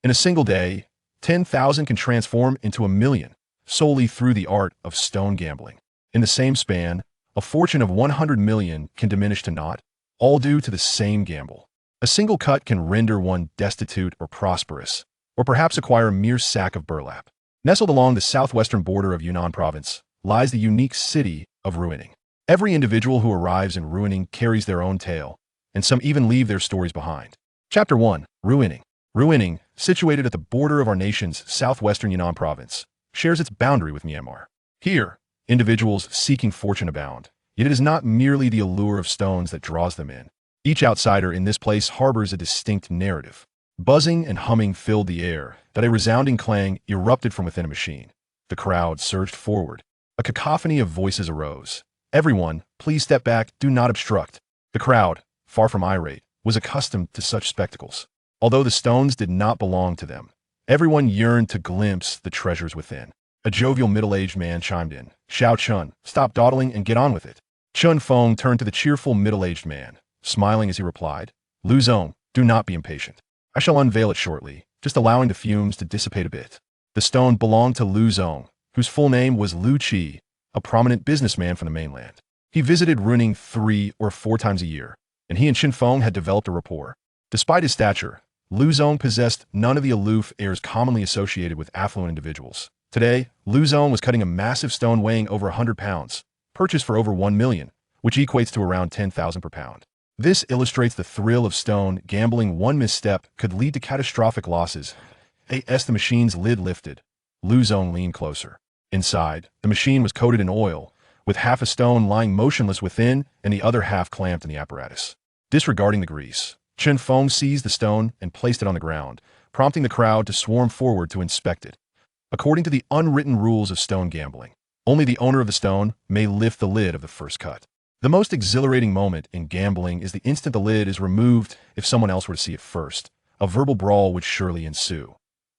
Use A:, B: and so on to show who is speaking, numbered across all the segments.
A: In a single day, 10,000 can transform into 1,000,000 solely through the art of stone gambling. In the same span, a fortune of 100 million can diminish to naught, all due to the same gamble. A single cut can render one destitute or prosperous, or perhaps acquire a mere sack of burlap. Nestled along the southwestern border of Yunnan province lies the unique city of Ruiling. Every individual who arrives in Ruiling carries their own tale, and some even leave their stories behind. Chapter 1. Ruiling. Ruiling, situated at the border of our nation's southwestern Yunnan province, shares its boundary with Myanmar. Here, individuals seeking fortune abound, yet it is not merely the allure of stones that draws them in. Each outsider in this place harbors a distinct narrative. Buzzing and humming filled the air, that a resounding clang erupted from within a machine. The crowd surged forward. A cacophony of voices arose. Everyone, please step back, do not obstruct. The crowd, far from irate, was accustomed to such spectacles. Although the stones did not belong to them, everyone yearned to glimpse the treasures within. A jovial middle-aged man chimed in. Xiao Chun, stop dawdling and get on with it. Chun Feng turned to the cheerful middle-aged man, smiling as he replied, Lu Zong, do not be impatient. I shall unveil it shortly, just allowing the fumes to dissipate a bit. The stone belonged to Lu Zong, whose full name was Lu Qi, a prominent businessman from the mainland. He visited Ruining 3 or 4 times a year, and he and Chin Feng had developed a rapport. Despite his stature, Lu Zong possessed none of the aloof airs commonly associated with affluent individuals. Today, Lu Zong was cutting a massive stone weighing over 100 pounds, purchased for over 1 million, which equates to around 10,000 per pound. This illustrates the thrill of stone gambling. One misstep could lead to catastrophic losses. As the machine's lid lifted, Lu Zong leaned closer. Inside, the machine was coated in oil, with half a stone lying motionless within and the other half clamped in the apparatus. Disregarding the grease, Chen Feng seized the stone and placed it on the ground, prompting the crowd to swarm forward to inspect it. According to the unwritten rules of stone gambling, only the owner of the stone may lift the lid of the first cut. The most exhilarating moment in gambling is the instant the lid is removed. If someone else were to see it first, a verbal brawl would surely ensue.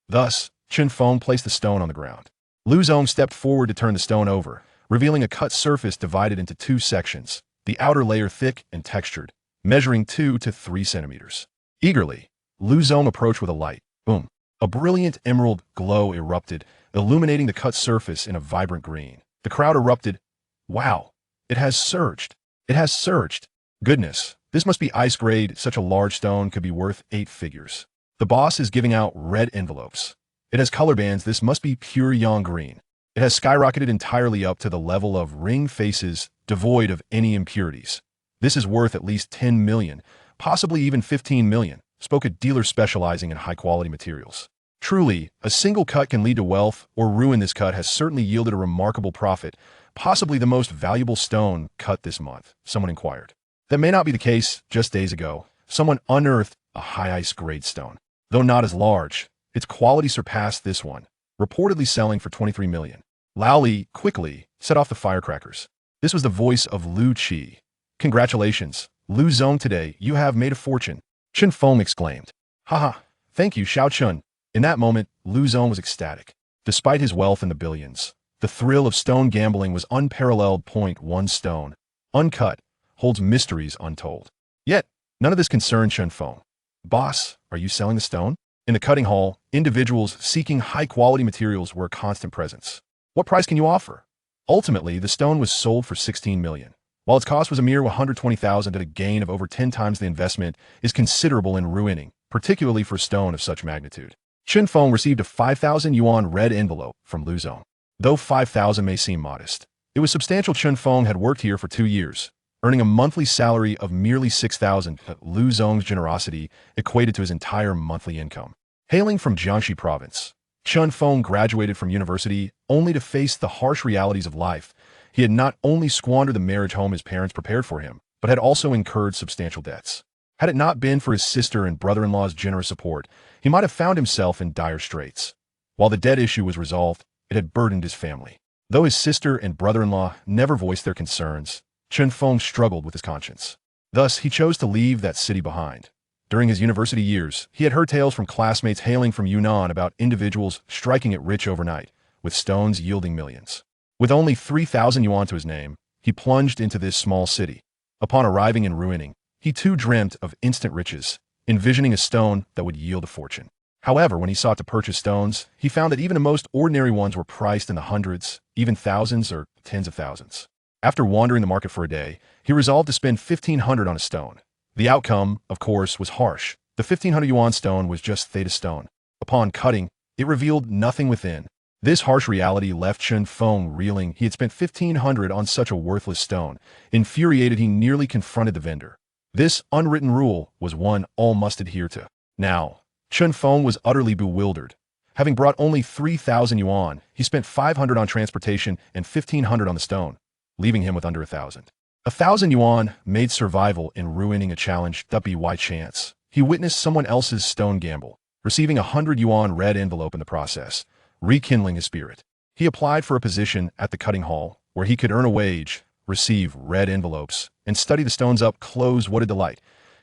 A: Thus, Chen Feng placed the stone on the ground. Lu Zong stepped forward to turn the stone over, revealing a cut surface divided into 2 sections, the outer layer thick and textured, measuring 2 to 3 centimeters. Eagerly, Lu Zong approached with a light. Boom! A brilliant emerald glow erupted, illuminating the cut surface in a vibrant green. The crowd erupted. Wow! It has surged. It has surged. Goodness, this must be ice grade. Such a large stone could be worth 8 figures. The boss is giving out red envelopes. It has color bands. This must be pure yang green. It has skyrocketed entirely up to the level of ring faces, devoid of any impurities. This is worth at least 10 million, possibly even 15 million, spoke a dealer specializing in high-quality materials. Truly, a single cut can lead to wealth or ruin. This cut has certainly yielded a remarkable profit, possibly the most valuable stone cut this month, someone inquired. That may not be the case. Just days ago, someone unearthed a high ice grade stone. Though not as large, its quality surpassed this one, reportedly selling for 23 million. Lao Li quickly set off the firecrackers. This was the voice of Lu Qi. Congratulations, Lu Zong, today you have made a fortune. Chen Feng exclaimed. Haha, thank you, Xiao Chun. In that moment, Lu Zong was ecstatic. Despite his wealth in the billions, the thrill of stone gambling was unparalleled. One stone, uncut, holds mysteries untold. Yet, none of this concerned Chen Feng. Boss, are you selling the stone? In the cutting hall, individuals seeking high-quality materials were a constant presence. What price can you offer? Ultimately, the stone was sold for 16 million. While its cost was a mere 120,000, at a gain of over 10 times the investment is considerable in Ruining, particularly for a stone of such magnitude. Chen Feng received a 5,000 yuan red envelope from Lu Zong. Though 5,000 may seem modest, it was substantial. Chen Feng had worked here for 2 years, earning a monthly salary of merely 6,000. Lu Zong's generosity equated to his entire monthly income. Hailing from Jiangxi province, Chen Feng graduated from university only to face the harsh realities of life. He had not only squandered the marriage home his parents prepared for him, but had also incurred substantial debts. Had it not been for his sister and brother-in-law's generous support, he might have found himself in dire straits. While the debt issue was resolved, it had burdened his family. Though his sister and brother-in-law never voiced their concerns, Chen Feng struggled with his conscience. Thus, he chose to leave that city behind. During his university years, he had heard tales from classmates hailing from Yunnan about individuals striking it rich overnight, with stones yielding millions. With only 3,000 yuan to his name, he plunged into this small city. Upon arriving in Ruining, he too dreamt of instant riches, envisioning a stone that would yield a fortune. However, when he sought to purchase stones, he found that even the most ordinary ones were priced in the hundreds, even thousands or tens of thousands. After wandering the market for a day, he resolved to spend 1,500 on a stone. The outcome, of course, was harsh. The 1,500 yuan stone was just theta stone. Upon cutting, it revealed nothing within. This harsh reality left Chen Feng reeling. He had spent 1,500 on such a worthless stone. Infuriated, he nearly confronted the vendor. This unwritten rule was one all must adhere to. Now, Chen Feng was utterly bewildered. Having brought only 3,000 yuan, he spent 500 on transportation and 1,500 on the stone, leaving him with under 1,000. 1,000 yuan made survival in ruining a challenge by chance. He witnessed someone else's stone gamble, receiving a 100 yuan red envelope in the process, rekindling his spirit. He applied for a position at the cutting hall, where he could earn a wage, receive red envelopes, and study the stones up close. What a delight.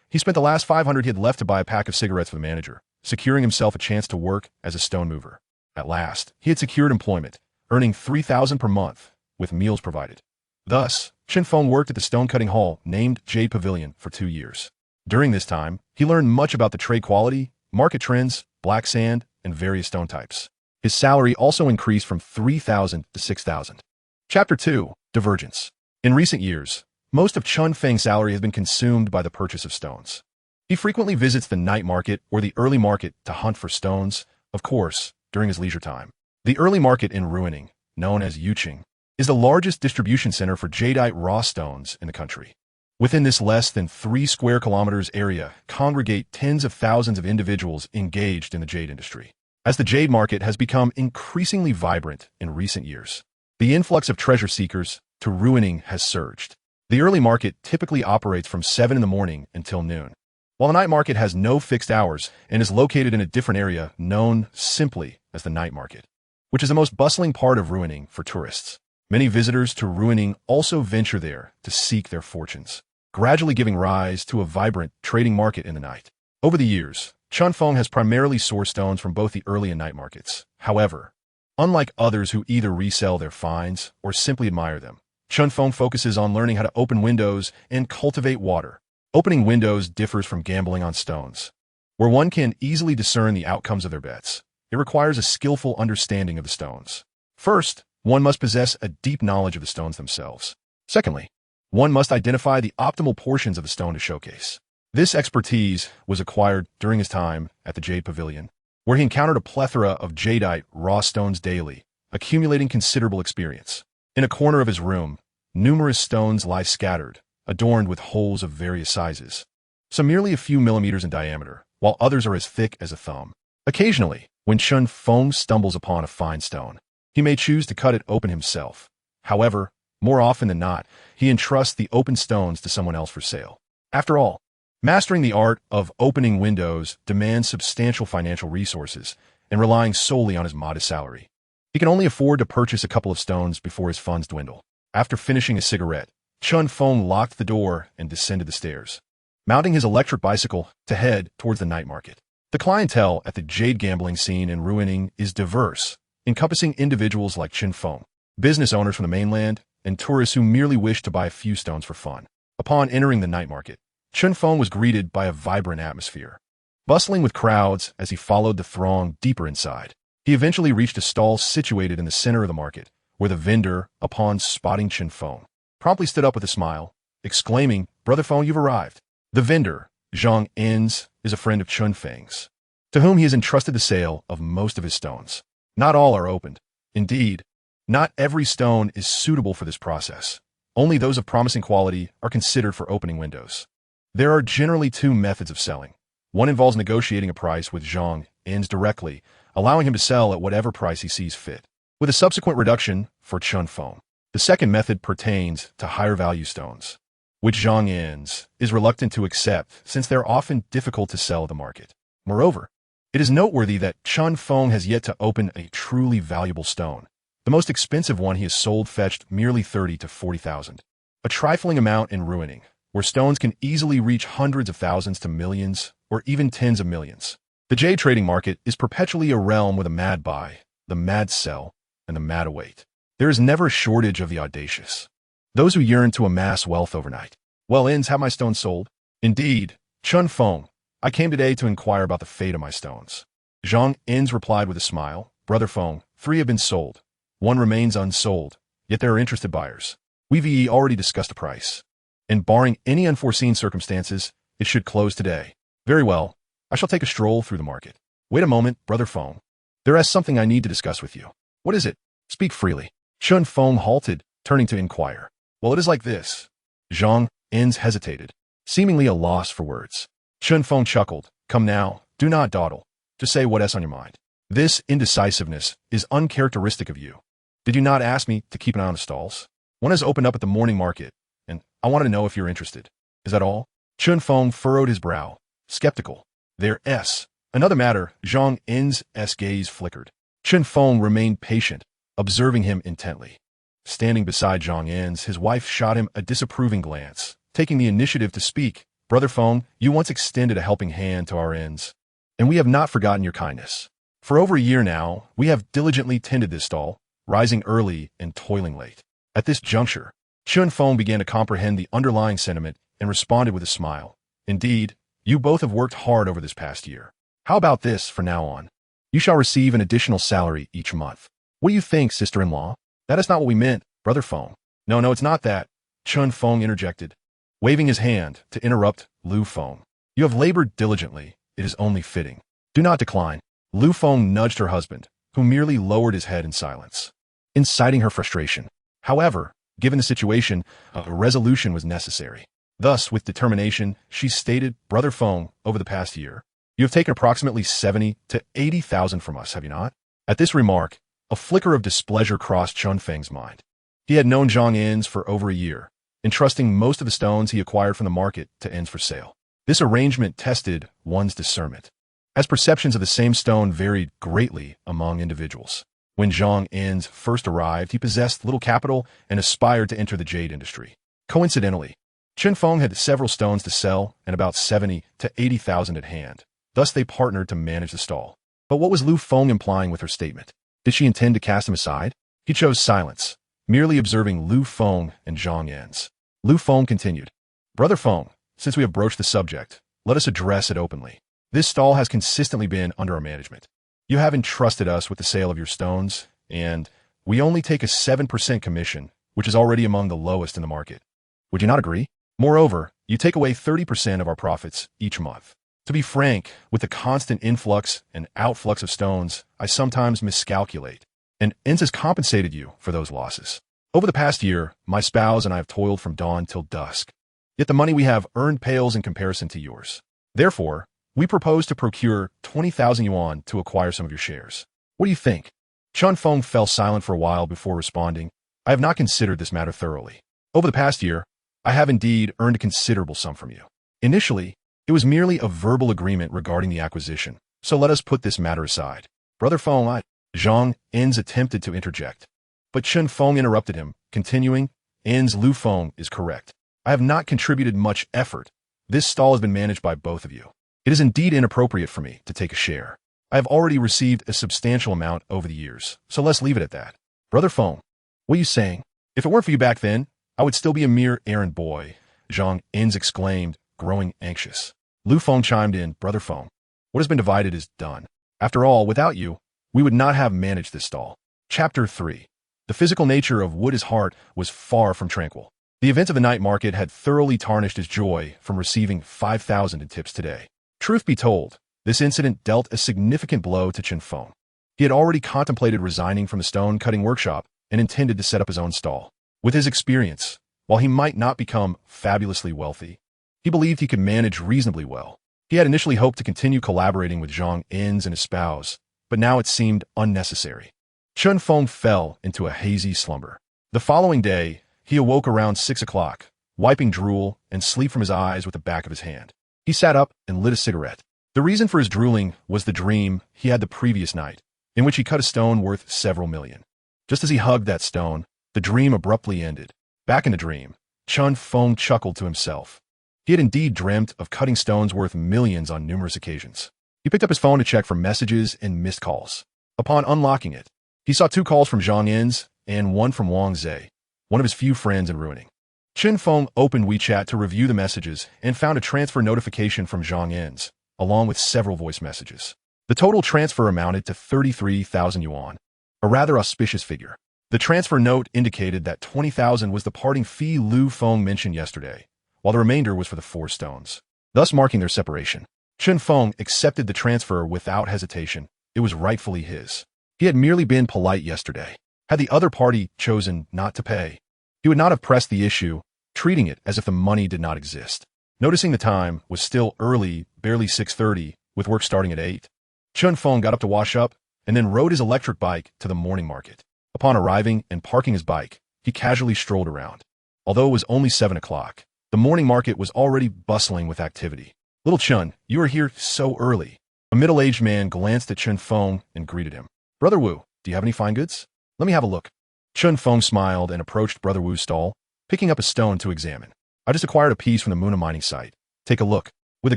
A: He spent the last 500 he had left to buy a pack of cigarettes for the manager, securing himself a chance to work as a stone mover. At last, he had secured employment, earning 3,000 per month, with meals provided. Thus, Chen Feng worked at the stone-cutting hall named Jade Pavilion for 2 years. During this time, he learned much about the trade quality, market trends, black sand, and various stone types. His salary also increased from 3,000 to 6,000. Chapter 2. Divergence. In recent years, most of Chen Feng's salary has been consumed by the purchase of stones. He frequently visits the night market or the early market to hunt for stones, of course, during his leisure time. The early market in Ruiling, known as Yuqing, is the largest distribution center for jadeite raw stones in the country. Within this less than 3 square kilometers area congregate tens of thousands of individuals engaged in the jade industry. As the jade market has become increasingly vibrant in recent years, the influx of treasure seekers to Ruiling has surged. The early market typically operates from 7 in the morning until noon, while the night market has no fixed hours and is located in a different area known simply as the night market, which is the most bustling part of Ruiling for tourists. Many visitors to Ruiling also venture there to seek their fortunes, gradually giving rise to a vibrant trading market in the night. Over the years, Chen Feng has primarily sourced stones from both the early and night markets. However, unlike others who either resell their finds or simply admire them, Chen Feng focuses on learning how to open windows and cultivate water. Opening windows differs from gambling on stones, where one can easily discern the outcomes of their bets. It requires a skillful understanding of the stones. First, one must possess a deep knowledge of the stones themselves. Secondly, one must identify the optimal portions of the stone to showcase. This expertise was acquired during his time at the Jade Pavilion, where he encountered a plethora of jadeite raw stones daily, accumulating considerable experience. In a corner of his room, numerous stones lie scattered, adorned with holes of various sizes, some merely a few millimeters in diameter, while others are as thick as a thumb. Occasionally, when Chen Feng stumbles upon a fine stone, he may choose to cut it open himself. However, more often than not, he entrusts the open stones to someone else for sale. After all, mastering the art of opening windows demands substantial financial resources, and relying solely on his modest salary, he can only afford to purchase a couple of stones before his funds dwindle. After finishing a cigarette, Chen Feng locked the door and descended the stairs, mounting his electric bicycle to head towards the night market. The clientele at the jade-gambling scene in Ruining is diverse, encompassing individuals like Chen Feng, business owners from the mainland, and tourists who merely wish to buy a few stones for fun. Upon entering the night market, Chen Feng was greeted by a vibrant atmosphere, bustling with crowds as he followed the throng deeper inside. He eventually reached a stall situated in the center of the market, where the vendor, upon spotting Chen Feng, promptly stood up with a smile, exclaiming, "Brother Feng, you've arrived." The vendor, Zhang Enz, is a friend of Chen Feng's, to whom he has entrusted the sale of most of his stones. Not all are opened. Indeed, not every stone is suitable for this process. Only those of promising quality are considered for opening windows. There are generally 2 methods of selling. One involves negotiating a price with Zhang Enz directly, allowing him to sell at whatever price he sees fit, with a subsequent reduction for Chen Feng. The second method pertains to higher value stones, which Zhang Enz is reluctant to accept since they're often difficult to sell at the market. Moreover, it is noteworthy that Chen Feng has yet to open a truly valuable stone. The most expensive one he has sold fetched merely 30 to 40,000, a trifling amount in Ruining, where stones can easily reach hundreds of thousands to millions, or even tens of millions. The jade trading market is perpetually a realm with a mad buy, the mad sell, and the mad await. There is never a shortage of the audacious, those who yearn to amass wealth overnight. "Well, Enz, have my stones sold?" "Indeed, Chen Feng, I came today to inquire about the fate of my stones." Zhang En's replied with a smile. Brother Feng, 3 have been sold. 1 remains unsold, yet there are interested buyers. We've already discussed a price. And barring any unforeseen circumstances, it should close today. Very well. I shall take a stroll through the market. Wait a moment, Brother Feng. There is something I need to discuss with you. What is it? Speak freely. Chun Feng halted, turning to inquire. Well, it is like this. Zhang En's hesitated, seemingly a loss for words. Chun Feng chuckled. Come now, do not dawdle. Just say what's on your mind. This indecisiveness is uncharacteristic of you. Did you not ask me to keep an eye on the stalls? One has opened up at the morning market, and I wanted to know if you're interested. Is that all? Chun Feng furrowed his brow, skeptical. There's another matter. Zhang En's gaze flickered. Chun Feng remained patient, observing him intently. Standing beside Zhang En's, his wife shot him a disapproving glance, taking the initiative to speak. Brother Feng, you once extended a helping hand to our ends, and we have not forgotten your kindness. For over a year now, we have diligently tended this stall, rising early and toiling late. At this juncture, Chun Feng began to comprehend the underlying sentiment and responded with a smile. Indeed, you both have worked hard over this past year. How about this for now on? You shall receive an additional salary each month. What do you think, sister-in-law? That is not what we meant, Brother Feng. No, it's not that, Chun Feng interjected, waving his hand to interrupt Lu Feng. You have labored diligently. It is only fitting. Do not decline. Lu Feng nudged her husband, who merely lowered his head in silence, inciting her frustration. However, given the situation, a resolution was necessary. Thus, with determination, she stated, Brother Feng, over the past year, you have taken approximately 70 to 80,000 from us, have you not? At this remark, a flicker of displeasure crossed Chun Feng's mind. He had known Zhang En's for over a year, entrusting most of the stones he acquired from the market to ends for sale. This arrangement tested one's discernment, as perceptions of the same stone varied greatly among individuals. When Zhang En's first arrived, he possessed little capital and aspired to enter the jade industry. Coincidentally, Chun Feng had several stones to sell and about 70 to 80,000 at hand. Thus, they partnered to manage the stall. But what was Lu Feng implying with her statement? Did she intend to cast him aside? He chose silence, merely observing Lu Feng and Zhang En's. Lu Feng continued, Brother Feng, since we have broached the subject, let us address it openly. This stall has consistently been under our management. You have entrusted us with the sale of your stones, and we only take a 7% commission, which is already among the lowest in the market. Would you not agree? Moreover, you take away 30% of our profits each month. To be frank, with the constant influx and outflux of stones, I sometimes miscalculate, and Enz has compensated you for those losses. Over the past year, my spouse and I have toiled from dawn till dusk, yet the money we have earned pales in comparison to yours. Therefore, we propose to procure 20,000 yuan to acquire some of your shares. What do you think? Chun Feng fell silent for a while before responding. I have not considered this matter thoroughly. Over the past year, I have indeed earned a considerable sum from you. Initially, it was merely a verbal agreement regarding the acquisition, so let us put this matter aside. Brother Feng, Zhang En's attempted to interject, but Chun Feng interrupted him, continuing, En's Lu Feng is correct. I have not contributed much effort. This stall has been managed by both of you. It is indeed inappropriate for me to take a share. I have already received a substantial amount over the years, so let's leave it at that. Brother Feng, what are you saying? If it weren't for you back then, I would still be a mere errand boy, Zhang En's exclaimed, growing anxious. Lu Feng chimed in, Brother Feng, what has been divided is done. After all, without you, we would not have managed this stall. Chapter 3. The physical nature of Wood's heart was far from tranquil. The events of the night market had thoroughly tarnished his joy from receiving 5,000 in tips today. Truth be told, this incident dealt a significant blow to Chun Feng. He had already contemplated resigning from the stone-cutting workshop and intended to set up his own stall. With his experience, while he might not become fabulously wealthy, he believed he could manage reasonably well. He had initially hoped to continue collaborating with Zhang En's and his spouse, but now it seemed unnecessary. Chun Feng fell into a hazy slumber. The following day, he awoke around 6 o'clock, wiping drool and sleep from his eyes with the back of his hand. He sat up and lit a cigarette. The reason for his drooling was the dream he had the previous night, in which he cut a stone worth several million. Just as he hugged that stone, the dream abruptly ended. Back in the dream, Chun Feng chuckled to himself. He had indeed dreamt of cutting stones worth millions on numerous occasions. He picked up his phone to check for messages and missed calls. Upon unlocking it, he saw 2 calls from Zhang En's and 1 from Wang Zhe, one of his few friends in Ruiling. Chun Feng opened WeChat to review the messages and found a transfer notification from Zhang En's, along with several voice messages. The total transfer amounted to 33,000 yuan, a rather auspicious figure. The transfer note indicated that 20,000 was the parting fee Lu Feng mentioned yesterday, while the remainder was for the 4 stones, thus marking their separation. Chen Feng accepted the transfer without hesitation. It was rightfully his. He had merely been polite yesterday. Had the other party chosen not to pay, he would not have pressed the issue, treating it as if the money did not exist. Noticing the time was still early, barely 6:30, with work starting at 8, Chen Feng got up to wash up and then rode his electric bike to the morning market. Upon arriving and parking his bike, he casually strolled around. Although it was only 7 o'clock, the morning market was already bustling with activity. "Little Chun, you are here so early." A middle-aged man glanced at Chen Feng and greeted him. "Brother Wu, do you have any fine goods? Let me have a look." Chen Feng smiled and approached Brother Wu's stall, picking up a stone to examine. "I just acquired a piece from the Muna mining site. Take a look." With a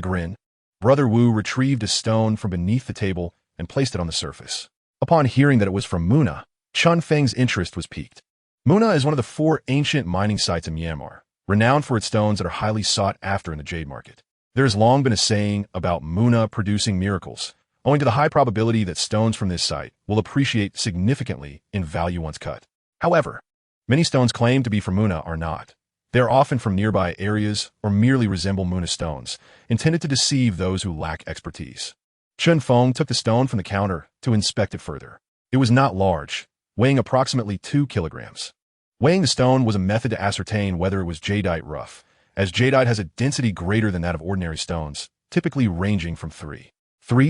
A: grin, Brother Wu retrieved a stone from beneath the table and placed it on the surface. Upon hearing that it was from Muna, Chen Feng's interest was piqued. Muna is one of the 4 ancient mining sites in Myanmar, renowned for its stones that are highly sought after in the jade market. There has long been a saying about Muna producing miracles, owing to the high probability that stones from this site will appreciate significantly in value once cut. However, many stones claimed to be from Muna are not. They are often from nearby areas or merely resemble Muna stones, intended to deceive those who lack expertise. Chen Feng took the stone from the counter to inspect it further. It was not large, weighing approximately 2 kilograms. Weighing the stone was a method to ascertain whether it was jadeite rough, as jadeite has a density greater than that of ordinary stones, typically ranging from 3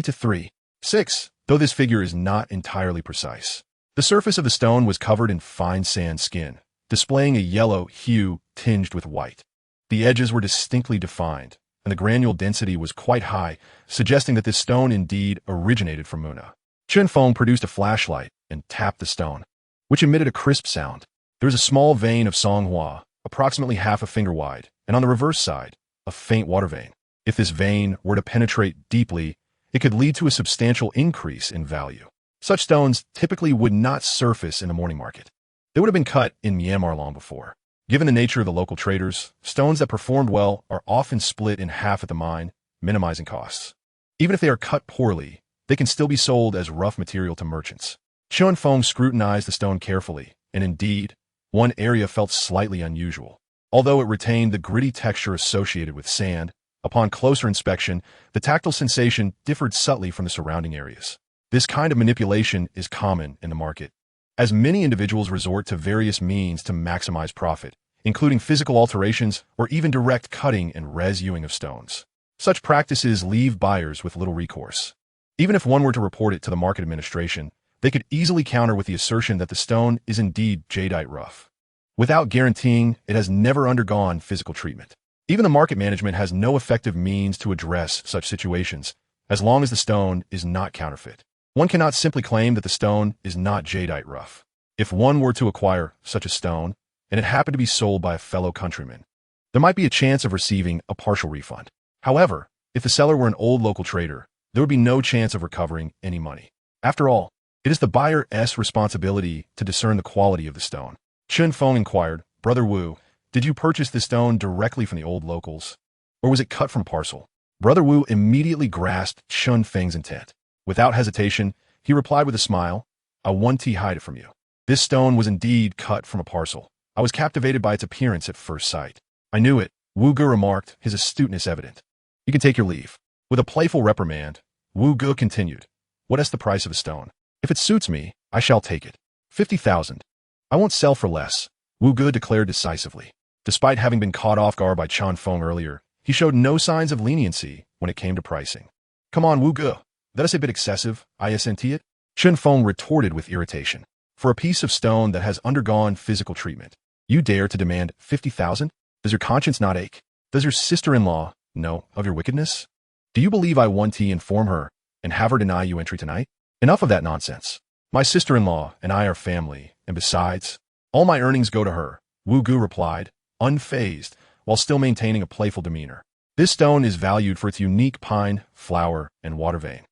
A: to 3.6, though this figure is not entirely precise. The surface of the stone was covered in fine sand skin, displaying a yellow hue tinged with white. The edges were distinctly defined, and the granule density was quite high, suggesting that this stone indeed originated from Muna. Chen Feng produced a flashlight and tapped the stone, which emitted a crisp sound. There was a small vein of songhua, approximately half a finger wide, and on the reverse side, a faint water vein. If this vein were to penetrate deeply, it could lead to a substantial increase in value. Such stones typically would not surface in the morning market. They would have been cut in Myanmar long before. Given the nature of the local traders, stones that performed well are often split in half at the mine, minimizing costs. Even if they are cut poorly, they can still be sold as rough material to merchants. Chen Feng scrutinized the stone carefully, and indeed, one area felt slightly unusual. Although it retained the gritty texture associated with sand, upon closer inspection, the tactile sensation differed subtly from the surrounding areas. This kind of manipulation is common in the market, as many individuals resort to various means to maximize profit, including physical alterations or even direct cutting and resuing of stones. Such practices leave buyers with little recourse. Even if one were to report it to the market administration, they could easily counter with the assertion that the stone is indeed jadeite rough, without guaranteeing it has never undergone physical treatment. Even the market management has no effective means to address such situations, as long as the stone is not counterfeit. One cannot simply claim that the stone is not jadeite rough. If one were to acquire such a stone, and it happened to be sold by a fellow countryman, there might be a chance of receiving a partial refund. However, if the seller were an old local trader, there would be no chance of recovering any money. After all, it is the buyer's responsibility to discern the quality of the stone. Chen Feng inquired, "Brother Wu, did you purchase this stone directly from the old locals, or was it cut from parcel?" Brother Wu immediately grasped Chen Feng's intent. Without hesitation, he replied with a smile, "I want to hide it from you. This stone was indeed cut from a parcel. I was captivated by its appearance at first sight." "I knew it," Wu Ge remarked, his astuteness evident. "You can take your leave." With a playful reprimand, Wu Ge continued, "What is the price of a stone? If it suits me, I shall take it. 50,000. I won't sell for less," Wu Ge declared decisively. Despite having been caught off guard by Chen Feng earlier, he showed no signs of leniency when it came to pricing. "Come on, Wu Ge. That is a bit excessive, isn't it?" Chen Feng retorted with irritation. "For a piece of stone that has undergone physical treatment, you dare to demand 50,000? Does your conscience not ache? Does your sister-in-law know of your wickedness? Do you believe I want to inform her and have her deny you entry tonight? Enough of that nonsense. My sister-in-law and I are family, and besides, all my earnings go to her," Wu Ge replied, unfazed, while still maintaining a playful demeanor. "This stone is valued for its unique pine, flower, and water vein.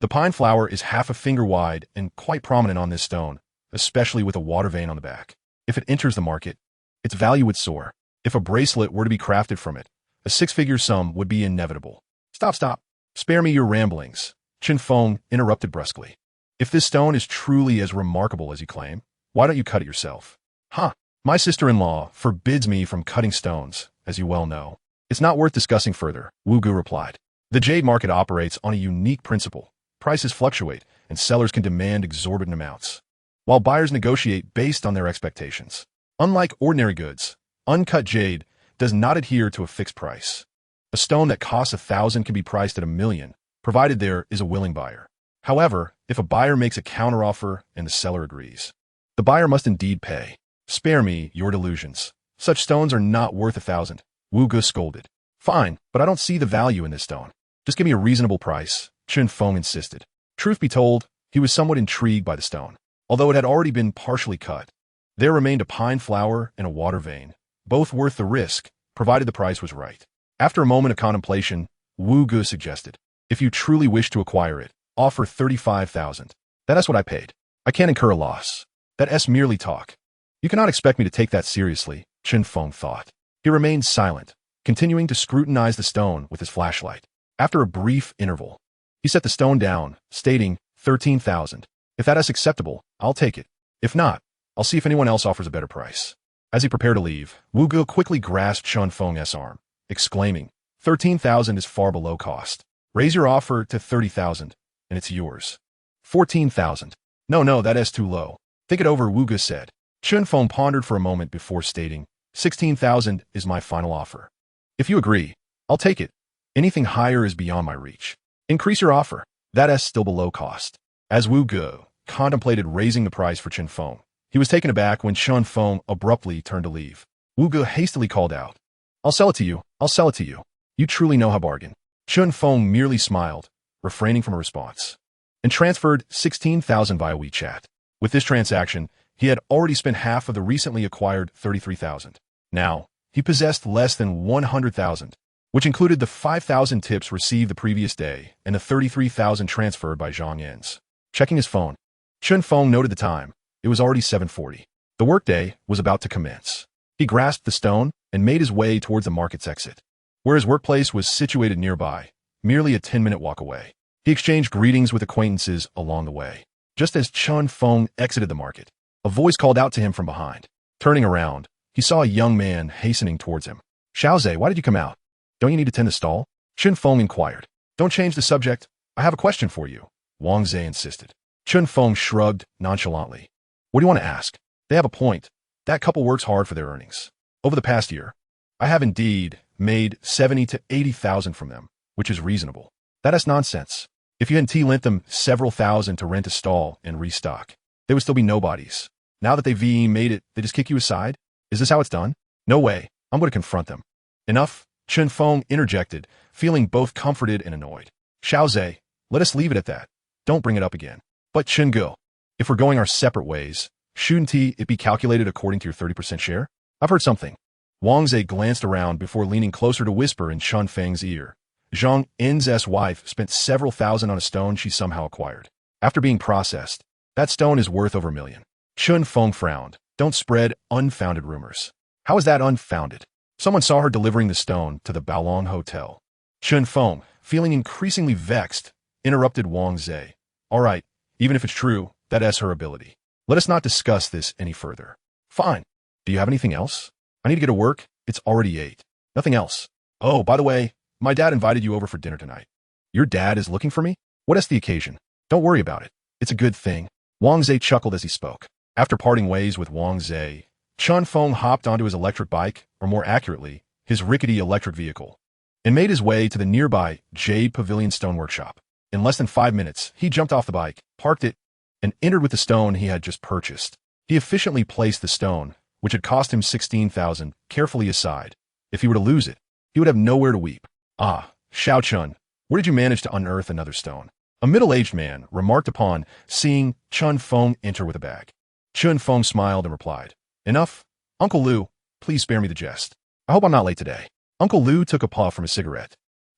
A: The pine flower is half a finger wide and quite prominent on this stone, especially with a water vein on the back. If it enters the market, its value would soar. If a bracelet were to be crafted from it, a 6-figure sum would be inevitable." Stop. Spare me your ramblings," Chen Feng interrupted brusquely. If this stone is truly as remarkable as you claim, why don't you cut it yourself? Huh. My sister-in-law forbids me from cutting stones, as you well know. It's not worth discussing further, Wu Gu replied. The jade market operates on a unique principle. Prices fluctuate, and sellers can demand exorbitant amounts, while buyers negotiate based on their expectations. Unlike ordinary goods, uncut jade does not adhere to a fixed price. A stone that costs 1,000 can be priced at 1,000,000, provided there is a willing buyer. However, if a buyer makes a counteroffer and the seller agrees, the buyer must indeed pay. Spare me your delusions. Such stones are not worth 1,000, Wu Gu scolded. Fine, but I don't see the value in this stone. Just give me a reasonable price, Chen Feng insisted. Truth be told, he was somewhat intrigued by the stone. Although it had already been partially cut, there remained a pine flower and a water vein, both worth the risk, provided the price was right. After a moment of contemplation, Wu Gu suggested, if you truly wish to acquire it, offer 35,000. That's what I paid. I can't incur a loss. That's merely talk. You cannot expect me to take that seriously, Chen Feng thought. He remained silent, continuing to scrutinize the stone with his flashlight. After a brief interval, he set the stone down, stating, 13,000. If that is acceptable, I'll take it. If not, I'll see if anyone else offers a better price. As he prepared to leave, Wu Gu quickly grasped Chen Feng's arm, exclaiming, 13,000 is far below cost. Raise your offer to 30,000, and it's yours. 14,000. No, that is too low. Think it over, Wu Gu said. Chen Feng pondered for a moment before stating, 16,000 is my final offer. If you agree, I'll take it. Anything higher is beyond my reach. Increase your offer. That is still below cost. As Wu Gu contemplated raising the price for Chen Feng, he was taken aback when Chen Feng abruptly turned to leave. Wu Gu hastily called out, I'll sell it to you. I'll sell it to you. You truly know how bargain. Chen Feng merely smiled, refraining from a response, and transferred 16,000 via WeChat. With this transaction, he had already spent half of the recently acquired 33,000. Now, he possessed less than 100,000, which included the 5,000 tips received the previous day and the 33,000 transferred by Zhang Yin's. Checking his phone, Chen Feng noted the time. It was already 7:40. The workday was about to commence. He grasped the stone and made his way towards the market's exit, where his workplace was situated nearby, merely a 10-minute walk away. He exchanged greetings with acquaintances along the way. Just as Chen Feng exited the market, a voice called out to him from behind. Turning around, he saw a young man hastening towards him. Xiaozhe, why did you come out? Don't you need to tend the stall? Chen Feng inquired. Don't change the subject. I have a question for you, Wang Zhe insisted. Chen Feng shrugged nonchalantly. What do you want to ask? They have a point. That couple works hard for their earnings. Over the past year, I have indeed made 70 to 80,000 from them, which is reasonable. That is nonsense. If you hadn't lent them several thousand to rent a stall and restock, they would still be nobodies. Now that they've made it, they just kick you aside? Is this how it's done? No way. I'm going to confront them. Enough, Chen Feng interjected, feeling both comforted and annoyed. Xiaozhe, let us leave it at that. Don't bring it up again. But Chen Gu, if we're going our separate ways, shouldn't it be calculated according to your 30% share? I've heard something. Wang Zhe glanced around before leaning closer to whisper in Chen Feng's ear. Zhang Yin's wife spent several thousand on a stone she somehow acquired. After being processed, that stone is worth over 1,000,000. Chen Feng frowned. Don't spread unfounded rumors. How is that unfounded? Someone saw her delivering the stone to the Baolong Hotel. Chen Feng, feeling increasingly vexed, interrupted Wang Zhe. All right, even if it's true, that is her ability. Let us not discuss this any further. Fine. Do you have anything else? I need to get to work. It's already 8. Nothing else. Oh, by the way, my dad invited you over for dinner tonight. Your dad is looking for me? What is the occasion? Don't worry about it. It's a good thing. Wang Zhe chuckled as he spoke. After parting ways with Wang Zhe, Chen Feng hopped onto his electric bike, or more accurately, his rickety electric vehicle, and made his way to the nearby Jade Pavilion Stone Workshop. In less than 5 minutes, he jumped off the bike, parked it, and entered with the stone he had just purchased. He efficiently placed the stone, which had cost him 16,000, carefully aside. If he were to lose it, he would have nowhere to weep. Ah, Xiao Chun, where did you manage to unearth another stone? A middle-aged man remarked upon seeing Chen Feng enter with a bag. Chen Feng smiled and replied, Enough. Uncle Lu, please spare me the jest. I hope I'm not late today. Uncle Lu took a puff from his cigarette,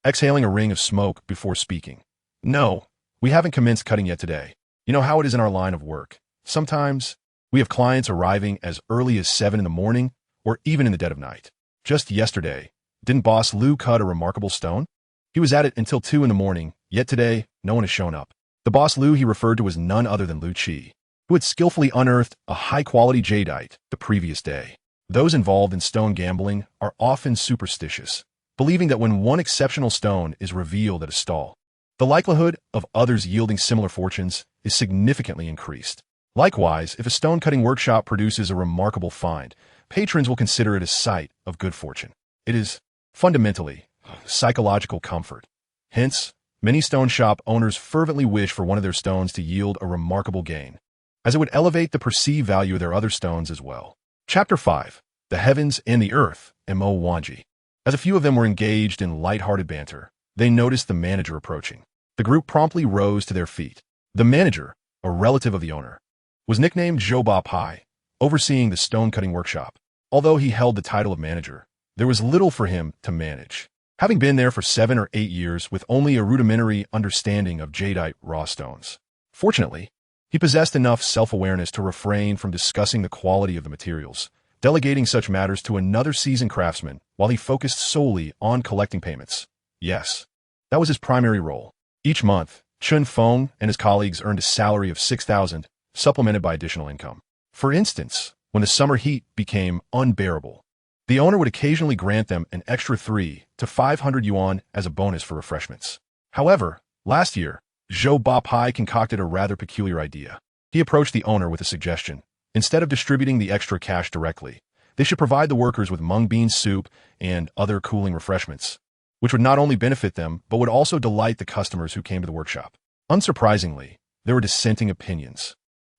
A: exhaling a ring of smoke before speaking. No, we haven't commenced cutting yet today. You know how it is in our line of work. Sometimes, we have clients arriving as early as 7 in the morning, or even in the dead of night. Just yesterday, didn't Boss Lu cut a remarkable stone? He was at it until 2 in the morning, yet today, no one has shown up. The boss Liu he referred to was none other than Liu Qi, who had skillfully unearthed a high-quality jadeite the previous day. Those involved in stone gambling are often superstitious, believing that when one exceptional stone is revealed at a stall, the likelihood of others yielding similar fortunes is significantly increased. Likewise, if a stone-cutting workshop produces a remarkable find, patrons will consider it a site of good fortune. It is, fundamentally, psychological comfort. Hence, many stone shop owners fervently wish for one of their stones to yield a remarkable gain, as it would elevate the perceived value of their other stones as well. Chapter 5. The Heavens and the Earth, Mo Wanji. As a few of them were engaged in light-hearted banter, they noticed the manager approaching. The group promptly rose to their feet. The manager, a relative of the owner, was nicknamed Zhou Ba Pai, overseeing the stone-cutting workshop. Although he held the title of manager, there was little for him to manage, having been there for 7 or 8 years with only a rudimentary understanding of jadeite raw stones. Fortunately, he possessed enough self-awareness to refrain from discussing the quality of the materials, delegating such matters to another seasoned craftsman while he focused solely on collecting payments. Yes, that was his primary role. Each month, Chun Feng and his colleagues earned a salary of 6,000, supplemented by additional income. For instance, when the summer heat became unbearable, the owner would occasionally grant them an extra 3 to 500 yuan as a bonus for refreshments. However, last year, Zhou Ba Pai concocted a rather peculiar idea. He approached the owner with a suggestion. Instead of distributing the extra cash directly, they should provide the workers with mung bean soup and other cooling refreshments, which would not only benefit them, but would also delight the customers who came to the workshop. Unsurprisingly, there were dissenting opinions,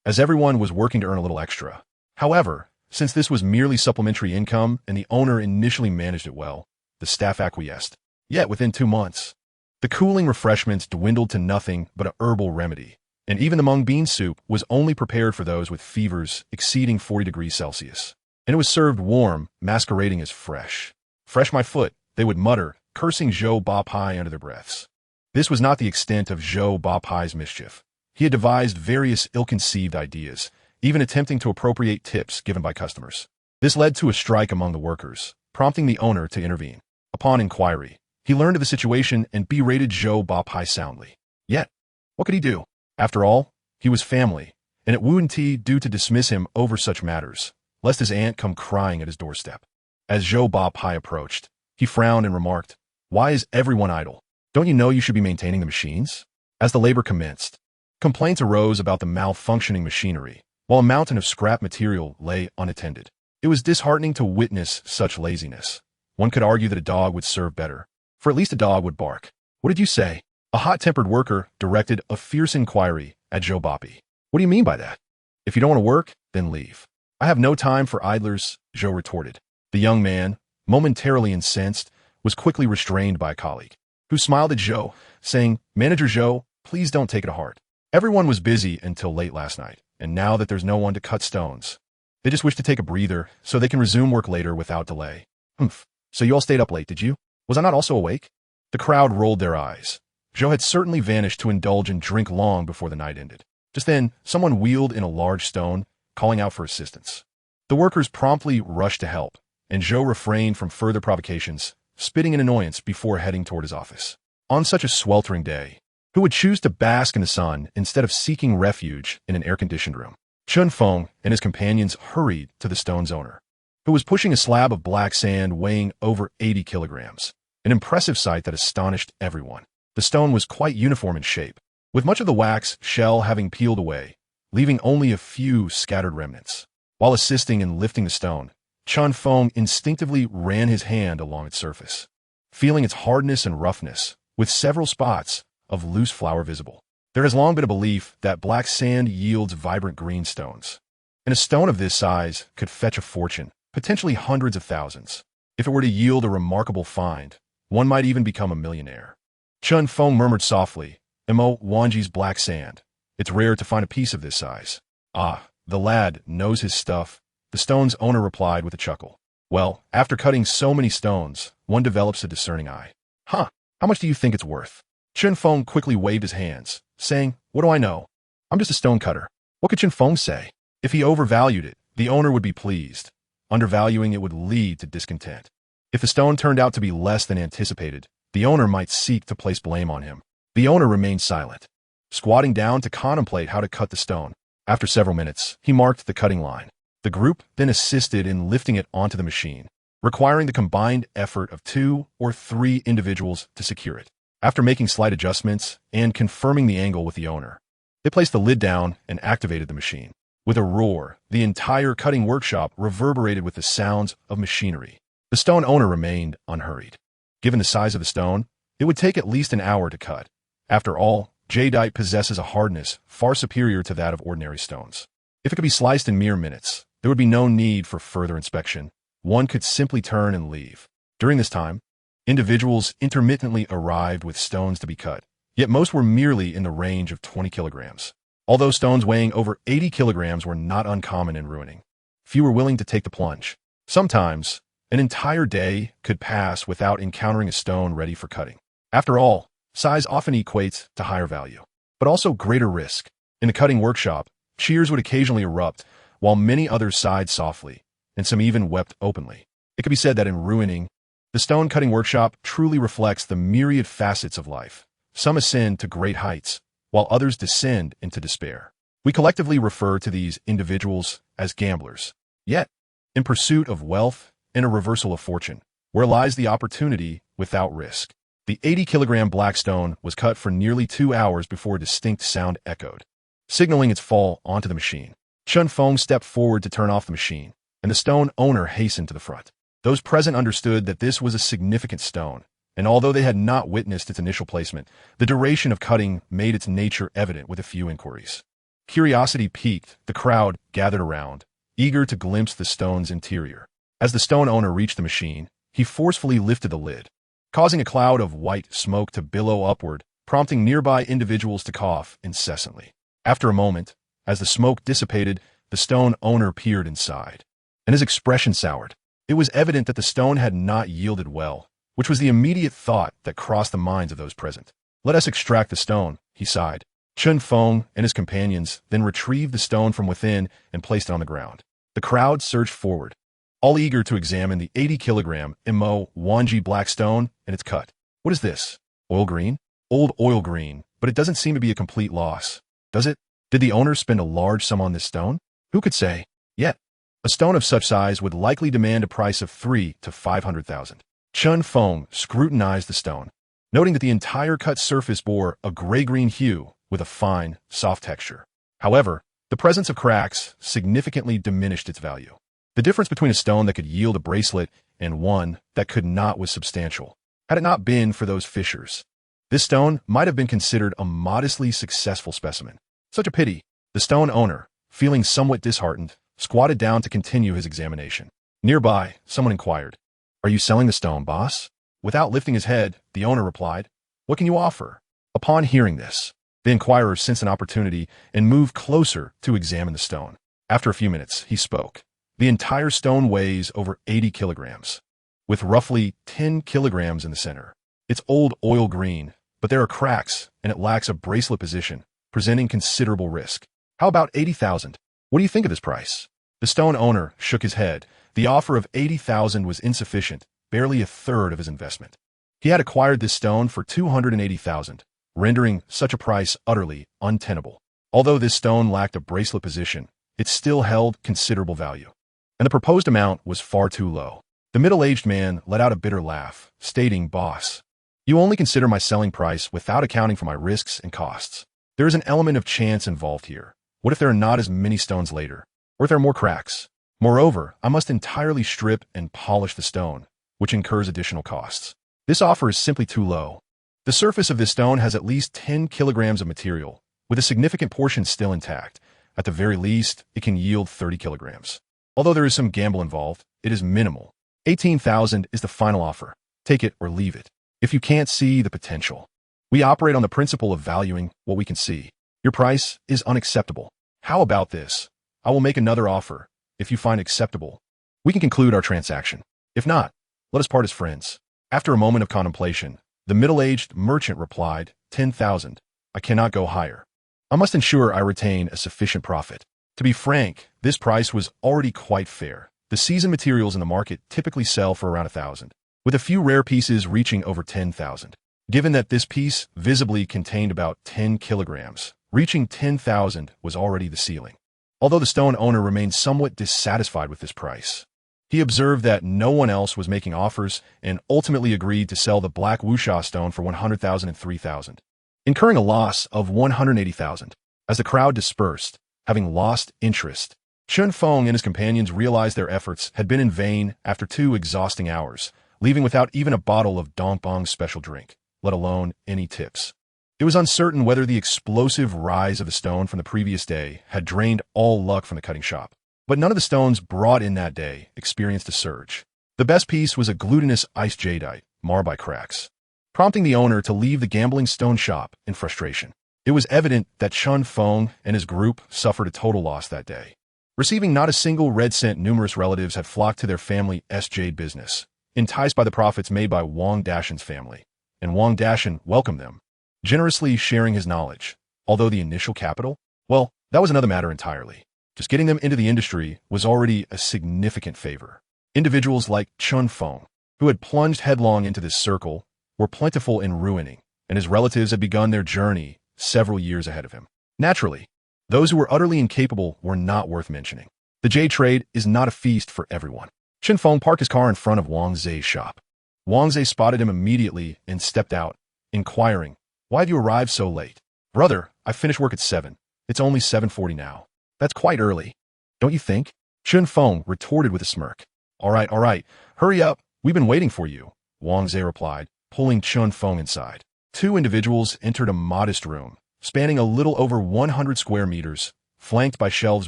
A: as everyone was working to earn a little extra. However, since this was merely supplementary income and the owner initially managed it well, the staff acquiesced. Yet within 2 months, the cooling refreshments dwindled to nothing but a herbal remedy, and even the mung bean soup was only prepared for those with fevers exceeding 40 degrees Celsius. And it was served warm, masquerading as fresh. Fresh my foot, they would mutter, cursing Zhou Ba Pai under their breaths. This was not the extent of Zhou Ba Pai's mischief. He had devised various ill-conceived ideas, even attempting to appropriate tips given by customers. This led to a strike among the workers, prompting the owner to intervene. Upon inquiry, he learned of the situation and berated Zhou Ba Pai soundly. Yet, what could he do? After all, he was family, and it wouldn't do to dismiss him over such matters, lest his aunt come crying at his doorstep. As Zhou Ba Pai approached, he frowned and remarked, "Why is everyone idle? Don't you know you should be maintaining the machines?" As the labor commenced, complaints arose about the malfunctioning machinery, while a mountain of scrap material lay unattended. It was disheartening to witness such laziness. One could argue that a dog would serve better, for at least a dog would bark. "What did you say?" A hot-tempered worker directed a fierce inquiry at Zhou Ba Pai. "What do you mean by that? If you don't want to work, then leave." "I have no time for idlers," Zhou retorted. The young man, momentarily incensed, was quickly restrained by a colleague, who smiled at Zhou, saying, "Manager Zhou, please don't take it to heart. Everyone was busy until late last night, and now that there's no one to cut stones, they just wish to take a breather so they can resume work later without delay." "Humph, so you all stayed up late, did you? Was I not also awake?" The crowd rolled their eyes. Zhou had certainly vanished to indulge in drink long before the night ended. Just then, someone wheeled in a large stone, calling out for assistance. The workers promptly rushed to help, and Zhou refrained from further provocations, spitting in annoyance before heading toward his office. On such a sweltering day, who would choose to bask in the sun instead of seeking refuge in an air-conditioned room? Chun Feng and his companions hurried to the stone's owner, who was pushing a slab of black sand weighing over 80 kilograms, an impressive sight that astonished everyone. The stone was quite uniform in shape, with much of the wax shell having peeled away, leaving only a few scattered remnants. While assisting in lifting the stone, Chun Feng instinctively ran his hand along its surface, feeling its hardness and roughness, with several spots of loose flour visible. There has long been a belief that black sand yields vibrant green stones, and a stone of this size could fetch a fortune, potentially hundreds of thousands. If it were to yield a remarkable find, one might even become a millionaire. Chun Feng murmured softly, "Mo Wanji's black sand. It's rare to find a piece of this size." "Ah, the lad knows his stuff," the stone's owner replied with a chuckle. "Well, after cutting so many stones, one develops a discerning eye." "Huh, how much do you think it's worth?" Chun Feng quickly waved his hands, saying, "What do I know? I'm just a stone cutter." What could Chun Feng say? If he overvalued it, the owner would be pleased. Undervaluing it would lead to discontent. If the stone turned out to be less than anticipated, the owner might seek to place blame on him. The owner remained silent, squatting down to contemplate how to cut the stone. After several minutes, he marked the cutting line. The group then assisted in lifting it onto the machine, requiring the combined effort of 2 or 3 individuals to secure it. After making slight adjustments and confirming the angle with the owner, they placed the lid down and activated the machine. With a roar, the entire cutting workshop reverberated with the sounds of machinery. The stone owner remained unhurried. Given the size of the stone, it would take at least an hour to cut. After all, jadeite possesses a hardness far superior to that of ordinary stones. If it could be sliced in mere minutes, there would be no need for further inspection. One could simply turn and leave. During this time, individuals intermittently arrived with stones to be cut, yet most were merely in the range of 20 kilograms. Although stones weighing over 80 kilograms were not uncommon in Ruining, few were willing to take the plunge. Sometimes, an entire day could pass without encountering a stone ready for cutting. After all, size often equates to higher value, but also greater risk. In the cutting workshop, cheers would occasionally erupt, while many others sighed softly, and some even wept openly. It could be said that in Ruining, the stone cutting workshop truly reflects the myriad facets of life. Some ascend to great heights, while others descend into despair. We collectively refer to these individuals as gamblers. Yet, in pursuit of wealth and a reversal of fortune, where lies the opportunity without risk. The 80-kilogram black stone was cut for nearly 2 hours before a distinct sound echoed, signaling its fall onto the machine. Chun Feng stepped forward to turn off the machine, and the stone owner hastened to the front. Those present understood that this was a significant stone, and although they had not witnessed its initial placement, the duration of cutting made its nature evident with a few inquiries. Curiosity piqued, the crowd gathered around, eager to glimpse the stone's interior. As the stone owner reached the machine, he forcefully lifted the lid, causing a cloud of white smoke to billow upward, prompting nearby individuals to cough incessantly. After a moment, as the smoke dissipated, the stone owner peered inside, and his expression soured. It was evident that the stone had not yielded well, which was the immediate thought that crossed the minds of those present. "Let us extract the stone," he sighed. Chun Feng and his companions then retrieved the stone from within and placed it on the ground. The crowd surged forward, all eager to examine the 80-kilogram Mo Wanji black stone and its cut. "What is this? Oil green?" "Old oil green, but it doesn't seem to be a complete loss, does it? Did the owner spend a large sum on this stone? Who could say? Yet, a stone of such size would likely demand a price of 3 to 500,000. Chun Feng scrutinized the stone, noting that the entire cut surface bore a gray-green hue with a fine, soft texture. However, the presence of cracks significantly diminished its value. The difference between a stone that could yield a bracelet and one that could not was substantial. Had it not been for those fissures, this stone might have been considered a modestly successful specimen. Such a pity. The stone owner, feeling somewhat disheartened, squatted down to continue his examination. Nearby, someone inquired, "Are you selling the stone, boss?" Without lifting his head, the owner replied, "What can you offer?" Upon hearing this, the inquirer sensed an opportunity and moved closer to examine the stone. After a few minutes, he spoke. The entire stone weighs over 80 kilograms, with roughly 10 kilograms in the center. It's old oil green, but there are cracks, and it lacks a bracelet position, presenting considerable risk. "How about 80,000? What do you think of this price?" The stone owner shook his head. The offer of 80,000 was insufficient, barely a third of his investment. He had acquired this stone for 280,000, rendering such a price utterly untenable. Although this stone lacked a bracelet position, it still held considerable value, and the proposed amount was far too low. The middle-aged man let out a bitter laugh, stating, "Boss, you only consider my selling price without accounting for my risks and costs. There is an element of chance involved here. What if there are not as many stones later? Or if there are more cracks? Moreover, I must entirely strip and polish the stone, which incurs additional costs. This offer is simply too low. The surface of this stone has at least 10 kilograms of material, with a significant portion still intact. At the very least, it can yield 30 kilograms. Although there is some gamble involved, it is minimal. 18,000 is the final offer. Take it or leave it. If you can't see the potential. We operate on the principle of valuing what we can see. Your price is unacceptable. How about this? I will make another offer. If you find acceptable, we can conclude our transaction. If not, let us part as friends." After a moment of contemplation, the middle-aged merchant replied, 10,000. I cannot go higher. I must ensure I retain a sufficient profit. To be frank, this price was already quite fair. The seasoned materials in the market typically sell for around 1,000. with a few rare pieces reaching over 10,000. Given that this piece visibly contained about 10 kilograms, reaching 10,000 was already the ceiling. Although the stone owner remained somewhat dissatisfied with this price, he observed that no one else was making offers and ultimately agreed to sell the black wuxia stone for 100,000 and 3,000, incurring a loss of 180,000. As the crowd dispersed, having lost interest, Chun Feng and his companions realized their efforts had been in vain after 2 exhausting hours, leaving without even a bottle of Dongbang's special drink, let alone any tips. It was uncertain whether the explosive rise of the stone from the previous day had drained all luck from the cutting shop. But none of the stones brought in that day experienced a surge. The best piece was a glutinous ice jadeite, marred by cracks, prompting the owner to leave the gambling stone shop in frustration. It was evident that Chun Feng and his group suffered a total loss that day. Receiving not a single red cent, numerous relatives had flocked to their family's jade business, enticed by the profits made by Wang Dashan's family, and Wang Dashan welcomed them, generously sharing his knowledge. Although the initial capital, well, that was another matter entirely. Just getting them into the industry was already a significant favor. Individuals like Chun Feng, who had plunged headlong into this circle, were plentiful in Ruiling, and his relatives had begun their journey several years ahead of him. Naturally, those who were utterly incapable were not worth mentioning. The jade trade is not a feast for everyone. Chun Feng parked his car in front of Wang Zai's shop. Wang Zai spotted him immediately and stepped out, inquiring, "Why have you arrived so late?" "Brother, I finished work at 7. It's only 7:40 now. That's quite early, don't you think?" Chun Feng retorted with a smirk. All right. Hurry up. We've been waiting for you," Wang Zai replied, pulling Chun Feng inside. 2 individuals entered a modest room, spanning a little over 100 square meters, flanked by shelves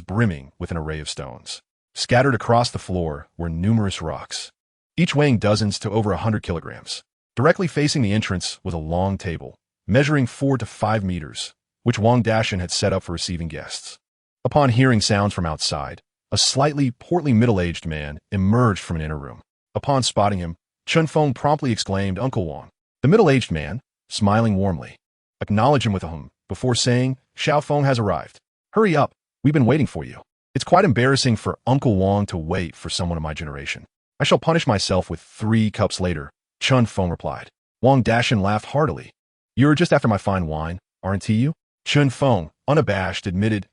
A: brimming with an array of stones. Scattered across the floor were numerous rocks, each weighing dozens to over 100 kilograms. Directly facing the entrance was a long table, measuring 4 to 5 meters, which Wang Dashan had set up for receiving guests. Upon hearing sounds from outside, a slightly portly middle-aged man emerged from an inner room. Upon spotting him, Chun Feng promptly exclaimed, "Uncle Wang." The middle-aged man, smiling warmly, acknowledged him with a hum before saying, "Xiao Feng has arrived. Hurry up, we've been waiting for you." "It's quite embarrassing for Uncle Wang to wait for someone of my generation. I shall punish myself with 3 cups later," Chun Feng replied. Wang Dashan laughed heartily. "You're just after my fine wine, aren't you?" Chun Feng, unabashed, admitted,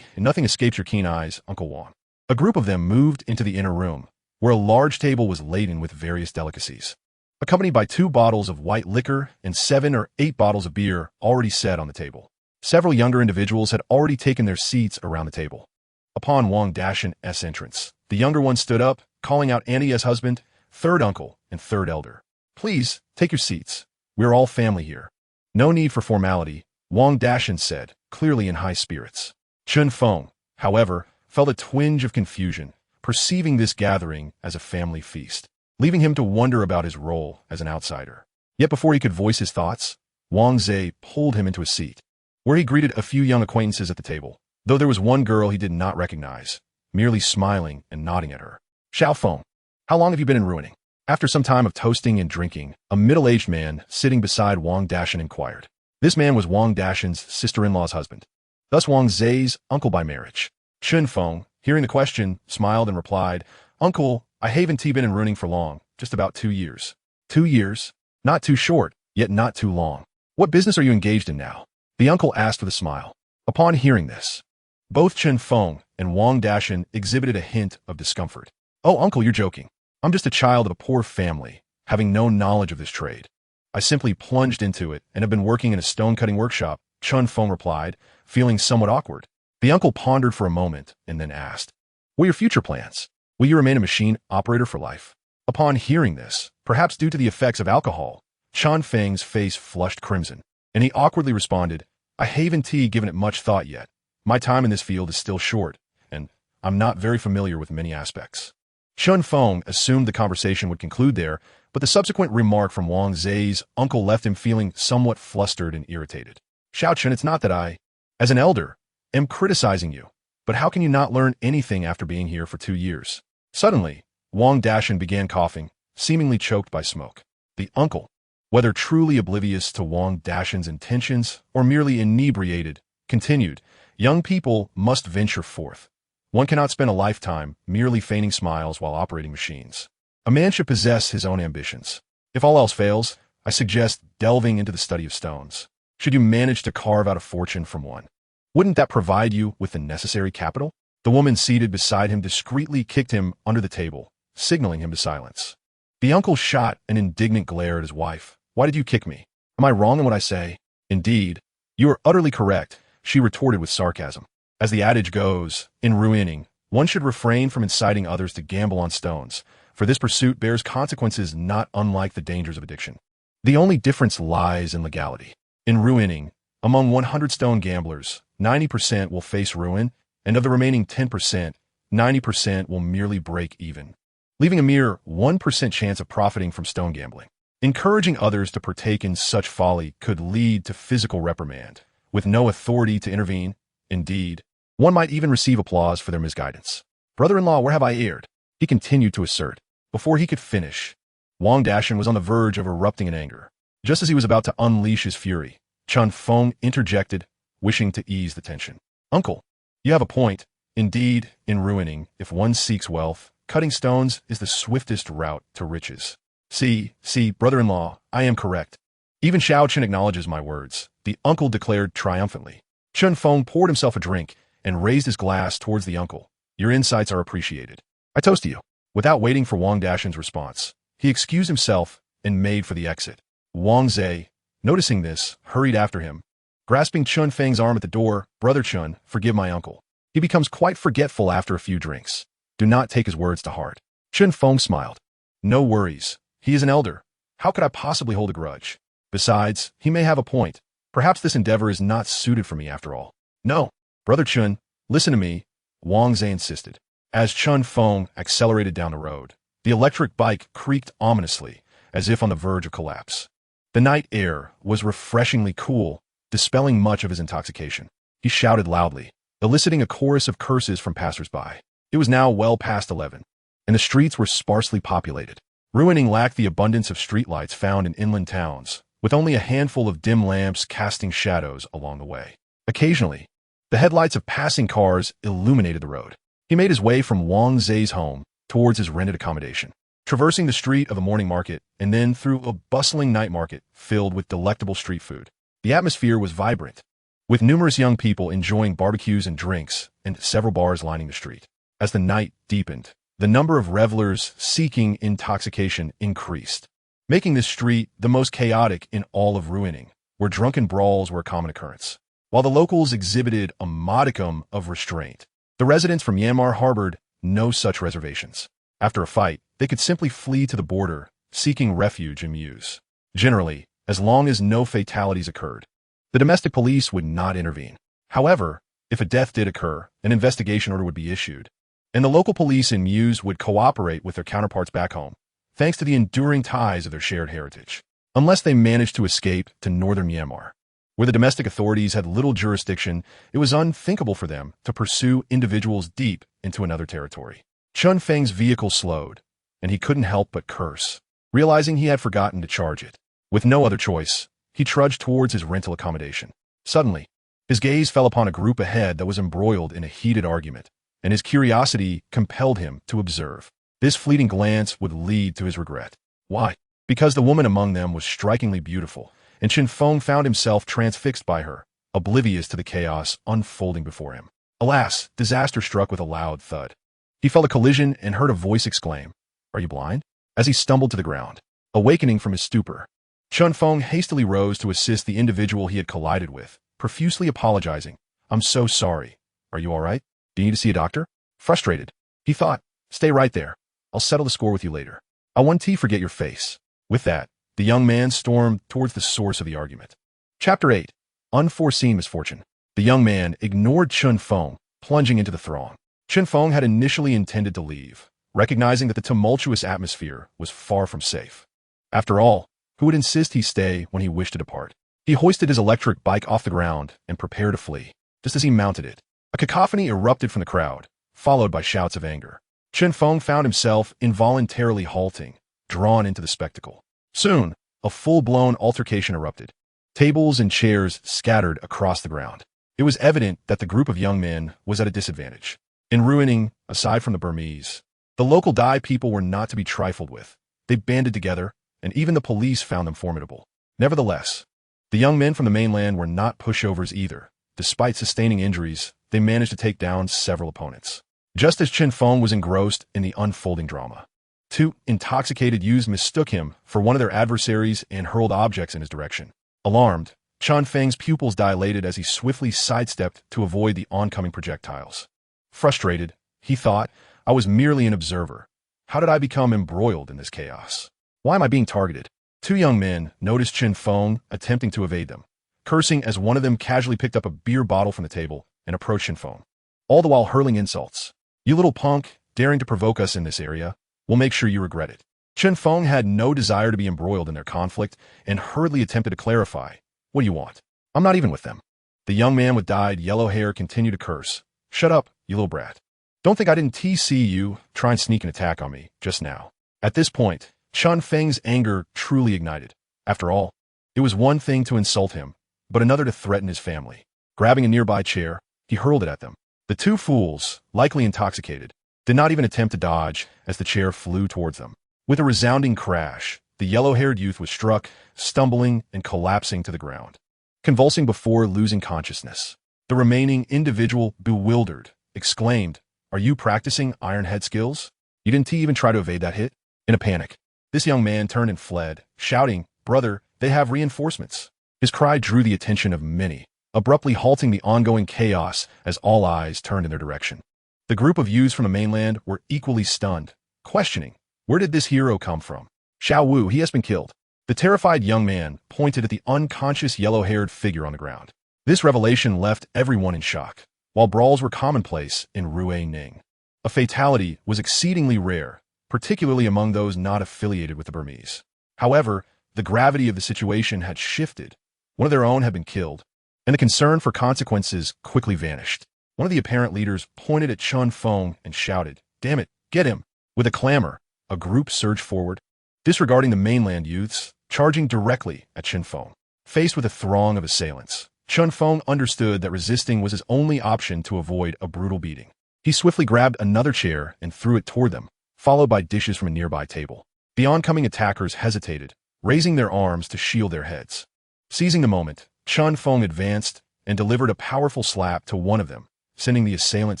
A: "Nothing escapes your keen eyes, Uncle Wang." A group of them moved into the inner room, where a large table was laden with various delicacies, accompanied by 2 bottles of white liquor and 7 or 8 bottles of beer already set on the table. Several younger individuals had already taken their seats around the table. Upon Wang Dashan's entrance, the younger one stood up, calling out Annie's husband, third uncle, and third elder. "Please, take your seats. We're all family here." "No need for formality," Wang Dashan said, clearly in high spirits. Chun Feng, however, felt a twinge of confusion, perceiving this gathering as a family feast, leaving him to wonder about his role as an outsider. Yet before he could voice his thoughts, Wang Zai pulled him into a seat, where he greeted a few young acquaintances at the table, though there was one girl he did not recognize, merely smiling and nodding at her. "Xiao Feng, how long have you been in Ruining?" After some time of toasting and drinking, a middle-aged man sitting beside Wang Dashan inquired. This man was Wang Dashan's sister-in-law's husband, thus Wang Zai's uncle by marriage. Chun Feng, hearing the question, smiled and replied, "Uncle, I haven't been in Ruining for long, just about 2 years." 2 years? Not too short, yet not too long. "What business are you engaged in now?" the uncle asked with a smile. Upon hearing this, both Chun Feng and Wang Dashan exhibited a hint of discomfort. "Oh, uncle, you're joking. I'm just a child of a poor family, having no knowledge of this trade. I simply plunged into it and have been working in a stone-cutting workshop," Chun Feng replied, feeling somewhat awkward. The uncle pondered for a moment and then asked, "What are your future plans? Will you remain a machine operator for life?" Upon hearing this, perhaps due to the effects of alcohol, Chun Feng's face flushed crimson, and he awkwardly responded, "I haven't given it much thought yet. My time in this field is still short, and I'm not very familiar with many aspects." Chun Feng assumed the conversation would conclude there, but the subsequent remark from Wang Zai's uncle left him feeling somewhat flustered and irritated. "Xiao Chun, it's not that I, as an elder, am criticizing you, but how can you not learn anything after being here for 2 years?" Suddenly, Wang Dashan began coughing, seemingly choked by smoke. The uncle, whether truly oblivious to Wang Dashan's intentions or merely inebriated, continued, "Young people must venture forth. One cannot spend a lifetime merely feigning smiles while operating machines. A man should possess his own ambitions. If all else fails, I suggest delving into the study of stones. Should you manage to carve out a fortune from one, wouldn't that provide you with the necessary capital? The woman seated beside him discreetly kicked him under the table, signaling him to silence. The uncle shot an indignant glare at his wife. Why did you kick me? Am I wrong in what I say? Indeed, you are utterly correct, she retorted with sarcasm. As the adage goes, in ruining, one should refrain from inciting others to gamble on stones, for this pursuit bears consequences not unlike the dangers of addiction. The only difference lies in legality. In ruining, among 100 stone gamblers, 90% will face ruin, and of the remaining 10%, 90% will merely break even, leaving a mere 1% chance of profiting from stone gambling. Encouraging others to partake in such folly could lead to physical reprimand, with no authority to intervene. Indeed, one might even receive applause for their misguidance. Brother-in-law, where have I erred? He continued to assert. Before he could finish, Wang Dashan was on the verge of erupting in anger. Just as he was about to unleash his fury, Chun Feng interjected, wishing to ease the tension. Uncle, you have a point. Indeed, in ruining, if one seeks wealth, cutting stones is the swiftest route to riches. See, brother-in-law, I am correct. Even Xiao Chen acknowledges my words, the uncle declared triumphantly. Chun Feng poured himself a drink and raised his glass towards the uncle. Your insights are appreciated. I toast to you. Without waiting for Wang Dashan's response, he excused himself and made for the exit. Wang Zhe, noticing this, hurried after him. Grasping Chun Feng's arm at the door, Brother Chun, forgive my uncle. He becomes quite forgetful after a few drinks. Do not take his words to heart. Chun Feng smiled. No worries. He is an elder. How could I possibly hold a grudge? Besides, he may have a point. Perhaps this endeavor is not suited for me after all. No, Brother Chun, listen to me, Wang Zhe insisted. As Chun Feng accelerated down the road, the electric bike creaked ominously, as if on the verge of collapse. The night air was refreshingly cool, dispelling much of his intoxication. He shouted loudly, eliciting a chorus of curses from passers-by. It was now well past 11, and the streets were sparsely populated. Ruining lacked the abundance of streetlights found in inland towns, with only a handful of dim lamps casting shadows along the way. Occasionally, the headlights of passing cars illuminated the road. He made his way from Wang Zhe's home towards his rented accommodation, traversing the street of a morning market and then through a bustling night market filled with delectable street food. The atmosphere was vibrant, with numerous young people enjoying barbecues and drinks and several bars lining the street. As the night deepened, the number of revelers seeking intoxication increased, making this street the most chaotic in all of Ruining, where drunken brawls were a common occurrence. While the locals exhibited a modicum of restraint, the residents from Myanmar harbored no such reservations. After a fight, they could simply flee to the border, seeking refuge in Muse. Generally, as long as no fatalities occurred, the domestic police would not intervene. However, if a death did occur, an investigation order would be issued, and the local police in Muse would cooperate with their counterparts back home, thanks to the enduring ties of their shared heritage. Unless they managed to escape to northern Myanmar, where the domestic authorities had little jurisdiction, it was unthinkable for them to pursue individuals deep into another territory. Chun Feng's vehicle slowed, and he couldn't help but curse, realizing he had forgotten to charge it. With no other choice, he trudged towards his rental accommodation. Suddenly, his gaze fell upon a group ahead that was embroiled in a heated argument, and his curiosity compelled him to observe. This fleeting glance would lead to his regret. Why? Because the woman among them was strikingly beautiful, and Chun Feng found himself transfixed by her, oblivious to the chaos unfolding before him. Alas, disaster struck with a loud thud. He felt a collision and heard a voice exclaim, "Are you blind?" as he stumbled to the ground. Awakening from his stupor, Chun Feng hastily rose to assist the individual he had collided with, profusely apologizing. "I'm so sorry. Are you all right? Do you need to see a doctor?" Frustrated, he thought, "Stay right there. I'll settle the score with you later. I'll one tea forget your face." With that, the young man stormed towards the source of the argument. Chapter 8. Unforeseen Misfortune. The young man ignored Chun Feng, plunging into the throng. Chun Feng had initially intended to leave, recognizing that the tumultuous atmosphere was far from safe. After all, who would insist he stay when he wished to depart? He hoisted his electric bike off the ground and prepared to flee. Just as he mounted it, a cacophony erupted from the crowd, followed by shouts of anger. Chun Feng found himself involuntarily halting, drawn into the spectacle. Soon, a full-blown altercation erupted. Tables and chairs scattered across the ground. It was evident that the group of young men was at a disadvantage. In Ruining, aside from the Burmese, The local Dai people were not to be trifled with. They banded together, and even the police found them formidable. Nevertheless, the young men from the mainland were not pushovers either. Despite sustaining injuries, they managed to take down several opponents. Just as Chen Feng was engrossed in the unfolding drama, two intoxicated youths mistook him for one of their adversaries and hurled objects in his direction. Alarmed, Chen Feng's pupils dilated as he swiftly sidestepped to avoid the oncoming projectiles. Frustrated, he thought, I was merely an observer. How did I become embroiled in this chaos? Why am I being targeted? Two young men noticed Chen Feng attempting to evade them, cursing as one of them casually picked up a beer bottle from the table and approached Chen Feng, all the while hurling insults. You little punk, daring to provoke us in this area. We'll make sure you regret it. Chen Feng had no desire to be embroiled in their conflict and hurriedly attempted to clarify. What do you want? I'm not even with them. The young man with dyed yellow hair continued to curse. Shut up, you little brat. Don't think I didn't TC you try and sneak an attack on me just now. At this point, Chen Feng's anger truly ignited. After all, it was one thing to insult him, but another to threaten his family. Grabbing a nearby chair, he hurled it at them. The two fools, likely intoxicated, did not even attempt to dodge as the chair flew towards them. With a resounding crash, the yellow-haired youth was struck, stumbling and collapsing to the ground, convulsing before losing consciousness. The remaining individual, bewildered, exclaimed, Are you practicing Iron Head skills? You didn't even try to evade that hit? In a panic, this young man turned and fled, shouting, Brother, they have reinforcements. His cry drew the attention of many, abruptly halting the ongoing chaos as all eyes turned in their direction. The group of youths from the mainland were equally stunned, questioning, Where did this hero come from? Xiao Wu, he has been killed. The terrified young man pointed at the unconscious yellow-haired figure on the ground. This revelation left everyone in shock. While brawls were commonplace in Ruiling, a fatality was exceedingly rare, particularly among those not affiliated with the Burmese. However, the gravity of the situation had shifted. One of their own had been killed, and the concern for consequences quickly vanished. One of the apparent leaders pointed at Chen Feng and shouted, Damn it, get him! With a clamor, a group surged forward, disregarding the mainland youths, charging directly at Chen Feng. Faced with a throng of assailants, Chen Feng understood that resisting was his only option to avoid a brutal beating. He swiftly grabbed another chair and threw it toward them, followed by dishes from a nearby table. The oncoming attackers hesitated, raising their arms to shield their heads. Seizing the moment, Chen Feng advanced and delivered a powerful slap to one of them, sending the assailant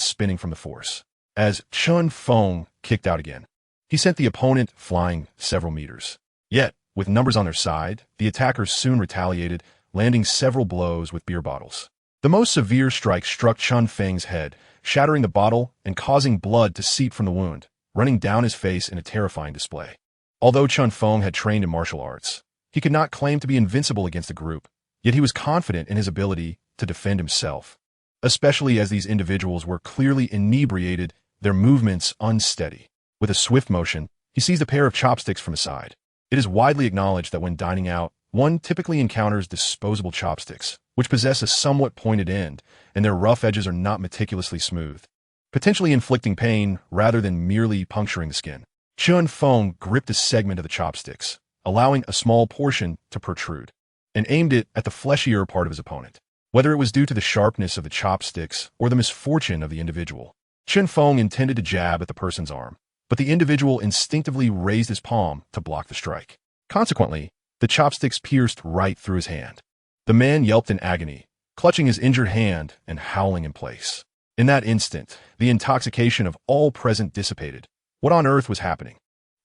A: spinning from the force. As Chen Feng kicked out again, he sent the opponent flying several meters. Yet, with numbers on their side, the attackers soon retaliated, landing several blows with beer bottles. The most severe strike struck Chen Feng's head, shattering the bottle and causing blood to seep from the wound, running down his face in a terrifying display. Although Chen Feng had trained in martial arts, he could not claim to be invincible against the group, yet he was confident in his ability to defend himself, especially as these individuals were clearly inebriated, their movements unsteady. With a swift motion, he seized a pair of chopsticks from his side. It is widely acknowledged that when dining out, one typically encounters disposable chopsticks, which possess a somewhat pointed end, and their rough edges are not meticulously smooth, potentially inflicting pain rather than merely puncturing the skin. Chen Feng gripped a segment of the chopsticks, allowing a small portion to protrude, and aimed it at the fleshier part of his opponent. Whether it was due to the sharpness of the chopsticks or the misfortune of the individual, Chen Feng intended to jab at the person's arm, but the individual instinctively raised his palm to block the strike. Consequently, the chopsticks pierced right through his hand. The man yelped in agony, clutching his injured hand and howling in place. In that instant, the intoxication of all present dissipated. What on earth was happening?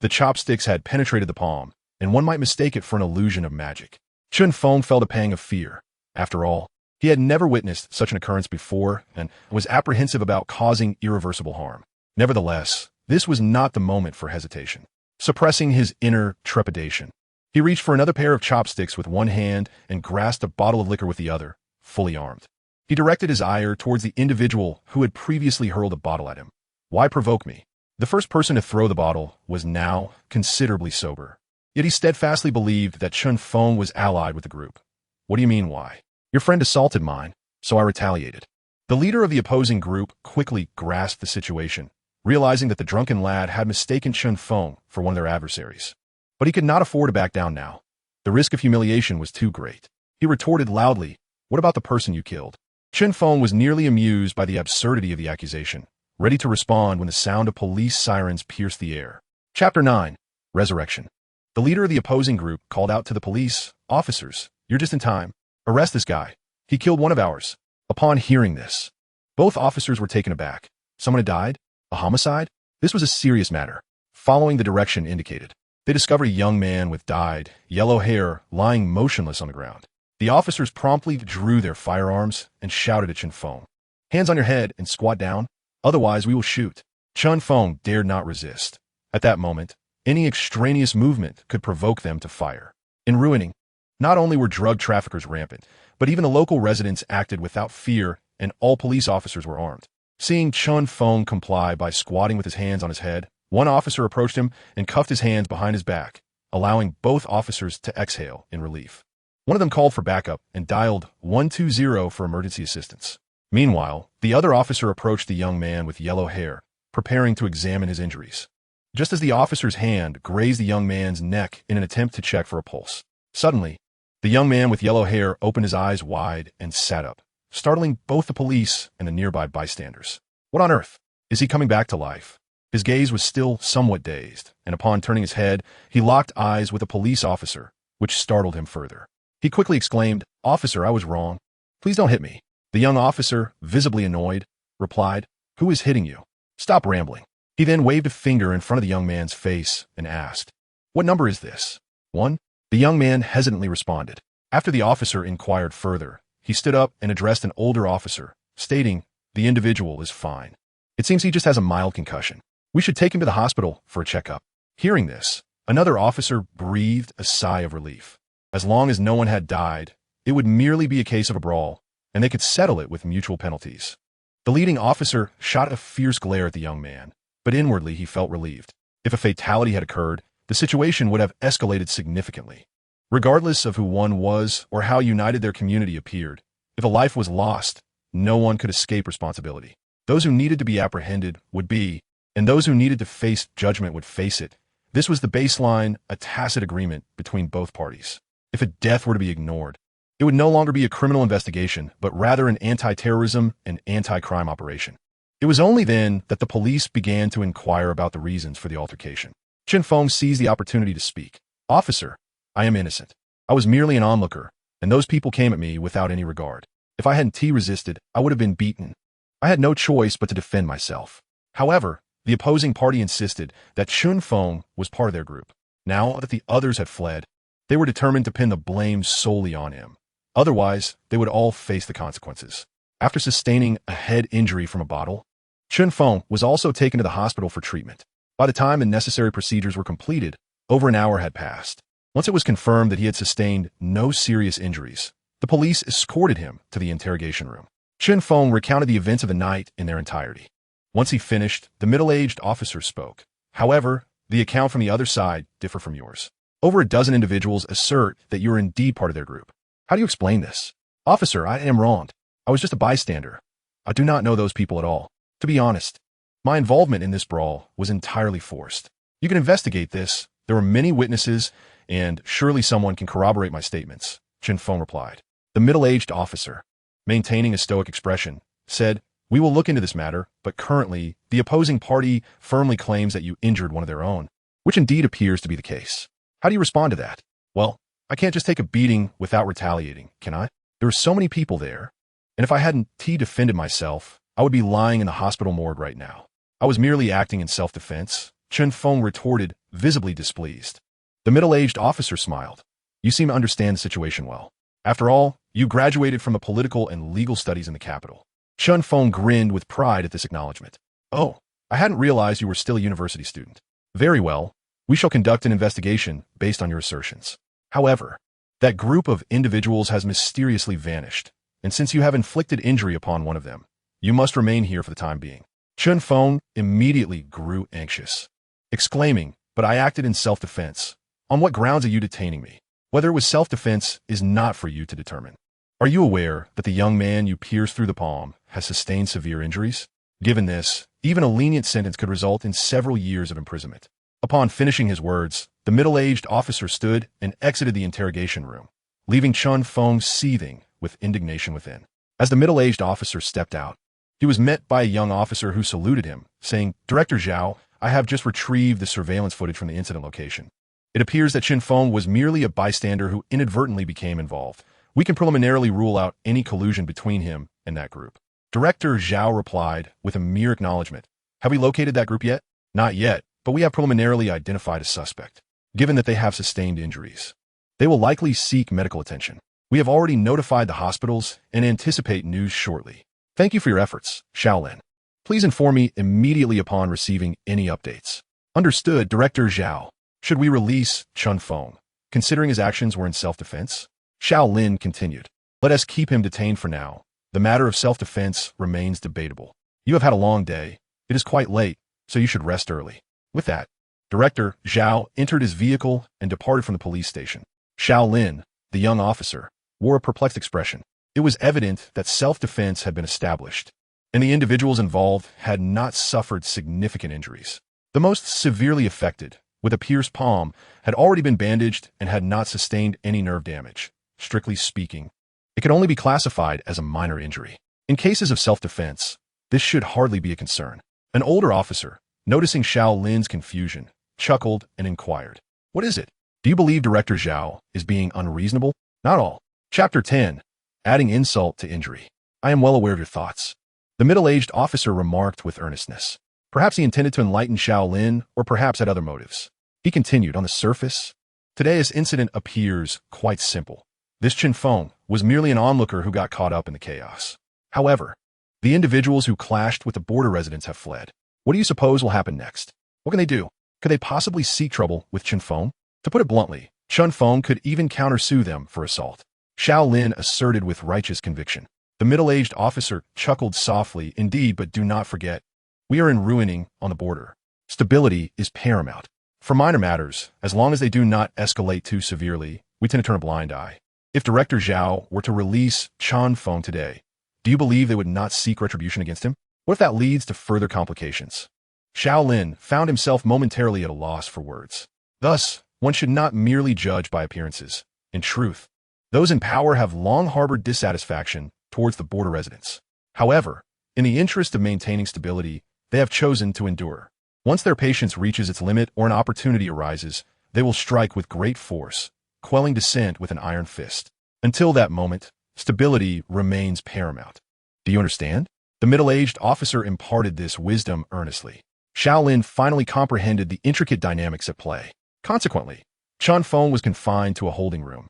A: The chopsticks had penetrated the palm, and one might mistake it for an illusion of magic. Chen Feng felt a pang of fear. After all, he had never witnessed such an occurrence before and was apprehensive about causing irreversible harm. Nevertheless, this was not the moment for hesitation. Suppressing his inner trepidation, he reached for another pair of chopsticks with one hand and grasped a bottle of liquor with the other, fully armed. He directed his ire towards the individual who had previously hurled a bottle at him. Why provoke me? The first person to throw the bottle was now considerably sober. Yet he steadfastly believed that Chen Feng was allied with the group. What do you mean, why? Your friend assaulted mine, so I retaliated. The leader of the opposing group quickly grasped the situation, realizing that the drunken lad had mistaken Chen Feng for one of their adversaries. But he could not afford to back down now. The risk of humiliation was too great. He retorted loudly, What about the person you killed? Chen Feng was nearly amused by the absurdity of the accusation, ready to respond when the sound of police sirens pierced the air. Chapter 9. Resurrection. The leader of the opposing group called out to the police, "Officers, you're just in time. Arrest this guy. He killed one of ours." Upon hearing this, both officers were taken aback. Someone had died? A homicide? This was a serious matter. Following the direction indicated, they discovered a young man with dyed, yellow hair lying motionless on the ground. The officers promptly drew their firearms and shouted at Chen Feng, "Hands on your head and squat down, otherwise we will shoot." Chen Feng dared not resist. At that moment, any extraneous movement could provoke them to fire. In Ruiling, not only were drug traffickers rampant, but even the local residents acted without fear and all police officers were armed. Seeing Chen Feng comply by squatting with his hands on his head, one officer approached him and cuffed his hands behind his back, allowing both officers to exhale in relief. One of them called for backup and dialed 120 for emergency assistance. Meanwhile, the other officer approached the young man with yellow hair, preparing to examine his injuries. Just as the officer's hand grazed the young man's neck in an attempt to check for a pulse, suddenly, the young man with yellow hair opened his eyes wide and sat up, startling both the police and the nearby bystanders. What on earth? Is he coming back to life? His gaze was still somewhat dazed, and upon turning his head, he locked eyes with a police officer, which startled him further. He quickly exclaimed, "Officer, I was wrong. Please don't hit me." The young officer, visibly annoyed, replied, "Who is hitting you? Stop rambling." He then waved a finger in front of the young man's face and asked, "What number is this? 1? The young man hesitantly responded. After the officer inquired further, he stood up and addressed an older officer, stating, "The individual is fine. It seems he just has a mild concussion. We should take him to the hospital for a checkup." Hearing this, another officer breathed a sigh of relief. As long as no one had died, it would merely be a case of a brawl, and they could settle it with mutual penalties. The leading officer shot a fierce glare at the young man, but inwardly he felt relieved. If a fatality had occurred, the situation would have escalated significantly. Regardless of who one was or how united their community appeared, if a life was lost, no one could escape responsibility. Those who needed to be apprehended would be, and those who needed to face judgment would face it. This was the baseline, a tacit agreement between both parties. If a death were to be ignored, it would no longer be a criminal investigation, but rather an anti-terrorism and anti-crime operation. It was only then that the police began to inquire about the reasons for the altercation. Chen Feng seized the opportunity to speak. "Officer, I am innocent. I was merely an onlooker, and those people came at me without any regard. If I hadn't resisted, I would have been beaten. I had no choice but to defend myself." However, the opposing party insisted that Chen Feng was part of their group. Now that the others had fled, they were determined to pin the blame solely on him. Otherwise, they would all face the consequences. After sustaining a head injury from a bottle, Chen Feng was also taken to the hospital for treatment. By the time the necessary procedures were completed, over an hour had passed. Once it was confirmed that he had sustained no serious injuries, the police escorted him to the interrogation room. Chen Feng recounted the events of the night in their entirety. Once he finished, the middle-aged officer spoke. "However, the account from the other side differ from yours. Over a dozen individuals assert that you are indeed part of their group. How do you explain this?" "Officer, I am wronged. I was just a bystander. I do not know those people at all. To be honest, my involvement in this brawl was entirely forced. You can investigate this. There were many witnesses, and surely someone can corroborate my statements," Chen Feng replied. The middle-aged officer, maintaining a stoic expression, said, "We will look into this matter, but currently, the opposing party firmly claims that you injured one of their own, which indeed appears to be the case. How do you respond to that?" "Well, I can't just take a beating without retaliating, can I? There were so many people there, and if I hadn't defended myself, I would be lying in the hospital morgue right now. I was merely acting in self-defense," Chen Feng retorted, visibly displeased. The middle-aged officer smiled. "You seem to understand the situation well. After all, you graduated from the political and legal studies in the capital." Chen Feng grinned with pride at this acknowledgement. "Oh, I hadn't realized you were still a university student. Very well, we shall conduct an investigation based on your assertions. However, that group of individuals has mysteriously vanished, and since you have inflicted injury upon one of them, you must remain here for the time being." Chen Feng immediately grew anxious, exclaiming, "But I acted in self-defense. On what grounds are you detaining me? Whether it was self-defense is not for you to determine. Are you aware that the young man you pierced through the palm has sustained severe injuries? Given this, even a lenient sentence could result in several years of imprisonment." Upon finishing his words, the middle-aged officer stood and exited the interrogation room, leaving Chen Feng seething with indignation within. As the middle-aged officer stepped out, He was met by a young officer who saluted him, saying, "Director Zhao, I have just retrieved the surveillance footage from the incident location. It appears that Chen Feng was merely a bystander who inadvertently became involved. We can preliminarily rule out any collusion between him and that group." Director Zhao replied with a mere acknowledgement. "Have we located that group yet?" "Not yet, but we have preliminarily identified a suspect. Given that they have sustained injuries, they will likely seek medical attention. We have already notified the hospitals and anticipate news shortly. Thank you for your efforts, Shaolin. Please inform me immediately upon receiving any updates." "Understood, Director Zhao." "Should we release Chen Feng, considering his actions were in self-defense?" Shaolin continued. "Let us keep him detained for now. The matter of self-defense remains debatable. You have had a long day. It is quite late, so you should rest early." With that, Director Zhao entered his vehicle and departed from the police station. Shaolin, the young officer, wore a perplexed expression. It was evident that self-defense had been established, and the individuals involved had not suffered significant injuries. The most severely affected, with a pierced palm, had already been bandaged and had not sustained any nerve damage. Strictly speaking, it could only be classified as a minor injury. In cases of self-defense, this should hardly be a concern. An older officer, noticing Shaolin's confusion, chuckled and inquired, "What is it? Do you believe Director Zhao is being unreasonable?" "Not all." Chapter 10. Adding insult to injury. "I am well aware of your thoughts," the middle-aged officer remarked with earnestness. Perhaps he intended to enlighten Shaolin, or perhaps had other motives. He continued, "On the surface, today's incident appears quite simple. This Chen Feng was merely an onlooker who got caught up in the chaos. However, the individuals who clashed with the border residents have fled. What do you suppose will happen next? What can they do? Could they possibly seek trouble with Chen Feng? To put it bluntly, Chen Feng could even countersue them for assault," Shaolin asserted with righteous conviction. The middle-aged officer chuckled softly. "Indeed, but do not forget, we are in Ruining on the border. Stability is paramount. For minor matters, as long as they do not escalate too severely, we tend to turn a blind eye. If Director Zhao were to release Chen Feng today, do you believe they would not seek retribution against him? What if that leads to further complications?" Shaolin found himself momentarily at a loss for words. Thus, one should not merely judge by appearances. In truth, those in power have long harbored dissatisfaction towards the border residents. However, in the interest of maintaining stability, they have chosen to endure. Once their patience reaches its limit or an opportunity arises, they will strike with great force, quelling dissent with an iron fist. Until that moment, stability remains paramount. Do you understand? The middle-aged officer imparted this wisdom earnestly. Shaolin finally comprehended the intricate dynamics at play. Consequently, Chen Feng was confined to a holding room,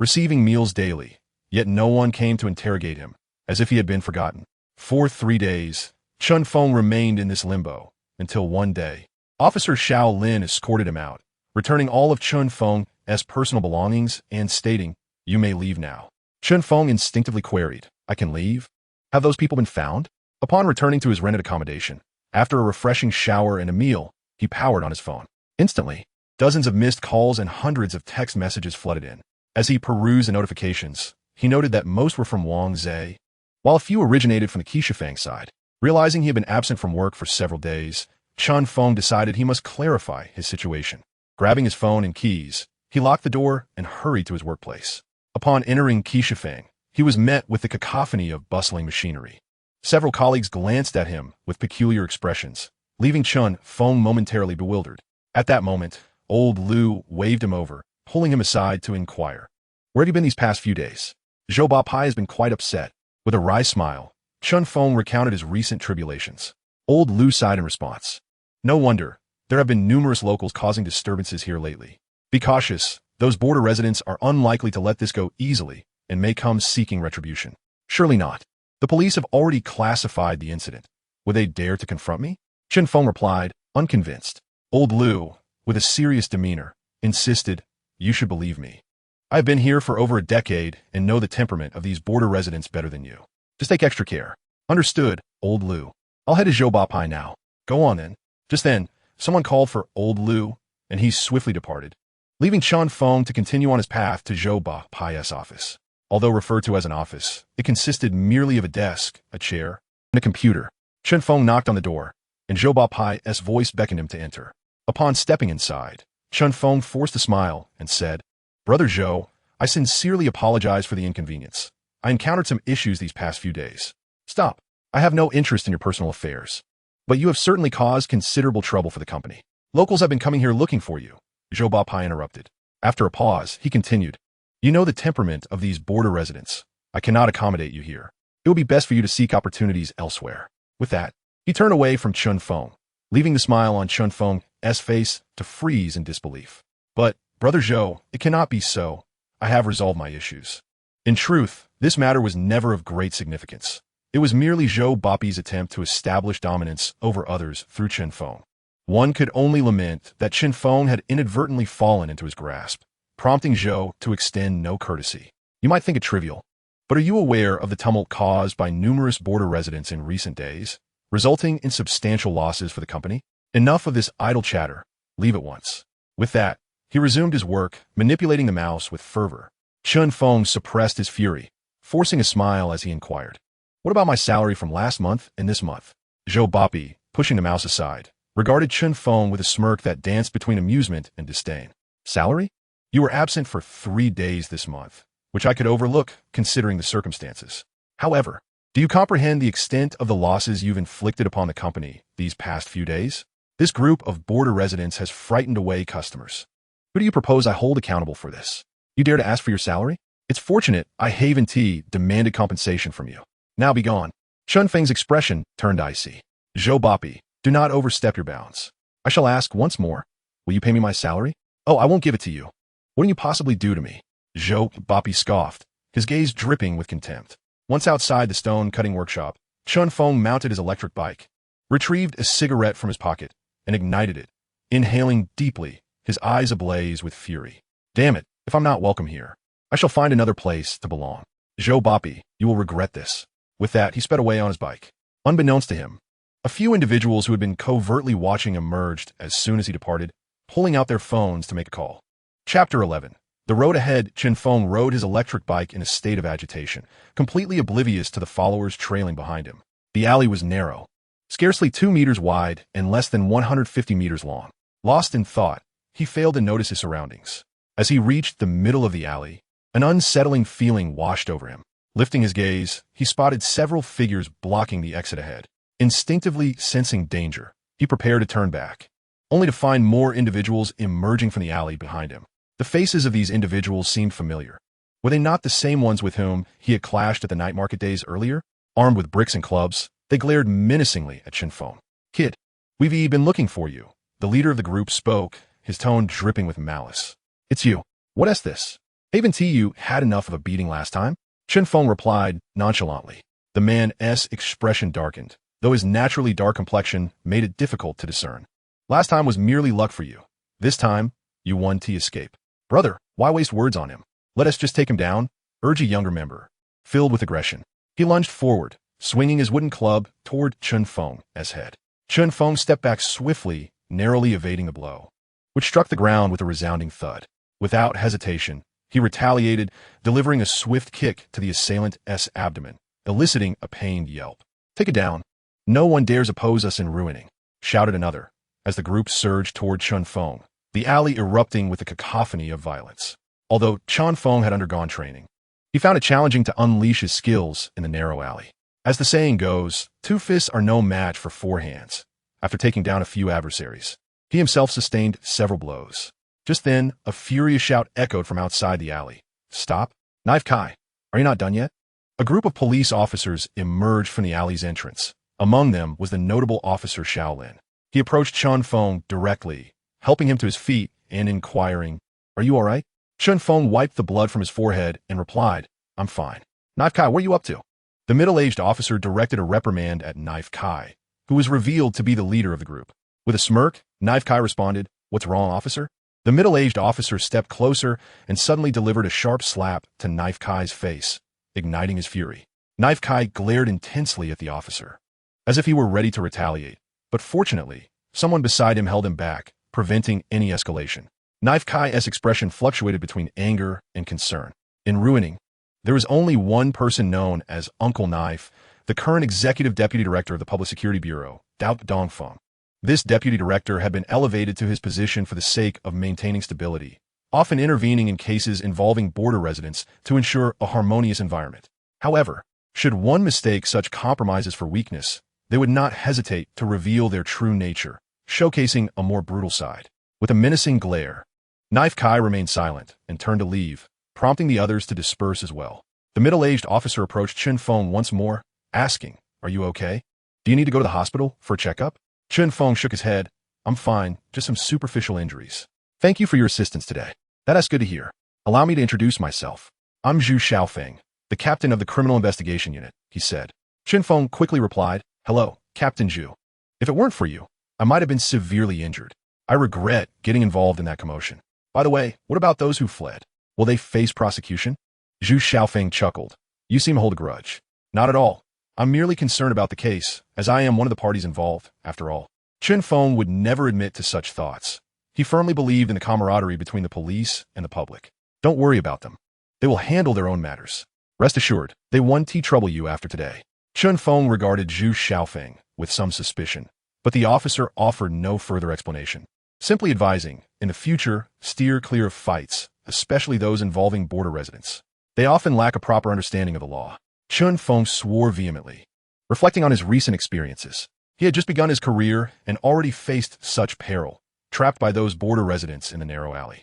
A: receiving meals daily, yet no one came to interrogate him, as if he had been forgotten. For 3 days, Chen Feng remained in this limbo, until one day, Officer Shaolin escorted him out, returning all of Chen Feng's personal belongings and stating, "You may leave now." Chen Feng instinctively queried, "I can leave? Have those people been found?" Upon returning to his rented accommodation, after a refreshing shower and a meal, he powered on his phone. Instantly, dozens of missed calls and hundreds of text messages flooded in. As he perused the notifications, he noted that most were from Wang Zhe, while a few originated from the Qishifang side. Realizing he had been absent from work for several days, Chen Feng decided he must clarify his situation. Grabbing his phone and keys, he locked the door and hurried to his workplace. Upon entering Qishifang, he was met with the cacophony of bustling machinery. Several colleagues glanced at him with peculiar expressions, leaving Chen Feng momentarily bewildered. At that moment, old Lu waved him over, pulling him aside to inquire, "Where have you been these past few days?" Zhou Bapai has been quite upset. With a wry smile, Chen Feng recounted his recent tribulations. Old Lu sighed in response. "No wonder. There have been numerous locals causing disturbances here lately. Be cautious. Those border residents are unlikely to let this go easily and may come seeking retribution." "Surely not. The police have already classified the incident. Would they dare to confront me?" Chen Feng replied, unconvinced. Old Lu, with a serious demeanor, insisted, "You should believe me. I've been here for over a decade and know the temperament of these border residents better than you. Just take extra care." "Understood, Old Lu. I'll head to Zhou Bapai now." "Go on then." Just then, someone called for Old Lu, and he swiftly departed, leaving Chen Feng to continue on his path to Zhou Bapai's office. Although referred to as an office, it consisted merely of a desk, a chair, and a computer. Chen Feng knocked on the door, and Zhou Bapai's voice beckoned him to enter. Upon stepping inside, Chen Feng forced a smile and said, "Brother Zhou, I sincerely apologize for the inconvenience. I encountered some issues these past few days." "Stop. I have no interest in your personal affairs. But you have certainly caused considerable trouble for the company. Locals have been coming here looking for you, Zhou Bapai interrupted. After a pause, he continued. You know the temperament of these border residents. I cannot accommodate you here. It would be best for you to seek opportunities elsewhere. With that, he turned away from Chun Feng, leaving the smile on Chun Feng's face to freeze in disbelief. But, Brother Zhou, it cannot be so. I have resolved my issues. In truth, this matter was never of great significance. It was merely Zhou Bapai's attempt to establish dominance over others through Chen Feng. One could only lament that Chen Feng had inadvertently fallen into his grasp, prompting Zhou to extend no courtesy. You might think it trivial, but are you aware of the tumult caused by numerous border residents in recent days, resulting in substantial losses for the company? Enough of this idle chatter. Leave at once. With that, he resumed his work, manipulating the mouse with fervor. Chen Feng suppressed his fury, forcing a smile as he inquired. What about my salary from last month and this month? Zhou Bapai, pushing the mouse aside, regarded Chen Feng with a smirk that danced between amusement and disdain. Salary? You were absent for 3 days this month, which I could overlook considering the circumstances. However, do you comprehend the extent of the losses you've inflicted upon the company these past few days? This group of border residents has frightened away customers. Who do you propose I hold accountable for this? You dare to ask for your salary? It's fortunate I Haven Tea demanded compensation from you. Now be gone. Chun Feng's expression turned icy. Zhou Bapai, do not overstep your bounds. I shall ask once more. Will you pay me my salary? Oh, I won't give it to you. What can you possibly do to me? Zhou Bapai scoffed, his gaze dripping with contempt. Once outside the stone-cutting workshop, Chun Feng mounted his electric bike, retrieved a cigarette from his pocket, and ignited it, inhaling deeply, his eyes ablaze with fury. Damn it, if I'm not welcome here, I shall find another place to belong. Zhou Bapai, you will regret this. With that, he sped away on his bike. Unbeknownst to him, a few individuals who had been covertly watching emerged as soon as he departed, pulling out their phones to make a call. Chapter 11. The road ahead, Chen Feng rode his electric bike in a state of agitation, completely oblivious to the followers trailing behind him. The alley was narrow, scarcely 2 meters wide and less than 150 meters long. Lost in thought, he failed to notice his surroundings. As he reached the middle of the alley, an unsettling feeling washed over him. Lifting his gaze, he spotted several figures blocking the exit ahead. Instinctively sensing danger, he prepared to turn back, only to find more individuals emerging from the alley behind him. The faces of these individuals seemed familiar. Were they not the same ones with whom he had clashed at the night market days earlier? Armed with bricks and clubs, they glared menacingly at Chen Feng. Kid, we've been looking for you. The leader of the group spoke, his tone dripping with malice. It's you. What is this? Haven't you had enough of a beating last time? Chen Feng replied nonchalantly. The man's expression darkened, though his naturally dark complexion made it difficult to discern. Last time was merely luck for you. This time, you won to escape. Brother, why waste words on him? Let us just take him down, urged a younger member. Filled with aggression, he lunged forward, swinging his wooden club toward Chen Feng's head. Chen Feng stepped back swiftly, narrowly evading the blow, which struck the ground with a resounding thud. Without hesitation, he retaliated, delivering a swift kick to the assailant's abdomen, eliciting a pained yelp. Take it down. No one dares oppose us in Ruining, shouted another, as the group surged toward Chen Feng, the alley erupting with a cacophony of violence. Although Chen Feng had undergone training, he found it challenging to unleash his skills in the narrow alley. As the saying goes, 2 fists are no match for 4 hands. After taking down a few adversaries, he himself sustained several blows. Just then, a furious shout echoed from outside the alley. Stop! Knife Kai, are you not done yet? A group of police officers emerged from the alley's entrance. Among them was the notable officer Shaolin. He approached Chen Feng directly, helping him to his feet and inquiring, Are you all right? Chen Feng wiped the blood from his forehead and replied, I'm fine. Knife Kai, what are you up to? The middle-aged officer directed a reprimand at Knife Kai, who was revealed to be the leader of the group. With a smirk, Knife Kai responded, What's wrong, officer? The middle-aged officer stepped closer and suddenly delivered a sharp slap to Knife Kai's face, igniting his fury. Knife Kai glared intensely at the officer, as if he were ready to retaliate, but fortunately, someone beside him held him back, preventing any escalation. Knife Kai's expression fluctuated between anger and concern. In Ruining, there was only one person known as Uncle Knife, the current executive deputy director of the Public Security Bureau, Dao Dongfeng. This deputy director had been elevated to his position for the sake of maintaining stability, often intervening in cases involving border residents to ensure a harmonious environment. However, Should one mistake such compromises for weakness, they would not hesitate to reveal their true nature, showcasing a more brutal side. With a menacing glare, Knife Kai remained silent and turned to leave, prompting the others to disperse as well. The middle-aged officer approached Chen Feng once more, asking, "Are you okay? Do you need to go to the hospital for a checkup?" Chen Feng shook his head. "I'm fine, just some superficial injuries. Thank you for your assistance today. That's good to hear. Allow me to introduce myself. I'm Zhu Xiaofeng, the captain of the Criminal Investigation Unit," he said. Chen Feng quickly replied, "Hello, Captain Zhu. If it weren't for you, I might have been severely injured. I regret getting involved in that commotion. By the way, what about those who fled? Will they face prosecution?" Zhu Xiaofeng chuckled. "You seem to hold a grudge." "Not at all. I'm merely concerned about the case, as I am one of the parties involved, after all." Chen Feng would never admit to such thoughts. He firmly believed in the camaraderie between the police and the public. "Don't worry about them. They will handle their own matters. Rest assured, they won't trouble you after today." Chen Feng regarded Zhu Xiaofeng with some suspicion, but the officer offered no further explanation, simply advising, in the future, steer clear of fights, especially those involving border residents. They often lack a proper understanding of the law. Chen Feng swore vehemently, reflecting on his recent experiences. He had just begun his career and already faced such peril, trapped by those border residents in the narrow alley.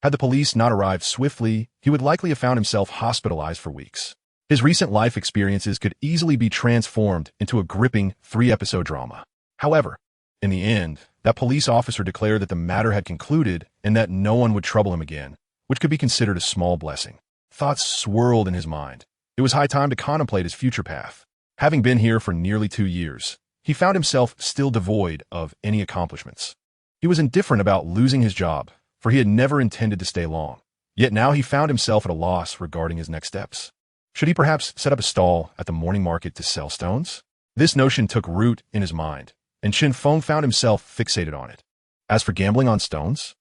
A: Had the police not arrived swiftly, he would likely have found himself hospitalized for weeks. His recent life experiences could easily be transformed into a gripping 3-episode drama. However, in the end, that police officer declared that the matter had concluded and that no one would trouble him again, which could be considered a small blessing. Thoughts swirled in his mind. It was high time to contemplate his future path. Having been here for nearly 2 years, he found himself still devoid of any accomplishments. He was indifferent about losing his job, for he had never intended to stay long. Yet now he found himself at a loss regarding his next steps. Should he perhaps set up a stall at the morning market to sell stones? This notion took root in his mind, and Chen Feng found himself fixated on it. As for gambling on stones?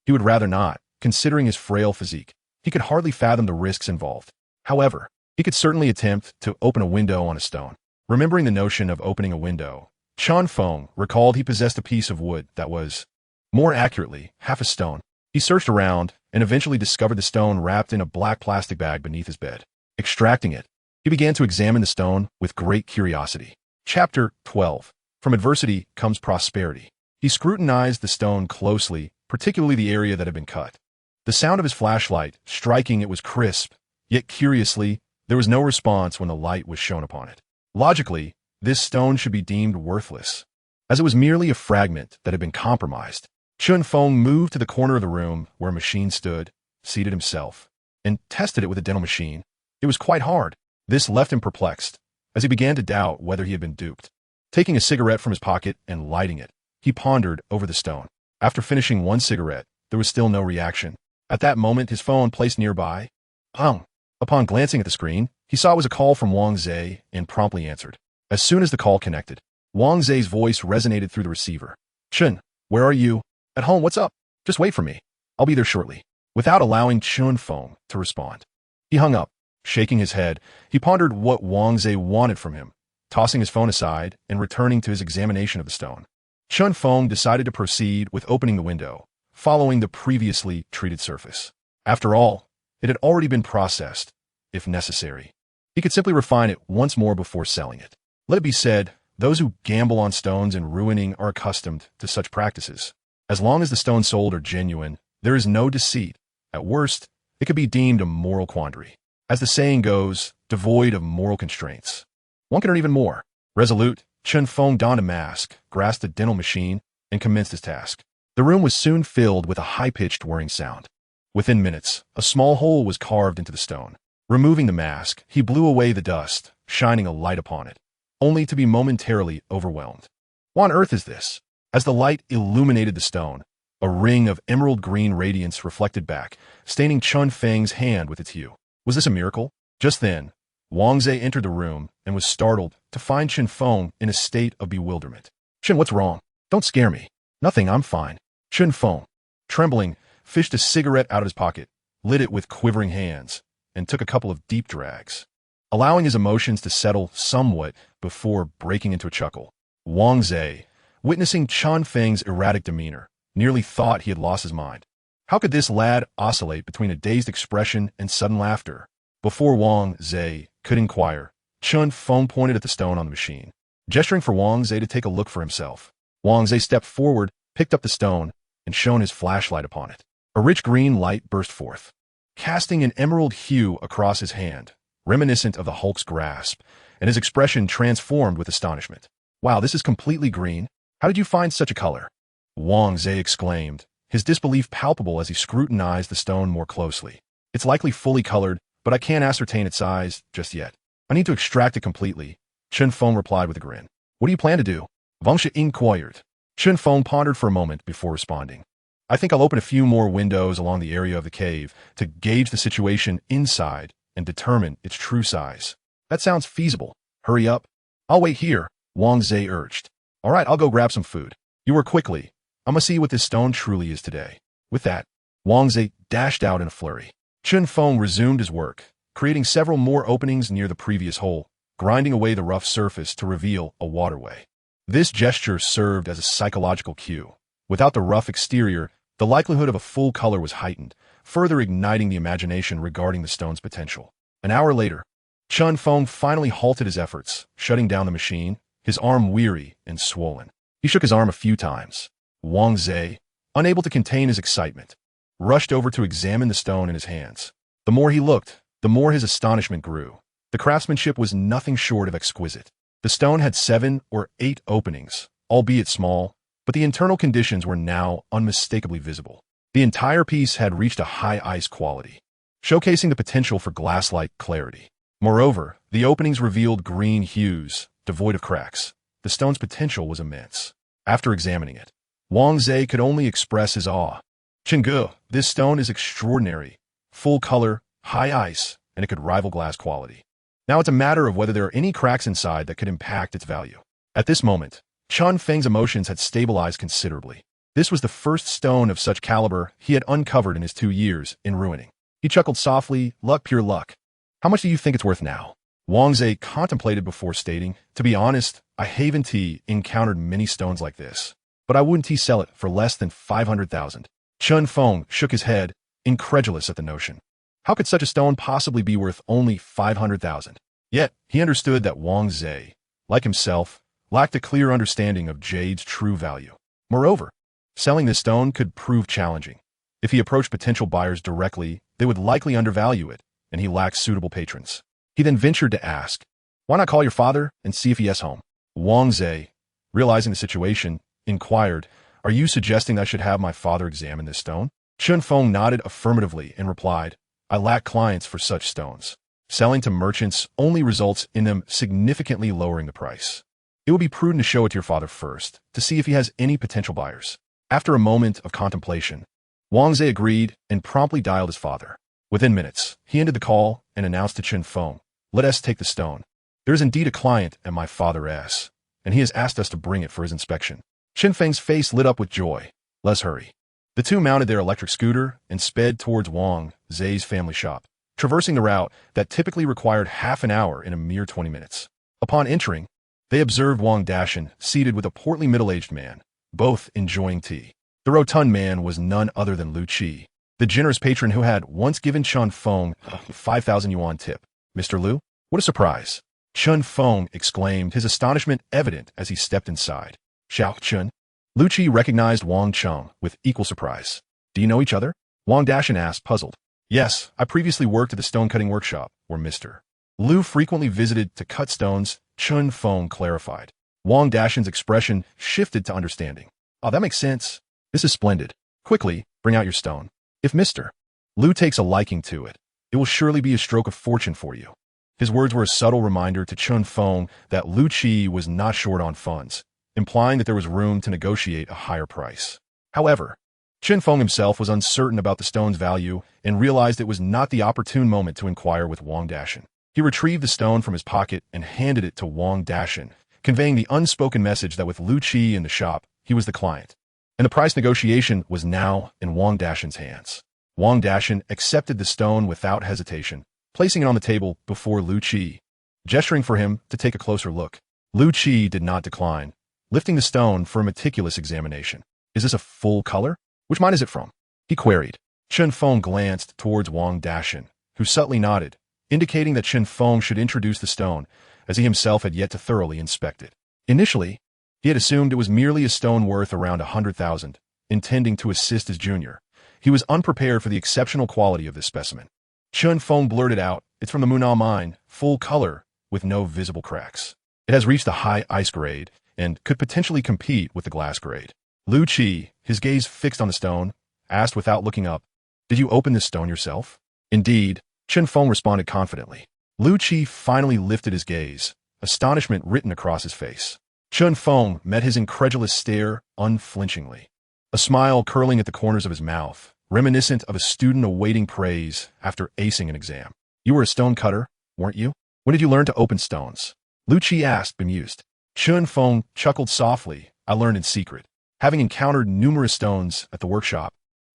A: He would rather not, considering his frail physique. He could hardly fathom the risks involved. However, he could certainly attempt to open a window on a stone. Remembering the notion of opening a window, Chen Feng recalled he possessed a piece of wood that was, more accurately, half a stone. He searched around and eventually discovered the stone wrapped in a black plastic bag beneath his bed. Extracting it, he began to examine the stone with great curiosity. Chapter 12. From adversity comes prosperity. He scrutinized the stone closely, particularly the area that had been cut. The sound of his flashlight striking it was crisp, yet curiously, there was no response when the light was shone upon it. Logically, this stone should be deemed worthless, as it was merely a fragment that had been compromised. Chen Feng moved to the corner of the room where a machine stood, seated himself, and tested it with a dental machine. It was quite hard. This left him perplexed, as he began to doubt whether he had been duped. Taking a cigarette from his pocket and lighting it, he pondered over the stone. After finishing one cigarette, there was still no reaction. At that moment, his phone placed nearby. Pong! Upon glancing at the screen, he saw it was a call from Wang Zhe and promptly answered. As soon as the call connected, Wang Zhe's voice resonated through the receiver. "Chen, where are you?" "At home, what's up?" "Just wait for me. I'll be there shortly." Without allowing Chen Feng to respond, he hung up. Shaking his head, he pondered what Wang Zhe wanted from him, tossing his phone aside and returning to his examination of the stone. Chen Feng decided to proceed with opening the window, following the previously treated surface. After all, it had already been processed, if necessary. He could simply refine it once more before selling it. Let it be said, those who gamble on stones and ruining are accustomed to such practices. As long as the stones sold are genuine, there is no deceit. At worst, it could be deemed a moral quandary. As the saying goes, devoid of moral constraints. One can earn even more. Resolute, Chen Feng donned a mask, grasped a dental machine, and commenced his task. The room was soon filled with a high-pitched whirring sound. Within minutes, a small hole was carved into the stone. Removing the mask, he blew away the dust, shining a light upon it, only to be momentarily overwhelmed. What on earth is this? As the light illuminated the stone, a ring of emerald green radiance reflected back, staining Chen Feng's hand with its hue. Was this a miracle? Just then, Wang Zhe entered the room and was startled to find Chen Feng in a state of bewilderment. "Chen, what's wrong? Don't scare me." "Nothing, I'm fine." Chen Feng, trembling, fished a cigarette out of his pocket, lit it with quivering hands, and took a couple of deep drags, allowing his emotions to settle somewhat before breaking into a chuckle. Wang Zhe, witnessing Chen Feng's erratic demeanor, nearly thought he had lost his mind. How could this lad oscillate between a dazed expression and sudden laughter? Before Wang Zhe could inquire, Chun Feng pointed at the stone on the machine, gesturing for Wang Zhe to take a look for himself. Wang Zhe stepped forward, picked up the stone, and shone his flashlight upon it. A rich green light burst forth, casting an emerald hue across his hand, reminiscent of the Hulk's grasp, and his expression transformed with astonishment. Wow, this is completely green. How did you find such a color? Wang Zhe exclaimed, his disbelief palpable as he scrutinized the stone more closely. It's likely fully colored, but I can't ascertain its size just yet. I need to extract it completely, Chun Feng replied with a grin. What do you plan to do? Wang Shi inquired. Chun Feng pondered for a moment before responding. I think I'll open a few more windows along the area of the cave to gauge the situation inside and determine its true size. That sounds feasible. Hurry up. I'll wait here, Wang Zhe urged. All right, I'll go grab some food. You work quickly. I'm gonna see what this stone truly is today. With that, Wang Zhe dashed out in a flurry. Chun Feng resumed his work, creating several more openings near the previous hole, grinding away the rough surface to reveal a waterway. This gesture served as a psychological cue. Without the rough exterior, the likelihood of a full color was heightened, further igniting the imagination regarding the stone's potential. An hour later, Chun Feng finally halted his efforts, shutting down the machine, his arm weary and swollen. He shook his arm a few times. Wang Zhe, unable to contain his excitement, rushed over to examine the stone in his hands. The more he looked, the more his astonishment grew. The craftsmanship was nothing short of exquisite. The stone had 7 or 8 openings, albeit small, but the internal conditions were now unmistakably visible. The entire piece had reached a high ice quality, showcasing the potential for glass-like clarity. Moreover, the openings revealed green hues, devoid of cracks. The stone's potential was immense. After examining it, Wang Zhe could only express his awe. Chengge, this stone is extraordinary. Full color, high ice, and it could rival glass quality. Now it's a matter of whether there are any cracks inside that could impact its value. At this moment, Chun Feng's emotions had stabilized considerably. This was the first stone of such caliber he had uncovered in his 2 years in Ruining. He chuckled softly, luck pure luck. How much do you think it's worth now? Wang Zhe contemplated before stating, to be honest, I haven't encountered many stones like this, but I wouldn't sell it for less than 500,000. Chun Feng shook his head, incredulous at the notion. How could such a stone possibly be worth only 500,000? Yet, he understood that Wang Zhe, like himself, lacked a clear understanding of jade's true value. Moreover, selling this stone could prove challenging. If he approached potential buyers directly, they would likely undervalue it, and he lacked suitable patrons. He then ventured to ask, why not call your father and see if he is home? Wang Zhe, realizing the situation, inquired, are you suggesting I should have my father examine this stone? Chun Feng nodded affirmatively and replied, I lack clients for such stones. Selling to merchants only results in them significantly lowering the price. It would be prudent to show it to your father first, to see if he has any potential buyers. After a moment of contemplation, Wang Zhe agreed and promptly dialed his father. Within minutes, he ended the call and announced to Chun Feng, let us take the stone. There is indeed a client at my father's, and he has asked us to bring it for his inspection. Chun Feng's face lit up with joy. Let's hurry. The two mounted their electric scooter and sped towards Wang Zhe's family shop, traversing the route that typically required half an hour in a mere 20 minutes. Upon entering, they observed Wang Dashan seated with a portly middle-aged man, both enjoying tea. The rotund man was none other than Lu Qi, the generous patron who had once given Chun Feng a 5,000 yuan tip. Mr. Lu? What a surprise! Chun Feng exclaimed, his astonishment evident as he stepped inside. Xiao Chun? Lu Qi recognized Wang Cheng with equal surprise. Do you know each other? Wang Dashan asked, puzzled. Yes, I previously worked at the stone-cutting workshop, where Mr. Lu frequently visited to cut stones, Chun Feng clarified. Wang Dashan's expression shifted to understanding. Oh, that makes sense. This is splendid. Quickly, bring out your stone. If Mr. Lu takes a liking to it, it will surely be a stroke of fortune for you. His words were a subtle reminder to Chun Feng that Lu Qi was not short on funds, implying that there was room to negotiate a higher price. However, Chun Feng himself was uncertain about the stone's value and realized it was not the opportune moment to inquire with Wang Dashan. He retrieved the stone from his pocket and handed it to Wang Dashan, conveying the unspoken message that with Lu Qi in the shop, he was the client, and the price negotiation was now in Wang Dashan's hands. Wang Dashan accepted the stone without hesitation, placing it on the table before Lu Qi, gesturing for him to take a closer look. Lu Qi did not decline, lifting the stone for a meticulous examination. Is this a full color? Which mine is it from? He queried. Chun Feng glanced towards Wang Dashan, who subtly nodded, indicating that Chun Feng should introduce the stone, as he himself had yet to thoroughly inspect it. Initially, he had assumed it was merely a stone worth around 100,000, intending to assist his junior. He was unprepared for the exceptional quality of this specimen. Chun Feng blurted out, "It's from the Muna mine, full color, with no visible cracks. It has reached the high ice grade and could potentially compete with the glass grade." Lu Qi, his gaze fixed on the stone, asked without looking up, "Did you open this stone yourself?" "Indeed," Chun Feng responded confidently. Lu Qi finally lifted his gaze, astonishment written across his face. Chun Feng met his incredulous stare unflinchingly, a smile curling at the corners of his mouth, reminiscent of a student awaiting praise after acing an exam. "You were a stone cutter, weren't you? When did you learn to open stones?" Lu Qi asked, bemused. Chun Feng chuckled softly. "I learned in secret. Having encountered numerous stones at the workshop,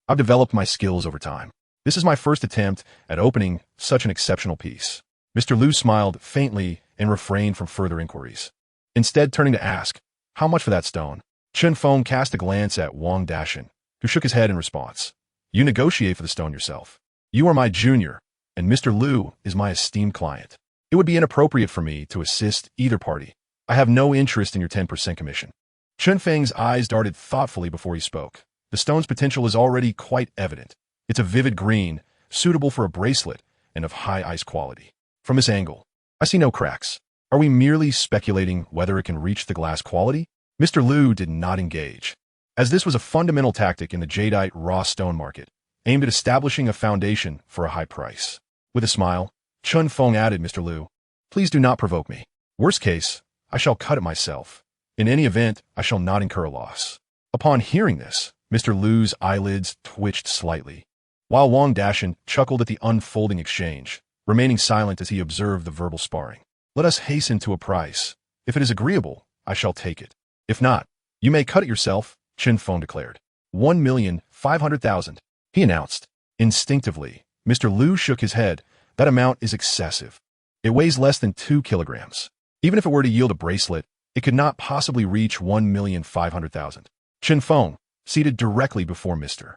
A: I've developed my skills over time. This is my first attempt at opening such an exceptional piece." Mr. Lu smiled faintly and refrained from further inquiries, instead turning to ask, "How much for that stone?" Chun Feng cast a glance at Wang Dashin, who shook his head in response. "You negotiate for the stone yourself. You are my junior, and Mr. Lu is my esteemed client. It would be inappropriate for me to assist either party. I have no interest in your 10% commission." Chun Feng's eyes darted thoughtfully before he spoke. The stone's potential is already quite evident. It's a vivid green, suitable for a bracelet, and of high ice quality. From this angle, I see no cracks. Are we merely speculating whether it can reach the glass quality? Mr. Lu did not engage, as this was a fundamental tactic in the jadeite raw stone market, aimed at establishing a foundation for a high price. With a smile, Chun Feng added, "Mr. Lu, please do not provoke me. Worst case, I shall cut it myself. In any event, I shall not incur a loss." Upon hearing this, Mr. Lu's eyelids twitched slightly, while Wang Dashin chuckled at the unfolding exchange, remaining silent as he observed the verbal sparring. "Let us hasten to a price. If it is agreeable, I shall take it. If not, you may cut it yourself," Chun Feng declared. 1,500,000, he announced. Instinctively, Mr. Lu shook his head. That amount is excessive. It weighs less than 2 kilograms. Even if it were to yield a bracelet, it could not possibly reach 1,500,000. Chun Feng, seated directly before Mr.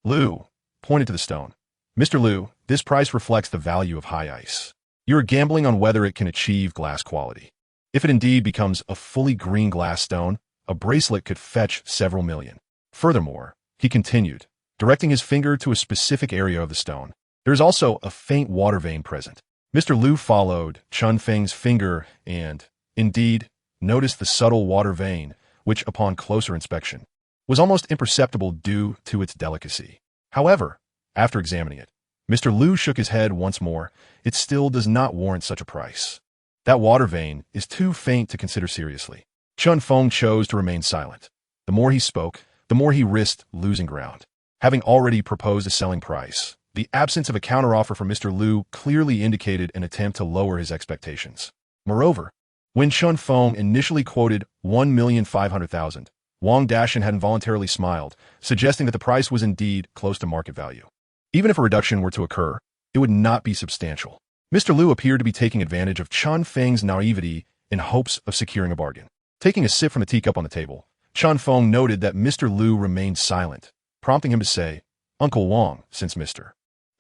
A: Lu, pointed to the stone. "Mr. Lu, this price reflects the value of high ice. You are gambling on whether it can achieve glass quality. If it indeed becomes a fully green glass stone, a bracelet could fetch several million. Furthermore," he continued, directing his finger to a specific area of the stone, "there is also a faint water vein present." Mr. Lu followed Chun Feng's finger and, indeed, noticed the subtle water vein, which, upon closer inspection, was almost imperceptible due to its delicacy. However, after examining it, Mr. Lu shook his head once more. "It still does not warrant such a price. That water vein is too faint to consider seriously." Chun Feng chose to remain silent. The more he spoke, the more he risked losing ground. Having already proposed a selling price, the absence of a counteroffer from Mr. Lu clearly indicated an attempt to lower his expectations. Moreover, when Chun Feng initially quoted 1,500,000, Wang Dashin had involuntarily smiled, suggesting that the price was indeed close to market value. Even if a reduction were to occur, it would not be substantial. Mr. Lu appeared to be taking advantage of Chun Feng's naivety in hopes of securing a bargain. Taking a sip from the teacup on the table, Chun Feng noted that Mr. Lu remained silent, prompting him to say, "Uncle Wang, since Mr.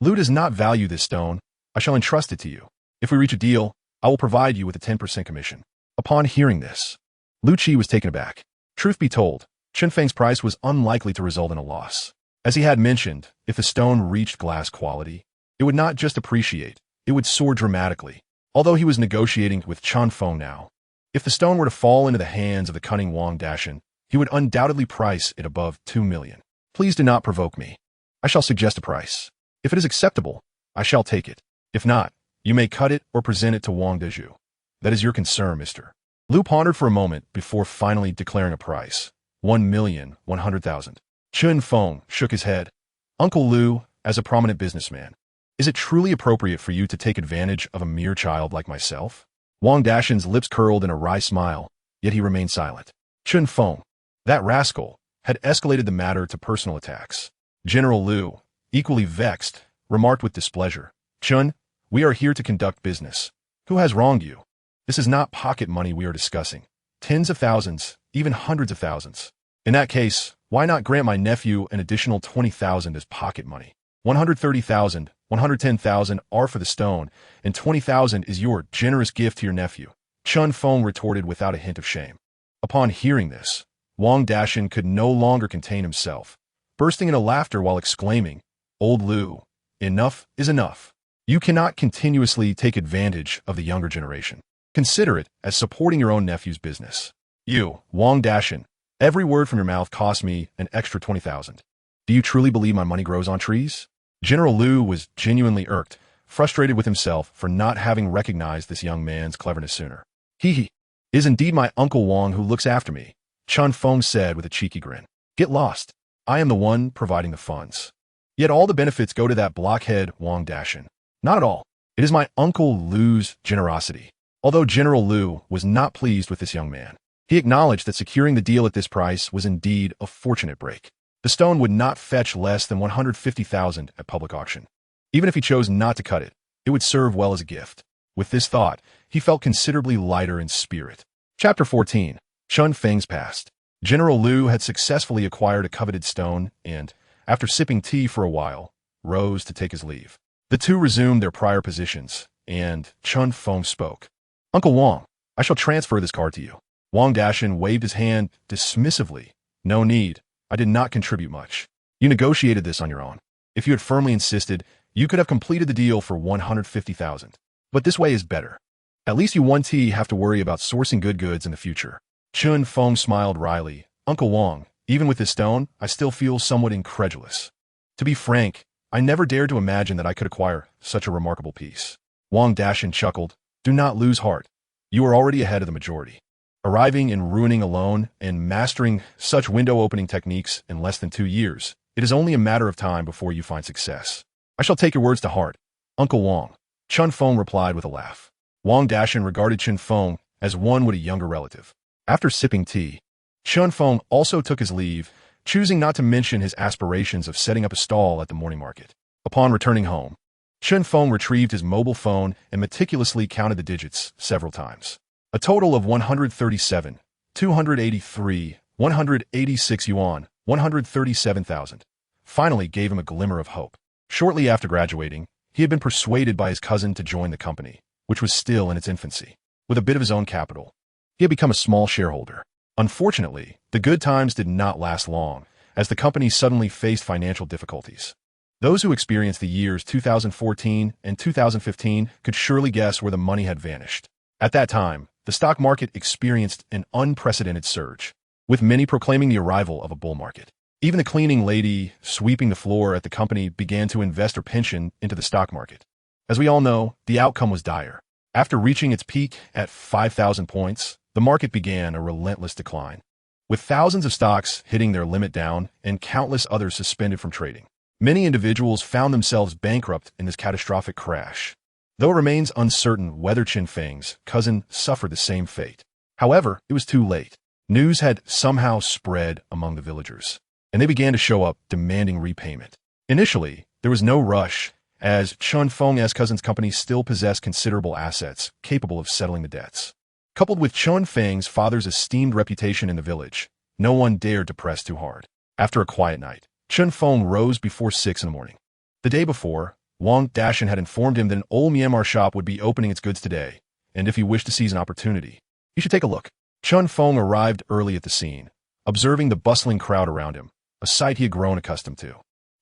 A: Lu does not value this stone, I shall entrust it to you. If we reach a deal, I will provide you with a 10% commission." Upon hearing this, Lu Qi was taken aback. Truth be told, Chun Feng's price was unlikely to result in a loss. As he had mentioned, if the stone reached glass quality, it would not just appreciate, it would soar dramatically. Although he was negotiating with Chun Feng now, if the stone were to fall into the hands of the cunning Wang Dashin, he would undoubtedly price it above 2 million. "Please do not provoke me. I shall suggest a price. If it is acceptable, I shall take it. If not, you may cut it or present it to Wang Deju. That is your concern, Mr. Lu pondered for a moment before finally declaring a price, 1,100,000. Chun Feng shook his head. "Uncle Lu, as a prominent businessman, is it truly appropriate for you to take advantage of a mere child like myself?" Wang Dashin's lips curled in a wry smile, yet he remained silent. Chun Feng, that rascal, had escalated the matter to personal attacks. General Lu, equally vexed, remarked with displeasure, "Chun, we are here to conduct business. Who has wronged you? This is not pocket money we are discussing. Tens of thousands, even hundreds of thousands. In that case, why not grant my nephew an additional 20,000 as pocket money? 130,000, 110,000 are for the stone, and 20,000 is your generous gift to your nephew. Chun Feng retorted without a hint of shame. Upon hearing this, Wang Dashin could no longer contain himself, bursting into laughter while exclaiming, "Old Lu, enough is enough. You cannot continuously take advantage of the younger generation. Consider it as supporting your own nephew's business. You, Wang Dashin, every word from your mouth cost me an extra 20,000. Do you truly believe my money grows on trees?" General Lu was genuinely irked, frustrated with himself for not having recognized this young man's cleverness sooner. "He is indeed my Uncle Wang who looks after me," Chun Feng said with a cheeky grin. "Get lost. I am the one providing the funds. Yet all the benefits go to that blockhead Wang Dashin. Not at all. It is my Uncle Lu's generosity." Although General Lu was not pleased with this young man, he acknowledged that securing the deal at this price was indeed a fortunate break. The stone would not fetch less than 150,000 at public auction. Even if he chose not to cut it, it would serve well as a gift. With this thought, he felt considerably lighter in spirit. Chapter 14. Chun Feng's Past. General Lu had successfully acquired a coveted stone and, after sipping tea for a while, rose to take his leave. The two resumed their prior positions, and Chun Feng spoke. "Uncle Wang, I shall transfer this card to you." Wang Dashin waved his hand dismissively. "No need. I did not contribute much. You negotiated this on your own. If you had firmly insisted, you could have completed the deal for 150,000. But this way is better. At least you won't have to worry about sourcing good goods in the future." Chun Feng smiled wryly. "Uncle Wang, even with this stone, I still feel somewhat incredulous. To be frank, I never dared to imagine that I could acquire such a remarkable piece." Wang Dashin chuckled. "Do not lose heart. You are already ahead of the majority. Arriving in Ruiling alone and mastering such window-opening techniques in less than 2 years, it is only a matter of time before you find success. I shall take your words to heart, Uncle Wang." Chun Feng replied with a laugh. Wang Dashin regarded Chun Feng as one would a younger relative. After sipping tea, Chun Feng also took his leave, choosing not to mention his aspirations of setting up a stall at the morning market. Upon returning home, Chun Feng retrieved his mobile phone and meticulously counted the digits several times. A total of 137, 283, 186 yuan, 137,000, finally gave him a glimmer of hope. Shortly after graduating, he had been persuaded by his cousin to join the company, which was still in its infancy. With a bit of his own capital, he had become a small shareholder. Unfortunately, the good times did not last long, as the company suddenly faced financial difficulties. Those who experienced the years 2014 and 2015 could surely guess where the money had vanished. At that time, the stock market experienced an unprecedented surge, with many proclaiming the arrival of a bull market. Even the cleaning lady sweeping the floor at the company began to invest her pension into the stock market. As we all know, the outcome was dire. After reaching its peak at 5,000 points, the market began a relentless decline, with thousands of stocks hitting their limit down and countless others suspended from trading. Many individuals found themselves bankrupt in this catastrophic crash, though it remains uncertain whether Chun Feng's cousin suffered the same fate. However, it was too late. News had somehow spread among the villagers, and they began to show up demanding repayment. Initially, there was no rush, as Chun Feng's cousin's company still possessed considerable assets capable of settling the debts. Coupled with Chun Feng's father's esteemed reputation in the village, no one dared to press too hard. After a quiet night, Chun Feng rose before 6 in the morning. The day before, Wang Dashin had informed him that an old Myanmar shop would be opening its goods today, and if he wished to seize an opportunity, he should take a look. Chun Feng arrived early at the scene, observing the bustling crowd around him, a sight he had grown accustomed to.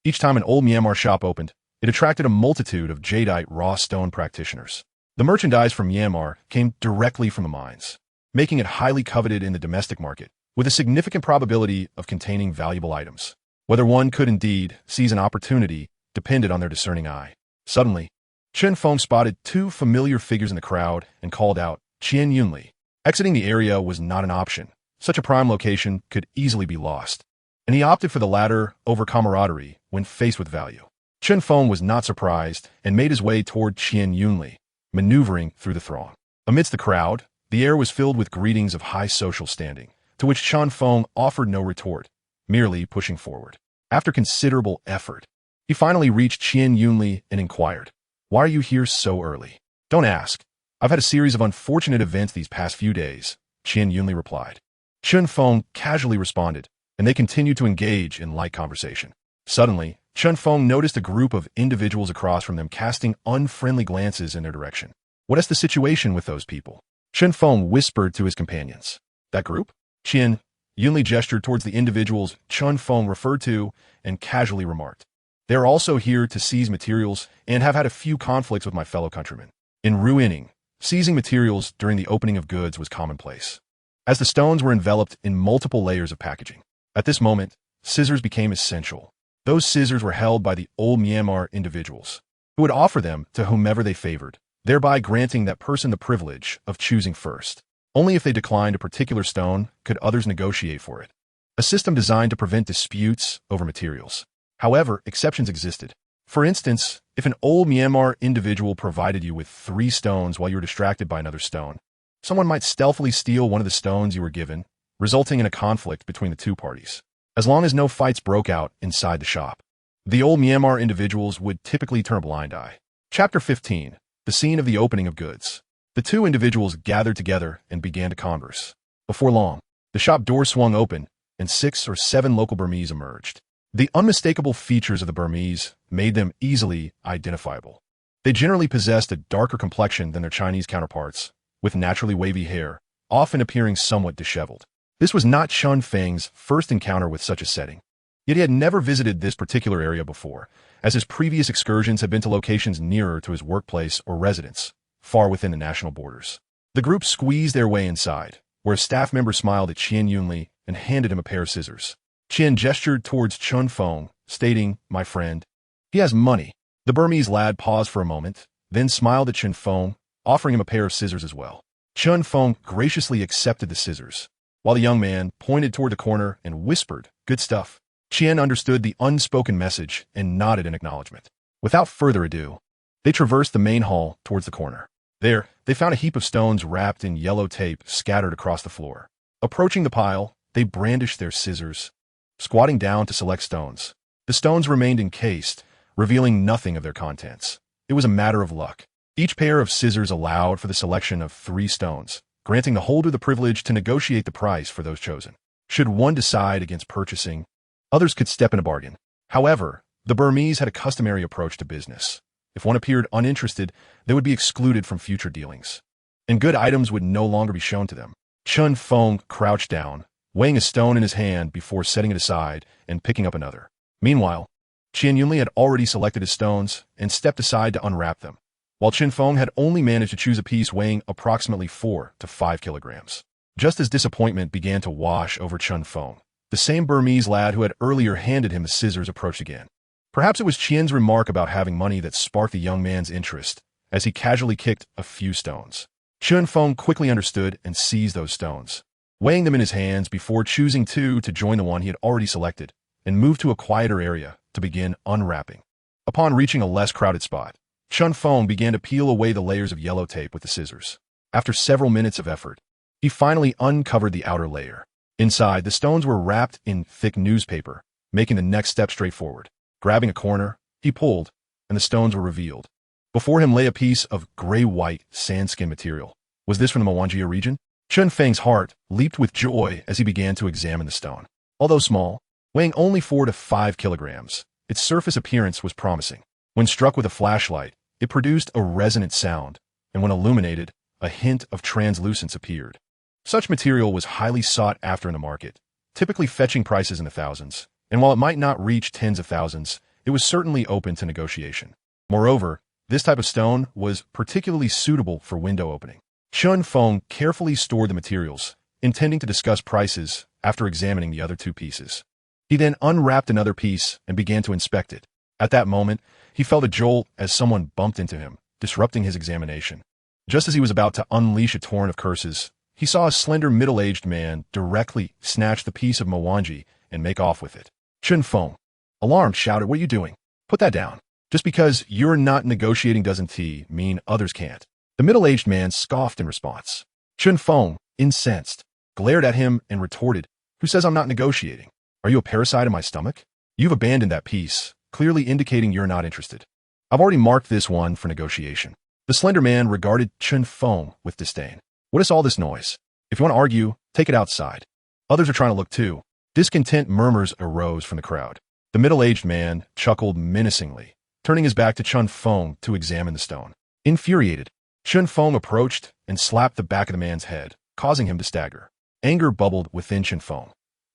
A: Each time an old Myanmar shop opened, it attracted a multitude of jadeite raw stone practitioners. The merchandise from Myanmar came directly from the mines, making it highly coveted in the domestic market, with a significant probability of containing valuable items. Whether one could indeed seize an opportunity depended on their discerning eye. Suddenly, Chun Feng spotted 2 familiar figures in the crowd and called out, "Qian Yunli." Exiting the area was not an option. Such a prime location could easily be lost, and he opted for the latter over camaraderie when faced with value. Chun Feng was not surprised and made his way toward Qian Yunli, maneuvering through the throng. Amidst the crowd, the air was filled with greetings of high social standing, to which Chun Feng offered no retort, merely pushing forward. After considerable effort, he finally reached Qian Yunli and inquired, "Why are you here so early?" "Don't ask. I've had a series of unfortunate events these past few days," Qian Yunli replied. Chun Feng casually responded, and they continued to engage in light conversation. Suddenly, Chun Feng noticed a group of individuals across from them casting unfriendly glances in their direction. "What is the situation with those people?" Chen Feng whispered to his companions. That group? Qian Yunli gestured towards the individuals Chen Feng referred to and casually remarked. They are also here to seize materials and have had a few conflicts with my fellow countrymen. In Ruiling, seizing materials during the opening of goods was commonplace, as the stones were enveloped in multiple layers of packaging. At this moment, scissors became essential. Those scissors were held by the old Myanmar individuals, who would offer them to whomever they favored, thereby granting that person the privilege of choosing first. Only if they declined a particular stone could others negotiate for it, a system designed to prevent disputes over materials. However, exceptions existed. For instance, if an old Myanmar individual provided you with 3 stones while you were distracted by another stone, someone might stealthily steal one of the stones you were given, resulting in a conflict between the two parties. As long as no fights broke out inside the shop, the old Myanmar individuals would typically turn a blind eye. Chapter 15. The scene of the opening of goods. The two individuals gathered together and began to converse. Before long, the shop door swung open, and 6 or 7 local Burmese emerged. The unmistakable features of the Burmese made them easily identifiable. They generally possessed a darker complexion than their Chinese counterparts, with naturally wavy hair, often appearing somewhat disheveled. This was not Chen Feng's first encounter with such a setting. Yet he had never visited this particular area before, as his previous excursions had been to locations nearer to his workplace or residence, far within the national borders. The group squeezed their way inside, where a staff member smiled at Qian Yunli and handed him a pair of scissors. Qian gestured towards Chen Feng, stating, "My friend, he has money." The Burmese lad paused for a moment, then smiled at Chen Feng, offering him a pair of scissors as well. Chen Feng graciously accepted the scissors, while the young man pointed toward the corner and whispered, "Good stuff." Qian understood the unspoken message and nodded in acknowledgement. Without further ado, they traversed the main hall towards the corner. There, they found a heap of stones wrapped in yellow tape scattered across the floor. Approaching the pile, they brandished their scissors, squatting down to select stones. The stones remained encased, revealing nothing of their contents. It was a matter of luck. Each pair of scissors allowed for the selection of 3 stones, granting the holder the privilege to negotiate the price for those chosen. Should one decide against purchasing, others could step in a bargain. However, the Burmese had a customary approach to business. If one appeared uninterested, they would be excluded from future dealings, and good items would no longer be shown to them. Chen Feng crouched down, weighing a stone in his hand before setting it aside and picking up another. Meanwhile, Qian Yunli had already selected his stones and stepped aside to unwrap them, while Chen Feng had only managed to choose a piece weighing approximately 4 to 5 kilograms. Just as disappointment began to wash over Chen Feng, the same Burmese lad who had earlier handed him the scissors approached again. Perhaps it was Qian's remark about having money that sparked the young man's interest, as he casually kicked a few stones. Chen Feng quickly understood and seized those stones, weighing them in his hands before choosing 2 to join the one he had already selected, and moved to a quieter area to begin unwrapping. Upon reaching a less crowded spot, Chen Feng began to peel away the layers of yellow tape with the scissors. After several minutes of effort, he finally uncovered the outer layer. Inside, the stones were wrapped in thick newspaper, making the next step straightforward. Grabbing a corner, he pulled, and the stones were revealed. Before him lay a piece of gray-white sandskin material. Was this from the Mwangia region? Chen Feng's heart leaped with joy as he began to examine the stone. Although small, weighing only 4 to 5 kilograms, its surface appearance was promising. When struck with a flashlight, it produced a resonant sound, and when illuminated, a hint of translucence appeared. Such material was highly sought after in the market, typically fetching prices in the thousands, and while it might not reach tens of thousands, it was certainly open to negotiation. Moreover, this type of stone was particularly suitable for window opening. Chen Feng carefully stored the materials, intending to discuss prices after examining the other 2 pieces. He then unwrapped another piece and began to inspect it. At that moment, he felt a jolt as someone bumped into him, disrupting his examination. Just as he was about to unleash a torrent of curses, he saw a slender middle-aged man directly snatch the piece of Mwangi and make off with it. Chen Feng, alarmed, shouted, "What are you doing? Put that down. Just because you're not negotiating doesn't mean others can't." The middle-aged man scoffed in response. Chen Feng, incensed, glared at him and retorted, "Who says I'm not negotiating? Are you a parasite in my stomach? You've abandoned that piece, clearly indicating you're not interested. I've already marked this one for negotiation." The slender man regarded Chen Feng with disdain. "What is all this noise? If you want to argue, take it outside. Others are trying to look too." Discontent murmurs arose from the crowd. The middle-aged man chuckled menacingly, turning his back to Chen Feng to examine the stone. Infuriated, Chun Feng approached and slapped the back of the man's head, causing him to stagger. Anger bubbled within Chun Feng.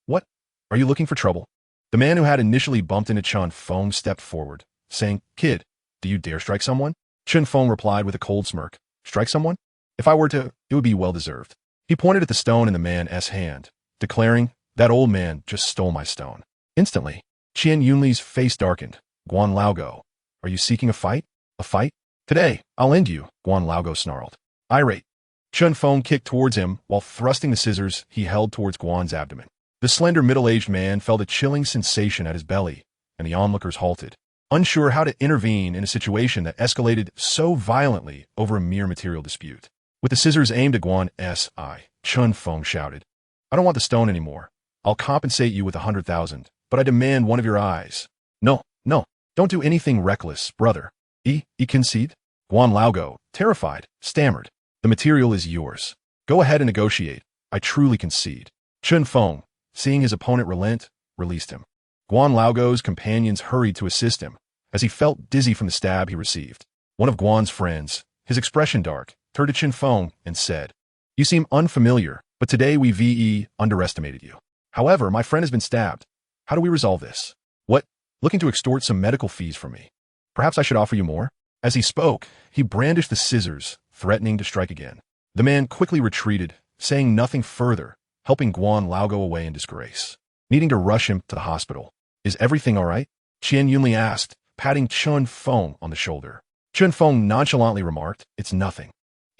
A: What? Are you looking for trouble? The man who had initially bumped into Chun Feng stepped forward, saying, Kid, do you dare strike someone? Chun Feng replied with a cold smirk. Strike someone? If I were to, it would be well-deserved. He pointed at the stone in the man's hand, declaring, that old man just stole my stone. Instantly, Qian Yunli's face darkened. Guan Laogo, are you seeking a fight? A fight? Today, I'll end you, Guan Laogo snarled. Irate, Chun Feng kicked towards him while thrusting the scissors he held towards Guan's abdomen. The slender middle-aged man felt a chilling sensation at his belly, and the onlookers halted, unsure how to intervene in a situation that escalated so violently over a mere material dispute. With the scissors aimed at Guan's eye, Chun Feng shouted, I don't want the stone anymore. I'll compensate you with 100,000, but I demand one of your eyes. No, don't do anything reckless, brother. Concede? Guan Laogo, terrified, stammered. The material is yours. Go ahead and negotiate. I truly concede. Chun Feng, seeing his opponent relent, released him. Guan Laogo's companions hurried to assist him, as he felt dizzy from the stab he received. One of Guan's friends, his expression dark, turned to Chun Feng and said, You seem unfamiliar, but today we underestimated you. However, my friend has been stabbed. How do we resolve this? What? Looking to extort some medical fees from me. Perhaps I should offer you more? As he spoke, he brandished the scissors, threatening to strike again. The man quickly retreated, saying nothing further, helping Guan Laogo away in disgrace. Needing to rush him to the hospital. Is everything all right? Qian Yunli asked, patting Chun Feng on the shoulder. Chun Feng nonchalantly remarked, It's nothing.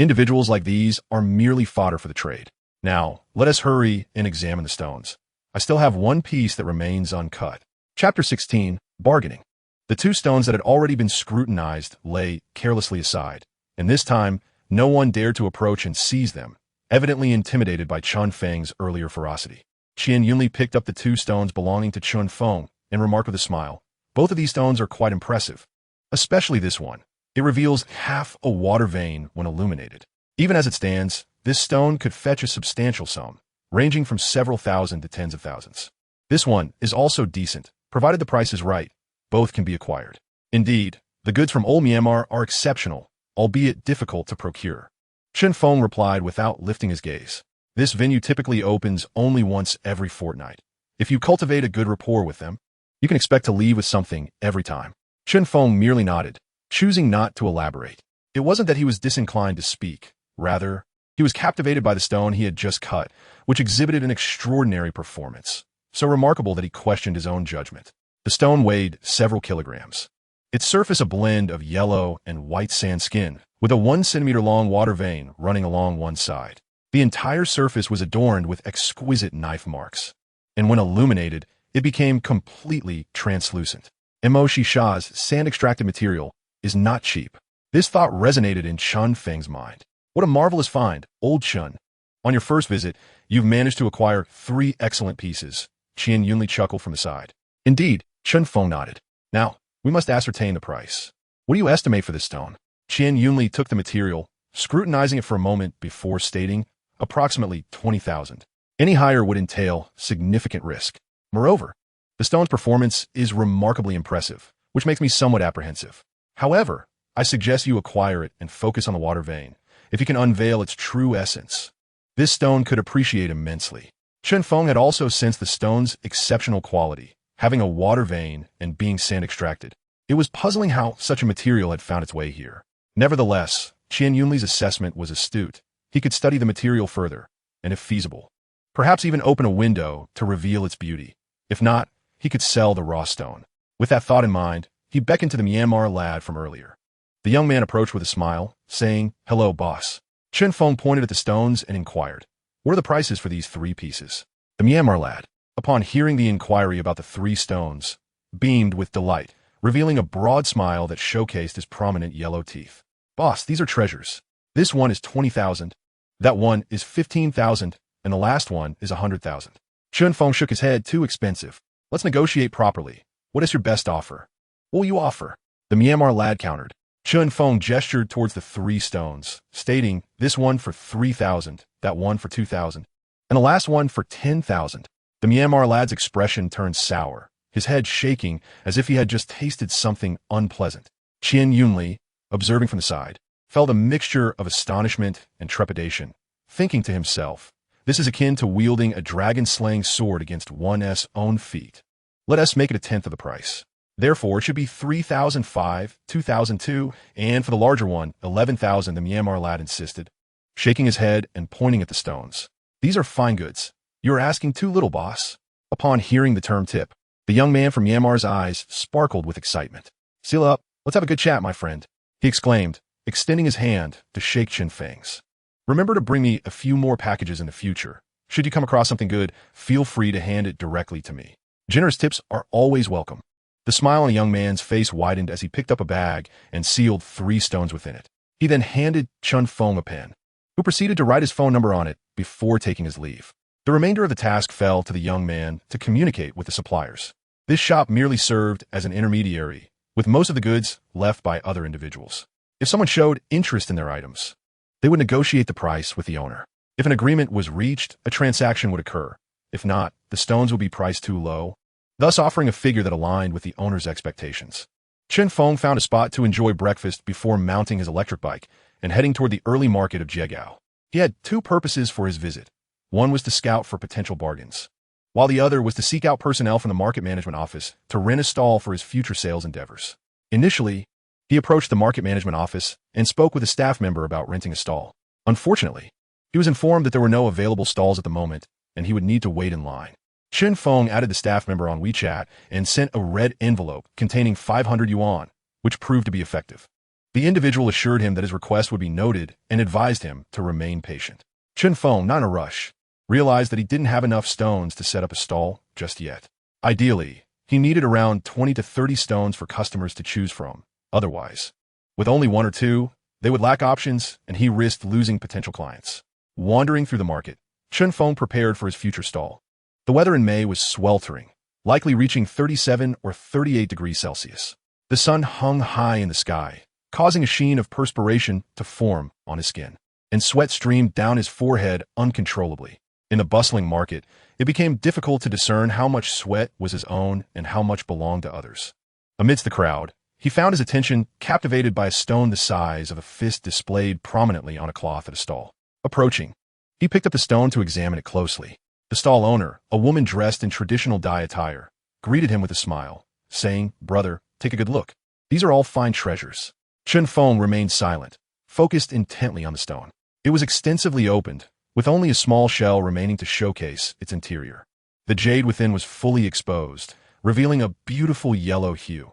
A: Individuals like these are merely fodder for the trade. Now, let us hurry and examine the stones. I still have one piece that remains uncut. Chapter 16, Bargaining. The two stones that had already been scrutinized lay carelessly aside, and this time, no one dared to approach and seize them, evidently intimidated by Chun Feng's earlier ferocity. Qian Yunli picked up the two stones belonging to Chun Feng and remarked with a smile, Both of these stones are quite impressive, especially this one. It reveals half a water vein when illuminated. Even as it stands, this stone could fetch a substantial sum, ranging from several thousand to tens of thousands. This one is also decent, provided the price is right. Both can be acquired. Indeed, the goods from old Myanmar are exceptional, albeit difficult to procure. Chun Feng replied without lifting his gaze. This venue typically opens only once every fortnight. If you cultivate a good rapport with them, you can expect to leave with something every time. Chun Feng merely nodded, choosing not to elaborate. It wasn't that he was disinclined to speak. Rather, he was captivated by the stone he had just cut, which exhibited an extraordinary performance, so remarkable that he questioned his own judgment. The stone weighed several kilograms. Its surface a blend of yellow and white sand skin, with a 1 centimeter long water vein running along one side. The entire surface was adorned with exquisite knife marks, and when illuminated, it became completely translucent. Mo Shisha's sand-extracted material is not cheap. This thought resonated in Chun Feng's mind. What a marvelous find, old Chun. On your first visit, you've managed to acquire 3 excellent pieces. Qian Yunli chuckled from the side. Indeed, Chun Feng nodded. Now, we must ascertain the price. What do you estimate for this stone? Qian Yunli took the material, scrutinizing it for a moment before stating, approximately 20,000. Any higher would entail significant risk. Moreover, the stone's performance is remarkably impressive, which makes me somewhat apprehensive. However, I suggest you acquire it and focus on the water vein, if you can unveil its true essence. This stone could appreciate immensely. Chun Feng had also sensed the stone's exceptional quality, having a water vein and being sand-extracted. It was puzzling how such a material had found its way here. Nevertheless, Qian Yunli's assessment was astute. He could study the material further, and if feasible, perhaps even open a window to reveal its beauty. If not, he could sell the raw stone. With that thought in mind, he beckoned to the Myanmar lad from earlier. The young man approached with a smile, saying, Hello, boss. Chun Feng pointed at the stones and inquired, What are the prices for these 3 pieces? The Myanmar lad, upon hearing the inquiry about the 3 stones, beamed with delight, revealing a broad smile that showcased his prominent yellow teeth. Boss, these are treasures. This one is 20,000, that one is 15,000, and the last one is 100,000. Chun Feng shook his head. Too expensive. Let's negotiate properly. What is your best offer? What will you offer? The Myanmar lad countered. Chun Feng gestured towards the 3 stones, stating, This one for 3,000, that one for 2,000, and the last one for 10,000. The Myanmar lad's expression turned sour, his head shaking as if he had just tasted something unpleasant. Qian Yunli, observing from the side, felt a mixture of astonishment and trepidation, thinking to himself, this is akin to wielding a dragon-slaying sword against one's own feet. Let us make it a tenth of the price. Therefore, it should be 3,005, 2,002, and for the larger one, 11,000, the Myanmar lad insisted, shaking his head and pointing at the stones. These are fine goods. You are asking too little, boss. Upon hearing the term tip, the young man from Myanmar's eyes sparkled with excitement. Seal up. Let's have a good chat, my friend, he exclaimed, extending his hand to shake Chin Feng's. Remember to bring me a few more packages in the future. Should you come across something good, feel free to hand it directly to me. Generous tips are always welcome. The smile on the young man's face widened as he picked up a bag and sealed 3 stones within it. He then handed Chun Feng a pen, who proceeded to write his phone number on it before taking his leave. The remainder of the task fell to the young man to communicate with the suppliers. This shop merely served as an intermediary, with most of the goods left by other individuals. If someone showed interest in their items, they would negotiate the price with the owner. If an agreement was reached, a transaction would occur. If not, the stones would be priced too low, thus offering a figure that aligned with the owner's expectations. Chen Feng found a spot to enjoy breakfast before mounting his electric bike and heading toward the early market of Jiegao. He had 2 purposes for his visit. One was to scout for potential bargains, while the other was to seek out personnel from the market management office to rent a stall for his future sales endeavors. Initially, he approached the market management office and spoke with a staff member about renting a stall. Unfortunately, he was informed that there were no available stalls at the moment, and he would need to wait in line. Chen Feng added the staff member on WeChat and sent a red envelope containing 500 yuan, which proved to be effective. The individual assured him that his request would be noted and advised him to remain patient. Chen Feng, not in a rush, realized that he didn't have enough stones to set up a stall just yet. Ideally, he needed around 20 to 30 stones for customers to choose from. Otherwise, with only 1 or 2, they would lack options and he risked losing potential clients. Wandering through the market, Chen Feng prepared for his future stall. The weather in May was sweltering, likely reaching 37 or 38 degrees Celsius. The sun hung high in the sky, causing a sheen of perspiration to form on his skin, and sweat streamed down his forehead uncontrollably. In the bustling market, it became difficult to discern how much sweat was his own and how much belonged to others. Amidst the crowd, he found his attention captivated by a stone the size of a fist displayed prominently on a cloth at a stall. Approaching, he picked up the stone to examine it closely. The stall owner, a woman dressed in traditional Dai attire, greeted him with a smile, saying, "Brother, take a good look. These are all fine treasures." Chen Feng remained silent, focused intently on the stone. It was extensively opened, with only a small shell remaining to showcase its interior. The jade within was fully exposed, revealing a beautiful yellow hue.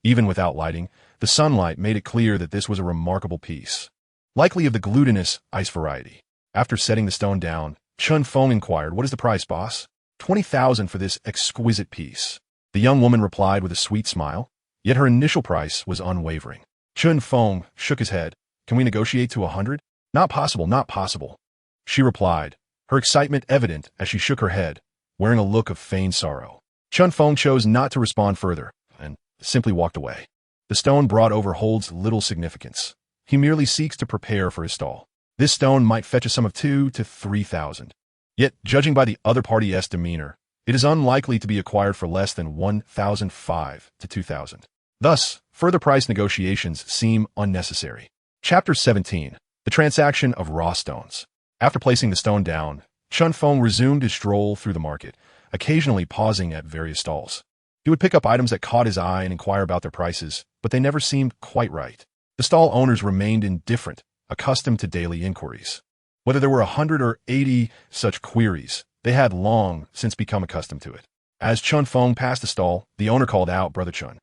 A: Even without lighting, the sunlight made it clear that this was a remarkable piece, likely of the glutinous ice variety. After setting the stone down, Chun Feng inquired, "What is the price, boss?" 20,000 for this exquisite piece. The young woman replied with a sweet smile, yet her initial price was unwavering. Chun Feng shook his head. "Can we negotiate to 100? Not possible, not possible," she replied, her excitement evident as she shook her head, wearing a look of feigned sorrow. Chun Feng chose not to respond further and simply walked away. The stone brought over holds little significance. He merely seeks to prepare for his stall. This stone might fetch a sum of 2,000 to 3,000. Yet, judging by the other party's demeanor, it is unlikely to be acquired for less than 1,005 to 2,000. Thus, further price negotiations seem unnecessary. Chapter 17. The Transaction of Raw Stones. After placing the stone down, Chun Feng resumed his stroll through the market, occasionally pausing at various stalls. He would pick up items that caught his eye and inquire about their prices, but they never seemed quite right. The stall owners remained indifferent, accustomed to daily inquiries. Whether there were 100 or 80 such queries, they had long since become accustomed to it. As Chun Feng passed the stall, the owner called out, "Brother Chun."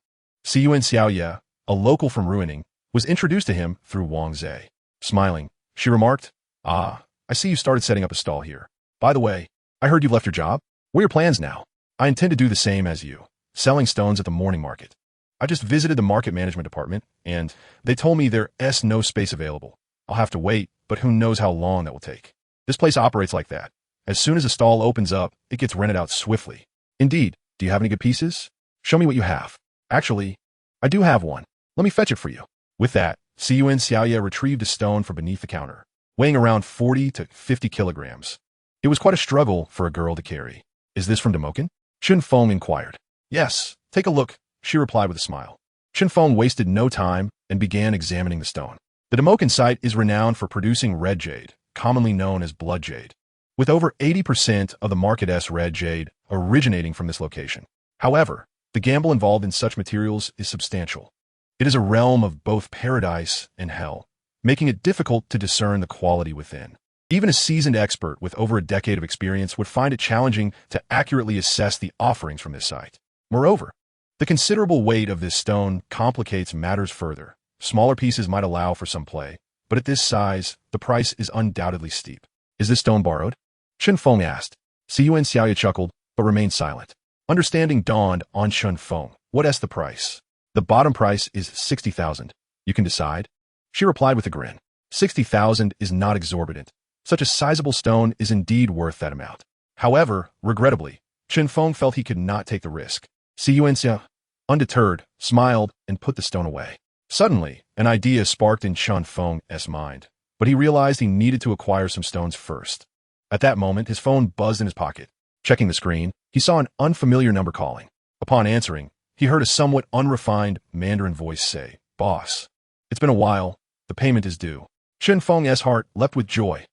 A: Yuan Xiaoye, a local from Ruiling, was introduced to him through Wang Zhe. Smiling, she remarked, "Ah, I see you started setting up a stall here. By the way, I heard you've left your job. What are your plans now?" "I intend to do the same as you, selling stones at the morning market. I just visited the market management department, and they told me there's no space available. I'll have to wait, but who knows how long that will take. This place operates like that. As soon as a stall opens up, it gets rented out swiftly." "Indeed. Do you have any good pieces? Show me what you have." "Actually, I do have one. Let me fetch it for you." With that, Yuan Xiaoye retrieved a stone from beneath the counter, weighing around 40 to 50 kilograms. It was quite a struggle for a girl to carry. "Is this from Demokin?" Chun Feng inquired. "Yes, take a look," she replied with a smile. Chun Feng wasted no time and began examining the stone. The Demokan site is renowned for producing red jade, commonly known as blood jade, with over 80% of the market's red jade originating from this location. However, the gamble involved in such materials is substantial. It is a realm of both paradise and hell, making it difficult to discern the quality within. Even a seasoned expert with over a decade of experience would find it challenging to accurately assess the offerings from this site. Moreover, the considerable weight of this stone complicates matters further. Smaller pieces might allow for some play, but at this size, the price is undoubtedly steep. Is this stone borrowed? Chen Feng asked. Yuan Xiaoya chuckled, but remained silent. Understanding dawned on Chen Feng. What's the price? The bottom price is 60,000. You can decide? She replied with a grin. 60,000 is not exorbitant. Such a sizable stone is indeed worth that amount. However, regrettably, Chen Feng felt he could not take the risk. Yuan Xia, undeterred, smiled and put the stone away. Suddenly, an idea sparked in Chen Feng's mind, but he realized he needed to acquire some stones first. At that moment, his phone buzzed in his pocket. Checking the screen, he saw an unfamiliar number calling. Upon answering, he heard a somewhat unrefined Mandarin voice say, "Boss, it's been a while. The payment is due." Chen Feng's heart leapt with joy.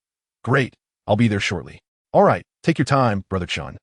A: "Great, I'll be there shortly." "All right, take your time, Brother Chen,"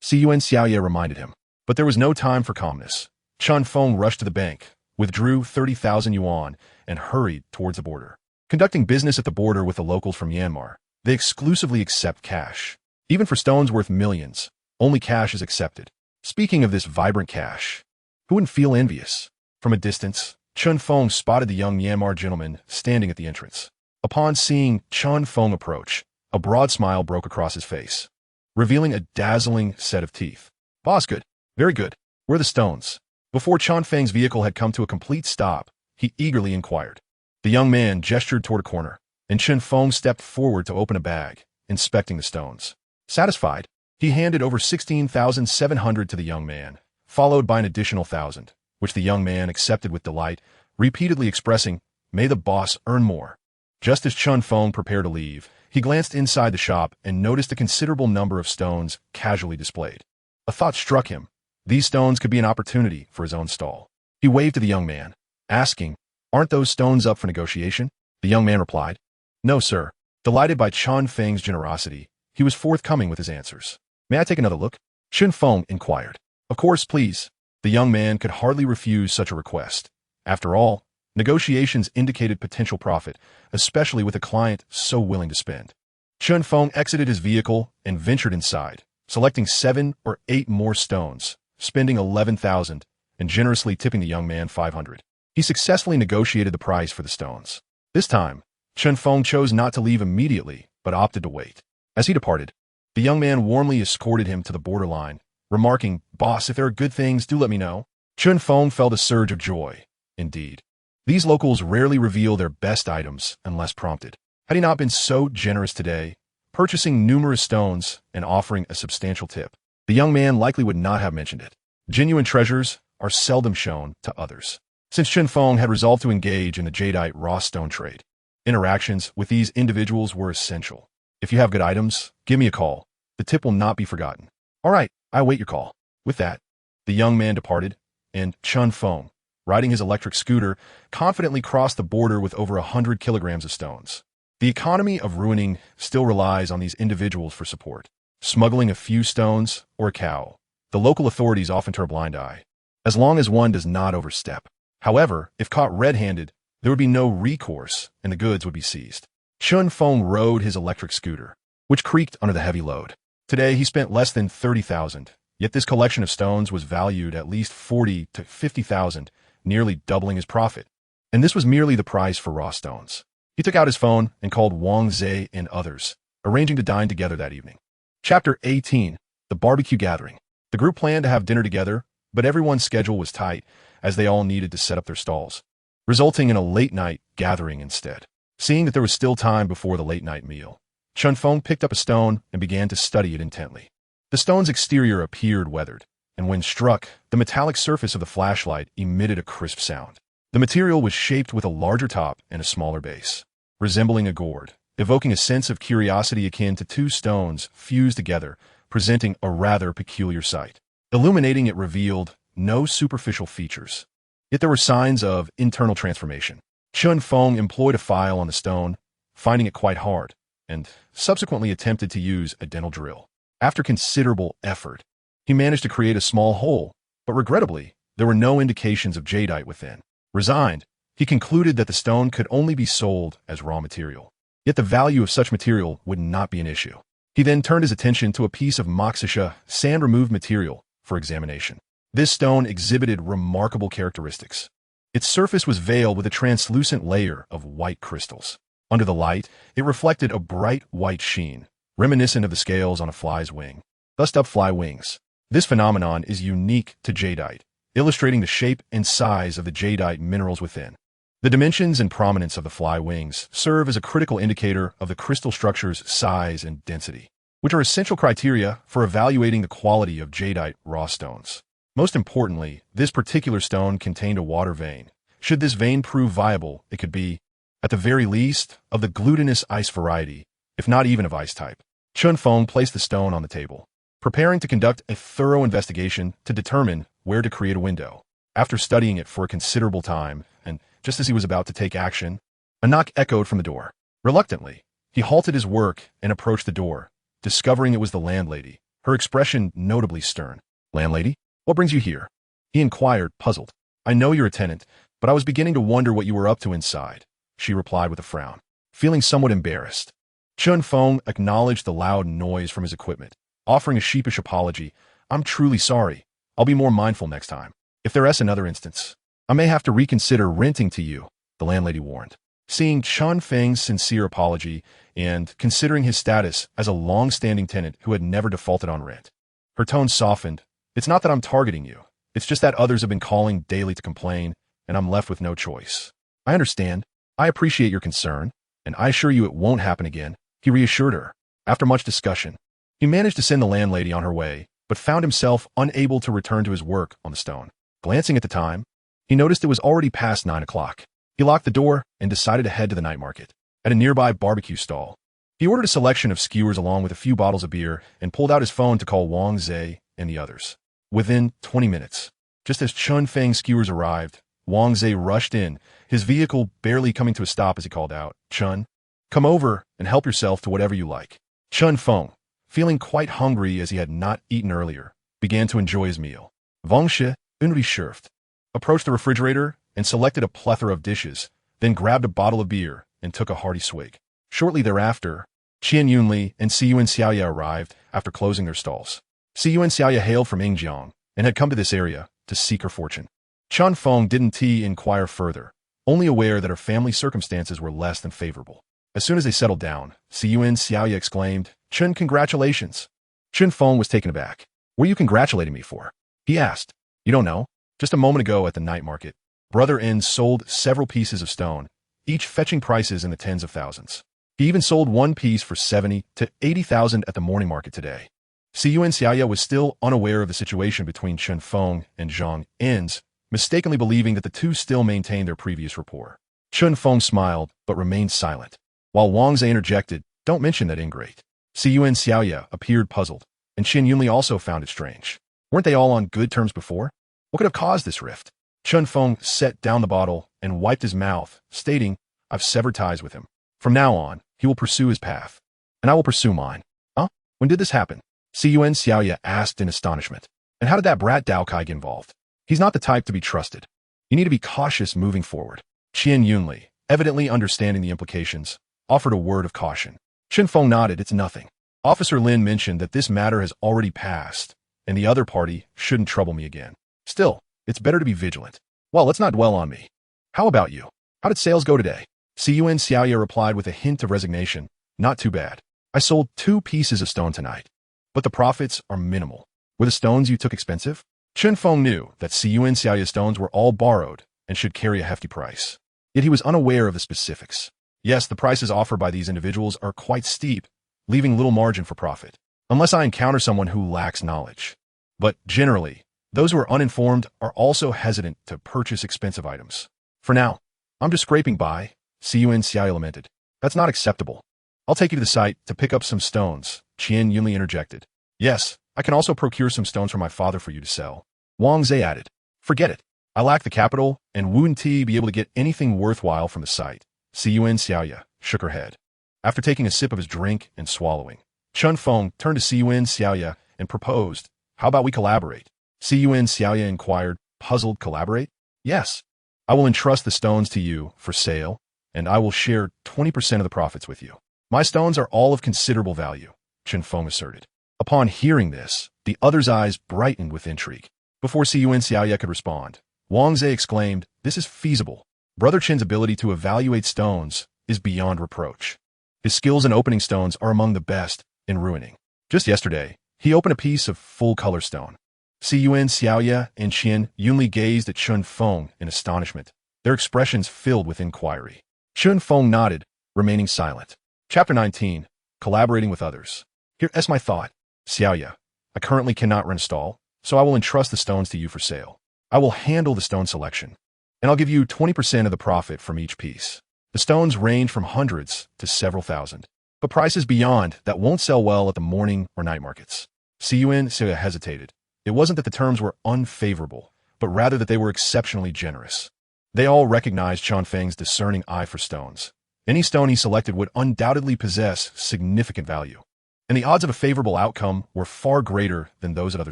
A: Yuan Xiaoye reminded him. But there was no time for calmness. Chen Feng rushed to the bank, withdrew 30,000 yuan, and hurried towards the border. Conducting business at the border with the locals from Myanmar, they exclusively accept cash. Even for stones worth millions, only cash is accepted. Speaking of this vibrant cash, who wouldn't feel envious? From a distance, Chen Feng spotted the young Myanmar gentleman standing at the entrance. Upon seeing Chen Feng approach, a broad smile broke across his face, revealing a dazzling set of teeth. "Boss, good. Very good. Where are the stones?" Before Chen Feng's vehicle had come to a complete stop, he eagerly inquired. The young man gestured toward a corner, and Chen Feng stepped forward to open a bag, inspecting the stones. Satisfied, he handed over 16,700 to the young man, followed by an additional 1,000, which the young man accepted with delight, repeatedly expressing, "May the boss earn more." Just as Chen Feng prepared to leave, he glanced inside the shop and noticed a considerable number of stones casually displayed. A thought struck him. These stones could be an opportunity for his own stall. He waved to the young man, asking, "Aren't those stones up for negotiation?" The young man replied, "No, sir." Delighted by Chen Feng's generosity, he was forthcoming with his answers. "May I take another look?" Chen Feng inquired. "Of course, please." The young man could hardly refuse such a request. After all, negotiations indicated potential profit, especially with a client so willing to spend. Chen Feng exited his vehicle and ventured inside, selecting 7 or 8 more stones, spending 11,000, and generously tipping the young man 500. He successfully negotiated the price for the stones. This time, Chen Feng chose not to leave immediately, but opted to wait. As he departed, the young man warmly escorted him to the borderline, remarking, "Boss, if there are good things, do let me know." Chen Feng felt a surge of joy. Indeed, these locals rarely reveal their best items unless prompted. Had he not been so generous today, purchasing numerous stones and offering a substantial tip, the young man likely would not have mentioned it. Genuine treasures are seldom shown to others. Since Chen Feng had resolved to engage in the jadeite raw stone trade, interactions with these individuals were essential. "If you have good items, give me a call. The tip will not be forgotten." "All right, I await your call." With that, the young man departed, and Chen Feng, riding his electric scooter, confidently crossed the border with over 100 kilograms of stones. The economy of Ruiling still relies on these individuals for support. Smuggling a few stones or a cow, the local authorities often turn a blind eye, as long as one does not overstep. However, if caught red-handed, there would be no recourse and the goods would be seized. Chen Feng rode his electric scooter, which creaked under the heavy load. Today, he spent less than 30,000, yet this collection of stones was valued at least 40 to 50,000, nearly doubling his profit. And this was merely the price for raw stones. He took out his phone and called Wang Zhe and others, arranging to dine together that evening. Chapter 18. The Barbecue Gathering. The group planned to have dinner together, but everyone's schedule was tight, as they all needed to set up their stalls, resulting in a late-night gathering instead. Seeing that there was still time before the late-night meal, Chen Feng picked up a stone and began to study it intently. The stone's exterior appeared weathered, and when struck, the metallic surface of the flashlight emitted a crisp sound. The material was shaped with a larger top and a smaller base, resembling a gourd, evoking a sense of curiosity akin to two stones fused together, presenting a rather peculiar sight. Illuminating it revealed no superficial features, yet there were signs of internal transformation. Chun Feng employed a file on the stone, finding it quite hard, and subsequently attempted to use a dental drill. After considerable effort, he managed to create a small hole, but regrettably, there were no indications of jadeite within. Resigned, he concluded that the stone could only be sold as raw material. Yet the value of such material would not be an issue. He then turned his attention to a piece of moxisha, sand-removed material, for examination. This stone exhibited remarkable characteristics. Its surface was veiled with a translucent layer of white crystals. Under the light, it reflected a bright white sheen, reminiscent of the scales on a fly's wing. Thus fly wings. This phenomenon is unique to jadeite, illustrating the shape and size of the jadeite minerals within. The dimensions and prominence of the fly wings serve as a critical indicator of the crystal structure's size and density, which are essential criteria for evaluating the quality of jadeite raw stones. Most importantly, this particular stone contained a water vein. Should this vein prove viable, it could be, at the very least, of the glutinous ice variety, if not even of ice type. Chun Feng placed the stone on the table, preparing to conduct a thorough investigation to determine where to create a window. After studying it for a considerable time, and just as he was about to take action, a knock echoed from the door. Reluctantly, he halted his work and approached the door, discovering it was the landlady, her expression notably stern. "Landlady, what brings you here?" he inquired, puzzled. "I know you're a tenant, but I was beginning to wonder what you were up to inside," she replied with a frown, feeling somewhat embarrassed. Chun Feng acknowledged the loud noise from his equipment, offering a sheepish apology. "I'm truly sorry. I'll be more mindful next time. If there's another instance, I may have to reconsider renting to you," the landlady warned. Seeing Chun Feng's sincere apology and considering his status as a long-standing tenant who had never defaulted on rent, her tone softened. "It's not that I'm targeting you. It's just that others have been calling daily to complain, and I'm left with no choice. I understand. I appreciate your concern, and I assure you it won't happen again," he reassured her. After much discussion, he managed to send the landlady on her way, but found himself unable to return to his work on the stone. Glancing at the time, he noticed it was already past 9 o'clock. He locked the door and decided to head to the night market. At a nearby barbecue stall, he ordered a selection of skewers along with a few bottles of beer and pulled out his phone to call Wang Zhe and the others. Within 20 minutes, just as Chun Feng's skewers arrived, Wang Zhe rushed in, his vehicle barely coming to a stop as he called out, "Chun, come over and help yourself to whatever you like." Chun Feng, feeling quite hungry as he had not eaten earlier, began to enjoy his meal. Wang Shi, unreserved, approached the refrigerator and selected a plethora of dishes, then grabbed a bottle of beer and took a hearty swig. Shortly thereafter, Qian Yunli and Siyuan Xiaoya arrived after closing their stalls. Siyuan Xiaoya hailed from Yingjiang and had come to this area to seek her fortune. Chun Feng didn't inquire further, only aware that her family circumstances were less than favorable. As soon as they settled down, Siyuan Xiaoya exclaimed, "Chun, congratulations." Chun Feng was taken aback. "What are you congratulating me for?" he asked. "You don't know? Just a moment ago at the night market, Brother N sold several pieces of stone, each fetching prices in the tens of thousands. He even sold one piece for 70 to 80,000 at the morning market today." Siyuan Xiaoya was still unaware of the situation between Chun Feng and Zhang En's, mistakenly believing that the two still maintained their previous rapport. Chun Feng smiled, but remained silent, while Wang Zhe interjected, "Don't mention that ingrate." Siyuan Xiaoya appeared puzzled, and Qin Yunli also found it strange. Weren't they all on good terms before? What could have caused this rift? Chun Feng set down the bottle and wiped his mouth, stating, "I've severed ties with him. From now on, he will pursue his path, and I will pursue mine." "Huh? When did this happen?" Siyuan Xiaoya asked in astonishment. "And how did that brat Dao Kai get involved? He's not the type to be trusted. You need to be cautious moving forward." Qian Yunli, evidently understanding the implications, offered a word of caution. Chun Feng nodded. "It's nothing. Officer Lin mentioned that this matter has already passed, and the other party shouldn't trouble me again. Still, it's better to be vigilant. Well, let's not dwell on me. How about you? How did sales go today?" Siyuan Xiaoya replied with a hint of resignation. "Not too bad. I sold 2 pieces of stone tonight, but the profits are minimal. Were the stones you took expensive?" Chun Feng knew that Siyuan Xiaoya's stones were all borrowed and should carry a hefty price. Yet he was unaware of the specifics. Yes, the prices offered by these individuals are quite steep, leaving little margin for profit, unless I encounter someone who lacks knowledge. But generally, those who are uninformed are also hesitant to purchase expensive items. "For now, I'm just scraping by," Siyuan Xiaoya lamented. "That's not acceptable. I'll take you to the site to pick up some stones," Qian Yunli interjected. "Yes, I can also procure some stones from my father for you to sell," Wang Zhe added. "Forget it. I lack the capital and wouldn't be able to get anything worthwhile from the site. Yun Xiaoya shook her head. After taking a sip of his drink and swallowing, Chun Feng turned to Yun Xiaoya and proposed, "How about we collaborate?" Yun Xiaoya inquired, puzzled. "Collaborate?" "Yes. I will entrust the stones to you for sale, and I will share 20% of the profits with you." "My stones are all of considerable value," Chun Feng asserted. Upon hearing this, the other's eyes brightened with intrigue. Before Yun Xiaoya could respond, Wang Zhe exclaimed, "This is feasible. Brother Chen's ability to evaluate stones is beyond reproach. His skills in opening stones are among the best in Ruining. Just yesterday, he opened a piece of full-color stone." Yun Xiaoya and Qian Yunli gazed at Chun Feng in astonishment, their expressions filled with inquiry. Chun Feng nodded, remaining silent. Chapter 19. Collaborating with others. "Here's my thought. Xiaoya, I currently cannot rent a stall, so I will entrust the stones to you for sale. I will handle the stone selection, and I'll give you 20% of the profit from each piece. The stones range from hundreds to several thousand, but prices beyond that won't sell well at the morning or night markets." Yun Xiaoya hesitated. It wasn't that the terms were unfavorable, but rather that they were exceptionally generous. They all recognized Chun Feng's discerning eye for stones. Any stone he selected would undoubtedly possess significant value, and the odds of a favorable outcome were far greater than those at other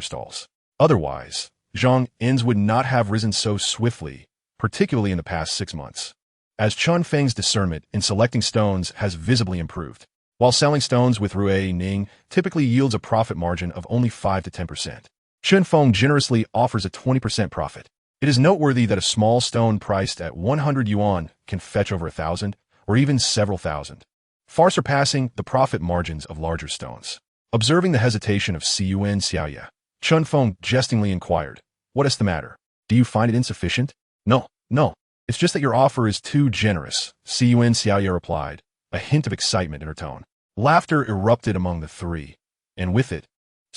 A: stalls. Otherwise, Zhang En's would not have risen so swiftly, particularly in the past 6 months, as Chun Feng's discernment in selecting stones has visibly improved. While selling stones with Ruiling typically yields a profit margin of only 5 to 10%, Chun Feng generously offers a 20% profit. It is noteworthy that a small stone priced at 100 yuan can fetch over 1,000 or even several thousand, far surpassing the profit margins of larger stones. Observing the hesitation of Yun Xiaoya, Chun Feng jestingly inquired, "What is the matter? Do you find it insufficient?" No, it's just that your offer is too generous," Yun Xiaoya replied, a hint of excitement in her tone. Laughter erupted among the three, and with it,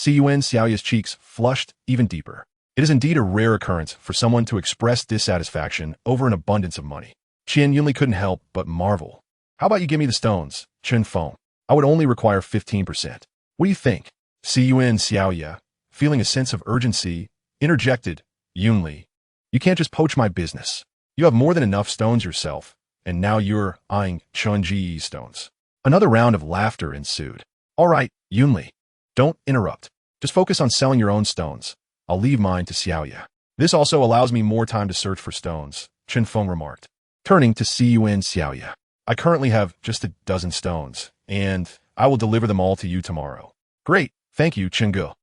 A: Yun Xiaoya's cheeks flushed even deeper. It is indeed a rare occurrence for someone to express dissatisfaction over an abundance of money. Qian Yunli couldn't help but marvel. "How about you give me the stones, Chun Feng? I would only require 15%. What do you think?" Yun Xiaoya, feeling a sense of urgency, interjected, "Yunli, you can't just poach my business. You have more than enough stones yourself, and now you're eyeing Chun Ji's stones." Another round of laughter ensued. "All right, Yunli, don't interrupt. Just focus on selling your own stones. I'll leave mine to Xiaoya. This also allows me more time to search for stones," Chun Feng remarked. Turning to Yun Xiaoya, "I currently have just a dozen stones, and I will deliver them all to you tomorrow." "Great, thank you, Chengge."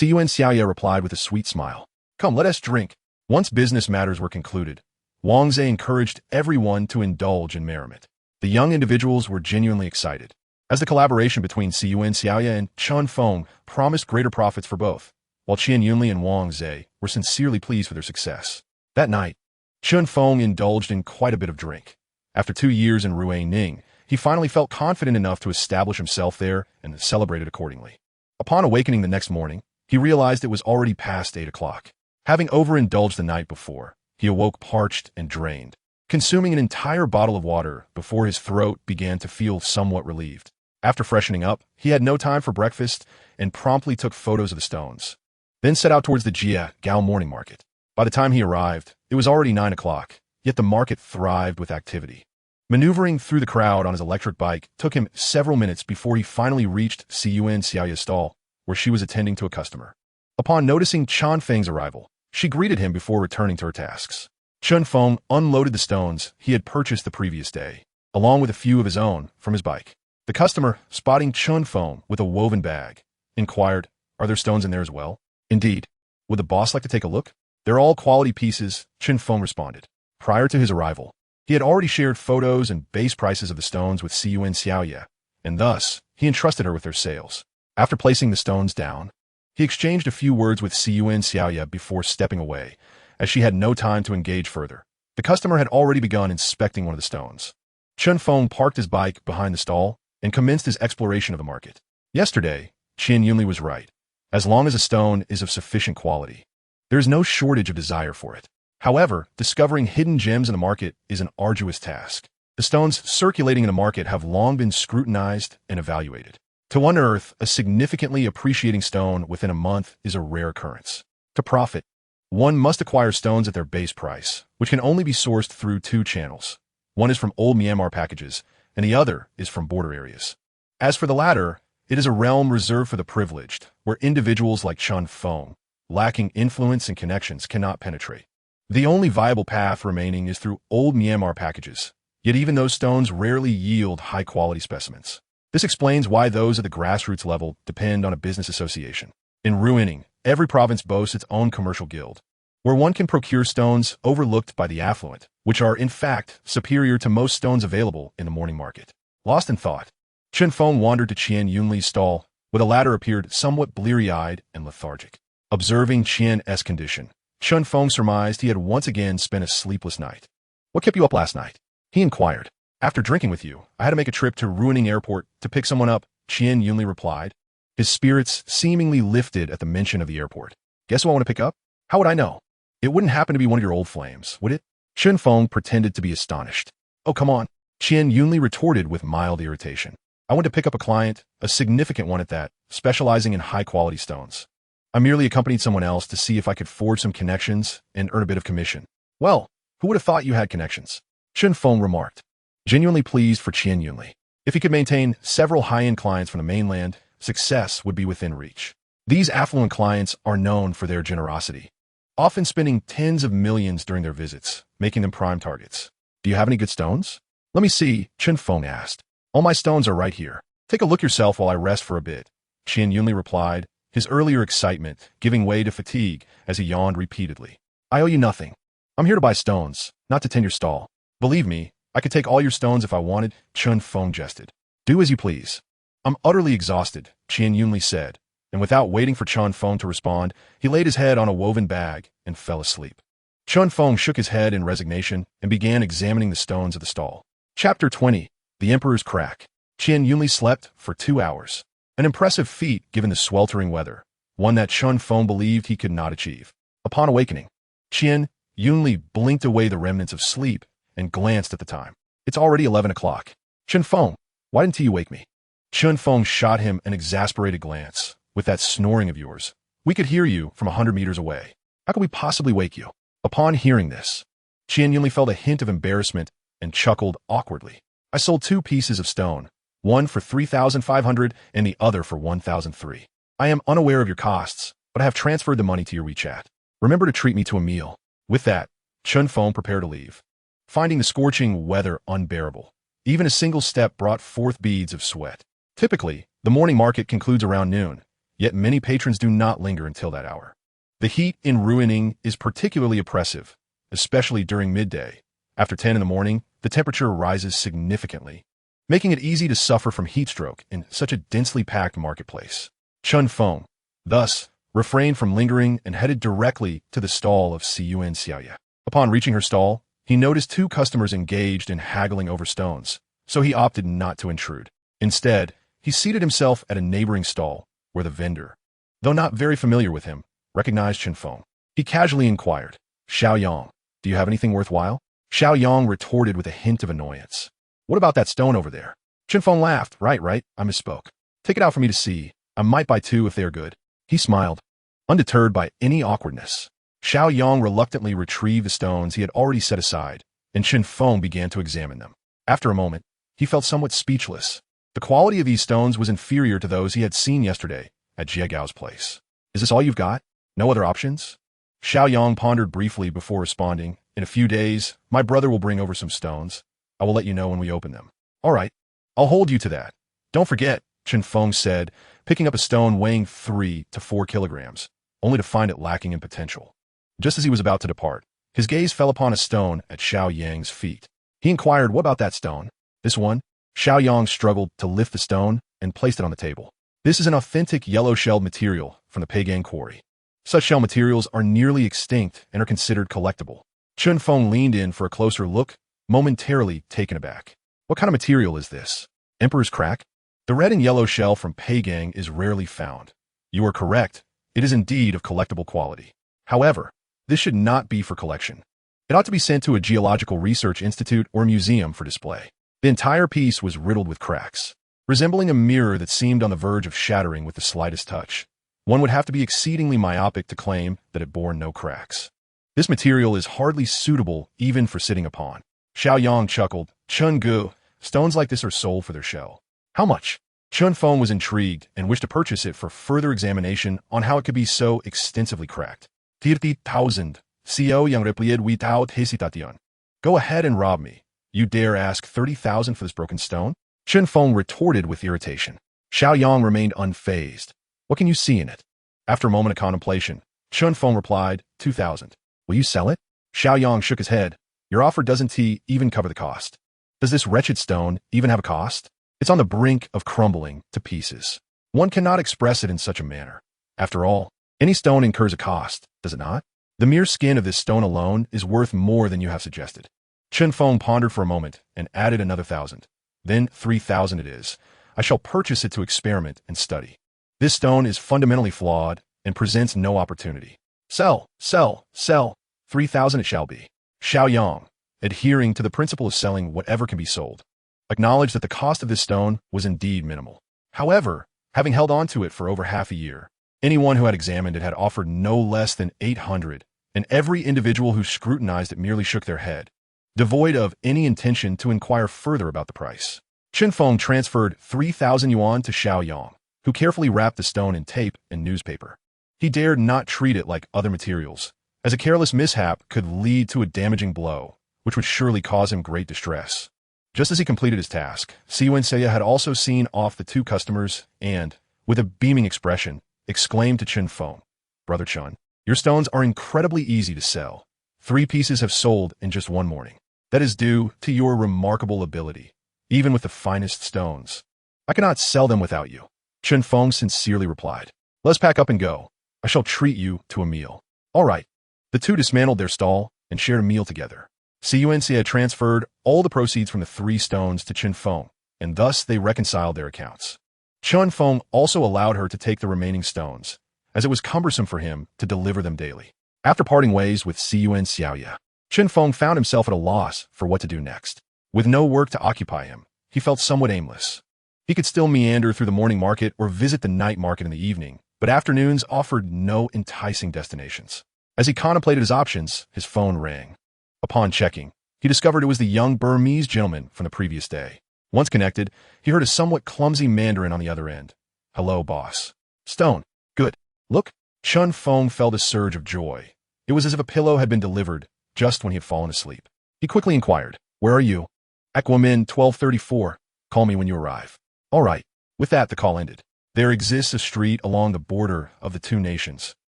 A: Yun Xiaoya replied with a sweet smile. "Come, let us drink." Once business matters were concluded, Wang Zhe encouraged everyone to indulge in merriment. The young individuals were genuinely excited, as the collaboration between Yun Xiaoya and Chun Feng promised greater profits for both, while Qian Yunli and Wang Zhe were sincerely pleased with their success. That night, Chun Feng indulged in quite a bit of drink. After 2 years in Ruining, he finally felt confident enough to establish himself there and celebrated accordingly. Upon awakening the next morning, he realized it was already past 8 o'clock. Having overindulged the night before, he awoke parched and drained, consuming an entire bottle of water before his throat began to feel somewhat relieved. After freshening up, he had no time for breakfast and promptly took photos of the stones, then set out towards the jade-gambling morning market. By the time he arrived, it was already 9 o'clock, yet the market thrived with activity. Maneuvering through the crowd on his electric bike took him several minutes before he finally reached Yun Xiaoya's stall, where she was attending to a customer. Upon noticing Chun Feng's arrival, she greeted him before returning to her tasks. Chun Feng unloaded the stones he had purchased the previous day, along with a few of his own, from his bike. The customer, spotting Chun Feng with a woven bag, inquired, "Are there stones in there as well?" "Indeed. Would the boss like to take a look?" "They're all quality pieces," Chun Feng responded. Prior to his arrival, he had already shared photos and base prices of the stones with Yun Xiaoya, and thus, he entrusted her with their sales. After placing the stones down, he exchanged a few words with Yun Xiaoya before stepping away, as she had no time to engage further. The customer had already begun inspecting one of the stones. Chun Feng parked his bike behind the stall and commenced his exploration of the market. Yesterday, Qian Yunli was right. As long as a stone is of sufficient quality, there is no shortage of desire for it. However, discovering hidden gems in the market is an arduous task. The stones circulating in the market have long been scrutinized and evaluated. To unearth a significantly appreciating stone within a month is a rare occurrence. To profit, One must acquire stones at their base price, which can only be sourced through two channels. One is from old Myanmar packages, and the other is from border areas. As for the latter, it is a realm reserved for the privileged, where individuals like Chun Feng, lacking influence and connections, cannot penetrate. The only viable path remaining is through old Myanmar packages, yet even those stones rarely yield high-quality specimens. This explains why those at the grassroots level depend on a business association. In Ruiling, every province boasts its own commercial guild, where one can procure stones overlooked by the affluent, which are, in fact, superior to most stones available in the morning market. Lost in thought, Chun Feng wandered to Qian Yunli's stall, where the latter appeared somewhat bleary-eyed and lethargic. Observing Qian's condition, Chun Feng surmised he had once again spent a sleepless night. "What kept you up last night?" he inquired. "After drinking with you, I had to make a trip to Ruining Airport to pick someone up," Qian Yunli replied. His spirits seemingly lifted at the mention of the airport. "Guess who I want to pick up?" "How would I know? It wouldn't happen to be one of your old flames, would it?" Chun Feng pretended to be astonished. "Oh, come on," Qian Yunli retorted with mild irritation. "I went to pick up a client, a significant one at that, specializing in high-quality stones. I merely accompanied someone else to see if I could forge some connections and earn a bit of commission." "Well, who would have thought you had connections?" Chun Feng remarked, genuinely pleased for Qian Yunli. If he could maintain several high-end clients from the mainland, success would be within reach. These affluent clients are known for their generosity, often spending tens of millions during their visits, making them prime targets. "Do you have any good stones?" "Let me see," Chun Feng asked. "All my stones are right here. Take a look yourself while I rest for a bit," Qian Yunli replied, his earlier excitement giving way to fatigue as he yawned repeatedly. "I owe you nothing. I'm here to buy stones, not to tend your stall. Believe me, I could take all your stones if I wanted," Chun Feng jested. "Do as you please." "I'm utterly exhausted," Qian Yunli said, and without waiting for Chun Feng to respond, he laid his head on a woven bag and fell asleep. Chun Feng shook his head in resignation and began examining the stones of the stall. Chapter 20. The Emperor's Crack. Qian Yunli slept for 2 hours. An impressive feat given the sweltering weather, one that Chun Feng believed he could not achieve. Upon awakening, Qian Yunli blinked away the remnants of sleep and glanced at the time. "It's already 11 o'clock. Chun Feng, why didn't you wake me?" Chun Feng shot him an exasperated glance. "With that snoring of yours, we could hear you from 100 meters away. How could we possibly wake you?" Upon hearing this, Qian Yunli felt a hint of embarrassment and chuckled awkwardly. "I sold 2 pieces of stone, one for 3,500 and the other for 1,003. I am unaware of your costs, but I have transferred the money to your WeChat. Remember to treat me to a meal." With that, Chun Feng prepared to leave. Finding the scorching weather unbearable, even a single step brought forth beads of sweat. Typically, the morning market concludes around noon, yet many patrons do not linger until that hour. The heat in Ruining is particularly oppressive, especially during midday. After 10 in the morning, the temperature rises significantly, making it easy to suffer from heat stroke in such a densely packed marketplace. Chun Feng, thus, refrained from lingering and headed directly to the stall of Yuan Xiaoya. Upon reaching her stall, he noticed 2 customers engaged in haggling over stones, so he opted not to intrude. Instead, he seated himself at a neighboring stall, where the vendor, though not very familiar with him, recognized Chun Feng. He casually inquired, "Xiao Yang, do you have anything worthwhile?" Xiao Yang retorted with a hint of annoyance. "What about that stone over there?" Chun Feng laughed. Right, I misspoke. Take it out for me to see. I might buy 2 if they are good." He smiled, undeterred by any awkwardness. Xiao Yang reluctantly retrieved the stones he had already set aside, and Chun Feng began to examine them. After a moment, he felt somewhat speechless. The quality of these stones was inferior to those he had seen yesterday at Jie Gao's place. "Is this all you've got? No other options?" Xiao Yang pondered briefly before responding. "In a few days, my brother will bring over some stones. I will let you know when we open them." "All right, I'll hold you to that. Don't forget," Chun Feng said, picking up a stone weighing 3 to 4 kilograms, only to find it lacking in potential. Just as he was about to depart, his gaze fell upon a stone at Xiao Yang's feet. He inquired, "What about that stone?" "This one?" Xiao Yang struggled to lift the stone and placed it on the table. "This is an authentic yellow-shelled material from the Peigang quarry. Such shell materials are nearly extinct and are considered collectible." Chun Feng leaned in for a closer look, momentarily taken aback. "What kind of material is this? Emperor's Crack?" "The red and yellow shell from Peigang is rarely found. You are correct. It is indeed of collectible quality. However, this should not be for collection. It ought to be sent to a geological research institute or museum for display." The entire piece was riddled with cracks, resembling a mirror that seemed on the verge of shattering with the slightest touch. One would have to be exceedingly myopic to claim that it bore no cracks. This material is hardly suitable even for sitting upon. Xiao Yang chuckled. Chun Gu, stones like this are sold for their shell. How much? Chun Feng was intrigued and wished to purchase it for further examination on how it could be so extensively cracked. 30,000. Xiao Yang replied without hesitation. Go ahead and rob me. You dare ask 30,000 for this broken stone? Chun Feng retorted with irritation. Xiao Yang remained unfazed. What can you see in it? After a moment of contemplation, Chun Feng replied, 2,000. Will you sell it? Xiao Yang shook his head. Your offer doesn't even cover the cost. Does this wretched stone even have a cost? It's on the brink of crumbling to pieces. One cannot express it in such a manner. After all, any stone incurs a cost, does it not? The mere skin of this stone alone is worth more than you have suggested. Chun Feng pondered for a moment and added another 1,000. Then 3,000 it is. I shall purchase it to experiment and study. This stone is fundamentally flawed and presents no opportunity. Sell, sell, sell. 3,000 it shall be. Xiao Yang, adhering to the principle of selling whatever can be sold, acknowledged that the cost of this stone was indeed minimal. However, having held on to it for over half a year, anyone who had examined it had offered no less than 800, and every individual who scrutinized it merely shook their head, devoid of any intention to inquire further about the price. Chun Feng transferred 3,000 yuan to Xiao Yang, who carefully wrapped the stone in tape and newspaper. He dared not treat it like other materials, as a careless mishap could lead to a damaging blow, which would surely cause him great distress. Just as he completed his task, Yuan had also seen off the two customers and, with a beaming expression, exclaimed to Chun Feng, Brother Chun, your stones are incredibly easy to sell. 3 pieces have sold in just one morning. That is due to your remarkable ability, even with the finest stones. I cannot sell them without you. Chun Feng sincerely replied. Let's pack up and go. I shall treat you to a meal. All right. The two dismantled their stall and shared a meal together. Yuan had transferred all the proceeds from the 3 stones to Chun Feng, and thus they reconciled their accounts. Chun Feng also allowed her to take the remaining stones, as it was cumbersome for him to deliver them daily. After parting ways with Yuan Xiaoya, Chun Feng found himself at a loss for what to do next. With no work to occupy him, he felt somewhat aimless. He could still meander through the morning market or visit the night market in the evening, but afternoons offered no enticing destinations. As he contemplated his options, his phone rang. Upon checking, he discovered it was the young Burmese gentleman from the previous day. Once connected, he heard a somewhat clumsy Mandarin on the other end. Hello, boss. Stone. Good. Look. Chun Feng felt a surge of joy. It was as if a pillow had been delivered just when he had fallen asleep. He quickly inquired, Where are you? At Guamin 1234. Call me when you arrive. All right. With that, the call ended. There exists a street along the border of the two nations,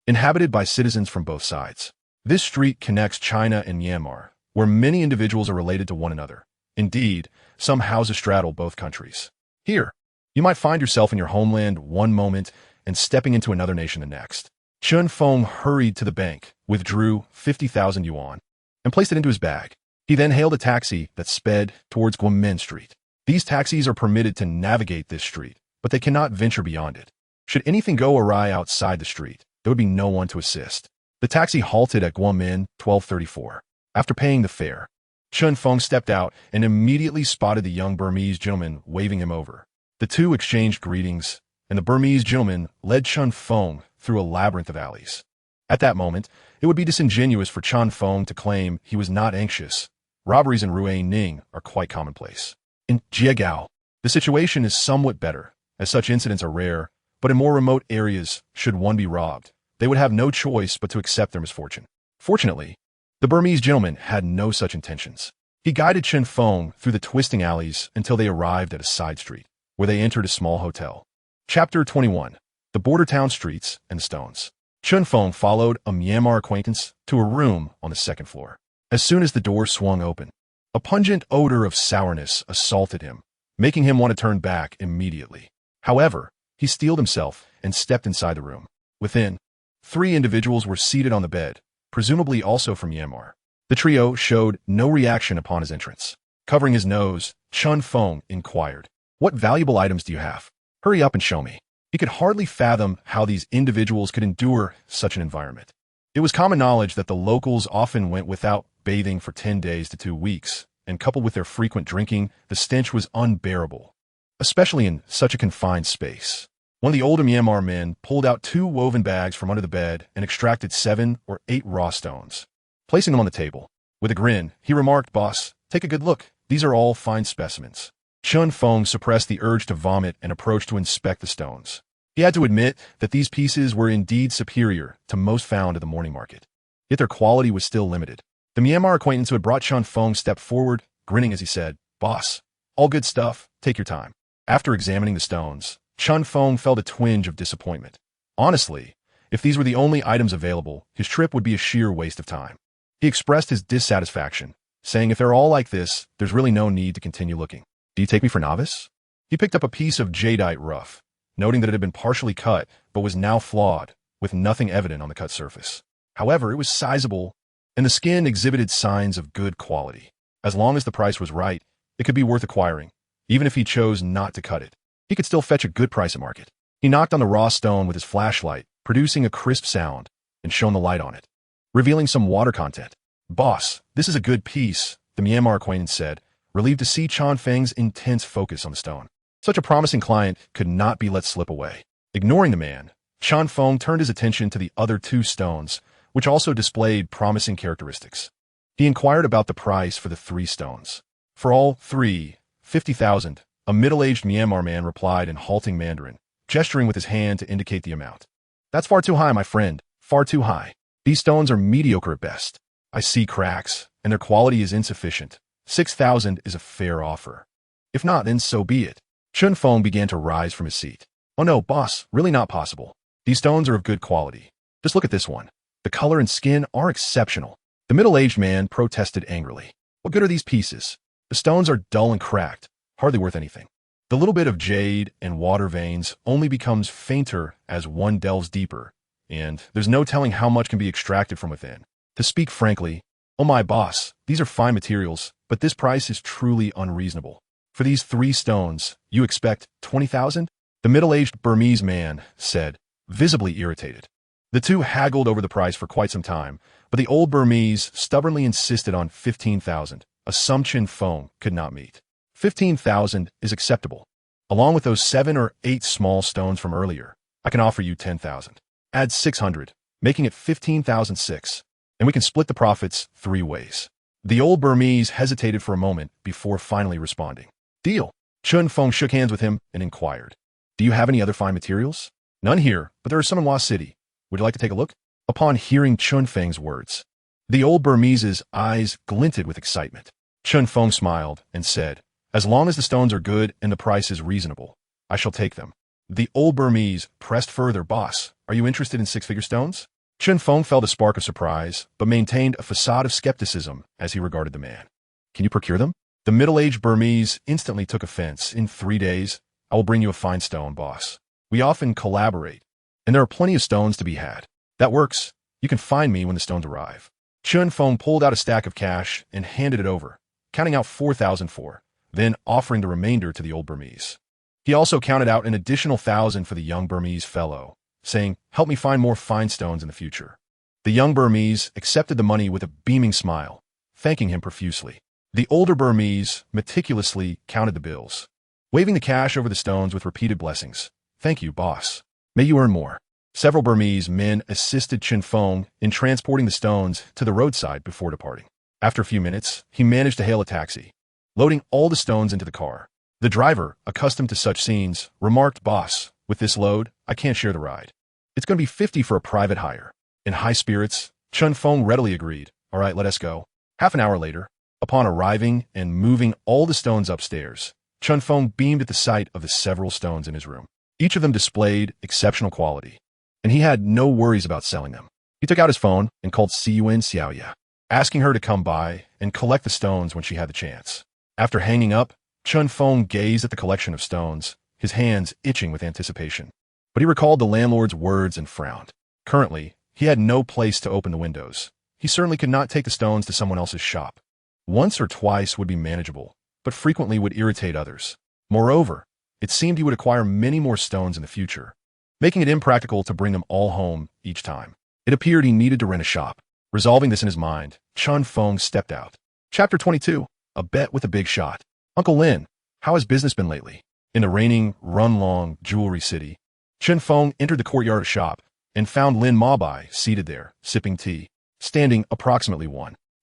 A: inhabited by citizens from both sides. This street connects China and Myanmar, where many individuals are related to one another. Indeed, some houses straddle both countries. Here, you might find yourself in your homeland one moment and stepping into another nation the next. Chun Feng hurried to the bank, withdrew 50,000 yuan, and placed it into his bag. He then hailed a taxi that sped towards Guamin Street. These taxis are permitted to navigate this street, but they cannot venture beyond it. Should anything go awry outside the street, there would be no one to assist. The taxi halted at Guamin 1234. After paying the fare, Chun Feng stepped out and immediately spotted the young Burmese gentleman waving him over. The two exchanged greetings, and the Burmese gentleman led Chun Feng through a labyrinth of alleys. At that moment, it would be disingenuous for Chun Feng to claim he was not anxious. Robberies in Ruiling are quite commonplace. In Jiegao, the situation is somewhat better, as such incidents are rare, but in more remote areas, should one be robbed, they would have no choice but to accept their misfortune. Fortunately, the Burmese gentleman had no such intentions. He guided Chun Feng through the twisting alleys until they arrived at a side street, where they entered a small hotel. Chapter 21. The Border Town Streets and the Stones. Chun Feng followed a Myanmar acquaintance to a room on the 2nd floor. As soon as the door swung open, a pungent odor of sourness assaulted him, making him want to turn back immediately. However, he steeled himself and stepped inside the room. Within, 3 individuals were seated on the bed, presumably also from Myanmar. The trio showed no reaction upon his entrance. Covering his nose, Chun Feng inquired, What valuable items do you have? Hurry up and show me. He could hardly fathom how these individuals could endure such an environment. It was common knowledge that the locals often went without bathing for 10 days to 2 weeks, and coupled with their frequent drinking, the stench was unbearable, especially in such a confined space. One of the older Myanmar men pulled out 2 woven bags from under the bed and extracted 7 or 8 raw stones. Placing them on the table, with a grin, he remarked, "Boss, take a good look. These are all fine specimens." Chun Feng suppressed the urge to vomit and approached to inspect the stones. He had to admit that these pieces were indeed superior to most found at the morning market. Yet their quality was still limited. The Myanmar acquaintance who had brought Chun Feng stepped forward, grinning as he said, "Boss, all good stuff. Take your time." After examining the stones, Chun Feng felt a twinge of disappointment. Honestly, if these were the only items available, his trip would be a sheer waste of time. He expressed his dissatisfaction, saying if they're all like this, there's really no need to continue looking. "Do you take me for novice?" He picked up a piece of jadeite rough, noting that it had been partially cut but was now flawed, with nothing evident on the cut surface. However, it was sizable, and the skin exhibited signs of good quality. As long as the price was right, it could be worth acquiring. Even if he chose not to cut it, he could still fetch a good price at market. He knocked on the raw stone with his flashlight, producing a crisp sound, and shone the light on it, revealing some water content. "Boss, this is a good piece," the Myanmar acquaintance said, relieved to see Chun Feng's intense focus on the stone. Such a promising client could not be let slip away. Ignoring the man, Chun Feng turned his attention to the other 2 stones, which also displayed promising characteristics. He inquired about the price for the 3 stones. "For all 3, 50,000, a middle-aged Myanmar man replied in halting Mandarin, gesturing with his hand to indicate the amount. "That's far too high, my friend, far too high. These stones are mediocre at best. I see cracks, and their quality is insufficient. 6,000 is a fair offer. If not, then so be it." Chun Feng began to rise from his seat. "Oh no, boss, really not possible. These stones are of good quality. Just look at this one. The color and skin are exceptional." The middle-aged man protested angrily. "What good are these pieces? The stones are dull and cracked, hardly worth anything. The little bit of jade and water veins only becomes fainter as one delves deeper, and there's no telling how much can be extracted from within. To speak frankly, oh my boss, these are fine materials, but this price is truly unreasonable. For these 3 stones, you expect 20,000? The middle-aged Burmese man said, visibly irritated. The 2 haggled over the price for quite some time, but the old Burmese stubbornly insisted on 15,000, a sum Chun Feng could not meet. 15,000 is acceptable. Along with those 7 or 8 small stones from earlier, I can offer you 10,000. Add 600, making it 15,006, and we can split the profits 3 ways. The old Burmese hesitated for a moment before finally responding. "Deal." Chun Feng shook hands with him and inquired, "Do you have any other fine materials?" "None here, but there are some in Wa City. Would you like to take a look?" Upon hearing Chun Feng's words, the old Burmese's eyes glinted with excitement. Chun Feng smiled and said, "As long as the stones are good and the price is reasonable, I shall take them." The old Burmese pressed further, "Boss, are you interested in 6-figure stones?" Chun Feng felt a spark of surprise, but maintained a facade of skepticism as he regarded the man. "Can you procure them?" The middle-aged Burmese instantly took offense. "In 3 days, I will bring you a fine stone, boss. We often collaborate, and there are plenty of stones to be had. That works. You can find me when the stones arrive." Chun Feng pulled out a stack of cash and handed it over, counting out 4,004, then offering the remainder to the old Burmese. He also counted out an additional 1,000 for the young Burmese fellow, saying, "Help me find more fine stones in the future." The young Burmese accepted the money with a beaming smile, thanking him profusely. The older Burmese meticulously counted the bills, waving the cash over the stones with repeated blessings. "Thank you, boss. May you earn more." Several Burmese men assisted Chun Feng in transporting the stones to the roadside before departing. After a few minutes, he managed to hail a taxi, loading all the stones into the car. The driver, accustomed to such scenes, remarked, "Boss, with this load, I can't share the ride. It's going to be 50 for a private hire." In high spirits, Chun Feng readily agreed. "All right, let us go." Half an hour later, upon arriving and moving all the stones upstairs, Chun Feng beamed at the sight of the several stones in his room. Each of them displayed exceptional quality, and he had no worries about selling them. He took out his phone and called Yuan Xiaoya, asking her to come by and collect the stones when she had the chance. After hanging up, Chun Feng gazed at the collection of stones, his hands itching with anticipation. But he recalled the landlord's words and frowned. Currently, he had no place to open the windows. He certainly could not take the stones to someone else's shop. Once or twice would be manageable, but frequently would irritate others. Moreover, it seemed he would acquire many more stones in the future, making it impractical to bring them all home each time. It appeared he needed to rent a shop. Resolving this in his mind, Chun Feng stepped out. Chapter 22. A Bet with a Big Shot. "Uncle Lin, how has business been lately?" In the reigning Runlong jewelry city, Chen Feng entered the courtyard of the shop and found Lin Mabai seated there, sipping tea, standing approximately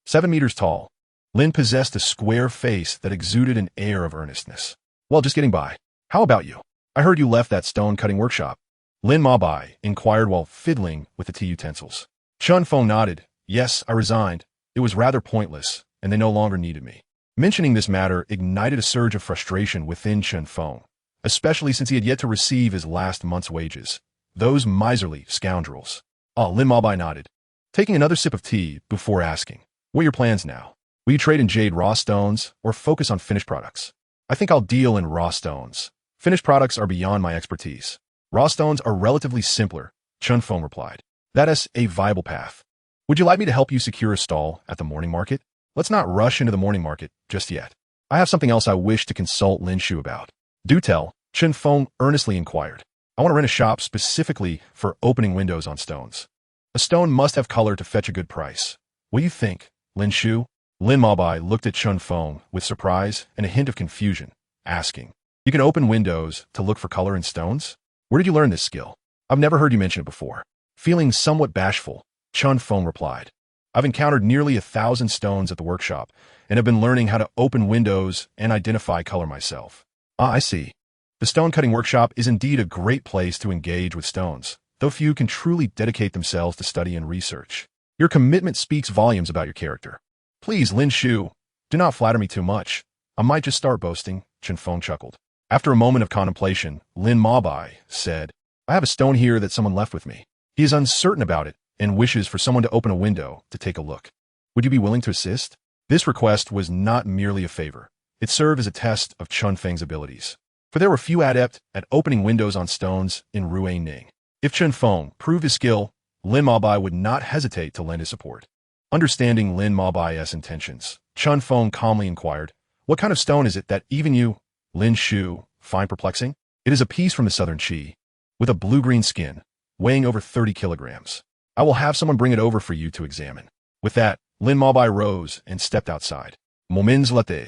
A: 7 meters tall. Lin possessed a square face that exuded an air of earnestness. Well, just getting by. How about you? I heard you left that stone-cutting workshop. Lin Mabai inquired while fiddling with the tea utensils. Chen Feng nodded. Yes, I resigned. It was rather pointless, and they no longer needed me. Mentioning this matter ignited a surge of frustration within Chen Feng, especially since he had yet to receive his last month's wages. Those miserly scoundrels. Lin Mabai nodded, taking another sip of tea before asking, what are your plans now? Will you trade in jade raw stones or focus on finished products? I think I'll deal in raw stones. Finished products are beyond my expertise. Raw stones are relatively simpler, Chen Feng replied. That is a viable path. Would you like me to help you secure a stall at the morning market? Let's not rush into the morning market just yet. I have something else I wish to consult Lin Shu about. Do tell, Chen Feng earnestly inquired. I want to rent a shop specifically for opening windows on stones. A stone must have color to fetch a good price. What do you think, Lin Shu? Lin Mabai looked at Chen Feng with surprise and a hint of confusion, asking, you can open windows to look for color in stones? Where did you learn this skill? I've never heard you mention it before. Feeling somewhat bashful, Chen Feng replied. I've encountered nearly 1,000 stones at the workshop and have been learning how to open windows and identify color myself. I see. The stone-cutting workshop is indeed a great place to engage with stones, though few can truly dedicate themselves to study and research. Your commitment speaks volumes about your character. Please, Lin Shu, do not flatter me too much. I might just start boasting, Chen Feng chuckled. After a moment of contemplation, Lin Mabai said, I have a stone here that someone left with me. He is uncertain about it and wishes for someone to open a window to take a look. Would you be willing to assist? This request was not merely a favor. It served as a test of Chen Feng's abilities, for there were few adept at opening windows on stones in Ruiling. If Chen Feng proved his skill, Lin Mabai would not hesitate to lend his support. Understanding Lin Mabai's intentions, Chen Feng calmly inquired, what kind of stone is it that even you, Lin Shu, find perplexing? It is a piece from the southern Qi, with a blue-green skin, weighing over 30 kilograms. I will have someone bring it over for you to examine. With that, Lin Mabai rose and stepped outside. Moments later,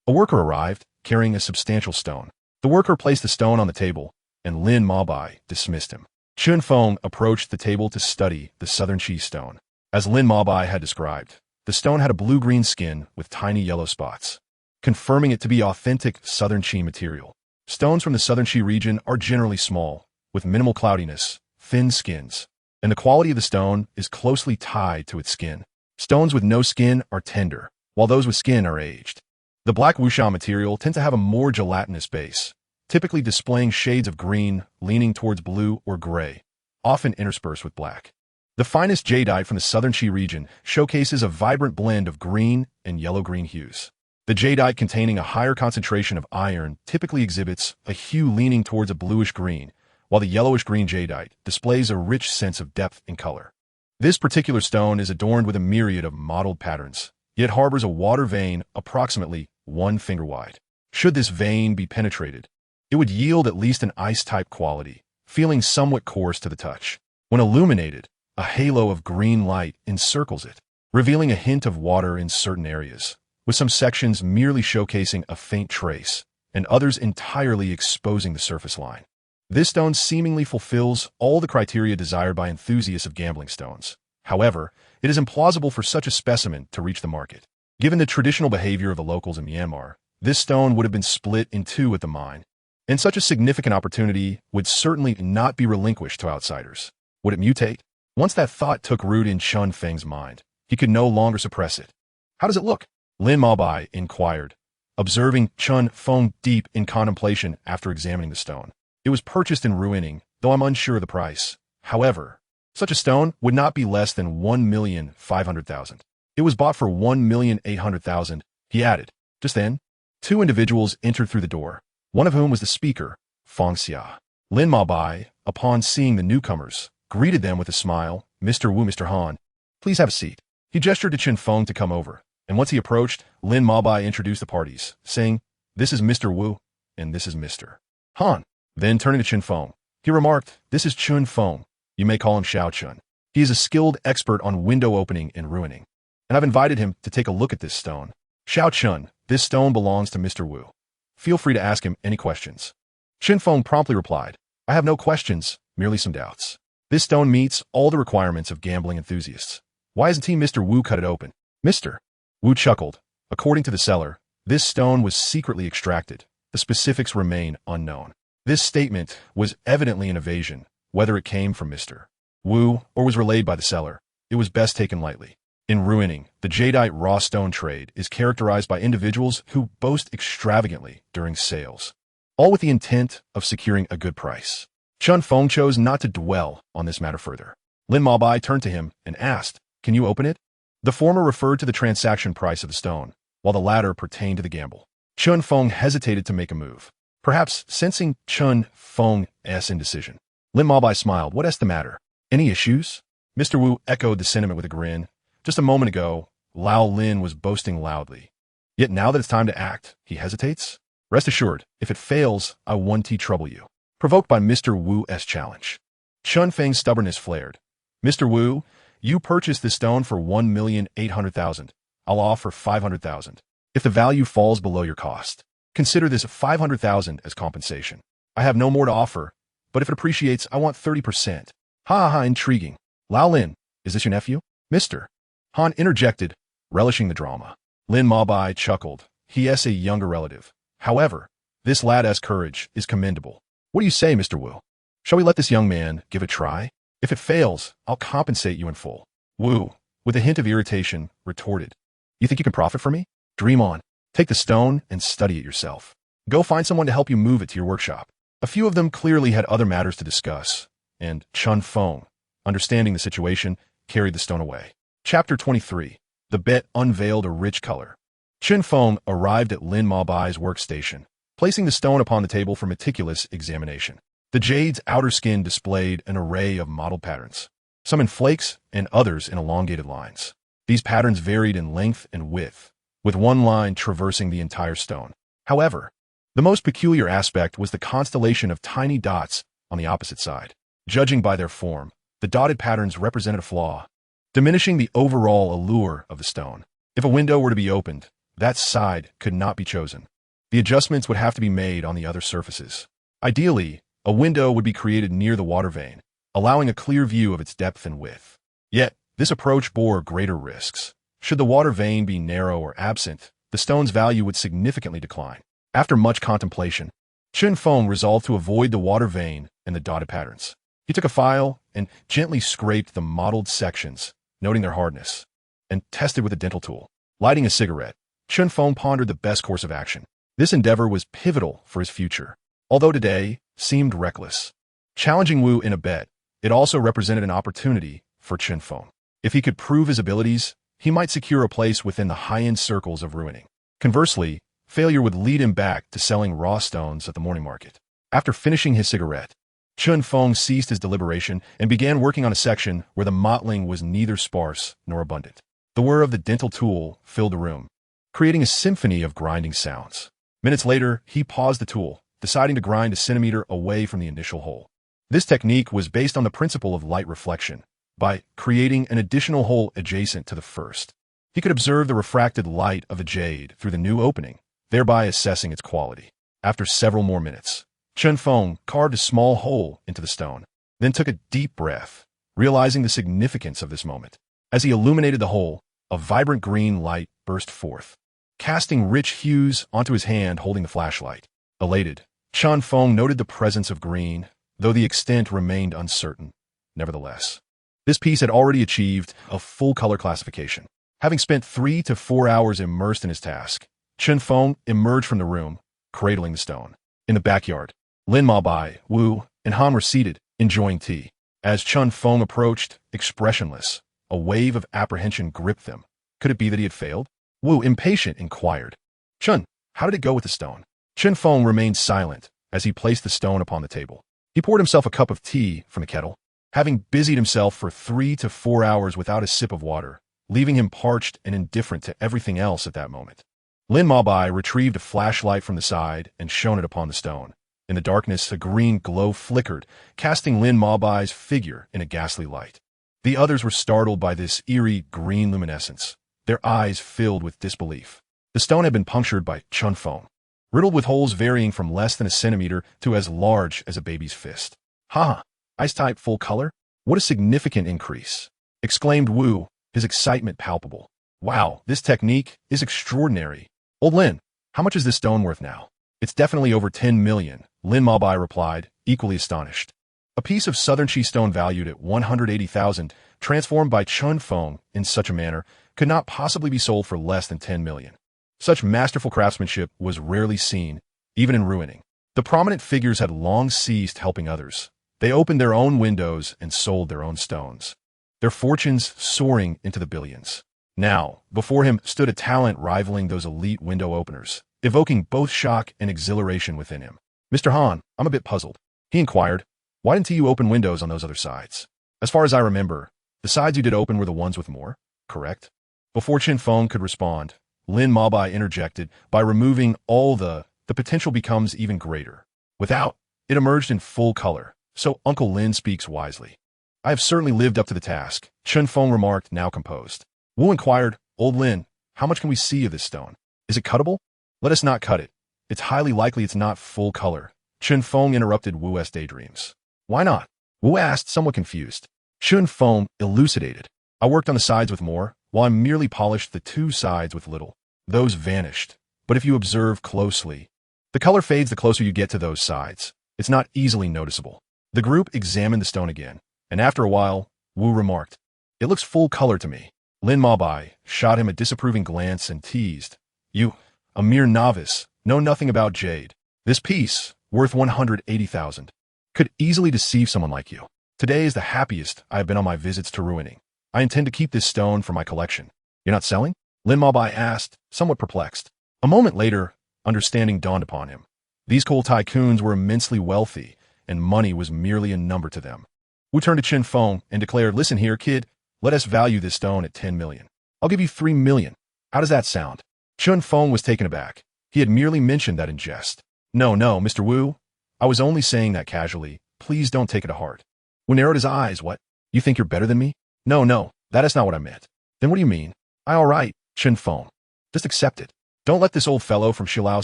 A: a worker arrived, carrying a substantial stone. The worker placed the stone on the table, and Lin Mabai dismissed him. Chen Feng approached the table to study the southern Qi stone. As Lin Mabai had described, the stone had a blue-green skin with tiny yellow spots, confirming it to be authentic southern Qi material. Stones from the southern Qi region are generally small, with minimal cloudiness, thin skins, and the quality of the stone is closely tied to its skin. Stones with no skin are tender, while those with skin are aged. The black wuxia material tend to have a more gelatinous base, typically displaying shades of green leaning towards blue or gray, often interspersed with black. The finest jadeite from the southern Qi region showcases a vibrant blend of green and yellow-green hues. The jadeite containing a higher concentration of iron typically exhibits a hue leaning towards a bluish-green, while the yellowish-green jadeite displays a rich sense of depth and color. This particular stone is adorned with a myriad of mottled patterns, yet harbors a water vein approximately 1 finger wide. Should this vein be penetrated, it would yield at least an ice-type quality, feeling somewhat coarse to the touch. When illuminated, a halo of green light encircles it, revealing a hint of water in certain areas, with some sections merely showcasing a faint trace, and others entirely exposing the surface line. This stone seemingly fulfills all the criteria desired by enthusiasts of gambling stones. However, it is implausible for such a specimen to reach the market. Given the traditional behavior of the locals in Myanmar, this stone would have been split in two at the mine, and such a significant opportunity would certainly not be relinquished to outsiders. Would it mutate? Once that thought took root in Chen Feng's mind, he could no longer suppress it. How does it look? Lin Mabai inquired, observing Chen Feng deep in contemplation after examining the stone. It was purchased in Ruining, though I'm unsure of the price. However, such a stone would not be less than 1,500,000. It was bought for 1,800,000, he added. Just then, two individuals entered through the door, one of whom was the speaker, Feng Xia. Lin Mabai, upon seeing the newcomers, greeted them with a smile. Mr. Wu, Mr. Han, please have a seat. He gestured to Chen Feng to come over, and once he approached, Lin Mabai introduced the parties, saying, this is Mr. Wu, and this is Mr. Han. Then turning to Chen Feng, he remarked, this is Chen Feng. You may call him Xiao Chun. He is a skilled expert on window opening and ruining, and I've invited him to take a look at this stone. Xiao Chun, this stone belongs to Mr. Wu. Feel free to ask him any questions. Chen Feng promptly replied, I have no questions, merely some doubts. This stone meets all the requirements of gambling enthusiasts. Why hasn't Mr. Wu cut it open? Mr. Wu chuckled. According to the seller, this stone was secretly extracted. The specifics remain unknown. This statement was evidently an evasion, whether it came from Mr. Wu or was relayed by the seller. It was best taken lightly. In Ruining, the jadeite raw stone trade is characterized by individuals who boast extravagantly during sales, all with the intent of securing a good price. Chun Feng chose not to dwell on this matter further. Lin Maobai turned to him and asked, "Can you open it?" The former referred to the transaction price of the stone, while the latter pertained to the gamble. Chun Feng hesitated to make a move, perhaps sensing Chun Feng's indecision. Lin Maobai smiled. "What's the matter? Any issues?" Mr. Wu echoed the sentiment with a grin. Just a moment ago, Lao Lin was boasting loudly. Yet now that it's time to act, he hesitates? Rest assured, if it fails, I won't trouble you. Provoked by Mr. Wu's challenge, Chun Feng's stubbornness flared. "Mr. Wu, you purchased this stone for 1,800,000. I'll offer 500,000. If the value falls below your cost, consider this 500,000 as compensation. I have no more to offer, but if it appreciates, I want 30%. Ha ha, intriguing. Lao Lin, is this your nephew?" Mr. Han interjected, relishing the drama. Lin Maobai chuckled. He is a younger relative. However, this lad's courage is commendable. What do you say, Mr. Wu? Shall we let this young man give it a try? If it fails, I'll compensate you in full. Wu, with a hint of irritation, retorted. You think you can profit from me? Dream on. Take the stone and study it yourself. Go find someone to help you move it to your workshop. A few of them clearly had other matters to discuss, and Chun Feng, understanding the situation, carried the stone away. Chapter 23. The bet unveiled a rich color. Chun Feng arrived at Lin Maobai's workstation, placing the stone upon the table for meticulous examination. The jade's outer skin displayed an array of mottled patterns, some in flakes and others in elongated lines. These patterns varied in length and width, with one line traversing the entire stone. However, the most peculiar aspect was the constellation of tiny dots on the opposite side. Judging by their form, the dotted patterns represented a flaw, diminishing the overall allure of the stone. If a window were to be opened, that side could not be chosen. The adjustments would have to be made on the other surfaces. Ideally, a window would be created near the water vein, allowing a clear view of its depth and width. Yet, this approach bore greater risks. Should the water vein be narrow or absent, the stone's value would significantly decline. After much contemplation, Chun Feng resolved to avoid the water vein and the dotted patterns. He took a file and gently scraped the mottled sections, noting their hardness, and tested with a dental tool. Lighting a cigarette, Chun Feng pondered the best course of action. This endeavor was pivotal for his future, although today seemed reckless. Challenging Wu in a bet, it also represented an opportunity for Chun Feng. If he could prove his abilities, he might secure a place within the high-end circles of Ruining. Conversely, failure would lead him back to selling raw stones at the morning market. After finishing his cigarette, Chun Feng ceased his deliberation and began working on a section where the mottling was neither sparse nor abundant. The whir of the dental tool filled the room, creating a symphony of grinding sounds. Minutes later, he paused the tool, deciding to grind a centimeter away from the initial hole. This technique was based on the principle of light reflection. By creating an additional hole adjacent to the first, he could observe the refracted light of a jade through the new opening, thereby assessing its quality. After several more minutes, Chun Feng carved a small hole into the stone, then took a deep breath, realizing the significance of this moment. As he illuminated the hole, a vibrant green light burst forth, casting rich hues onto his hand holding the flashlight. Elated, Chun Feng noted the presence of green, though the extent remained uncertain. Nevertheless, this piece had already achieved a full color classification. Having spent 3 to 4 hours immersed in his task, Chun Feng emerged from the room, cradling the stone. In the backyard, Lin Maobai, Wu, and Han were seated, enjoying tea. As Chun Feng approached, expressionless, a wave of apprehension gripped them. Could it be that he had failed? Wu, impatient, inquired. Chun, how did it go with the stone? Chun Feng remained silent as he placed the stone upon the table. He poured himself a cup of tea from the kettle, having busied himself for 3 to 4 hours without a sip of water, leaving him parched and indifferent to everything else at that moment. Lin Maobai retrieved a flashlight from the side and shone it upon the stone. In the darkness, a green glow flickered, casting Lin Maobai's figure in a ghastly light. The others were startled by this eerie green luminescence, their eyes filled with disbelief. The stone had been punctured by Chun Feng, riddled with holes varying from less than a centimeter to as large as a baby's fist. Haha, ice-type full color? What a significant increase! Exclaimed Wu, his excitement palpable. Wow, this technique is extraordinary. Old Lin, how much is this stone worth now? It's definitely over 10 million, Lin Maobai replied, equally astonished. A piece of southern chi stone valued at 180,000, transformed by Chun Feng in such a manner, could not possibly be sold for less than 10 million. Such masterful craftsmanship was rarely seen, even in Ruining. The prominent figures had long ceased helping others. They opened their own windows and sold their own stones, their fortunes soaring into the billions. Now, before him stood a talent rivaling those elite window openers, evoking both shock and exhilaration within him. Mr. Han, I'm a bit puzzled. He inquired, why didn't you open windows on those other sides? As far as I remember, the sides you did open were the ones with more, correct? Before Chin Feng could respond, Lin Maobai interjected, by removing all the potential becomes even greater. Without, it emerged in full color. So Uncle Lin speaks wisely. I have certainly lived up to the task, Chun Feng remarked, now composed. Wu inquired, Old Lin, how much can we see of this stone? Is it cuttable? Let us not cut it. It's highly likely it's not full color. Chun Feng interrupted Wu's daydreams. Why not? Wu asked, somewhat confused. Chun Feng elucidated. I worked on the sides with more, while I merely polished the two sides with little. Those vanished. But if you observe closely, the color fades the closer you get to those sides. It's not easily noticeable. The group examined the stone again, and after a while, Wu remarked, it looks full color to me. Lin Maobai shot him a disapproving glance and teased, you, a mere novice, know nothing about jade. This piece, worth 180,000, could easily deceive someone like you. Today is the happiest I have been on my visits to Ruining. I intend to keep this stone for my collection. You're not selling? Lin Maobai asked, somewhat perplexed. A moment later, understanding dawned upon him. These coal tycoons were immensely wealthy, and money was merely a number to them. Wu turned to Chin Feng and declared, listen here, kid, let us value this stone at 10 million. I'll give you 3 million. How does that sound? Chun Feng was taken aback. He had merely mentioned that in jest. No, Mr. Wu. I was only saying that casually. Please don't take it to heart. Wu narrowed his eyes. What? You think you're better than me? No, that is not what I meant. Then what do you mean? All right, Chin Feng. Just accept it. Don't let this old fellow from Shilao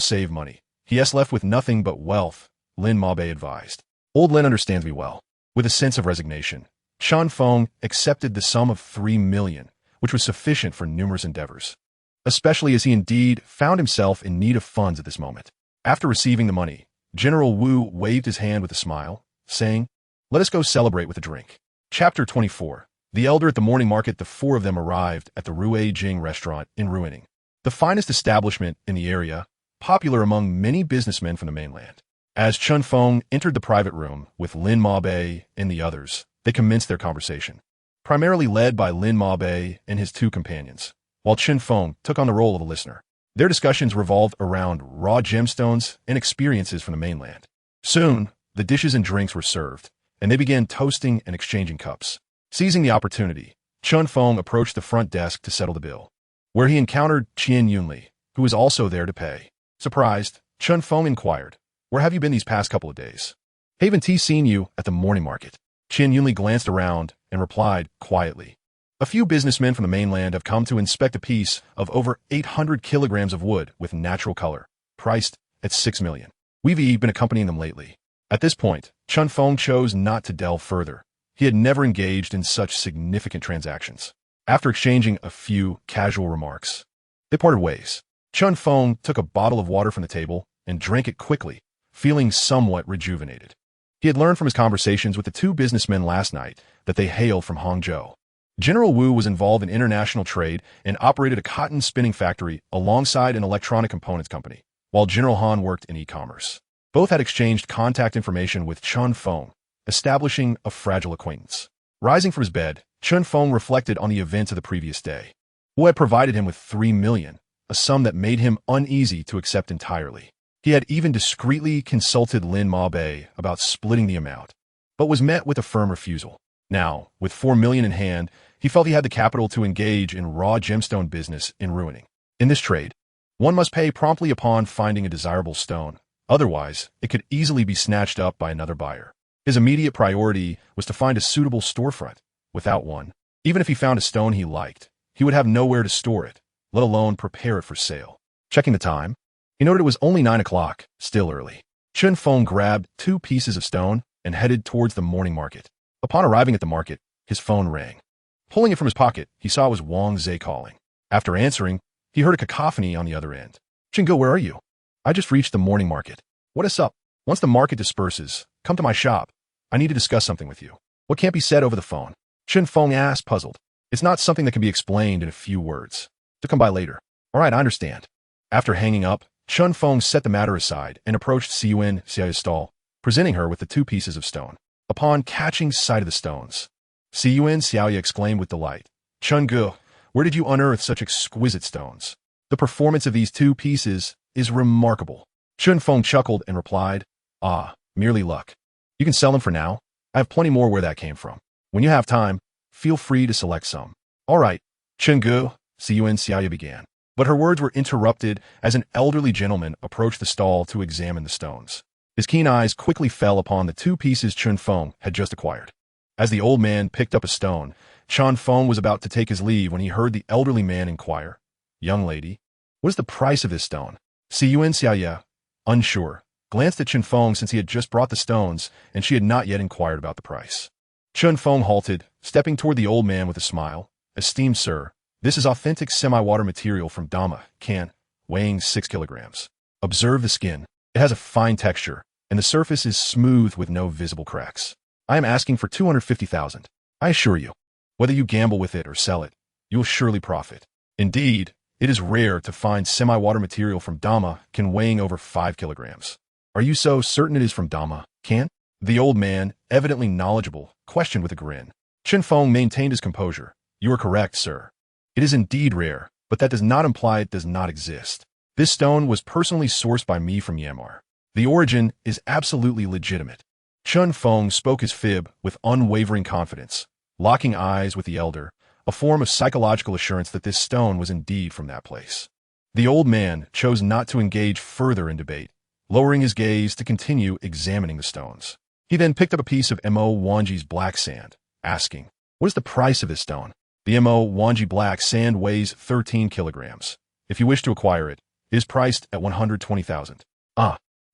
A: save money. He has left with nothing but wealth, Lin Maobai advised. Old Lin understands me well. With a sense of resignation, Chun Feng accepted the sum of 3 million, which was sufficient for numerous endeavors, especially as he indeed found himself in need of funds at this moment. After receiving the money, General Wu waved his hand with a smile, saying, let us go celebrate with a drink. Chapter 24. The elder at the morning market. The four of them arrived at the Ruiling restaurant in Ruining, the finest establishment in the area, popular among many businessmen from the mainland. As Chun Feng entered the private room with Lin Maobai and the others, they commenced their conversation, primarily led by Lin Maobai and his two companions, while Chun Feng took on the role of a listener. Their discussions revolved around raw gemstones and experiences from the mainland. Soon, the dishes and drinks were served, and they began toasting and exchanging cups. Seizing the opportunity, Chun Feng approached the front desk to settle the bill, where he encountered Qian Yunli, who was also there to pay. Surprised, Chun Feng inquired, where have you been these past couple of days? Haven't seen you at the morning market. Qian Yunli glanced around and replied quietly. A few businessmen from the mainland have come to inspect a piece of over 800 kilograms of wood with natural color, priced at 6 million. We've been accompanying them lately. At this point, Chun Feng chose not to delve further. He had never engaged in such significant transactions. After exchanging a few casual remarks, they parted ways. Chun Feng took a bottle of water from the table and drank it quickly, feeling somewhat rejuvenated. He had learned from his conversations with the two businessmen last night that they hailed from Hangzhou. General Wu was involved in international trade and operated a cotton spinning factory alongside an electronic components company, while General Han worked in e-commerce. Both had exchanged contact information with Chun Feng, establishing a fragile acquaintance. Rising from his bed, Chun Feng reflected on the events of the previous day. Wu had provided him with 3 million, a sum that made him uneasy to accept entirely. He had even discreetly consulted Lin Maobai about splitting the amount, but was met with a firm refusal. Now, with 4 million in hand, he felt he had the capital to engage in raw gemstone business in Ruining. In this trade, one must pay promptly upon finding a desirable stone. Otherwise, it could easily be snatched up by another buyer. His immediate priority was to find a suitable storefront. Without one, even if he found a stone he liked, he would have nowhere to store it, let alone prepare it for sale. Checking the time, he noted it was only 9 o'clock, still early. Chun Feng grabbed 2 pieces of stone and headed towards the morning market. Upon arriving at the market, his phone rang. Pulling it from his pocket, he saw it was Wang Zhe calling. After answering, he heard a cacophony on the other end. Chingo, where are you? I just reached the morning market. What is up? Once the market disperses, come to my shop. I need to discuss something with you. What can't be said over the phone? Chen Feng asked, puzzled. It's not something that can be explained in a few words. To come by later. All right, I understand. After hanging up, Chen Feng set the matter aside and approached Yunnan Xiaoya's stall, presenting her with the 2 pieces of stone. Upon catching sight of the stones, Yunnan Xiaoya exclaimed with delight, Chen Gu, where did you unearth such exquisite stones? The performance of these 2 pieces is remarkable. Chen Feng chuckled and replied, merely luck. You can sell them for now. I have plenty more where that came from. When you have time, feel free to select some. All right, Chen Gu, Yunnan Xiaoya began. But her words were interrupted as an elderly gentleman approached the stall to examine the stones. His keen eyes quickly fell upon the 2 pieces Chen Feng had just acquired. As the old man picked up a stone, Chen Feng was about to take his leave when he heard the elderly man inquire, Young lady, what is the price of this stone? Yunnan Xiaoya, unsure, glanced at Chen Feng since he had just brought the stones and she had not yet inquired about the price. Chen Feng halted, stepping toward the old man with a smile. Esteemed sir, this is authentic semi-water material from Dama, weighing 6 kilograms. Observe the skin. It has a fine texture, and the surface is smooth with no visible cracks. I am asking for 250,000. I assure you, whether you gamble with it or sell it, you will surely profit. Indeed, it is rare to find semi-water material from Dama weighing over 5 kilograms. Are you so certain it is from Dama, The old man, evidently knowledgeable, questioned with a grin. Chen Feng maintained his composure. You are correct, sir. It is indeed rare, but that does not imply it does not exist. This stone was personally sourced by me from Myanmar. The origin is absolutely legitimate. Chen Feng spoke his fib with unwavering confidence, locking eyes with the elder, a form of psychological assurance that this stone was indeed from that place. The old man chose not to engage further in debate, lowering his gaze to continue examining the stones. He then picked up a piece of Mo Wanji's black sand, asking, what is the price of this stone? The Mo Wanji black sand weighs 13 kilograms. If you wish to acquire it, it is priced at 120,000.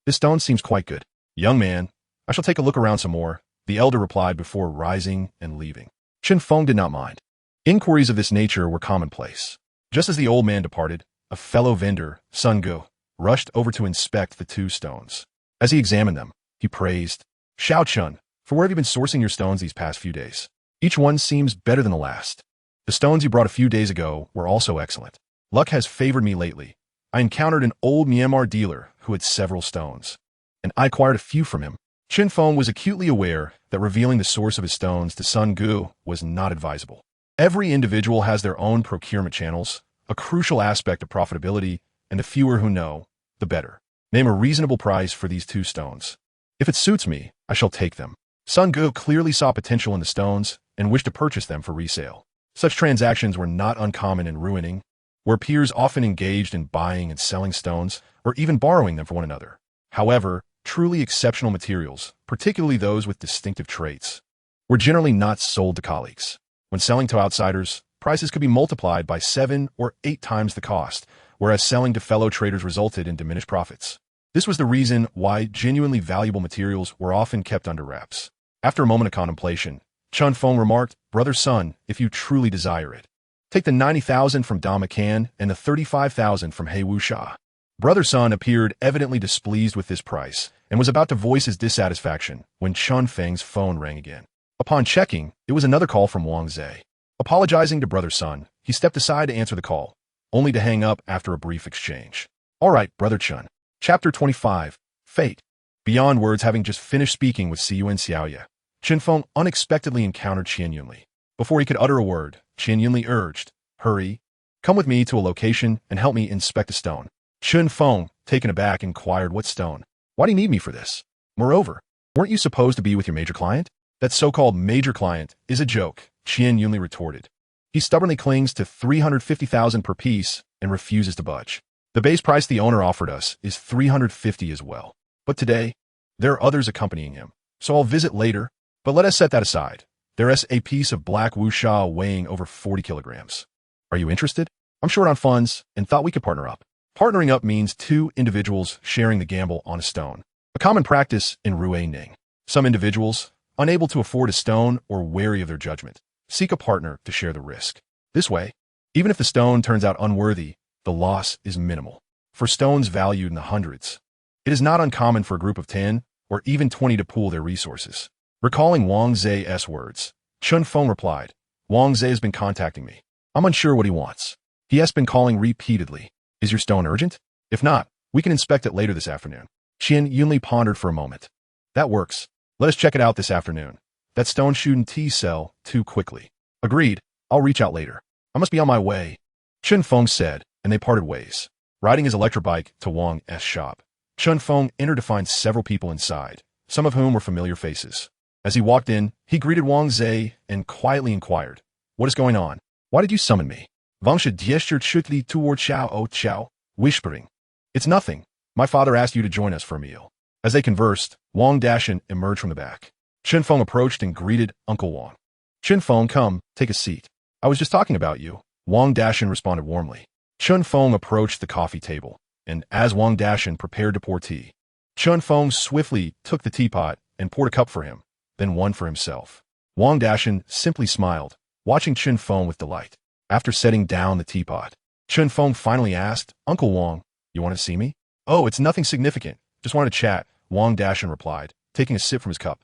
A: This stone seems quite good. Young man, I shall take a look around some more, the elder replied before rising and leaving. Chen Feng did not mind. Inquiries of this nature were commonplace. Just as the old man departed, a fellow vendor, Sun Gu, rushed over to inspect the 2 stones. As he examined them, he praised, Xiao Chun, for where have you been sourcing your stones these past few days? Each one seems better than the last. The stones you brought a few days ago were also excellent. Luck has favored me lately. I encountered an old Myanmar dealer who had several stones, and I acquired a few from him. Chen Feng was acutely aware that revealing the source of his stones to Sun Gu was not advisable. Every individual has their own procurement channels, a crucial aspect of profitability, and the fewer who know, the better. Name a reasonable price for these 2 stones. If it suits me, I shall take them. Sun Gu clearly saw potential in the stones and wished to purchase them for resale. Such transactions were not uncommon in Ruiling, where peers often engaged in buying and selling stones or even borrowing them from one another. However, truly exceptional materials, particularly those with distinctive traits, were generally not sold to colleagues. When selling to outsiders, prices could be multiplied by 7 or 8 times the cost, whereas selling to fellow traders resulted in diminished profits. This was the reason why genuinely valuable materials were often kept under wraps. After a moment of contemplation, Chen Feng remarked, Brother Sun, if you truly desire it, take the 90,000 from Dama Can and the 35,000 from He Wu Sha. Brother Sun appeared evidently displeased with this price and was about to voice his dissatisfaction when Chen Feng's phone rang again. Upon checking, it was another call from Wang Zhe. Apologizing to Brother Sun, he stepped aside to answer the call, only to hang up after a brief exchange. All right, Brother Chen. Chapter 25, Fate. Beyond words, having just finished speaking with Yunnan Xiaoya, Chen Feng unexpectedly encountered Qian Yunli. Before he could utter a word, Qian Yunli urged, Hurry, come with me to a location and help me inspect a stone. Chen Feng, taken aback, inquired, what stone? Why do you need me for this? Moreover, weren't you supposed to be with your major client? That so-called major client is a joke, Qian Yunli retorted. He stubbornly clings to 350,000 per piece and refuses to budge. The base price the owner offered us is 350 as well. But today, there are others accompanying him, so I'll visit later, but let us set that aside. There is a piece of black wuxia weighing over 40 kilograms. Are you interested? I'm short on funds and thought we could partner up. Partnering up means 2 individuals sharing the gamble on a stone, a common practice in Ruiling. Some individuals, unable to afford a stone or wary of their judgment, seek a partner to share the risk. This way, even if the stone turns out unworthy, the loss is minimal. For stones valued in the hundreds, it is not uncommon for a group of 10 or even 20 to pool their resources. Recalling Wang Zai's words, Chun Feng replied, Wang Zai has been contacting me. I'm unsure what he wants. He has been calling repeatedly. Is your stone urgent? If not, we can inspect it later this afternoon. Qian Yunli pondered for a moment. That works. Let us check it out this afternoon. That stone shouldn't sell too quickly. Agreed. I'll reach out later. I must be on my way. Chun Feng said, and they parted ways. Riding his electric bike to Wang's shop, Chun Feng entered to find several people inside, some of whom were familiar faces. As he walked in, he greeted Wang Zai and quietly inquired, What is going on? Why did you summon me? Vangsha gestured swiftly toward Chao, whispering, It's nothing. My father asked you to join us for a meal. As they conversed, Wang Dashan emerged from the back. Chun Feng approached and greeted Uncle Wang. Chun Feng, come, take a seat. I was just talking about you. Wang Dashan responded warmly. Chun Feng approached the coffee table, and as Wang Dashan prepared to pour tea, Chun Feng swiftly took the teapot and poured a cup for him, then one for himself. Wang Dashan simply smiled, watching Chun Feng with delight. After setting down the teapot, Chun Feng finally asked, Uncle Wang, you want to see me? Oh, it's nothing significant. Just wanted to chat, Wang Dashan replied, taking a sip from his cup.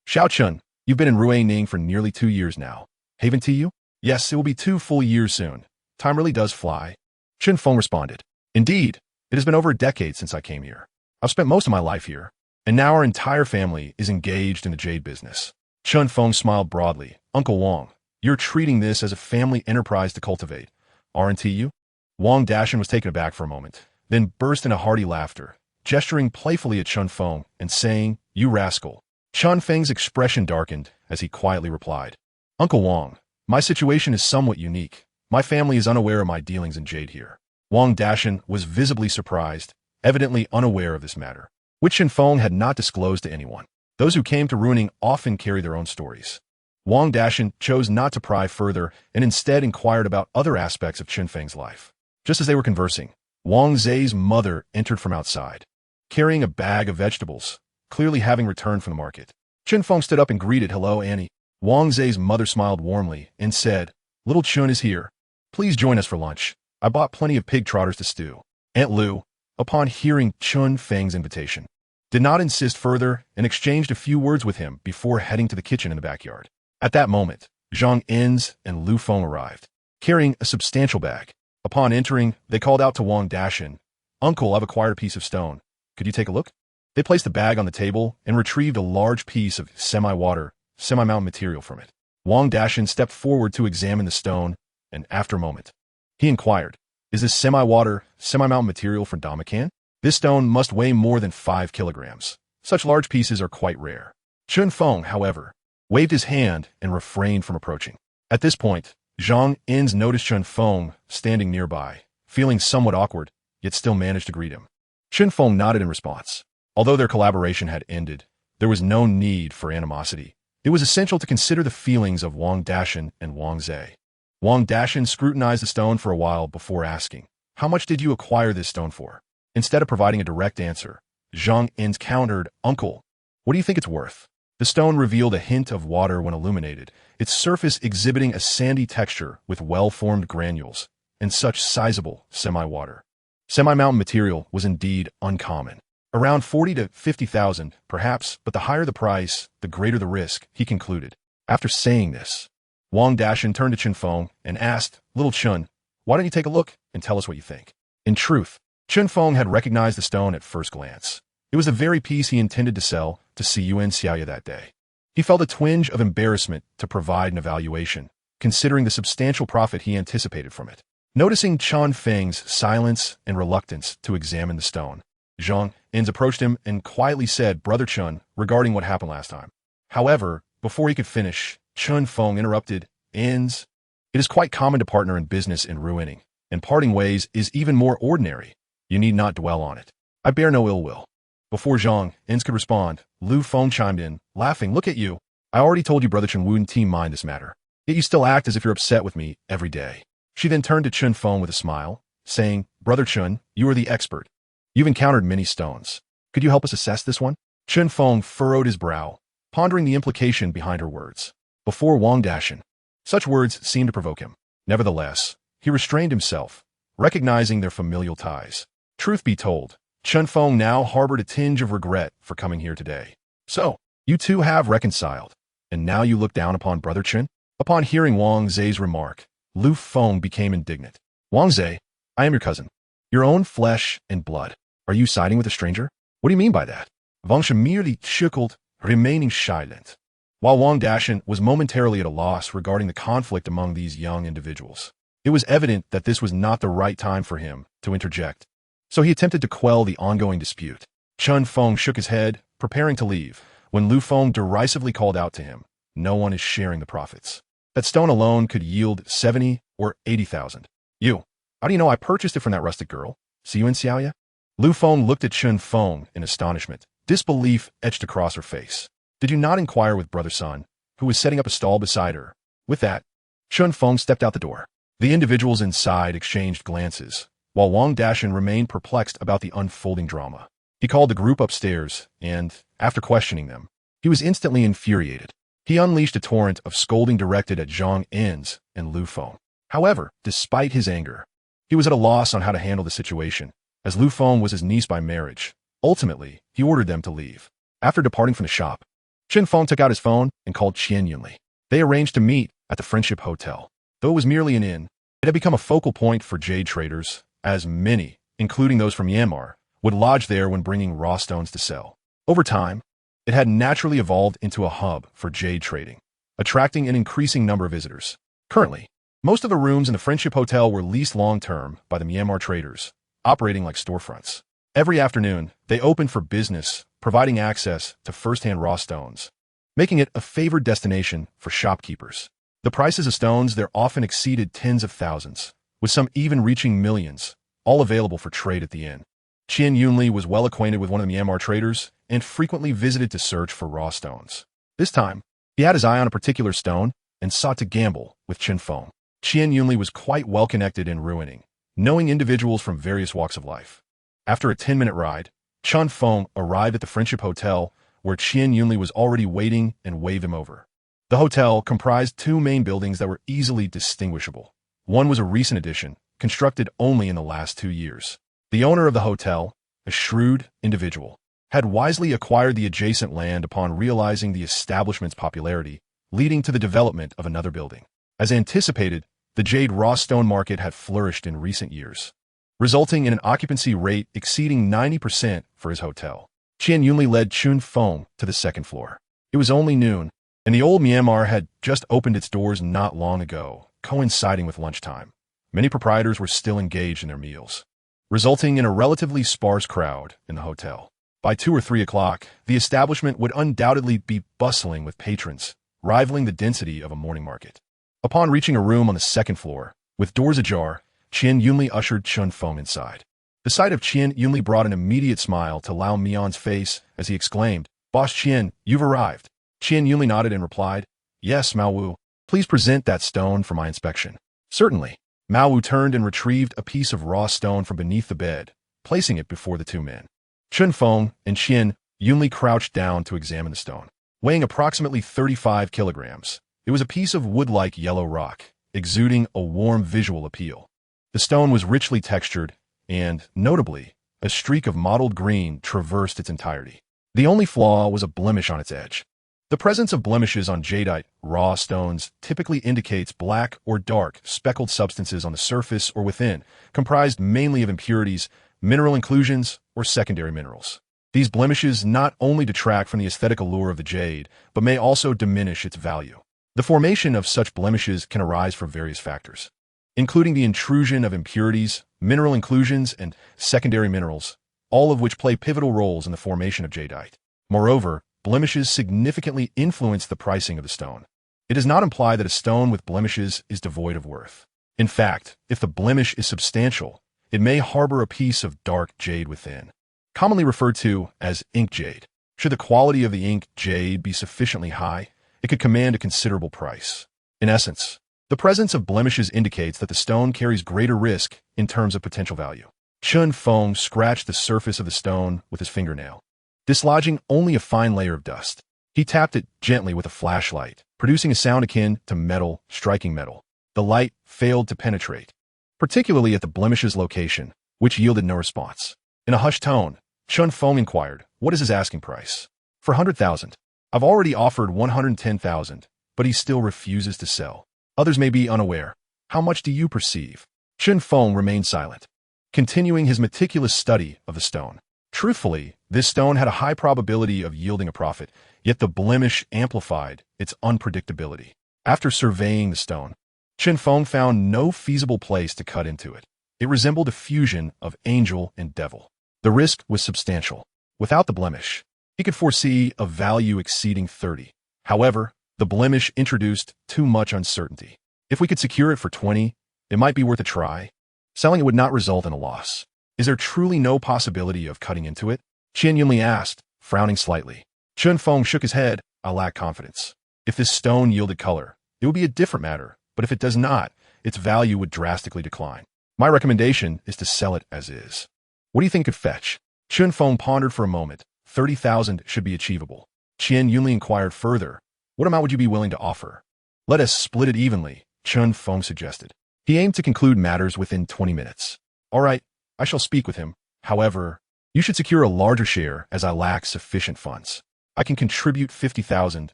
A: Xiao Chun, you've been in Ruiling for nearly 2 years now. Haven't you? Yes, it will be 2 full years soon. Time really does fly. Chun Feng responded. Indeed, it has been over a decade since I came here. I've spent most of my life here, and now our entire family is engaged in the jade business. Chun Feng smiled broadly. Uncle Wang, you're treating this as a family enterprise to cultivate, aren't you? Wang Dashan was taken aback for a moment, then burst into hearty laughter, gesturing playfully at Chun Feng and saying, You rascal. Chun Feng's expression darkened as he quietly replied, Uncle Wang, my situation is somewhat unique. My family is unaware of my dealings in jade here. Wang Dashan was visibly surprised, evidently unaware of this matter, which Chun Feng had not disclosed to anyone. Those who came to Ruining often carry their own stories. Wang Dashan chose not to pry further and instead inquired about other aspects of Chun Feng's life. Just as they were conversing, Wang Zai's mother entered from outside, carrying a bag of vegetables, clearly having returned from the market. Chun Feng stood up and greeted, Hello, Annie. Wang Zai's mother smiled warmly and said, Little Chun is here. Please join us for lunch. I bought plenty of pig trotters to stew. Aunt Lu, upon hearing Chun Feng's invitation, did not insist further and exchanged a few words with him before heading to the kitchen in the backyard. At that moment, Zhang Enz and Lu Feng arrived, carrying a substantial bag. Upon entering, they called out to Wang Dashan, Uncle, I've acquired a piece of stone. Could you take a look? They placed the bag on the table and retrieved a large piece of semi-water, semi-mountain material from it. Wang Dashan stepped forward to examine the stone, and after a moment, he inquired, Is this semi-water, semi-mountain material from Damakan? This stone must weigh more than 5 kilograms. Such large pieces are quite rare. Chun Feng, however, waved his hand and refrained from approaching. At this point, Zhang Enz noticed Chun Feng standing nearby, feeling somewhat awkward, yet still managed to greet him. Chun Feng nodded in response. Although their collaboration had ended, there was no need for animosity. It was essential to consider the feelings of Wang Dashan and Wang Zai. Wang Dashan scrutinized the stone for a while before asking, How much did you acquire this stone for? Instead of providing a direct answer, Zhang Enz countered, Uncle, what do you think it's worth? The stone revealed a hint of water when illuminated, its surface exhibiting a sandy texture with well-formed granules, and such sizable semi-water. Semi-mountain material was indeed uncommon. Around 40 to 50,000, perhaps, but the higher the price, the greater the risk, he concluded. After saying this, Wang Dashan turned to Chun Feng and asked, Little Chun, why don't you take a look and tell us what you think? In truth, Chun Feng had recognized the stone at first glance. It was the very piece he intended to sell to Yuan Xiaoya that day. He felt a twinge of embarrassment to provide an evaluation, considering the substantial profit he anticipated from it. Noticing Chun Feng's silence and reluctance to examine the stone, Zhang Enz approached him and quietly said, Brother Chun, regarding what happened last time. However, before he could finish, Chun Feng interrupted, Enz, it is quite common to partner in business in Ruining, and parting ways is even more ordinary. You need not dwell on it. I bear no ill will. Before Zhang Enz could respond, Lu Feng chimed in, laughing, Look at you. I already told you Brother Chun wouldn't mind this matter. Yet you still act as if you're upset with me every day. She then turned to Chun Feng with a smile, saying, Brother Chun, you are the expert. You've encountered many stones. Could you help us assess this one? Chun Feng furrowed his brow, pondering the implication behind her words. Before Wang Dashan, such words seemed to provoke him. Nevertheless, he restrained himself, recognizing their familial ties. Truth be told, Chen Feng now harbored a tinge of regret for coming here today. So, you two have reconciled, and now you look down upon Brother Chen? Upon hearing Wang Zhe's remark, Lu Feng became indignant. Wang Zhe, I am your cousin. Your own flesh and blood. Are you siding with a stranger? What do you mean by that? Wang Shi merely chuckled, remaining silent, while Wang Dashan was momentarily at a loss regarding the conflict among these young individuals. It was evident that this was not the right time for him to interject, so he attempted to quell the ongoing dispute. Chen Feng shook his head, preparing to leave, when Lu Feng derisively called out to him, no one is sharing the profits. That stone alone could yield 70 or 80,000. You, how do you know I purchased it from that rustic girl? See you in Xiaoya? Lu Feng looked at Chen Feng in astonishment. Disbelief etched across her face. Did you not inquire with Brother Sun, who was setting up a stall beside her? With that, Chen Feng stepped out the door. The individuals inside exchanged glances, while Wang Dashan remained perplexed about the unfolding drama. He called the group upstairs, and, after questioning them, he was instantly infuriated. He unleashed a torrent of scolding directed at Zhang Enz and Lu Feng. However, despite his anger, he was at a loss on how to handle the situation, as Lu Feng was his niece by marriage. Ultimately, he ordered them to leave. After departing from the shop, Chen Feng took out his phone and called Qian Yunli. They arranged to meet at the Friendship Hotel. Though it was merely an inn, it had become a focal point for jade traders, as many, including those from Myanmar, would lodge there when bringing raw stones to sell. Over time, it had naturally evolved into a hub for jade trading, attracting an increasing number of visitors. Currently, most of the rooms in the Friendship Hotel were leased long-term by the Myanmar traders, operating like storefronts. Every afternoon, they opened for business, providing access to first-hand raw stones, making it a favored destination for shopkeepers. The prices of stones there often exceeded tens of thousands, with some even reaching millions, all available for trade at the inn. Qian Yunli was well acquainted with one of the Myanmar traders and frequently visited to search for raw stones. This time, he had his eye on a particular stone and sought to gamble with Chen Feng. Qian Yunli was quite well connected in Ruiling, knowing individuals from various walks of life. After a 10-minute ride, Chen Feng arrived at the Friendship Hotel, where Qian Yunli was already waiting and waved him over. The hotel comprised two main buildings that were easily distinguishable. One was a recent addition, constructed only in the last 2 years. The owner of the hotel, a shrewd individual, had wisely acquired the adjacent land upon realizing the establishment's popularity, leading to the development of another building. As anticipated, the jade raw stone market had flourished in recent years, resulting in an occupancy rate exceeding 90% for his hotel. Qian Yunli led Chen Feng to the second floor. It was only noon, and the old Myanmar had just opened its doors not long ago, coinciding with lunchtime. Many proprietors were still engaged in their meals, resulting in a relatively sparse crowd in the hotel. By 2 or 3 o'clock, the establishment would undoubtedly be bustling with patrons, rivaling the density of a morning market. Upon reaching a room on the second floor, with doors ajar, Qian Yunli ushered Chen Feng inside. The sight of Qian Yunli brought an immediate smile to Lao Mian's face as he exclaimed, "Boss Qian, you've arrived." Qian Yunli nodded and replied, "Yes, Mao Wu. Please present that stone for my inspection." "Certainly." Mao Wu turned and retrieved a piece of raw stone from beneath the bed, placing it before the two men. Chen Feng and Qian Yunli crouched down to examine the stone. Weighing approximately 35 kilograms, it was a piece of wood-like yellow rock, exuding a warm visual appeal. The stone was richly textured, and, notably, a streak of mottled green traversed its entirety. The only flaw was a blemish on its edge. The presence of blemishes on jadeite raw stones typically indicates black or dark speckled substances on the surface or within, comprised mainly of impurities, mineral inclusions, or secondary minerals. These blemishes not only detract from the aesthetic allure of the jade, but may also diminish its value. The formation of such blemishes can arise from various factors, including the intrusion of impurities, mineral inclusions, and secondary minerals, all of which play pivotal roles in the formation of jadeite. Moreover, blemishes significantly influence the pricing of the stone. It does not imply that a stone with blemishes is devoid of worth. In fact, if the blemish is substantial, it may harbor a piece of dark jade within, commonly referred to as ink jade. Should the quality of the ink jade be sufficiently high, it could command a considerable price. In essence, the presence of blemishes indicates that the stone carries greater risk in terms of potential value. Chen Feng scratched the surface of the stone with his fingernail, dislodging only a fine layer of dust. He tapped it gently with a flashlight, producing a sound akin to metal striking metal. The light failed to penetrate, particularly at the blemish's location, which yielded no response. In a hushed tone, Chun Feng inquired, "What is his asking price?" "For 100,000. I've already offered 110,000, but he still refuses to sell. Others may be unaware. How much do you perceive?" Chun Feng remained silent, continuing his meticulous study of the stone. Truthfully, this stone had a high probability of yielding a profit, yet the blemish amplified its unpredictability. After surveying the stone, Chun Feng found no feasible place to cut into it. It resembled a fusion of angel and devil. The risk was substantial. Without the blemish, he could foresee a value exceeding 30. However, the blemish introduced too much uncertainty. If we could secure it for 20, it might be worth a try. Selling it would not result in a loss. Is there truly no possibility of cutting into it? Qian Yunli asked, frowning slightly. Chun Feng shook his head. "I lack confidence. If this stone yielded color, it would be a different matter, but if it does not, its value would drastically decline. My recommendation is to sell it as is." "What do you think it could fetch?" Chun Feng pondered for a moment. 30,000 should be achievable. Qian Yunli inquired further, "What amount would you be willing to offer?" "Let us split it evenly," Chun Feng suggested. He aimed to conclude matters within 20 minutes. "All right, I shall speak with him. However, you should secure a larger share as I lack sufficient funds. I can contribute 50,000,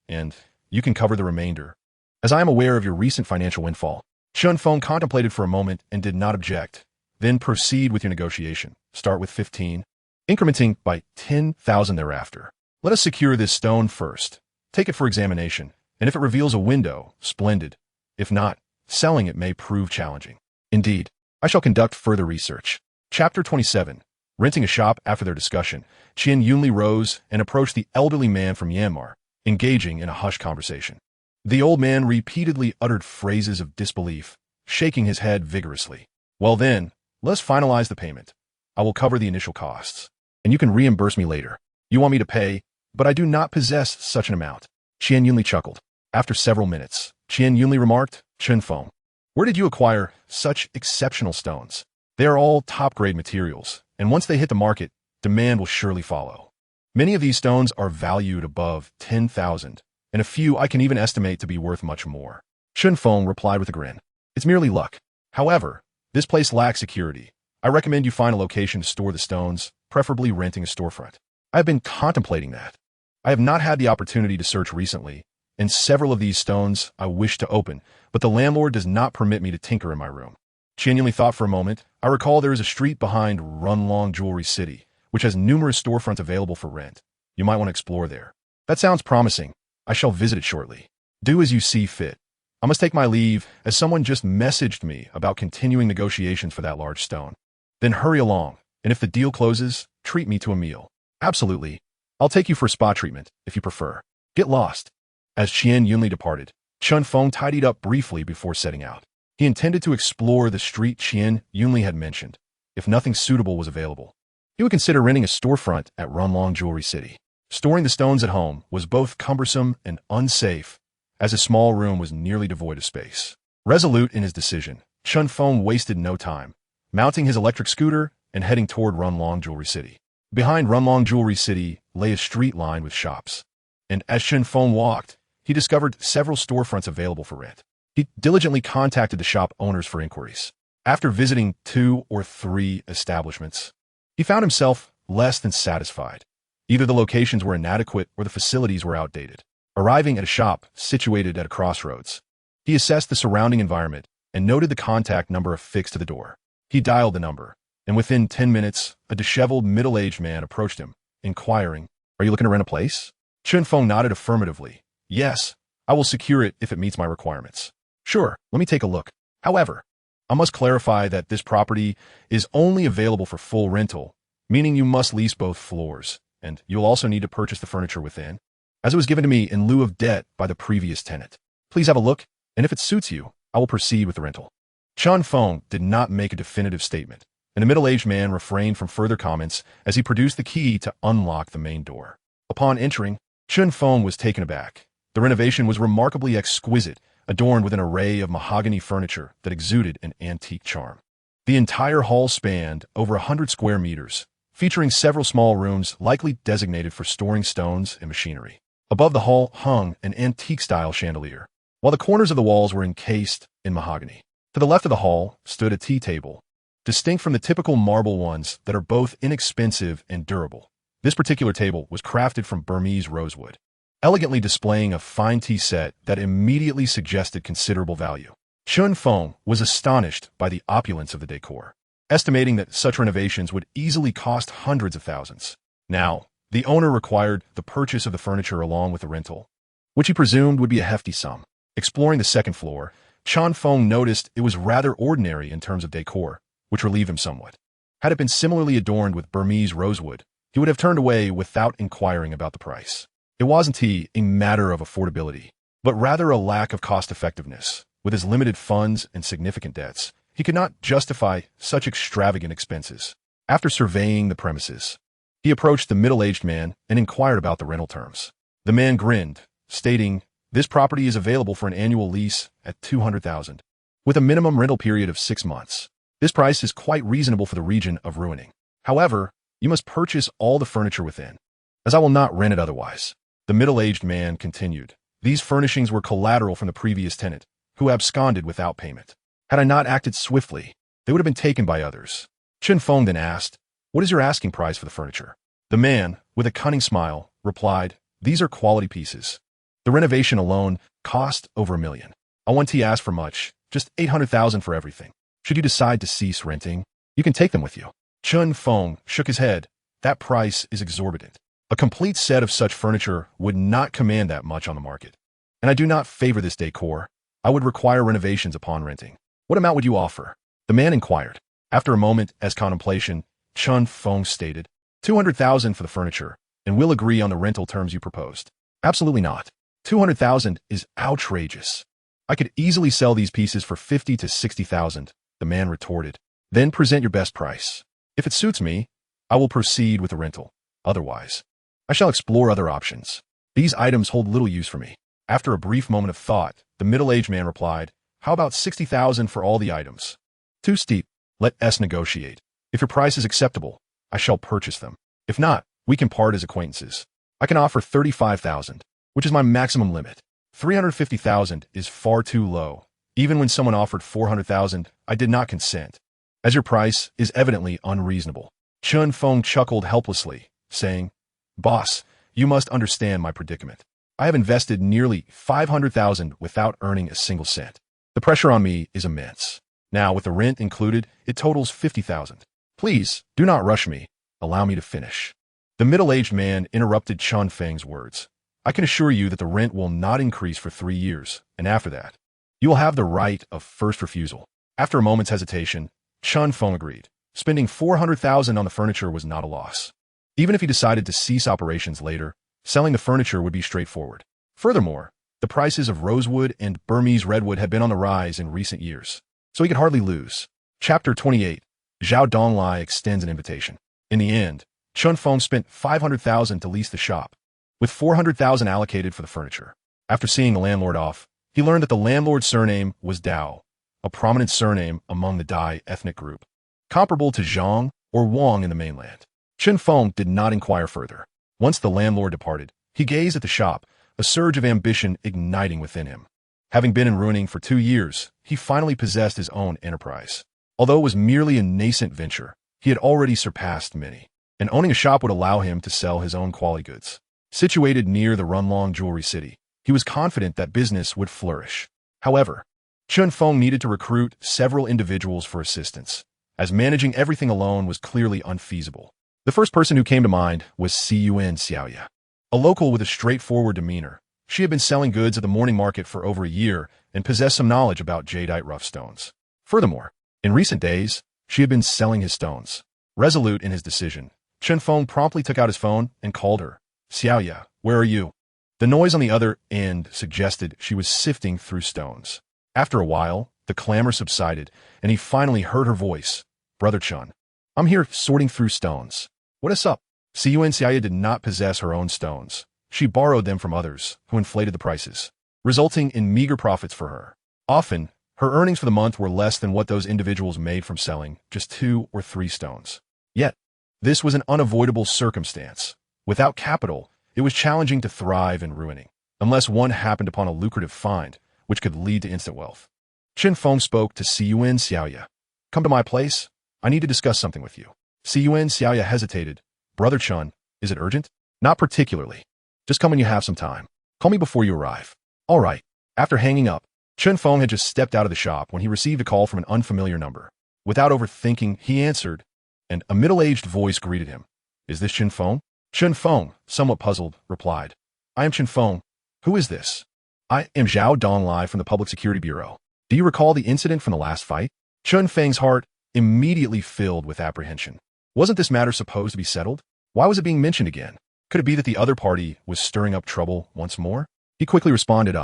A: and you can cover the remainder. As I am aware of your recent financial windfall." Chun Feng contemplated for a moment and did not object. "Then proceed with your negotiation. Start with 15, incrementing by 10,000 thereafter. Let us secure this stone first. Take it for examination, and if it reveals a window, splendid. If not, selling it may prove challenging. Indeed, I shall conduct further research." Chapter 27. Renting a shop. After their discussion, Qian Yunli rose and approached the elderly man from Myanmar, engaging in a hushed conversation. The old man repeatedly uttered phrases of disbelief, shaking his head vigorously. "Well then, let's finalize the payment. I will cover the initial costs, and you can reimburse me later. You want me to pay, but I do not possess such an amount." Qian Yunli chuckled. After several minutes, Qian Yunli remarked, "Chun Feng, where did you acquire such exceptional stones? They are all top-grade materials, and once they hit the market, demand will surely follow. Many of these stones are valued above 10,000, and a few I can even estimate to be worth much more." Chun Feng replied with a grin. "It's merely luck. However, this place lacks security. I recommend you find a location to store the stones, preferably renting a storefront." "I have been contemplating that. I have not had the opportunity to search recently, and several of these stones I wish to open, but the landlord does not permit me to tinker in my room." Qian Yunli thought for a moment. "I recall there is a street behind Ruiling Jewelry City, which has numerous storefronts available for rent. You might want to explore there." "That sounds promising. I shall visit it shortly." "Do as you see fit. I must take my leave, as someone just messaged me about continuing negotiations for that large stone." "Then hurry along, and if the deal closes, treat me to a meal." "Absolutely. I'll take you for spa treatment, if you prefer. Get lost." As Qian Yunli departed, Chun Feng tidied up briefly before setting out. He intended to explore the street Qian Yunli had mentioned. If nothing suitable was available, he would consider renting a storefront at Ruiling Jewelry City. Storing the stones at home was both cumbersome and unsafe, as a small room was nearly devoid of space. Resolute in his decision, Chun Feng wasted no time, mounting his electric scooter and heading toward Ruiling Jewelry City. Behind Ruiling Jewelry City lay a street lined with shops, and as Chun Feng walked, he discovered several storefronts available for rent. He diligently contacted the shop owners for inquiries. After visiting 2 or 3 establishments, he found himself less than satisfied. Either the locations were inadequate or the facilities were outdated. Arriving at a shop situated at a crossroads, he assessed the surrounding environment and noted the contact number affixed to the door. He dialed the number, and within 10 minutes, a disheveled middle-aged man approached him, inquiring, "Are you looking to rent a place?" Chun Feng nodded affirmatively. "Yes, I will secure it if it meets my requirements." "Sure, let me take a look. However, I must clarify that this property is only available for full rental, meaning you must lease both floors, and you'll also need to purchase the furniture within, as it was given to me in lieu of debt by the previous tenant. Please have a look, and if it suits you, I will proceed with the rental." Chun Feng did not make a definitive statement, and the middle-aged man refrained from further comments as he produced the key to unlock the main door. Upon entering, Chun Feng was taken aback. The renovation was remarkably exquisite, adorned with an array of mahogany furniture that exuded an antique charm. The entire hall spanned over 100 square meters, featuring several small rooms likely designated for storing stones and machinery. Above the hall hung an antique-style chandelier, while the corners of the walls were encased in mahogany. To the left of the hall stood a tea table, distinct from the typical marble ones that are both inexpensive and durable. This particular table was crafted from Burmese rosewood, elegantly displaying a fine tea set that immediately suggested considerable value. Chun Feng was astonished by the opulence of the decor, estimating that such renovations would easily cost hundreds of thousands. Now, the owner required the purchase of the furniture along with the rental, which he presumed would be a hefty sum. Exploring the second floor, Chun Feng noticed it was rather ordinary in terms of decor, which relieved him somewhat. Had it been similarly adorned with Burmese rosewood, he would have turned away without inquiring about the price. It wasn't a matter of affordability, but rather a lack of cost-effectiveness. With his limited funds and significant debts, he could not justify such extravagant expenses. After surveying the premises, he approached the middle-aged man and inquired about the rental terms. The man grinned, stating, "This property is available for an annual lease at 200,000, with a minimum rental period of 6 months. This price is quite reasonable for the region of Ruining. However, you must purchase all the furniture within, as I will not rent it otherwise." The middle-aged man continued, "These furnishings were collateral from the previous tenant, who absconded without payment. Had I not acted swiftly, they would have been taken by others." Chun Feng then asked, "What is your asking price for the furniture?" The man, with a cunning smile, replied, "These are quality pieces. The renovation alone cost over $1 million. I won't ask for much, just 800,000 for everything. Should you decide to cease renting, you can take them with you." Chun Feng shook his head. "That price is exorbitant. A complete set of such furniture would not command that much on the market. And I do not favor this decor. I would require renovations upon renting. What amount would you offer?" The man inquired. After a moment as contemplation, Chun Feng stated, 200,000 for the furniture, and we'll agree on the rental terms you proposed." "Absolutely not. 200,000 is outrageous. I could easily sell these pieces for 50 to 60,000, the man retorted. "Then present your best price. If it suits me, I will proceed with the rental. Otherwise, I shall explore other options. These items hold little use for me." After a brief moment of thought, the middle-aged man replied, "How about 60,000 for all the items?" "Too steep. Let us negotiate. If your price is acceptable, I shall purchase them. If not, we can part as acquaintances. I can offer 35,000, which is my maximum limit. 350,000 is far too low. Even when someone offered 400,000, I did not consent, as your price is evidently unreasonable." Chun Feng chuckled helplessly, saying, "Boss, you must understand my predicament. I have invested nearly 500,000 without earning a single cent. The pressure on me is immense. Now, with the rent included, it totals 50,000. Please, do not rush me. Allow me to finish." The middle-aged man interrupted Chun Feng's words. "I can assure you that the rent will not increase for 3 years, and after that, you will have the right of first refusal." After a moment's hesitation, Chun Feng agreed. Spending 400,000 on the furniture was not a loss. Even if he decided to cease operations later, selling the furniture would be straightforward. Furthermore, the prices of rosewood and Burmese redwood had been on the rise in recent years, so he could hardly lose. Chapter 28. Zhao Donglai extends an invitation. In the end, Chun Feng spent 500,000 to lease the shop, with 400,000 allocated for the furniture. After seeing the landlord off, he learned that the landlord's surname was Dao, a prominent surname among the Dai ethnic group, comparable to Zhang or Wang in the mainland. Chun Feng did not inquire further. Once the landlord departed, he gazed at the shop, a surge of ambition igniting within him. Having been in Ruining for 2 years, he finally possessed his own enterprise. Although it was merely a nascent venture, he had already surpassed many, and owning a shop would allow him to sell his own quality goods. Situated near the Runlong jewelry city, he was confident that business would flourish. However, Chun Feng needed to recruit several individuals for assistance, as managing everything alone was clearly unfeasible. The first person who came to mind was Yuan Xiaoya, a local with a straightforward demeanor. She had been selling goods at the morning market for over a year and possessed some knowledge about jadeite rough stones. Furthermore, in recent days, she had been selling his stones. Resolute in his decision, Chun Feng promptly took out his phone and called her. "Xiaoya, where are you?" The noise on the other end suggested she was sifting through stones. After a while, the clamor subsided, and he finally heard her voice. "Brother Chun, I'm here sorting through stones. What is up?" Yuan Xiaoya did not possess her own stones. She borrowed them from others, who inflated the prices, resulting in meager profits for her. Often, her earnings for the month were less than what those individuals made from selling just 2 or 3 stones. Yet, this was an unavoidable circumstance. Without capital, It was challenging to thrive in Ruining, unless one happened upon a lucrative find, which could lead to instant wealth. Chen Feng spoke to Yuan Xiaoya. Come to my place. I need to discuss something with you. Yuan Xiaoya hesitated. Brother Chun, is it urgent? Not particularly. Just come when you have some time. Call me before you arrive. All right. After hanging up, Chen Feng had just stepped out of the shop when he received a call from an unfamiliar number. Without overthinking, he answered, and a middle-aged voice greeted him. Is this Chen Feng? Chen Feng, somewhat puzzled, replied. I am Chen Feng. Who is this? I am Zhao Donglai from the Public Security Bureau. Do you recall the incident from the last fight? Chen Feng's heart immediately filled with apprehension. Wasn't this matter supposed to be settled? Why was it being mentioned again? Could it be that the other party was stirring up trouble once more? He quickly responded,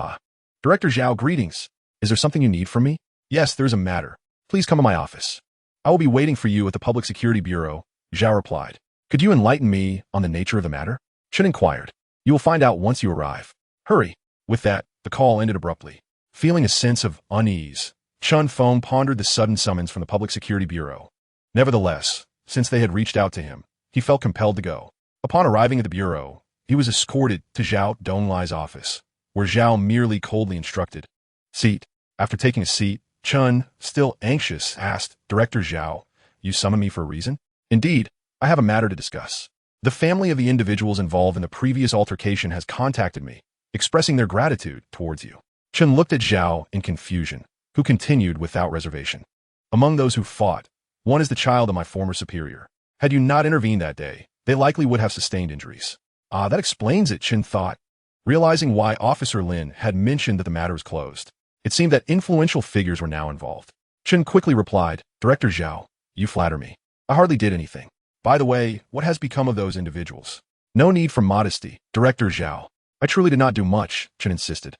A: Director Zhao, greetings. Is there something you need from me? Yes, there's a matter. Please come to my office. I will be waiting for you at the Public Security Bureau, Zhao replied. Could you enlighten me on the nature of the matter? Chen inquired. You will find out once you arrive. Hurry. With that, the call ended abruptly. Feeling a sense of unease, Chen Feng pondered the sudden summons from the Public Security Bureau. Nevertheless, since they had reached out to him, he felt compelled to go. Upon arriving at the bureau, he was escorted to Zhao Donglai's office, where Zhao merely coldly instructed. Seat. After taking a seat, Chen, still anxious, asked, Director Zhao, you summoned me for a reason? Indeed, I have a matter to discuss. The family of the individuals involved in the previous altercation has contacted me, expressing their gratitude towards you. Chen looked at Zhao in confusion, who continued without reservation. Among those who fought, one is the child of my former superior. Had you not intervened that day, they likely would have sustained injuries. That explains it, Chen thought. Realizing why Officer Lin had mentioned that the matter was closed, it seemed that influential figures were now involved. Chen quickly replied, Director Zhao, you flatter me. I hardly did anything. By the way, what has become of those individuals? No need for modesty, Director Zhao. I truly did not do much, Chen insisted.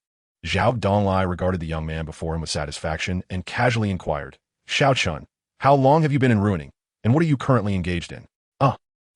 A: Zhao Donglai regarded the young man before him with satisfaction and casually inquired, Xiao Chun, how long have you been in Ruining, and what are you currently engaged in?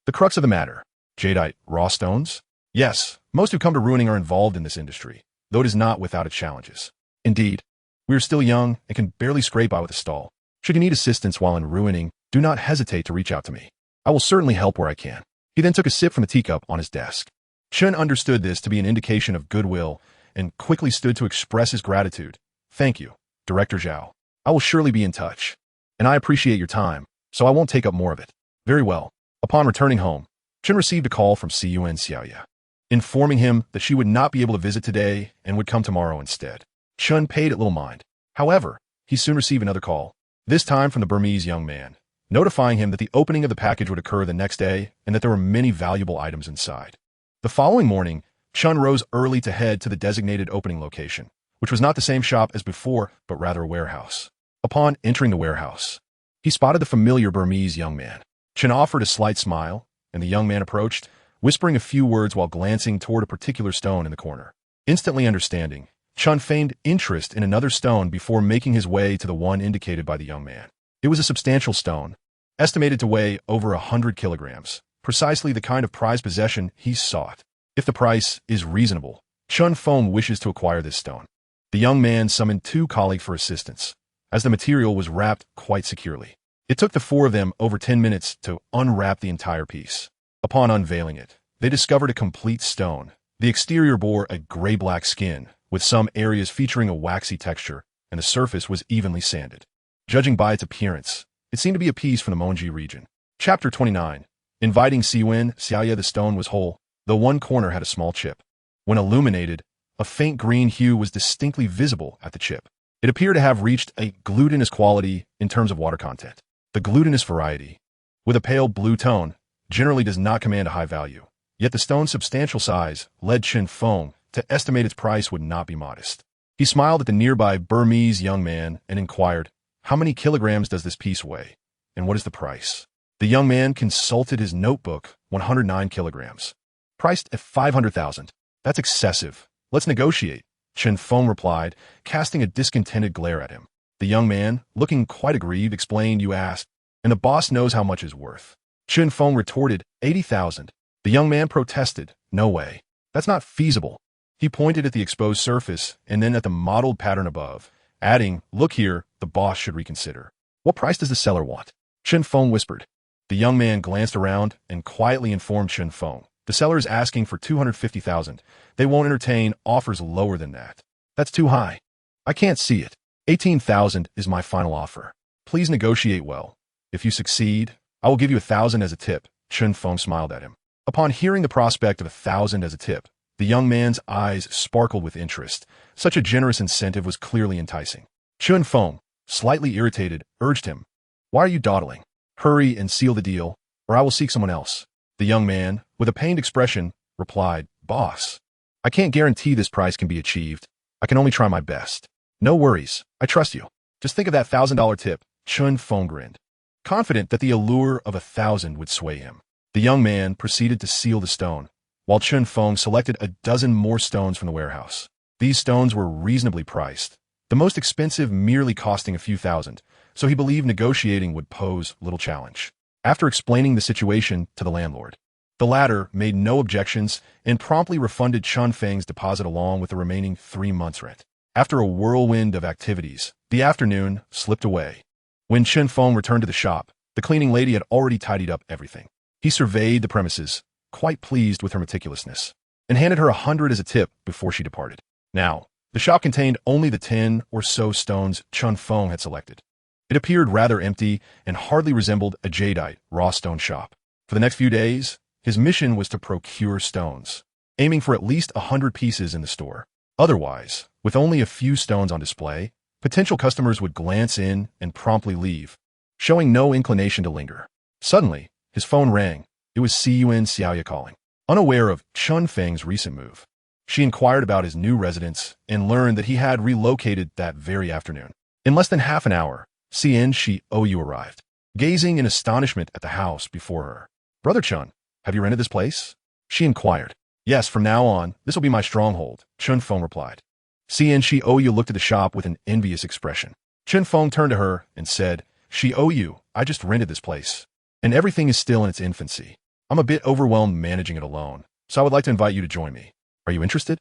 A: The crux of the matter. Jadeite, raw stones? Yes, most who come to Ruining are involved in this industry, though it is not without its challenges. Indeed, we are still young and can barely scrape by with a stall. Should you need assistance while in Ruining, do not hesitate to reach out to me. I will certainly help where I can. He then took a sip from the teacup on his desk. Chen understood this to be an indication of goodwill and quickly stood to express his gratitude. Thank you, Director Zhao. I will surely be in touch. And I appreciate your time, so I won't take up more of it. Very well. Upon returning home, Chen received a call from Yuan Xiaoya, informing him that she would not be able to visit today and would come tomorrow instead. Chen paid it little mind. However, he soon received another call, this time from the Burmese young man, notifying him that the opening of the package would occur the next day and that there were many valuable items inside. The following morning, Chen rose early to head to the designated opening location, which was not the same shop as before, but rather a warehouse. Upon entering the warehouse, he spotted the familiar Burmese young man. Chen offered a slight smile, and the young man approached, whispering a few words while glancing toward a particular stone in the corner. Instantly understanding, Chen feigned interest in another stone before making his way to the one indicated by the young man. It was a substantial stone, estimated to weigh over 100 kilograms, precisely the kind of prized possession he sought. If the price is reasonable, Chen Feng wishes to acquire this stone. The young man summoned 2 colleagues for assistance, as the material was wrapped quite securely. It took the 4 of them over 10 minutes to unwrap the entire piece. Upon unveiling it, they discovered a complete stone. The exterior bore a gray-black skin, with some areas featuring a waxy texture, and the surface was evenly sanded. Judging by its appearance, it seemed to be a piece from the Monji region. Chapter 29. Inviting Yuan Xiaoya. The stone was whole, though one corner had a small chip. When illuminated, a faint green hue was distinctly visible at the chip. It appeared to have reached a glutinous quality in terms of water content. The glutinous variety, with a pale blue tone, generally does not command a high value. Yet the stone's substantial size led Chen Feng to estimate its price would not be modest. He smiled at the nearby Burmese young man and inquired, how many kilograms does this piece weigh, and what is the price? The young man consulted his notebook, 109 kilograms. Priced at 500,000. That's excessive. Let's negotiate, Chen Feng replied, casting a discontented glare at him. The young man, looking quite aggrieved, explained, you asked, and the boss knows how much is worth. Chen Feng retorted, 80,000. The young man protested, no way. That's not feasible. He pointed at the exposed surface and then at the modeled pattern above, adding, look here, the boss should reconsider. What price does the seller want? Chen Feng whispered. The young man glanced around and quietly informed Chen Feng. The seller is asking for 250,000. They won't entertain offers lower than that. That's too high. I can't see it. 18,000 is my final offer. Please negotiate well. If you succeed, I will give you 1,000 as a tip. Chun Feng smiled at him. Upon hearing the prospect of 1,000 as a tip, the young man's eyes sparkled with interest. Such a generous incentive was clearly enticing. Chun Feng, slightly irritated, urged him. Why are you dawdling? Hurry and seal the deal, or I will seek someone else. The young man, with a pained expression, replied, Boss, I can't guarantee this price can be achieved. I can only try my best. No worries, I trust you. Just think of that $1,000 tip. Chun Feng grinned, confident that the allure of 1,000 would sway him. The young man proceeded to seal the stone, while Chun Feng selected a dozen more stones from the warehouse. These stones were reasonably priced, the most expensive merely costing a few thousand, so he believed negotiating would pose little challenge. After explaining the situation to the landlord, the latter made no objections and promptly refunded Chun Feng's deposit along with the remaining 3 months' rent. After a whirlwind of activities, the afternoon slipped away. When Chun Feng returned to the shop, the cleaning lady had already tidied up everything. He surveyed the premises, quite pleased with her meticulousness, and handed her 100 as a tip before she departed. Now, the shop contained only the 10 or so stones Chun Feng had selected. It appeared rather empty and hardly resembled a jadeite raw stone shop. For the next few days, his mission was to procure stones, aiming for at least 100 pieces in the store. Otherwise, with only a few stones on display, potential customers would glance in and promptly leave, showing no inclination to linger. Suddenly, his phone rang. It was Yunnan Xiaoya calling. Unaware of Chun Feng's recent move, she inquired about his new residence and learned that he had relocated that very afternoon. In less than half an hour, Xiaoyu arrived, gazing in astonishment at the house before her. Brother Chun, have you rented this place? She inquired. Yes, from now on, this will be my stronghold, Chun Feng replied. Xiaoyu looked at the shop with an envious expression. Chun Feng turned to her and said, Xiaoyu, I just rented this place, and everything is still in its infancy. I'm a bit overwhelmed managing it alone, so I would like to invite you to join me. Are you interested?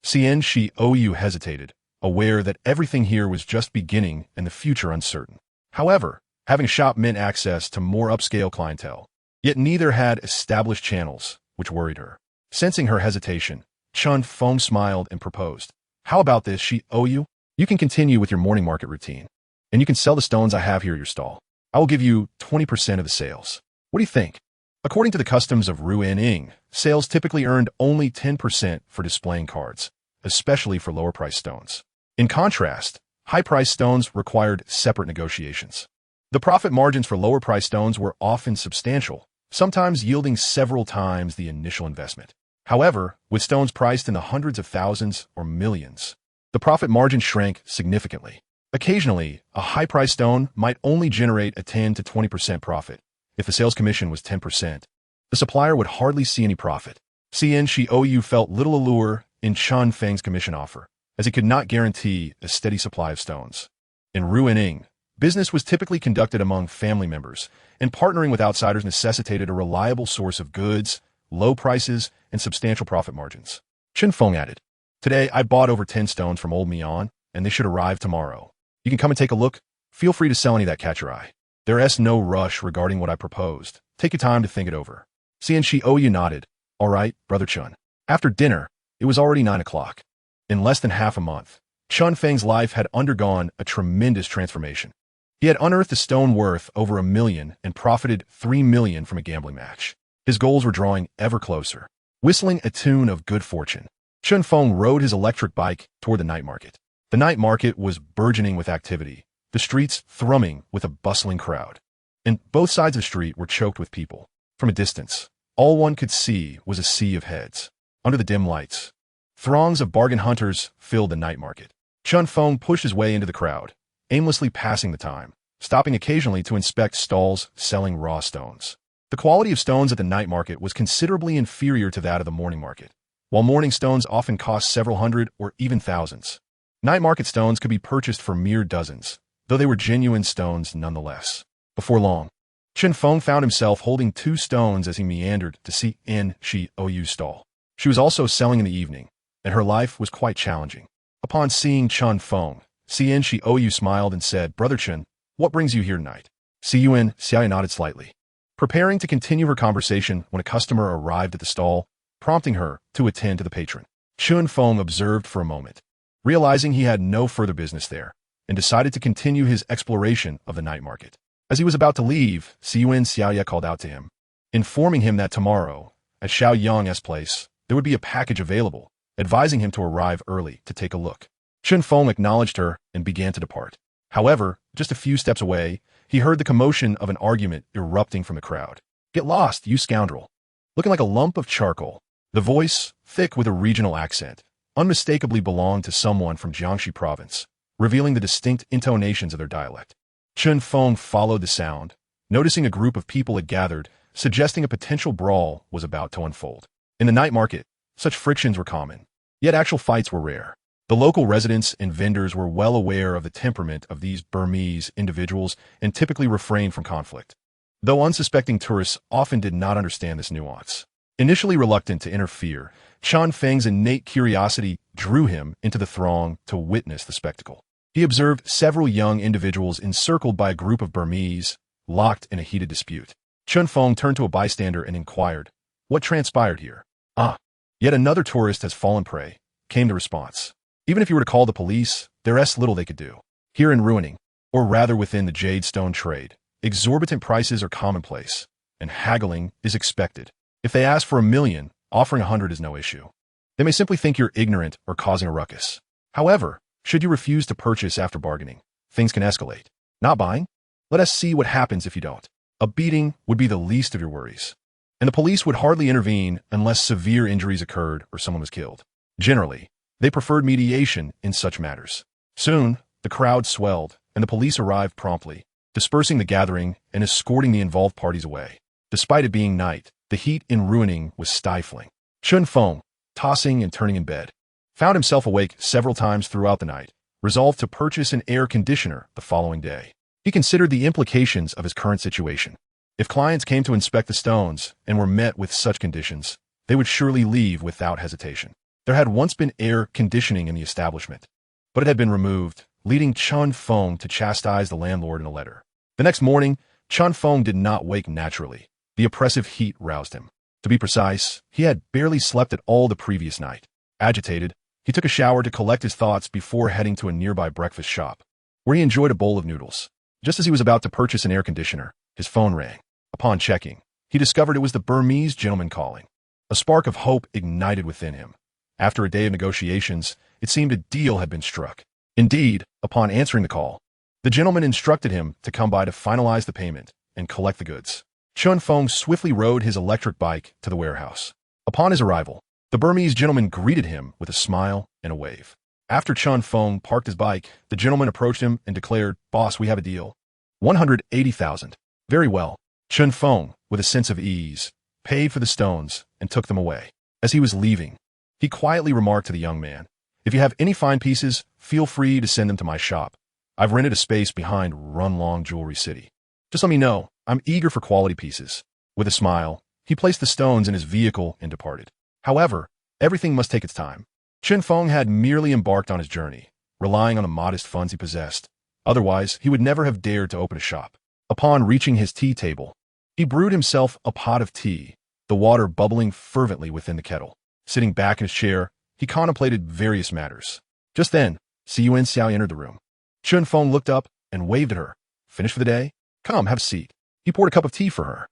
A: Xiaoyu hesitated, aware that everything here was just beginning and the future uncertain. However, having a shop meant access to more upscale clientele, yet neither had established channels, which worried her. Sensing her hesitation, Chun Feng smiled and proposed. How about this, Xiaoyu? You can continue with your morning market routine, and you can sell the stones I have here at your stall. I will give you 20% of the sales. What do you think? According to the customs of Ruiling, sales typically earned only 10% for displaying cards, especially for lower-priced stones. In contrast, high-priced stones required separate negotiations. The profit margins for lower-priced stones were often substantial, sometimes yielding several times the initial investment. However, with stones priced in the hundreds of thousands or millions, the profit margin shrank significantly. Occasionally, a high-priced stone might only generate a 10 to 20% profit. If the sales commission was 10%, the supplier would hardly see any profit. Xiaoyu felt little allure in Chun Feng's commission offer, as he could not guarantee a steady supply of stones. In Ruiling, business was typically conducted among family members, and partnering with outsiders necessitated a reliable source of goods, low prices, and substantial profit margins. Chun Feng added, Today I bought over 10 stones from old Mian, and they should arrive tomorrow. You can come and take a look. Feel free to sell any that catch your eye. There is no rush regarding what I proposed. Take your time to think it over. Xiaoyu nodded. All right, Brother Chun. After dinner, it was already 9 o'clock. In less than half a month, Chun Feng's life had undergone a tremendous transformation. He had unearthed a stone worth over $1 million and profited $3 million from a gambling match. His goals were drawing ever closer. Whistling a tune of good fortune, Chun Feng rode his electric bike toward the night market. The night market was burgeoning with activity, the streets thrumming with a bustling crowd. And both sides of the street were choked with people. From a distance, all one could see was a sea of heads. Under the dim lights, throngs of bargain hunters filled the night market. Chun Feng pushed his way into the crowd, aimlessly passing the time, stopping occasionally to inspect stalls selling raw stones. The quality of stones at the night market was considerably inferior to that of the morning market. While morning stones often cost several hundred or even thousands, night market stones could be purchased for mere dozens, though they were genuine stones nonetheless. Before long, Chun Feng found himself holding 2 stones as he meandered to Xiaoyu's stall. She was also selling in the evening, and her life was quite challenging. Upon seeing Chun Feng, Xiaoyu smiled and said, Brother Chun, what brings you here tonight? Xiaoyu nodded slightly, preparing to continue her conversation when a customer arrived at the stall, prompting her to attend to the patron. Chun Feng observed for a moment, realizing he had no further business there, and decided to continue his exploration of the night market. As he was about to leave, Yuan Xiaoya called out to him, informing him that tomorrow, at Xiao Yang's place, there would be a package available, advising him to arrive early to take a look. Chun Feng acknowledged her and began to depart. However, just a few steps away, he heard the commotion of an argument erupting from the crowd. "Get lost, you scoundrel!" Looking like a lump of charcoal. The voice, thick with a regional accent, unmistakably belonged to someone from Jiangxi province, revealing the distinct intonations of their dialect. Chun Feng followed the sound, noticing a group of people had gathered, suggesting a potential brawl was about to unfold. In the night market, such frictions were common, yet actual fights were rare. The local residents and vendors were well aware of the temperament of these Burmese individuals and typically refrained from conflict, though unsuspecting tourists often did not understand this nuance. Initially reluctant to interfere, Chun Feng's innate curiosity drew him into the throng to witness the spectacle. He observed several young individuals encircled by a group of Burmese, locked in a heated dispute. Chun Feng turned to a bystander and inquired, "What transpired here?" "Ah, yet another tourist has fallen prey," came the response. "Even if you were to call the police, there's little they could do. Here in Ruining, or rather within the jade stone trade, exorbitant prices are commonplace, and haggling is expected. If they ask for 1,000,000, offering 100 is no issue. They may simply think you're ignorant or causing a ruckus. However, should you refuse to purchase after bargaining, things can escalate. Not buying? Let us see what happens if you don't. A beating would be the least of your worries. And the police would hardly intervene unless severe injuries occurred or someone was killed. Generally, they preferred mediation in such matters." Soon, the crowd swelled, and the police arrived promptly, dispersing the gathering and escorting the involved parties away. Despite it being night, the heat in Ruining was stifling. Chun Feng, tossing and turning in bed, found himself awake several times throughout the night, resolved to purchase an air conditioner the following day. He considered the implications of his current situation. If clients came to inspect the stones and were met with such conditions, they would surely leave without hesitation. There had once been air conditioning in the establishment, but it had been removed, leading Chun Feng to chastise the landlord in a letter. The next morning, Chun Feng did not wake naturally. The oppressive heat roused him. To be precise, he had barely slept at all the previous night. Agitated, he took a shower to collect his thoughts before heading to a nearby breakfast shop, where he enjoyed a bowl of noodles. Just as he was about to purchase an air conditioner, his phone rang. Upon checking, he discovered it was the Burmese gentleman calling. A spark of hope ignited within him. After a day of negotiations, it seemed a deal had been struck. Indeed, upon answering the call, the gentleman instructed him to come by to finalize the payment and collect the goods. Chun Feng swiftly rode his electric bike to the warehouse. Upon his arrival, the Burmese gentleman greeted him with a smile and a wave. After Chun Feng parked his bike, the gentleman approached him and declared, "Boss, we have a deal. 180,000. Very well." Chun Feng, with a sense of ease, paid for the stones and took them away. As he was leaving, he quietly remarked to the young man, "If you have any fine pieces, feel free to send them to my shop. I've rented a space behind Runlong Jewelry City. Just let me know. I'm eager for quality pieces." With a smile, he placed the stones in his vehicle and departed. However, everything must take its time. Chun Feng had merely embarked on his journey, relying on the modest funds he possessed. Otherwise, he would never have dared to open a shop. Upon reaching his tea table, he brewed himself a pot of tea, the water bubbling fervently within the kettle. Sitting back in his chair, he contemplated various matters. Just then, Yuan Xiao entered the room. Chun Feng looked up and waved at her. "Finished for the day? Come, have a seat." He poured a cup of tea for her.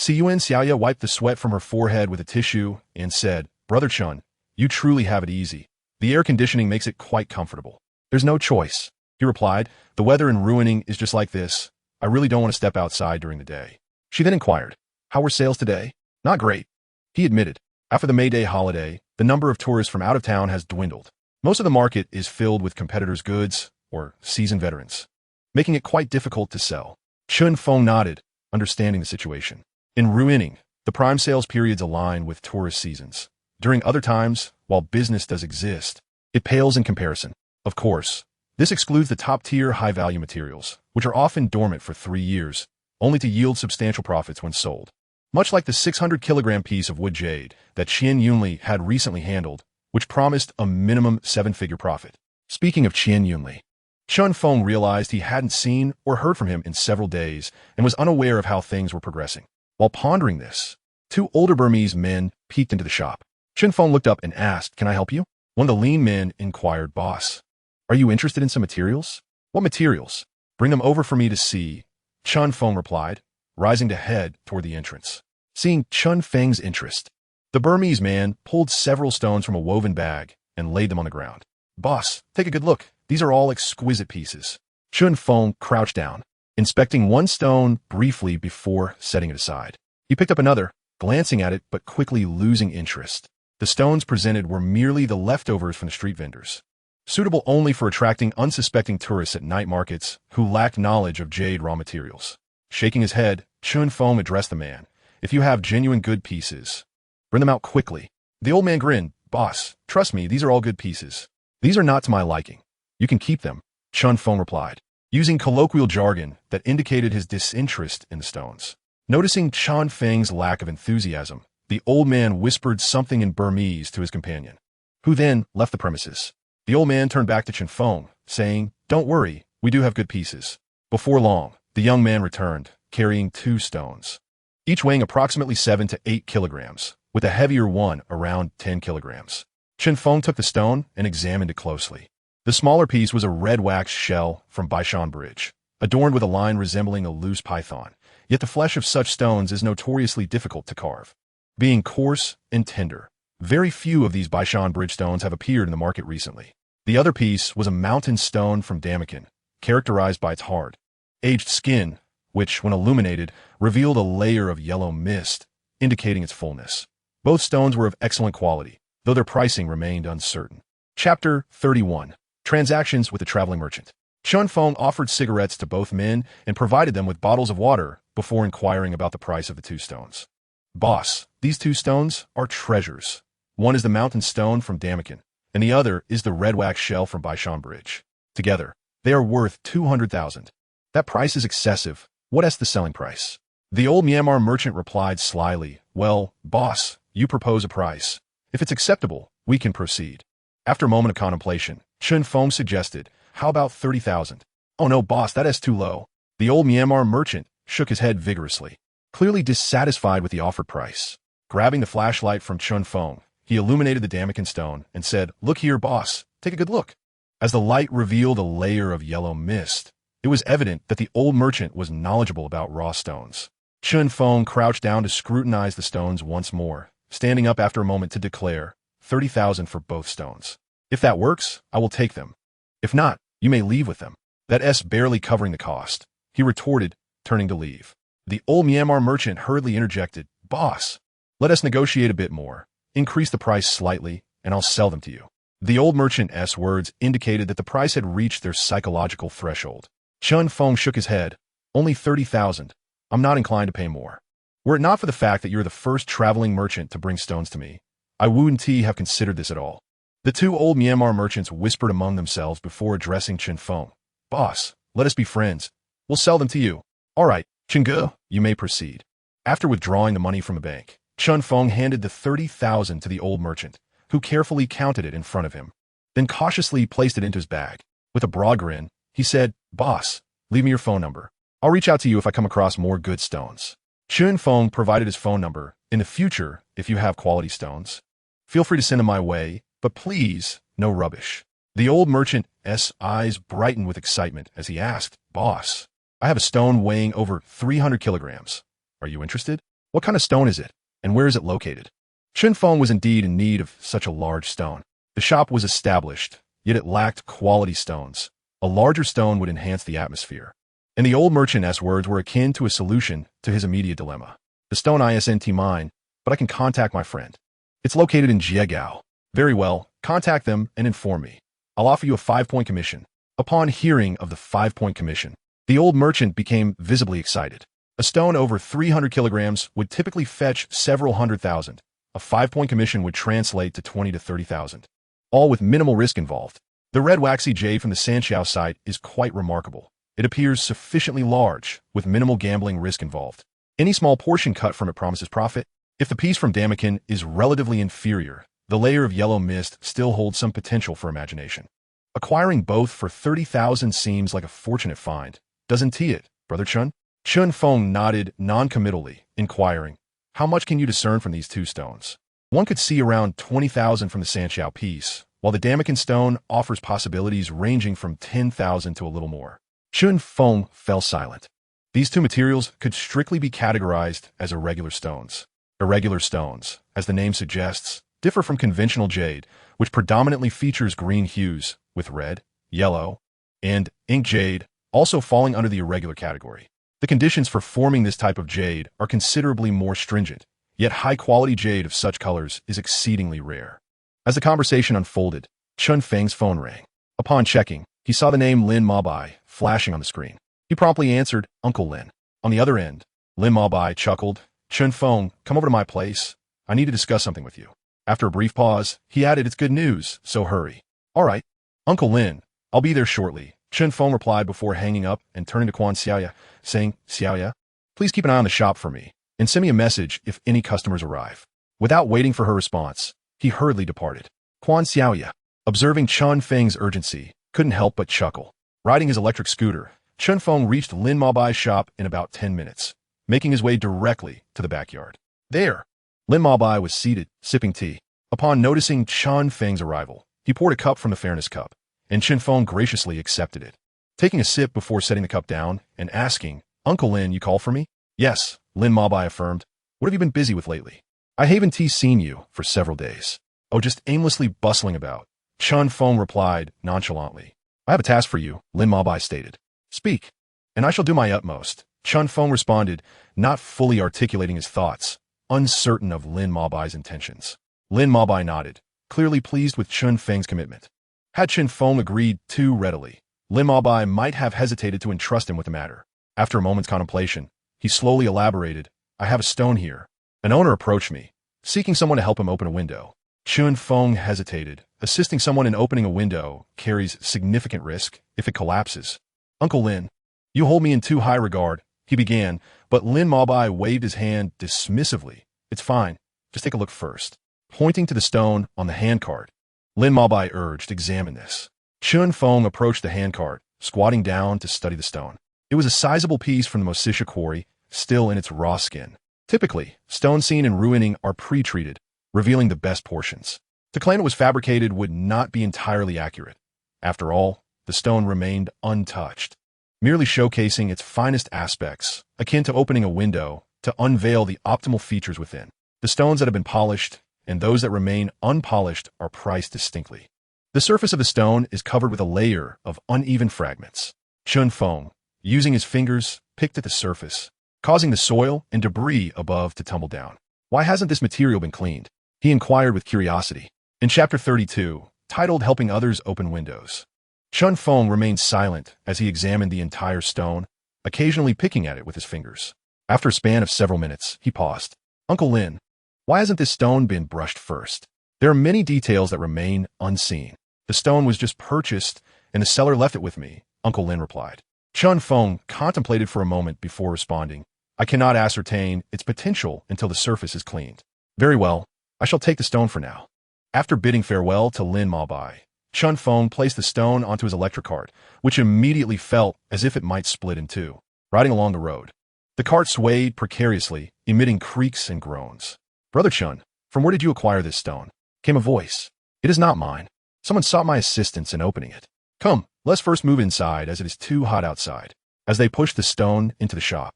A: Yuan Xiao wiped the sweat from her forehead with a tissue and said, "Brother Chun, you truly have it easy. The air conditioning makes it quite comfortable." "There's no choice," he replied. "The weather in Ruining is just like this. I really don't want to step outside during the day." She then inquired, "How were sales today?" "Not great," he admitted. After the May Day holiday, the number of tourists from out of town has dwindled. Most of the market is filled with competitors' goods or seasoned veterans, making it quite difficult to sell. Chun Feng nodded, understanding the situation. In Ruining, the prime sales periods align with tourist seasons. During other times, while business does exist, it pales in comparison. Of course, this excludes the top-tier high-value materials, which are often dormant for 3 years, only to yield substantial profits when sold. Much like the 600-kilogram piece of wood jade that Qian Yunli had recently handled, which promised a minimum 7-figure profit. Speaking of Qian Yunli, Chun Feng realized he hadn't seen or heard from him in several days and was unaware of how things were progressing. While pondering this, 2 older Burmese men peeked into the shop. Chen Feng looked up and asked, "Can I help you?" One of the lean men inquired, "Boss, are you interested in some materials?" "What materials?" "Bring them over for me to see," Chen Feng replied, rising to head toward the entrance. Seeing Chen Feng's interest, the Burmese man pulled several stones from a woven bag and laid them on the ground. "Boss, take a good look. These are all exquisite pieces." Chen Feng crouched down, inspecting one stone briefly before setting it aside. He picked up another, glancing at it but quickly losing interest. The stones presented were merely the leftovers from the street vendors, suitable only for attracting unsuspecting tourists at night markets who lacked knowledge of jade raw materials. Shaking his head, Chen Feng addressed the man. "If you have genuine good pieces, bring them out quickly." The old man grinned. "Boss, trust me, these are all good pieces. These are not to my liking. You can keep them," Chen Feng replied, using colloquial jargon that indicated his disinterest in the stones. Noticing Chen Feng's lack of enthusiasm, the old man whispered something in Burmese to his companion, who then left the premises. The old man turned back to Chen Feng, saying, "Don't worry, we do have good pieces." Before long, the young man returned, carrying 2 stones, each weighing approximately 7 to 8 kilograms, with a heavier one around 10 kilograms. Chen Feng took the stone and examined it closely. The smaller piece was a red wax shell from Baishan Bridge, adorned with a line resembling a loose python, yet the flesh of such stones is notoriously difficult to carve, being coarse and tender. Very few of these Baishan Bridge stones have appeared in the market recently. The other piece was a mountain stone from Damakin, characterized by its hard, aged skin, which, when illuminated, revealed a layer of yellow mist, indicating its fullness. Both stones were of excellent quality, though their pricing remained uncertain. Chapter 31. Transactions with the Traveling Merchant. Chen Feng offered cigarettes to both men and provided them with bottles of water before inquiring about the price of the 2 stones. "Boss, these 2 stones are treasures. One is the mountain stone from Damakin, and the other is the red wax shell from Baishan Bridge. Together, they are worth 200,000. That price is excessive. What is the selling price?" The old Myanmar merchant replied slyly, "Well, boss, you propose a price. If it's acceptable, we can proceed." After a moment of contemplation, Chen Feng suggested, "How about 30,000? "Oh no, boss, that is too low." The old Myanmar merchant shook his head vigorously, clearly dissatisfied with the offered price. Grabbing the flashlight from Chen Feng, he illuminated the Damakin stone and said, "Look here, boss, take a good look." As the light revealed a layer of yellow mist, it was evident that the old merchant was knowledgeable about raw stones. Chen Feng crouched down to scrutinize the stones once more, standing up after a moment to declare, 30,000 for both stones. "If that works, I will take them. If not, you may leave with them." "That's barely covering the cost," he retorted, turning to leave. The old Myanmar merchant hurriedly interjected, "Boss, let us negotiate a bit more. Increase the price slightly, and I'll sell them to you." The old merchant's words indicated that the price had reached their psychological threshold. Chen Feng shook his head. "Only 30,000. I'm not inclined to pay more. Were it not for the fact that you're the first traveling merchant to bring stones to me, I wouldn't have considered this at all." The 2 old Myanmar merchants whispered among themselves before addressing Chen Feng. "Boss, let us be friends. We'll sell them to you." "All right, Chingu, you may proceed." After withdrawing the money from the bank, Chen Feng handed the 30,000 to the old merchant, who carefully counted it in front of him, then cautiously placed it into his bag. With a broad grin, he said, "Boss, leave me your phone number. I'll reach out to you if I come across more good stones." Chen Feng provided his phone number. "In the future, if you have quality stones, feel free to send them my way, but please, no rubbish." The old merchant's eyes brightened with excitement as he asked, "Boss, I have a stone weighing over 300 kilograms. Are you interested? What kind of stone is it, and where is it located?" Chen Feng was indeed in need of such a large stone. The shop was established, yet it lacked quality stones. A larger stone would enhance the atmosphere. And the old merchant's words were akin to a solution to his immediate dilemma. "The stone isn't mine, but I can contact my friend. It's located in Jiegao." "Very well, contact them and inform me. I'll offer you a 5-point commission." Upon hearing of the 5-point commission, the old merchant became visibly excited. A stone over 300 kilograms would typically fetch several hundred thousand. A 5-point commission would translate to 20 to 30,000, all with minimal risk involved. The red waxy jade from the Sanxiao site is quite remarkable. It appears sufficiently large, with minimal gambling risk involved. Any small portion cut from it promises profit. If the piece from Damakin is relatively inferior, the layer of yellow mist still holds some potential for imagination. Acquiring both for 30,000 seems like a fortunate find, doesn't it, Brother Chen? Chen Feng nodded non-committally, inquiring, "How much can you discern from these 2 stones?" One could see around 20,000 from the Sanxiao piece, while the Damakin stone offers possibilities ranging from 10,000 to a little more. Chun Feng fell silent. These two materials could strictly be categorized as irregular stones. Irregular stones, as the name suggests, differ from conventional jade, which predominantly features green hues, with red, yellow, and ink jade also falling under the irregular category. The conditions for forming this type of jade are considerably more stringent, yet high-quality jade of such colors is exceedingly rare. As the conversation unfolded, Chun Feng's phone rang. Upon checking, he saw the name Lin Mabai flashing on the screen. He promptly answered, "Uncle Lin." On the other end, Lin Mabai chuckled, "Chun Feng, come over to my place. I need to discuss something with you." After a brief pause, he added, "It's good news, so hurry." "All right, Uncle Lin, I'll be there shortly," Chun Feng replied before hanging up and turning to Quan Xiaoya, saying, "Xiaoya, please keep an eye on the shop for me, and send me a message if any customers arrive." Without waiting for her response, he hurriedly departed. Quan Xiaoya, observing Chun Feng's urgency, couldn't help but chuckle. Riding his electric scooter, Chun Feng reached Lin Mabai's shop in about 10 minutes, making his way directly to the backyard. There, Lin Mabai was seated, sipping tea. Upon noticing Chun Feng's arrival, he poured a cup from the fairness cup, and Chun Feng graciously accepted it. Taking a sip before setting the cup down and asking, "Uncle Lin, you called for me?" "Yes," Lin Mabai affirmed. "What have you been busy with lately?" "I haven't seen you for several days." "Oh, just aimlessly bustling about," Chun Feng replied nonchalantly. "I have a task for you," Lin Mabai stated. "Speak, and I shall do my utmost," Chun Feng responded, not fully articulating his thoughts, uncertain of Lin Mabai's intentions. Lin Mabai nodded, clearly pleased with Chun Feng's commitment. Had Chun Feng agreed too readily, Lin Mabai might have hesitated to entrust him with the matter. After a moment's contemplation, he slowly elaborated, "I have a stone here. An owner approached me, seeking someone to help him open a window." Chun Feng hesitated. Assisting someone in opening a window carries significant risk if it collapses. "Uncle Lin, you hold me in too high regard," he began, but Lin Mabai waved his hand dismissively. "It's fine. Just take a look first." Pointing to the stone on the handcart, Lin Mabai urged, "Examine this." Chun Feng approached the handcart, squatting down to study the stone. It was a sizable piece from the Mosisha quarry, still in its raw skin. Typically, stones seen in Ruining are pre-treated, revealing the best portions. To claim it was fabricated would not be entirely accurate. After all, the stone remained untouched, merely showcasing its finest aspects, akin to opening a window to unveil the optimal features within. The stones that have been polished and those that remain unpolished are priced distinctly. The surface of the stone is covered with a layer of uneven fragments. Chun Feng, using his fingers, picked at the surface, causing the soil and debris above to tumble down. "Why hasn't this material been cleaned?" he inquired with curiosity. In Chapter 32, titled Helping Others Open Windows, Chun Feng remained silent as he examined the entire stone, occasionally picking at it with his fingers. After a span of several minutes, he paused. "Uncle Lin, why hasn't this stone been brushed first?" "There are many details that remain unseen. The stone was just purchased, and the seller left it with me," Uncle Lin replied. Chun Feng contemplated for a moment before responding, "I cannot ascertain its potential until the surface is cleaned." "Very well, I shall take the stone for now." After bidding farewell to Lin Mabai, Chun Feng placed the stone onto his electric cart, which immediately felt as if it might split in two. Riding along the road, the cart swayed precariously, emitting creaks and groans. "Brother Chun, from where did you acquire this stone?" came a voice. "It is not mine. Someone sought my assistance in opening it. Come, let's first move inside as it is too hot outside." As they pushed the stone into the shop,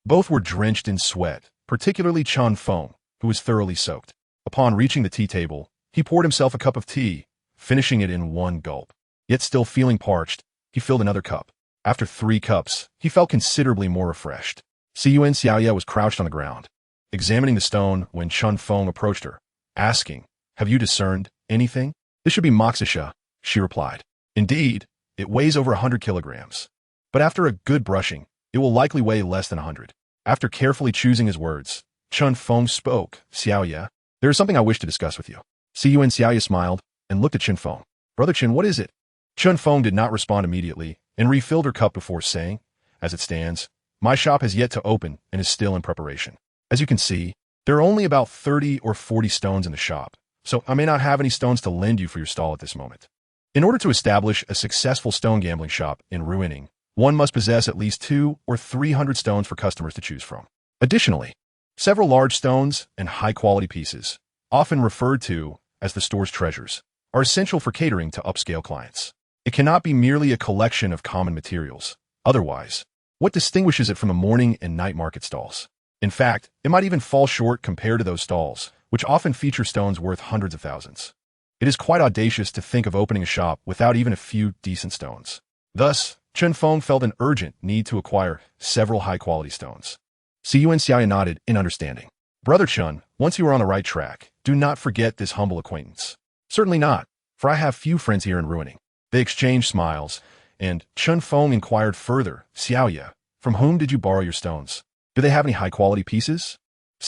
A: both were drenched in sweat, particularly Chun Feng, who was thoroughly soaked. Upon reaching the tea table, he poured himself a cup of tea, finishing it in one gulp. Yet still feeling parched, he filled another cup. After 3 cups, he felt considerably more refreshed. Yuan Xiaoya was crouched on the ground, examining the stone when Chun Feng approached her, asking, "Have you discerned anything?" "This should be moxisha," she replied. "Indeed, it weighs over 100 kilograms. But after a good brushing, it will likely weigh less than 100. After carefully choosing his words, Chun Feng spoke, "Xiaoya, there is something I wish to discuss with you." Yuan Xiaoya smiled and looked at Chun Feng. "Brother Chun, what is it?" Chun Feng did not respond immediately and refilled her cup before saying, "As it stands, my shop has yet to open and is still in preparation. As you can see, there are only about 30 or 40 stones in the shop, so I may not have any stones to lend you for your stall at this moment. In order to establish a successful stone gambling shop in Ruining, one must possess at least 200 or 300 stones for customers to choose from. Additionally, several large stones and high-quality pieces, often referred to as the store's treasures, are essential for catering to upscale clients. It cannot be merely a collection of common materials. Otherwise, what distinguishes it from the morning and night market stalls? In fact, it might even fall short compared to those stalls, which often feature stones worth hundreds of thousands. It is quite audacious to think of opening a shop without even a few decent stones. Thus, Chen Feng felt an urgent need to acquire several high-quality stones. Yuan nodded in understanding. Brother Chen, once you are on the right track, do not forget this humble acquaintance. Certainly not, for I have few friends here in Ruining. They exchanged smiles, and Chen Feng inquired further, Xiaoya, from whom did you borrow your stones? Do they have any high-quality pieces?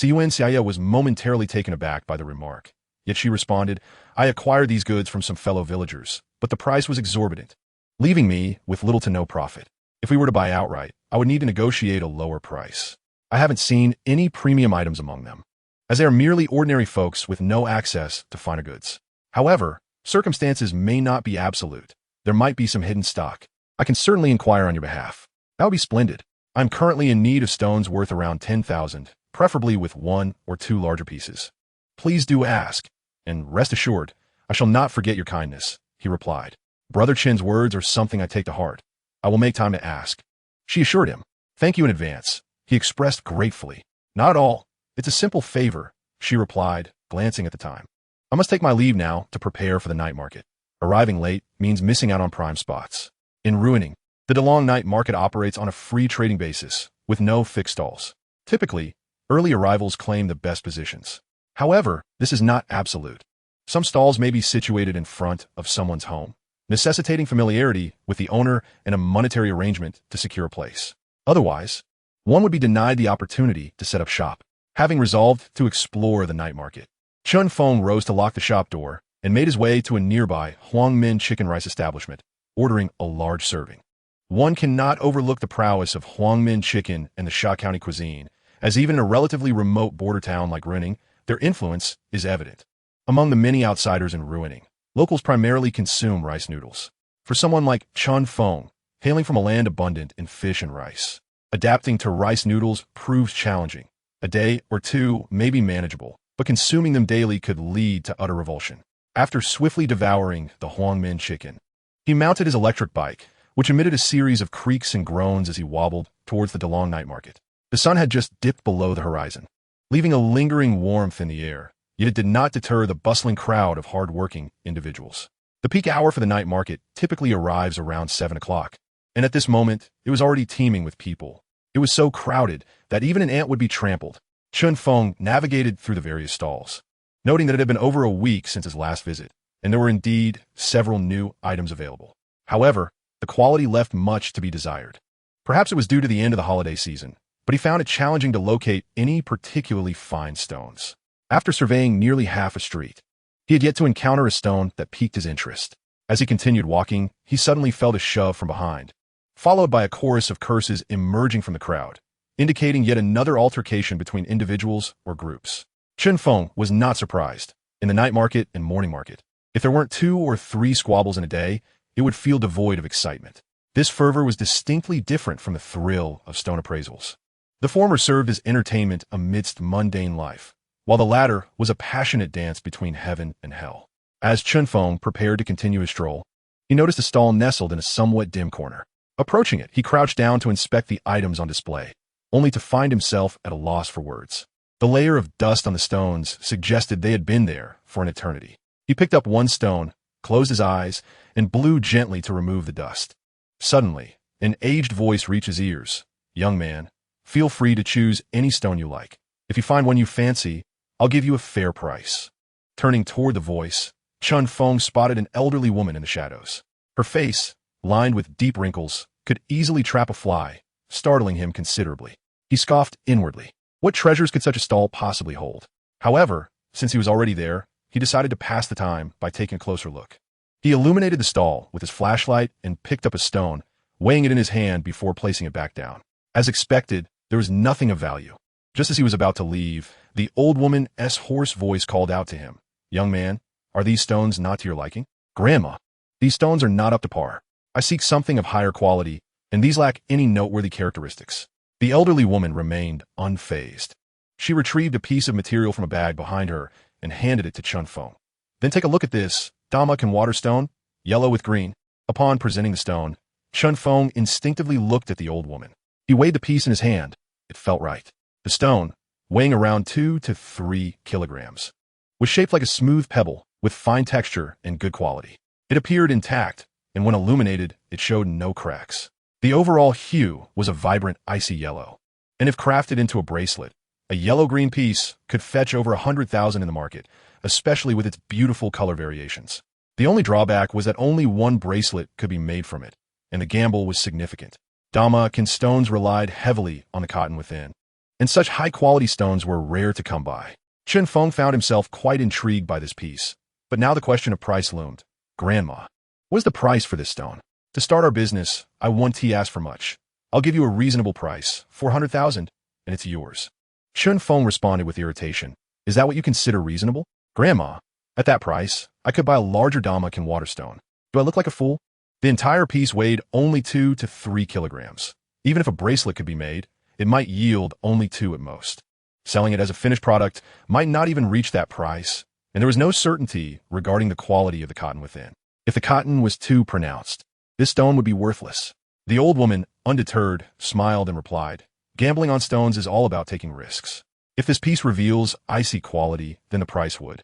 A: Yuan was momentarily taken aback by the remark. Yet she responded, I acquired these goods from some fellow villagers, but the price was exorbitant, leaving me with little to no profit. If we were to buy outright, I would need to negotiate a lower price. I haven't seen any premium items among them, as they are merely ordinary folks with no access to finer goods. However, circumstances may not be absolute. There might be some hidden stock. I can certainly inquire on your behalf. That would be splendid. I'm currently in need of stones worth around 10,000, preferably with 1 or 2 larger pieces. Please do ask, and rest assured, I shall not forget your kindness, he replied. Brother Chen's words are something I take to heart. I will make time to ask. She assured him. Thank you in advance, he expressed gratefully. Not at all. It's a simple favor, she replied, glancing at the time. I must take my leave now to prepare for the night market. Arriving late means missing out on prime spots. In Ruining, the DeLong night market operates on a free trading basis, with no fixed stalls. Typically, early arrivals claim the best positions. However, this is not absolute. Some stalls may be situated in front of someone's home, necessitating familiarity with the owner and a monetary arrangement to secure a place. Otherwise, one would be denied the opportunity to set up shop. Having resolved to explore the night market, Chen Feng rose to lock the shop door and made his way to a nearby Huangmin chicken rice establishment, ordering a large serving. One cannot overlook the prowess of Huangmin chicken and the Sha County cuisine, as even in a relatively remote border town like Ruining, their influence is evident. Among the many outsiders in Ruining, locals primarily consume rice noodles. For someone like Chen Feng, hailing from a land abundant in fish and rice, adapting to rice noodles proves challenging. A day or two may be manageable, but consuming them daily could lead to utter revulsion. After swiftly devouring the Huangmin chicken, he mounted his electric bike, which emitted a series of creaks and groans as he wobbled towards the DeLong night market. The sun had just dipped below the horizon, leaving a lingering warmth in the air, yet it did not deter the bustling crowd of hard-working individuals. The peak hour for the night market typically arrives around 7 o'clock, and at this moment, it was already teeming with people. It was so crowded that even an ant would be trampled. Chen Feng navigated through the various stalls, noting that it had been over a week since his last visit, and there were indeed several new items available. However, the quality left much to be desired. Perhaps it was due to the end of the holiday season, but he found it challenging to locate any particularly fine stones. After surveying nearly half a street, he had yet to encounter a stone that piqued his interest. As he continued walking, he suddenly felt a shove from behind, followed by a chorus of curses emerging from the crowd, indicating yet another altercation between individuals or groups. Chen Feng was not surprised. In the night market and morning market, if there weren't 2 or 3 squabbles in a day, it would feel devoid of excitement. This fervor was distinctly different from the thrill of stone appraisals. The former served as entertainment amidst mundane life, while the latter was a passionate dance between heaven and hell. As Chen Feng prepared to continue his stroll, he noticed a stall nestled in a somewhat dim corner. Approaching it, he crouched down to inspect the items on display, only to find himself at a loss for words. The layer of dust on the stones suggested they had been there for an eternity. He picked up one stone, closed his eyes, and blew gently to remove the dust. Suddenly, an aged voice reached his ears. Young man, feel free to choose any stone you like. If you find one you fancy, I'll give you a fair price. Turning toward the voice, Chen Feng spotted an elderly woman in the shadows. Her face, lined with deep wrinkles, could easily trap a fly, startling him considerably. He scoffed inwardly. What treasures could such a stall possibly hold? However, since he was already there, he decided to pass the time by taking a closer look. He illuminated the stall with his flashlight and picked up a stone, weighing it in his hand before placing it back down. As expected, there was nothing of value. Just as he was about to leave, the old woman's hoarse voice called out to him. Young man, are these stones not to your liking? Grandma, these stones are not up to par. I seek something of higher quality, and these lack any noteworthy characteristics. The elderly woman remained unfazed. She retrieved a piece of material from a bag behind her and handed it to Chun Feng. Then take a look at this, Dama can water stone, yellow with green. Upon presenting the stone, Chun Feng instinctively looked at the old woman. He weighed the piece in his hand. It felt right. The stone, weighing around 2 to 3 kilograms, was shaped like a smooth pebble with fine texture and good quality. It appeared intact, and when illuminated, it showed no cracks. The overall hue was a vibrant icy yellow, and if crafted into a bracelet, a yellow-green piece could fetch over 100,000 in the market, especially with its beautiful color variations. The only drawback was that only one bracelet could be made from it, and the gamble was significant. Dama-kin stones relied heavily on the cotton within, and such high-quality stones were rare to come by. Chun Feng found himself quite intrigued by this piece, but now the question of price loomed. Grandma, what is the price for this stone? To start our business, I won't ask for much. I'll give you a reasonable price, 400,000, and it's yours. Chun Feng responded with irritation. Is that what you consider reasonable? Grandma, at that price, I could buy a larger Dama-kin water stone. Do I look like a fool? The entire piece weighed only 2 to 3 kilograms. Even if a bracelet could be made, it might yield only 2 at most. Selling it as a finished product might not even reach that price, and there was no certainty regarding the quality of the cotton within. If the cotton was too pronounced, this stone would be worthless. The old woman, undeterred, smiled and replied, gambling on stones is all about taking risks. If this piece reveals icy quality, then the price would.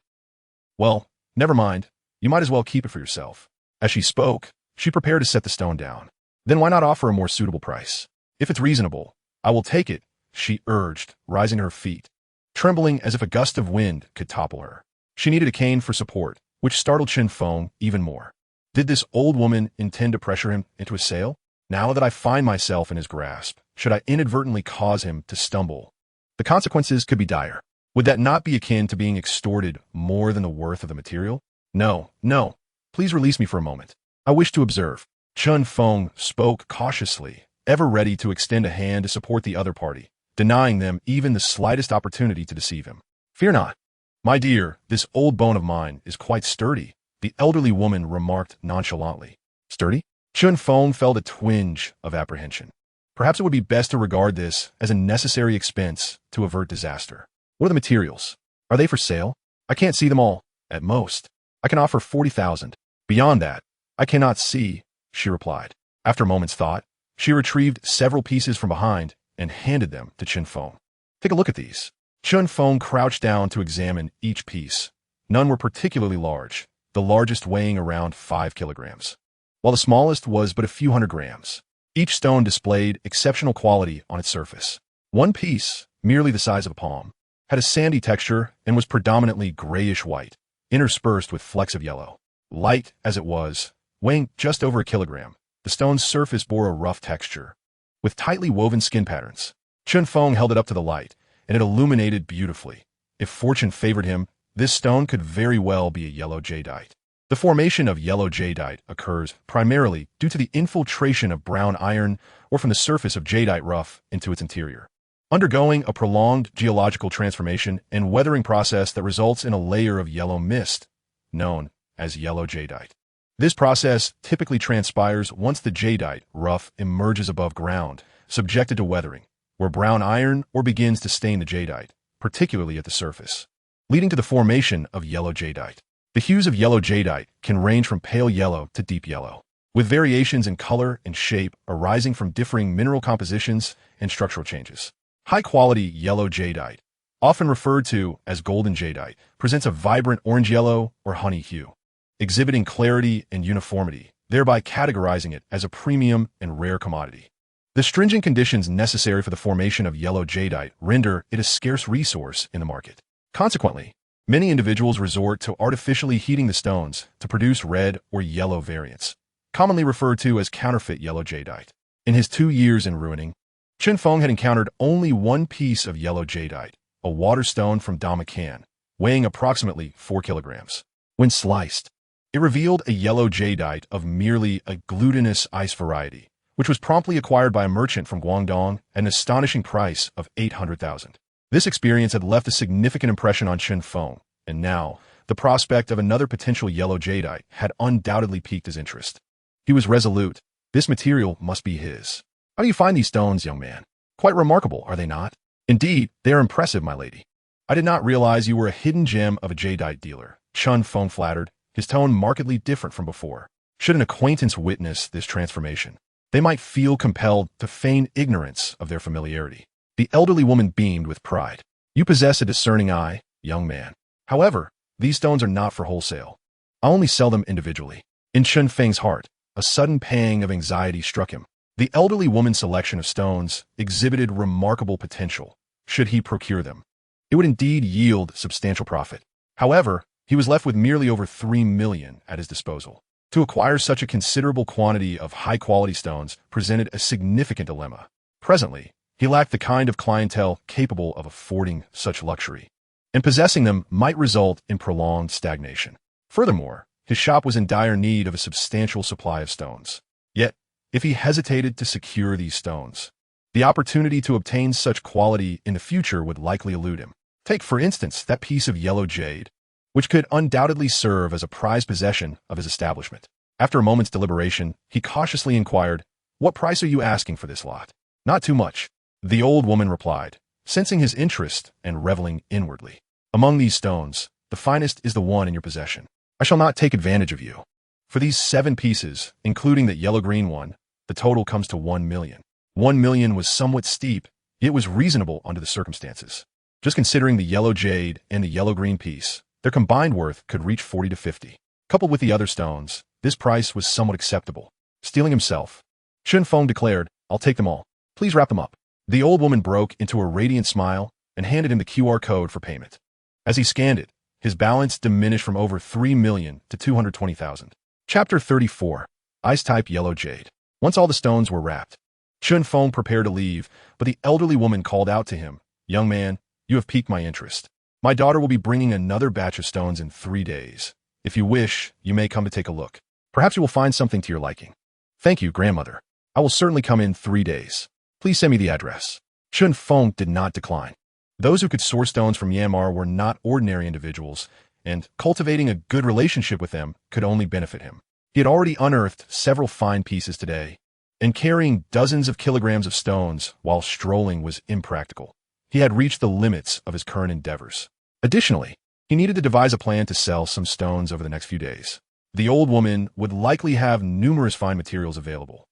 A: Well, never mind. You might as well keep it for yourself. As she spoke, she prepared to set the stone down. Then why not offer a more suitable price? If it's reasonable, I will take it, she urged, rising to her feet, trembling as if a gust of wind could topple her. She needed a cane for support, which startled Chun Feng even more. Did this old woman intend to pressure him into a sale? Now that I find myself in his grasp, should I inadvertently cause him to stumble? The consequences could be dire. Would that not be akin to being extorted more than the worth of the material? No, no. Please release me for a moment. I wish to observe. Chun Feng spoke cautiously, ever ready to extend a hand to support the other party, denying them even the slightest opportunity to deceive him. Fear not. My dear, this old bone of mine is quite sturdy, the elderly woman remarked nonchalantly. Sturdy? Chun Feng felt a twinge of apprehension. Perhaps it would be best to regard this as a necessary expense to avert disaster. What are the materials? Are they for sale? I can't see them all. At most, I can offer 40,000. Beyond that, I cannot see, she replied. After a moment's thought, she retrieved several pieces from behind and handed them to Chun Feng. Take a look at these. Chun Feng crouched down to examine each piece. None were particularly large, the largest weighing around 5 kilograms, while the smallest was but a few hundred grams. Each stone displayed exceptional quality on its surface. One piece, merely the size of a palm, had a sandy texture and was predominantly grayish-white, interspersed with flecks of yellow. Light as it was, weighing just over a kilogram, the stone's surface bore a rough texture, with tightly woven skin patterns. Chun Feng held it up to the light, and it illuminated beautifully. If fortune favored him, this stone could very well be a yellow jadeite. The formation of yellow jadeite occurs primarily due to the infiltration of brown iron or from the surface of jadeite rough into its interior, undergoing a prolonged geological transformation and weathering process that results in a layer of yellow mist, known as yellow jadeite. This process typically transpires once the jadeite rough emerges above ground, subjected to weathering, where brown iron or begins to stain the jadeite, particularly at the surface, leading to the formation of yellow jadeite. The hues of yellow jadeite can range from pale yellow to deep yellow, with variations in color and shape arising from differing mineral compositions and structural changes. High-quality yellow jadeite, often referred to as golden jadeite, presents a vibrant orange yellow or honey hue, exhibiting clarity and uniformity, thereby categorizing it as a premium and rare commodity. The stringent conditions necessary for the formation of yellow jadeite render it a scarce resource in the market. Consequently, many individuals resort to artificially heating the stones to produce red or yellow variants, commonly referred to as counterfeit yellow jadeite. In his 2 years in Ruiling, Chun Feng had encountered only one piece of yellow jadeite, a water stone from Dama-kin, weighing approximately 4 kilograms. When sliced, it revealed a yellow jadeite of merely a glutinous ice variety, which was promptly acquired by a merchant from Guangdong at an astonishing price of 800,000. This experience had left a significant impression on Chun Feng, and now, the prospect of another potential yellow jadeite had undoubtedly piqued his interest. He was resolute. This material must be his. How do you find these stones, young man? Quite remarkable, are they not? Indeed, they are impressive, my lady. I did not realize you were a hidden gem of a jadeite dealer, Chun Feng flattered, his tone markedly different from before. Should an acquaintance witness this transformation, they might feel compelled to feign ignorance of their familiarity. The elderly woman beamed with pride. You possess a discerning eye, young man. However, these stones are not for wholesale. I only sell them individually. In Chun Feng's heart, a sudden pang of anxiety struck him. The elderly woman's selection of stones exhibited remarkable potential. Should he procure them, it would indeed yield substantial profit. However, he was left with merely over 3 million at his disposal. To acquire such a considerable quantity of high-quality stones presented a significant dilemma. Presently, he lacked the kind of clientele capable of affording such luxury, and possessing them might result in prolonged stagnation. Furthermore, his shop was in dire need of a substantial supply of stones. Yet, if he hesitated to secure these stones, the opportunity to obtain such quality in the future would likely elude him. Take, for instance, that piece of yellow jade, which could undoubtedly serve as a prized possession of his establishment. After a moment's deliberation, he cautiously inquired, "What price are you asking for this lot?" "Not too much," the old woman replied, sensing his interest and reveling inwardly. "Among these stones, the finest is the one in your possession. I shall not take advantage of you. For these 7 pieces, including the yellow-green one, the total comes to 1 million. 1 million was somewhat steep, yet was reasonable under the circumstances. Just considering the yellow jade and the yellow-green piece, their combined worth could reach 40 to 50. Coupled with the other stones, this price was somewhat acceptable. Steeling himself, Chun Feng declared, "I'll take them all. Please wrap them up." The old woman broke into a radiant smile and handed him the QR code for payment. As he scanned it, his balance diminished from over 3 million to 220,000. Chapter 34. Ice-type yellow jade. Once all the stones were wrapped, Chun Feng prepared to leave, but the elderly woman called out to him, "Young man, you have piqued my interest. My daughter will be bringing another batch of stones in 3 days. If you wish, you may come to take a look. Perhaps you will find something to your liking." "Thank you, grandmother. I will certainly come in 3 days. Please send me the address." Chun Feng did not decline. Those who could source stones from Myanmar were not ordinary individuals, and cultivating a good relationship with them could only benefit him. He had already unearthed several fine pieces today, and carrying dozens of kilograms of stones while strolling was impractical. He had reached the limits of his current endeavors. Additionally, he needed to devise a plan to sell some stones over the next few days. The old woman would likely have numerous fine materials available,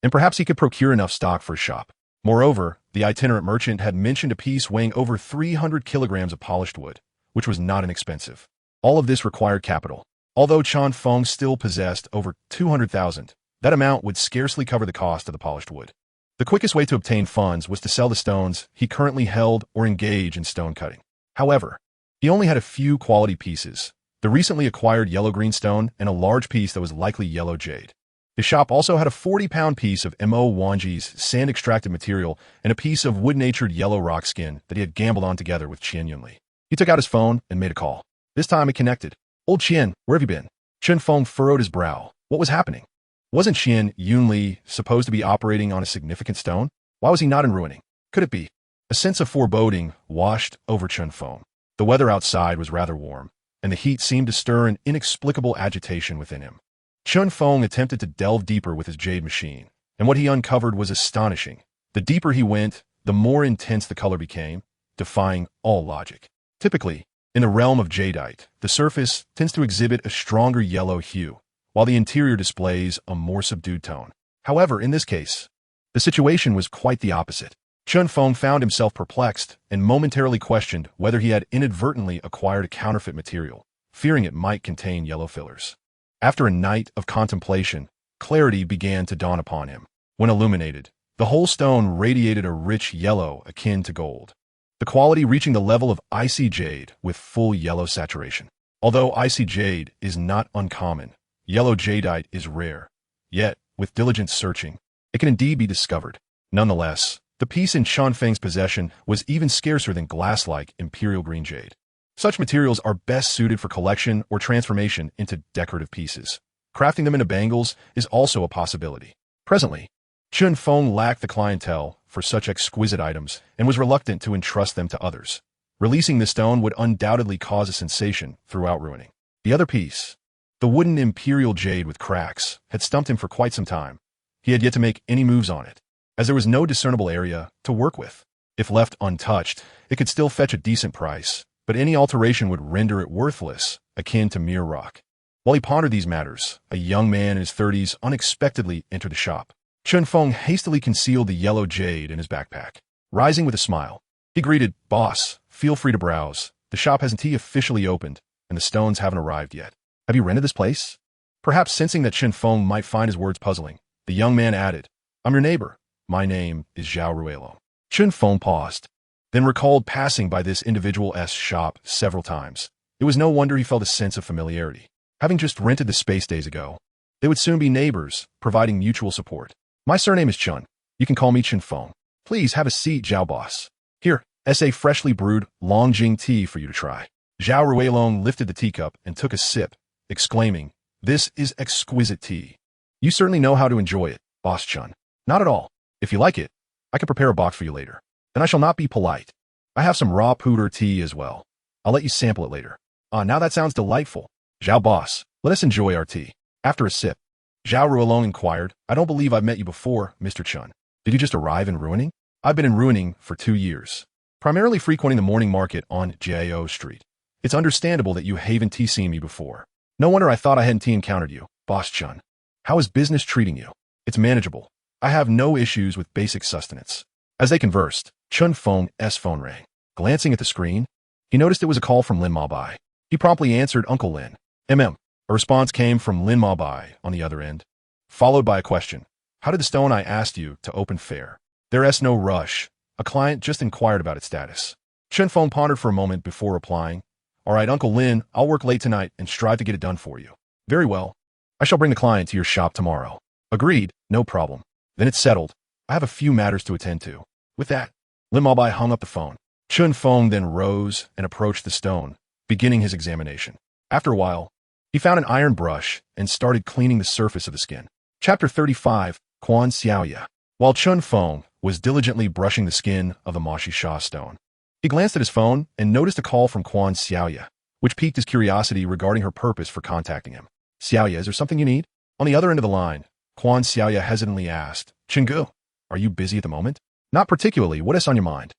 A: and perhaps he could procure enough stock for his shop. Moreover, the itinerant merchant had mentioned a piece weighing over 300 kilograms of polished wood, which was not inexpensive. All of this required capital. Although Chun Feng still possessed over 200,000, that amount would scarcely cover the cost of the polished wood. The quickest way to obtain funds was to sell the stones he currently held or engage in stone cutting. However, he only had a few quality pieces, the recently acquired yellow-green stone and a large piece that was likely yellow jade. His shop also had a 40-pound piece of Mo Wanji's sand-extracted material and a piece of wood-natured yellow rock skin that he had gambled on together with Qian Yunli. He took out his phone and made a call. This time it connected. "Old Qian, where have you been?" Chun Feng furrowed his brow. What was happening? Wasn't Qian Yunli supposed to be operating on a significant stone? Why was he not in Ruiling? Could it be? A sense of foreboding washed over Chun Feng. The weather outside was rather warm, and the heat seemed to stir an inexplicable agitation within him. Chun Feng attempted to delve deeper with his jade machine, and what he uncovered was astonishing. The deeper he went, the more intense the color became, defying all logic. Typically, in the realm of jadeite, the surface tends to exhibit a stronger yellow hue, while the interior displays a more subdued tone. However, in this case, the situation was quite the opposite. Chun Feng found himself perplexed and momentarily questioned whether he had inadvertently acquired a counterfeit material, fearing it might contain yellow fillers. After a night of contemplation, clarity began to dawn upon him. When illuminated, the whole stone radiated a rich yellow akin to gold, the quality reaching the level of icy jade with full yellow saturation. Although icy jade is not uncommon, yellow jadeite is rare. Yet, with diligent searching, it can indeed be discovered. Nonetheless, the piece in Chun Feng's possession was even scarcer than glass-like imperial green jade. Such materials are best suited for collection or transformation into decorative pieces. Crafting them into bangles is also a possibility. Presently, Chun Feng lacked the clientele for such exquisite items and was reluctant to entrust them to others. Releasing the stone would undoubtedly cause a sensation throughout Ruining. The other piece, the wooden imperial jade with cracks, had stumped him for quite some time. He had yet to make any moves on it, as there was no discernible area to work with. If left untouched, it could still fetch a decent price, but any alteration would render it worthless, akin to mere rock. While he pondered these matters, a young man in his 30s unexpectedly entered the shop. Chen Feng hastily concealed the yellow jade in his backpack. Rising with a smile, he greeted, "Boss, feel free to browse. The shop hasn't officially opened, and the stones haven't arrived yet. Have you rented this place?" Perhaps sensing that Chen Feng might find his words puzzling, the young man added, "I'm your neighbor. My name is Zhao Ruiling." Chen Feng paused, then recalled passing by this individual's shop several times. It was no wonder he felt a sense of familiarity. Having just rented the space days ago, they would soon be neighbors, providing mutual support. "My surname is Chun. You can call me Chen Feng. Please have a seat, Zhao boss. Here, a freshly brewed Longjing tea for you to try." Zhao Ruiling lifted the teacup and took a sip, exclaiming, "This is exquisite tea. You certainly know how to enjoy it, Boss Chun." "Not at all. If you like it, I can prepare a box for you later. And I shall not be polite. I have some raw powder tea as well. I'll let you sample it later." "Ah, now that sounds delightful. Zhao boss, let us enjoy our tea." After a sip, Zhao Ruiling inquired, "I don't believe I've met you before, Mr. Chun. Did you just arrive in Ruining?" "I've been in Ruining for 2 years, primarily frequenting the morning market on Jiao Street. It's understandable that you haven't seen me before. No wonder I thought I hadn't encountered you, Boss Chun. How is business treating you?" "It's manageable. I have no issues with basic sustenance." As they conversed, Chen Feng's phone rang. Glancing at the screen, he noticed it was a call from Lin Maobai. He promptly answered, "Uncle Lin." A response came from Lin Maobai on the other end, followed by a question. "How did the stone I asked you to open fare?" "There's no rush. A client just inquired about its status." Chen Feng pondered for a moment before replying, "All right, Uncle Lin, I'll work late tonight and strive to get it done for you." "Very well. I shall bring the client to your shop tomorrow." "Agreed, no problem. Then it's settled. I have a few matters to attend to." With that, Lin Maobai hung up the phone. Chen Feng then rose and approached the stone, beginning his examination. After a while, he found an iron brush and started cleaning the surface of the skin. Chapter 35, Quan Xiaoya. While Chen Feng was diligently brushing the skin of the Mashi Sha stone, he glanced at his phone and noticed a call from Quan Xiaoya, which piqued his curiosity regarding her purpose for contacting him. "Xiaoya, is there something you need?" On the other end of the line, Quan Xiaoya hesitantly asked, "Chenggu, are you busy at the moment?" "Not particularly. What is on your mind?"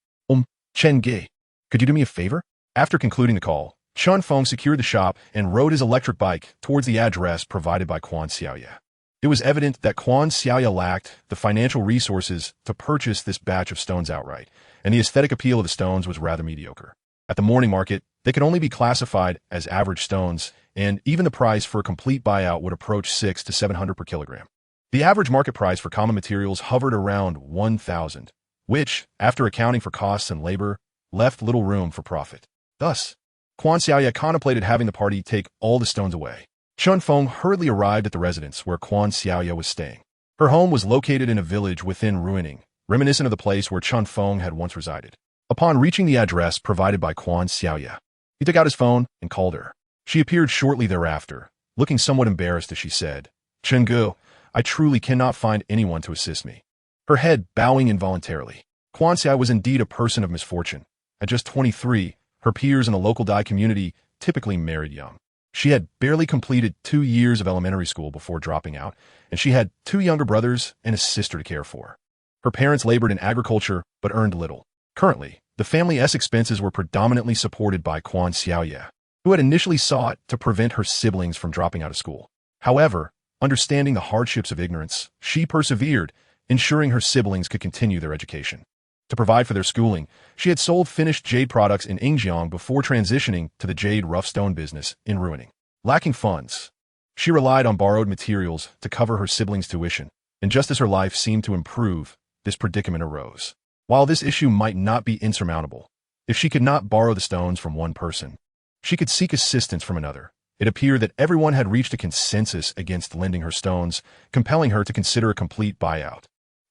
A: Chengge, could you do me a favor?" After concluding the call, Chen Feng secured the shop and rode his electric bike towards the address provided by Quan Xiaoya. It was evident that Quan Xiaoya lacked the financial resources to purchase this batch of stones outright, and the aesthetic appeal of the stones was rather mediocre. At the morning market, they could only be classified as average stones, and even the price for a complete buyout would approach 600 to 700 per kilogram. The average market price for common materials hovered around 1,000, which, after accounting for costs and labor, left little room for profit. Thus, Quan Xiaoya contemplated having the party take all the stones away. Chen Feng hurriedly arrived at the residence where Quan Xiaoya was staying. Her home was located in a village within Ruining, reminiscent of the place where Chen Feng had once resided. Upon reaching the address provided by Quan Xiaoya, he took out his phone and called her. She appeared shortly thereafter, looking somewhat embarrassed as she said, "Chenggu, I truly cannot find anyone to assist me." Her head bowing involuntarily. Quan Xiaoya was indeed a person of misfortune. At just 23, her peers in the local Dai community typically married young. She had barely completed 2 years of elementary school before dropping out, and she had 2 younger brothers and a sister to care for. Her parents labored in agriculture but earned little. Currently, the family's expenses were predominantly supported by Quan Xiaoya, who had initially sought to prevent her siblings from dropping out of school. However, understanding the hardships of ignorance, she persevered, ensuring her siblings could continue their education. To provide for their schooling, she had sold finished jade products in Yingjiang before transitioning to the jade rough stone business in Ruining. Lacking funds, she relied on borrowed materials to cover her siblings' tuition, and just as her life seemed to improve, this predicament arose. While this issue might not be insurmountable, if she could not borrow the stones from one person, she could seek assistance from another. It appeared that everyone had reached a consensus against lending her stones, compelling her to consider a complete buyout.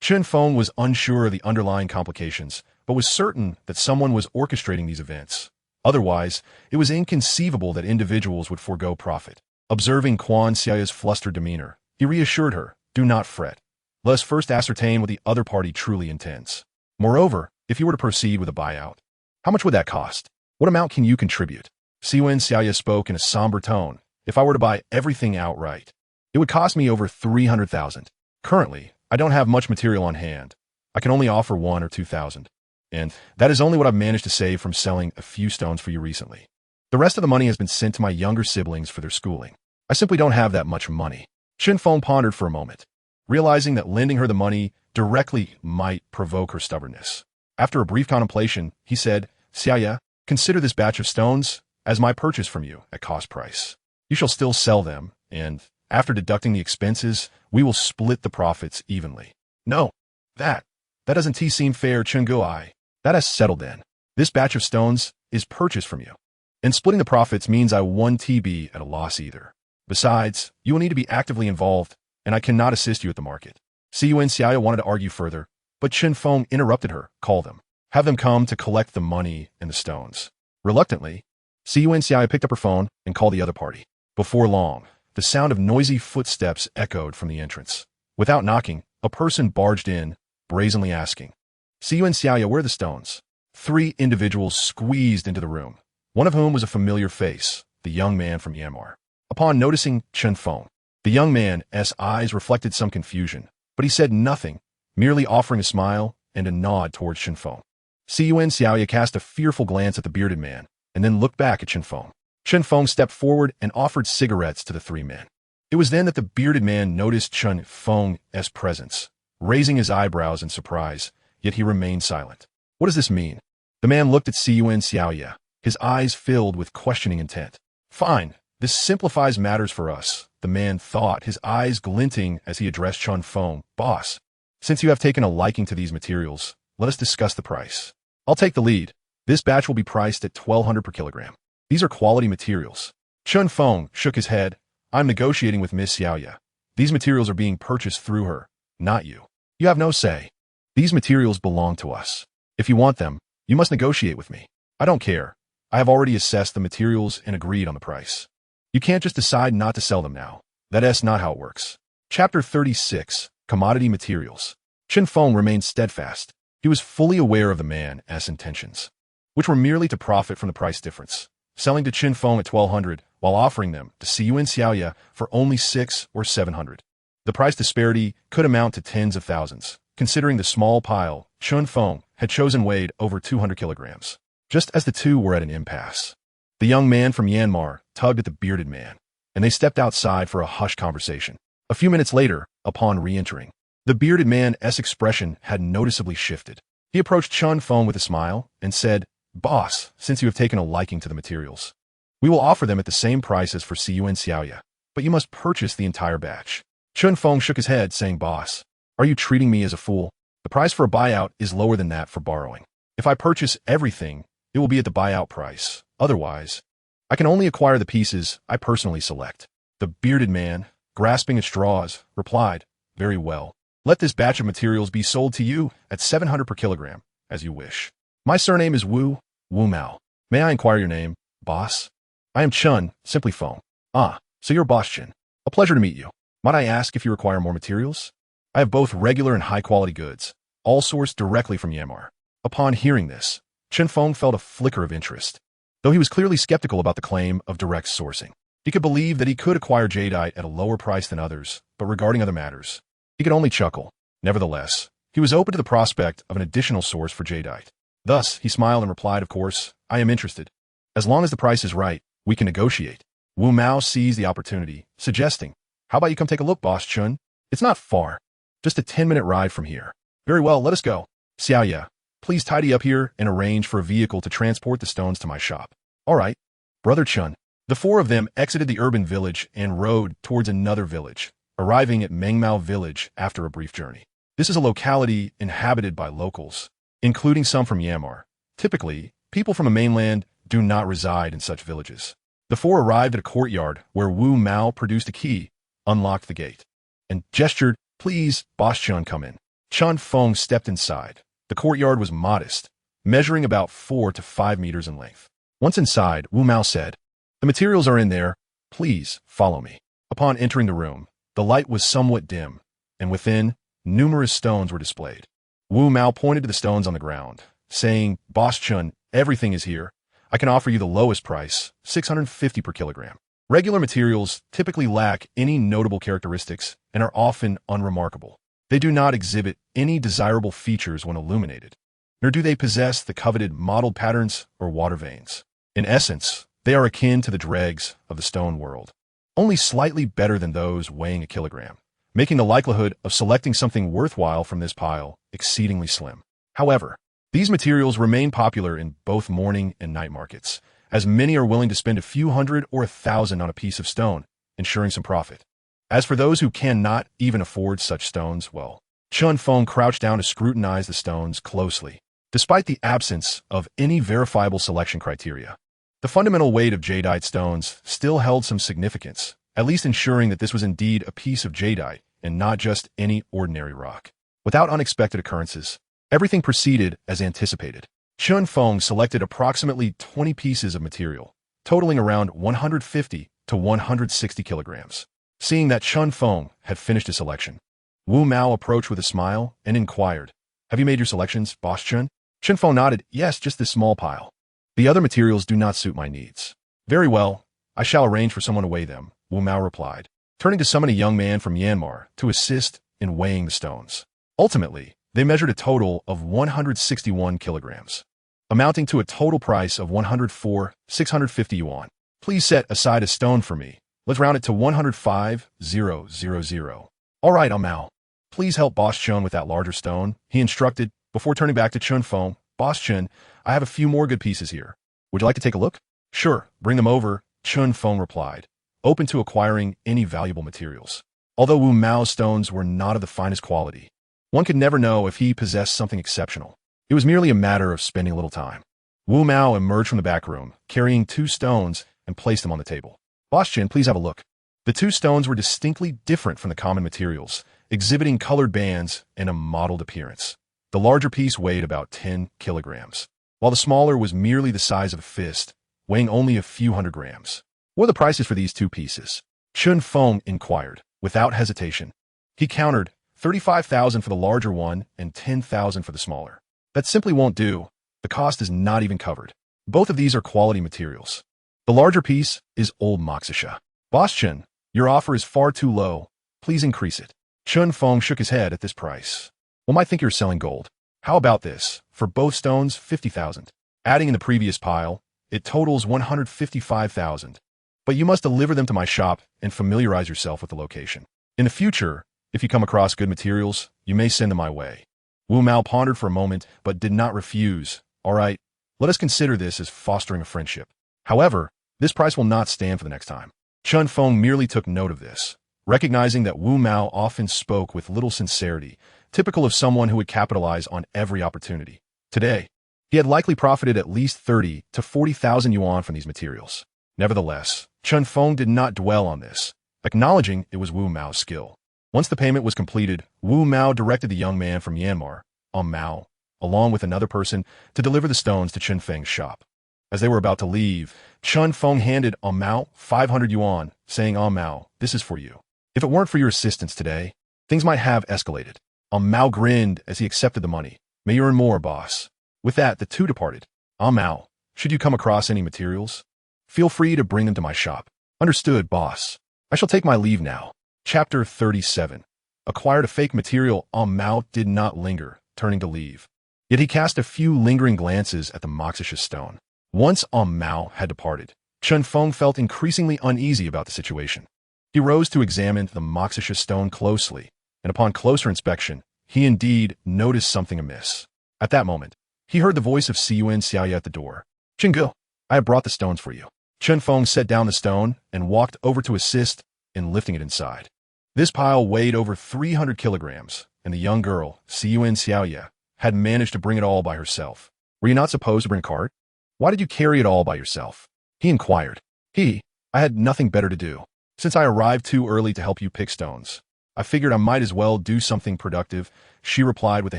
A: Chen Feng was unsure of the underlying complications, but was certain that someone was orchestrating these events. Otherwise, it was inconceivable that individuals would forego profit. Observing Quan Xiaoya's flustered demeanor, he reassured her, "Do not fret. Let us first ascertain what the other party truly intends. Moreover, if you were to proceed with a buyout, how much would that cost? What amount can you contribute?" Siwen Xiaoya spoke in a somber tone. "If I were to buy everything outright, it would cost me over 300,000. Currently, I don't have much material on hand. I can only offer 1,000 or 2,000. and that is only what I've managed to save from selling a few stones for you recently. The rest of the money has been sent to my younger siblings for their schooling. I simply don't have that much money." Chen Feng pondered for a moment, realizing that lending her the money directly might provoke her stubbornness. After a brief contemplation, he said, "Xiaoya, consider this batch of stones as my purchase from you at cost price. You shall still sell them, and after deducting the expenses, we will split the profits evenly." "No, that doesn't seem fair, Chen Guai. That has settled then. This batch of stones is purchased from you, and splitting the profits means I won't be at a loss either. Besides, you will need to be actively involved, and I cannot assist you at the market." Siyuan Xiaoya wanted to argue further, but Chen Feng interrupted her. "Call them. Have them come to collect the money and the stones." Reluctantly, Siyuan Xiaoya picked up her phone and called the other party. Before long, the sound of noisy footsteps echoed from the entrance. Without knocking, a person barged in, brazenly asking, "Siyuan Xiaoya, where are the stones?" 3 individuals squeezed into the room, one of whom was a familiar face, the young man from Myanmar. Upon noticing Chen Feng, the young man's eyes reflected some confusion, but he said nothing, merely offering a smile and a nod towards Chen Feng. Siyuan Xiaoya cast a fearful glance at the bearded man, and then looked back at Chen Feng. Chen Feng stepped forward and offered cigarettes to the 3 men. It was then that the bearded man noticed Chen Feng's presence, raising his eyebrows in surprise, yet he remained silent. "What does this mean?" The man looked at Siyuan Xiaoya, his eyes filled with questioning intent. "Fine. This simplifies matters for us," the man thought, his eyes glinting as he addressed Chen Feng. "Boss, since you have taken a liking to these materials, let us discuss the price. I'll take the lead. This batch will be priced at 1,200 per kilogram. These are quality materials." Chen Feng shook his head. "I'm negotiating with Miss Xiaoya. These materials are being purchased through her, not you. You have no say. These materials belong to us. If you want them, you must negotiate with me. I don't care. I have already assessed the materials and agreed on the price. You can't just decide not to sell them now. That's not how it works." Chapter 36, Commodity Materials. Chen Feng remained steadfast. He was fully aware of the man's intentions, which were merely to profit from the price difference, selling to Chen Feng at 1,200 while offering them to Siyuan Xiaoya for only 600 or 700. The price disparity could amount to tens of thousands. Considering the small pile Chen Feng had chosen weighed over 200 kilograms. Just as the two were at an impasse, the young man from Myanmar tugged at the bearded man, and they stepped outside for a hushed conversation. A few minutes later, upon re-entering, the bearded man's expression had noticeably shifted. He approached Chen Feng with a smile and said, "Boss, since you have taken a liking to the materials, we will offer them at the same price as for Siyuan Xiaoya, but you must purchase the entire batch." Chen Feng shook his head, saying, "Boss, are you treating me as a fool? The price for a buyout is lower than that for borrowing. If I purchase everything, it will be at the buyout price. Otherwise, I can only acquire the pieces I personally select." The bearded man, grasping at straws, replied, "Very well. Let this batch of materials be sold to you at 700 per kilogram, as you wish. My surname is Wu Mao. May I inquire your name, boss?" "I am Chen, simply Feng." "Ah, so you're Boss Chen. A pleasure to meet you. Might I ask if you require more materials?" "I have both regular and high-quality goods, all sourced directly from Myanmar." Upon hearing this, Chen Feng felt a flicker of interest. Though he was clearly skeptical about the claim of direct sourcing, he could believe that he could acquire jadeite at a lower price than others, but regarding other matters, he could only chuckle. Nevertheless, he was open to the prospect of an additional source for jadeite. Thus, he smiled and replied, "Of course, I am interested. As long as the price is right, we can negotiate." Wu Mao seized the opportunity, suggesting, "How about you come take a look, Boss Chun? It's not far. Just a 10-minute ride from here." "Very well, let us go. Xiaoya, please tidy up here and arrange for a vehicle to transport the stones to my shop." "All right, Brother Chun." The 4 of them exited the urban village and rode towards another village, arriving at Mengmao village after a brief journey. This is a locality inhabited by locals, including some from Myanmar. Typically, people from the mainland do not reside in such villages. The 4 arrived at a courtyard where Wu Mao produced a key, unlocked the gate, and gestured, "Please, Boss Chun, come in." Chen Feng stepped inside. The courtyard was modest, measuring about 4 to 5 meters in length. Once inside, Wu Mao said, "The materials are in there. Please, follow me." Upon entering the room, the light was somewhat dim, and within, numerous stones were displayed. Wu Mao pointed to the stones on the ground, saying, "Boss Chun, everything is here. I can offer you the lowest price, 650 per kilogram. Regular materials typically lack any notable characteristics and are often unremarkable. They do not exhibit any desirable features when illuminated. nor do they possess the coveted mottled patterns or water veins. In essence, they are akin to the dregs of the stone world, only slightly better than those weighing a kilogram, making the likelihood of selecting something worthwhile from this pile exceedingly slim. However, these materials remain popular in both morning and night markets, as many are willing to spend a few hundred or 1,000 on a piece of stone, ensuring some profit. As for those who cannot even afford such stones, well, Chun Feng crouched down to scrutinize the stones closely. Despite the absence of any verifiable selection criteria, the fundamental weight of jadeite stones still held some significance, at least ensuring that this was indeed a piece of jadeite and not just any ordinary rock. Without unexpected occurrences, everything proceeded as anticipated. Chun Feng selected approximately 20 pieces of material, totaling around 150 to 160 kilograms. Seeing that Chun Feng had finished his selection, Wu Mao approached with a smile and inquired, "Have you made your selections, Boss Chun?" Chun Feng nodded, "Yes, just this small pile. The other materials do not suit my needs." "Very well, I shall arrange for someone to weigh them," Wu Mao replied, turning to summon a young man from Myanmar to assist in weighing the stones. Ultimately, they measured a total of 161 kilograms, amounting to a total price of 104,650 yuan. "Please set aside a stone for me. Let's round it to 105,000. "All right, Mao. Please help Boss Chun with that larger stone," he instructed, before turning back to Chun Feng. "Boss Chun, I have a few more good pieces here. Would you like to take a look?" "Sure, bring them over," Chun Feng replied, open to acquiring any valuable materials. Although Wu Mao's stones were not of the finest quality, one could never know if he possessed something exceptional. It was merely a matter of spending a little time. Wu Mao emerged from the back room, carrying 2 stones, and placed them on the table. "Boss Chun, please have a look." The 2 stones were distinctly different from the common materials, exhibiting colored bands and a mottled appearance. The larger piece weighed about 10 kilograms, while the smaller was merely the size of a fist, weighing only a few hundred grams. "What are the prices for these 2 pieces?" Chun Feng inquired, without hesitation. He countered, 35,000 for the larger one and 10,000 for the smaller. "That simply won't do. The cost is not even covered. Both of these are quality materials. The larger piece is old moxisha." "Boss Chun, your offer is far too low. Please increase it." Chun Feng shook his head at this price. "One might think you're selling gold. How about this? For both stones, 50,000. Adding in the previous pile, it totals 155,000. But you must deliver them to my shop and familiarize yourself with the location. In the future, if you come across good materials, you may send them my way." Wu Mao pondered for a moment, but did not refuse. "All right, let us consider this as fostering a friendship. However, this price will not stand for the next time." Chun Feng merely took note of this, recognizing that Wu Mao often spoke with little sincerity, typical of someone who would capitalize on every opportunity. Today, he had likely profited at least 30 to 40,000 yuan from these materials. Nevertheless, Chun Feng did not dwell on this, acknowledging it was Wu Mao's skill. Once the payment was completed, Wu Mao directed the young man from Myanmar, Mao, along with another person, to deliver the stones to Chun Feng's shop. As they were about to leave, Chun Feng handed Mao 500 yuan, saying, "Mao, this is for you. If it weren't for your assistance today, things might have escalated." Mao grinned as he accepted the money. "May you earn more, boss." With that, the two departed. "Mao, should you come across any materials, feel free to bring them to my shop." "Understood, boss. I shall take my leave now." Chapter 37. Acquired a fake material. Mao did not linger, turning to leave. Yet he cast a few lingering glances at the moxisha stone. Once Mao had departed, Chun Feng felt increasingly uneasy about the situation. He rose to examine the moxisha stone closely, and upon closer inspection, he indeed noticed something amiss. At that moment, he heard the voice of Yuan Xiaoya at the door. "Chingu, I have brought the stones for you." Chun Feng set down the stone and walked over to assist in lifting it inside. This pile weighed over 300 kilograms, and the young girl, Yuan Xiaoya, had managed to bring it all by herself. "Were you not supposed to bring a cart? Why did you carry it all by yourself?" he inquired. I had nothing better to do. Since I arrived too early to help you pick stones, I figured I might as well do something productive," she replied with a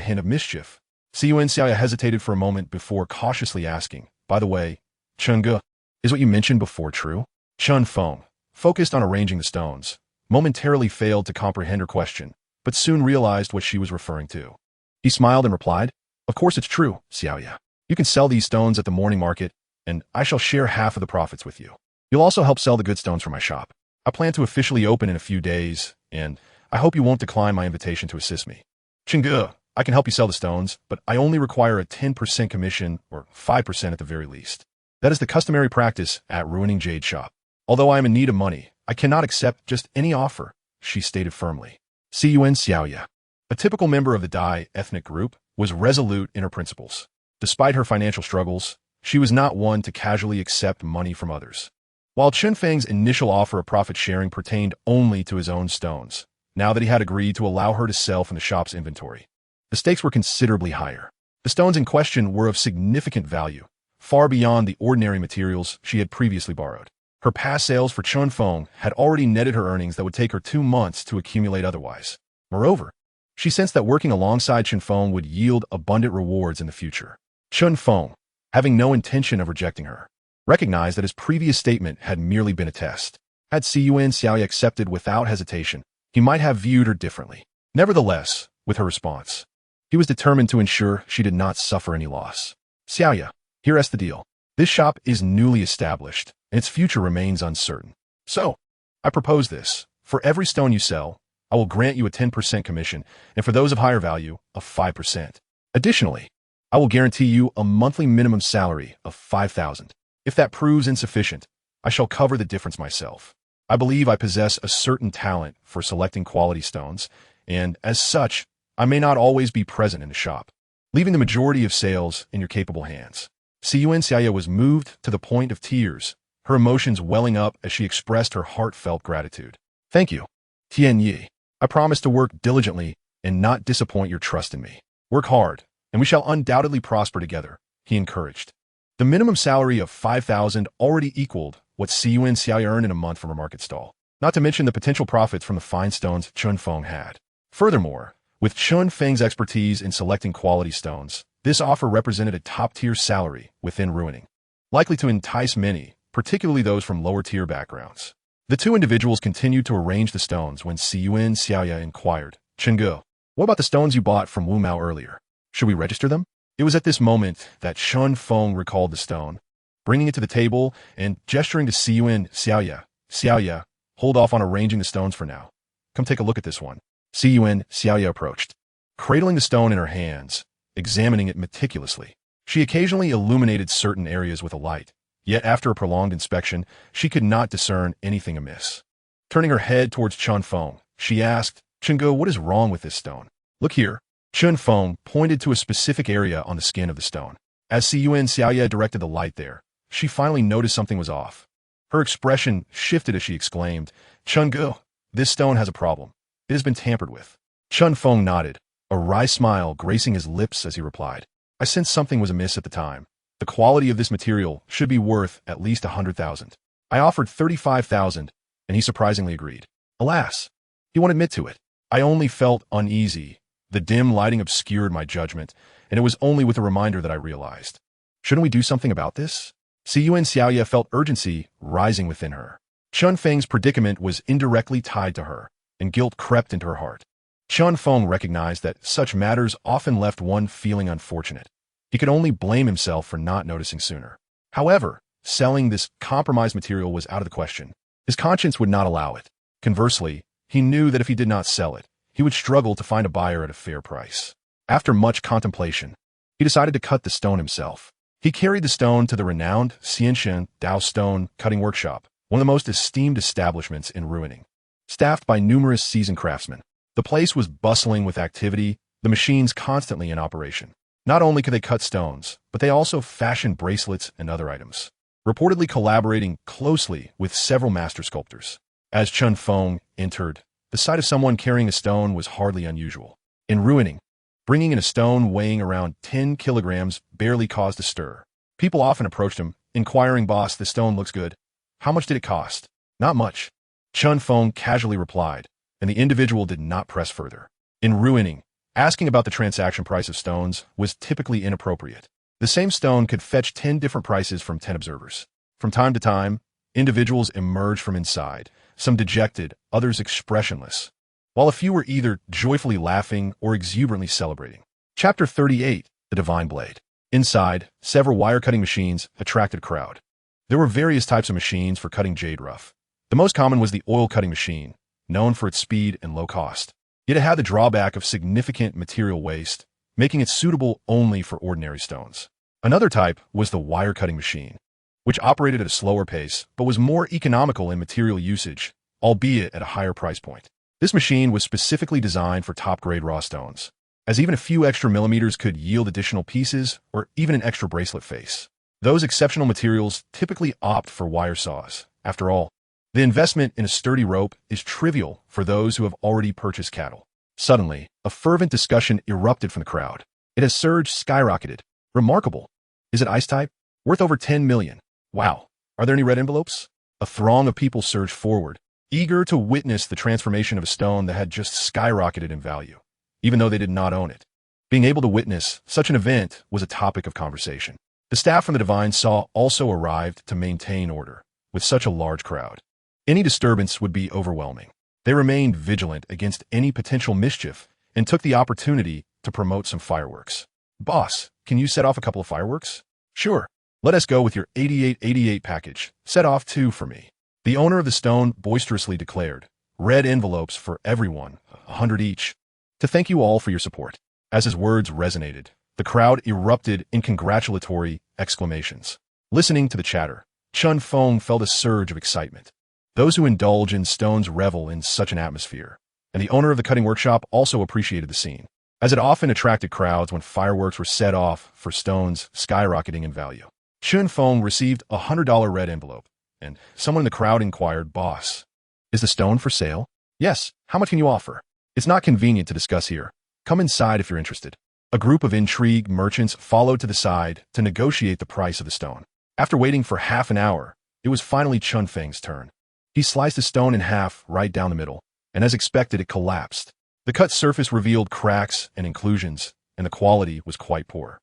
A: hint of mischief. Yuan Xiaoya hesitated for a moment before cautiously asking, "By the way, Chungu, is what you mentioned before true?" Chun Feng, focused on arranging the stones, momentarily failed to comprehend her question, but soon realized what she was referring to. He smiled and replied, "Of course it's true, Xiaoya. You can sell these stones at the morning market, and I shall share half of the profits with you. You'll also help sell the good stones for my shop. I plan to officially open in a few days, and I hope you won't decline my invitation to assist me." "Chingu, I can help you sell the stones, but I only require a 10% commission or 5% at the very least. That is the customary practice at Ruining Jade Shop. Although I am in need of money, I cannot accept just any offer, she stated firmly. Yun Xiaoya, a typical member of the Dai ethnic group, was resolute in her principles. Despite her financial struggles, she was not one to casually accept money from others. While Chunfeng's initial offer of profit sharing pertained only to his own stones, now that he had agreed to allow her to sell from the shop's inventory, the stakes were considerably higher. The stones in question were of significant value, far beyond the ordinary materials she had previously borrowed. Her past sales for Chunfeng had already netted her earnings that would take her 2 months to accumulate otherwise. Moreover, she sensed that working alongside Chunfeng would yield abundant rewards in the future. Chunfeng, having no intention of rejecting her, recognized that his previous statement had merely been a test. Had Yun Xiaoya accepted without hesitation, he might have viewed her differently. Nevertheless, with her response, he was determined to ensure she did not suffer any loss. Xiaoya, here's the deal. This shop is newly established, and its future remains uncertain. So, I propose this. For every stone you sell, I will grant you a 10% commission, and for those of higher value, a 5%. Additionally, I will guarantee you a monthly minimum salary of 5,000. If that proves insufficient, I shall cover the difference myself. I believe I possess a certain talent for selecting quality stones, and as such, I may not always be present in the shop, leaving the majority of sales in your capable hands. Yun Xiaoya was moved to the point of tears, her emotions welling up as she expressed her heartfelt gratitude. Thank you, Tian Yi. I promise to work diligently and not disappoint your trust in me. Work hard, and we shall undoubtedly prosper together, he encouraged. The minimum salary of 5,000 already equaled what Yun Xiaoya earned in a month from her market stall, not to mention the potential profits from the fine stones Chunfeng had. Furthermore, with Chunfeng's expertise in selecting quality stones, this offer represented a top-tier salary within Ruining, likely to entice many, particularly those from lower-tier backgrounds. The two individuals continued to arrange the stones when Yun Xiaoya inquired, Chengge, what about the stones you bought from Wu Mao earlier? Should we register them? It was at this moment that Chunfeng recalled the stone, bringing it to the table and gesturing to Yun Xiaoya. Xiaoya, hold off on arranging the stones for now. Come take a look at this one. Yun Xiaoya approached, cradling the stone in her hands, examining it meticulously. She occasionally illuminated certain areas with a light, yet after a prolonged inspection, she could not discern anything amiss. Turning her head towards Chunfeng, she asked, Chengge, what is wrong with this stone? Look here. Chunfeng pointed to a specific area on the skin of the stone. As Yun Xiaoya directed the light there, she finally noticed something was off. Her expression shifted as she exclaimed, Chengge, this stone has a problem. It has been tampered with. Chunfeng nodded, a wry smile gracing his lips as he replied, I sensed something was amiss at the time. The quality of this material should be worth at least 100,000. I offered 35,000, and he surprisingly agreed. Alas, he won't admit to it. I only felt uneasy. The dim lighting obscured my judgment, and it was only with a reminder that I realized. Shouldn't we do something about this? Yun Xiaoya felt urgency rising within her. Chunfeng's predicament was indirectly tied to her, and guilt crept into her heart. Chunfeng recognized that such matters often left one feeling unfortunate. He could only blame himself for not noticing sooner. However, selling this compromised material was out of the question. His conscience would not allow it. Conversely, he knew that if he did not sell it, he would struggle to find a buyer at a fair price. After much contemplation, he decided to cut the stone himself. He carried the stone to the renowned Xianshen Dao Stone Cutting Workshop, one of the most esteemed establishments in Ruining. Staffed by numerous seasoned craftsmen, the place was bustling with activity, the machines constantly in operation. Not only could they cut stones, but they also fashioned bracelets and other items, reportedly collaborating closely with several master sculptors. As Chunfeng entered, the sight of someone carrying a stone was hardly unusual. In Ruining, bringing in a stone weighing around 10 kilograms barely caused a stir. People often approached him, inquiring, Boss, this stone looks good. How much did it cost? Not much. Chunfeng casually replied, and the individual did not press further. In Ruining, asking about the transaction price of stones was typically inappropriate. The same stone could fetch 10 different prices from 10 observers. From time to time, individuals emerged from inside, some dejected, others expressionless, while a few were either joyfully laughing or exuberantly celebrating. Chapter 38, The Divine Blade. Inside, several wire-cutting machines attracted a crowd. There were various types of machines for cutting jade rough. The most common was the oil-cutting machine, known for its speed and low cost. Yet it had the drawback of significant material waste, making it suitable only for ordinary stones. Another type was the wire-cutting machine, which operated at a slower pace but was more economical in material usage, albeit at a higher price point. This machine was specifically designed for top-grade raw stones, as even a few extra millimeters could yield additional pieces or even an extra bracelet face. Those exceptional materials typically opt for wire saws. After all, the investment in a sturdy rope is trivial for those who have already purchased cattle. Suddenly, a fervent discussion erupted from the crowd. It has surged, skyrocketed. Remarkable. Is it ice type? Worth over 10 million. Wow. Are there any red envelopes? A throng of people surged forward, eager to witness the transformation of a stone that had just skyrocketed in value, even though they did not own it. Being able to witness such an event was a topic of conversation. The staff from the Divine Saw also arrived to maintain order with such a large crowd. Any disturbance would be overwhelming. They remained vigilant against any potential mischief and took the opportunity to promote some fireworks. Boss, can you set off a couple of fireworks? Sure. Let us go with your 8888 package. Set off 2 for me. The owner of the stone boisterously declared, red envelopes for everyone, 100 each, to thank you all for your support. As his words resonated, the crowd erupted in congratulatory exclamations. Listening to the chatter, Chun Feng felt a surge of excitement. Those who indulge in stones revel in such an atmosphere, and the owner of the cutting workshop also appreciated the scene, as it often attracted crowds when fireworks were set off for stones skyrocketing in value. Chun Feng received a $100 red envelope, and someone in the crowd inquired, Boss, is the stone for sale? Yes, how much can you offer? It's not convenient to discuss here. Come inside if you're interested. A group of intrigued merchants followed to the side to negotiate the price of the stone. After waiting for half an hour, it was finally Chun Feng's turn. He sliced the stone in half right down the middle, and as expected, it collapsed. The cut surface revealed cracks and inclusions, and the quality was quite poor.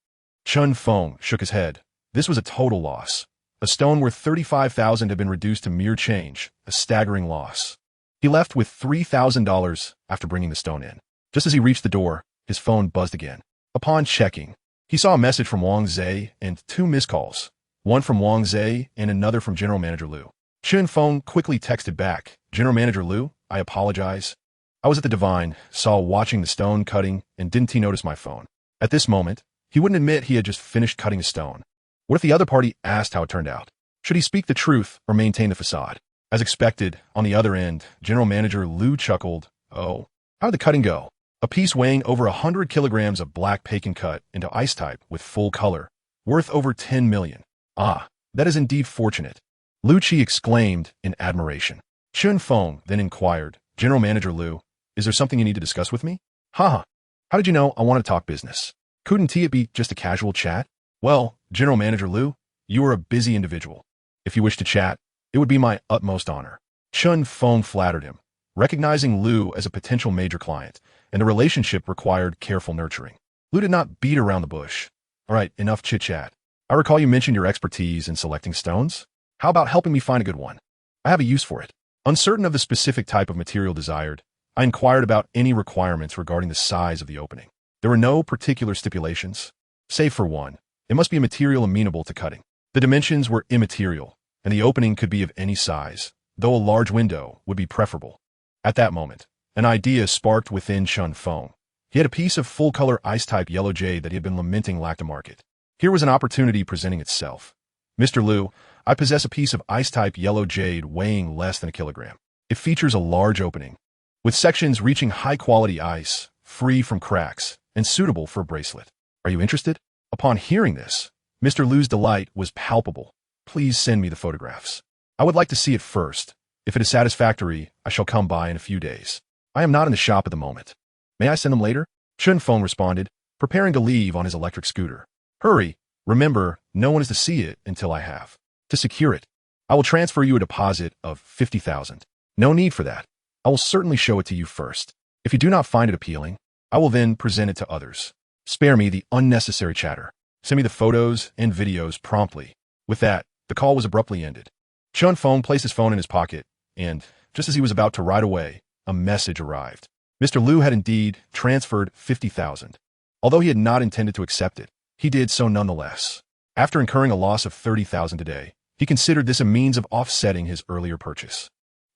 A: Chun Feng shook his head. This was a total loss. A stone worth 35,000 had been reduced to mere change, a staggering loss. He left with $3,000 after bringing the stone in. Just as he reached the door, his phone buzzed again. Upon checking, he saw a message from Wang Zhe and 2 missed calls, one from Wang Zhe and another from General Manager Liu. Chun Feng quickly texted back, General Manager Liu, I apologize. I was at the Divine, saw watching the stone cutting, and didn't he notice my phone? At this moment, he wouldn't admit he had just finished cutting a stone. What if the other party asked how it turned out? Should he speak the truth or maintain the facade? As expected, on the other end, General Manager Liu chuckled, Oh, how did the cutting go? A piece weighing over 100 kilograms of black Pekin cut into ice type with full color, worth over 10 million. Ah, that is indeed fortunate. Liu Qi exclaimed in admiration. Chun Feng then inquired, General Manager Liu, is there something you need to discuss with me? Haha, how did you know I want to talk business? Couldn't it be just a casual chat? Well, General Manager Liu, you are a busy individual. If you wish to chat, it would be my utmost honor. Chun Feng flattered him, recognizing Liu as a potential major client, and the relationship required careful nurturing. Liu did not beat around the bush. All right, enough chit-chat. I recall you mentioned your expertise in selecting stones. How about helping me find a good one? I have a use for it. Uncertain of the specific type of material desired, I inquired about any requirements regarding the size of the opening. There were no particular stipulations, save for one. It must be a material amenable to cutting. The dimensions were immaterial, and the opening could be of any size, though a large window would be preferable. At that moment, an idea sparked within Chun Feng. He had a piece of full-color ice-type yellow jade that he had been lamenting lacked a market. Here was an opportunity presenting itself. Mr. Liu, I possess a piece of ice-type yellow jade weighing less than a kilogram. It features a large opening, with sections reaching high-quality ice, free from cracks, and suitable for a bracelet. Are you interested? Upon hearing this, Mr. Liu's delight was palpable. Please send me the photographs. I would like to see it first. If it is satisfactory, I shall come by in a few days. I am not in the shop at the moment. May I send them later? Chun Feng responded, preparing to leave on his electric scooter. Hurry. Remember, no one is to see it until I have. To secure it, I will transfer you a deposit of 50,000. No need for that. I will certainly show it to you first. If you do not find it appealing, I will then present it to others. Spare me the unnecessary chatter. Send me the photos and videos promptly. With that, the call was abruptly ended. Chun Feng placed his phone in his pocket, and, just as he was about to ride away, a message arrived. Mr. Liu had indeed transferred 50,000. Although he had not intended to accept it, he did so nonetheless. After incurring a loss of 30,000 today, he considered this a means of offsetting his earlier purchase.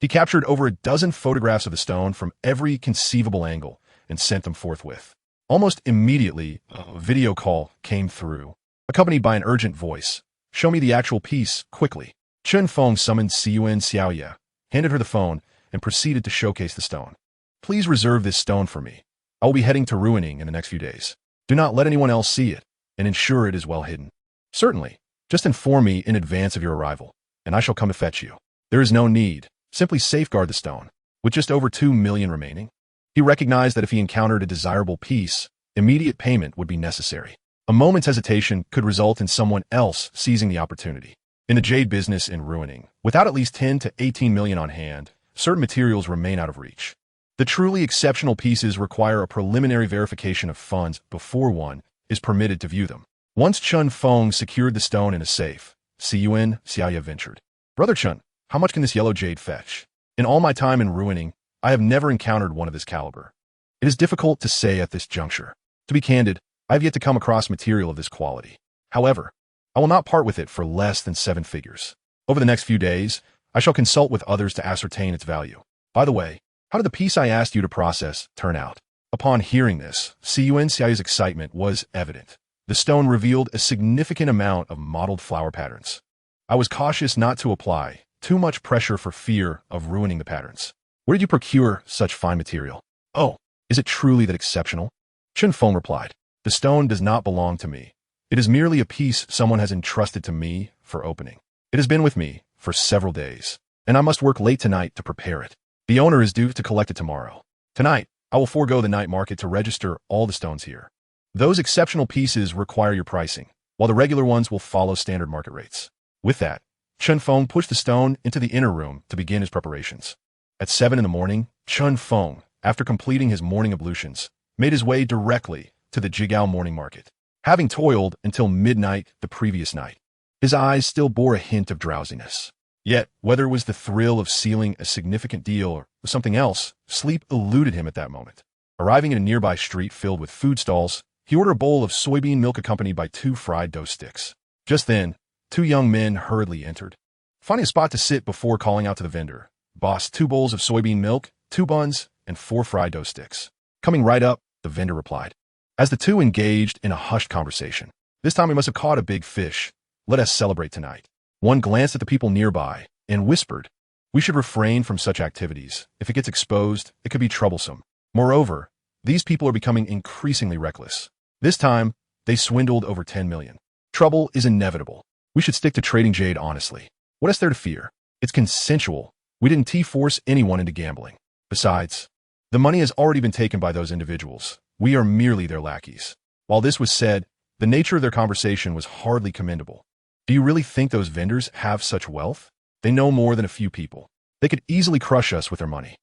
A: He captured over a dozen photographs of the stone from every conceivable angle and sent them forthwith. Almost immediately, a video call came through, accompanied by an urgent voice. "Show me the actual piece, quickly." Chen Feng summoned Yun Xiaoye, handed her the phone, and proceeded to showcase the stone. "Please reserve this stone for me. I will be heading to Ruining in the next few days. Do not let anyone else see it, and ensure it is well hidden." "Certainly. Just inform me in advance of your arrival, and I shall come to fetch you." "There is no need. Simply safeguard the stone." With just over 2 million remaining, he recognized that if he encountered a desirable piece, immediate payment would be necessary. A moment's hesitation could result in someone else seizing the opportunity. In the jade business in Ruining, without at least 10 to 18 million on hand, certain materials remain out of reach. The truly exceptional pieces require a preliminary verification of funds before one is permitted to view them. Once Chen Feng secured the stone in a safe, Yun Xiaoye ventured. "Brother Chen, how much can this yellow jade fetch? In all my time in Ruining, I have never encountered one of this caliber. It is difficult to say at this juncture. To be candid, I have yet to come across material of this quality. However, I will not part with it for less than 7 figures. Over the next few days, I shall consult with others to ascertain its value. By the way, how did the piece I asked you to process turn out?" Upon hearing this, Yun Xiaoye's excitement was evident. The stone revealed a significant amount of mottled flower patterns. "I was cautious not to apply too much pressure for fear of ruining the patterns. Where did you procure such fine material?" "Oh, is it truly that exceptional?" Chen Feng replied. "The stone does not belong to me. It is merely a piece someone has entrusted to me for opening. It has been with me for several days, and I must work late tonight to prepare it. The owner is due to collect it tomorrow. Tonight, I will forego the night market to register all the stones here. Those exceptional pieces require your pricing, while the regular ones will follow standard market rates." With that, Chen Feng pushed the stone into the inner room to begin his preparations. At 7 in the morning, Chen Feng, after completing his morning ablutions, made his way directly to the Jigao morning market. Having toiled until midnight the previous night, his eyes still bore a hint of drowsiness. Yet, whether it was the thrill of sealing a significant deal or something else, sleep eluded him at that moment. Arriving in a nearby street filled with food stalls, he ordered a bowl of soybean milk accompanied by 2 fried dough sticks. Just then, 2 young men hurriedly entered. Finding a spot to sit before calling out to the vendor, "Boss, 2 bowls of soybean milk, 2 buns, and 4 fried dough sticks." "Coming right up," the vendor replied. As the two engaged in a hushed conversation, "This time we must have caught a big fish. Let us celebrate tonight." One glanced at the people nearby and whispered, "We should refrain from such activities. If it gets exposed, it could be troublesome. Moreover, these people are becoming increasingly reckless. This time, they swindled over 10 million. Trouble is inevitable. We should stick to trading jade honestly. What is there to fear? It's consensual. We didn't T-force anyone into gambling. Besides, the money has already been taken by those individuals. We are merely their lackeys." While this was said, the nature of their conversation was hardly commendable. "Do you really think those vendors have such wealth? They know more than a few people. They could easily crush us with their money.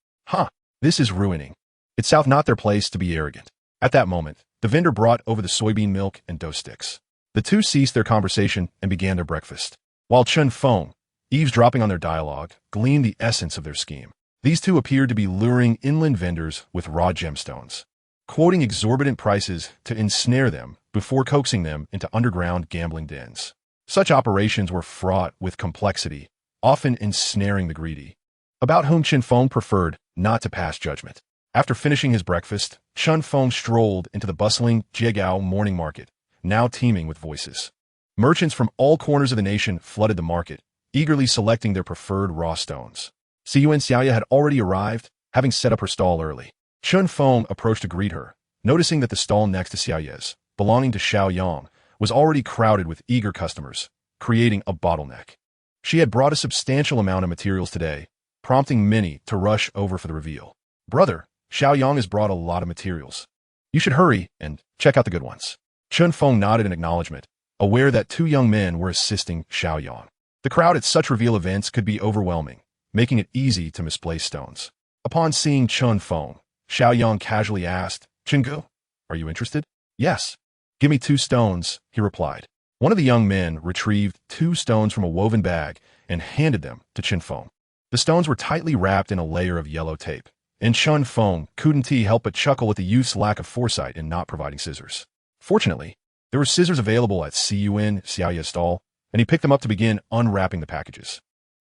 A: This is ruining. It's South not their place to be arrogant." At that moment, the vendor brought over the soybean milk and dough sticks. The two ceased their conversation and began their breakfast. While Chen Feng, eavesdropping on their dialogue, gleaned the essence of their scheme. These two appeared to be luring inland vendors with raw gemstones, quoting exorbitant prices to ensnare them before coaxing them into underground gambling dens. Such operations were fraught with complexity, often ensnaring the greedy, about whom Chen Feng preferred not to pass judgment. After finishing his breakfast, Chen Feng strolled into the bustling Jigao morning market, now teeming with voices. Merchants from all corners of the nation flooded the market, eagerly selecting their preferred raw stones. Yun Xiaoye had already arrived, having set up her stall early. Chen Feng approached to greet her, noticing that the stall next to Xiaoye's, belonging to Xiaoyang, was already crowded with eager customers, creating a bottleneck. She had brought a substantial amount of materials today, prompting many to rush over for the reveal. "Brother, Xiaoyang has brought a lot of materials. You should hurry and check out the good ones." Chen Feng nodded in acknowledgement, aware that 2 young men were assisting Xiaoyang. The crowd at such reveal events could be overwhelming, making it easy to misplace stones. Upon seeing Chen Feng, Xiaoyang casually asked, "Chengu, are you interested?" "Yes. Give me 2 stones," he replied. One of the young men retrieved 2 stones from a woven bag and handed them to Chen Feng. The stones were tightly wrapped in a layer of yellow tape, and Chen Feng couldn't help but chuckle at the youth's lack of foresight in not providing scissors. Fortunately, there were scissors available at Yun Xiaoye's stall, and he picked them up to begin unwrapping the packages.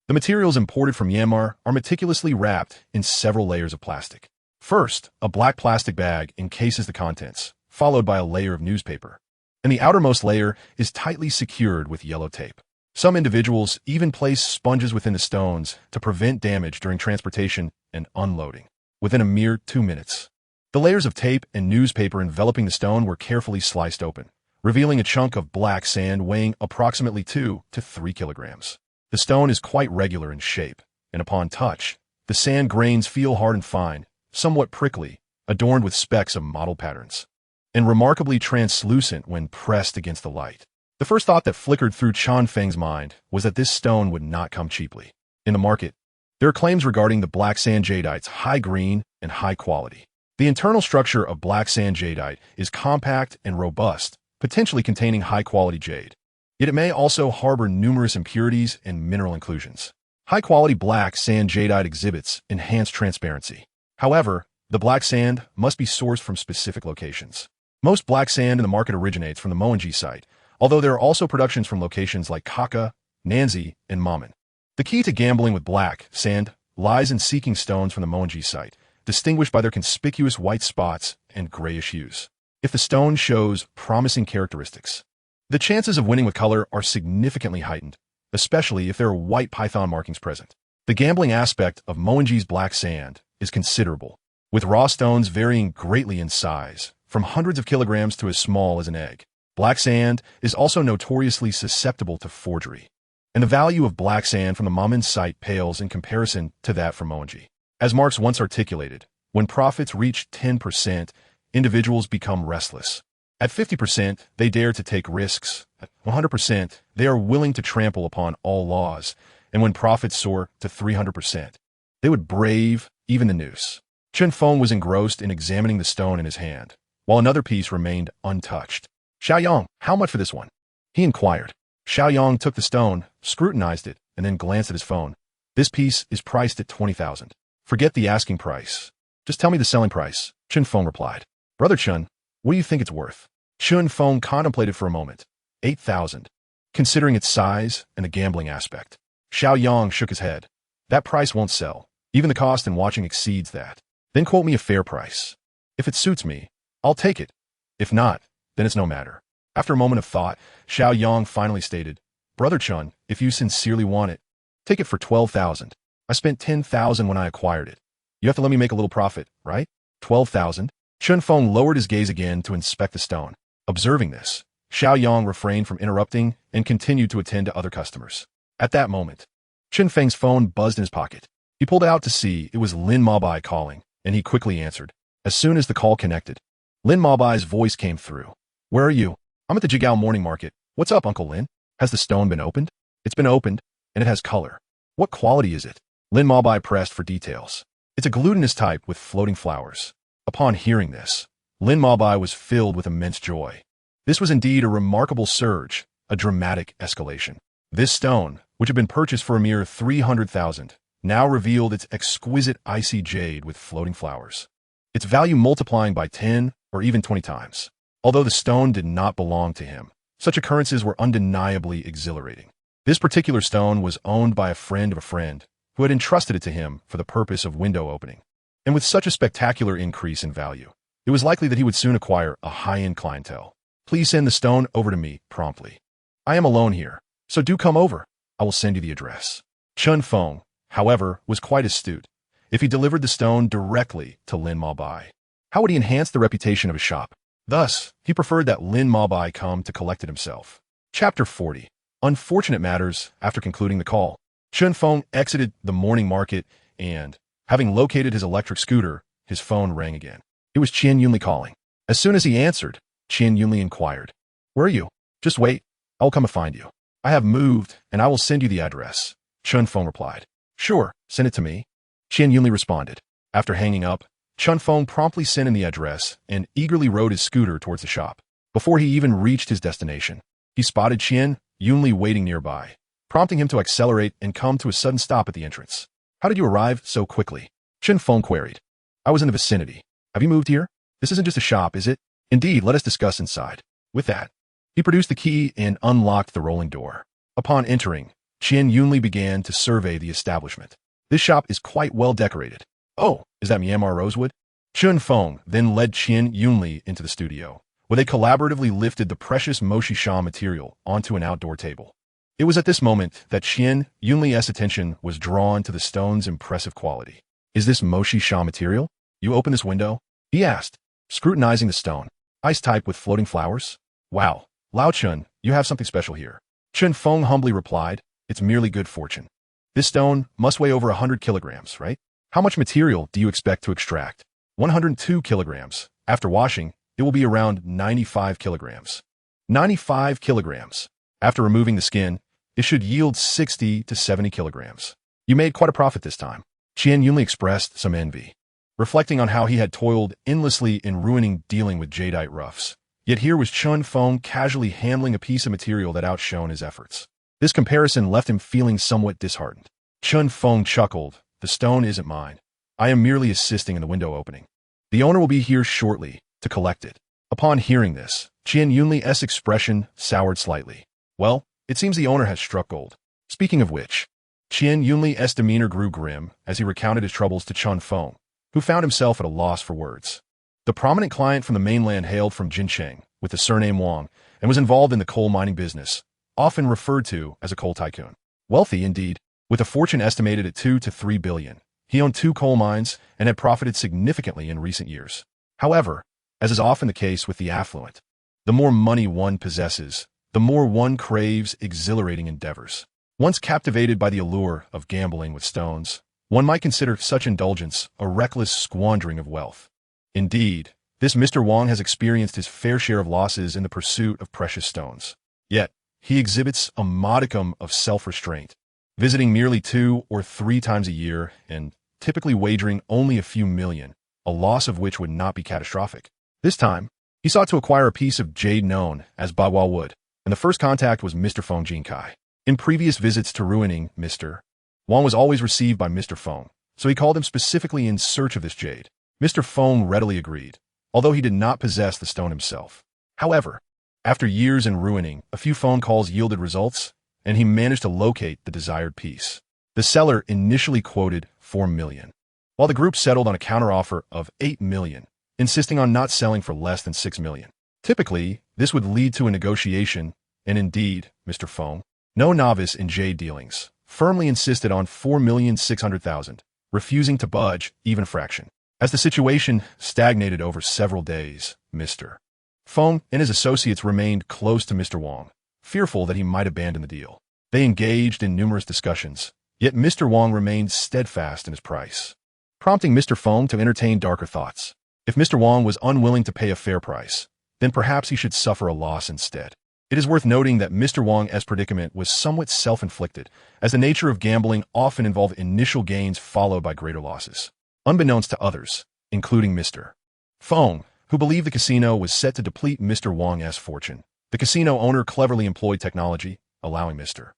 A: The materials imported from Myanmar are meticulously wrapped in several layers of plastic. First, a black plastic bag encases the contents, followed by a layer of newspaper. And the outermost layer is tightly secured with yellow tape. Some individuals even place sponges within the stones to prevent damage during transportation and unloading. Within a mere 2 minutes, the layers of tape and newspaper enveloping the stone were carefully sliced open, revealing a chunk of black sand weighing approximately 2 to 3 kilograms. The stone is quite regular in shape, and upon touch, the sand grains feel hard and fine, somewhat prickly, adorned with specks of mottled patterns, and remarkably translucent when pressed against the light. The first thought that flickered through Chan Feng's mind was that this stone would not come cheaply. In the market, there are claims regarding the black sand jadeite's high green and high quality. The internal structure of black sand jadeite is compact and robust, potentially containing high-quality jade. Yet it may also harbor numerous impurities and mineral inclusions. High-quality black sand jadeite exhibits enhanced transparency. However, the black sand must be sourced from specific locations. Most black sand in the market originates from the Moenji site, although there are also productions from locations like Kaka, Nanzi, and Mamen. The key to gambling with black sand lies in seeking stones from the Moenji site, distinguished by their conspicuous white spots and grayish hues. If the stone shows promising characteristics, the chances of winning with color are significantly heightened, especially if there are white python markings present. The gambling aspect of Moenji's black sand is considerable, with raw stones varying greatly in size, from hundreds of kilograms to as small as an egg. Black sand is also notoriously susceptible to forgery, and the value of black sand from the Mamen site pales in comparison to that from Moenji. As Marx once articulated, when profits reach 10%, individuals become restless. At 50%, they dare to take risks. At 100%, they are willing to trample upon all laws. And when profits soar to 300%, they would brave even the noose. Chen Feng was engrossed in examining the stone in his hand, while another piece remained untouched. Xiaoyang, how much for this one? He inquired. Xiaoyang took the stone, scrutinized it, and then glanced at his phone. This piece is priced at 20,000. Forget the asking price. Just tell me the selling price, Chen Feng replied. Brother Chen, what do you think it's worth? Chen Feng contemplated for a moment. 8,000, considering its size and the gambling aspect. Xiaoyang shook his head. That price won't sell. Even the cost in watching exceeds that. Then quote me a fair price. If it suits me, I'll take it. If not, then it's no matter. After a moment of thought, Xiaoyang finally stated, Brother Chen, if you sincerely want it, take it for 12,000. I spent 10,000 when I acquired it. You have to let me make a little profit, right? 12,000? Chen Feng lowered his gaze again to inspect the stone. Observing this, Xiaoyang refrained from interrupting and continued to attend to other customers. At that moment, Chen Feng's phone buzzed in his pocket. He pulled it out to see it was Lin Mabai calling, and he quickly answered. As soon as the call connected, Lin Mabai's voice came through. Where are you? I'm at the Jigao morning market. What's up, Uncle Lin? Has the stone been opened? It's been opened, and it has color. What quality is it? Lin Mabai pressed for details. It's a glutinous type with floating flowers. Upon hearing this, Lin Mabai was filled with immense joy. This was indeed a remarkable surge, a dramatic escalation. This stone, which had been purchased for a mere 300,000, now revealed its exquisite icy jade with floating flowers, its value multiplying by 10 or even 20 times. Although the stone did not belong to him, such occurrences were undeniably exhilarating. This particular stone was owned by a friend of a friend, who had entrusted it to him for the purpose of window opening. And with such a spectacular increase in value, it was likely that he would soon acquire a high-end clientele. Please send the stone over to me promptly. I am alone here, so do come over. I will send you the address. Chen Feng, however, was quite astute. If he delivered the stone directly to Lin Mabai, how would he enhance the reputation of his shop? Thus, he preferred that Lin Mabai come to collect it himself. Chapter 40. Unfortunate matters. After concluding the call, Chen Feng exited the morning market and, having located his electric scooter, his phone rang again. It was Qian Yunli calling. As soon as he answered, Qian Yunli inquired, Where are you? Just wait. I will come and find you. I have moved, and I will send you the address. Chen Feng replied. Sure, send it to me. Qian Yunli responded. After hanging up, Chen Feng promptly sent in the address and eagerly rode his scooter towards the shop. Before he even reached his destination, he spotted Qian Yunli waiting nearby, prompting him to accelerate and come to a sudden stop at the entrance. How did you arrive so quickly? Chen Feng queried. I was in the vicinity. Have you moved here? This isn't just a shop, is it? Indeed, let us discuss inside. With that, he produced the key and unlocked the rolling door. Upon entering, Qian Yunli began to survey the establishment. This shop is quite well decorated. Oh, is that Myanmar rosewood? Chun Feng then led Qian Yunli into the studio, where they collaboratively lifted the precious Moshi Sha material onto an outdoor table. It was at this moment that Qian Yunli's attention was drawn to the stone's impressive quality. Is this Moshi Sha material? You open this window? He asked, scrutinizing the stone. Ice type with floating flowers? Wow, Lao Chun, you have something special here. Chun Feng humbly replied, it's merely good fortune. This stone must weigh over 100 kilograms, right? How much material do you expect to extract? 102 kilograms. After washing, it will be around 95 kilograms. 95 kilograms. After removing the skin, it should yield 60 to 70 kilograms. You made quite a profit this time. Qian Yunli expressed some envy, reflecting on how he had toiled endlessly in ruining dealing with jadeite roughs. Yet here was Chun Feng casually handling a piece of material that outshone his efforts. This comparison left him feeling somewhat disheartened. Chun Feng chuckled, the stone isn't mine. I am merely assisting in the window opening. The owner will be here shortly to collect it. Upon hearing this, Qian Yunli's expression soured slightly. Well, it seems the owner has struck gold. Speaking of which, Qian Yunli's demeanor grew grim as he recounted his troubles to Chun Feng, who found himself at a loss for words. The prominent client from the mainland hailed from Jincheng with the surname Wang and was involved in the coal mining business, often referred to as a coal tycoon. Wealthy indeed, with a fortune estimated at 2 to 3 billion. He owned 2 coal mines and had profited significantly in recent years. However, as is often the case with the affluent, the more money one possesses, the more one craves exhilarating endeavors. Once captivated by the allure of gambling with stones, one might consider such indulgence a reckless squandering of wealth. Indeed, this Mr. Wang has experienced his fair share of losses in the pursuit of precious stones. Yet, he exhibits a modicum of self-restraint, visiting merely 2 or 3 times a year and typically wagering only a few million, a loss of which would not be catastrophic. This time, he sought to acquire a piece of jade known as Baiwa wood, and the first contact was Mr. Feng Jinkai. In previous visits to Ruining, Mr. Wang was always received by Mr. Feng, so he called him specifically in search of this jade. Mr. Feng readily agreed, although he did not possess the stone himself. However, after years in Ruining, a few phone calls yielded results, and he managed to locate the desired piece. The seller initially quoted 4 million, while the group settled on a counteroffer of 8 million, insisting on not selling for less than 6 million. Typically, this would lead to a negotiation, and indeed, Mr. Feng, no novice in jade dealings, firmly insisted on 4,600,000, refusing to budge even a fraction. As the situation stagnated over several days, Mr. Feng and his associates remained close to Mr. Wang, fearful that he might abandon the deal. They engaged in numerous discussions, yet Mr. Wang remained steadfast in his price, prompting Mr. Feng to entertain darker thoughts. If Mr. Wang was unwilling to pay a fair price, then perhaps he should suffer a loss instead. It is worth noting that Mr. Wang's predicament was somewhat self-inflicted, as the nature of gambling often involved initial gains followed by greater losses. Unbeknownst to others, including Mr. Feng, who believed the casino was set to deplete Mr. Wang's fortune, the casino owner cleverly employed technology, allowing Mr.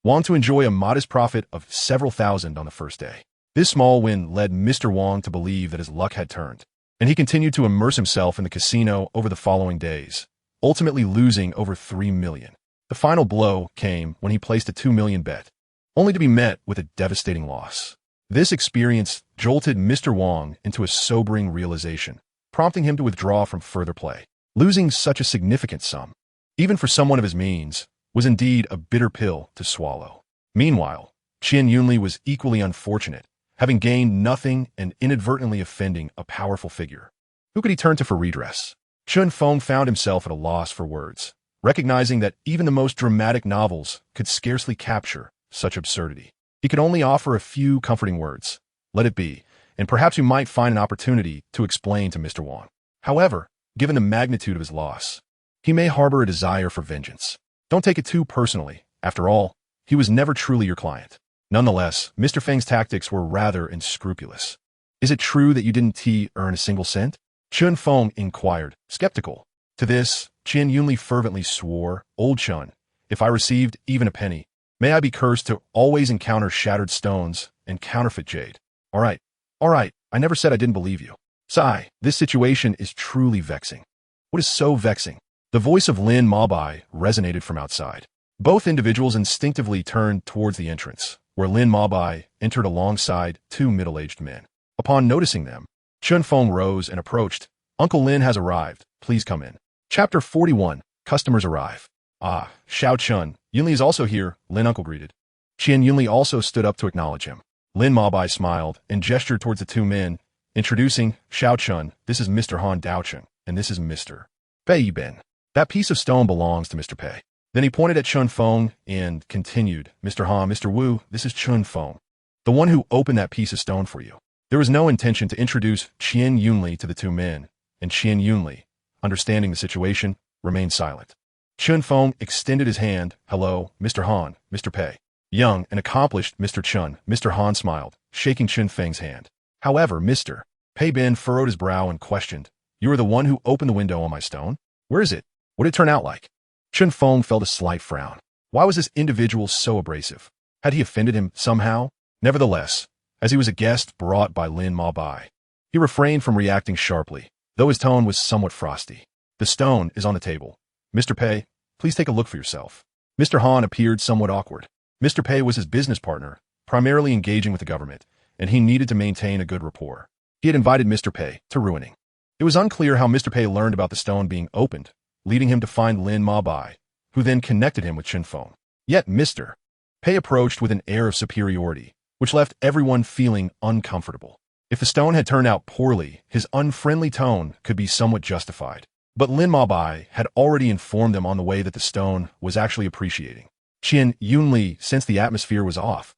A: Wang to enjoy a modest profit of several thousand on the first day. This small win led Mr. Wang to believe that his luck had turned, and he continued to immerse himself in the casino over the following days, ultimately losing over 3 million. The final blow came when he placed a 2 million bet, only to be met with a devastating loss. This experience jolted Mr. Wang into a sobering realization, prompting him to withdraw from further play. Losing such a significant sum, even for someone of his means, was indeed a bitter pill to swallow. Meanwhile, Qian Yunli was equally unfortunate, having gained nothing and inadvertently offending a powerful figure. Who could he turn to for redress? Chun Feng found himself at a loss for words, recognizing that even the most dramatic novels could scarcely capture such absurdity. He could only offer a few comforting words. Let it be, and perhaps we might find an opportunity to explain to Mr. Wang. However, given the magnitude of his loss, he may harbor a desire for vengeance. Don't take it too personally. After all, he was never truly your client. Nonetheless, Mr. Feng's tactics were rather unscrupulous. Is it true that you didn't earn a single cent? Chun Feng inquired, skeptical. To this, Qian Yunli fervently swore, Old Chun, if I received even a penny, may I be cursed to always encounter shattered stones and counterfeit jade. All right, I never said I didn't believe you. Sigh, this situation is truly vexing. What is so vexing? The voice of Lin Mabai resonated from outside. Both individuals instinctively turned towards the entrance, where Lin Mabai entered alongside two middle-aged men. Upon noticing them, Chun Feng rose and approached. Uncle Lin has arrived. Please come in. Chapter 41. Customers arrive. Ah, Xiao Chun. Yunli is also here, Lin Uncle greeted. Qian Yunli also stood up to acknowledge him. Lin Mabai smiled and gestured towards the two men, introducing Xiao Chun. This is Mr. Han Daocheng, and this is Mr. Pei Bin. That piece of stone belongs to Mr. Pei. Then he pointed at Chun Feng and continued, Mr. Han, Mr. Wu, this is Chun Feng, the one who opened that piece of stone for you. There was no intention to introduce Qian Yunli to the two men, and Qian Yunli, understanding the situation, remained silent. Chun Feng extended his hand. Hello, Mr. Han, Mr. Pei. Young and accomplished Mr. Chun, Mr. Han smiled, shaking Chun Feng's hand. However, Mr. Pei Bin furrowed his brow and questioned, You are the one who opened the window on my stone? Where is it? What did it turn out like? Chun Feng felt a slight frown. Why was this individual so abrasive? Had he offended him somehow? Nevertheless, as he was a guest brought by Lin Mabai, he refrained from reacting sharply, though his tone was somewhat frosty. The stone is on the table. Mr. Pei, please take a look for yourself. Mr. Han appeared somewhat awkward. Mr. Pei was his business partner, primarily engaging with the government, and he needed to maintain a good rapport. He had invited Mr. Pei to Ruining. It was unclear how Mr. Pei learned about the stone being opened, leading him to find Lin Mabai, who then connected him with Chun Feng. Yet Mr. Pei approached with an air of superiority, which left everyone feeling uncomfortable. If the stone had turned out poorly, his unfriendly tone could be somewhat justified. But Lin Mabai had already informed them on the way that the stone was actually appreciating. Qian Yunli sensed the atmosphere was off.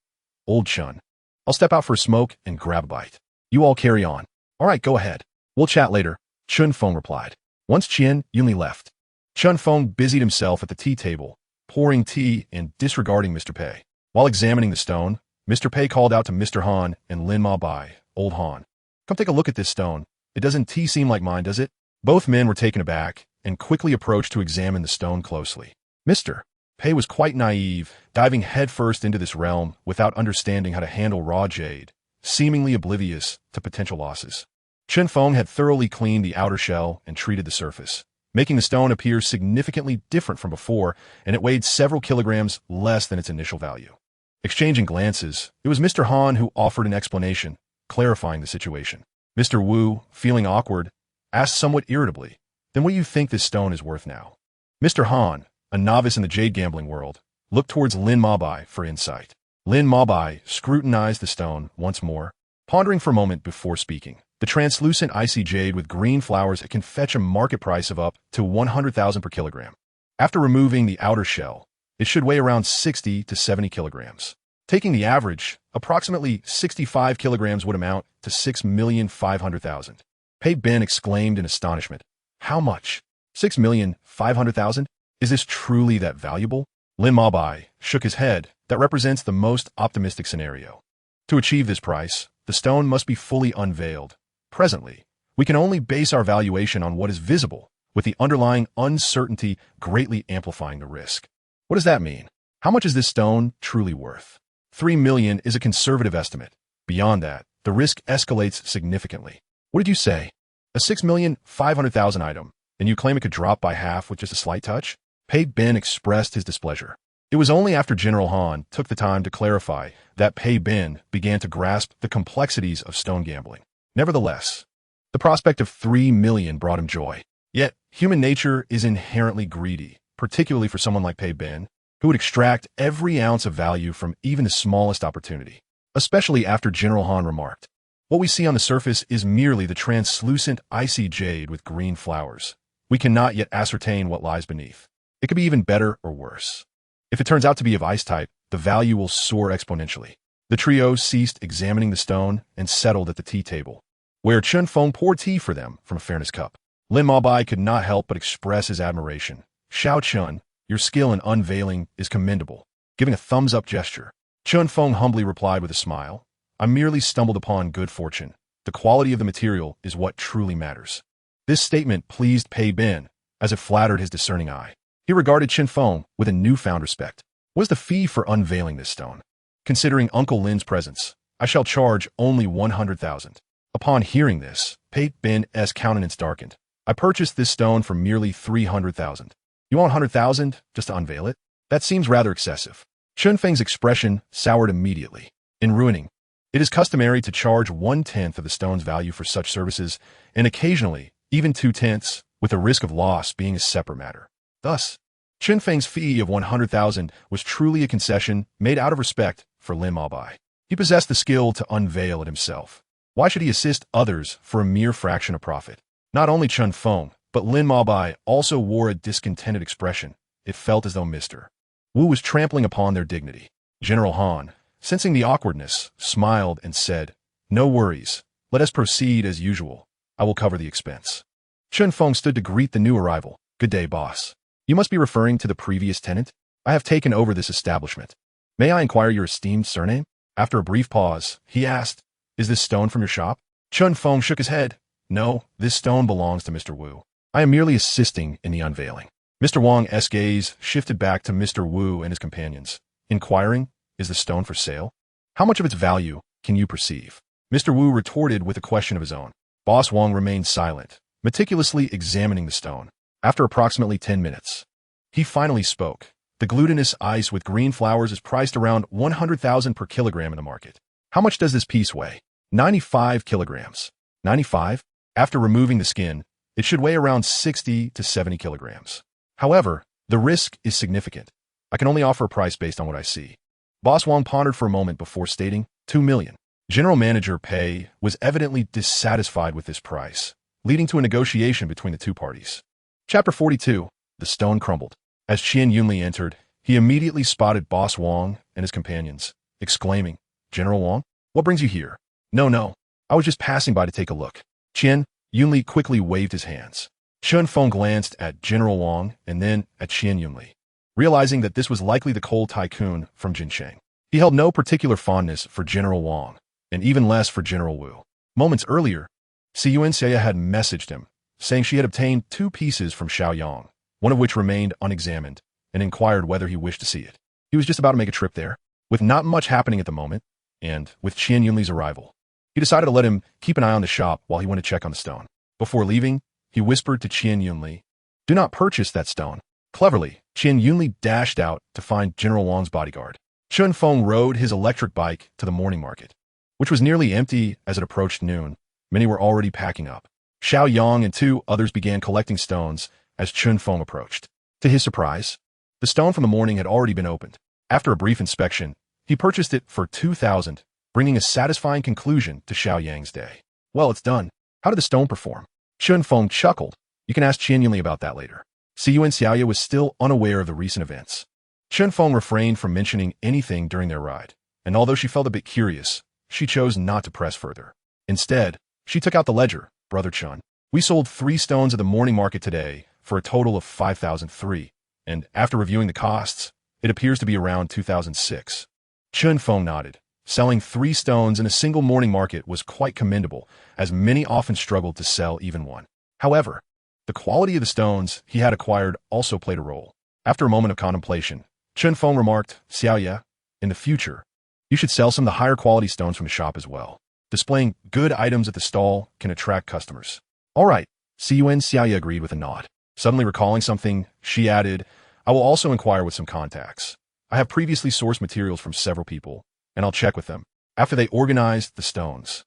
A: Old Chun, I'll step out for a smoke and grab a bite. You all carry on. All right, go ahead. We'll chat later, Chun Feng replied. Once Qian Yunli left, Chun Feng busied himself at the tea table, pouring tea and disregarding Mr. Pei. While examining the stone, Mr. Pei called out to Mr. Han and Lin Mabai, Old Han, come take a look at this stone. It doesn't seem like mine, does it? Both men were taken aback and quickly approached to examine the stone closely. Mr. Pei was quite naive, diving headfirst into this realm without understanding how to handle raw jade, seemingly oblivious to potential losses. Chun Feng had thoroughly cleaned the outer shell and treated the surface, making the stone appear significantly different from before, and it weighed several kilograms less than its initial value. Exchanging glances, it was Mr. Han who offered an explanation, clarifying the situation. Mr. Wu, feeling awkward, asked somewhat irritably, Then what do you think this stone is worth now? Mr. Han, a novice in the jade-gambling world, looked towards Lin Mabai for insight. Lin Mabai scrutinized the stone once more, pondering for a moment before speaking. The translucent icy jade with green flowers, it can fetch a market price of up to 100,000 per kilogram. After removing the outer shell, it should weigh around 60 to 70 kilograms. Taking the average, approximately 65 kilograms would amount to 6,500,000. Pei Bin exclaimed in astonishment. How much? 6,500,000? Is this truly that valuable? Lin Mabai shook his head. That represents the most optimistic scenario. To achieve this price, the stone must be fully unveiled. Presently, we can only base our valuation on what is visible, with the underlying uncertainty greatly amplifying the risk. What does that mean? How much is this stone truly worth? 3 million is a conservative estimate. Beyond that, the risk escalates significantly. What did you say? A 6,500,000 item, and you claim it could drop by half with just a slight touch? Pei Bin expressed his displeasure. It was only after General Han took the time to clarify that Pei Bin began to grasp the complexities of stone gambling. Nevertheless, the prospect of 3 million brought him joy. Yet, human nature is inherently greedy, particularly for someone like Pei Bin, who would extract every ounce of value from even the smallest opportunity, especially after General Han remarked, What we see on the surface is merely the translucent icy jade with green flowers. We cannot yet ascertain what lies beneath. It could be even better or worse. If it turns out to be of ice type, the value will soar exponentially. The trio ceased examining the stone and settled at the tea table, where Chun Feng poured tea for them from a fairness cup. Lin Mabai could not help but express his admiration. Xiao Chun, your skill in unveiling is commendable, giving a thumbs-up gesture. Chun Feng humbly replied with a smile, I merely stumbled upon good fortune. The quality of the material is what truly matters. This statement pleased Pei Bin, as it flattered his discerning eye. He regarded Chun Feng with a newfound respect. What is the fee for unveiling this stone? Considering Uncle Lin's presence, I shall charge only 100,000. Upon hearing this, Pei Bin's countenance darkened. I purchased this stone for merely 300,000. You want 100,000 just to unveil it? That seems rather excessive. Chunfeng's expression soured immediately. In Ruining, it is customary to charge 1/10 of the stone's value for such services, and occasionally, even 2/10, with the risk of loss being a separate matter. Thus, Chunfeng's fee of 100,000 was truly a concession made out of respect for Lin Maobai. He possessed the skill to unveil it himself. Why should he assist others for a mere fraction of profit? Not only Chunfeng, but Lin Maobai also wore a discontented expression. It felt as though Mr. Wu was trampling upon their dignity. General Han, sensing the awkwardness, smiled and said, "No worries. Let us proceed as usual. I will cover the expense." Chunfeng stood to greet the new arrival. "Good day, boss. You must be referring to the previous tenant? I have taken over this establishment. May I inquire your esteemed surname?" After a brief pause, he asked, "Is this stone from your shop?" Chunfeng shook his head. "No, this stone belongs to Mr. Wu. I am merely assisting in the unveiling." Mr. Wang's gaze shifted back to Mr. Wu and his companions, inquiring, "Is the stone for sale? How much of its value can you perceive?" Mr. Wu retorted with a question of his own. Boss Wang remained silent, meticulously examining the stone. After approximately 10 minutes, he finally spoke. "The glutinous ice with green flowers is priced around 100,000 per kilogram in the market. How much does this piece weigh?" 95 kilograms. 95? After removing the skin, it should weigh around 60 to 70 kilograms. However, the risk is significant. I can only offer a price based on what I see. Boss Wang pondered for a moment before stating, 2 million. General Manager Pei was evidently dissatisfied with this price, leading to a negotiation between the two parties. Chapter 42. The Stone Crumbled. As Qian Yunli entered, he immediately spotted Boss Wang and his companions, exclaiming, "General Wang, what brings you here?" No, I was just passing by to take a look." Qian Yunli quickly waved his hands. Chunfeng glanced at General Wang and then at Qian Yunli, realizing that this was likely the coal tycoon from Jinsheng. He held no particular fondness for General Wang, and even less for General Wu. Moments earlier, Yuan had messaged him, saying she had obtained 2 pieces from Xiaoyang, one of which remained unexamined, and inquired whether he wished to see it. He was just about to make a trip there. With not much happening at the moment, and with Qian Yunli's arrival, he decided to let him keep an eye on the shop while he went to check on the stone. Before leaving, he whispered to Qian Yunli, "Do not purchase that stone." Cleverly, Qian Yunli dashed out to find General Wang's bodyguard. Chunfeng rode his electric bike to the morning market, which was nearly empty as it approached noon. Many were already packing up. Xiaoyang and 2 others began collecting stones as Chunfeng approached. To his surprise, the stone from the morning had already been opened. After a brief inspection, he purchased it for 2,000, bringing a satisfying conclusion to Xiaoyang's day. "Well, it's done. How did the stone perform?" Chunfeng chuckled. "You can ask Qian Yunli about that later." Yuan was still unaware of the recent events. Chunfeng refrained from mentioning anything during their ride, and although she felt a bit curious, she chose not to press further. Instead, she took out the ledger. "Brother Chun, we sold 3 stones at the morning market today for a total of 5,003, and after reviewing the costs, it appears to be around 2,006. Chunfeng nodded. Selling 3 stones in a single morning market was quite commendable, as many often struggled to sell even one. However, the quality of the stones he had acquired also played a role. After a moment of contemplation, Chunfeng remarked, "Xiaoya, in the future, you should sell some of the higher quality stones from the shop as well. Displaying good items at the stall can attract customers." "All right," Yuan agreed with a nod. Suddenly recalling something, she added, "I will also inquire with some contacts. I have previously sourced materials from several people, and I'll check with them." After they organized the stones,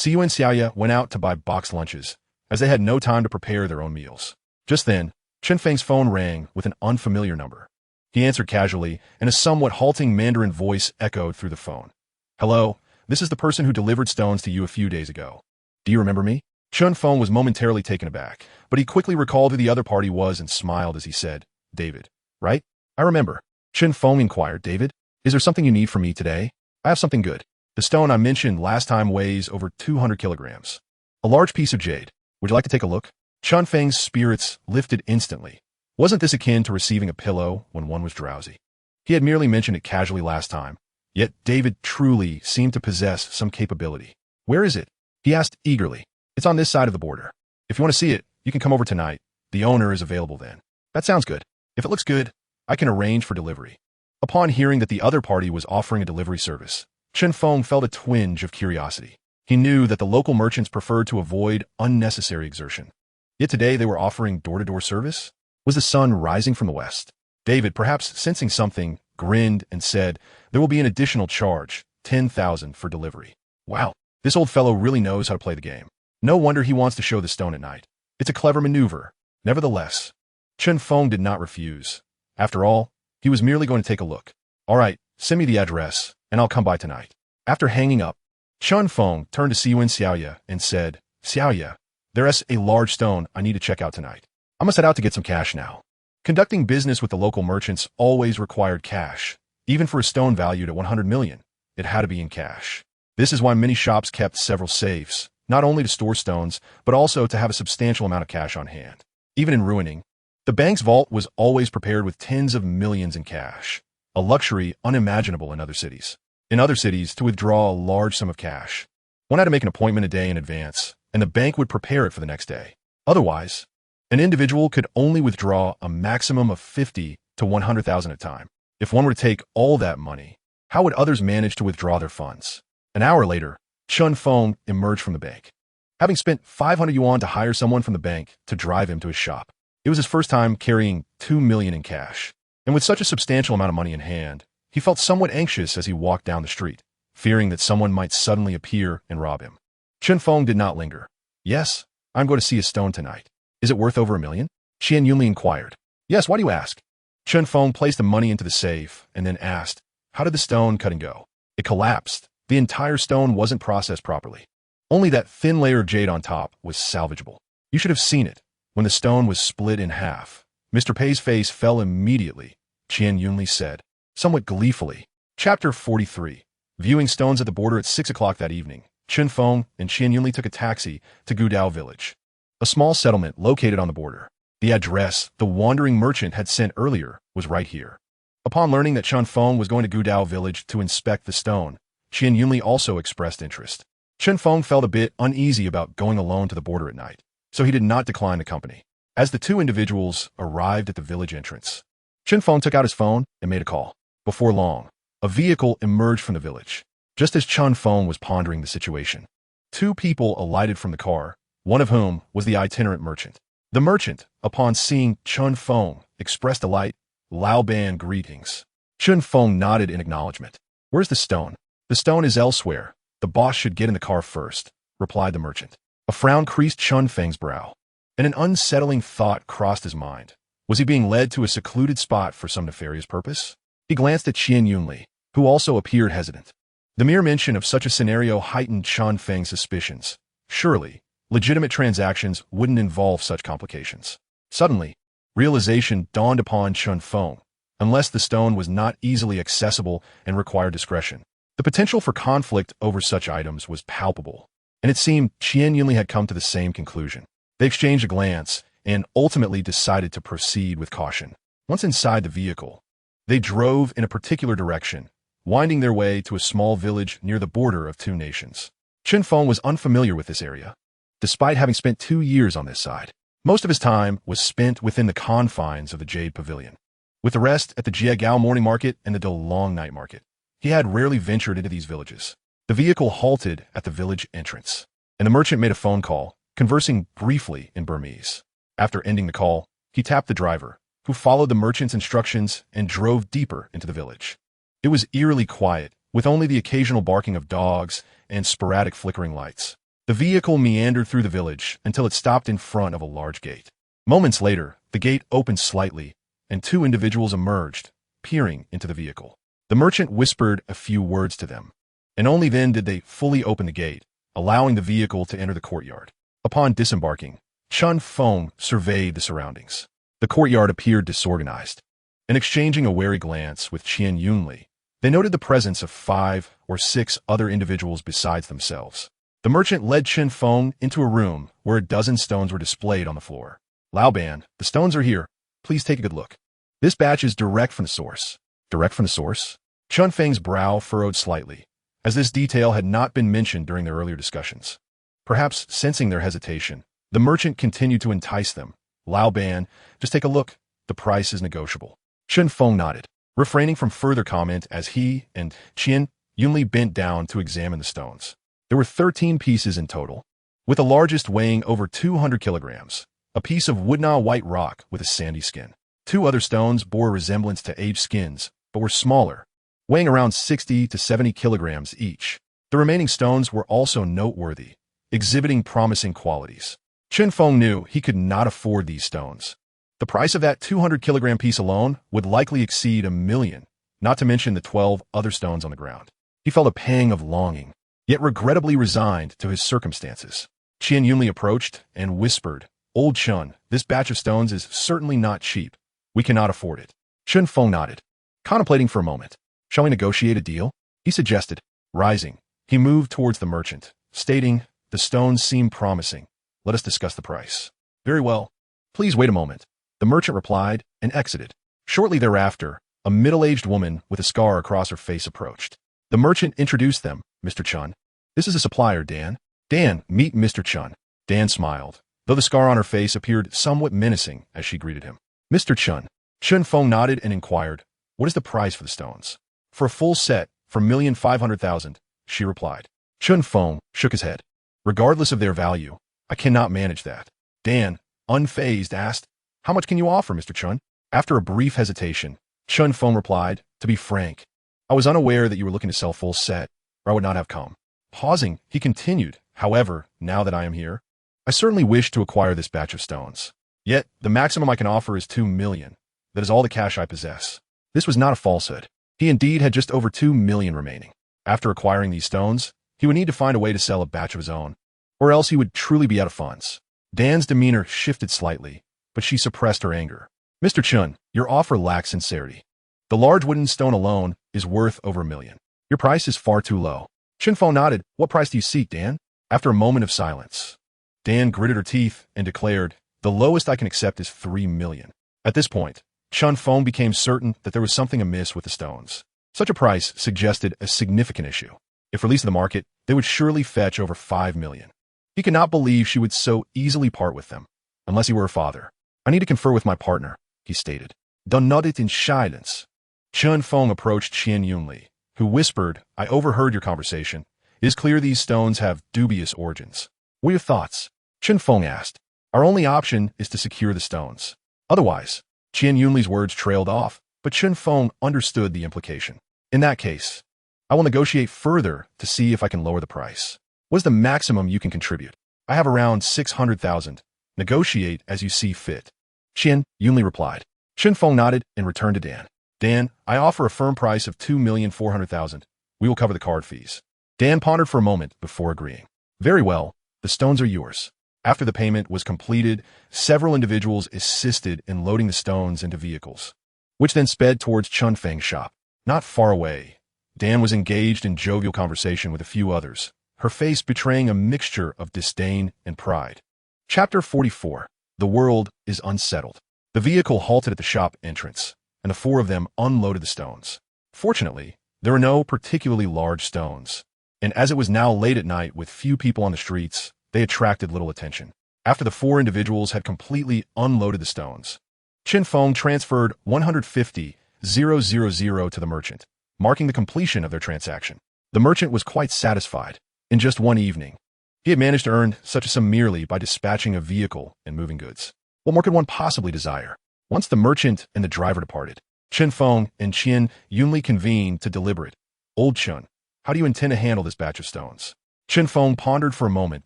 A: Yuan went out to buy boxed lunches, as they had no time to prepare their own meals. Just then, Chunfeng's phone rang with an unfamiliar number. He answered casually, and a somewhat halting Mandarin voice echoed through the phone. "Hello, this is the person who delivered stones to you a few days ago. Do you remember me?" Chunfeng was momentarily taken aback, but he quickly recalled who the other party was and smiled as he said, "David, right? I remember." Chunfeng inquired, "David, is there something you need from me today?" "I have something good. The stone I mentioned last time weighs over 200 kilograms. A large piece of jade. Would you like to take a look?" Chunfeng's spirits lifted instantly. Wasn't this akin to receiving a pillow when one was drowsy? He had merely mentioned it casually last time, yet David truly seemed to possess some capability. "Where is it?" he asked eagerly. "It's on this side of the border. If you want to see it, you can come over tonight. The owner is available then." "That sounds good. If it looks good, I can arrange for delivery." Upon hearing that the other party was offering a delivery service, Chunfeng felt a twinge of curiosity. He knew that the local merchants preferred to avoid unnecessary exertion. Yet today they were offering door-to-door service? Was the sun rising from the west? David, perhaps sensing something, grinned and said, "There will be an additional charge, 10,000 for delivery." Wow, this old fellow really knows how to play the game. No wonder he wants to show the stone at night. It's a clever maneuver. Nevertheless, Chen Feng did not refuse. After all, he was merely going to take a look. "All right, send me the address, and I'll come by tonight." After hanging up, Chen Feng turned to Yuan Xiaoya and said, "Xiaoya, there's a large stone I need to check out tonight. I must head out to get some cash now." Conducting business with the local merchants always required cash. Even for a stone valued at 100 million, it had to be in cash. This is why many shops kept several safes, not only to store stones, but also to have a substantial amount of cash on hand. Even in Ruining, the bank's vault was always prepared with tens of millions in cash, a luxury unimaginable in other cities. In other cities, to withdraw a large sum of cash, one had to make an appointment a day in advance, and the bank would prepare it for the next day. Otherwise, an individual could only withdraw a maximum of 50 to 100,000 at a time. If one were to take all that money, how would others manage to withdraw their funds? An hour later, Chen Feng emerged from the bank. Having spent 500 yuan to hire someone from the bank to drive him to his shop, it was his first time carrying 2 million in cash. And with such a substantial amount of money in hand, he felt somewhat anxious as he walked down the street, fearing that someone might suddenly appear and rob him. Chen Feng did not linger. "Yes, I'm going to see a stone tonight. Is it worth over 1 million? Qian Yunli inquired. "Yes, why do you ask?" Chen Feng placed the money into the safe and then asked, "How did the stone cut and go?" "It collapsed. The entire stone wasn't processed properly. Only that thin layer of jade on top was salvageable. You should have seen it. When the stone was split in half, Mr. Pei's face fell immediately," Qian Yunli said, somewhat gleefully. Chapter 43. Viewing stones at the border at 6 o'clock that evening, Chen Feng and Qian Yunli took a taxi to Gudao village, a small settlement located on the border. The address the wandering merchant had sent earlier was right here. Upon learning that Chen Feng was going to Gudao village to inspect the stone, Qian Yunli also expressed interest. Chen Feng felt a bit uneasy about going alone to the border at night, so he did not decline the company. As the two individuals arrived at the village entrance, Chen Feng took out his phone and made a call. Before long, a vehicle emerged from the village. Just as Chen Feng was pondering the situation, two people alighted from the car, one of whom was the itinerant merchant. The merchant, upon seeing Chen Feng, expressed a light, Lao Ban greetings. Chen Feng nodded in acknowledgement. "Where's the stone?" "The stone is elsewhere. The boss should get in the car first," replied the merchant. A frown creased Chen Feng's brow, and an unsettling thought crossed his mind. Was he being led to a secluded spot for some nefarious purpose? He glanced at Qian Yunli, who also appeared hesitant. The mere mention of such a scenario heightened Chen Feng's suspicions. Surely, legitimate transactions wouldn't involve such complications. Suddenly, realization dawned upon Chen Feng. Unless the stone was not easily accessible and required discretion, the potential for conflict over such items was palpable, and it seemed Qian Yunli had come to the same conclusion. They exchanged a glance and ultimately decided to proceed with caution. Once inside the vehicle, they drove in a particular direction, winding their way to a small village near the border of two nations. Chen Feng was unfamiliar with this area, despite having spent 2 years on this side. Most of his time was spent within the confines of the Jade Pavilion, with the rest at the Jiagao morning market and the Delong night market. He had rarely ventured into these villages. The vehicle halted at the village entrance, and the merchant made a phone call, conversing briefly in Burmese. After ending the call, he tapped the driver, who followed the merchant's instructions and drove deeper into the village. It was eerily quiet, with only the occasional barking of dogs and sporadic flickering lights. The vehicle meandered through the village until it stopped in front of a large gate. Moments later, the gate opened slightly, and two individuals emerged, peering into the vehicle. The merchant whispered a few words to them, and only then did they fully open the gate, allowing the vehicle to enter the courtyard. Upon disembarking, Chen Feng surveyed the surroundings. The courtyard appeared disorganized, and exchanging a wary glance with Qian Yunli, they noted the presence of 5 or 6 other individuals besides themselves. The merchant led Chen Feng into a room where a dozen stones were displayed on the floor. "Lao Ban, the stones are here. Please take a good look. This batch is direct from the source." Direct from the source? Chen Feng's brow furrowed slightly, as this detail had not been mentioned during their earlier discussions. Perhaps sensing their hesitation, the merchant continued to entice them. "Lao Ban, just take a look. The price is negotiable." Chen Feng nodded, refraining from further comment as he and Qian Yunli bent down to examine the stones. There were 13 pieces in total, with the largest weighing over 200 kilograms, a piece of Wudna white rock with a sandy skin. Two other stones bore a resemblance to aged skins, but were smaller, weighing around 60 to 70 kilograms each. The remaining stones were also noteworthy, exhibiting promising qualities. Chen Feng knew he could not afford these stones. The price of that 200-kilogram piece alone would likely exceed $1 million, not to mention the 12 other stones on the ground. He felt a pang of longing, yet regrettably resigned to his circumstances. Qian Yunli approached and whispered, "Old Chun, this batch of stones is certainly not cheap. We cannot afford it." Chen Feng nodded, contemplating for a moment. "Shall we negotiate a deal?" he suggested. Rising, he moved towards the merchant, stating, "The stones seem promising. Let us discuss the price." "Very well. Please wait a moment," the merchant replied and exited. Shortly thereafter, a middle-aged woman with a scar across her face approached. The merchant introduced them. "Mr. Chun, this is a supplier, Dan. Dan, meet Mr. Chun." Dan smiled, though the scar on her face appeared somewhat menacing as she greeted him. "Mr. Chun." Chen Feng nodded and inquired, "What is the price for the stones?" "For a full set, for $1,500,000, she replied. Chen Feng shook his head. "Regardless of their value, I cannot manage that." Dan, unfazed, asked, "How much can you offer, Mr. Chun?" After a brief hesitation, Chen Feng replied, "To be frank, I was unaware that you were looking to sell full set, or I would not have come." Pausing, he continued, "However, now that I am here, I certainly wish to acquire this batch of stones. Yet, the maximum I can offer is $2 million. That is all the cash I possess." This was not a falsehood. He indeed had just over $2 million remaining. After acquiring these stones, he would need to find a way to sell a batch of his own, or else he would truly be out of funds. Dan's demeanor shifted slightly, but she suppressed her anger. "Mr. Chun, your offer lacks sincerity. The large wooden stone alone is worth over $1 million. Your price is far too low." Chen Feng nodded. "What price do you seek, Dan?" After a moment of silence, Dan gritted her teeth and declared, "The lowest I can accept is $3 million. At this point, Chen Feng became certain that there was something amiss with the stones. Such a price suggested a significant issue. If released to the market, they would surely fetch over $5 million. He could not believe she would so easily part with them, unless he were her father. "I need to confer with my partner," he stated. "Don't nod it in silence." Chen Feng approached Qian Yunli, who whispered, "I overheard your conversation. It is clear these stones have dubious origins. What are your thoughts?" Chen Feng asked. "Our only option is to secure the stones. Otherwise," Qian Yunli's words trailed off, but Chen Feng understood the implication. "In that case, I will negotiate further to see if I can lower the price. What is the maximum you can contribute?" "I have around 600,000. Negotiate as you see fit." Qian Yunli replied. Chen Feng nodded and returned to Dan. "Dan, I offer a firm price of 2,400,000. We will cover the card fees." Dan pondered for a moment before agreeing. "Very well, the stones are yours." After the payment was completed, several individuals assisted in loading the stones into vehicles, which then sped towards Chun Feng's shop. Not far away, Dan was engaged in jovial conversation with a few others, her face betraying a mixture of disdain and pride. Chapter 44. The world is unsettled. The vehicle halted at the shop entrance, and the four of them unloaded the stones. Fortunately, there were no particularly large stones, and as it was now late at night with few people on the streets, they attracted little attention. After the four individuals had completely unloaded the stones, Chen Feng transferred 150,000 to the merchant, marking the completion of their transaction. The merchant was quite satisfied. In just one evening, he had managed to earn such a sum merely by dispatching a vehicle and moving goods. What more could one possibly desire? Once the merchant and the driver departed, Chen Feng and Qian Yunli convened to deliberate. "Old Chun, how do you intend to handle this batch of stones?" Chen Feng pondered for a moment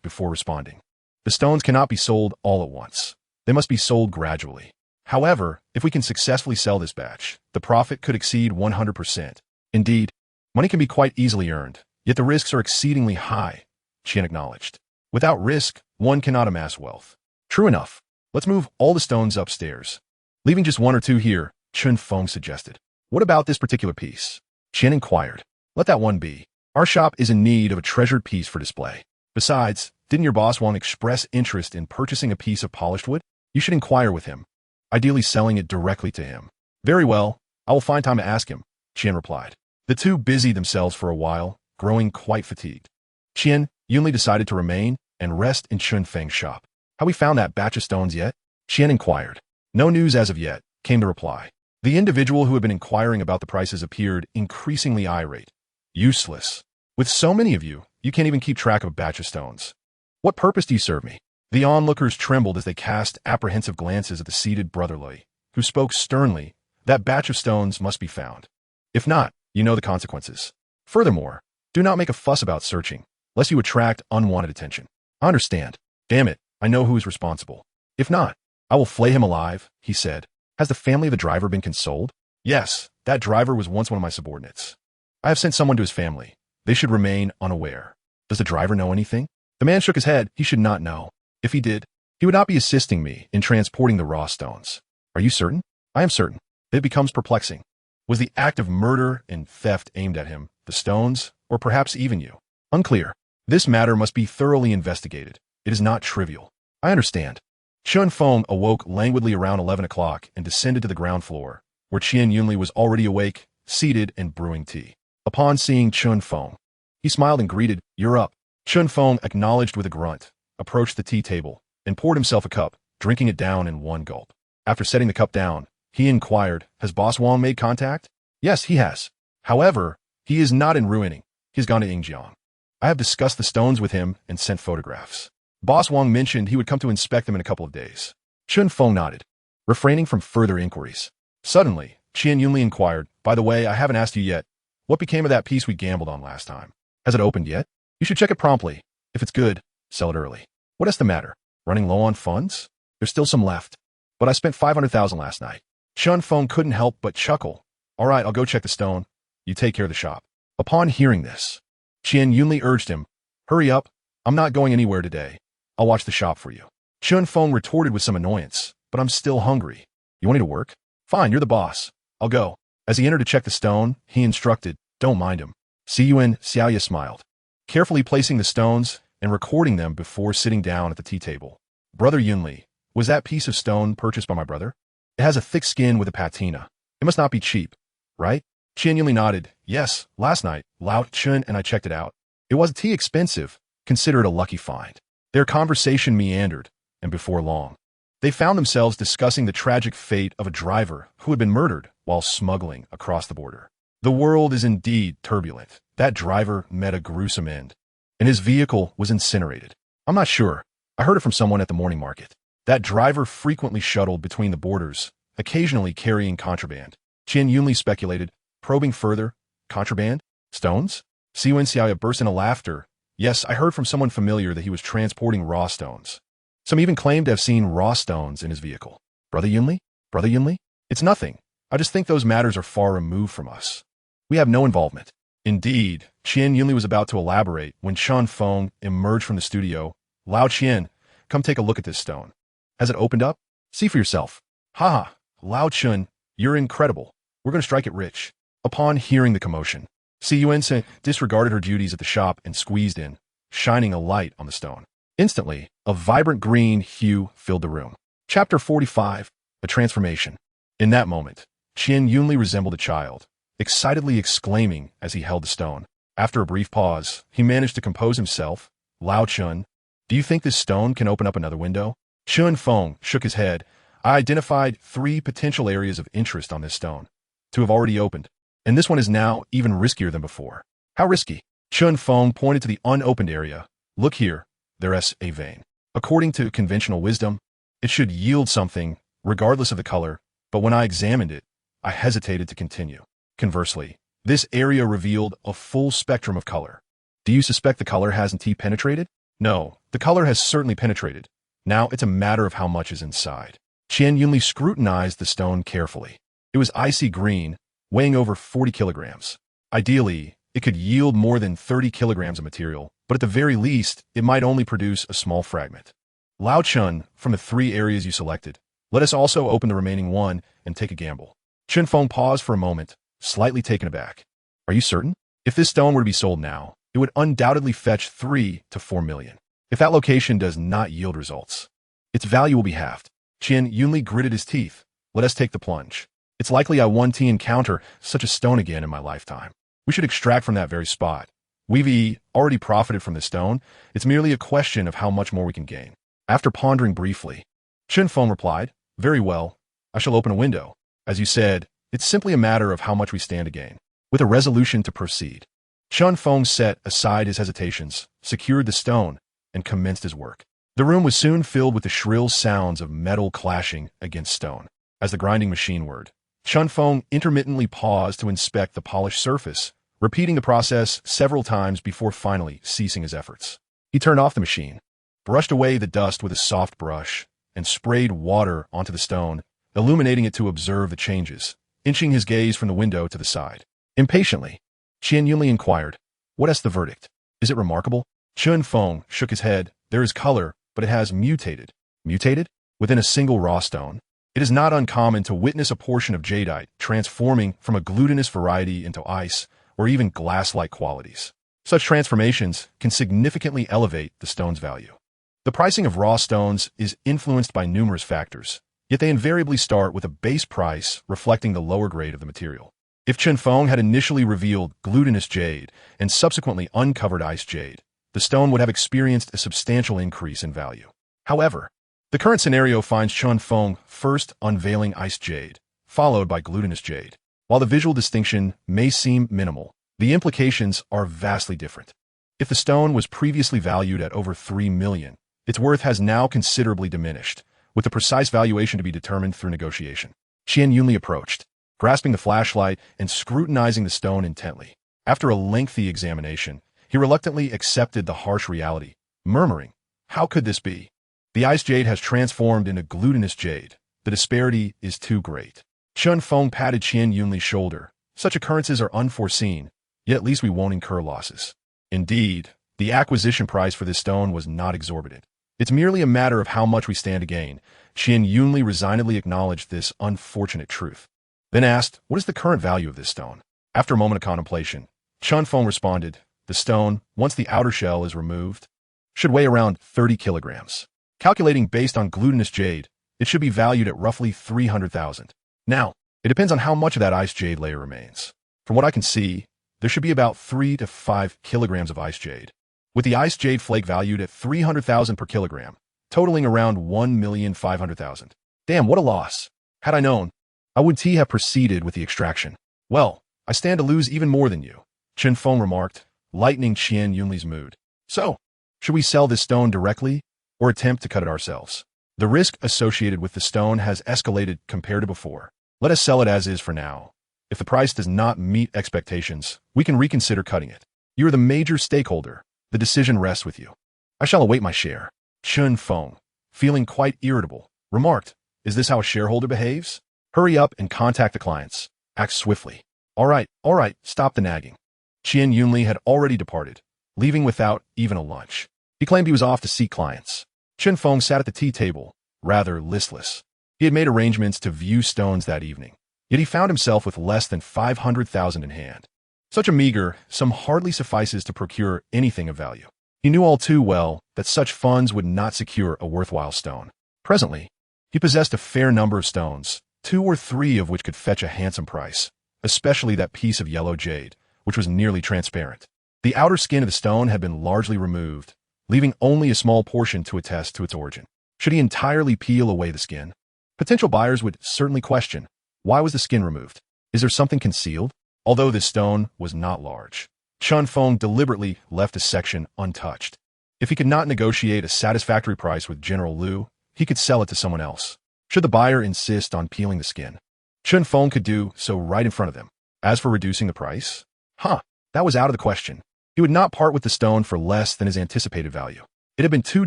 A: before responding. "The stones cannot be sold all at once. They must be sold gradually. However, if we can successfully sell this batch, the profit could exceed 100%. Indeed, money can be quite easily earned, yet the risks are exceedingly high," Qian acknowledged. "Without risk, one cannot amass wealth." "True enough. Let's move all the stones upstairs, leaving just one or two here," Chen Feng suggested. "What about this particular piece?" Qian inquired. "Let that one be. Our shop is in need of a treasured piece for display. Besides, didn't your boss want to express interest in purchasing a piece of polished wood? You should inquire with him, ideally selling it directly to him." "Very well, I will find time to ask him," Qian replied. The two busied themselves for a while, growing quite fatigued. Qian Yunli decided to remain and rest in Chen Feng's shop. "Have we found that batch of stones yet?" Qian inquired. "No news as of yet," came the reply. The individual who had been inquiring about the prices appeared increasingly irate. "Useless. With so many of you, you can't even keep track of a batch of stones. What purpose do you serve me?" The onlookers trembled as they cast apprehensive glances at the seated brotherly, who spoke sternly, that batch of stones must be found. If not, you know the consequences. Furthermore, do not make a fuss about searching, lest you attract unwanted attention. I understand. Damn it, I know who is responsible. If not, I will flay him alive, he said. Has the family of the driver been consoled? Yes, that driver was once one of my subordinates. I have sent someone to his family. They should remain unaware. Does the driver know anything? The man shook his head. He should not know. If he did, he would not be assisting me in transporting the raw stones. Are you certain? I am certain. It becomes perplexing. Was the act of murder and theft aimed at him, the stones, or perhaps even you? Unclear. This matter must be thoroughly investigated. It is not trivial. I understand. Chun Feng awoke languidly around 11 o'clock and descended to the ground floor, where Qian Yunli was already awake, seated and brewing tea. Upon seeing Chun Feng, he smiled and greeted, "You're up." Chun Feng acknowledged with a grunt, approached the tea table, and poured himself a cup, drinking it down in one gulp. After setting the cup down, he inquired, "Has Boss Wang made contact?" "Yes, he has. However, he is not in Ruining. He has gone to Yingjiang. I have discussed the stones with him and sent photographs. Boss Wang mentioned he would come to inspect them in a couple of days." Chun Feng nodded, refraining from further inquiries. Suddenly, Qian Yunli inquired, "By the way, I haven't asked you yet. What became of that piece we gambled on last time? Has it opened yet? You should check it promptly. If it's good, sell it early." "What is the matter? Running low on funds? There's still some left. But I spent 500,000 last night." Chun Feng couldn't help but chuckle. "All right, I'll go check the stone. You take care of the shop." Upon hearing this, Qian Yunli urged him, "Hurry up. I'm not going anywhere today. I'll watch the shop for you." Chun Feng retorted with some annoyance, "But I'm still hungry. You want me to work? Fine, you're the boss. I'll go." As he entered to check the stone, he instructed, "Don't mind him." Yuan Xiaoya smiled, carefully placing the stones and recording them before sitting down at the tea table. "Brother Yunli, was that piece of stone purchased by my brother? It has a thick skin with a patina. It must not be cheap, right?" Qian Yunli nodded. "Yes, last night, Lao Chun and I checked it out. It wasn't too expensive. Consider it a lucky find." Their conversation meandered, and before long, they found themselves discussing the tragic fate of a driver who had been murdered while smuggling across the border. The world is indeed turbulent. That driver met a gruesome end, and his vehicle was incinerated. "I'm not sure. I heard it from someone at the morning market. That driver frequently shuttled between the borders, occasionally carrying contraband." Qian Yunli speculated, probing further, "Contraband? Stones?" Yuan Xiaoya burst into laughter. "Yes, I heard from someone familiar that he was transporting raw stones. Some even claimed to have seen raw stones in his vehicle." "Brother Yunli? Brother Yunli? It's nothing. I just think those matters are far removed from us. We have no involvement." Indeed, Qian Yunli was about to elaborate when Chun Feng emerged from the studio. "Lao Qian, come take a look at this stone. Has it opened up? See for yourself." "Haha, Lao Chun, you're incredible. We're going to strike it rich." Upon hearing the commotion, Yuan disregarded her duties at the shop and squeezed in, shining a light on the stone. Instantly, a vibrant green hue filled the room. Chapter 45, A Transformation. In that moment, Qian Yunli resembled a child, excitedly exclaiming as he held the stone. After a brief pause, he managed to compose himself. "Lao Chun, do you think this stone can open up another window?" Chun Feng shook his head. "I identified 3 potential areas of interest on this stone. 2 have already opened, and this one is now even riskier than before." "How risky?" Chun Feng pointed to the unopened area. "Look here, there's a vein. According to conventional wisdom, it should yield something, regardless of the color, but when I examined it, I hesitated to continue. Conversely, this area revealed a full spectrum of color. Do you suspect the color hasn't penetrated?" "No, the color has certainly penetrated. Now it's a matter of how much is inside." Qian Yunli scrutinized the stone carefully. It was icy green, weighing over 40 kilograms. Ideally, it could yield more than 30 kilograms of material, but at the very least, it might only produce a small fragment. "Lao Chun, from the 3 areas you selected, let us also open the remaining 1 and take a gamble." Chun Feng paused for a moment, slightly taken aback. "Are you certain? If this stone were to be sold now, it would undoubtedly fetch 3 to 4 million. If that location does not yield results, its value will be halved." Qian Yunli gritted his teeth. "Let us take the plunge. It's likely I won't encounter such a stone again in my lifetime. We should extract from that very spot. We've already profited from this stone. It's merely a question of how much more we can gain." After pondering briefly, Chun Feng replied, "Very well, I shall open a window. As you said, it's simply a matter of how much we stand to gain." With a resolution to proceed, Chun Feng set aside his hesitations, secured the stone, and commenced his work. The room was soon filled with the shrill sounds of metal clashing against stone. as the grinding machine whirred. Chun Feng intermittently paused to inspect the polished surface, repeating the process several times before finally ceasing his efforts. He turned off the machine, brushed away the dust with a soft brush, and sprayed water onto the stone, illuminating it to observe the changes, inching his gaze from the window to the side. Impatiently, Qian Yunli inquired, "What is the verdict? Is it remarkable?" Chun Feng shook his head. "There is color, but it has mutated." Mutated? Within a single raw stone? It is not uncommon to witness a portion of jadeite transforming from a glutinous variety into ice or even glass-like qualities. Such transformations can significantly elevate the stone's value. The pricing of raw stones is influenced by numerous factors, yet they invariably start with a base price reflecting the lower grade of the material. If Chun Feng had initially revealed glutinous jade and subsequently uncovered ice jade, the stone would have experienced a substantial increase in value. However, the current scenario finds Chun Feng first unveiling ice jade, followed by glutinous jade. While the visual distinction may seem minimal, the implications are vastly different. If the stone was previously valued at over 3 million, its worth has now considerably diminished, with the precise valuation to be determined through negotiation. Qian Yunli approached, grasping the flashlight and scrutinizing the stone intently. After a lengthy examination, he reluctantly accepted the harsh reality, murmuring, "How could this be? The ice jade has transformed into glutinous jade. The disparity is too great." Chun Feng patted Qian Yunli's shoulder. "Such occurrences are unforeseen, yet at least we won't incur losses." Indeed, the acquisition price for this stone was not exorbitant. "It's merely a matter of how much we stand to gain." Qian Yunli resignedly acknowledged this unfortunate truth, then asked, "What is the current value of this stone?" After a moment of contemplation, Chun Feng responded, "The stone, once the outer shell is removed, should weigh around 30 kilograms. Calculating based on glutinous jade, it should be valued at roughly 300,000. Now, it depends on how much of that ice jade layer remains. From what I can see, there should be about 3 to 5 kilograms of ice jade, with the ice jade flake valued at 300,000 per kilogram, totaling around 1,500,000. Damn, what a loss. Had I known, I would have proceeded with the extraction." "Well, I stand to lose even more than you," Chun Feng remarked, lightening Qian Yunli's mood. "So, should we sell this stone directly or attempt to cut it ourselves? The risk associated with the stone has escalated compared to before. Let us sell it as is for now. If the price does not meet expectations, we can reconsider cutting it. You are the major stakeholder. The decision rests with you." "I shall await my share." Chun Feng, feeling quite irritable, remarked, "Is this how a shareholder behaves? Hurry up and contact the clients. Act swiftly." All right, stop the nagging." Qian Yunli had already departed, leaving without even a lunch. He claimed he was off to see clients. Chun Feng sat at the tea table, rather listless. He had made arrangements to view stones that evening, yet he found himself with less than 500,000 in hand. Such a meager sum hardly suffices to procure anything of value. He knew all too well that such funds would not secure a worthwhile stone. Presently, he possessed a fair number of stones, 2 or 3 of which could fetch a handsome price, especially that piece of yellow jade, which was nearly transparent. The outer skin of the stone had been largely removed, leaving only a small portion to attest to its origin. Should he entirely peel away the skin? Potential buyers would certainly question, why was the skin removed? Is there something concealed? Although this stone was not large, Chun Feng deliberately left a section untouched. If he could not negotiate a satisfactory price with General Liu, he could sell it to someone else. Should the buyer insist on peeling the skin, Chun Feng could do so right in front of them. As for reducing the price, that was out of the question. He would not part with the stone for less than his anticipated value. It had been 2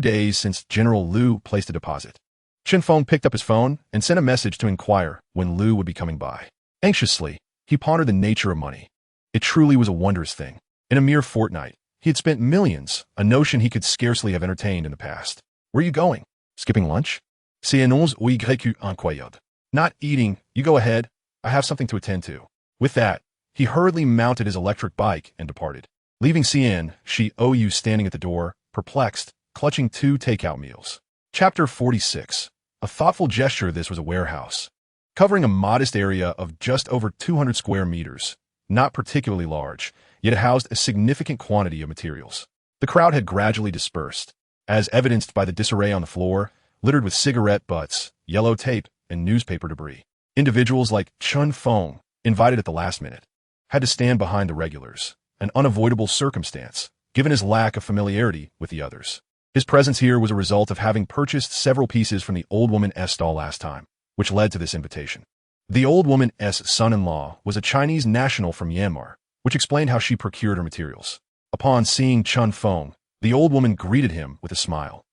A: days since General Liu placed a deposit. Chun Feng picked up his phone and sent a message to inquire when Liu would be coming by. Anxiously, he pondered the nature of money. It truly was a wondrous thing. In a mere fortnight, he had spent millions, a notion he could scarcely have entertained in the past. "Where are you going? Skipping lunch?" "C'est annonce ou incroyable." "Not eating. You go ahead. I have something to attend to." With that, he hurriedly mounted his electric bike and departed, leaving Cian, Shi-Ou standing at the door, perplexed, clutching 2 takeout meals. Chapter 46. A thoughtful gesture. This was a warehouse, covering a modest area of just over 200 square meters, not particularly large, yet it housed a significant quantity of materials. The crowd had gradually dispersed, as evidenced by the disarray on the floor, littered with cigarette butts, yellow tape, and newspaper debris. Individuals like Chun Feng, invited at the last minute, had to stand behind the regulars, an unavoidable circumstance, given his lack of familiarity with the others. His presence here was a result of having purchased several pieces from the old woman's stall last time. which led to this invitation. The old woman's son-in-law was a Chinese national from Myanmar, which explained how she procured her materials. Upon seeing Chun Feng, the old woman greeted him with a smile.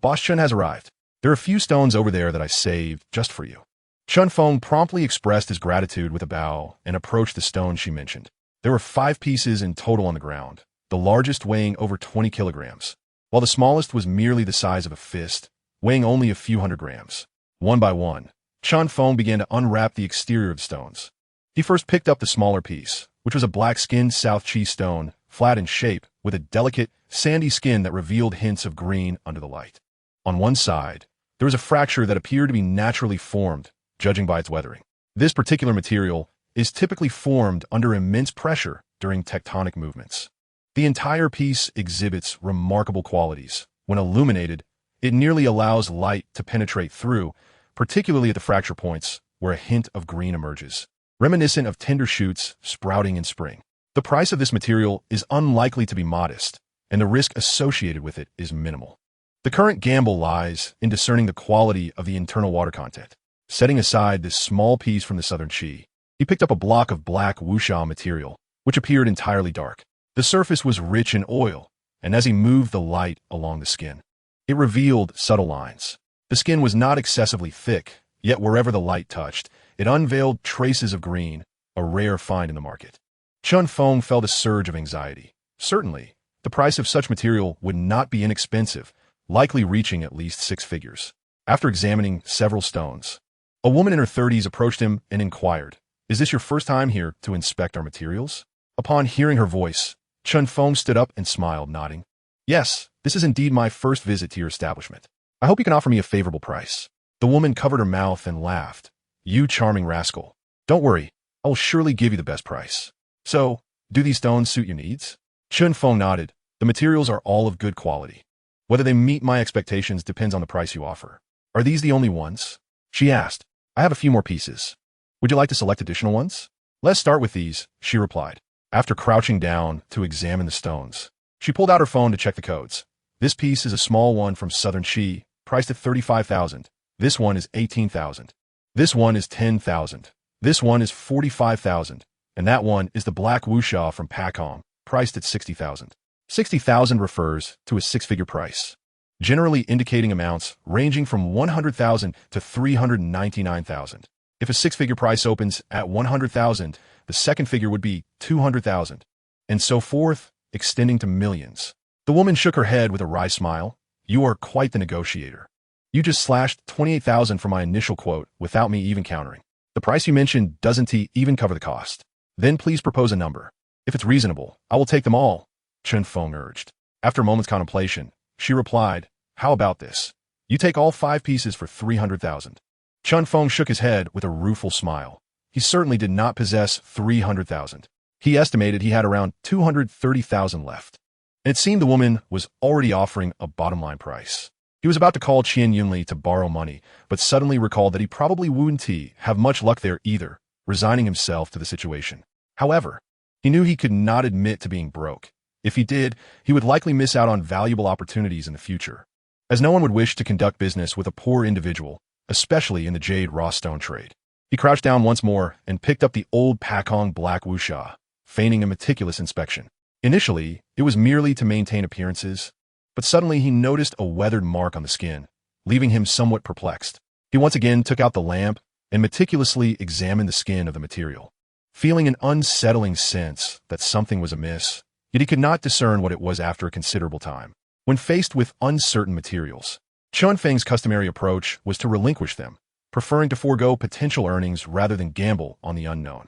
A: Boss Chun has arrived. There are a few stones over there that I saved just for you. Chun Feng promptly expressed his gratitude with a bow and approached the stone she mentioned. There were 5 pieces in total on the ground, the largest weighing over 20 kilograms, while the smallest was merely the size of a fist, weighing only a few hundred grams. One by one, Chun Feng began to unwrap the exterior of the stones. He first picked up the smaller piece, which was a black-skinned South Chi stone, flat in shape, with a delicate, sandy skin that revealed hints of green under the light. On one side, there was a fracture that appeared to be naturally formed, judging by its weathering. This particular material is typically formed under immense pressure during tectonic movements. The entire piece exhibits remarkable qualities. When illuminated, it nearly allows light to penetrate through, particularly at the fracture points, where a hint of green emerges, reminiscent of tender shoots sprouting in spring. The price of this material is unlikely to be modest, and the risk associated with it is minimal. The current gamble lies in discerning the quality of the internal water content. Setting aside this small piece from the southern Chi, he picked up a block of black wuxia material, which appeared entirely dark. The surface was rich in oil, and as he moved the light along the skin, it revealed subtle lines. The skin was not excessively thick, yet wherever the light touched, it unveiled traces of green, a rare find in the market. Chun Feng felt a surge of anxiety. Certainly, the price of such material would not be inexpensive, likely reaching at least 6 figures. After examining several stones, a woman in her 30s approached him and inquired, "Is this your first time here to inspect our materials?" Upon hearing her voice, Chun Feng stood up and smiled, nodding. "Yes, this is indeed my first visit to your establishment. I hope you can offer me a favorable price." The woman covered her mouth and laughed. "You charming rascal. Don't worry, I will surely give you the best price. So, do these stones suit your needs?" Chun Feng nodded. "The materials are all of good quality. Whether they meet my expectations depends on the price you offer." "Are these the only ones?" she asked. "I have a few more pieces. Would you like to select additional ones?" "Let's start with these," she replied. After crouching down to examine the stones, she pulled out her phone to check the codes. This piece is a small one from Southern Chi, priced at 35,000. This one is 18,000. This one is 10,000. This one is 45,000. And that one is the black wuxia from Pakong, priced at 60,000. 60,000 refers to a 6-figure price, generally indicating amounts ranging from 100,000 to 399,000. If a 6-figure price opens at 100,000, the second figure would be 200,000, and so forth, extending to millions. The woman shook her head with a wry smile. "You are quite the negotiator. You just slashed 28,000 from my initial quote without me even countering. The price you mentioned doesn't even cover the cost. Then please propose a number. If it's reasonable, I will take them all," Chun Feng urged. After a moment's contemplation, she replied, "How about this? You take all 5 pieces for 300,000. Chun Feng shook his head with a rueful smile. He certainly did not possess 300,000. He estimated he had around 230,000 left. And it seemed the woman was already offering a bottom-line price. He was about to call Qian Yunli to borrow money, but suddenly recalled that he probably wouldn't have much luck there either, resigning himself to the situation. However, he knew he could not admit to being broke. If he did, he would likely miss out on valuable opportunities in the future, as no one would wish to conduct business with a poor individual, especially in the jade raw stone trade. He crouched down once more and picked up the old Pakong black wuxia, feigning a meticulous inspection. Initially, it was merely to maintain appearances, but suddenly he noticed a weathered mark on the skin, leaving him somewhat perplexed. He once again took out the lamp and meticulously examined the skin of the material, feeling an unsettling sense that something was amiss, yet he could not discern what it was after a considerable time. When faced with uncertain materials, Chun Feng's customary approach was to relinquish them, preferring to forego potential earnings rather than gamble on the unknown.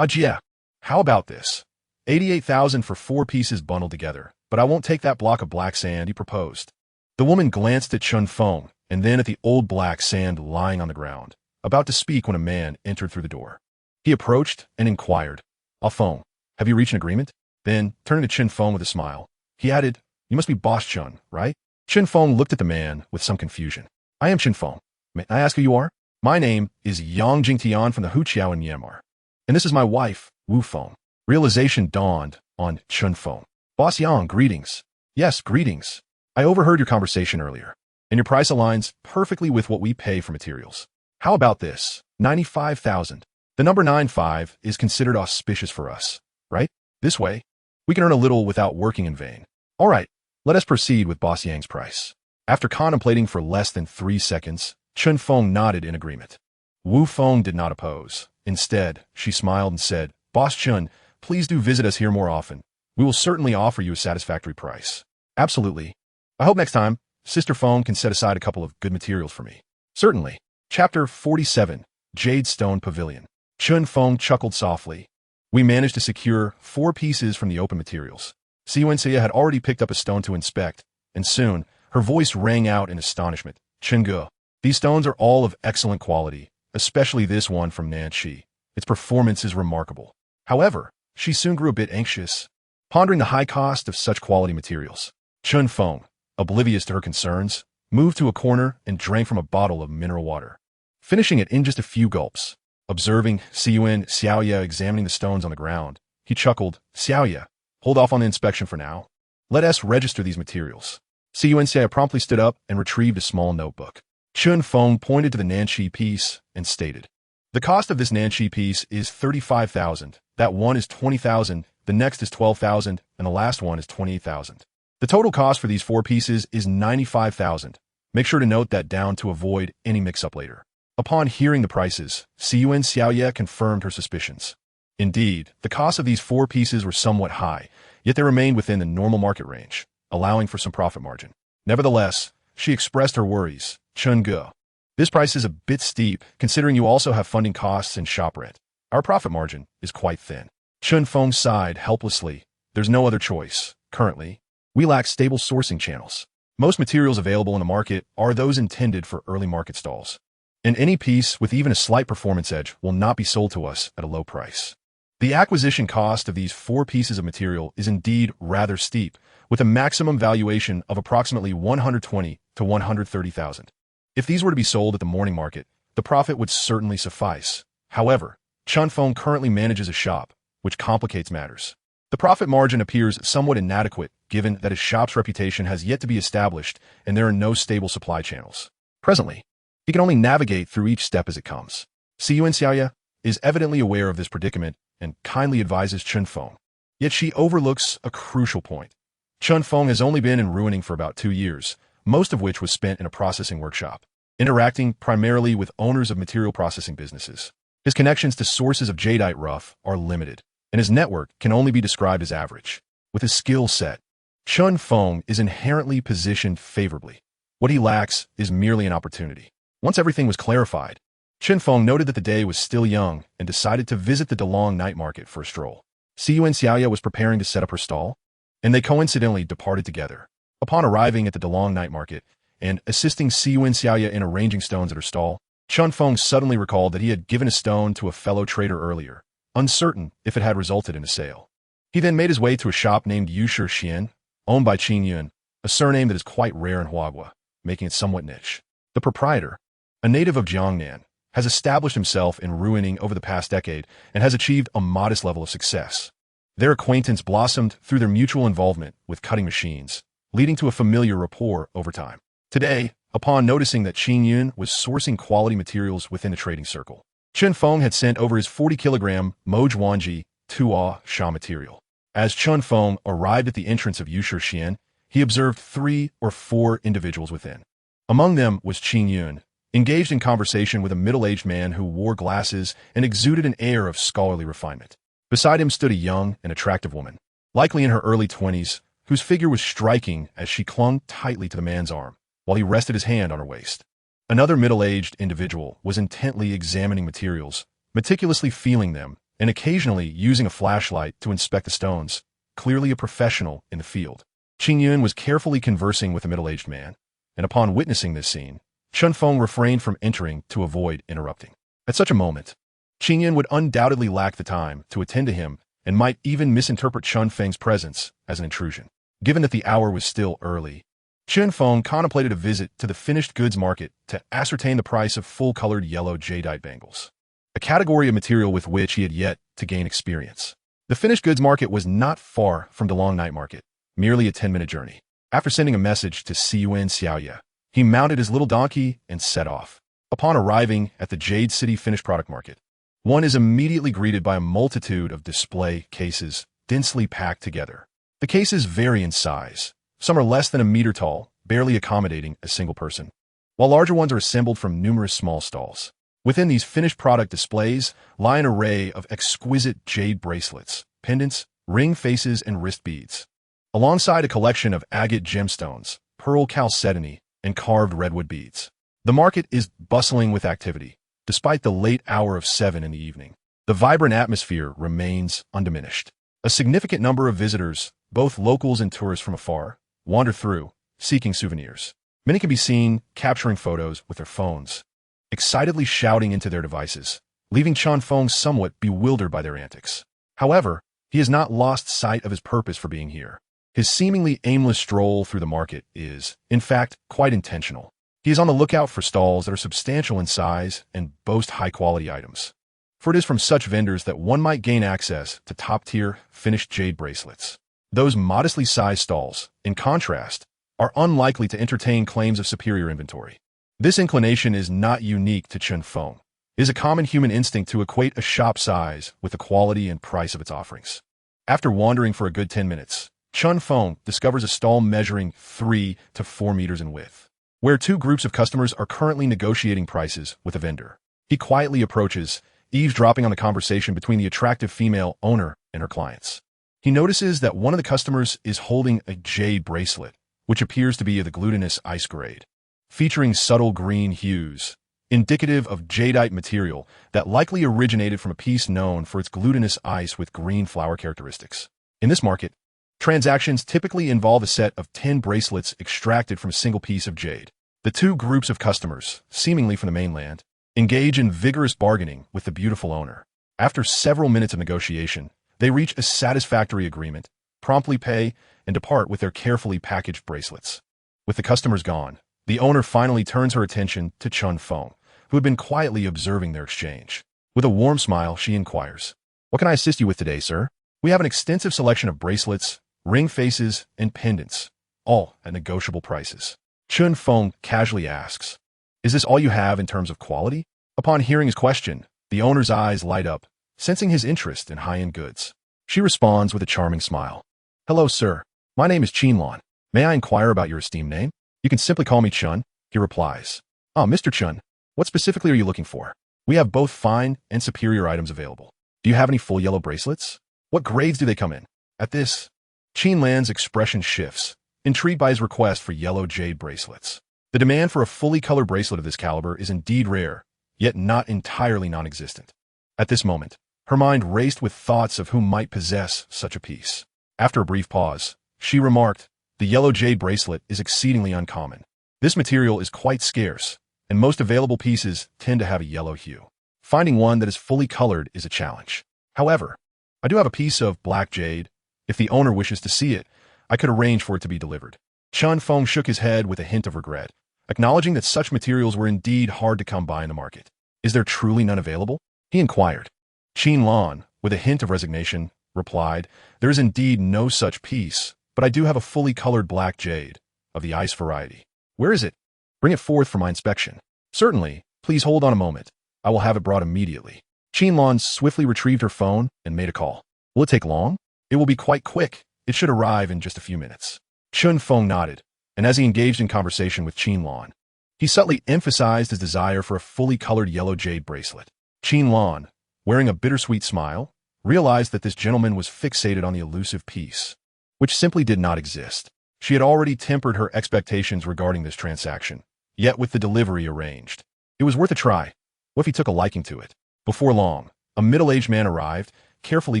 A: "Yeah, how about this? 88,000 for 4 pieces bundled together, but I won't take that block of black sand," he proposed. The woman glanced at Chun Feng and then at the old black sand lying on the ground, about to speak when a man entered through the door. He approached and inquired, "Feng, have you reached an agreement?" Then, turning to Chun Feng with a smile, he added, "You must be Boss Chun, right?" Chun Feng looked at the man with some confusion. "I am Chun Feng. May I ask who you are?" "My name is Yang Jingtian from the Huqiao in Myanmar, and this is my wife, Wu Feng." Realization dawned on Chun Feng. "Boss Yang, greetings." "Yes, greetings. I overheard your conversation earlier, and your price aligns perfectly with what we pay for materials. How about this? 95,000. The number 95 is considered auspicious for us, right? This way, we can earn a little without working in vain. All right, let us proceed with Boss Yang's price. After contemplating for less than 3 seconds, Chun Feng nodded in agreement. Wu Feng did not oppose. Instead, she smiled and said, Boss Chun, please do visit us here more often. We will certainly offer you a satisfactory price. Absolutely. I hope next time, Sister Feng can set aside a couple of good materials for me. Certainly. Chapter 47, Jade Stone Pavilion. Chun Feng chuckled softly. We managed to secure 4 pieces from the open materials. Yuan had already picked up a stone to inspect, and soon, her voice rang out in astonishment. Chunge, these stones are all of excellent quality, especially this one from Nanxi. Its performance is remarkable. However, she soon grew a bit anxious, pondering the high cost of such quality materials. Chun Feng, oblivious to her concerns, moved to a corner and drank from a bottle of mineral water, finishing it in just a few gulps. Observing Yuan Xiaoya examining the stones on the ground, he chuckled, Xiaoya, hold off on the inspection for now. Let us register these materials. Yuan Xiaoya promptly stood up and retrieved a small notebook. Chun Feng pointed to the Nanxi piece and stated, the cost of this Nanxi piece is 35,000. That one is 20,000, the next is 12,000, and the last one is 28,000. The total cost for these 4 pieces is 95,000. Make sure to note that down to avoid any mix-up later. Upon hearing the prices, Yuan Xiaoya confirmed her suspicions. Indeed, the cost of these 4 pieces were somewhat high, yet they remained within the normal market range, allowing for some profit margin. Nevertheless, she expressed her worries. Chunge, this price is a bit steep, considering you also have funding costs and shop rent. Our profit margin is quite thin. Chun Feng sighed helplessly. There's no other choice. Currently, we lack stable sourcing channels. Most materials available in the market are those intended for early market stalls. And any piece with even a slight performance edge will not be sold to us at a low price. The acquisition cost of these 4 pieces of material is indeed rather steep, with a maximum valuation of approximately 120 to 130,000. If these were to be sold at the morning market, the profit would certainly suffice. However, Chun Feng currently manages a shop, which complicates matters. The profit margin appears somewhat inadequate, given that his shop's reputation has yet to be established and there are no stable supply channels. Presently, he can only navigate through each step as it comes. Yuan Xiaoya is evidently aware of this predicament and kindly advises Chun Feng. Yet she overlooks a crucial point. Chun Feng has only been in Ruining for about 2 years, most of which was spent in a processing workshop, interacting primarily with owners of material processing businesses. His connections to sources of jadeite rough are limited, and his network can only be described as average. With his skill set, Chun Feng is inherently positioned favorably. What he lacks is merely an opportunity. Once everything was clarified, Chun Feng noted that the day was still young and decided to visit the Dalong night market for a stroll. Yuan Xiaoya was preparing to set up her stall, and they coincidentally departed together. Upon arriving at the Dalong night market and assisting Yuan Xiaoya in arranging stones at her stall, Chun Feng suddenly recalled that he had given a stone to a fellow trader earlier, uncertain if it had resulted in a sale. He then made his way to a shop named Yushi Xian, owned by Qin Yun, a surname that is quite rare in Huagua, making it somewhat niche. The proprietor, a native of Jiangnan, has established himself in Ruining over the past decade and has achieved a modest level of success. Their acquaintance blossomed through their mutual involvement with cutting machines, leading to a familiar rapport over time. Today, upon noticing that Qin Yun was sourcing quality materials within the trading circle, Chun Feng had sent over his 40-kilogram Mojwanji Tua Sha material. As Chun Feng arrived at the entrance of Yushi Xian, he observed 3 or 4 individuals within. Among them was Qin Yun, engaged in conversation with a middle-aged man who wore glasses and exuded an air of scholarly refinement. Beside him stood a young and attractive woman, likely in her early 20s, whose figure was striking as she clung tightly to the man's arm, while he rested his hand on her waist. Another middle-aged individual was intently examining materials, meticulously feeling them, and occasionally using a flashlight to inspect the stones, clearly a professional in the field. Qin Yun was carefully conversing with the middle-aged man, and upon witnessing this scene, Chun Feng refrained from entering to avoid interrupting. At such a moment, Qin Yun would undoubtedly lack the time to attend to him and might even misinterpret Chun Feng's presence as an intrusion. Given that the hour was still early, Chun Feng contemplated a visit to the finished goods market to ascertain the price of full-colored yellow jadeite bangles, a category of material with which he had yet to gain experience. The finished goods market was not far from Dalong Night Market, merely a 10-minute journey. After sending a message to Yuan Xiaoya, he mounted his little donkey and set off. Upon arriving at the Jade City finished product market, one is immediately greeted by a multitude of display cases densely packed together. The cases vary in size. Some are less than a meter tall, barely accommodating a single person, while larger ones are assembled from numerous small stalls. Within these finished product displays lie an array of exquisite jade bracelets, pendants, ring faces, and wrist beads, alongside a collection of agate gemstones, pearl chalcedony, and carved redwood beads. The market is bustling with activity, despite the late hour of 7 in the evening. The vibrant atmosphere remains undiminished. A significant number of visitors, both locals and tourists from afar, wander through, seeking souvenirs. Many can be seen capturing photos with their phones, excitedly shouting into their devices, leaving Chun Feng somewhat bewildered by their antics. However, he has not lost sight of his purpose for being here. His seemingly aimless stroll through the market is, in fact, quite intentional. He is on the lookout for stalls that are substantial in size and boast high-quality items. For it is from such vendors that one might gain access to top-tier, finished jade bracelets. Those modestly sized stalls, in contrast, are unlikely to entertain claims of superior inventory. This inclination is not unique to Chun Feng. It is a common human instinct to equate a shop size with the quality and price of its offerings. After wandering for a good 10 minutes, Chun Feng discovers a stall measuring 3 to 4 meters in width, where two groups of customers are currently negotiating prices with a vendor. He quietly approaches, eavesdropping on the conversation between the attractive female owner and her clients. He notices that one of the customers is holding a jade bracelet, which appears to be of the glutinous ice grade, featuring subtle green hues, indicative of jadeite material that likely originated from a piece known for its glutinous ice with green flower characteristics. In this market, transactions typically involve a set of 10 bracelets extracted from a single piece of jade. The two groups of customers, seemingly from the mainland, engage in vigorous bargaining with the beautiful owner. After several minutes of negotiation, they reach a satisfactory agreement, promptly pay, and depart with their carefully packaged bracelets. With the customers gone, the owner finally turns her attention to Chun Feng, who had been quietly observing their exchange. With a warm smile, she inquires, "What can I assist you with today, sir? We have an extensive selection of bracelets, ring faces, and pendants, all at negotiable prices." Chun Feng casually asks, "Is this all you have in terms of quality?" Upon hearing his question, the owner's eyes light up, sensing his interest in high-end goods. She responds with a charming smile. "Hello, sir. My name is Yunnan. May I inquire about your esteemed name?" "You can simply call me Chun," he replies. "Ah, Mr. Chun, what specifically are you looking for?" "We have both fine and superior items available. Do you have any full yellow bracelets? What grades do they come in?" At this, Yunan's expression shifts, intrigued by his request for yellow jade bracelets. The demand for a fully colored bracelet of this caliber is indeed rare, yet not entirely non-existent. At this moment, her mind raced with thoughts of who might possess such a piece. After a brief pause, she remarked, "The yellow jade bracelet is exceedingly uncommon. This material is quite scarce, and most available pieces tend to have a yellow hue. Finding one that is fully colored is a challenge. However, I do have a piece of black jade. If the owner wishes to see it, I could arrange for it to be delivered." Chun Feng shook his head with a hint of regret, acknowledging that such materials were indeed hard to come by in the market. "Is there truly none available?" he inquired. Yunnan, with a hint of resignation, replied, "There is indeed no such piece, but I do have a fully colored black jade, of the ice variety." "Where is it? Bring it forth for my inspection." "Certainly. Please hold on a moment. I will have it brought immediately." Yunnan swiftly retrieved her phone and made a call. "Will it take long?" "It will be quite quick. It should arrive in just a few minutes." Chun Feng nodded, and as he engaged in conversation with Yunnan, he subtly emphasized his desire for a fully colored yellow jade bracelet. Yunnan, wearing a bittersweet smile, realized that this gentleman was fixated on the elusive piece, which simply did not exist. She had already tempered her expectations regarding this transaction, yet with the delivery arranged, it was worth a try. What if he took a liking to it? Before long, a middle-aged man arrived, carefully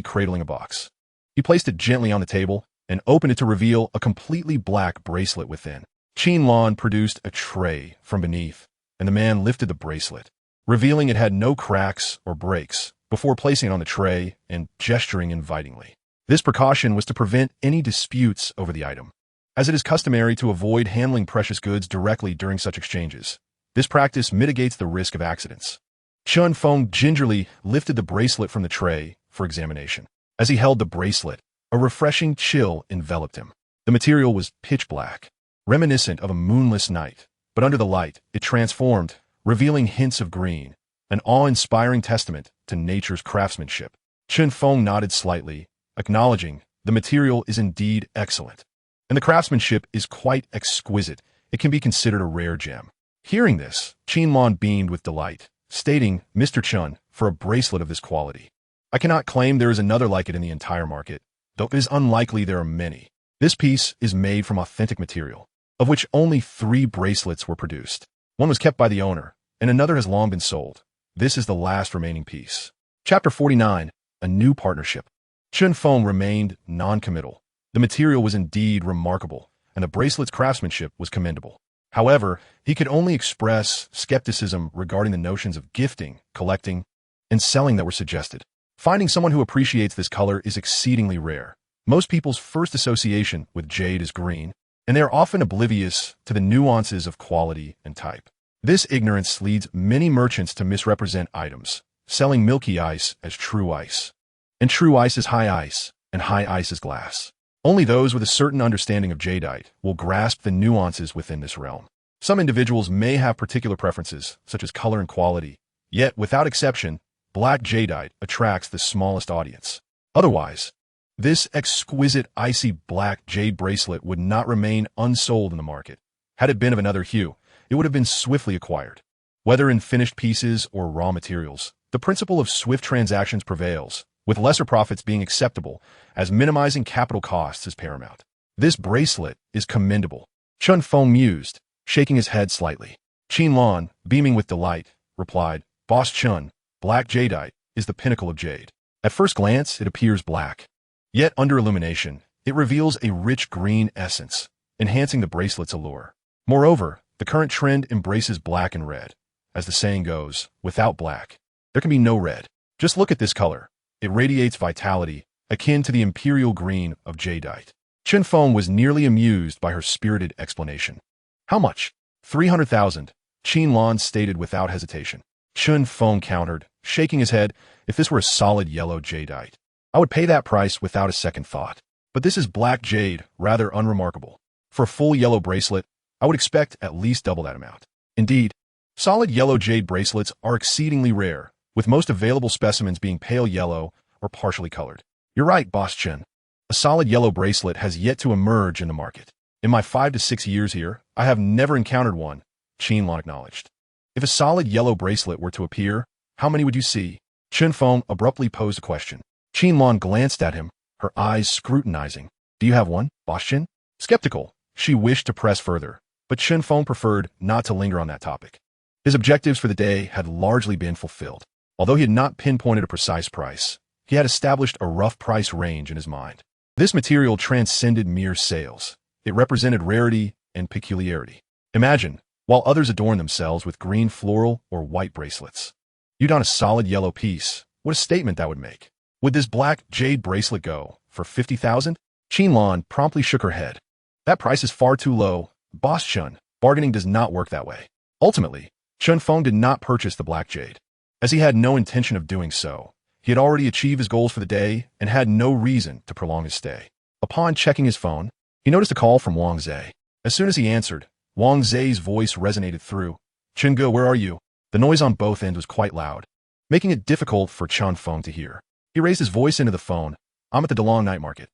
A: cradling a box. He placed it gently on the table and opened it to reveal a completely black bracelet within. Yunnan produced a tray from beneath, and the man lifted the bracelet, revealing it had no cracks or breaks, before placing it on the tray and gesturing invitingly. This precaution was to prevent any disputes over the item, as it is customary to avoid handling precious goods directly during such exchanges. This practice mitigates the risk of accidents. Chun Feng gingerly lifted the bracelet from the tray for examination. As he held the bracelet, a refreshing chill enveloped him. The material was pitch black, reminiscent of a moonless night, but under the light, it transformed, revealing hints of green, an awe-inspiring testament to nature's craftsmanship. Chen Feng nodded slightly, acknowledging the material is indeed excellent. And the craftsmanship is quite exquisite. It can be considered a rare gem. Hearing this, Qinlan beamed with delight, stating, Mr. Chun, for a bracelet of this quality, I cannot claim there is another like it in the entire market, though it is unlikely there are many. This piece is made from authentic material, of which only 3 bracelets were produced. One was kept by the owner, and another has long been sold. This is the last remaining piece. Chapter 49, A New Partnership. Chen Feng remained non-committal. The material was indeed remarkable, and the bracelet's craftsmanship was commendable. However, he could only express skepticism regarding the notions of gifting, collecting, and selling that were suggested. Finding someone who appreciates this color is exceedingly rare. Most people's first association with jade is green, and they are often oblivious to the nuances of quality and type. This ignorance leads many merchants to misrepresent items, selling milky ice as true ice. And true ice is high ice, and high ice is glass. Only those with a certain understanding of jadeite will grasp the nuances within this realm. Some individuals may have particular preferences, such as color and quality, yet, without exception, black jadeite attracts the smallest audience. Otherwise, this exquisite icy black jade bracelet would not remain unsold in the market. Had it been of another hue, it would have been swiftly acquired. Whether in finished pieces or raw materials, the principle of swift transactions prevails, with lesser profits being acceptable, as minimizing capital costs is paramount. This bracelet is commendable. Chen Feng mused, shaking his head slightly. Qinlan, beaming with delight, replied, Boss Chun, black jadeite is the pinnacle of jade. At first glance, it appears black. Yet under illumination, it reveals a rich green essence, enhancing the bracelet's allure. Moreover, the current trend embraces black and red. As the saying goes, without black, there can be no red. Just look at this color. It radiates vitality, akin to the imperial green of jadeite. Chen Feng was nearly amused by her spirited explanation. How much? 300,000, Qinlan stated without hesitation. Chen Feng countered, shaking his head, if this were a solid yellow jadeite, I would pay that price without a second thought. But this is black jade, rather unremarkable. For a full yellow bracelet, I would expect at least double that amount. Indeed, solid yellow jade bracelets are exceedingly rare, with most available specimens being pale yellow or partially colored. You're right, Boss Chen. A solid yellow bracelet has yet to emerge in the market. In my 5 to 6 years here, I have never encountered one, Qinlan acknowledged. If a solid yellow bracelet were to appear, how many would you see? Chen Feng abruptly posed a question. Qinlan glanced at him, her eyes scrutinizing. Do you have one, Boss Chen? Skeptical, she wished to press further, but Chen Feng preferred not to linger on that topic. His objectives for the day had largely been fulfilled. Although he had not pinpointed a precise price, he had established a rough price range in his mind. This material transcended mere sales. It represented rarity and peculiarity. Imagine, while others adorn themselves with green floral or white bracelets, you don a solid yellow piece. What a statement that would make. Would this black jade bracelet go for 50,000? Qinlan promptly shook her head. That price is far too low. Boss Chun, bargaining does not work that way. Ultimately, Chen Feng did not purchase the black jade. As he had no intention of doing so, he had already achieved his goals for the day and had no reason to prolong his stay. Upon checking his phone, he noticed a call from Wang Zhe. As soon as he answered, Wang Zhe's voice resonated through. Chenge, where are you? The noise on both ends was quite loud, making it difficult for Chen Feng to hear. He raised his voice into the phone. I'm at the Delong night market.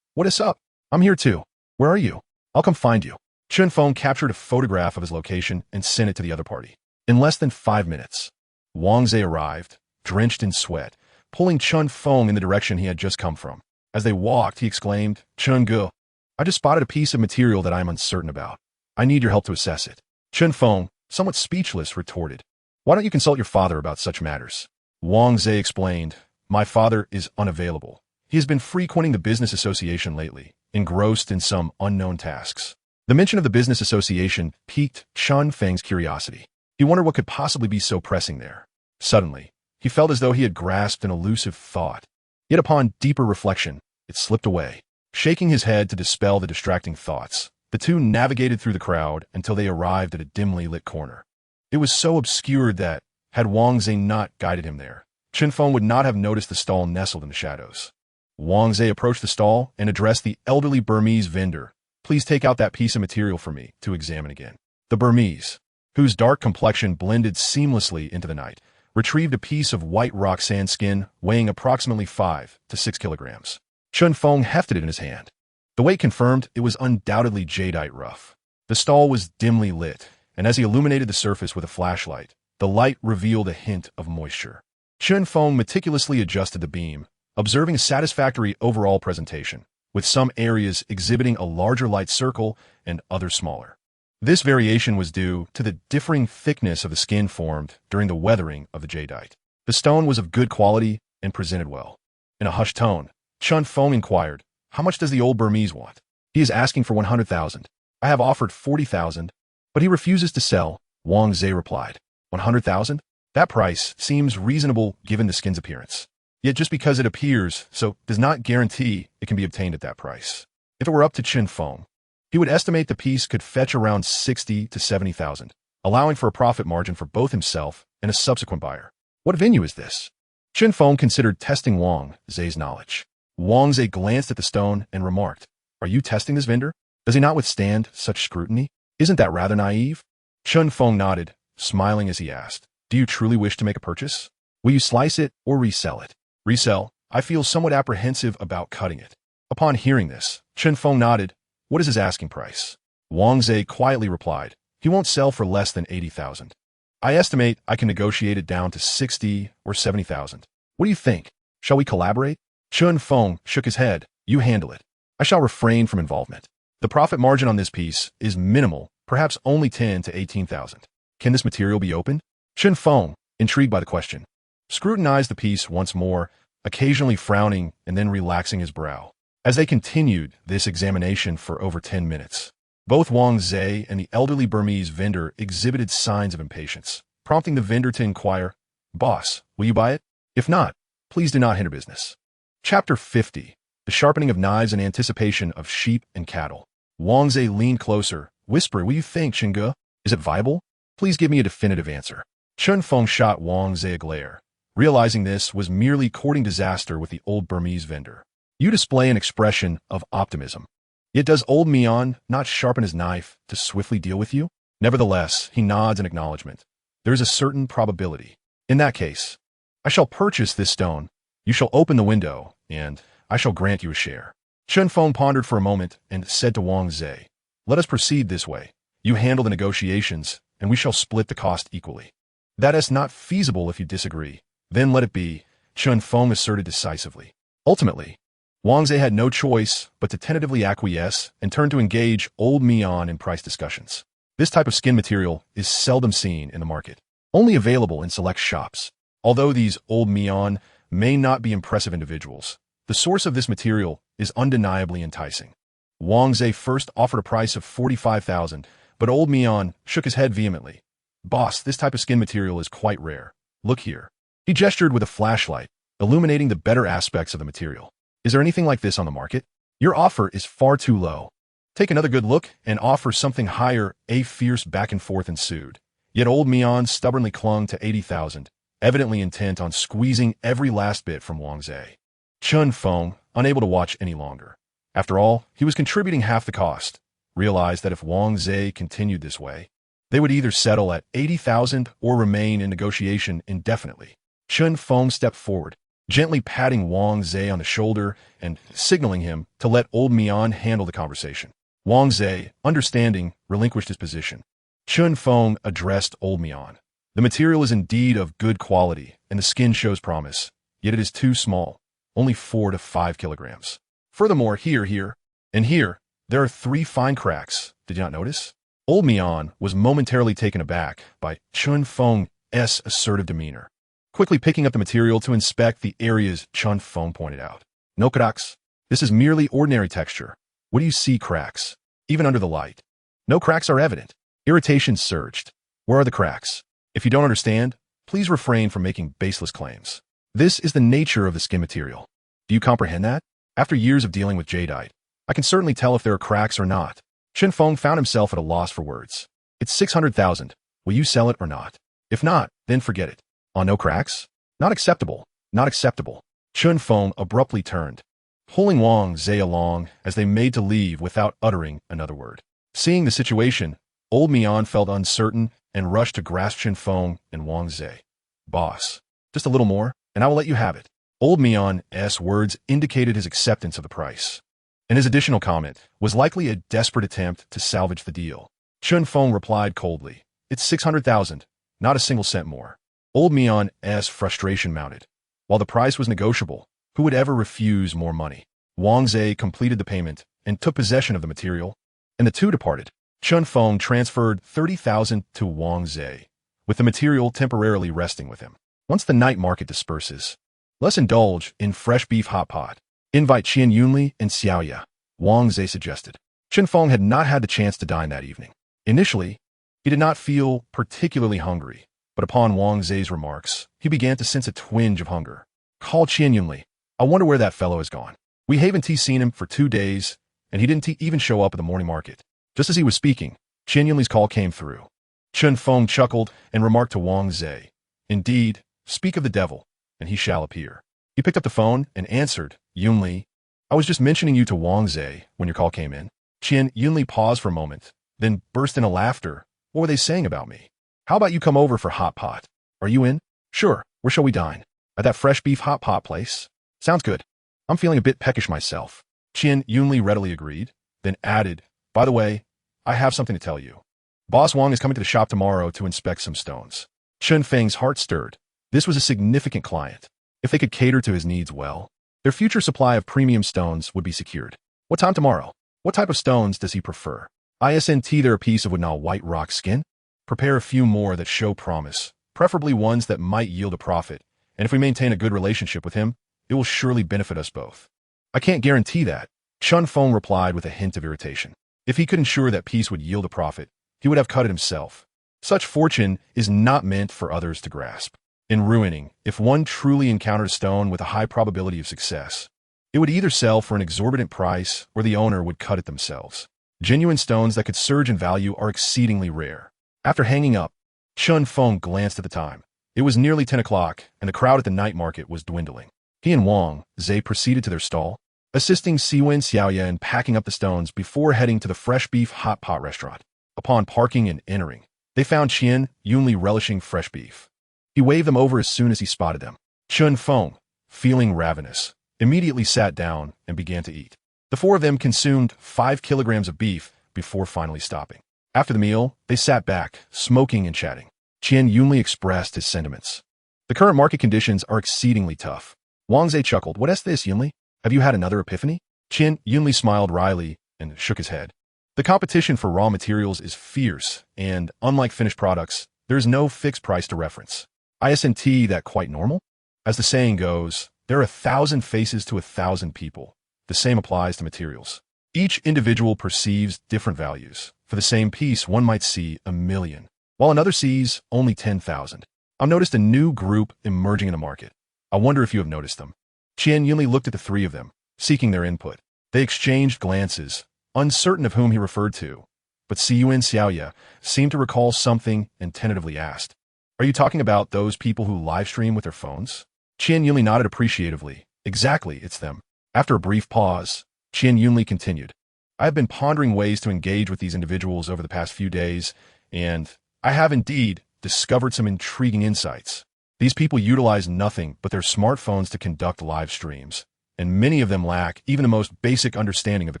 A: What is up? I'm here too. Where are you? I'll come find you. Chen Feng captured a photograph of his location and sent it to the other party. In less than 5 minutes, Wang Zhe arrived, drenched in sweat, pulling Chen Feng in the direction he had just come from. As they walked, he exclaimed, Chen Ge, I just spotted a piece of material that I am uncertain about. I need your help to assess it. Chen Feng, somewhat speechless, retorted, Why don't you consult your father about such matters? Wang Zhe explained, My father is unavailable. He has been frequenting the business association lately, engrossed in some unknown tasks. The mention of the business association piqued Chen Feng's curiosity. He wondered what could possibly be so pressing there. Suddenly, he felt as though he had grasped an elusive thought. Yet upon deeper reflection, it slipped away. Shaking his head to dispel the distracting thoughts, the two navigated through the crowd until they arrived at a dimly lit corner. It was so obscured that, had Wang Zhe not guided him there, Chen Feng would not have noticed the stall nestled in the shadows. Wang Zhe approached the stall and addressed the elderly Burmese vendor. Please take out that piece of material for me to examine again. The Burmese, whose dark complexion blended seamlessly into the night, retrieved a piece of white rock sand skin weighing approximately 5 to 6 kilograms. Chun Feng hefted it in his hand. The weight confirmed it was undoubtedly jadeite rough. The stall was dimly lit, and as he illuminated the surface with a flashlight, the light revealed a hint of moisture. Chun Feng meticulously adjusted the beam, observing a satisfactory overall presentation, with some areas exhibiting a larger light circle and others smaller. This variation was due to the differing thickness of the skin formed during the weathering of the jadeite. The stone was of good quality and presented well. In a hushed tone, Chun Feng inquired, "How much does the old Burmese want?" "He is asking for 100,000. I have offered 40,000, but he refuses to sell," Wang Zhe replied. 100,000? That price seems reasonable given the skin's appearance. Yet just because it appears so does not guarantee it can be obtained at that price. If it were up to Chun Feng, he would estimate the piece could fetch around 60 to 70,000, allowing for a profit margin for both himself and a subsequent buyer. What venue is this? Chun Feng considered testing Wang Zhe's knowledge. Wang Zhe glanced at the stone and remarked, "Are you testing this vendor? Does he not withstand such scrutiny? Isn't that rather naive?" Chun Feng nodded, smiling as he asked, "Do you truly wish to make a purchase? Will you slice it or resell it?" "Resell. I feel somewhat apprehensive about cutting it." Upon hearing this, Chun Feng nodded. "What is his asking price?" Wang Zhe quietly replied, "He won't sell for less than 80,000. I estimate I can negotiate it down to 60 or 70,000. What do you think? Shall we collaborate?" Chun Feng shook his head. "You handle it. I shall refrain from involvement. The profit margin on this piece is minimal, perhaps only 10 to 18,000. Can this material be opened?" Chun Feng, intrigued by the question, scrutinized the piece once more, occasionally frowning and then relaxing his brow. As they continued this examination for over 10 minutes, both Wang Zhe and the elderly Burmese vendor exhibited signs of impatience, prompting the vendor to inquire, "Boss, will you buy it? If not, please do not hinder business." Chapter 50. The Sharpening of Knives in Anticipation of Sheep and Cattle. Wang Zhe leaned closer, whispering, "What do you think, Chinge? Is it viable? Please give me a definitive answer." Chun Feng shot Wang Zhe a glare, realizing this was merely courting disaster with the old Burmese vendor. "You display an expression of optimism. Yet does old Mian not sharpen his knife to swiftly deal with you?" Nevertheless, he nods in acknowledgement. "There is a certain probability. In that case, I shall purchase this stone. You shall open the window, and I shall grant you a share." Chun Feng pondered for a moment and said to Wang Zhe, "Let us proceed this way. You handle the negotiations, and we shall split the cost equally." "That is not feasible if you disagree. Then let it be," Chun Feng asserted decisively. Ultimately, Wang Zhe had no choice but to tentatively acquiesce and turn to engage old Mian in price discussions. This type of skin material is seldom seen in the market, only available in select shops. Although these old Mian may not be impressive individuals, the source of this material is undeniably enticing. Wang Zhe first offered a price of 45,000, but old Mian shook his head vehemently. "Boss, this type of skin material is quite rare. Look here." He gestured with a flashlight, illuminating the better aspects of the material. "Is there anything like this on the market? Your offer is far too low. Take another good look and offer something higher." A fierce back and forth ensued. Yet old Mian stubbornly clung to 80,000, evidently intent on squeezing every last bit from Wang Zhe. Chun Feng, unable to watch any longer. After all, he was contributing half the cost, realized that if Wang Zhe continued this way, they would either settle at 80,000 or remain in negotiation indefinitely. Chun Feng stepped forward, gently patting Wang Zhe on the shoulder and signaling him to let old Mian handle the conversation. Wang Zhe, understanding, relinquished his position. Chun Feng addressed old Mian. "The material is indeed of good quality, and the skin shows promise, yet it is too small, only 4 to 5 kilograms. Furthermore, here, and here, there are 3 fine cracks. Did you not notice?" Old Mian was momentarily taken aback by Chun Feng's assertive demeanor, quickly picking up the material to inspect the areas Chun Feng pointed out. "No cracks. This is merely ordinary texture. What do you see cracks? Even under the light. No cracks are evident." Irritation surged. "Where are the cracks? If you don't understand, please refrain from making baseless claims. This is the nature of the skin material. Do you comprehend that? After years of dealing with jadeite, I can certainly tell if there are cracks or not." Chun Feng found himself at a loss for words. "It's 600,000. Will you sell it or not? If not, then forget it." "On no cracks? Not acceptable. Not acceptable." Chun Feng abruptly turned, pulling Wang Zhe along as they made to leave without uttering another word. Seeing the situation, old Mian felt uncertain and rushed to grasp Chen Feng and Wang Zhe. "Boss, just a little more, and I will let you have it." Old Mian's words indicated his acceptance of the price, and his additional comment was likely a desperate attempt to salvage the deal. Chen Feng replied coldly, "It's 600,000, not a single cent more." Old Mian's frustration mounted. While the price was negotiable, who would ever refuse more money? Wang Zhe completed the payment and took possession of the material, and the two departed. Chen Feng transferred 30,000 to Wang Zhe, with the material temporarily resting with him. Once the night market disperses, let's indulge in fresh beef hot pot. Invite Qian Yunli and Xiaoya, Wang Zhe suggested. Chen Feng had not had the chance to dine that evening. Initially, he did not feel particularly hungry, but upon Wang Zhe's remarks, he began to sense a twinge of hunger. "Call Qian Yunli. I wonder where that fellow has gone. We haven't seen him for 2 days, and he didn't even show up at the morning market." Just as he was speaking, Qian Yunli's call came through. Chen Feng chuckled and remarked to Wang Zhe, "Indeed, speak of the devil, and he shall appear." He picked up the phone and answered, "Yunli, I was just mentioning you to Wang Zhe when your call came in." Qian Yunli paused for a moment, then burst into laughter. "What were they saying about me? How about you come over for hot pot? Are you in?" "Sure. Where shall we dine?" "At that fresh beef hot pot place." "Sounds good. I'm feeling a bit peckish myself." Qian Yunli readily agreed, then added, "By the way, I have something to tell you. Boss Wang is coming to the shop tomorrow to inspect some stones." Chen Feng's heart stirred. This was a significant client. If they could cater to his needs well, their future supply of premium stones would be secured. "What time tomorrow? What type of stones does he prefer?" "Isn't there a piece of wood now white rock skin? Prepare a few more that show promise, preferably ones that might yield a profit, and if we maintain a good relationship with him, it will surely benefit us both." "I can't guarantee that," Chen Feng replied with a hint of irritation. If he could ensure that piece would yield a profit, he would have cut it himself. Such fortune is not meant for others to grasp. In Ruiling, if one truly encountered a stone with a high probability of success, it would either sell for an exorbitant price or the owner would cut it themselves. Genuine stones that could surge in value are exceedingly rare. After hanging up, Chen Feng glanced at the time. It was nearly 10 o'clock, and the crowd at the night market was dwindling. He and Wang Zhe proceeded to their stall, assisting Siwen Xiaoya in packing up the stones before heading to the fresh beef hot pot restaurant. Upon parking and entering, they found Qian Yunli relishing fresh beef. He waved them over as soon as he spotted them. Chen Feng, feeling ravenous, immediately sat down and began to eat. The four of them consumed 5 kilograms of beef before finally stopping. After the meal, they sat back, smoking and chatting. Qian Yunli expressed his sentiments. "The current market conditions are exceedingly tough." Wang Zhe chuckled. "What is this, Yunli? Have you had another epiphany?" Qian Yunli smiled wryly and shook his head. "The competition for raw materials is fierce, and unlike finished products, there is no fixed price to reference. Isn't that quite normal? As the saying goes, there are 1,000 faces to 1,000 people. The same applies to materials. Each individual perceives different values. For the same piece, one might see 1,000,000, while another sees only 10,000. I've noticed a new group emerging in the market. I wonder if you have noticed them." Qian Yunli looked at the three of them, seeking their input. They exchanged glances, uncertain of whom he referred to, but Siwen Xiaoya seemed to recall something and tentatively asked, "Are you talking about those people who livestream with their phones?" Qian Yunli nodded appreciatively. "Exactly, it's them." After a brief pause, Qian Yunli continued, "I have been pondering ways to engage with these individuals over the past few days, and I have indeed discovered some intriguing insights. These people utilize nothing but their smartphones to conduct live streams, and many of them lack even the most basic understanding of the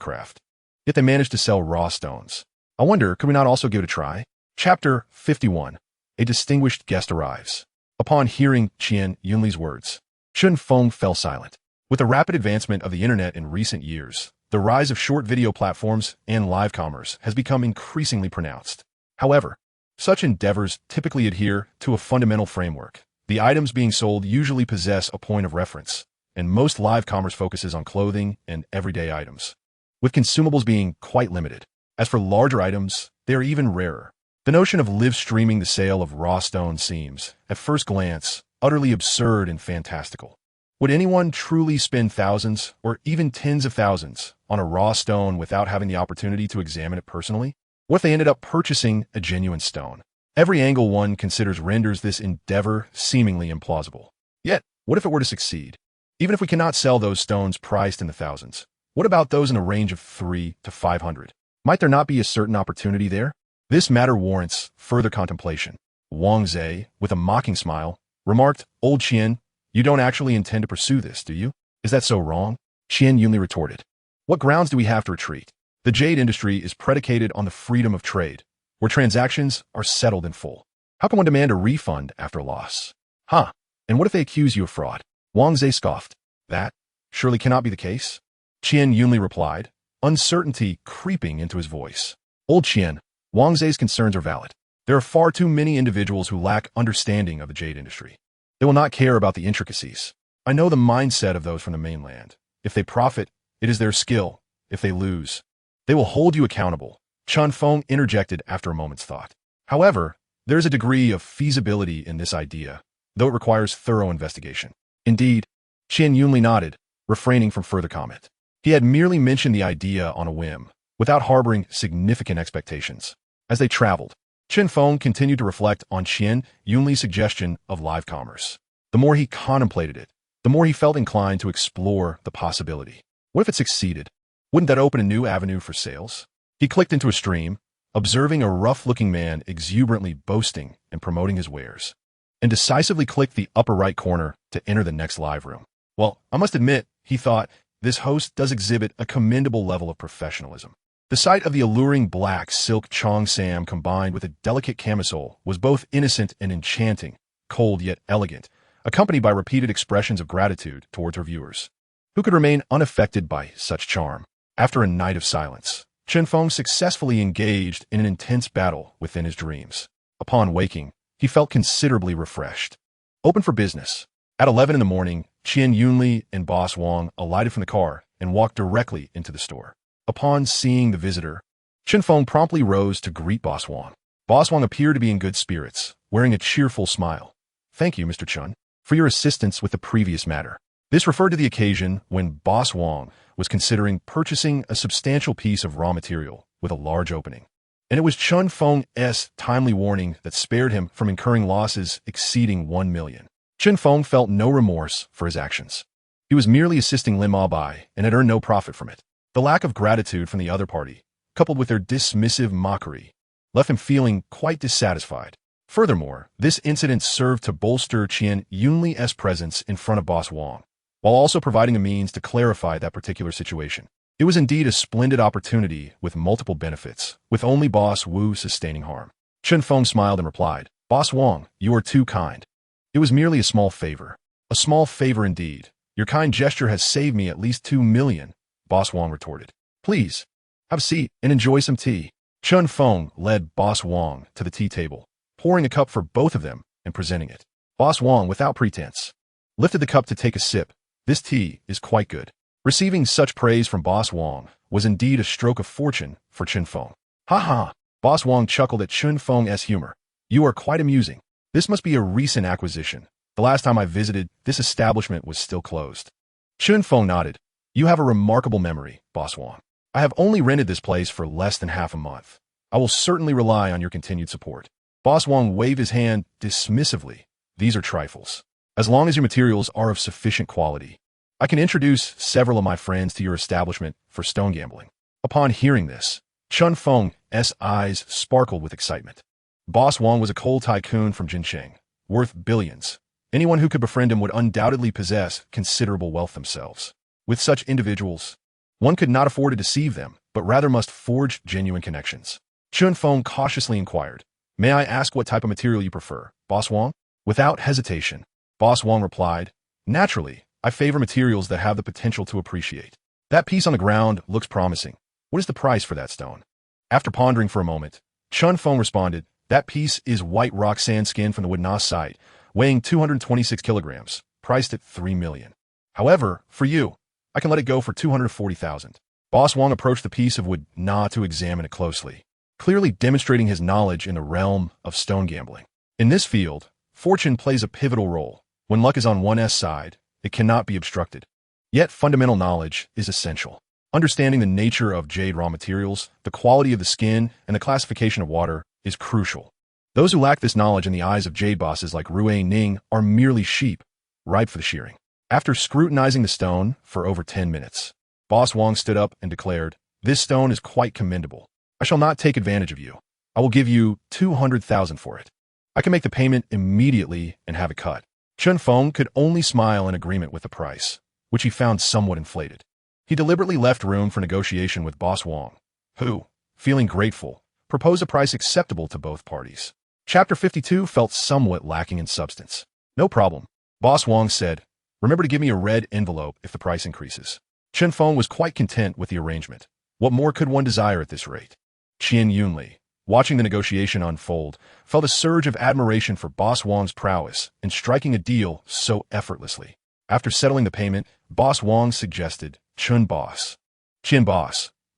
A: craft. Yet they manage to sell raw stones. I wonder, could we not also give it a try?" Chapter 51. A distinguished guest arrives. Upon hearing Qian Yunli's words, Chen Feng fell silent. With the rapid advancement of the internet in recent years, the rise of short video platforms and live commerce has become increasingly pronounced. However, such endeavors typically adhere to a fundamental framework. The items being sold usually possess a point of reference, and most live commerce focuses on clothing and everyday items, with consumables being quite limited. As for larger items, they are even rarer. The notion of live streaming the sale of raw stones seems, at first glance, utterly absurd and fantastical. Would anyone truly spend thousands, or even tens of thousands, on a raw stone without having the opportunity to examine it personally? What if they ended up purchasing a genuine stone? Every angle one considers renders this endeavor seemingly implausible. Yet, what if it were to succeed? Even if we cannot sell those stones priced in the thousands, what about those in a range of 3 to 500? Might there not be a certain opportunity there? This matter warrants further contemplation. Wang Zhe, with a mocking smile, remarked, Old Qian, you don't actually intend to pursue this, do you? Is that so wrong? Qian Yunli retorted. What grounds do we have to retreat? The jade industry is predicated on the freedom of trade, where transactions are settled in full. How can one demand a refund after a loss? Huh, and what if they accuse you of fraud? Wang Zhe scoffed. That surely cannot be the case. Qian Yunli replied, uncertainty creeping into his voice. Old Qian, Wang Zhe's concerns are valid. There are far too many individuals who lack understanding of the jade industry. They will not care about the intricacies. I know the mindset of those from the mainland. If they profit, it is their skill. If they lose, they will hold you accountable. Chun Feng interjected after a moment's thought. However, there is a degree of feasibility in this idea, though it requires thorough investigation. Indeed, Qian Yunli nodded, refraining from further comment. He had merely mentioned the idea on a whim, without harboring significant expectations. As they traveled, Chen Feng continued to reflect on Qian Yunli's suggestion of live commerce. The more he contemplated it, the more he felt inclined to explore the possibility. What if it succeeded? Wouldn't that open a new avenue for sales? He clicked into a stream, observing a rough-looking man exuberantly boasting and promoting his wares, and decisively clicked the upper right corner to enter the next live room. Well, I must admit, he thought, this host does exhibit a commendable level of professionalism. The sight of the alluring black silk chong sam combined with a delicate camisole was both innocent and enchanting, cold yet elegant, accompanied by repeated expressions of gratitude towards her viewers. Who could remain unaffected by such charm? After a night of silence, Chen Feng successfully engaged in an intense battle within his dreams. Upon waking, he felt considerably refreshed. Open for business. At 11 in the morning, Qian Yunli and Boss Wang alighted from the car and walked directly into the store. Upon seeing the visitor, Chen Feng promptly rose to greet Boss Wang. Boss Wang appeared to be in good spirits, wearing a cheerful smile. Thank you, Mr. Chun, for your assistance with the previous matter. This referred to the occasion when Boss Wang was considering purchasing a substantial piece of raw material with a large opening. And it was Chun Feng's timely warning that spared him from incurring losses exceeding 1 million. Chen Feng felt no remorse for his actions. He was merely assisting Lin Ma Bai and had earned no profit from it. The lack of gratitude from the other party, coupled with their dismissive mockery, left him feeling quite dissatisfied. Furthermore, this incident served to bolster Qian Yunli's presence in front of Boss Wang, while also providing a means to clarify that particular situation. It was indeed a splendid opportunity with multiple benefits, with only Boss Wu sustaining harm. Chen Feng smiled and replied, Boss Wang, you are too kind. It was merely a small favor. A small favor indeed. Your kind gesture has saved me at least 2 million, Boss Wang retorted. Please, have a seat and enjoy some tea. Chen Feng led Boss Wang to the tea table, pouring a cup for both of them and presenting it. Boss Wang, without pretense, lifted the cup to take a sip. This tea is quite good. Receiving such praise from Boss Wang was indeed a stroke of fortune for Chen Feng. Ha ha! Boss Wang chuckled at Chen Feng's humor. You are quite amusing. This must be a recent acquisition. The last time I visited, this establishment was still closed. Chen Feng nodded. You have a remarkable memory, Boss Wang. I have only rented this place for less than half a month. I will certainly rely on your continued support. Boss Wang waved his hand dismissively. These are trifles. As long as your materials are of sufficient quality, I can introduce several of my friends to your establishment for stone gambling. Upon hearing this, Chun Feng's eyes sparkled with excitement. Boss Wang was a coal tycoon from Jincheng, worth billions. Anyone who could befriend him would undoubtedly possess considerable wealth themselves. With such individuals, one could not afford to deceive them, but rather must forge genuine connections. Chun Feng cautiously inquired, May I ask what type of material you prefer, Boss Wang? Without hesitation, Boss Wang replied, Naturally, I favor materials that have the potential to appreciate. That piece on the ground looks promising. What is the price for that stone? After pondering for a moment, Chun Feng responded, That piece is white rock sandskin from the Wudna site, weighing 226 kilograms, priced at 3 million. However, for you, I can let it go for 240,000. Boss Wang approached the piece of Wudna to examine it closely, clearly demonstrating his knowledge in the realm of stone gambling. In this field, fortune plays a pivotal role. When luck is on one's side, it cannot be obstructed. Yet fundamental knowledge is essential. Understanding the nature of jade raw materials, the quality of the skin, and the classification of water is crucial. Those who lack this knowledge in the eyes of jade bosses like Ruiling are merely sheep, ripe for the shearing. After scrutinizing the stone for over 10 minutes, Boss Wang stood up and declared, This stone is quite commendable. I shall not take advantage of you. I will give you 200,000 for it. I can make the payment immediately and have it cut. Chen Feng could only smile in agreement with the price, which he found somewhat inflated. He deliberately left room for negotiation with Boss Wang, who, feeling grateful, proposed a price acceptable to both parties. Chapter 52 felt somewhat lacking in substance. No problem, Boss Wang said. Remember to give me a red envelope if the price increases. Chen Feng was quite content with the arrangement. What more could one desire at this rate? Qian Yunli, watching the negotiation unfold, felt a surge of admiration for Boss Wang's prowess in striking a deal so effortlessly. After settling the payment, Boss Wang suggested, Qian boss,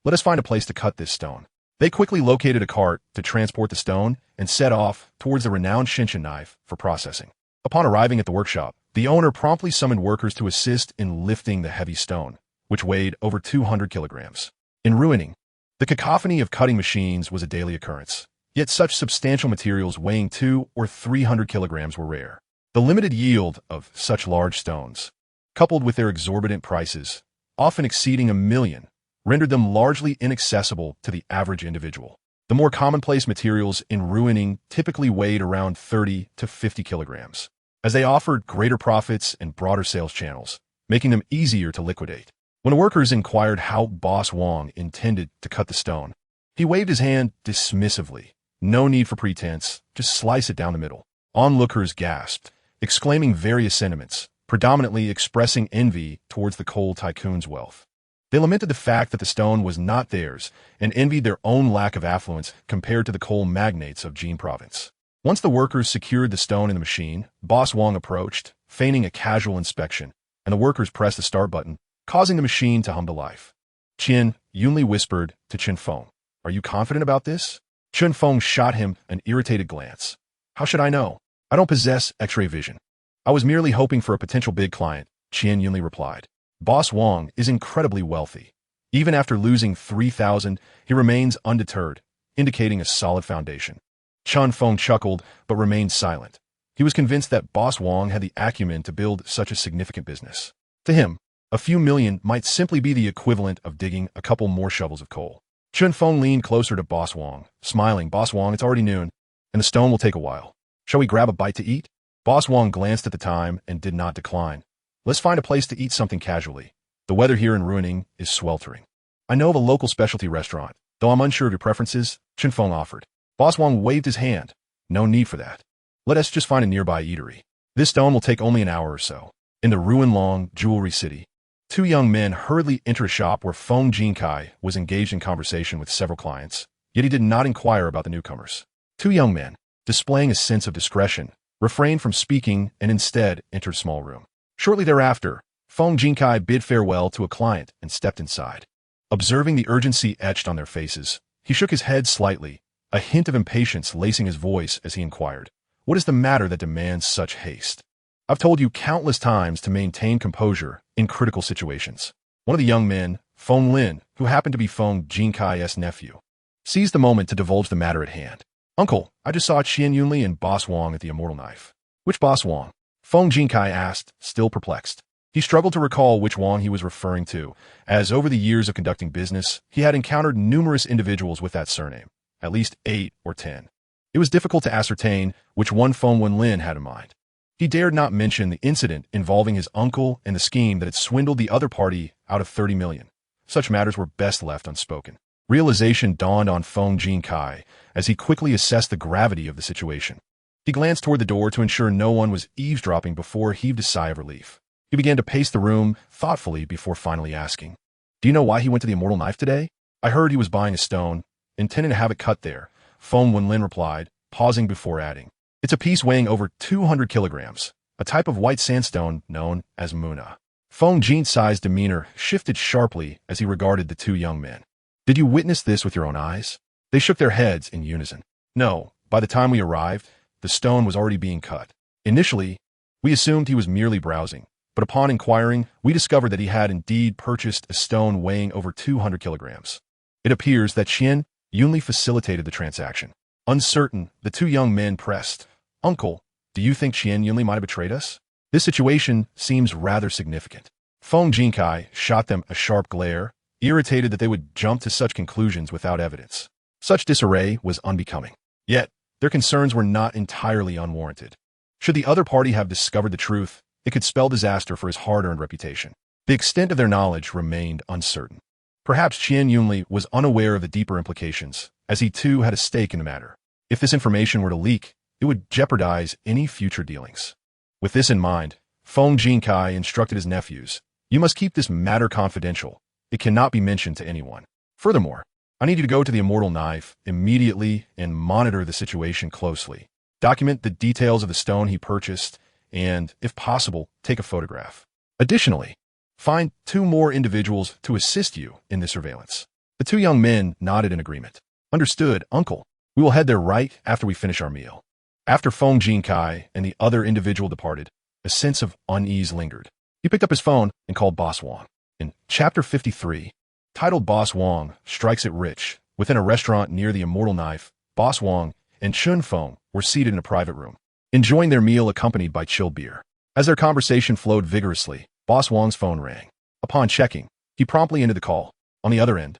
A: let us find a place to cut this stone. They quickly located a cart to transport the stone and set off towards the renowned Shinshin knife for processing. Upon arriving at the workshop, the owner promptly summoned workers to assist in lifting the heavy stone, which weighed over 200 kilograms. In Ruining, the cacophony of cutting machines was a daily occurrence, yet such substantial materials weighing 200 or 300 kilograms were rare. The limited yield of such large stones, coupled with their exorbitant prices, often exceeding $1 million, rendered them largely inaccessible to the average individual. The more commonplace materials in Ruining typically weighed around 30 to 50 kilograms, as they offered greater profits and broader sales channels, making them easier to liquidate. When workers inquired how Boss Wang intended to cut the stone, he waved his hand dismissively. No need for pretense, just slice it down the middle. Onlookers gasped, exclaiming various sentiments, predominantly expressing envy towards the coal tycoon's wealth. They lamented the fact that the stone was not theirs and envied their own lack of affluence compared to the coal magnates of Jin province. Once the workers secured the stone in the machine, Boss Wang approached, feigning a casual inspection, and the workers pressed the start button, causing the machine to hum to life. Qian Yunli whispered to Chen Feng, "Are you confident about this?" Chen Feng shot him an irritated glance. "How should I know? I don't possess X-ray vision. I was merely hoping for a potential big client," Qian Yunli replied. Boss Wang is incredibly wealthy. Even after losing 3,000, he remains undeterred, indicating a solid foundation. Chen Feng chuckled but remained silent. He was convinced that Boss Wang had the acumen to build such a significant business. To him, a few million might simply be the equivalent of digging a couple more shovels of coal. Chen Feng leaned closer to Boss Wang, smiling. "Boss Wang, it's already noon, and the stone will take a while. Shall we grab a bite to eat?" Boss Wang glanced at the time and did not decline. "Let's find a place to eat something casually. The weather here in Ruining is sweltering. I know of a local specialty restaurant, though I'm unsure of your preferences," Chen Feng offered. Boss Wang waved his hand. "No need for that. Let us just find a nearby eatery. This stone will take only an hour or so." In the Ruinlong Jewelry City, two young men hurriedly entered a shop where Feng Jinkai was engaged in conversation with several clients, yet he did not inquire about the newcomers. Two young men, displaying a sense of discretion, refrained from speaking and instead entered a small room. Shortly thereafter, Feng Jinkai bid farewell to a client and stepped inside. Observing the urgency etched on their faces, he shook his head slightly, a hint of impatience lacing his voice as he inquired, "What is the matter that demands such haste? I've told you countless times to maintain composure in critical situations." One of the young men, Feng Lin, who happened to be Feng Jinkai's nephew, seized the moment to divulge the matter at hand. "Uncle, I just saw Qian Yunli and Boss Wang at the Immortal Knife." "Which Boss Wang?" Feng Jinkai asked, still perplexed. He struggled to recall which Wang he was referring to, as over the years of conducting business, he had encountered numerous individuals with that surname, at least 8 or 10. It was difficult to ascertain which one Feng Wenlin had in mind. He dared not mention the incident involving his uncle and the scheme that had swindled the other party out of 30 million. Such matters were best left unspoken. Realization dawned on Feng Jinkai as he quickly assessed the gravity of the situation. He glanced toward the door to ensure no one was eavesdropping before he heaved a sigh of relief. He began to pace the room thoughtfully before finally asking, "Do you know why he went to the Immortal Knife today?" "I heard he was buying a stone, intending to have it cut there," Feng Wenlin replied, pausing before adding, "It's a piece weighing over 200 kilograms, a type of white sandstone known as Muna." Feng Jinkai's demeanor shifted sharply as he regarded the two young men. "Did you witness this with your own eyes?" They shook their heads in unison. "No, by the time we arrived, the stone was already being cut. Initially, we assumed he was merely browsing, but upon inquiring, we discovered that he had indeed purchased a stone weighing over 200 kilograms. It appears that Qian Yunli facilitated the transaction." Uncertain, the two young men pressed, "Uncle, do you think Qian Yunli might have betrayed us? This situation seems rather significant." Feng Jinkai shot them a sharp glare, irritated that they would jump to such conclusions without evidence. Such disarray was unbecoming. Yet, their concerns were not entirely unwarranted. Should the other party have discovered the truth, it could spell disaster for his hard-earned reputation. The extent of their knowledge remained uncertain. Perhaps Qian Yunli was unaware of the deeper implications, as he too had a stake in the matter. If this information were to leak, it would jeopardize any future dealings. With this in mind, Feng Jinkai instructed his nephews, "You must keep this matter confidential. It cannot be mentioned to anyone. Furthermore, I need you to go to the Immortal Knife immediately and monitor the situation closely. Document the details of the stone he purchased and, if possible, take a photograph. Additionally, find 2 more individuals to assist you in the surveillance." The 2 young men nodded in agreement. "Understood, uncle. We will head there right after we finish our meal." After Feng Jinkai and the other individual departed, a sense of unease lingered. He picked up his phone and called Boss Wong. In Chapter 53, titled Boss Wong Strikes It Rich, within a restaurant near the Immortal Knife, Boss Wong and Chun Feng were seated in a private room, enjoying their meal accompanied by chilled beer. As their conversation flowed vigorously, Boss Wong's phone rang. Upon checking, he promptly ended the call. On the other end,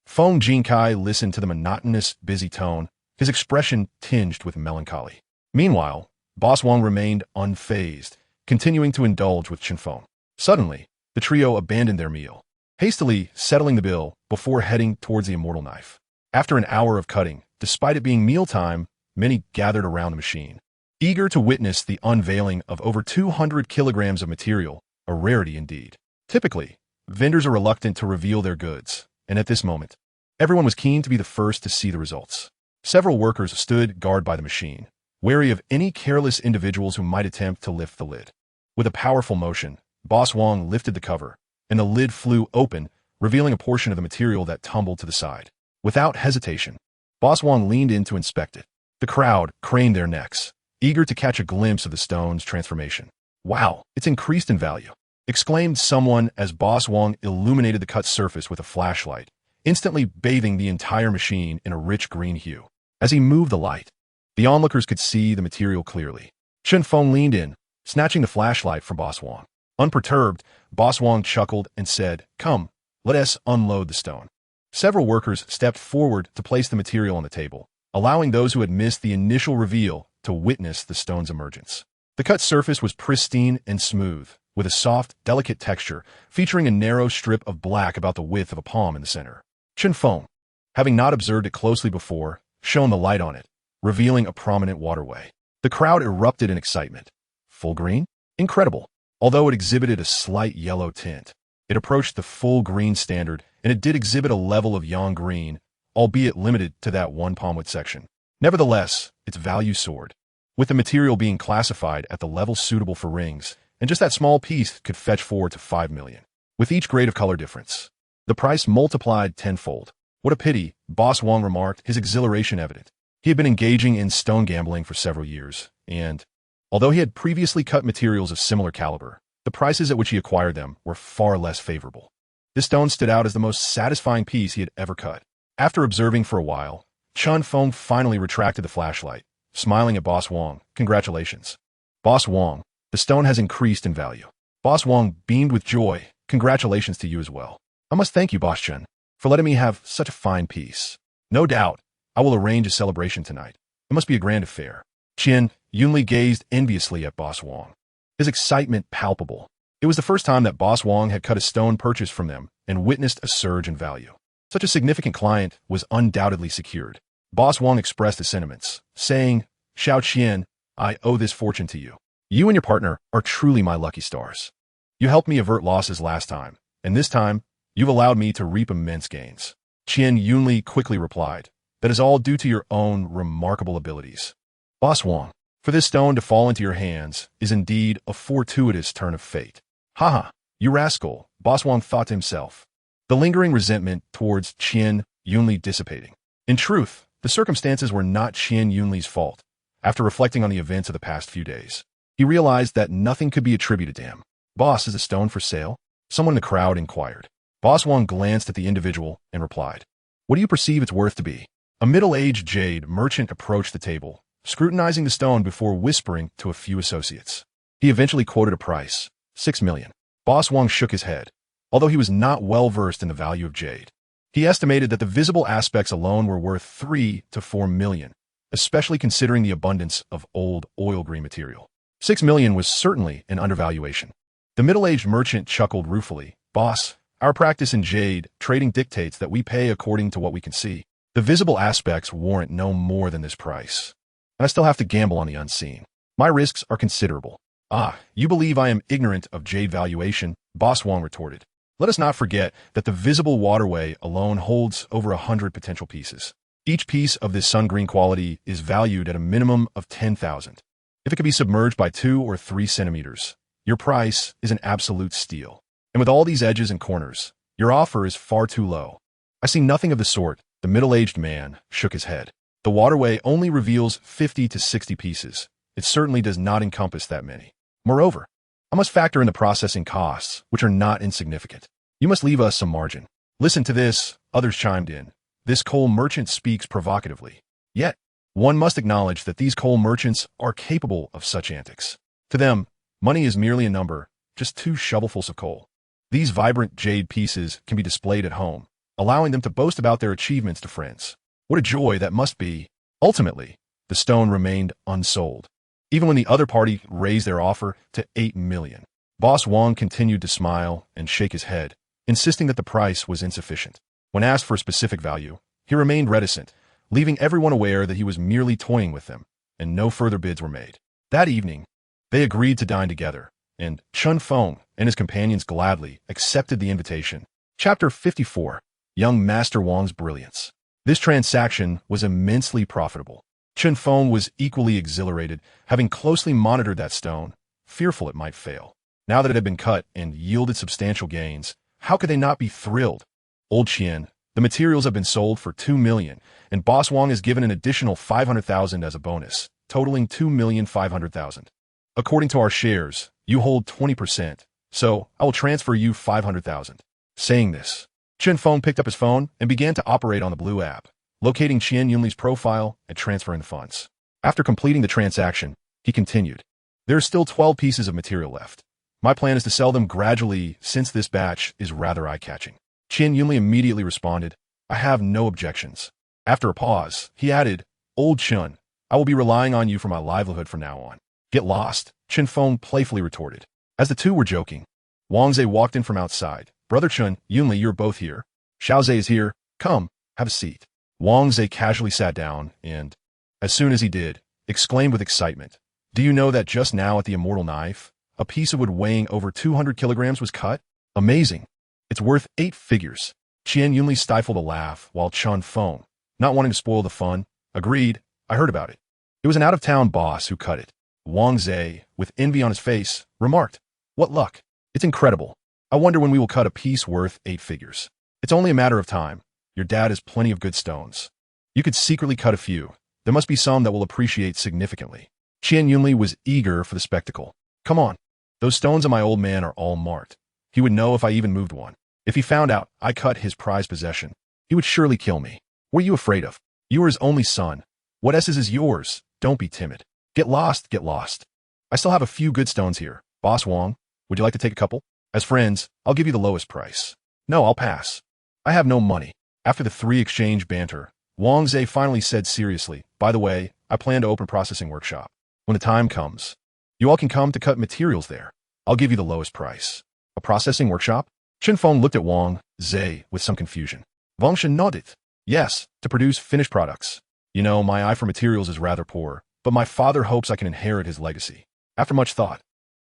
A: Feng Jinkai listened to the monotonous, busy tone, his expression tinged with melancholy. Meanwhile, Boss Wong remained unfazed, continuing to indulge with Chun Feng. Suddenly, the trio abandoned their meal, hastily settling the bill before heading towards the Immortal Knife. After an hour of cutting, despite it being mealtime, many gathered around the machine, eager to witness the unveiling of over 200 kilograms of material, a rarity indeed. Typically, vendors are reluctant to reveal their goods, and at this moment, everyone was keen to be the first to see the results. Several workers stood guard by the machine, wary of any careless individuals who might attempt to lift the lid. With a powerful motion, Boss Wong lifted the cover, and the lid flew open, revealing a portion of the material that tumbled to the side. Without hesitation, Boss Wong leaned in to inspect it. The crowd craned their necks, eager to catch a glimpse of the stone's transformation. "Wow, it's increased in value," exclaimed someone as Boss Wong illuminated the cut surface with a flashlight, instantly bathing the entire machine in a rich green hue. As he moved the light, the onlookers could see the material clearly. Chun Feng leaned in, snatching the flashlight from Boss Wong. Unperturbed, Boss Wong chuckled and said, "Come, let us unload the stone." Several workers stepped forward to place the material on the table, allowing those who had missed the initial reveal to witness the stone's emergence. The cut surface was pristine and smooth, with a soft, delicate texture, featuring a narrow strip of black about the width of a palm in the center. Chun Feng, having not observed it closely before, shone the light on it, revealing a prominent waterway. The crowd erupted in excitement. Full green? Incredible! Although it exhibited a slight yellow tint, it approached the full green standard, and it did exhibit a level of yuan green, albeit limited to that 1 palm-width section. Nevertheless, its value soared, with the material being classified at the level suitable for rings, and just that small piece could fetch 4 to 5 million. With each grade of color difference, the price multiplied tenfold. "What a pity," Boss Wong remarked, his exhilaration evident. He had been engaging in stone gambling for several years, and, although he had previously cut materials of similar caliber, the prices at which he acquired them were far less favorable. This stone stood out as the most satisfying piece he had ever cut. After observing for a while, Chun Feng finally retracted the flashlight, smiling at Boss Wong. "Congratulations. Boss Wong, the stone has increased in value." Boss Wong beamed with joy. "Congratulations to you as well. I must thank you, Boss Chun, for letting me have such a fine piece. No doubt, I will arrange a celebration tonight. It must be a grand affair." Qian Yunli gazed enviously at Boss Wong, his excitement palpable. It was the first time that Boss Wong had cut a stone purchase from them and witnessed a surge in value. Such a significant client was undoubtedly secured. Boss Wong expressed his sentiments, saying, "Xiao Qian, I owe this fortune to you. You and your partner are truly my lucky stars. You helped me avert losses last time, and this time, you've allowed me to reap immense gains." Qian Yunli quickly replied, "That is all due to your own remarkable abilities. Boss Wong, for this stone to fall into your hands is indeed a fortuitous turn of fate." "Haha, you rascal," Boss Wong thought to himself, the lingering resentment towards Qian Yunli dissipating. In truth, the circumstances were not Qian Yunli's fault. After reflecting on the events of the past few days, he realized that nothing could be attributed to him. "Boss, is the stone for sale?" Someone in the crowd inquired. Boss Wong glanced at the individual and replied, "What do you perceive its worth to be?" A middle-aged jade merchant approached the table, scrutinizing the stone before whispering to a few associates. He eventually quoted a price, 6 million. Boss Wong shook his head, although he was not well versed in the value of jade. He estimated that the visible aspects alone were worth 3 to 4 million, especially considering the abundance of old oil green material. 6 million was certainly an undervaluation. The middle-aged merchant chuckled ruefully. Boss, our practice in jade trading dictates that we pay according to what we can see. The visible aspects warrant no more than this price. And I still have to gamble on the unseen. My risks are considerable. Ah, you believe I am ignorant of jade valuation, Boss Wong retorted. Let us not forget that the visible waterway alone holds over 100 potential pieces. Each piece of this sun-green quality is valued at a minimum of 10,000. If it can be submerged by 2 or 3 centimeters, your price is an absolute steal. And with all these edges and corners, your offer is far too low. I see nothing of the sort. The middle-aged man shook his head. The waterway only reveals 50 to 60 pieces. It certainly does not encompass that many. Moreover, I must factor in the processing costs, which are not insignificant. You must leave us some margin. Listen to this, others chimed in. This coal merchant speaks provocatively. Yet, one must acknowledge that these coal merchants are capable of such antics. To them, money is merely a number, just 2 shovelfuls of coal. These vibrant jade pieces can be displayed at home, allowing them to boast about their achievements to friends. What a joy that must be. Ultimately, the stone remained unsold, even when the other party raised their offer to 8 million. Boss Wong continued to smile and shake his head, insisting that the price was insufficient. When asked for a specific value, he remained reticent, leaving everyone aware that he was merely toying with them, and no further bids were made. That evening, they agreed to dine together, and Chun Feng and his companions gladly accepted the invitation. Chapter 54. Young Master Wong's Brilliance. This transaction was immensely profitable. Chun Feng was equally exhilarated, having closely monitored that stone, fearful it might fail. Now that it had been cut and yielded substantial gains, how could they not be thrilled? Old Qian, the materials have been sold for 2 million, and Boss Wong is given an additional 500,000 as a bonus, totaling 2,500,000. According to our shares, you hold 20%, so I will transfer you 500,000. Saying this, Chun Feng picked up his phone and began to operate on the blue app, locating Qian Yunli's profile and transferring the funds. After completing the transaction, he continued. There are still 12 pieces of material left. My plan is to sell them gradually since this batch is rather eye-catching. Qian Yunli immediately responded, I have no objections. After a pause, he added, Old Chun, I will be relying on you for my livelihood from now on. Get lost, Chun Feng playfully retorted. As the two were joking, Wang Zhe walked in from outside. Brother Chun, Yunli, you're both here. Xiao Zhe is here. Come, have a seat. Wang Zhe casually sat down and, as soon as he did, exclaimed with excitement. Do you know that just now at the Immortal Knife, a piece of wood weighing over 200 kilograms was cut? Amazing. It's worth 8 figures. Qian Yunli stifled a laugh while Chun Feng, not wanting to spoil the fun, agreed, I heard about it. It was an out-of-town boss who cut it. Wang Zhe, with envy on his face, remarked, What luck. It's incredible. I wonder when we will cut a piece worth 8 figures. It's only a matter of time. Your dad has plenty of good stones. You could secretly cut a few. There must be some that will appreciate significantly. Qian Yunli was eager for the spectacle. Come on. Those stones of my old man are all marked. He would know if I even moved one. If he found out I cut his prized possession, he would surely kill me. What are you afraid of? You are his only son. What else is yours? Don't be timid. Get lost, get lost. I still have a few good stones here. Boss Wong, would you like to take a couple? As friends, I'll give you the lowest price. No, I'll pass. I have no money. After the 3 exchange banter, Wang Zhe finally said seriously, By the way, I plan to open a processing workshop. When the time comes, you all can come to cut materials there. I'll give you the lowest price. A processing workshop? Chun Feng looked at Wang Zhe with some confusion. Wang Shen nodded. Yes, to produce finished products. You know, my eye for materials is rather poor, but my father hopes I can inherit his legacy. After much thought,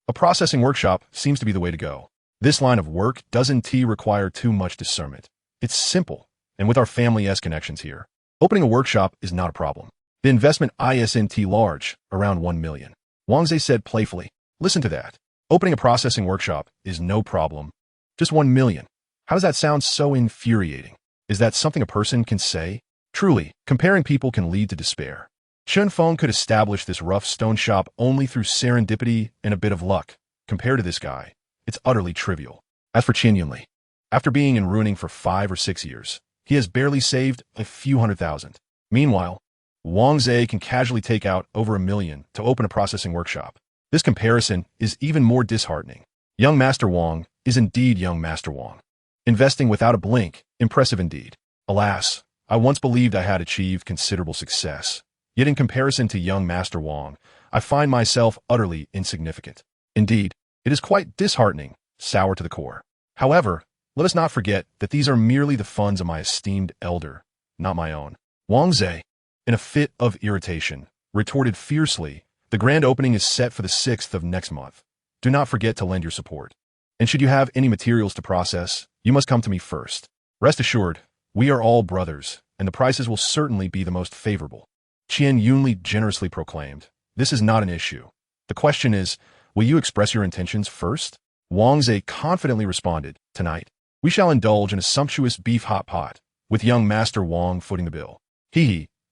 A: a processing workshop seems to be the way to go. This line of work doesn't require too much discernment. It's simple, and with our family-esque connections here, opening a workshop is not a problem. The investment isn't large, around 1 million. Wang Zhe said playfully, Listen to that. Opening a processing workshop is no problem. Just 1 million. How does that sound so infuriating? Is that something a person can say? Truly, comparing people can lead to despair. Chun Feng could establish this rough stone shop only through serendipity and a bit of luck. Compared to this guy, it's utterly trivial. As for Qian Yunli, after being in Ruining for 5 or 6 years, he has barely saved a few 100,000. Meanwhile, Wang Zhe can casually take out over 1 million to open a processing workshop. This comparison is even more disheartening. Young Master Wang is indeed young Master Wang. Investing without a blink, impressive indeed. Alas, I once believed I had achieved considerable success. Yet in comparison to young Master Wang, I find myself utterly insignificant. Indeed, it is quite disheartening, sour to the core. However, let us not forget that these are merely the funds of my esteemed elder, not my own. Wang Zhe, in a fit of irritation, retorted fiercely, "The grand opening is set for the 6th of next month. Do not forget to lend your support. And should you have any materials to process, you must come to me first. Rest assured, we are all brothers, and the prices will certainly be the most favorable." Qian Yunli generously proclaimed, "This is not an issue. The question is, will you express your intentions first?" Wang Zhe confidently responded, "Tonight, we shall indulge in a sumptuous beef hot pot, with young Master Wang footing the bill.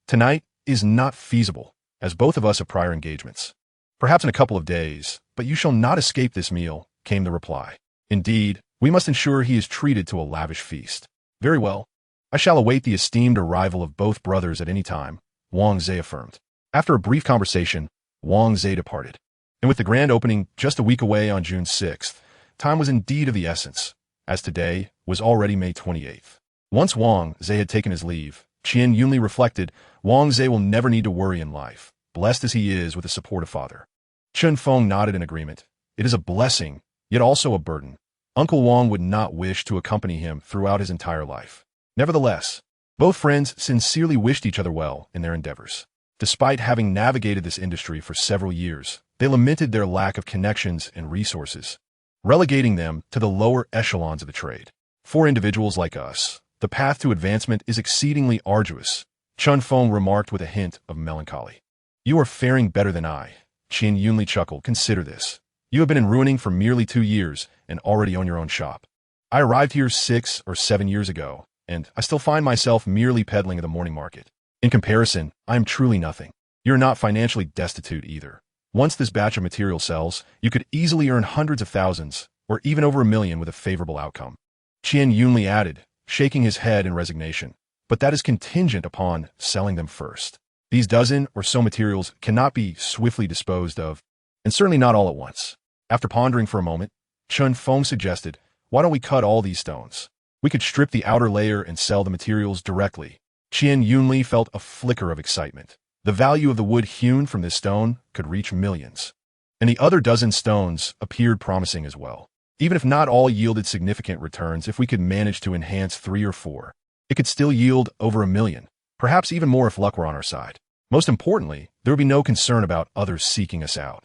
A: Tonight is not feasible, as both of us have prior engagements. Perhaps in a couple of days, but you shall not escape this meal," came the reply. "Indeed, we must ensure he is treated to a lavish feast." "Very well. I shall await the esteemed arrival of both brothers at any time," Wang Zhe affirmed. After a brief conversation, Wang Zhe departed. And with the grand opening just a week away on June 6th, time was indeed of the essence, as today was already May 28th. Once Wang Zhe had taken his leave, Qian Yunli reflected, Wang Zhe will never need to worry in life, blessed as he is with the support of father. Chun Feng nodded in agreement. It is a blessing, yet also a burden. Uncle Wang would not wish to accompany him throughout his entire life. Nevertheless, both friends sincerely wished each other well in their endeavors. Despite having navigated this industry for several years, they lamented their lack of connections and resources, relegating them to the lower echelons of the trade. For individuals like us, the path to advancement is exceedingly arduous, Chun Feng remarked with a hint of melancholy. "You are faring better than I," Qian Yunli chuckled. "Consider this. You have been in Ruining for merely 2 years and already own your own shop. I arrived here 6 or 7 years ago, and I still find myself merely peddling at the morning market. In comparison, I am truly nothing. You're not financially destitute either. Once this batch of material sells, you could easily earn hundreds of thousands, or even over 1 million with a favorable outcome." Qian Yunli added, shaking his head in resignation, "But that is contingent upon selling them first. These dozen or so materials cannot be swiftly disposed of, and certainly not all at once." After pondering for a moment, Chun Feng suggested, "Why don't we cut all these stones? We could strip the outer layer and sell the materials directly." Qian Yunli felt a flicker of excitement. The value of the wood hewn from this stone could reach millions. And the other dozen stones appeared promising as well. Even if not all yielded significant returns, if we could manage to enhance 3 or 4, it could still yield over 1 million, perhaps even more if luck were on our side. Most importantly, there would be no concern about others seeking us out.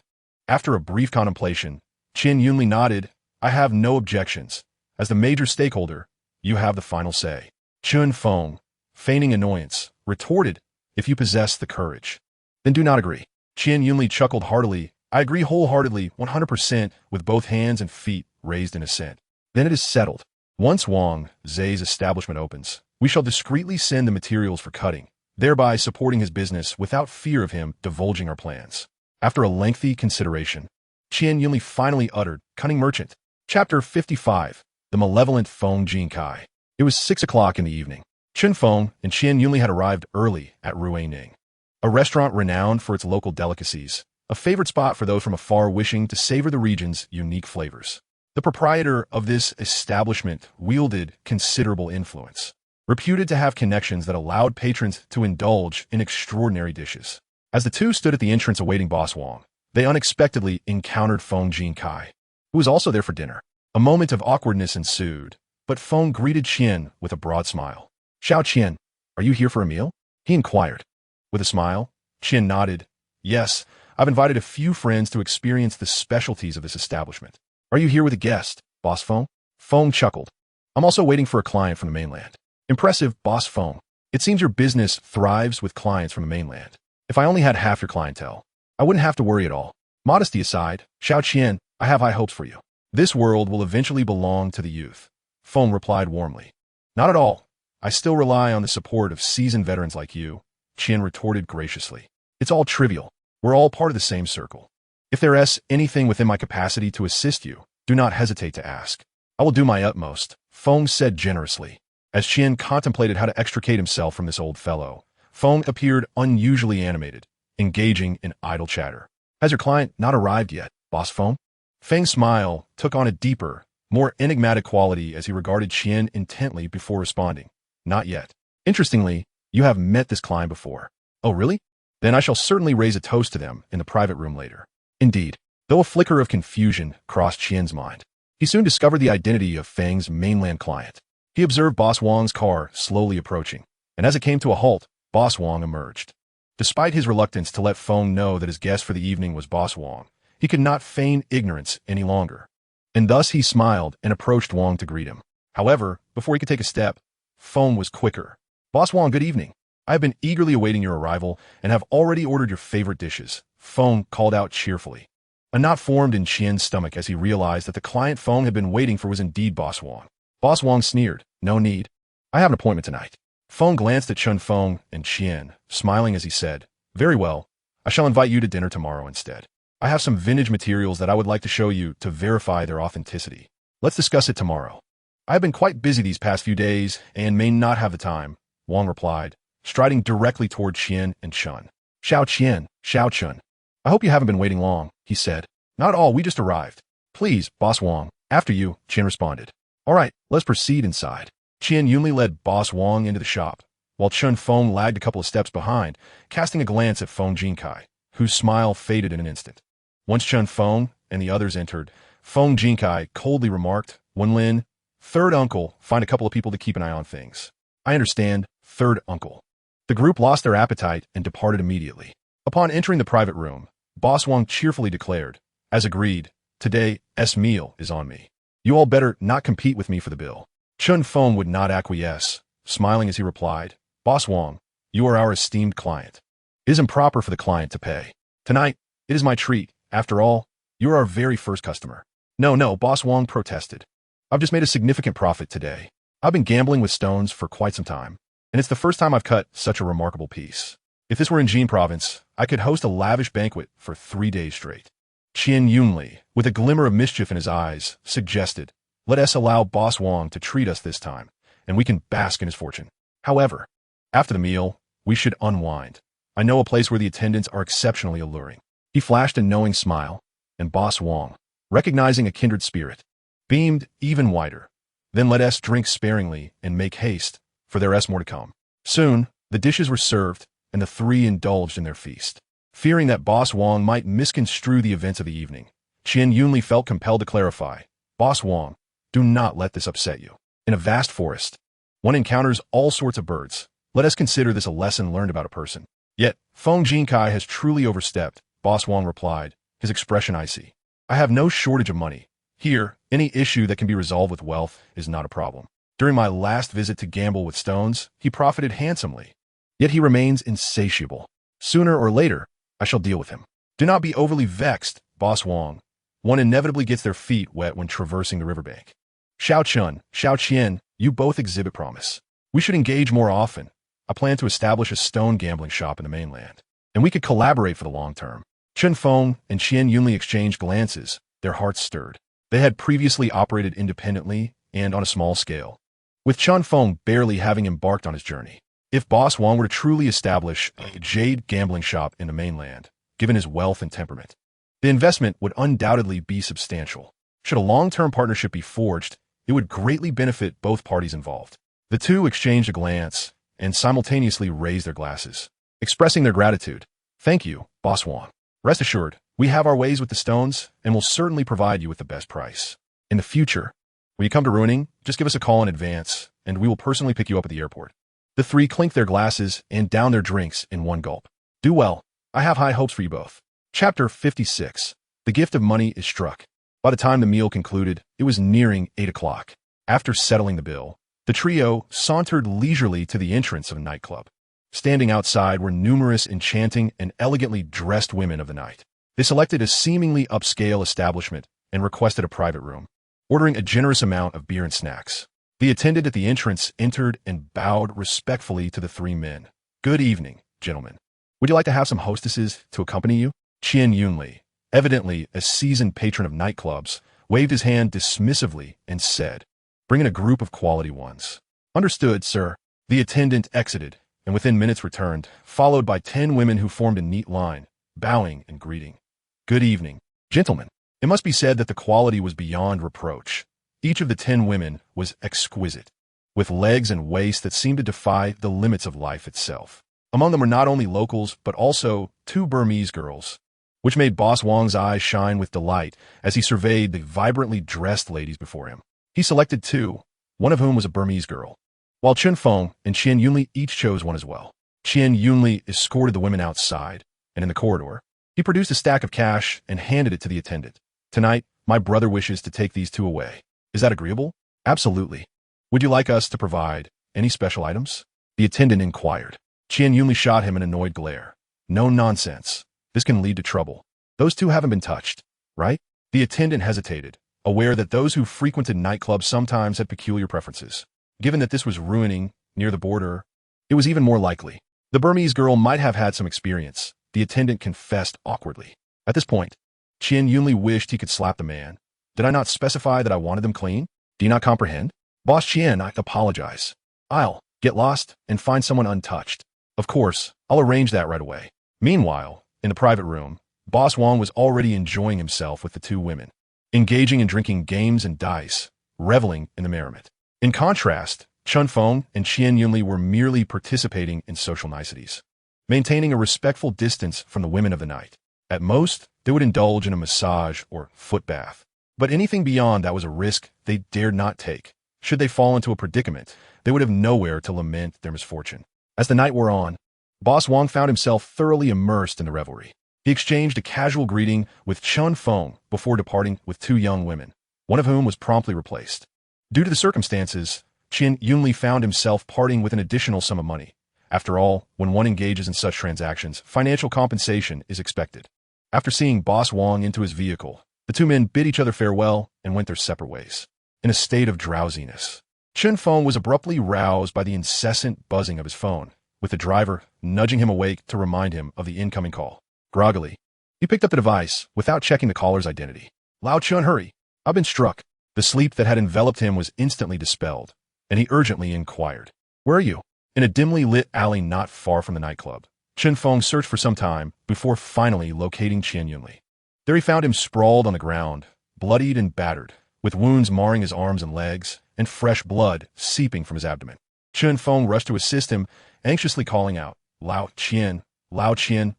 A: After a brief contemplation, Qian Yunli nodded, "I have no objections. As the major stakeholder, you have the final say." Chun Feng, feigning annoyance, retorted, "If you possess the courage, then do not agree." Qian Yunli chuckled heartily, "I agree wholeheartedly, 100%, with both hands and feet raised in assent. Then it is settled. Once Wang Zhe's establishment opens, we shall discreetly send the materials for cutting, thereby supporting his business without fear of him divulging our plans." After a lengthy consideration, Qian Yunli finally uttered, "Cunning merchant." Chapter 55, The Malevolent Feng Jinkai. It was 6 o'clock in the evening. Chun Feng and Qian Yunli had arrived early at Ruiling, a restaurant renowned for its local delicacies, a favorite spot for those from afar wishing to savor the region's unique flavors. The proprietor of this establishment wielded considerable influence, reputed to have connections that allowed patrons to indulge in extraordinary dishes. As the two stood at the entrance awaiting Boss Wang, they unexpectedly encountered Feng Jinkai, who was also there for dinner. A moment of awkwardness ensued, but Feng greeted Qian with a broad smile. "Xiao Qian, are you here for a meal?" he inquired. With a smile, Qian nodded. "Yes, I've invited a few friends to experience the specialties of this establishment." "Are you here with a guest, Boss Feng?" Feng chuckled. "I'm also waiting for a client from the mainland." "Impressive, Boss Feng. It seems your business thrives with clients from the mainland. If I only had half your clientele, I wouldn't have to worry at all." "Modesty aside, Xiao Qian, I have high hopes for you. This world will eventually belong to the youth," Feng replied warmly. "Not at all. I still rely on the support of seasoned veterans like you," Qian retorted graciously. "It's all trivial. We're all part of the same circle. If there is anything within my capacity to assist you, do not hesitate to ask. I will do my utmost," Feng said generously. As Qian contemplated how to extricate himself from this old fellow, Feng appeared unusually animated, engaging in idle chatter. "Has your client not arrived yet, Boss Feng?" Feng's smile took on a deeper, more enigmatic quality as he regarded Qian intently before responding. Not yet. Interestingly, you have met this client before. Oh, really? Then I shall certainly raise a toast to them in the private room later. Indeed, though a flicker of confusion crossed Qian's mind, he soon discovered the identity of Feng's mainland client. He observed Boss Wang's car slowly approaching, and as it came to a halt, Boss Wang emerged. Despite his reluctance to let Feng know that his guest for the evening was Boss Wang, he could not feign ignorance any longer. And thus he smiled and approached Wang to greet him. However, before he could take a step, Feng was quicker. Boss Wang, good evening. I have been eagerly awaiting your arrival and have already ordered your favorite dishes, Feng called out cheerfully. A knot formed in Qian's stomach as he realized that the client Feng had been waiting for was indeed Boss Wang. Boss Wang sneered. No need. I have an appointment tonight. Feng glanced at Chen Feng and Qian, smiling as he said, Very well. I shall invite you to dinner tomorrow instead. I have some vintage materials that I would like to show you to verify their authenticity. Let's discuss it tomorrow. I have been quite busy these past few days and may not have the time, Wang replied, striding directly toward Qian and Chen. Xiao Qian, Xiao Chen. I hope you haven't been waiting long, he said. Not all, we just arrived. Please, Boss Wang. After you, Qian responded. All right, let's proceed inside. Qian Yunli led Boss Wang into the shop, while Chen Feng lagged a couple of steps behind, casting a glance at Feng Jinkai, whose smile faded in an instant. Once Chen Feng and the others entered, Feng Jinkai coldly remarked, Wenlin, third uncle, find a couple of people to keep an eye on things. I understand, third uncle. The group lost their appetite and departed immediately. Upon entering the private room, Boss Wang cheerfully declared, As agreed, today's meal is on me. You all better not compete with me for the bill. Chen Feng would not acquiesce, smiling as he replied, Boss Wang, you are our esteemed client. It is improper for the client to pay. Tonight, it is my treat. After all, you are our very first customer. No, Boss Wang protested. I've just made a significant profit today. I've been gambling with stones for quite some time, and it's the first time I've cut such a remarkable piece. If this were in Jin province, I could host a lavish banquet for 3 days straight. Qian Yunli, with a glimmer of mischief in his eyes, suggested, Let us allow Boss Wang to treat us this time, and we can bask in his fortune. However, after the meal, we should unwind. I know a place where the attendants are exceptionally alluring. He flashed a knowing smile, and Boss Wang, recognizing a kindred spirit, beamed even wider. Then let us drink sparingly and make haste, for there is more to come. Soon, the dishes were served, and the three indulged in their feast. Fearing that Boss Wang might misconstrue the events of the evening, Qian Yunli felt compelled to clarify, Boss Wang, do not let this upset you. In a vast forest, one encounters all sorts of birds. Let us consider this a lesson learned about a person. Yet, Feng Jinkai has truly overstepped, Boss Wang replied, his expression icy. I have no shortage of money. Here, any issue that can be resolved with wealth is not a problem. During my last visit to gamble with stones, he profited handsomely. Yet he remains insatiable. Sooner or later, I shall deal with him. Do not be overly vexed, Boss Wang. One inevitably gets their feet wet when traversing the riverbank. Xiao Chen, Xiao Qian, you both exhibit promise. We should engage more often. I plan to establish a stone gambling shop in the mainland, and we could collaborate for the long term. Chen Feng and Qian Yunli exchanged glances, their hearts stirred. They had previously operated independently and on a small scale, with Chen Feng barely having embarked on his journey. If Boss Wang were to truly establish a jade-gambling shop in the mainland, given his wealth and temperament, the investment would undoubtedly be substantial. Should a long-term partnership be forged, it would greatly benefit both parties involved. The two exchanged a glance and simultaneously raised their glasses, expressing their gratitude. Thank you, Boss Wang. Rest assured, we have our ways with the stones and will certainly provide you with the best price. In the future, when you come to Ruining, just give us a call in advance, and we will personally pick you up at the airport. The three clinked their glasses and downed their drinks in one gulp. Do well. I have high hopes for you both. Chapter 56. The gift of money is struck. By the time the meal concluded, it was nearing 8 o'clock. After settling the bill, the trio sauntered leisurely to the entrance of a nightclub. Standing outside were numerous enchanting and elegantly dressed women of the night. They selected a seemingly upscale establishment and requested a private room, ordering a generous amount of beer and snacks. The attendant at the entrance entered and bowed respectfully to the three men. Good evening, gentlemen. Would you like to have some hostesses to accompany you? Qian Yunli, evidently a seasoned patron of nightclubs, waved his hand dismissively and said, Bring in a group of quality ones. Understood, sir. The attendant exited, and within minutes returned, followed by 10 women who formed a neat line, bowing and greeting. Good evening, gentlemen. It must be said that the quality was beyond reproach. Each of the 10 women was exquisite, with legs and waists that seemed to defy the limits of life itself. Among them were not only locals, but also 2 Burmese girls, which made Boss Wong's eyes shine with delight as he surveyed the vibrantly dressed ladies before him. He selected 2, one of whom was a Burmese girl, while Chun Feng and Qian Yunli each chose one as well. Qian Yunli escorted the women outside, and in the corridor, he produced a stack of cash and handed it to the attendant. "Tonight, my brother wishes to take these 2 away. Is that agreeable?" "Absolutely. Would you like us to provide any special items?" the attendant inquired. Qian Yunli shot him an annoyed glare. "No nonsense. This can lead to trouble. Those 2 haven't been touched, right?" The attendant hesitated, aware that those who frequented nightclubs sometimes had peculiar preferences. Given that this was Ruining, near the border, it was even more likely. The Burmese girl might have had some experience, the attendant confessed awkwardly. At this point, Qian Yunli wished he could slap the man. "Did I not specify that I wanted them clean? Do you not comprehend?" "Boss Qian, I apologize. I'll get lost and find someone untouched." "Of course, I'll arrange that right away." Meanwhile, in the private room, Boss Wong was already enjoying himself with the 2 women, engaging in drinking games and dice, reveling in the merriment. In contrast, Chun Feng and Qian Yunli were merely participating in social niceties, maintaining a respectful distance from the women of the night. At most, they would indulge in a massage or foot bath. But anything beyond that was a risk they dared not take. Should they fall into a predicament, they would have nowhere to lament their misfortune. As the night wore on, Boss Wong found himself thoroughly immersed in the revelry. He exchanged a casual greeting with Chun Feng before departing with 2 young women, one of whom was promptly replaced. Due to the circumstances, Qian Yunli found himself parting with an additional sum of money. After all, when one engages in such transactions, financial compensation is expected. After seeing Boss Wong into his vehicle, the 2 men bid each other farewell and went their separate ways. In a state of drowsiness, Chun Feng was abruptly roused by the incessant buzzing of his phone, with the driver nudging him awake to remind him of the incoming call. Groggily, he picked up the device without checking the caller's identity. "Lao Chun, hurry. I've been struck." The sleep that had enveloped him was instantly dispelled, and he urgently inquired, "Where are you?" In a dimly lit alley not far from the nightclub, Chun Feng searched for some time before finally locating Qian Yunli. There he found him sprawled on the ground, bloodied and battered, with wounds marring his arms and legs, and fresh blood seeping from his abdomen. Chun Feng rushed to assist him, anxiously calling out, Lao Qian,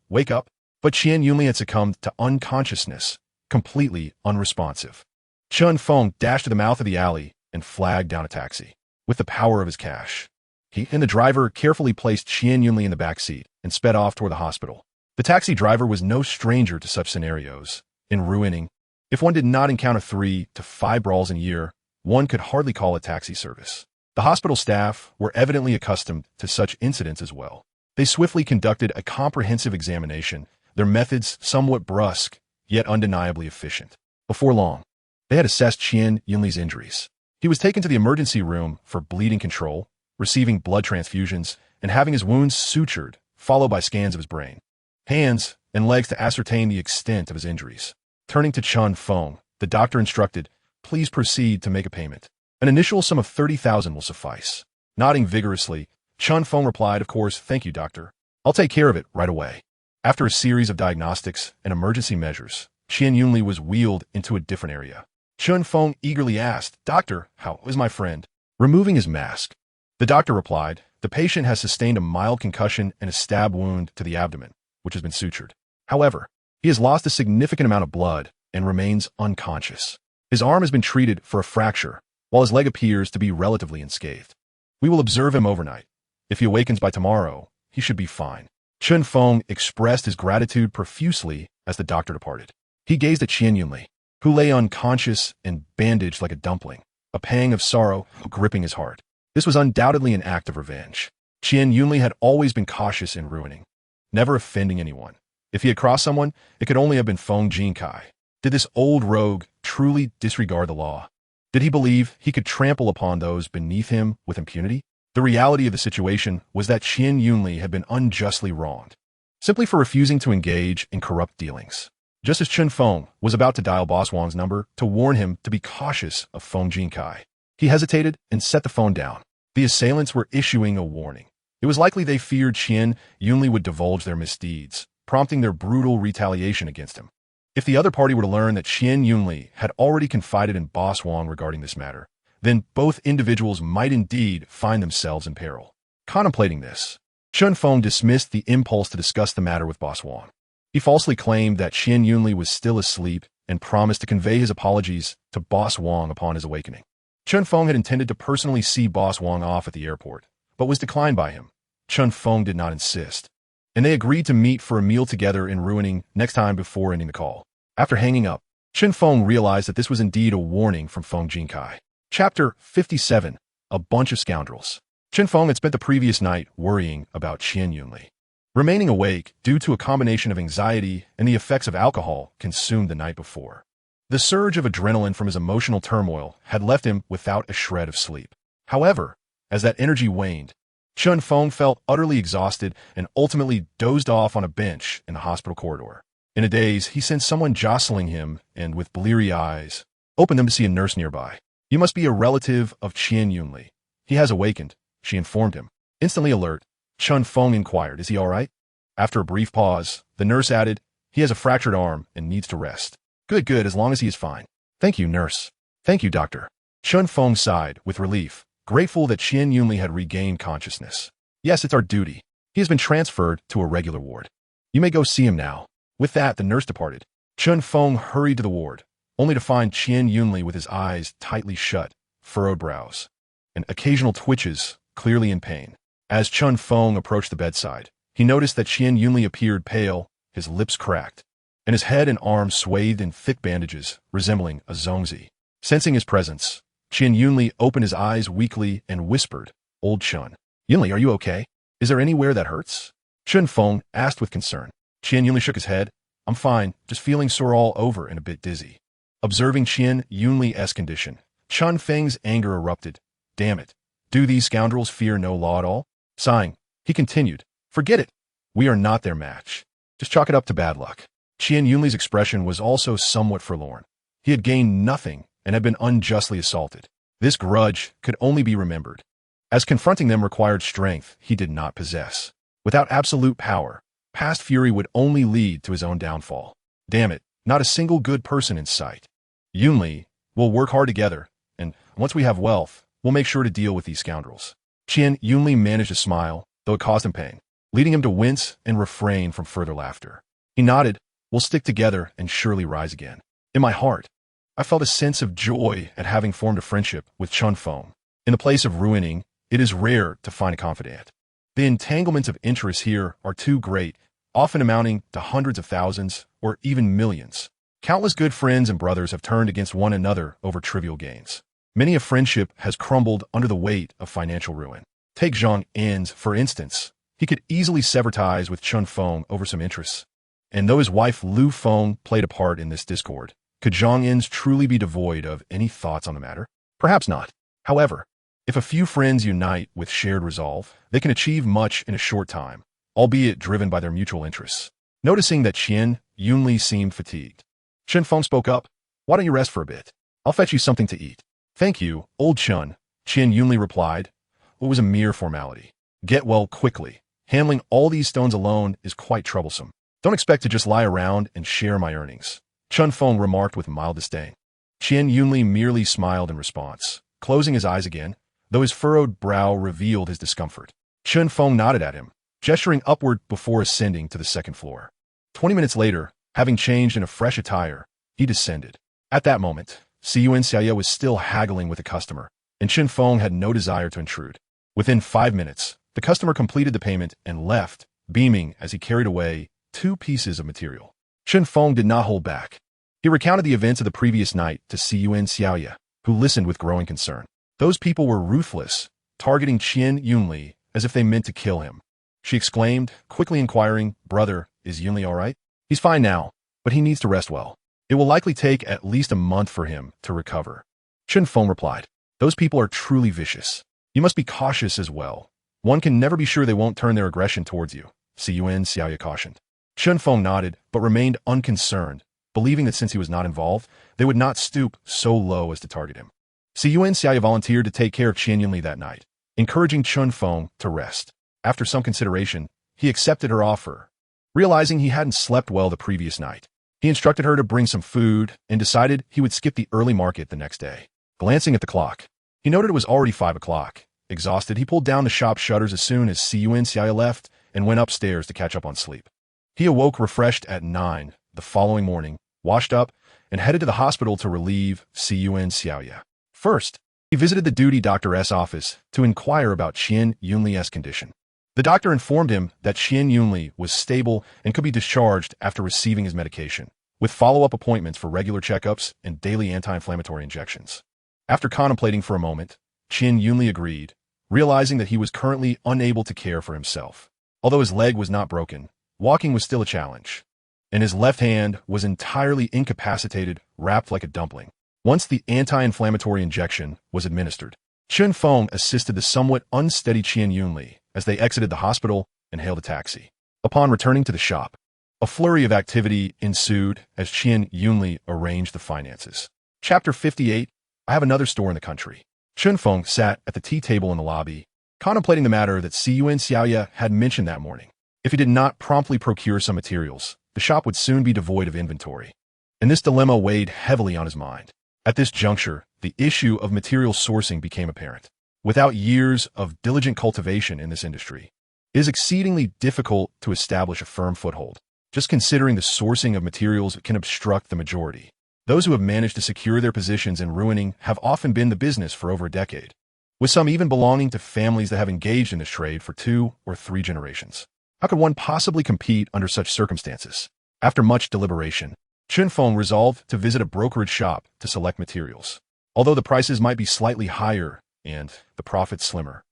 A: wake up." But Qian Yunli had succumbed to unconsciousness, completely unresponsive. Chun Feng dashed to the mouth of the alley and flagged down a taxi. With the power of his cash, he and the driver carefully placed Qian Yunli in the back seat and sped off toward the hospital. The taxi driver was no stranger to such scenarios. In Ruining, if one did not encounter 3 to 5 brawls in a year, one could hardly call it taxi service. The hospital staff were evidently accustomed to such incidents as well. They swiftly conducted a comprehensive examination, their methods somewhat brusque, yet undeniably efficient. Before long, they had assessed Qian Yunli's injuries. He was taken to the emergency room for bleeding control, receiving blood transfusions, and having his wounds sutured, followed by scans of his brain, hands, and legs to ascertain the extent of his injuries. Turning to Chun Feng, the doctor instructed, "Please proceed to make a payment. An initial sum of 30,000 will suffice." Nodding vigorously, Chun Feng replied, "Of course, thank you, doctor. I'll take care of it right away." After a series of diagnostics and emergency measures, Qian Yunli was wheeled into a different area. Chun Feng eagerly asked, "Doctor, how is my friend?" Removing his mask, the doctor replied, "The patient has sustained a mild concussion and a stab wound to the abdomen, which has been sutured. However, he has lost a significant amount of blood and remains unconscious. His arm has been treated for a fracture, while his leg appears to be relatively unscathed. We will observe him overnight. If he awakens by tomorrow, he should be fine." Chun Feng expressed his gratitude profusely as the doctor departed. He gazed at Qian Yunli, who lay unconscious and bandaged like a dumpling, a pang of sorrow gripping his heart. This was undoubtedly an act of revenge. Qian Yunli had always been cautious in Ruining, never offending anyone. If he had crossed someone, it could only have been Feng Jinkai. Did this old rogue truly disregard the law? Did he believe he could trample upon those beneath him with impunity? The reality of the situation was that Qian Yunli had been unjustly wronged, simply for refusing to engage in corrupt dealings. Just as Chun Feng was about to dial Boss Wong's number to warn him to be cautious of Feng Jinkai, he hesitated and set the phone down. The assailants were issuing a warning. It was likely they feared Qian Yunli would divulge their misdeeds, prompting their brutal retaliation against him. If the other party were to learn that Qian Yunli had already confided in Boss Wang regarding this matter, then both individuals might indeed find themselves in peril. Contemplating this, Chun Feng dismissed the impulse to discuss the matter with Boss Wang. He falsely claimed that Qian Yunli was still asleep and promised to convey his apologies to Boss Wang upon his awakening. Chun Feng had intended to personally see Boss Wang off at the airport, but was declined by him. Chun Feng did not insist, and they agreed to meet for a meal together in Ruining next time before ending the call. After hanging up, Chun Feng realized that this was indeed a warning from Feng Jinkai. Chapter 57. A Bunch of Scoundrels. Chun Feng had spent the previous night worrying about Qian Yunli. Remaining awake due to a combination of anxiety and the effects of alcohol consumed the night before. The surge of adrenaline from his emotional turmoil had left him without a shred of sleep. However, as that energy waned, Chun Feng felt utterly exhausted and ultimately dozed off on a bench in the hospital corridor. In a daze, he sensed someone jostling him and, with bleary eyes, opened them to see a nurse nearby. "You must be a relative of Qian Yunli. He has awakened," she informed him. Instantly alert, Chun Feng inquired, "Is he all right?" After a brief pause, the nurse added, "He has a fractured arm and needs to rest." Good, as long as he is fine." "Thank you, nurse." "Thank you, doctor." Chun Feng sighed with relief, grateful that Qian Yunli had regained consciousness. "Yes, it's our duty. He has been transferred to a regular ward. You may go see him now." With that, the nurse departed. Chun Feng hurried to the ward, only to find Qian Yunli with his eyes tightly shut, furrowed brows, and occasional twitches, clearly in pain. As Chun Feng approached the bedside, he noticed that Qian Yunli appeared pale, his lips cracked, and his head and arms swathed in thick bandages, resembling a zongzi. Sensing his presence, Qian Yunli opened his eyes weakly and whispered, "Old Chun. Yunli, are you okay? Is there anywhere that hurts?" Chun Feng asked with concern. Qian Yunli shook his head. "I'm fine, just feeling sore all over and a bit dizzy." Observing Qian Yunli's condition, Chun Feng's anger erupted. "Damn it. Do these scoundrels fear no law at all?" Sighing, he continued, "Forget it. We are not their match. Just chalk it up to bad luck." Qian Yunli's expression was also somewhat forlorn. He had gained nothing and had been unjustly assaulted. This grudge could only be remembered, as confronting them required strength he did not possess. Without absolute power, past fury would only lead to his own downfall. Damn it, not a single good person in sight. "Yunli, we'll work hard together, and once we have wealth, we'll make sure to deal with these scoundrels." Qian Yunli managed to smile, though it caused him pain, leading him to wince and refrain from further laughter. He nodded, "We'll stick together and surely rise again." In my heart, I felt a sense of joy at having formed a friendship with Chun Feng. In the place of Ruining, it is rare to find a confidant. The entanglements of interests here are too great, often amounting to hundreds of thousands or even millions. Countless good friends and brothers have turned against one another over trivial gains. Many a friendship has crumbled under the weight of financial ruin. Take Zhang En's, for instance. He could easily sever ties with Chun Feng over some interests. And though his wife Lu Feng played a part in this discord, could Zhang En's truly be devoid of any thoughts on the matter? Perhaps not. However, if a few friends unite with shared resolve, they can achieve much in a short time, albeit driven by their mutual interests. Noticing that Qian Yunli seemed fatigued, Chun Feng spoke up, "Why don't you rest for a bit? I'll fetch you something to eat." "Thank you, old Chun," Qian Yunli replied. It was a mere formality. "Get well quickly. Handling all these stones alone is quite troublesome. Don't expect to just lie around and share my earnings," Chun Feng remarked with mild disdain. Qian Yunli merely smiled in response, closing his eyes again, though his furrowed brow revealed his discomfort. Chun Feng nodded at him, gesturing upward before ascending to the second floor. 20 minutes later, having changed in a fresh attire, he descended. At that moment, Yuan Xiaoye was still haggling with a customer, and Chun Feng had no desire to intrude. Within 5 minutes, the customer completed the payment and left, beaming as he carried away 2 pieces of material. Chun Feng did not hold back. He recounted the events of the previous night to Yuan Xiaoye, who listened with growing concern. Those people were ruthless, targeting Qian Yunli as if they meant to kill him. She exclaimed, quickly inquiring, "Brother, is Yunli all right?" "He's fine now, but he needs to rest well. It will likely take at least a month for him to recover." Chun Feng replied, "Those people are truly vicious. You must be cautious as well. One can never be sure they won't turn their aggression towards you," Yuan Xiaoye cautioned. Chun Feng nodded, but remained unconcerned, believing that since he was not involved, they would not stoop so low as to target him. Yuan Xiaoye volunteered to take care of Qian Yunli that night, encouraging Chun Feng to rest. After some consideration, he accepted her offer, realizing he hadn't slept well the previous night. He instructed her to bring some food and decided he would skip the early market the next day. Glancing at the clock, he noted it was already 5 o'clock. Exhausted, he pulled down the shop shutters as soon as Yuan left and went upstairs to catch up on sleep. He awoke refreshed at 9 the following morning, washed up, and headed to the hospital to relieve Yuan. First, he visited the duty doctor's office to inquire about Qian Yunli's condition. The doctor informed him that Qian Yunli was stable and could be discharged after receiving his medication, with follow-up appointments for regular checkups and daily anti-inflammatory injections. After contemplating for a moment, Qian Yunli agreed, realizing that he was currently unable to care for himself. Although his leg was not broken, walking was still a challenge, and his left hand was entirely incapacitated, wrapped like a dumpling. Once the anti-inflammatory injection was administered, Chen Feng assisted the somewhat unsteady Qian Yunli as they exited the hospital and hailed a taxi. Upon returning to the shop, a flurry of activity ensued as Qian Yunli arranged the finances. Chapter 58. I have another store in the country. Chen Feng sat at the tea table in the lobby, contemplating the matter that Yuan had mentioned that morning. If he did not promptly procure some materials, the shop would soon be devoid of inventory. And this dilemma weighed heavily on his mind. At this juncture, the issue of material sourcing became apparent. Without years of diligent cultivation in this industry, it is exceedingly difficult to establish a firm foothold. Just considering the sourcing of materials can obstruct the majority. Those who have managed to secure their positions in Ruiling have often been in the business for over a decade, with some even belonging to families that have engaged in this trade for 2 or 3 generations. How could one possibly compete under such circumstances? After much deliberation, Chen Feng resolved to visit a brokerage shop to select materials. Although the prices might be slightly higher and the profits slimmer,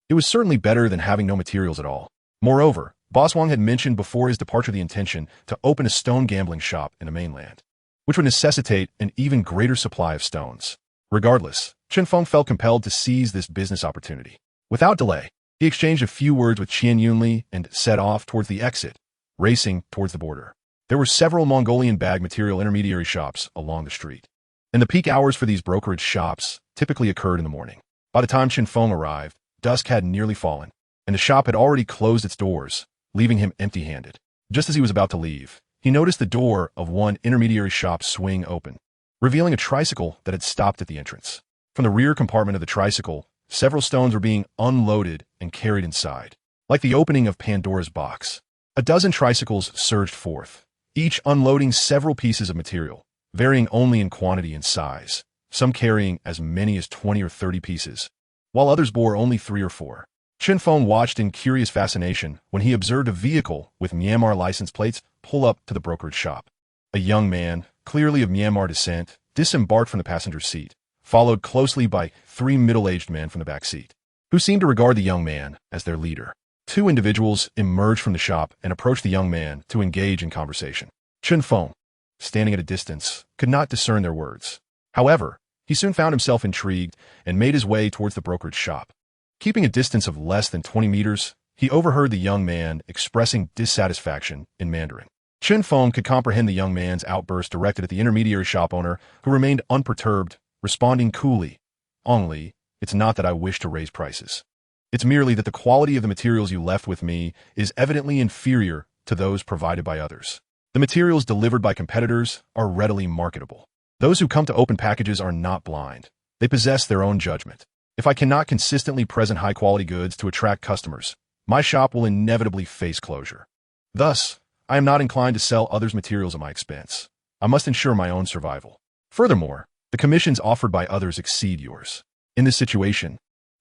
A: it was certainly better than having no materials at all. Moreover, Boss Wang had mentioned before his departure the intention to open a stone gambling shop in the mainland, which would necessitate an even greater supply of stones. Regardless, Chen Feng felt compelled to seize this business opportunity. Without delay, he exchanged a few words with Qian Yunli and set off towards the exit, racing towards the border. There were several Mongolian bag material intermediary shops along the street, and the peak hours for these brokerage shops typically occurred in the morning. By the time Chen Feng arrived, dusk had nearly fallen, and the shop had already closed its doors, leaving him empty-handed. Just as he was about to leave, he noticed the door of one intermediary shop swing open, revealing a tricycle that had stopped at the entrance. From the rear compartment of the tricycle, several stones were being unloaded and carried inside. Like the opening of Pandora's box, a dozen tricycles surged forth, each unloading several pieces of material, varying only in quantity and size, some carrying as many as 20 or 30 pieces, while others bore only 3 or 4. Chen Feng watched in curious fascination when he observed a vehicle with Myanmar license plates pull up to the brokerage shop. A young man, clearly of Myanmar descent, disembarked from the passenger seat, followed closely by 3 middle-aged men from the back seat, who seemed to regard the young man as their leader. 2 individuals emerged from the shop and approached the young man to engage in conversation. Chen Feng, standing at a distance, could not discern their words. However, he soon found himself intrigued and made his way towards the brokerage shop. Keeping a distance of less than 20 meters, he overheard the young man expressing dissatisfaction in Mandarin. Chen Feng could comprehend the young man's outburst directed at the intermediary shop owner, who remained unperturbed, responding coolly, "Only, it's not that I wish to raise prices. It's merely that the quality of the materials you left with me is evidently inferior to those provided by others. The materials delivered by competitors are readily marketable. Those who come to open packages are not blind. They possess their own judgment. If I cannot consistently present high-quality goods to attract customers, my shop will inevitably face closure. Thus, I am not inclined to sell others' materials at my expense. I must ensure my own survival. Furthermore, the commissions offered by others exceed yours. In this situation,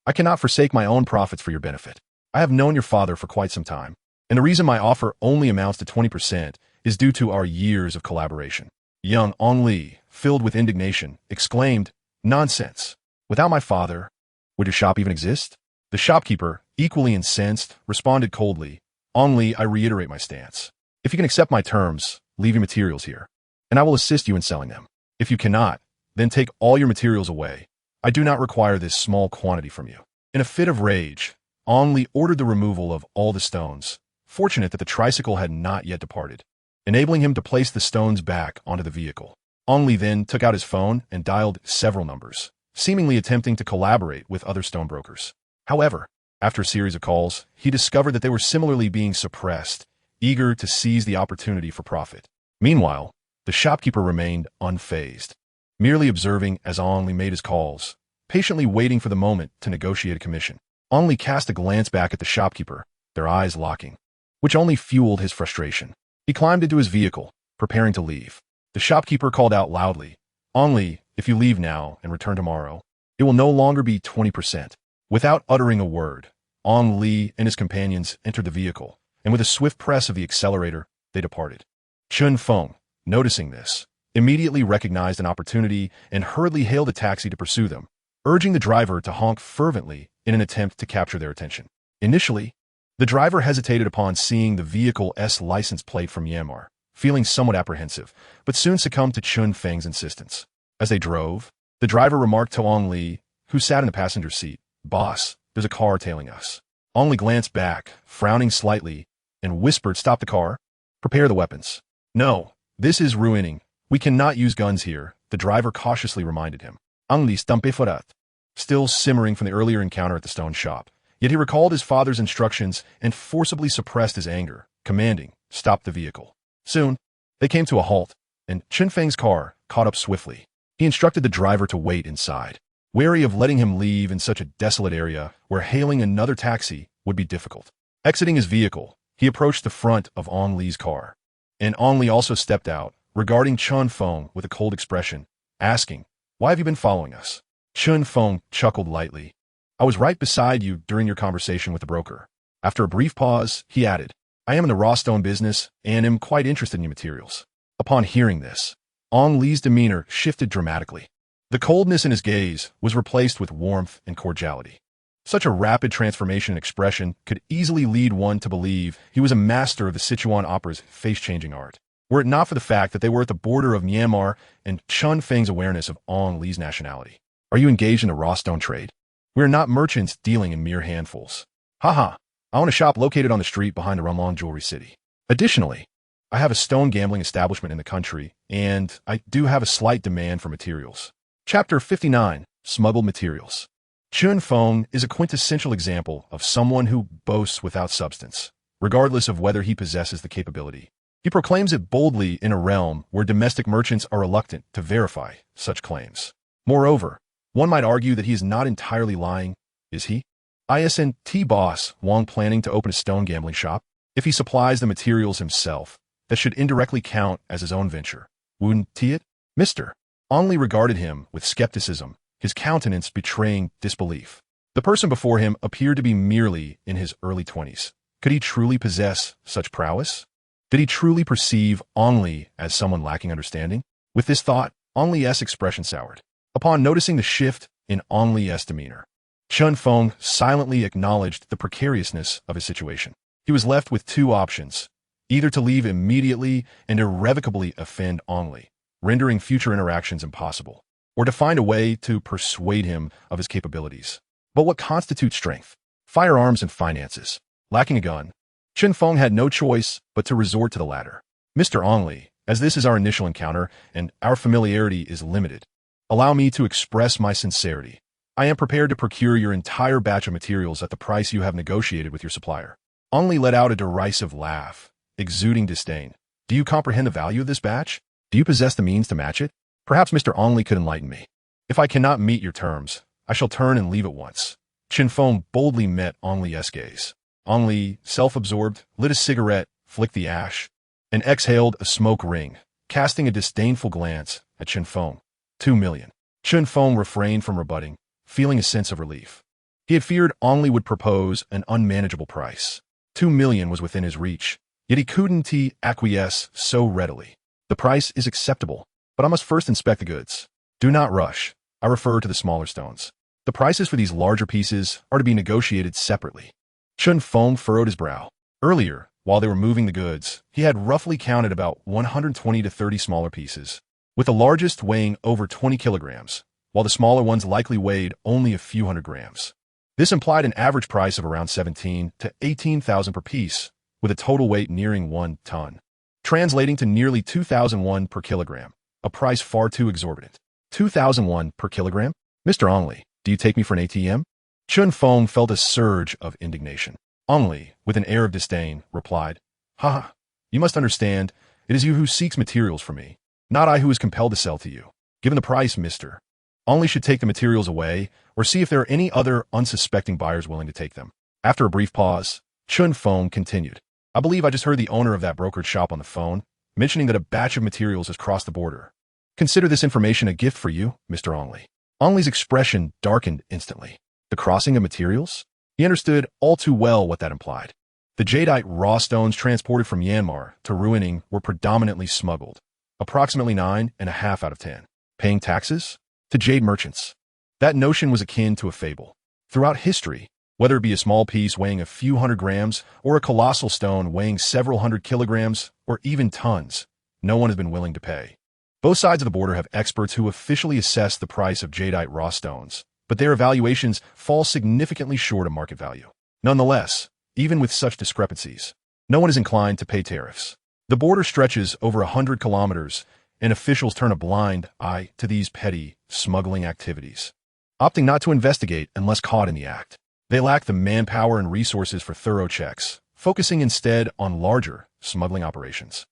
A: I cannot forsake my own profits for your benefit. I have known your father for quite some time, and the reason my offer only amounts to 20% is due to our years of collaboration." Young Ong Li, filled with indignation, exclaimed, "Nonsense! Without my father, would your shop even exist?" The shopkeeper, equally incensed, responded coldly, "Ong Li, I reiterate my stance. If you can accept my terms, leave your materials here, and I will assist you in selling them. If you cannot, then take all your materials away. I do not require this small quantity from you." In a fit of rage, Ong Li ordered the removal of all the stones, fortunate that the tricycle had not yet departed, enabling him to place the stones back onto the vehicle. Ong Li then took out his phone and dialed several numbers, seemingly attempting to collaborate with other stonebrokers. However, after a series of calls, he discovered that they were similarly being suppressed, eager to seize the opportunity for profit. Meanwhile, The shopkeeper remained unfazed, merely observing as Ong Li made his calls, patiently waiting for the moment to negotiate a commission. Ong Li cast a glance back at the shopkeeper, their eyes locking, which only fueled his frustration. He climbed into his vehicle, preparing to leave. The shopkeeper called out loudly, "Ong Li, if you leave now and return tomorrow, it will no longer be 20%. Without uttering a word, Ong Li and his companions entered the vehicle, and with a swift press of the accelerator, they departed. Chun Feng, noticing this, immediately recognized an opportunity and hurriedly hailed a taxi to pursue them, urging the driver to honk fervently in an attempt to capture their attention. Initially, the driver hesitated upon seeing the vehicle's license plate from Myanmar, feeling somewhat apprehensive, but soon succumbed to Chun Feng's insistence. As they drove, the driver remarked to Ong Li, who sat in the passenger seat, "Boss, there's a car tailing us." Ong Li glanced back, frowning slightly, and whispered, "Stop the car. Prepare the weapons." "No, this is Ruiling. We cannot use guns here," the driver cautiously reminded him. Ong Li stampe forat, still simmering from the earlier encounter at the stone shop. Yet he recalled his father's instructions and forcibly suppressed his anger, commanding, "Stop the vehicle." Soon, they came to a halt, and Chun Feng's car caught up swiftly. He instructed the driver to wait inside, wary of letting him leave in such a desolate area where hailing another taxi would be difficult. Exiting his vehicle, he approached the front of Ong Li's car, and Ong Li also stepped out, regarding Chun Feng with a cold expression, asking, "Why have you been following us?" Chun Feng chuckled lightly. "I was right beside you during your conversation with the broker." After a brief pause, he added, "I am in the raw stone business and am quite interested in your materials." Upon hearing this, Ong Li's demeanor shifted dramatically. The coldness in his gaze was replaced with warmth and cordiality. Such a rapid transformation in expression could easily lead one to believe he was a master of the Sichuan opera's face-changing art, were it not for the fact that they were at the border of Myanmar and Chun Feng's awareness of Ong Li's nationality. "Are you engaged in the raw stone trade? We are not merchants dealing in mere handfuls." "Haha, I own a shop located on the street behind the Ruiling Jewelry City. Additionally, I have a stone gambling establishment in the country, and I do have a slight demand for materials." Chapter 59, Smuggled Materials. Chun Feng is a quintessential example of someone who boasts without substance, regardless of whether he possesses the capability. He proclaims it boldly in a realm where domestic merchants are reluctant to verify such claims. Moreover, one might argue that he is not entirely lying, is he? Isn't boss Wong planning to open a stone gambling shop? If he supplies the materials himself, that should indirectly count as his own venture. Wouldn't it? Mr. Ong Li regarded him with skepticism, his countenance betraying disbelief. The person before him appeared to be merely in his early 20s. Could he truly possess such prowess? Did he truly perceive Ong Li as someone lacking understanding? With this thought, Ong Li's expression soured. Upon noticing the shift in Ong Li's demeanor, Chun Feng silently acknowledged the precariousness of his situation. He was left with two options, either to leave immediately and irrevocably offend Ong Li, rendering future interactions impossible, or to find a way to persuade him of his capabilities. But what constitutes strength? Firearms and finances. Lacking a gun, Chun Feng had no choice but to resort to the latter. "Mr. Ong Li, as this is our initial encounter and our familiarity is limited, allow me to express my sincerity. I am prepared to procure your entire batch of materials at the price you have negotiated with your supplier." Ong Li let out a derisive laugh, exuding disdain. "Do you comprehend the value of this batch? Do you possess the means to match it? Perhaps Mr. Ong Li could enlighten me. If I cannot meet your terms, I shall turn and leave at once." Chun Feng boldly met Ong Li's gaze. Ong Li, self-absorbed, lit a cigarette, flicked the ash, and exhaled a smoke ring, casting a disdainful glance at Chun Feng. 2 million. Chun Feng refrained from rebutting, feeling a sense of relief. He had feared Ong Li would propose an unmanageable price. 2 million was within his reach, yet he couldn't acquiesce so readily. "The price is acceptable, but I must first inspect the goods. Do not rush. I refer to the smaller stones. The prices for these larger pieces are to be negotiated separately." Chun Feng furrowed his brow. Earlier, while they were moving the goods, he had roughly counted about 120 to 30 smaller pieces, with the largest weighing over 20 kilograms, while the smaller ones likely weighed only a few hundred grams. This implied an average price of around 17 to 18,000 per piece, with a total weight nearing 1 ton, translating to nearly 2,001 per kilogram, a price far too exorbitant. 2,001 per kilogram? "Mr. Ong Li, do you take me for an ATM?" Chun Feng felt a surge of indignation. Ong Li, with an air of disdain, replied, "Ha! You must understand, it is you who seeks materials for me. Not I who is compelled to sell to you. Given the price, mister, only should take the materials away or see if there are any other unsuspecting buyers willing to take them. After a brief pause, Chun Feng continued. I believe I just heard the owner of that brokerage shop on the phone, mentioning that a batch of materials has crossed the border. Consider this information a gift for you, Mr. Ongli. Ongli's expression darkened instantly. The crossing of materials? He understood all too well what that implied. The jadeite raw stones transported from Myanmar to Ruiling were predominantly smuggled, approximately 9.5 out of 10. Paying taxes? To jade merchants. That notion was akin to a fable. Throughout history, whether it be a small piece weighing a few hundred grams or a colossal stone weighing several hundred kilograms or even tons, no one has been willing to pay. Both sides of the border have experts who officially assess the price of jadeite raw stones, but their evaluations fall significantly short of market value. Nonetheless, even with such discrepancies, no one is inclined to pay tariffs. The border stretches over 100 kilometers, and officials turn a blind eye to these petty smuggling activities, opting not to investigate unless caught in the act. They lack the manpower and resources for thorough checks, focusing instead on larger smuggling operations.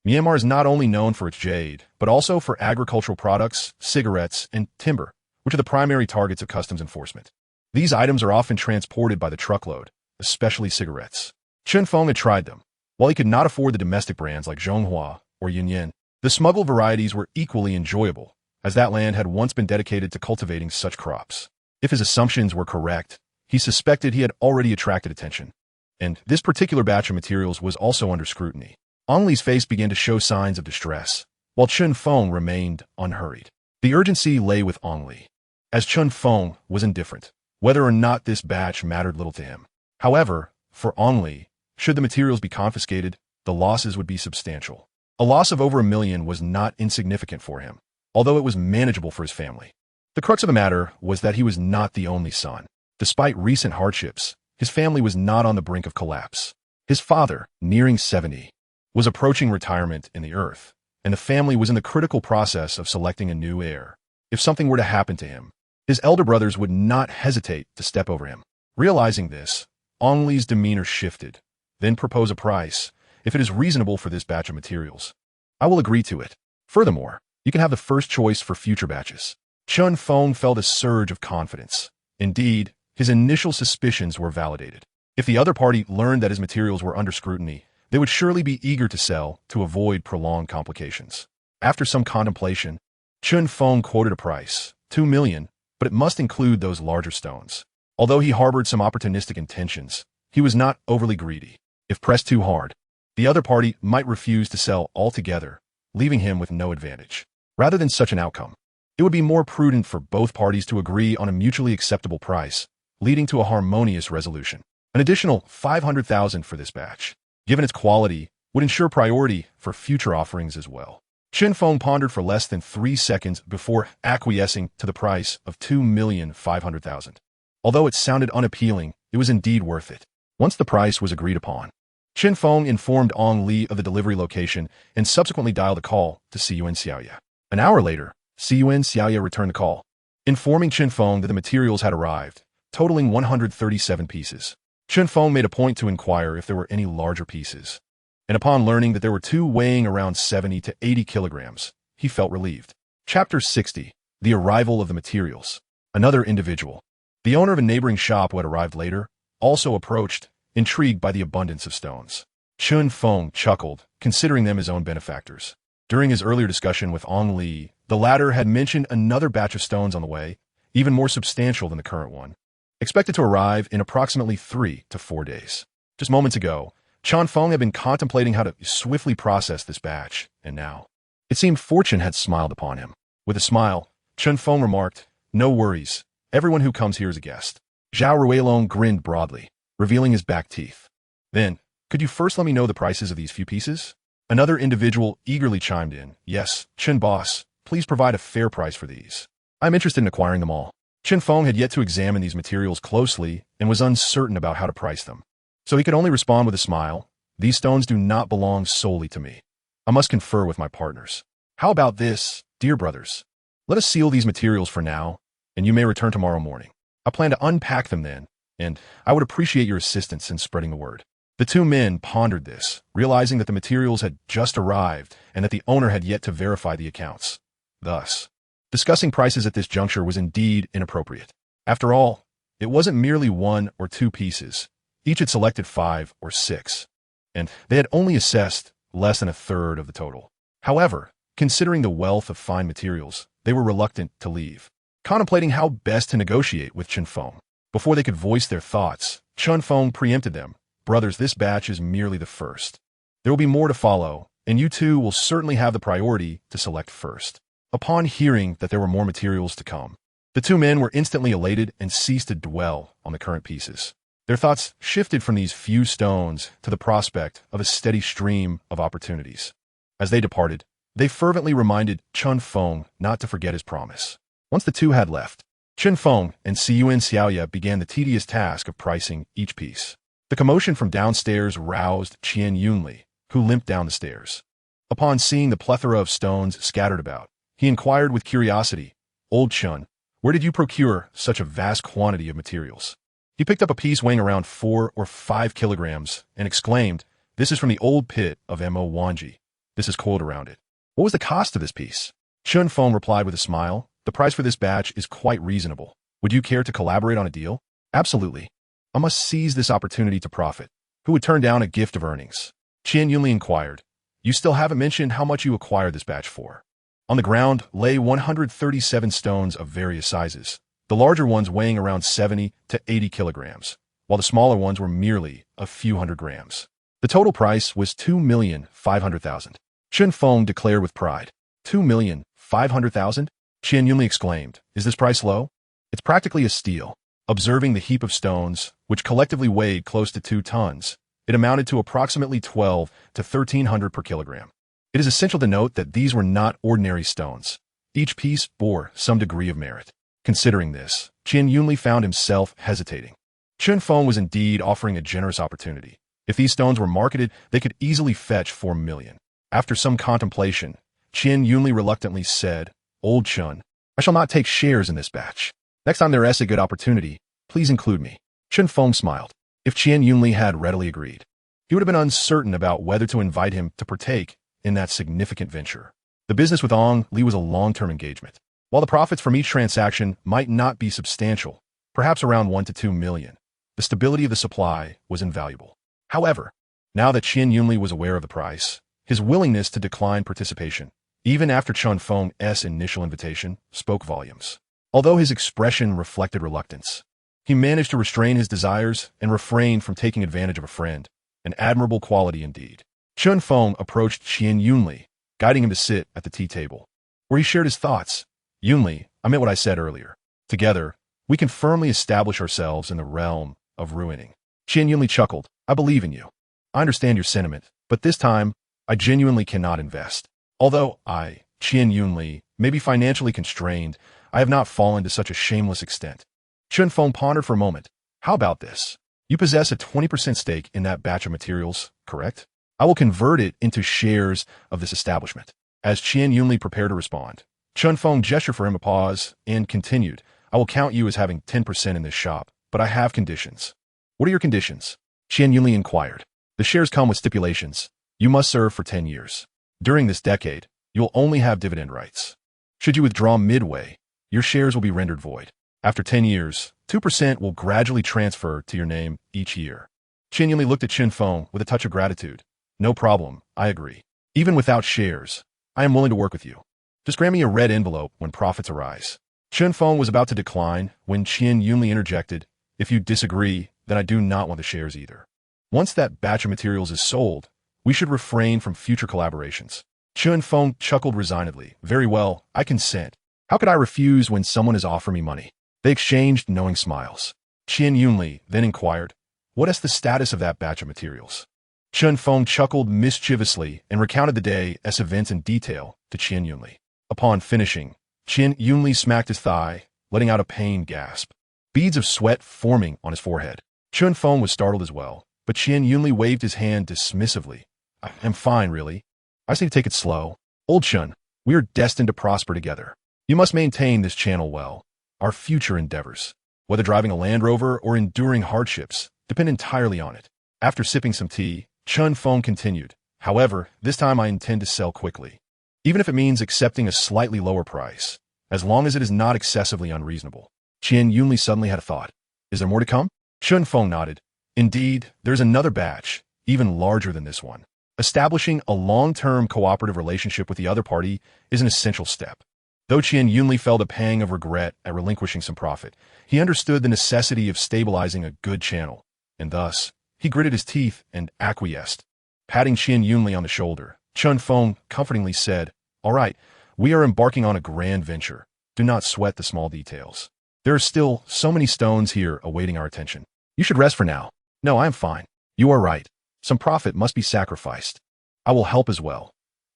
A: Myanmar is not only known for its jade, but also for agricultural products, cigarettes, and timber, which are the primary targets of customs enforcement. These items are often transported by the truckload, especially cigarettes. Chun Feng had tried them. While he could not afford the domestic brands like Zhonghua or Yunnan, the smuggled varieties were equally enjoyable, as that land had once been dedicated to cultivating such crops. If his assumptions were correct, he suspected he had already attracted attention, and this particular batch of materials was also under scrutiny. Ongli's face began to show signs of distress, while Chun Feng remained unhurried. The urgency lay with Ongli, as Chun Feng was indifferent, whether or not this batch mattered little to him. However, for Ongli, should the materials be confiscated, the losses would be substantial. A loss of over $1 million was not insignificant for him, although it was manageable for his family. The crux of the matter was that he was not the only son. Despite recent hardships, his family was not on the brink of collapse. His father, nearing 70, was approaching retirement in the earth, and the family was in the critical process of selecting a new heir. If something were to happen to him, his elder brothers would not hesitate to step over him. Realizing this, Ongli's demeanor shifted. Then propose a price, if it is reasonable for this batch of materials. I will agree to it. Furthermore, you can have the first choice for future batches. Chun Feng felt a surge of confidence. Indeed, his initial suspicions were validated. If the other party learned that his materials were under scrutiny, they would surely be eager to sell to avoid prolonged complications. After some contemplation, Chun Feng quoted a price, $2 million, but it must include those larger stones. Although he harbored some opportunistic intentions, he was not overly greedy. If pressed too hard, the other party might refuse to sell altogether, leaving him with no advantage. Rather than such an outcome, it would be more prudent for both parties to agree on a mutually acceptable price, leading to a harmonious resolution. An additional $500,000 for this batch, given its quality, would ensure priority for future offerings as well. Chun Feng pondered for less than 3 seconds before acquiescing to the price of $2,500,000. Although it sounded unappealing, it was indeed worth it. Once the price was agreed upon, Chun Feng informed Ong Li of the delivery location and subsequently dialed a call to Yuan Xiaoya. An hour later, Yuan Xiaoya returned the call, informing Chun Feng that the materials had arrived, totaling 137 pieces. Chun Feng made a point to inquire if there were any larger pieces, and upon learning that there were 2 weighing around 70 to 80 kilograms, he felt relieved. Chapter 60. The Arrival of the Materials. Another individual, the owner of a neighboring shop who had arrived later, also approached, intrigued by the abundance of stones. Chun Feng chuckled, considering them his own benefactors. During his earlier discussion with Ong Li, the latter had mentioned another batch of stones on the way, even more substantial than the current one, expected to arrive in approximately 3 to 4 days. Just moments ago, Chun Feng had been contemplating how to swiftly process this batch, and now, it seemed fortune had smiled upon him. With a smile, Chun Feng remarked, "No worries, everyone who comes here is a guest." Zhao Ruiling grinned broadly, revealing his back teeth. "Then, could you first let me know the prices of these few pieces?" Another individual eagerly chimed in, "Yes, Chun boss, please provide a fair price for these. I'm interested in acquiring them all." Chun Feng had yet to examine these materials closely and was uncertain about how to price them. So he could only respond with a smile, "These stones do not belong solely to me. I must confer with my partners. How about this, dear brothers? Let us seal these materials for now, and you may return tomorrow morning. I plan to unpack them then, and I would appreciate your assistance in spreading the word." The two men pondered this, realizing that the materials had just arrived and that the owner had yet to verify the accounts. Thus, discussing prices at this juncture was indeed inappropriate. After all, it wasn't merely one or two pieces. Each had selected 5 or 6, and they had only assessed less than a third of the total. However, considering the wealth of fine materials, they were reluctant to leave, contemplating how best to negotiate with Chen Feng. Before they could voice their thoughts, Chen Feng preempted them. Brothers, this batch is merely the first. There will be more to follow, and you two will certainly have the priority to select first. Upon hearing that there were more materials to come, the two men were instantly elated and ceased to dwell on the current pieces. Their thoughts shifted from these few stones to the prospect of a steady stream of opportunities. As they departed, they fervently reminded Chen Feng not to forget his promise. Once the two had left, Chen Feng and Yuan Xiaoya began the tedious task of pricing each piece. The commotion from downstairs roused Qian Yunli, who limped down the stairs. Upon seeing the plethora of stones scattered about, he inquired with curiosity, "Old Chun, where did you procure such a vast quantity of materials?" He picked up a piece weighing around 4 or 5 kilograms and exclaimed, "This is from the old pit of Mo Wanji. This is coiled around it." "What was the cost of this piece?" Chen Feng replied with a smile, "The price for this batch is quite reasonable. Would you care to collaborate on a deal?" "Absolutely. I must seize this opportunity to profit." "Who would turn down a gift of earnings?" Qian Yunli inquired. "You still haven't mentioned how much you acquired this batch for." On the ground lay 137 stones of various sizes, the larger ones weighing around 70 to 80 kilograms, while the smaller ones were merely a few hundred grams. The total price was 2,500,000. Chen Feng declared with pride. 2,500,000? Qian Yunli exclaimed. "Is this price low?" "It's practically a steal." Observing the heap of stones, which collectively weighed close to 2 tons, it amounted to approximately 12 to 1,300 per kilogram. It is essential to note that these were not ordinary stones. Each piece bore some degree of merit. Considering this, Qian Yunli found himself hesitating. Chen Feng was indeed offering a generous opportunity. If these stones were marketed, they could easily fetch 4 million. After some contemplation, Qian Yunli reluctantly said, "Old Chun, I shall not take shares in this batch. Next time there is a good opportunity, please include me." Chen Feng smiled. If Qian Yunli had readily agreed, he would have been uncertain about whether to invite him to partake in that significant venture. The business with Ong Li was a long-term engagement. While the profits from each transaction might not be substantial, perhaps around 1 to 2 million, the stability of the supply was invaluable. However, now that Qian Yunli was aware of the price, his willingness to decline participation, even after Chen Feng's initial invitation, spoke volumes. Although his expression reflected reluctance, he managed to restrain his desires and refrain from taking advantage of a friend, an admirable quality indeed. Chen Feng approached Qian Yunli, guiding him to sit at the tea table, where he shared his thoughts. "Yunli, I meant what I said earlier. Together, we can firmly establish ourselves in the realm of ruining." Qian Yunli chuckled. "I believe in you. I understand your sentiment, but this time, I genuinely cannot invest. Although I, Qian Yunli, may be financially constrained, I have not fallen to such a shameless extent." Chen Feng pondered for a moment. "How about this? You possess a 20% stake in that batch of materials, correct? I will convert it into shares of this establishment." As Qian Yunli prepared to respond, Chen Feng gestured for him a pause and continued, "I will count you as having 10% in this shop, but I have conditions." "What are your conditions?" Qian Yunli inquired. "The shares come with stipulations. You must serve for 10 years. During this decade, you will only have dividend rights. Should you withdraw midway, your shares will be rendered void. After 10 years, 2% will gradually transfer to your name each year." Qian Yunli looked at Chen Feng with a touch of gratitude. "No problem, I agree. Even without shares, I am willing to work with you. Just grant me a red envelope when profits arise." Chen Feng was about to decline when Qian Yunli interjected, "If you disagree, then I do not want the shares either. Once that batch of materials is sold, we should refrain from future collaborations." Chen Feng chuckled resignedly. "Very well, I consent. How could I refuse when someone has offered me money?" They exchanged knowing smiles. Qian Yunli then inquired, "What is the status of that batch of materials?" Chen Feng chuckled mischievously and recounted the day's events in detail to Qian Yunli. Upon finishing, Qian Yunli smacked his thigh, letting out a pained gasp, beads of sweat forming on his forehead. Chen Feng was startled as well, but Qian Yunli waved his hand dismissively. "I am fine, really. I just need to take it slow. Old Chen, we are destined to prosper together. You must maintain this channel well. Our future endeavors, whether driving a Land Rover or enduring hardships, depend entirely on it. After sipping some tea, Chun Feng continued. However, this time I intend to sell quickly. Even if it means accepting a slightly lower price, as long as it is not excessively unreasonable. Qian Yunli suddenly had a thought. Is there more to come? Chun Feng nodded. Indeed, there's another batch, even larger than this one. Establishing a long-term cooperative relationship with the other party is an essential step. Though Qian Yunli felt a pang of regret at relinquishing some profit, he understood the necessity of stabilizing a good channel, and thus, he gritted his teeth and acquiesced. Patting Qian Yunli on the shoulder, Chun Feng comfortingly said, "All right, we are embarking on a grand venture. Do not sweat the small details. There are still so many stones here awaiting our attention. You should rest for now." "No, I am fine. You are right. Some profit must be sacrificed. I will help as well.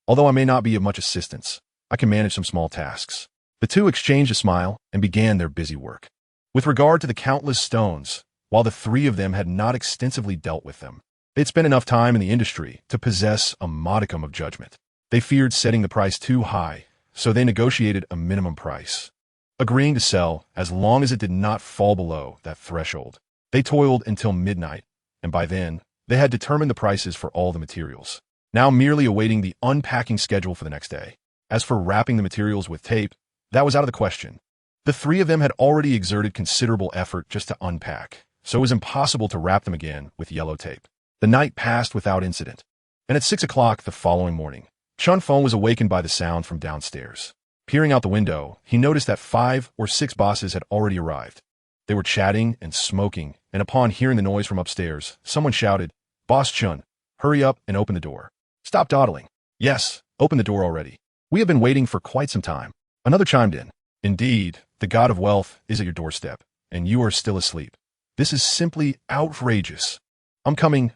A: Although I may not be of much assistance, I can manage some small tasks." The two exchanged a smile and began their busy work. With regard to the countless stones, while the three of them had not extensively dealt with them, they'd spent enough time in the industry to possess a modicum of judgment. They feared setting the price too high, so they negotiated a minimum price, agreeing to sell as long as it did not fall below that threshold. They toiled until midnight, and by then, they had determined the prices for all the materials, now merely awaiting the unpacking schedule for the next day. As for wrapping the materials with tape, that was out of the question. The three of them had already exerted considerable effort just to unpack, so it was impossible to wrap them again with yellow tape. The night passed without incident, and at 6 o'clock the following morning, Chun Feng was awakened by the sound from downstairs. Peering out the window, he noticed that 5 or 6 bosses had already arrived. They were chatting and smoking, and upon hearing the noise from upstairs, someone shouted, "Boss Chun, hurry up and open the door." "Stop dawdling." "Yes, open the door already. We have been waiting for quite some time." Another chimed in. "Indeed, the god of wealth is at your doorstep, and you are still asleep. This is simply outrageous." I'm coming,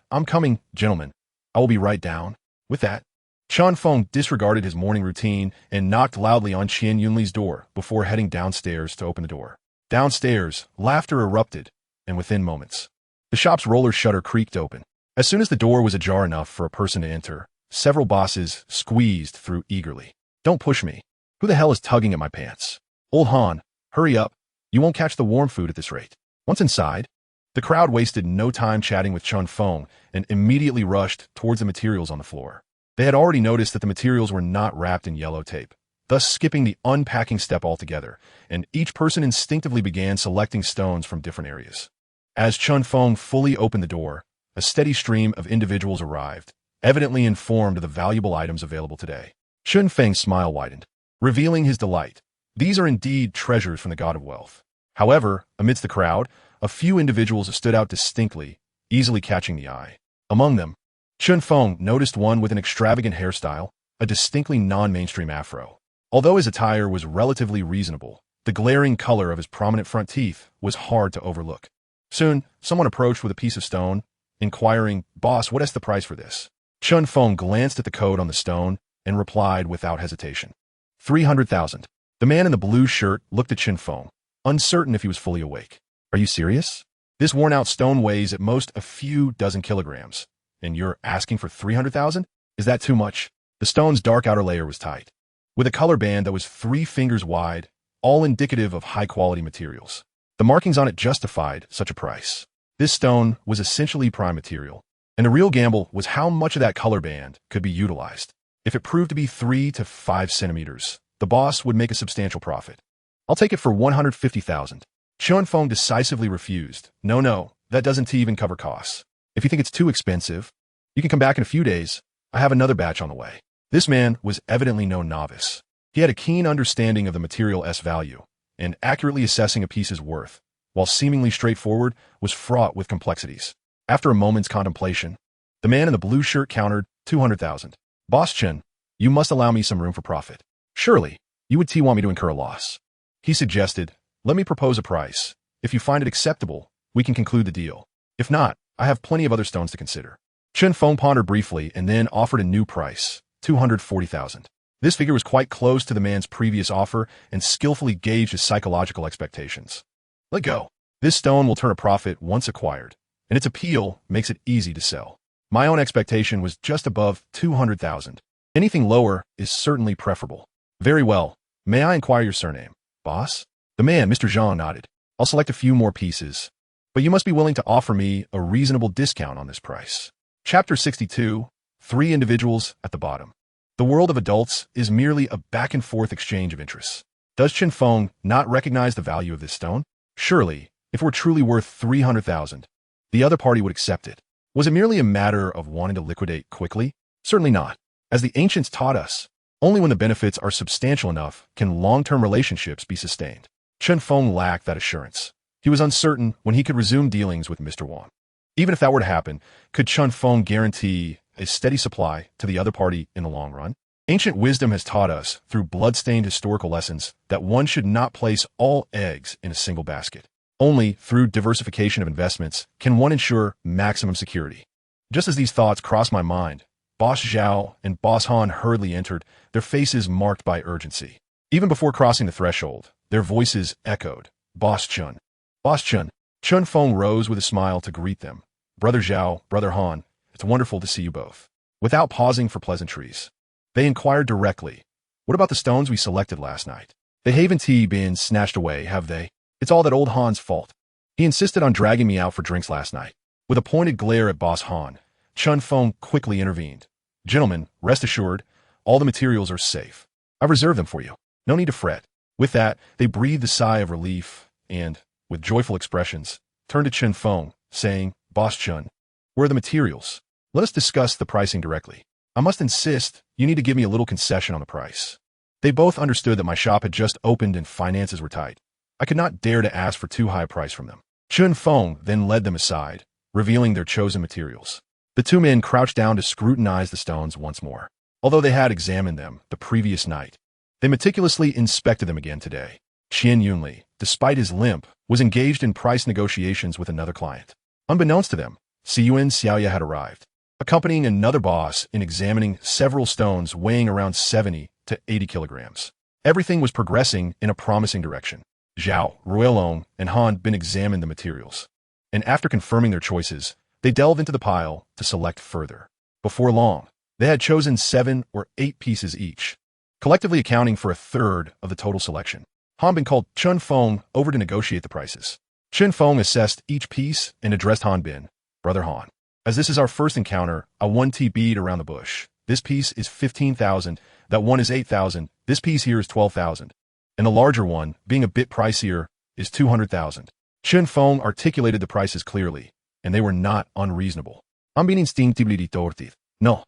A: gentlemen. I will be right down." With that, Chun Feng disregarded his morning routine and knocked loudly on Qian Yunli's door before heading downstairs to open the door. Downstairs, laughter erupted, and within moments, the shop's roller shutter creaked open. As soon as the door was ajar enough for a person to enter, several bosses squeezed through eagerly. "Don't push me. Who the hell is tugging at my pants? Old Han, hurry up. You won't catch the warm food at this rate." Once inside, the crowd wasted no time chatting with Chun Feng and immediately rushed towards the materials on the floor. They had already noticed that the materials were not wrapped in yellow tape, thus skipping the unpacking step altogether, and each person instinctively began selecting stones from different areas. As Chun Feng fully opened the door, a steady stream of individuals arrived, evidently informed of the valuable items available today. Chun Feng's smile widened, revealing his delight. These are indeed treasures from the god of wealth. However, amidst the crowd, a few individuals stood out distinctly, easily catching the eye. Among them, Chun Feng noticed one with an extravagant hairstyle, a distinctly non-mainstream afro. Although his attire was relatively reasonable, the glaring color of his prominent front teeth was hard to overlook. Soon, someone approached with a piece of stone, inquiring, "Boss, what is the price for this?" Chun Feng glanced at the code on the stone and replied without hesitation. 300,000. The man in the blue shirt looked at Chun Feng, uncertain if he was fully awake. "Are you serious? This worn-out stone weighs at most a few dozen kilograms, and you're asking for 300,000? Is that too much?" The stone's dark outer layer was tight, with a color band that was 3 fingers wide, all indicative of high-quality materials. The markings on it justified such a price. This stone was essentially prime material, and the real gamble was how much of that color band could be utilized. If it proved to be 3 to 5 centimeters, the boss would make a substantial profit. "I'll take it for 150,000. Chun Feng decisively refused. No, that doesn't even cover costs. If you think it's too expensive, you can come back in a few days. I have another batch on the way." This man was evidently no novice. He had a keen understanding of the material's value, and accurately assessing a piece's worth, while seemingly straightforward, was fraught with complexities. After a moment's contemplation, the man in the blue shirt countered 200,000. "Boss Chun, you must allow me some room for profit. Surely, you would want me to incur a loss." He suggested, "Let me propose a price. If you find it acceptable, we can conclude the deal. If not, I have plenty of other stones to consider." Chun Feng pondered briefly and then offered a new price, 240,000. This figure was quite close to the man's previous offer and skillfully gauged his psychological expectations. "Let go. This stone will turn a profit once acquired, and its appeal makes it easy to sell. My own expectation was just above 200,000. Anything lower is certainly preferable." "Very well. May I inquire your surname, boss?" The man, Mr. Zhang, nodded. "I'll select a few more pieces, but you must be willing to offer me a reasonable discount on this price. Chapter 62. 3 individuals at the bottom. The world of adults is merely a back-and-forth exchange of interests. Does Chen Feng not recognize the value of this stone? Surely, if it were truly worth 300,000, the other party would accept it. Was it merely a matter of wanting to liquidate quickly? Certainly not. As the ancients taught us, only when the benefits are substantial enough can long-term relationships be sustained. Chen Feng lacked that assurance. He was uncertain when he could resume dealings with Mr. Wang. Even if that were to happen, could Chen Feng guarantee a steady supply to the other party in the long run? Ancient wisdom has taught us, through blood-stained historical lessons, that one should not place all eggs in a single basket. Only through diversification of investments can one ensure maximum security. Just as these thoughts crossed my mind, Boss Zhao and Boss Han hurriedly entered, their faces marked by urgency. Even before crossing the threshold, their voices echoed, "Boss Chun." "Boss Chun." Chen Feng rose with a smile to greet them. "Brother Zhao, Brother Han, it's wonderful to see you both." Without pausing for pleasantries, they inquired directly, "What about the stones we selected last night? They haven't been snatched away, have they? It's all that old Han's fault. He insisted on dragging me out for drinks last night." With a pointed glare at Boss Han, Chen Feng quickly intervened. "Gentlemen, rest assured, all the materials are safe. I've reserved them for you. No need to fret." With that, they breathed a sigh of relief and, with joyful expressions, turned to Chen Feng, saying, "Boss Chun, where are the materials? Let us discuss the pricing directly. I must insist you need to give me a little concession on the price." They both understood that my shop had just opened and finances were tight. I could not dare to ask for too high a price from them. Chen Feng then led them aside, revealing their chosen materials. The 2 men crouched down to scrutinize the stones once more. Although they had examined them the previous night, they meticulously inspected them again today. Qian Yunli, despite his limp, was engaged in price negotiations with another client. Unbeknownst to them, Yuan Xiaoya had arrived, accompanying another boss in examining several stones weighing around 70 to 80 kilograms. Everything was progressing in a promising direction. Zhao, Ruiling, and Han bin examined the materials, and after confirming their choices, they delved into the pile to select further. Before long, they had chosen 7 or 8 pieces each, collectively accounting for a third of the total selection. Han bin called Chen Feng over to negotiate the prices. Chen Feng assessed each piece and addressed Han bin, "Brother Han, as this is our first encounter, I want to beat around the bush. This piece is 15,000, that one is 8,000, this piece here is 12,000. And the larger one, being a bit pricier, is 200,000. Chen Feng articulated the prices clearly, and they were not unreasonable. "I'm being instinctively distorted. No,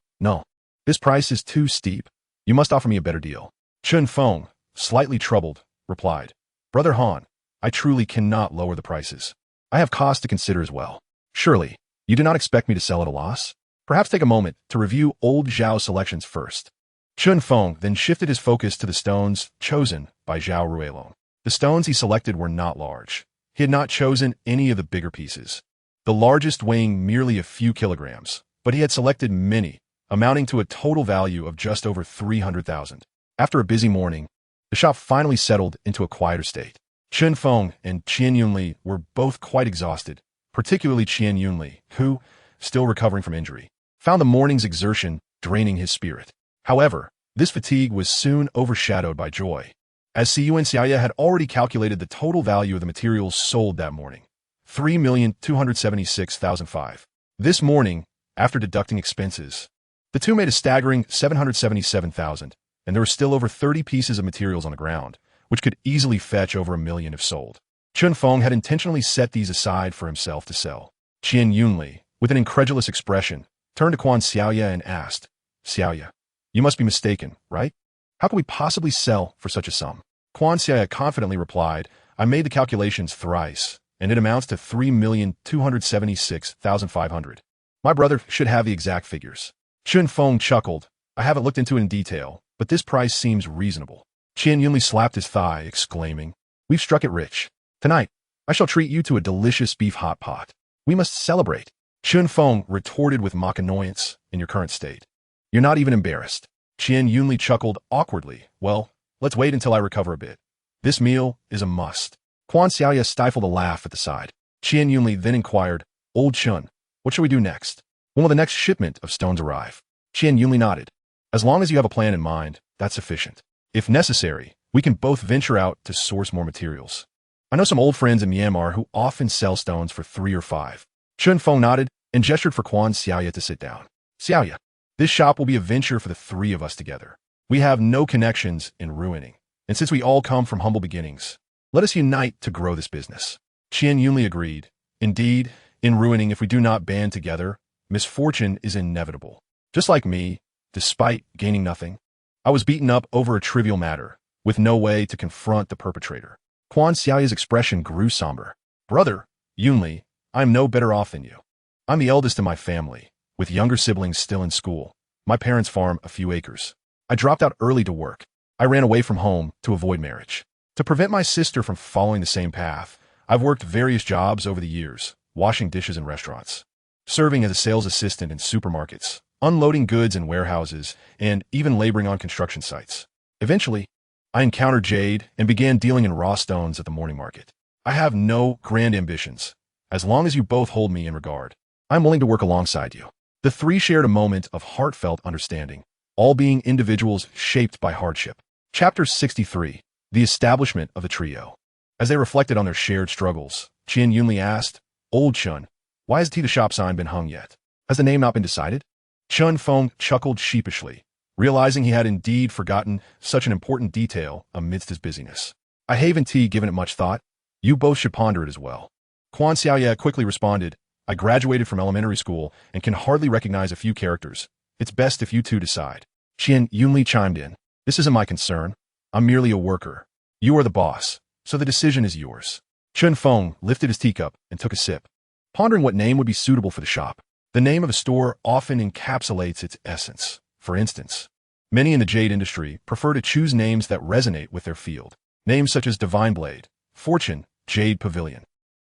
A: this price is too steep. You must offer me a better deal." Chen Feng, slightly troubled, replied, "Brother Han, I truly cannot lower the prices. I have costs to consider as well. Surely, you do not expect me to sell at a loss? Perhaps take a moment to review old Zhao's selections first." Chen Feng then shifted his focus to the stones chosen by Zhao Ruiling. The stones he selected were not large. He had not chosen any of the bigger pieces, the largest weighing merely a few kilograms, but he had selected many, amounting to a total value of just over 300,000. After a busy morning, the shop finally settled into a quieter state. Chen Feng and Qian Yunli were both quite exhausted, particularly Qian Yunli, who, still recovering from injury, found the morning's exertion draining his spirit. However, this fatigue was soon overshadowed by joy, as Yuan Xiaoya had already calculated the total value of the materials sold that morning, 3,276,005. This morning, after deducting expenses, the two made a staggering 777,000, and there were still over 30 pieces of materials on the ground, which could easily fetch over 1 million if sold. Chen Feng had intentionally set these aside for himself to sell. Qian Yunli, with an incredulous expression, turned to Quan Xiaoya and asked, "Xiaoya, you must be mistaken, right? How can we possibly sell for such a sum?" Quan Xiaoya confidently replied, "I made the calculations thrice, and it amounts to 3,276,500. My brother should have the exact figures." Chen Feng chuckled, "I haven't looked into it in detail, but this price seems reasonable." Qian Yunli slapped his thigh, exclaiming, "We've struck it rich. Tonight, I shall treat you to a delicious beef hot pot. We must celebrate." Chen Feng retorted with mock annoyance, "In your current state, you're not even embarrassed." Qian Yunli chuckled awkwardly, "Well, let's wait until I recover a bit. This meal is a must." Quan Xiaoya stifled a laugh at the side. Qian Yunli then inquired, "Old Chun, what shall we do next? When will the next shipment of stones arrive?" Qian Yunli nodded. "As long as you have a plan in mind, that's sufficient. If necessary, we can both venture out to source more materials." I know some old friends in Myanmar who often sell stones for 3 or 5. Chun Feng nodded and gestured for Quan Xiaoya to sit down. Xiaoya, this shop will be a venture for the 3 of us together. We have no connections in Ruining, and since we all come from humble beginnings, let us unite to grow this business. Qian Yunli agreed. Indeed, in Ruining, if we do not band together, misfortune is inevitable. Just like me, despite gaining nothing, I was beaten up over a trivial matter, with no way to confront the perpetrator. Quan Xiaoya's expression grew somber. Brother, Yunli, I am no better off than you. I'm the eldest in my family, with younger siblings still in school. My parents farm a few acres. I dropped out early to work. I ran away from home to avoid marriage. To prevent my sister from following the same path, I've worked various jobs over the years, washing dishes in restaurants, serving as a sales assistant in supermarkets, unloading goods in warehouses, and even laboring on construction sites. Eventually, I encountered Jade and began dealing in raw stones at the morning market. I have no grand ambitions. As long as you both hold me in regard, I'm willing to work alongside you. The 3 shared a moment of heartfelt understanding, all being individuals shaped by hardship. Chapter 63. The Establishment of the Trio. As they reflected on their shared struggles, Qian Yunli asked, Old Chun, why hasn't the shop sign been hung yet? Has the name not been decided? Chun Feng chuckled sheepishly, realizing he had indeed forgotten such an important detail amidst his busyness. I haven't given it much thought. You both should ponder it as well. Quan Xiaoya quickly responded, I graduated from elementary school and can hardly recognize a few characters. It's best if you 2 decide. Qian Yunli chimed in. This isn't my concern. I'm merely a worker. You are the boss, so the decision is yours. Chun Feng lifted his teacup and took a sip, pondering what name would be suitable for the shop. The name of a store often encapsulates its essence. For instance, many in the jade industry prefer to choose names that resonate with their field. Names such as Divine Blade, Fortune, Jade Pavilion,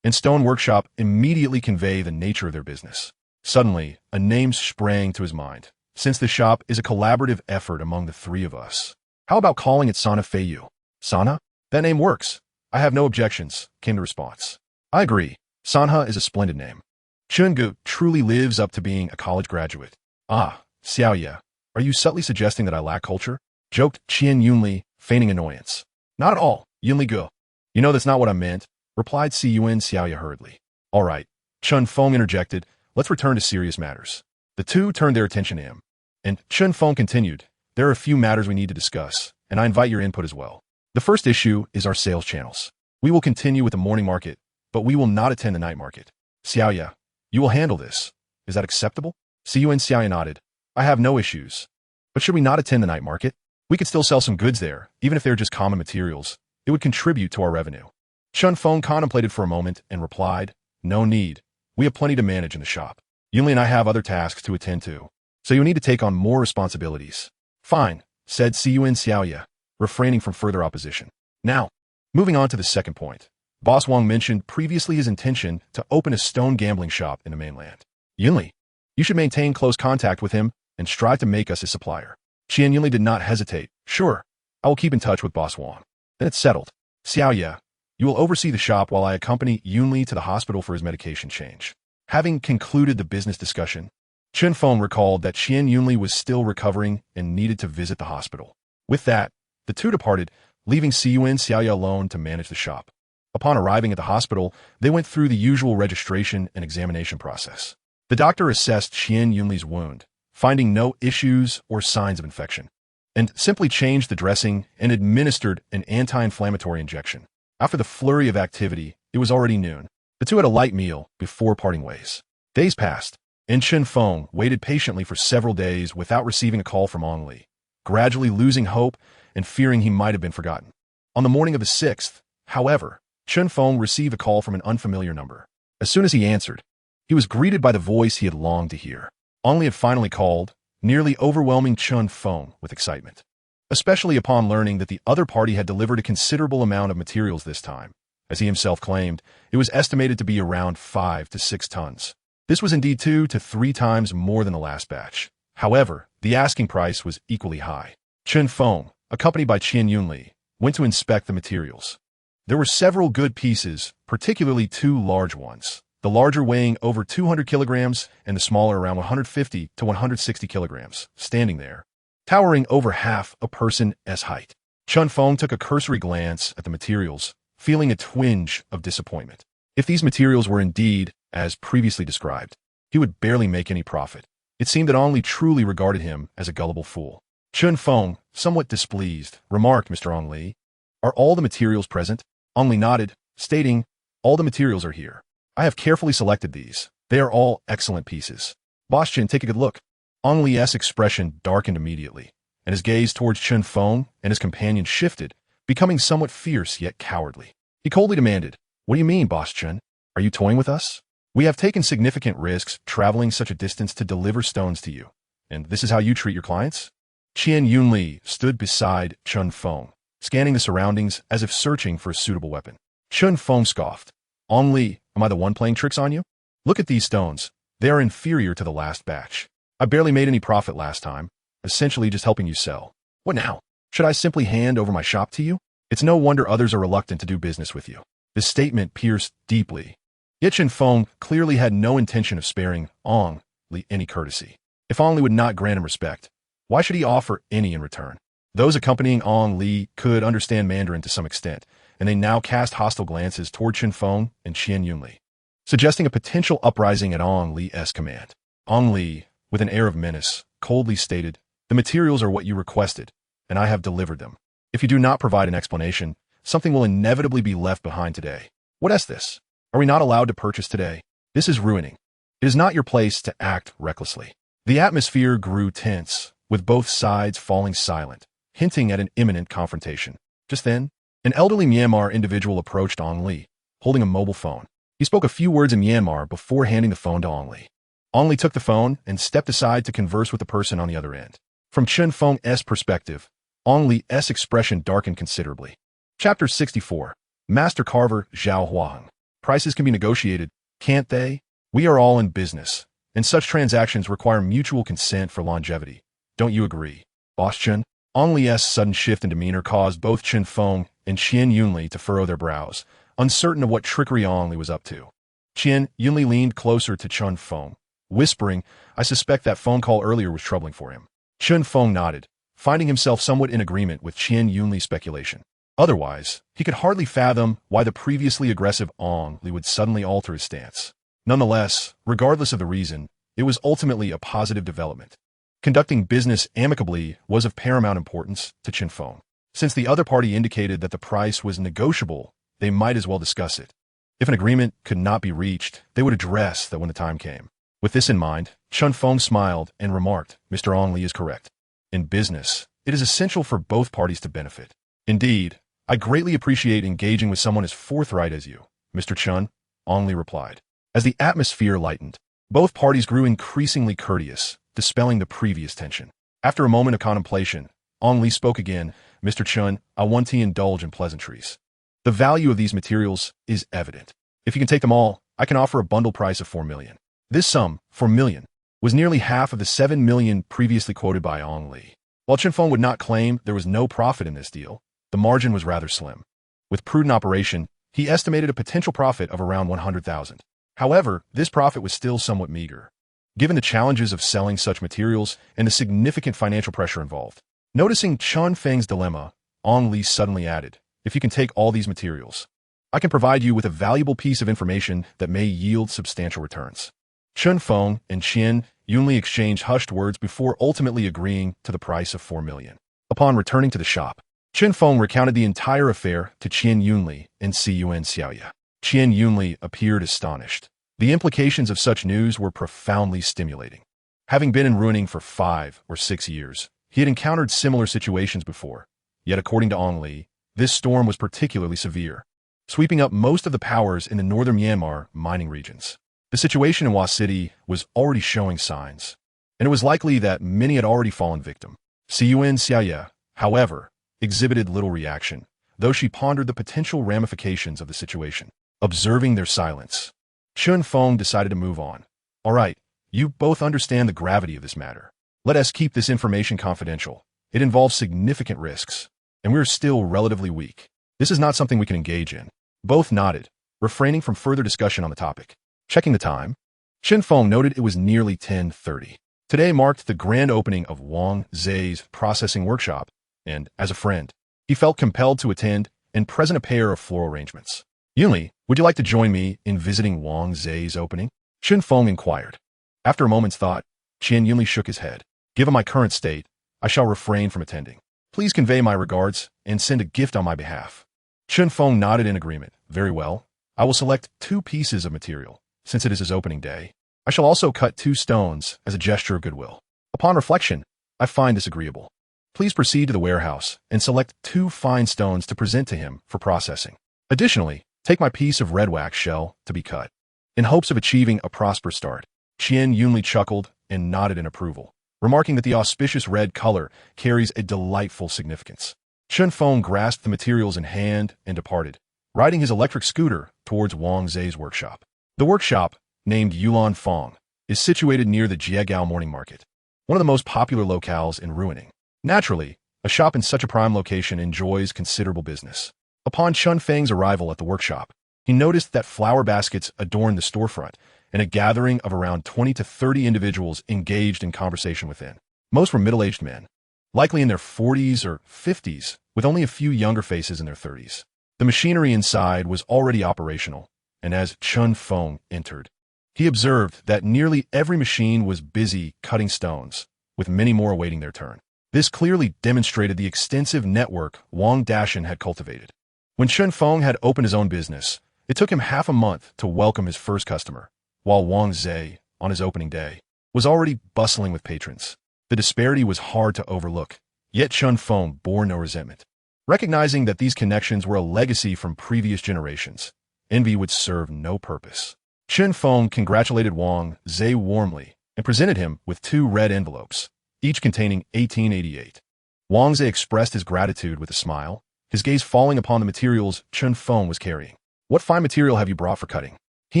A: and Stone Workshop immediately convey the nature of their business. Suddenly, a name sprang to his mind. Since the shop is a collaborative effort among the 3 of us, how about calling it Sana Feiyu? Sana? That name works. I have no objections, came the response. I agree. Sanha is a splendid name. Chungu truly lives up to being a college graduate. Ah, Xiaoya, are you subtly suggesting that I lack culture? Joked Qian Yunli, feigning annoyance. Not at all, Yunli Gu. You know that's not what I meant, replied Si Yuan Xiaoya hurriedly. All right, Chun Feng interjected, let's return to serious matters. The 2 turned their attention to him, and Chun Feng continued, there are a few matters we need to discuss, and I invite your input as well. The first issue is our sales channels. We will continue with the morning market, but we will not attend the night market. Xiaoya, you will handle this. Is that acceptable? Si Yuan Xiaoya nodded. I have no issues. But should we not attend the night market? We could still sell some goods there, even if they're just common materials. It would contribute to our revenue. Chun Feng contemplated for a moment and replied, no need. We have plenty to manage in the shop. Yunli and I have other tasks to attend to, so you'll need to take on more responsibilities. Fine, said Si Yuan Xiaoya, refraining from further opposition. Now, moving on to the second point. Boss Wang mentioned previously his intention to open a stone gambling shop in the mainland. Yunli, you should maintain close contact with him and strive to make us his supplier. Qian Yunli did not hesitate. Sure, I will keep in touch with Boss Wang. Then it's settled. Xiaoya, you will oversee the shop while I accompany Yunli to the hospital for his medication change. Having concluded the business discussion, Chun Feng recalled that Qian Yunli was still recovering and needed to visit the hospital. With that, the 2 departed, leaving Si Yuan Xiaoya alone to manage the shop. Upon arriving at the hospital, they went through the usual registration and examination process. The doctor assessed Qian Yunli's wound, finding no issues or signs of infection, and simply changed the dressing and administered an anti-inflammatory injection. After the flurry of activity, it was already noon. The 2 had a light meal before parting ways. Days passed, and Chun Feng waited patiently for several days without receiving a call from Ong Li, gradually losing hope and fearing he might have been forgotten. On the morning of the 6th, however, Chun Feng received a call from an unfamiliar number. As soon as he answered, he was greeted by the voice he had longed to hear. Ong Li had finally called, nearly overwhelming Chun Feng with excitement, especially upon learning that the other party had delivered a considerable amount of materials this time. As he himself claimed, it was estimated to be around 5 to 6 tons. This was indeed 2 to 3 times more than the last batch. However, the asking price was equally high. Chun Feng, accompanied by Qian Yunli, went to inspect the materials. There were several good pieces, particularly 2 large ones, the larger weighing over 200 kilograms and the smaller around 150 to 160 kilograms, standing there, towering over half a person's height. Chun Feng took a cursory glance at the materials, feeling a twinge of disappointment. If these materials were indeed, as previously described, he would barely make any profit. It seemed that Ong Li truly regarded him as a gullible fool. Chun Feng, somewhat displeased, remarked, "Mr. Ong Li, are all the materials present?" Ong Li nodded, stating, "All the materials are here. I have carefully selected these. They are all excellent pieces. Boss Chun, take a good look." Ong Li's expression darkened immediately, and his gaze towards Chun Feng and his companion shifted, becoming somewhat fierce yet cowardly. He coldly demanded, "What do you mean, Boss Chun? Are you toying with us? We have taken significant risks traveling such a distance to deliver stones to you, and this is how you treat your clients?" Qian Yunli stood beside Chun Feng, scanning the surroundings as if searching for a suitable weapon. Chun Feng scoffed, "Ong Li, am I the one playing tricks on you? Look at these stones. They are inferior to the last batch. I barely made any profit last time, essentially just helping you sell. What now? Should I simply hand over my shop to you? It's no wonder others are reluctant to do business with you." This statement pierced deeply. Yet Chun Feng clearly had no intention of sparing Ong Li any courtesy. If Ong Li would not grant him respect, why should he offer any in return? Those accompanying Ong Li could understand Mandarin to some extent, and they now cast hostile glances toward Chun Feng and Qian Yunli, suggesting a potential uprising at Ong Li's command. Ong Li, with an air of menace, coldly stated, "The materials are what you requested, and I have delivered them. If you do not provide an explanation, something will inevitably be left behind today." "What is this? Are we not allowed to purchase today? This is ruining. It is not your place to act recklessly." The atmosphere grew tense, with both sides falling silent, hinting at an imminent confrontation. Just then, an elderly Myanmar individual approached Ong Li, holding a mobile phone. He spoke a few words in Myanmar before handing the phone to Ong Li. Ong Li took the phone and stepped aside to converse with the person on the other end. From Chun Feng's perspective, Ong Li's expression darkened considerably. Chapter 64. Master Carver Zhao Huang. Prices can be negotiated, can't they? We are all in business, and such transactions require mutual consent for longevity. Don't you agree, Boss Chun? Ong Li's sudden shift in demeanor caused both Chun Feng and Qian Yunli to furrow their brows, uncertain of what trickery Ong Li was up to. Qian Yunli leaned closer to Chun Feng, whispering, "I suspect that phone call earlier was troubling for him." Chun Feng nodded, finding himself somewhat in agreement with Qian Yunli's speculation. Otherwise, he could hardly fathom why the previously aggressive Ong Li would suddenly alter his stance. Nonetheless, regardless of the reason, it was ultimately a positive development. Conducting business amicably was of paramount importance to Chun Feng. Since the other party indicated that the price was negotiable, they might as well discuss it. If an agreement could not be reached, they would address that when the time came. With this in mind, Chun Feng smiled and remarked, "Mr. Ong Li is correct. In business, it is essential for both parties to benefit. Indeed, I greatly appreciate engaging with someone as forthright as you, Mr. Chun," Ong Li replied. As the atmosphere lightened, both parties grew increasingly courteous, dispelling the previous tension. After a moment of contemplation, Ong Li spoke again, "Mr. Chun, I want to indulge in pleasantries. The value of these materials is evident. If you can take them all, I can offer a bundle price of 4 million. This sum, 4 million, was nearly half of the 7 million previously quoted by Ong Li. While Chun Feng would not claim there was no profit in this deal, the margin was rather slim. With prudent operation, he estimated a potential profit of around 100,000. However, this profit was still somewhat meager, given the challenges of selling such materials and the significant financial pressure involved. Noticing Chun Feng's dilemma, Ong Li suddenly added, "If you can take all these materials, I can provide you with a valuable piece of information that may yield substantial returns." Chun Feng and Qian Yunli exchanged hushed words before ultimately agreeing to the price of 4 million. Upon returning to the shop, Chun Feng recounted the entire affair to Qian Yunli and Yuan Xiaoya. Qian Yunli appeared astonished. The implications of such news were profoundly stimulating. Having been in Ruining for 5 or 6 years, he had encountered similar situations before. Yet according to Ong Li, this storm was particularly severe, sweeping up most of the powers in the northern Myanmar mining regions. The situation in Wa City was already showing signs, and it was likely that many had already fallen victim. Yuan Xiaoya, however, exhibited little reaction, though she pondered the potential ramifications of the situation. Observing their silence, Chun Feng decided to move on. "All right, you both understand the gravity of this matter. Let us keep this information confidential. It involves significant risks, and we are still relatively weak. This is not something we can engage in." Both nodded, refraining from further discussion on the topic. Checking the time, Chun Feng noted it was nearly 10:30. Today marked the grand opening of Wang Zhe's processing workshop, and, as a friend, he felt compelled to attend and present a pair of floral arrangements. Yunli, would you like to join me in visiting Wang Zai's opening? Chen Feng inquired. After a moment's thought, Qian Yunli shook his head. Given my current state, I shall refrain from attending. Please convey my regards and send a gift on my behalf. Chen Feng nodded in agreement. Very well. I will select 2 pieces of material, since it is his opening day. I shall also cut 2 stones as a gesture of goodwill. Upon reflection, I find this agreeable. Please proceed to the warehouse and select 2 fine stones to present to him for processing. Additionally, take my piece of red wax shell to be cut. In hopes of achieving a prosperous start, Qian Yunli chuckled and nodded in approval, remarking that the auspicious red color carries a delightful significance. Chen Feng grasped the materials in hand and departed, riding his electric scooter towards Wang Zai's workshop. The workshop, named Yuan Feng, is situated near the Jiegao Morning Market, one of the most popular locales in Ruining. Naturally, a shop in such a prime location enjoys considerable business. Upon Chen Feng's arrival at the workshop, he noticed that flower baskets adorned the storefront and a gathering of around 20 to 30 individuals engaged in conversation within. Most were middle-aged men, likely in their 40s or 50s, with only a few younger faces in their 30s. The machinery inside was already operational, and as Chen Feng entered, he observed that nearly every machine was busy cutting stones, with many more awaiting their turn. This clearly demonstrated the extensive network Wang Dashan had cultivated. When Chen Feng had opened his own business, it took him half a month to welcome his first customer, while Wang Zai, on his opening day, was already bustling with patrons. The disparity was hard to overlook, yet Chen Feng bore no resentment. Recognizing that these connections were a legacy from previous generations, envy would serve no purpose. Chen Feng congratulated Wang Zai warmly and presented him with 2 red envelopes, each containing 1888. Wang Zai expressed his gratitude with a smile, his gaze falling upon the materials Chen Feng was carrying. What fine material have you brought for cutting? He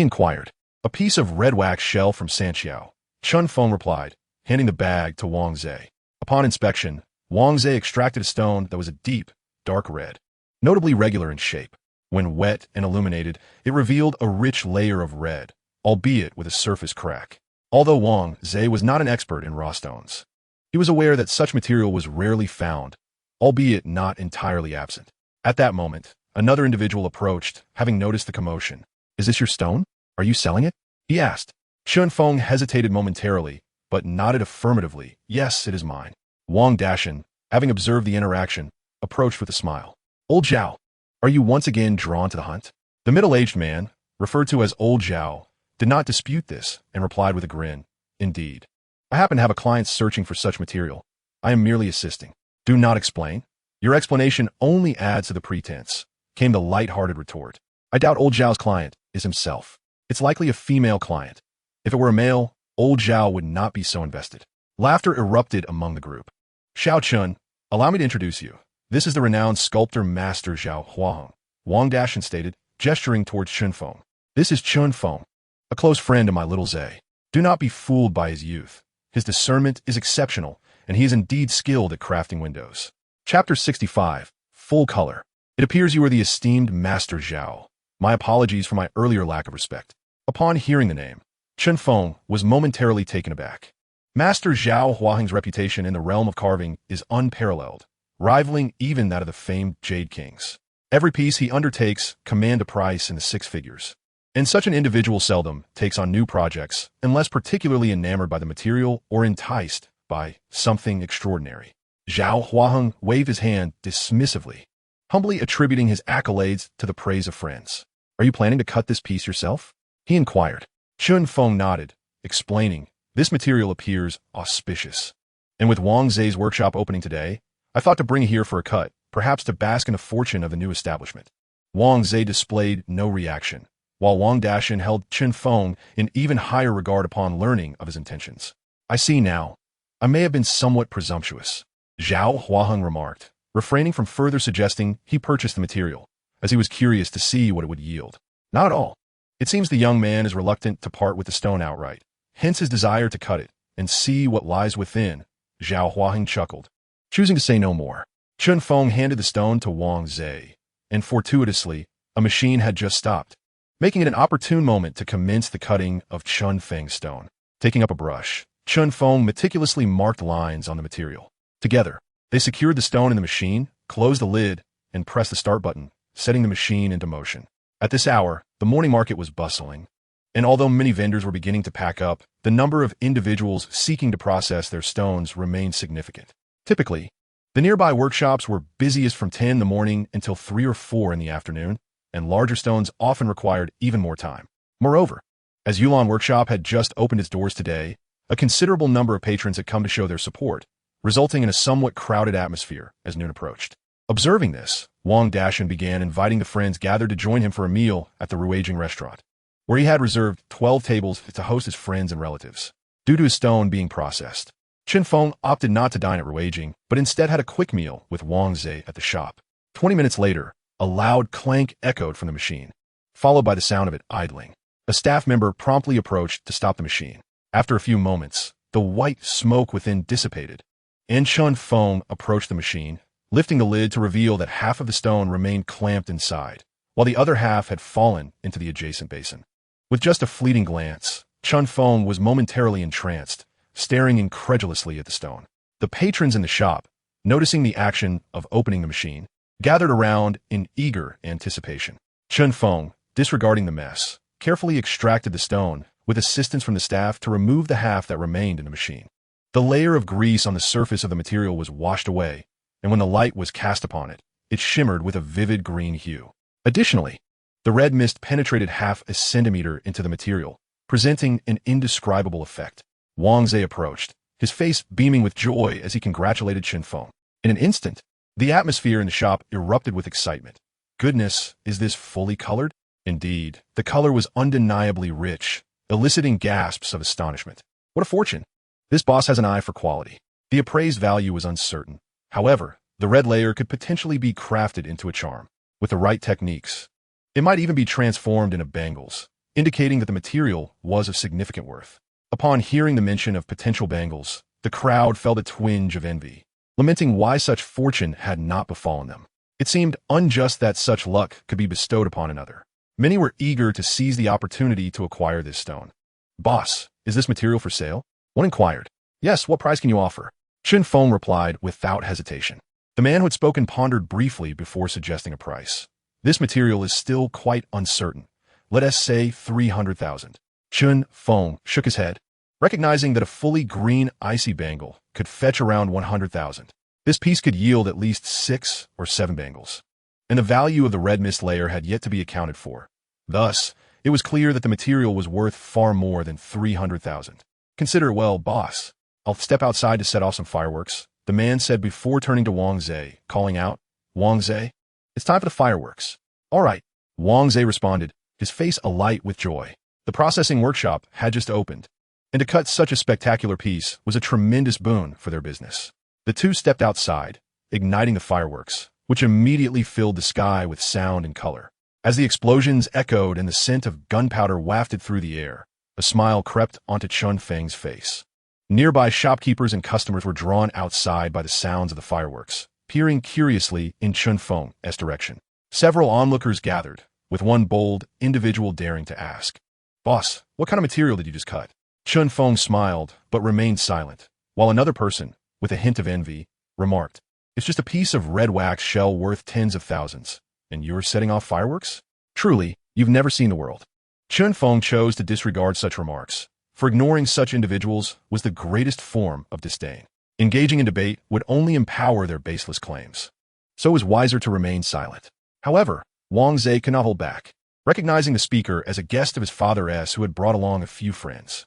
A: inquired. A piece of red wax shell from Sanxiao, Chen Feng replied, handing the bag to Wang Zai. Upon inspection, Wang Zai extracted a stone that was a deep, dark red, notably regular in shape. When wet and illuminated, it revealed a rich layer of red, albeit with a surface crack. Although Wang Zai was not an expert in raw stones, he was aware that such material was rarely found, albeit not entirely absent. At that moment, another individual approached, having noticed the commotion. Is this your stone? Are you selling it? He asked. Chen Feng hesitated momentarily, but nodded affirmatively. Yes, it is mine. Wang Dashan, having observed the interaction, approached with a smile. Old Zhao, are you once again drawn to the hunt? The middle-aged man, referred to as Old Zhao, did not dispute this and replied with a grin. Indeed. I happen to have a client searching for such material. I am merely assisting. Do not explain. Your explanation only adds to the pretense, came the light-hearted retort. I doubt Old Zhao's client is himself. It's likely a female client. If it were a male, Old Zhao would not be so invested. Laughter erupted among the group. Xiao Chun, allow me to introduce you. This is the renowned sculptor master Zhao Huaheng, Wang Dashan stated, gesturing towards Chen Feng. This is Chen Feng, a close friend of my little Zai. Do not be fooled by his youth. His discernment is exceptional, and he is indeed skilled at crafting windows. Chapter 65, Full Color. It appears you are the esteemed Master Zhao. My apologies for my earlier lack of respect. Upon hearing the name, Chen Feng was momentarily taken aback. Master Zhao Huaheng's reputation in the realm of carving is unparalleled, rivaling even that of the famed Jade Kings. Every piece he undertakes command a price in the 6 figures. And such an individual seldom takes on new projects unless particularly enamored by the material or enticed by something extraordinary. Zhao Huaheng waved his hand dismissively, humbly attributing his accolades to the praise of friends. Are you planning to cut this piece yourself? He inquired. Chen Feng nodded, explaining, this material appears auspicious. And with Wang Zai's workshop opening today, I thought to bring it here for a cut, perhaps to bask in the fortune of the new establishment. Wang Zai displayed no reaction, while Wang Dashan held Chen Feng in even higher regard upon learning of his intentions. I see now. I may have been somewhat presumptuous, Zhao Huaheng remarked, refraining from further suggesting he purchased the material, as he was curious to see what it would yield. Not at all. It seems the young man is reluctant to part with the stone outright, hence his desire to cut it and see what lies within, Zhao Huaheng chuckled. Choosing to say no more, Chen Feng handed the stone to Wang Zai, and fortuitously, a machine had just stopped, making it an opportune moment to commence the cutting of Chen Feng's stone. Taking up a brush, Chen Feng meticulously marked lines on the material. Together, they secured the stone in the machine, closed the lid, and pressed the start button, setting the machine into motion. At this hour, the morning market was bustling, and although many vendors were beginning to pack up, the number of individuals seeking to process their stones remained significant. Typically, the nearby workshops were busiest from 10 in the morning until 3 or 4 in the afternoon, and larger stones often required even more time. Moreover, as Yunnan Workshop had just opened its doors today, a considerable number of patrons had come to show their support, resulting in a somewhat crowded atmosphere as noon approached. Observing this, Wang Dashan began inviting the friends gathered to join him for a meal at the Ruiling restaurant, where he had reserved 12 tables to host his friends and relatives. Due to his stone being processed, Chen Feng opted not to dine at Ruiling, but instead had a quick meal with Wang Zhe at the shop. 20 minutes later, a loud clank echoed from the machine, followed by the sound of it idling. A staff member promptly approached to stop the machine. After a few moments, the white smoke within dissipated, and Chen Feng approached the machine, lifting the lid to reveal that half of the stone remained clamped inside, while the other half had fallen into the adjacent basin. With just a fleeting glance, Chen Feng was momentarily entranced, staring incredulously at the stone. The patrons in the shop, noticing the action of opening the machine, gathered around in eager anticipation. Chen Feng, disregarding the mess, carefully extracted the stone with assistance from the staff to remove the half that remained in the machine. The layer of grease on the surface of the material was washed away, and when the light was cast upon it, it shimmered with a vivid green hue. Additionally, the red mist penetrated half a centimeter into the material, presenting an indescribable effect. Wang Zhe approached, his face beaming with joy as he congratulated Chen Feng. In an instant, the atmosphere in the shop erupted with excitement. Goodness, is this fully colored? Indeed, the color was undeniably rich, eliciting gasps of astonishment. What a fortune! This boss has an eye for quality. The appraised value was uncertain. However, the red layer could potentially be crafted into a charm. With the right techniques, it might even be transformed into bangles, indicating that the material was of significant worth. Upon hearing the mention of potential bangles, the crowd felt a twinge of envy, lamenting why such fortune had not befallen them. It seemed unjust that such luck could be bestowed upon another. Many were eager to seize the opportunity to acquire this stone. "Boss, is this material for sale?" one inquired. "Yes, what price can you offer?" Chen Feng replied without hesitation. The man who had spoken pondered briefly before suggesting a price. "This material is still quite uncertain. Let us say 300,000. Chen Feng shook his head, recognizing that a fully green icy bangle could fetch around 100,000. This piece could yield at least 6 or 7 bangles, and the value of the red mist layer had yet to be accounted for. Thus, it was clear that the material was worth far more than 300,000. "Consider well, boss. I'll step outside to set off some fireworks," the man said before turning to Wang Zhe, calling out, "Wang Zhe, it's time for the fireworks." "All right," Wang Zhe responded, his face alight with joy. The processing workshop had just opened, and to cut such a spectacular piece was a tremendous boon for their business. The two stepped outside, igniting the fireworks, which immediately filled the sky with sound and color. As the explosions echoed and the scent of gunpowder wafted through the air, a smile crept onto Chen Feng's face. Nearby shopkeepers and customers were drawn outside by the sounds of the fireworks, peering curiously in Chen Feng's direction. Several onlookers gathered, with one bold individual daring to ask, "Boss, what kind of material did you just cut?" Chen Feng smiled, but remained silent, while another person, with a hint of envy, remarked, "It's just a piece of red wax shell worth tens of thousands, and you're setting off fireworks? Truly, you've never seen the world." Chen Feng chose to disregard such remarks, for ignoring such individuals was the greatest form of disdain. Engaging in debate would only empower their baseless claims. So it was wiser to remain silent. However, Wang Zhe could not hold back, recognizing the speaker as a guest of his father S who had brought along a few friends.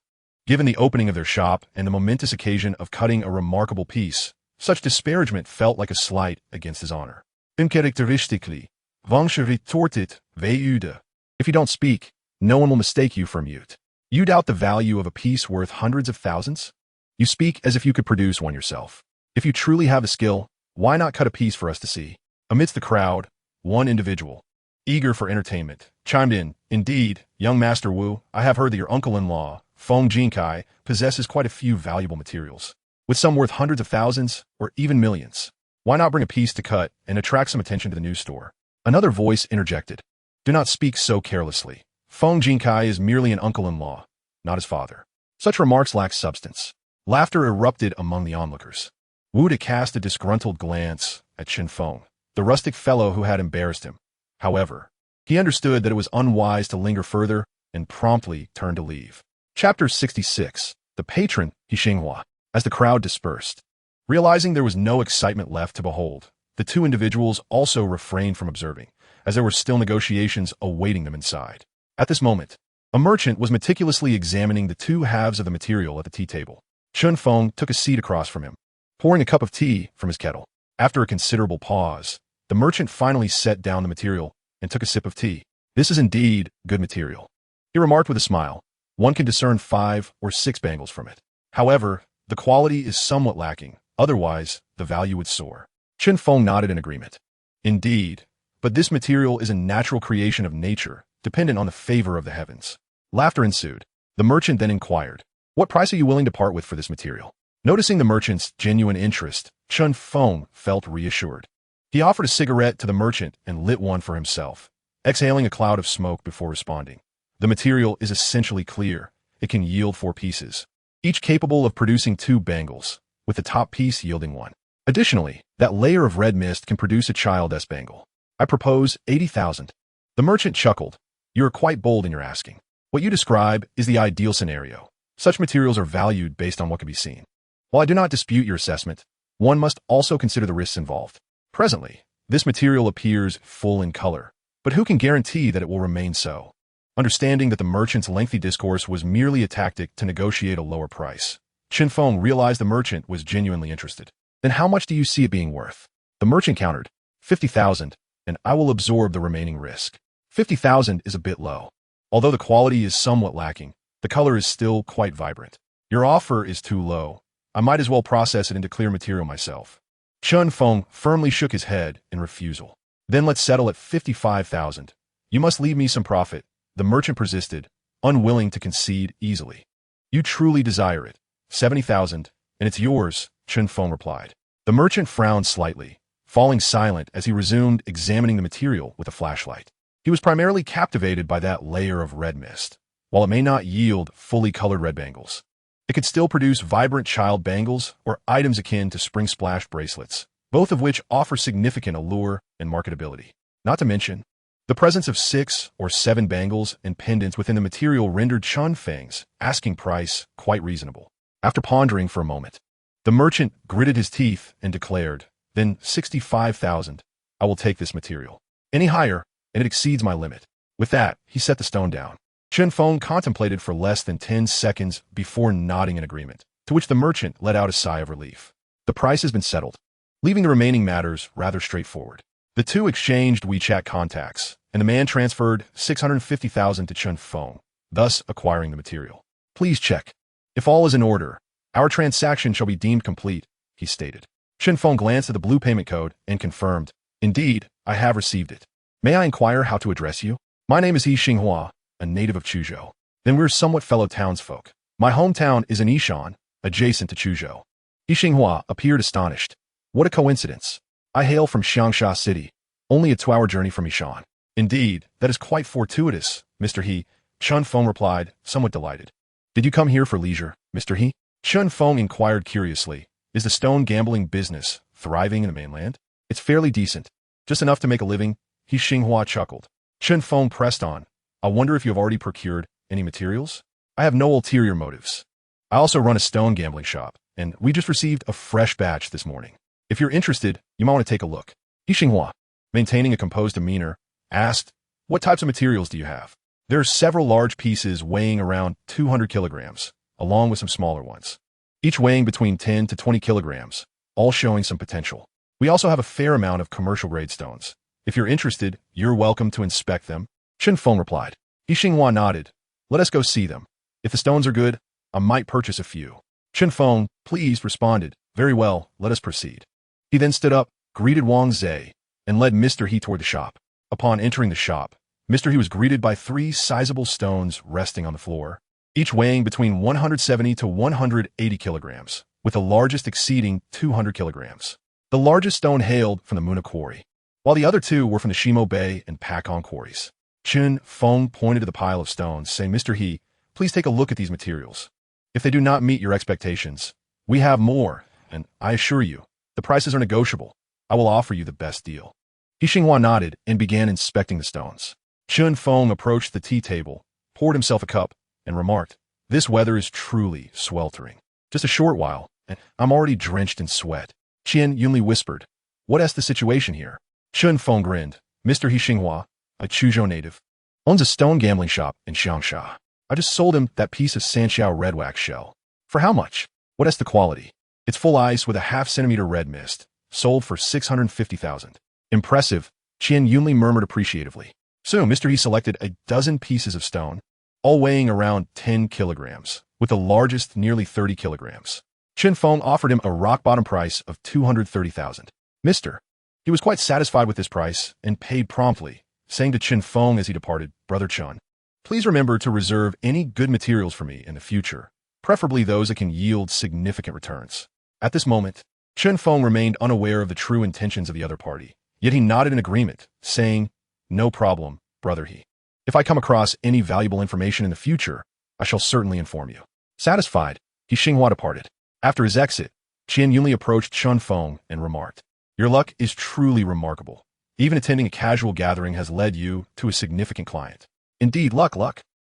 A: Given the opening of their shop and the momentous occasion of cutting a remarkable piece, such disparagement felt like a slight against his honor. Uncharacteristically, Wang Zhe retorted, "Veude. If you don't speak, no one will mistake you for a mute. You doubt the value of a piece worth hundreds of thousands? You speak as if you could produce one yourself. If you truly have the skill, why not cut a piece for us to see?" Amidst the crowd, one individual, eager for entertainment, chimed in, "Indeed, young Master Wu, I have heard that your uncle-in-law, Feng Jinkai, possesses quite a few valuable materials, with some worth hundreds of thousands or even millions. Why not bring a piece to cut and attract some attention to the news store?" Another voice interjected, "Do not speak so carelessly. Feng Jinkai is merely an uncle-in-law, not his father." Such remarks lack substance. Laughter erupted among the onlookers. Wu cast a disgruntled glance at Chen Feng, the rustic fellow who had embarrassed him. However, he understood that it was unwise to linger further and promptly turned to leave. Chapter 66. The Patron, Xinghua. As the crowd dispersed, realizing there was no excitement left to behold, the two individuals also refrained from observing, as there were still negotiations awaiting them inside. At this moment, a merchant was meticulously examining the two halves of the material at the tea table. Chun Feng took a seat across from him, pouring a cup of tea from his kettle. After a considerable pause, the merchant finally set down the material and took a sip of tea. "This is indeed good material," he remarked with a smile. "One can discern 5 or 6 bangles from it. However, the quality is somewhat lacking, otherwise the value would soar." Chun Feng nodded in agreement. "Indeed, but this material is a natural creation of nature, dependent on the favor of the heavens." Laughter ensued. The merchant then inquired, "What price are you willing to part with for this material?" Noticing the merchant's genuine interest, Chun Feng felt reassured. He offered a cigarette to the merchant and lit one for himself, exhaling a cloud of smoke before responding. "The material is essentially clear. It can yield 4 pieces, each capable of producing 2 bangles, with the top piece yielding 1. Additionally, that layer of red mist can produce a child's bangle. I propose 80,000. The merchant chuckled. "You are quite bold in your asking. What you describe is the ideal scenario. Such materials are valued based on what can be seen. While I do not dispute your assessment, one must also consider the risks involved. Presently, this material appears full in color, but who can guarantee that it will remain so?" Understanding that the merchant's lengthy discourse was merely a tactic to negotiate a lower price, Chun Feng realized the merchant was genuinely interested. "Then how much do you see it being worth?" The merchant countered, 50,000, and I will absorb the remaining risk." 50,000 is a bit low. Although the quality is somewhat lacking, the color is still quite vibrant. Your offer is too low. I might as well process it into clear material myself. Chun Feng firmly shook his head in refusal. "Then let's settle at 55,000. You must leave me some profit." The merchant persisted, unwilling to concede easily. "You truly desire it. 70,000, and it's yours," Chun Feng replied. The merchant frowned slightly, falling silent as he resumed examining the material with a flashlight. He was primarily captivated by that layer of red mist. While it may not yield fully colored red bangles, it could still produce vibrant child bangles or items akin to spring-splashed bracelets, both of which offer significant allure and marketability. Not to mention, the presence of 6 or 7 bangles and pendants within the material rendered Chun Feng's asking price quite reasonable. After pondering for a moment, the merchant gritted his teeth and declared, "Then 65,000. I will take this material. Any higher, and it exceeds my limit." With that, he set the stone down. Chun Feng contemplated for less than 10 seconds before nodding in agreement, to which the merchant let out a sigh of relief. The price has been settled, leaving the remaining matters rather straightforward. The two exchanged WeChat contacts, and the man transferred 650,000 to Chun Feng, thus acquiring the material. "Please check. If all is in order, our transaction shall be deemed complete," he stated. Chun Feng glanced at the blue payment code and confirmed, "Indeed, I have received it. May I inquire how to address you?" "My name is Xinghua, a native of Chuzhou." "Then we're somewhat fellow townsfolk. My hometown is in Yishan, adjacent to Chuzhou." Xinghua appeared astonished. "What a coincidence. I hail from Xiangsha City, only a 2-hour journey from Yishan." "Indeed, that is quite fortuitous, Mr. He," Chun Feng replied, somewhat delighted. "Did you come here for leisure, Mr. He?" Chun Feng inquired curiously, "Is the stone gambling business thriving in the mainland?" "It's fairly decent. Just enough to make a living," Xinghua chuckled. Chun Feng pressed on, "I wonder if you have already procured any materials?" "I have no ulterior motives. I also run a stone gambling shop, and we just received a fresh batch this morning. If you're interested, you might want to take a look." Xinghua, maintaining a composed demeanor, asked, "What types of materials do you have?" "There are several large pieces weighing around 200 kilograms, along with some smaller ones, each weighing between 10 to 20 kilograms, all showing some potential. We also have a fair amount of commercial-grade stones. If you're interested, you're welcome to inspect them," Chun Feng replied. Xinghua nodded. "Let us go see them. If the stones are good, I might purchase a few." Chun Feng, pleased, responded, "Very well, let us proceed." He then stood up, greeted Wang Zhe, and led Mr. He toward the shop. Upon entering the shop, Mr. He was greeted by 3 sizable stones resting on the floor, each weighing between 170 to 180 kilograms, with the largest exceeding 200 kilograms. The largest stone hailed from the Muna quarry, while the other 2 were from the Shimo Bay and Pakong quarries. Chun Feng pointed to the pile of stones, saying, "Mr. He, please take a look at these materials. If they do not meet your expectations, we have more, and I assure you, the prices are negotiable. I will offer you the best deal." He Xinghua nodded and began inspecting the stones. Chun Feng approached the tea table, poured himself a cup, and remarked, "This weather is truly sweltering. Just a short while, and I'm already drenched in sweat." Qian Yunli whispered, "What's the situation here?" Chun Feng grinned. "Mr. He Xinghua, a Chuzhou native, owns a stone gambling shop in Xiangsha. I just sold him that piece of Sanxiao red wax shell." "For how much?" "What's the quality?" "It's full ice with a half-centimeter red mist. Sold for 650,000. "Impressive," Qian Yunli murmured appreciatively. Soon, Mr. He selected a dozen pieces of stone, all weighing around 10 kilograms, with the largest nearly 30 kilograms. Chun Feng offered him a rock-bottom price of 230,000. "Mr." He was quite satisfied with this price and paid promptly, saying to Chun Feng as he departed, "Brother Chun, please remember to reserve any good materials for me in the future, preferably those that can yield significant returns." At this moment, Chun Feng remained unaware of the true intentions of the other party, yet he nodded in agreement, saying, "No problem, Brother He. If I come across any valuable information in the future, I shall certainly inform you." Satisfied, He Xinghua departed. After his exit, Qian Yunli approached Chun Feng and remarked, "Your luck is truly remarkable. Even attending a casual gathering has led you to a significant client." "Indeed, luck.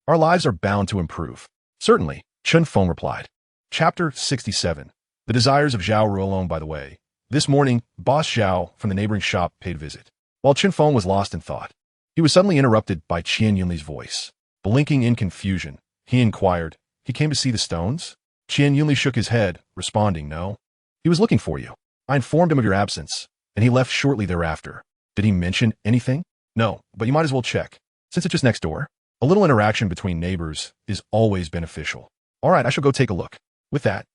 A: Our lives are bound to improve." "Certainly," Chun Feng replied. Chapter 67. The Desires of Zhao Ruiling. By the way, this morning, Boss Zhao from the neighboring shop paid visit. While Chun Feng was lost in thought, he was suddenly interrupted by Qian Yunli's voice. Blinking in confusion, he inquired, "He came to see the stones?" Qian Yunli shook his head, responding, "No. He was looking for you. I informed him of your absence, and he left shortly thereafter." "Did he mention anything?" "No, but you might as well check, since it's just next door. A little interaction between neighbors is always beneficial." "All right, I shall go take a look." With that,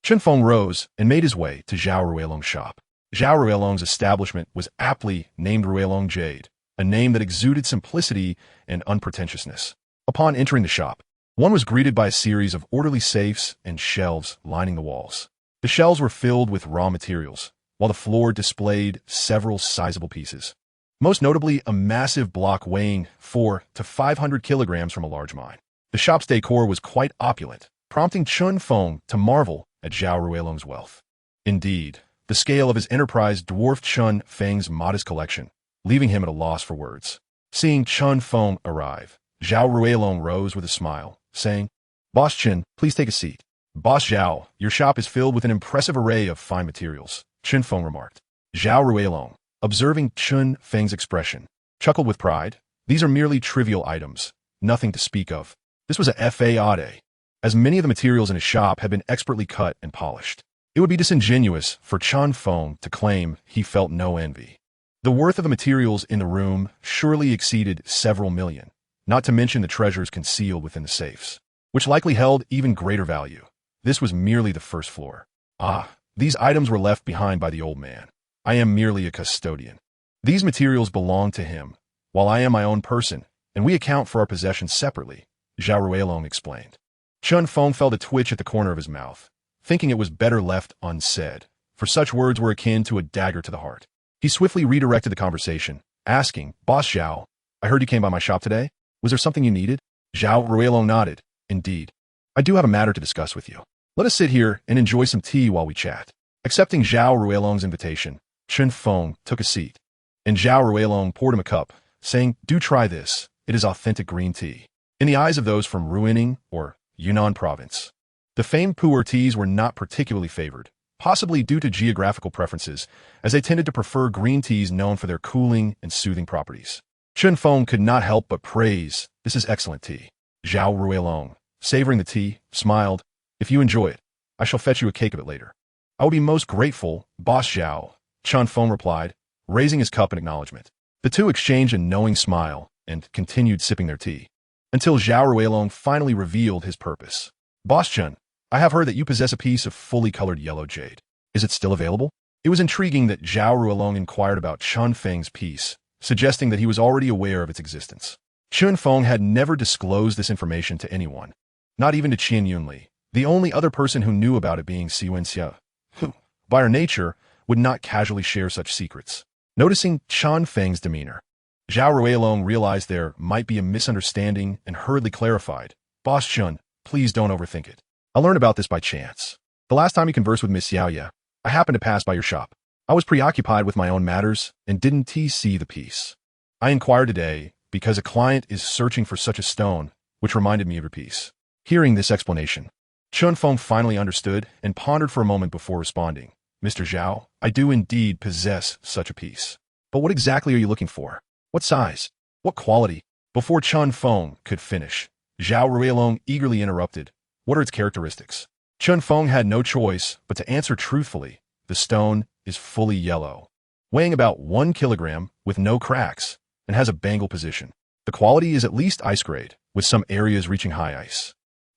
A: Chun Feng rose and made his way to Zhao Ruiling's shop. Zhao Ruiling's establishment was aptly named Ruiling Jade, a name that exuded simplicity and unpretentiousness. Upon entering the shop, one was greeted by a series of orderly safes and shelves lining the walls. The shelves were filled with raw materials, while the floor displayed several sizable pieces. Most notably, a massive block weighing 400 to 500 kilograms from a large mine. The shop's decor was quite opulent, prompting Chun Feng to marvel at Zhao Ruiling's wealth. Indeed, the scale of his enterprise dwarfed Chun Feng's modest collection, leaving him at a loss for words. Seeing Chun Feng arrive, Zhao Ruiling rose with a smile, saying, "Boss Chun, please take a seat." "Boss Zhao, your shop is filled with an impressive array of fine materials," Chun Feng remarked. Zhao Ruiling, observing Chun Feng's expression, chuckled with pride. "These are merely trivial items, nothing to speak of." This was a fade, as many of the materials in his shop had been expertly cut and polished. It would be disingenuous for Chun Feng to claim he felt no envy. The worth of the materials in the room surely exceeded several million, not to mention the treasures concealed within the safes, which likely held even greater value. This was merely the first floor. "Ah, these items were left behind by the old man. I am merely a custodian. These materials belong to him, while I am my own person, and we account for our possessions separately," Zhao Ruiling explained. Chun Feng felt a twitch at the corner of his mouth, thinking it was better left unsaid, for such words were akin to a dagger to the heart. He swiftly redirected the conversation, asking, "Boss Zhao, I heard you came by my shop today. Was there something you needed?" Zhao Ruiling nodded. "Indeed. I do have a matter to discuss with you. Let us sit here and enjoy some tea while we chat." Accepting Zhao Ruiling's invitation, Chun Feng took a seat, and Zhao Ruiling poured him a cup, saying, "Do try this. It is authentic green tea." In the eyes of those from Ruiling or Yunnan province, the famed pu'er teas were not particularly favored, possibly due to geographical preferences, as they tended to prefer green teas known for their cooling and soothing properties. Chun Feng could not help but praise, "This is excellent tea." Zhao Ruiling, savoring the tea, smiled, "If you enjoy it, I shall fetch you a cake of it later." "I will be most grateful, Boss Zhao," Chun Feng replied, raising his cup in acknowledgement. The two exchanged a knowing smile and continued sipping their tea, until Zhao Ruiling finally revealed his purpose. "Boss Chun, I have heard that you possess a piece of fully colored yellow jade. Is it still available?" It was intriguing that Zhao Ruiling inquired about Chun Feng's piece, suggesting that he was already aware of its existence. Chun Feng had never disclosed this information to anyone, not even to Qian Yunli, the only other person who knew about it being Siwen Xia, who, by her nature, would not casually share such secrets. Noticing Chun Feng's demeanor, Zhao Ruiling realized there might be a misunderstanding and hurriedly clarified, "Boss Chun, please don't overthink it. I learned about this by chance. The last time you conversed with Miss Xiaoya, I happened to pass by your shop. I was preoccupied with my own matters and didn't see the piece. I inquired today because a client is searching for such a stone, which reminded me of your piece. Hearing this explanation, Chun Feng finally understood and pondered for a moment before responding. Mr. Zhao, I do indeed possess such a piece. But what exactly are you looking for? What size? What quality? Before Chun Feng could finish, Zhao Ruiling eagerly interrupted. What are its characteristics? Chun Feng had no choice but to answer truthfully. The stone is fully yellow, weighing about 1 kilogram with no cracks, and has a bangle position. The quality is at least ice grade, with some areas reaching high ice.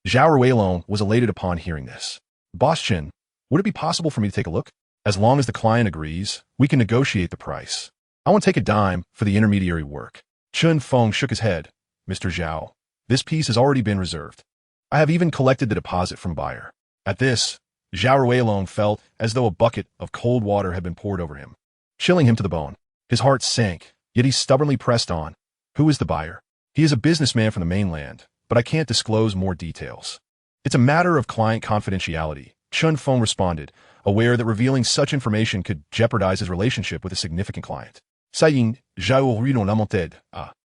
A: Zhao Ruiling was elated upon hearing this. Boss Chen, would it be possible for me to take a look? As long as the client agrees, we can negotiate the price. I won't take a dime for the intermediary work. Chun Feng shook his head. Mr. Zhao, this piece has already been reserved. I have even collected the deposit from buyer. At this, Zhao Ruiling felt as though a bucket of cold water had been poured over him, chilling him to the bone. His heart sank, yet he stubbornly pressed on. Who is the buyer? He is a businessman from the mainland, but I can't disclose more details. It's a matter of client confidentiality, Chun Feng responded, aware that revealing such information could jeopardize his relationship with a significant client. Saying, Zhao Ruiling lamented.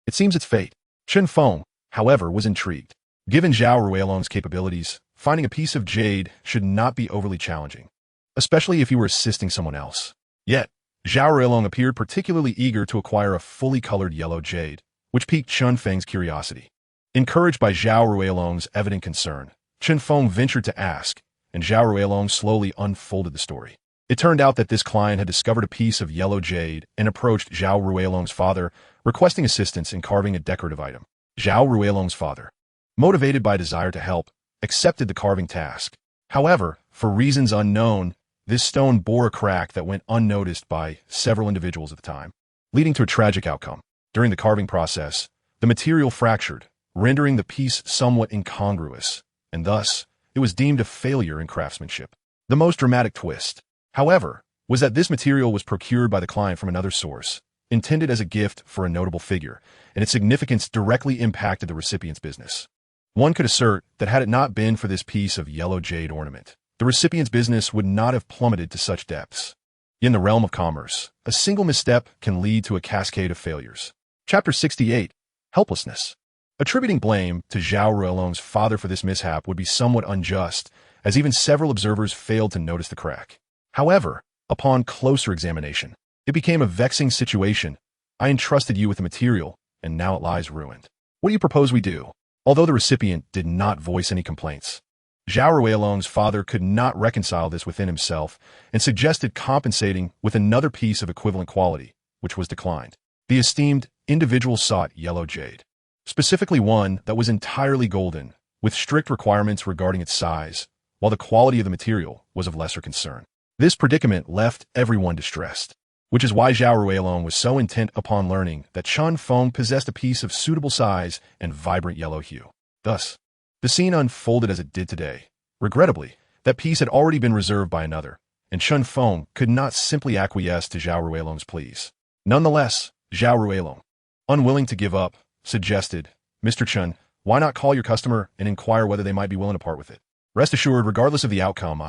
A: It seems it's fate. Chun Feng, however, was intrigued. Given Zhao Ruiling's capabilities, finding a piece of jade should not be overly challenging, especially if you were assisting someone else. Yet, Zhao Ruiling appeared particularly eager to acquire a fully colored yellow jade, which piqued Chun Feng's curiosity. Encouraged by Zhao Ruiling's evident concern, Chun Feng ventured to ask, and Zhao Ruiling slowly unfolded the story. It turned out that this client had discovered a piece of yellow jade and approached Zhao Ruiling's father, requesting assistance in carving a decorative item. Zhao Ruiling's father, motivated by a desire to help, accepted the carving task. However, for reasons unknown, this stone bore a crack that went unnoticed by several individuals at the time, leading to a tragic outcome. During the carving process, the material fractured, rendering the piece somewhat incongruous, and thus, it was deemed a failure in craftsmanship. The most dramatic twist, however, was that this material was procured by the client from another source, intended as a gift for a notable figure, and its significance directly impacted the recipient's business. One could assert that had it not been for this piece of yellow jade ornament, the recipient's business would not have plummeted to such depths. In the realm of commerce, a single misstep can lead to a cascade of failures. Chapter 68. Helplessness. Attributing blame to Zhao Ruiling's father for this mishap would be somewhat unjust, as even several observers failed to notice the crack. However, upon closer examination, it became a vexing situation. I entrusted you with the material, and now it lies ruined. What do you propose we do? Although the recipient did not voice any complaints, Zhao Ruiling's father could not reconcile this within himself and suggested compensating with another piece of equivalent quality, which was declined. The esteemed individual sought yellow jade, specifically one that was entirely golden, with strict requirements regarding its size, while the quality of the material was of lesser concern. This predicament left everyone distressed, which is why Zhao Ruiling was so intent upon learning that Chun Feng possessed a piece of suitable size and vibrant yellow hue. Thus, the scene unfolded as it did today. Regrettably, that piece had already been reserved by another, and Chun Feng could not simply acquiesce to Zhao Ruiling's pleas. Nonetheless, Zhao Ruiling, unwilling to give up, suggested, Mr. Chun, why not call your customer and inquire whether they might be willing to part with it? Rest assured, regardless of the outcome,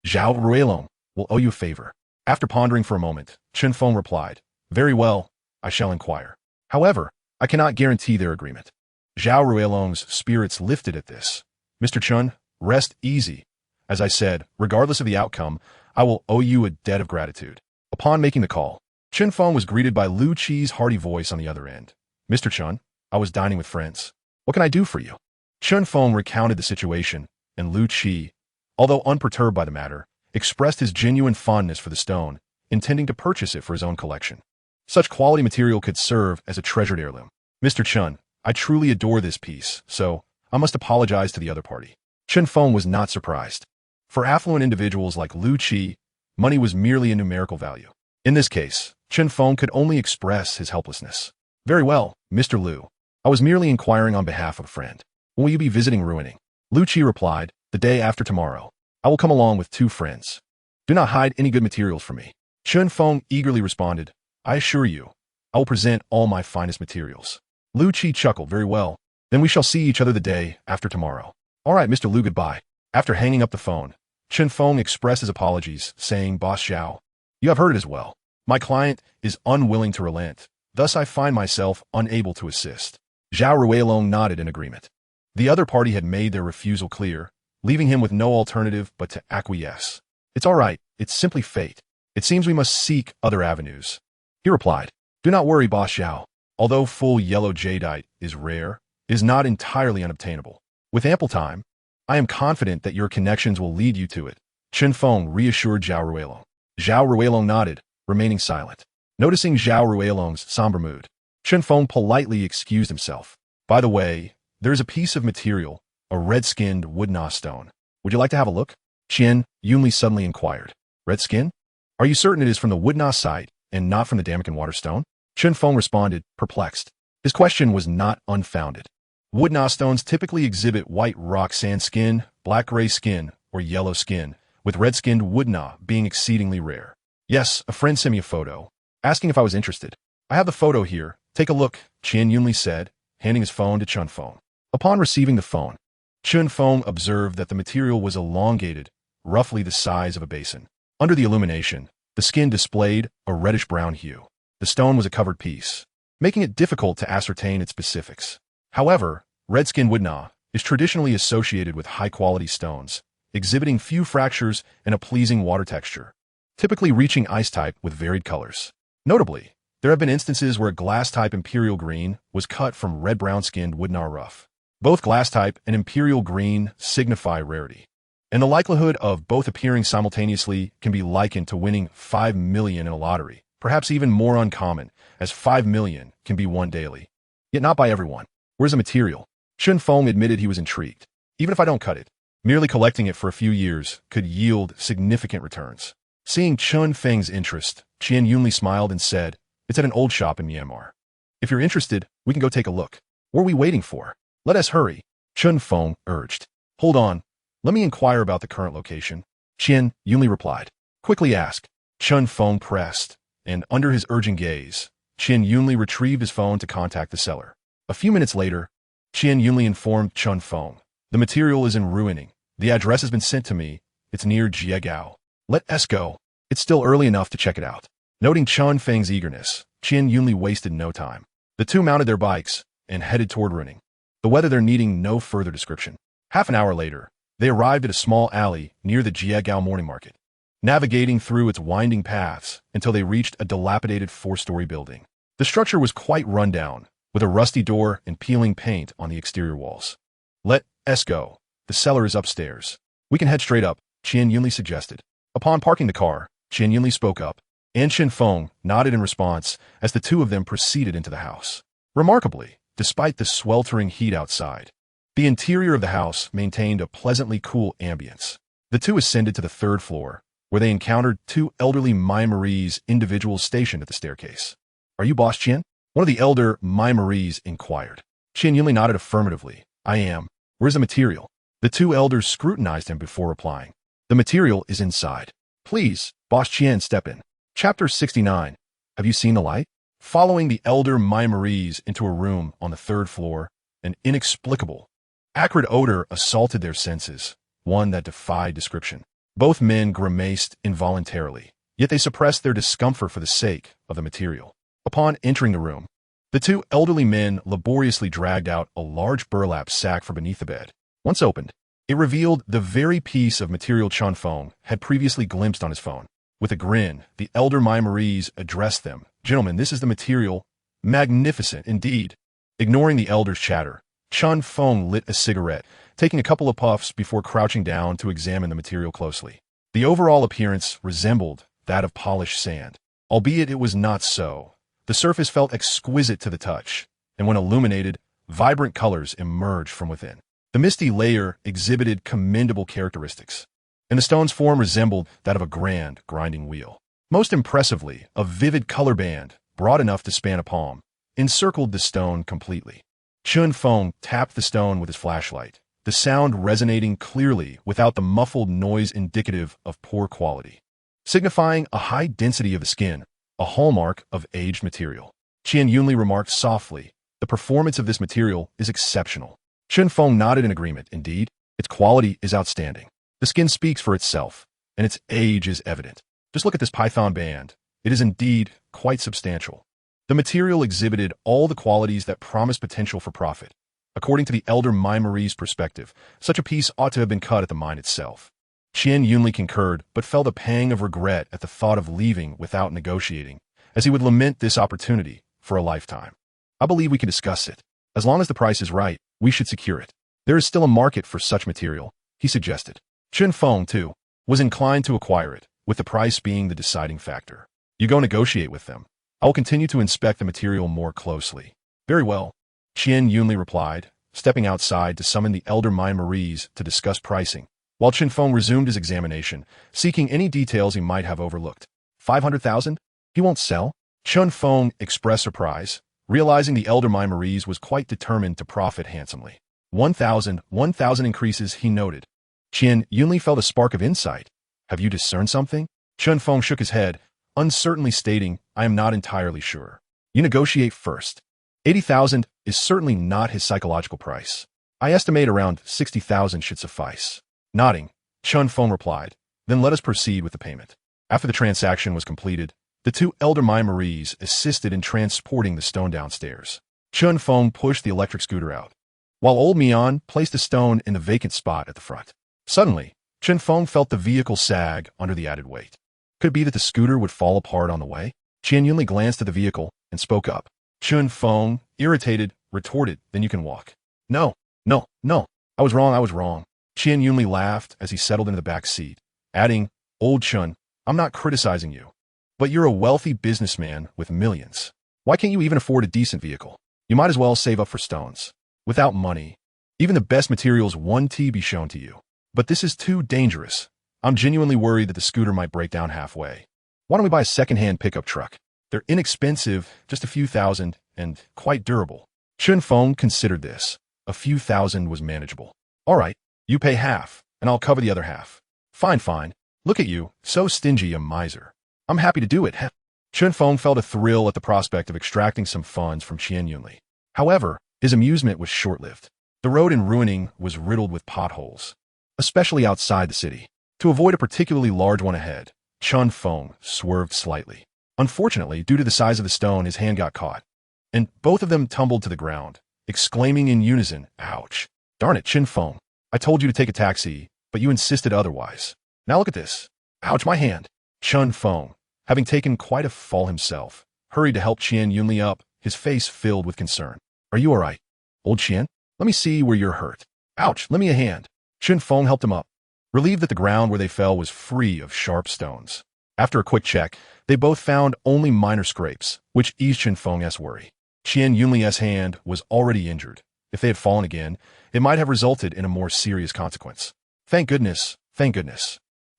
A: Zhao Ruiling, will owe you a favor. After pondering for a moment, Chun Feng replied, very well, I shall inquire. However, I cannot guarantee their agreement. Zhao Ruiling's spirits lifted at this. Mr. Chun, rest easy. As I said, regardless of the outcome, I will owe you a debt of gratitude. Upon making the call, Chun Feng was greeted by Lu Qi's hearty voice on the other end. Mr. Chun, I was dining with friends. What can I do for you? Chun Feng recounted the situation, and Lu Qi, although unperturbed by the matter, expressed his genuine fondness for the stone, intending to purchase it for his own collection. Such quality material could serve as a treasured heirloom. Mr. Chun, I truly adore this piece, so I must apologize to the other party. Chun Feng was not surprised. For affluent individuals like Lu Qi, money was merely a numerical value. In this case, Chun Feng could only express his helplessness. Very well, Mr. Lu. I was merely inquiring on behalf of a friend. When will you be visiting Ruining? Lu Qi replied, the day after tomorrow. I will come along with 2 friends. Do not hide any good materials from me. Chun Feng eagerly responded, I assure you, I will present all my finest materials. Lu Qi chuckled, very well. Then we shall see each other the day after tomorrow. All right, Mr. Lu, goodbye. After hanging up the phone, Chun Feng expressed his apologies, saying, Boss Zhao, You have heard it as well. My client is unwilling to relent. Thus I find myself unable to assist. Zhao Ruiling nodded in agreement. The other party had made their refusal clear, leaving him with no alternative but to acquiesce. It's all right. It's simply fate. It seems we must seek other avenues. He replied. Do not worry, Boss Zhao. Although full yellow jadeite is rare, it is not entirely unobtainable. With ample time, I am confident that your connections will lead you to it. Chen Feng reassured Zhao Ruiling. Zhao Ruiling nodded, remaining silent. Noticing Zhao Ruiling's somber mood, Chen Feng politely excused himself. By the way, there is a piece of material, a red-skinned woodna stone. Would you like to have a look? Qian Yunli suddenly inquired. Red skin? Are you certain it is from the woodna site and not from the Damakan water stone? Chen Feng responded, perplexed. His question was not unfounded. Woodna stones typically exhibit white rock sand skin, black-gray skin, or yellow skin, with red-skinned woodna being exceedingly rare. Yes, a friend sent me a photo, asking if I was interested. I have the photo here. Take a look, Qian Yunli said, handing his phone to Chen Feng. Upon receiving the phone, Chen Feng observed that the material was elongated, roughly the size of a basin. Under the illumination, the skin displayed a reddish-brown hue. The stone was a covered piece, making it difficult to ascertain its specifics. However, red-skin woodna is traditionally associated with high-quality stones, exhibiting few fractures and a pleasing water texture, typically reaching ice-type with varied colors. Notably, there have been instances where glass-type imperial green was cut from red-brown-skinned woodna rough. Both glass-type and imperial green signify rarity, and the likelihood of both appearing simultaneously can be likened to winning 5 million in a lottery, perhaps even more uncommon, as 5 million can be won daily. Yet not by everyone. Where's the material? Chen Feng admitted he was intrigued. Even if I don't cut it, merely collecting it for a few years could yield significant returns. Seeing Chen Feng's interest, Qian Yunli smiled and said, it's at an old shop in Myanmar. If you're interested, we can go take a look. What are we waiting for? Let us hurry, Chen Feng urged. Hold on. Let me inquire about the current location. Qian Yunli replied. Quickly ask. Chen Feng pressed, and under his urging gaze, Qian Yunli retrieved his phone to contact the seller. A few minutes later, Qian Yunli informed Chen Feng. The material is in Ruiling. The address has been sent to me. It's near Jiegao. Let us go. It's still early enough to check it out. Noting Chen Feng's eagerness, Qian Yunli wasted no time. The two mounted their bikes and headed toward Ruiling, the weather there needing no further description. Half an hour later, they arrived at a small alley near the Jiegao morning market, navigating through its winding paths until they reached a dilapidated 4-story building. The structure was quite run down, with a rusty door and peeling paint on the exterior walls. Let us go. The cellar is upstairs. We can head straight up, Qian Yunli suggested. Upon parking the car, Qian Yunli spoke up, and Chen Feng nodded in response as the two of them proceeded into the house. Remarkably, despite the sweltering heat outside, the interior of the house maintained a pleasantly cool ambience. The two ascended to the 3rd floor, where they encountered 2 elderly Maimarese individuals stationed at the staircase. Are you Boss Qian? One of the elder Maimarese inquired. Qian Yunli nodded affirmatively. I am. Where's the material? The 2 elders scrutinized him before replying. The material is inside. Please, Boss Qian, step in. Chapter 69. Have you seen the light? Following the elder Maimarese into a room on the 3rd floor, an inexplicable, acrid odor assaulted their senses, one that defied description. Both men grimaced involuntarily, yet they suppressed their discomfort for the sake of the material. Upon entering the room, the 2 elderly men laboriously dragged out a large burlap sack from beneath the bed. Once opened, it revealed the very piece of material Chen Feng had previously glimpsed on his phone. With a grin, the elder Maimarese addressed them. Gentlemen, this is the material. Magnificent indeed. Ignoring the elder's chatter, Chen Feng lit a cigarette, taking a couple of puffs before crouching down to examine the material closely. The overall appearance resembled that of polished sand, albeit it was not so. The surface felt exquisite to the touch, and when illuminated, vibrant colors emerged from within. The misty layer exhibited commendable characteristics, and the stone's form resembled that of a grand, grinding wheel. Most impressively, a vivid color band, broad enough to span a palm, encircled the stone completely. Chen Feng tapped the stone with his flashlight, the sound resonating clearly without the muffled noise indicative of poor quality, signifying a high density of the skin, a hallmark of aged material. Qian Yunli remarked softly, the performance of this material is exceptional. Chen Feng nodded in agreement. Indeed, its quality is outstanding. The skin speaks for itself, and its age is evident. Just look at this python band. It is indeed quite substantial. The material exhibited all the qualities that promise potential for profit. According to the elder Mai-Marie's perspective, such a piece ought to have been cut at the mine itself. Qian Yunli concurred, but felt a pang of regret at the thought of leaving without negotiating, as he would lament this opportunity for a lifetime. I believe we can discuss it. As long as the price is right, we should secure it. There is still a market for such material, he suggested. Chen Feng, too, was inclined to acquire it, with the price being the deciding factor. You go negotiate with them. I will continue to inspect the material more closely. Very well, Qian Yunli replied, stepping outside to summon the elder Mai-Maries to discuss pricing, while Chen Feng resumed his examination, seeking any details he might have overlooked. 500,000? He won't sell? Chen Feng expressed surprise, realizing the elder Mai-Maries was quite determined to profit handsomely. 1,000 increases, he noted. Qian Yunli felt a spark of insight. Have you discerned something? Chen Feng shook his head, uncertainly stating, I am not entirely sure. You negotiate first. 80,000 is certainly not his psychological price. I estimate around 60,000 should suffice. Nodding, Chen Feng replied, then let us proceed with the payment. After the transaction was completed, the two elder Mai-Maries assisted in transporting the stone downstairs. Chen Feng pushed the electric scooter out, while old Mian placed a stone in the vacant spot at the front. Suddenly, Chen Feng felt the vehicle sag under the added weight. Could it be that the scooter would fall apart on the way? Qian Yunli glanced at the vehicle and spoke up. Chen Feng, irritated, retorted, then you can walk. No. I was wrong. Qian Yunli laughed as he settled into the back seat, adding, Old Chen, I'm not criticizing you, but you're a wealthy businessman with millions. Why can't you even afford a decent vehicle? You might as well save up for stones. Without money, even the best materials won't be shown to you. But this is too dangerous. I'm genuinely worried that the scooter might break down halfway. Why don't we buy a second-hand pickup truck? They're inexpensive, just a few thousand, and quite durable. Chen Feng considered this. A few thousand was manageable. All right, you pay half, and I'll cover the other half. Fine. Look at you, so stingy, a miser. I'm happy to do it. Chen Feng felt a thrill at the prospect of extracting some funds from Qian Yunli. However, his amusement was short-lived. The road in Ruiling was riddled with potholes, especially outside the city. To avoid a particularly large one ahead, Chen Feng swerved slightly. Unfortunately, due to the size of the stone, his hand got caught, and both of them tumbled to the ground, exclaiming in unison, ouch. Darn it, Chen Feng. I told you to take a taxi, but you insisted otherwise. Now look at this. Ouch, my hand. Chen Feng, having taken quite a fall himself, hurried to help Qian Yunli up, his face filled with concern. Are you all right? Old Qian? Let me see where you're hurt. Ouch, lend me a hand. Chen Feng helped him up, relieved that the ground where they fell was free of sharp stones. After a quick check, they both found only minor scrapes, which eased Chen Feng's worry. Qian Yunli's hand was already injured. If they had fallen again, it might have resulted in a more serious consequence. Thank goodness.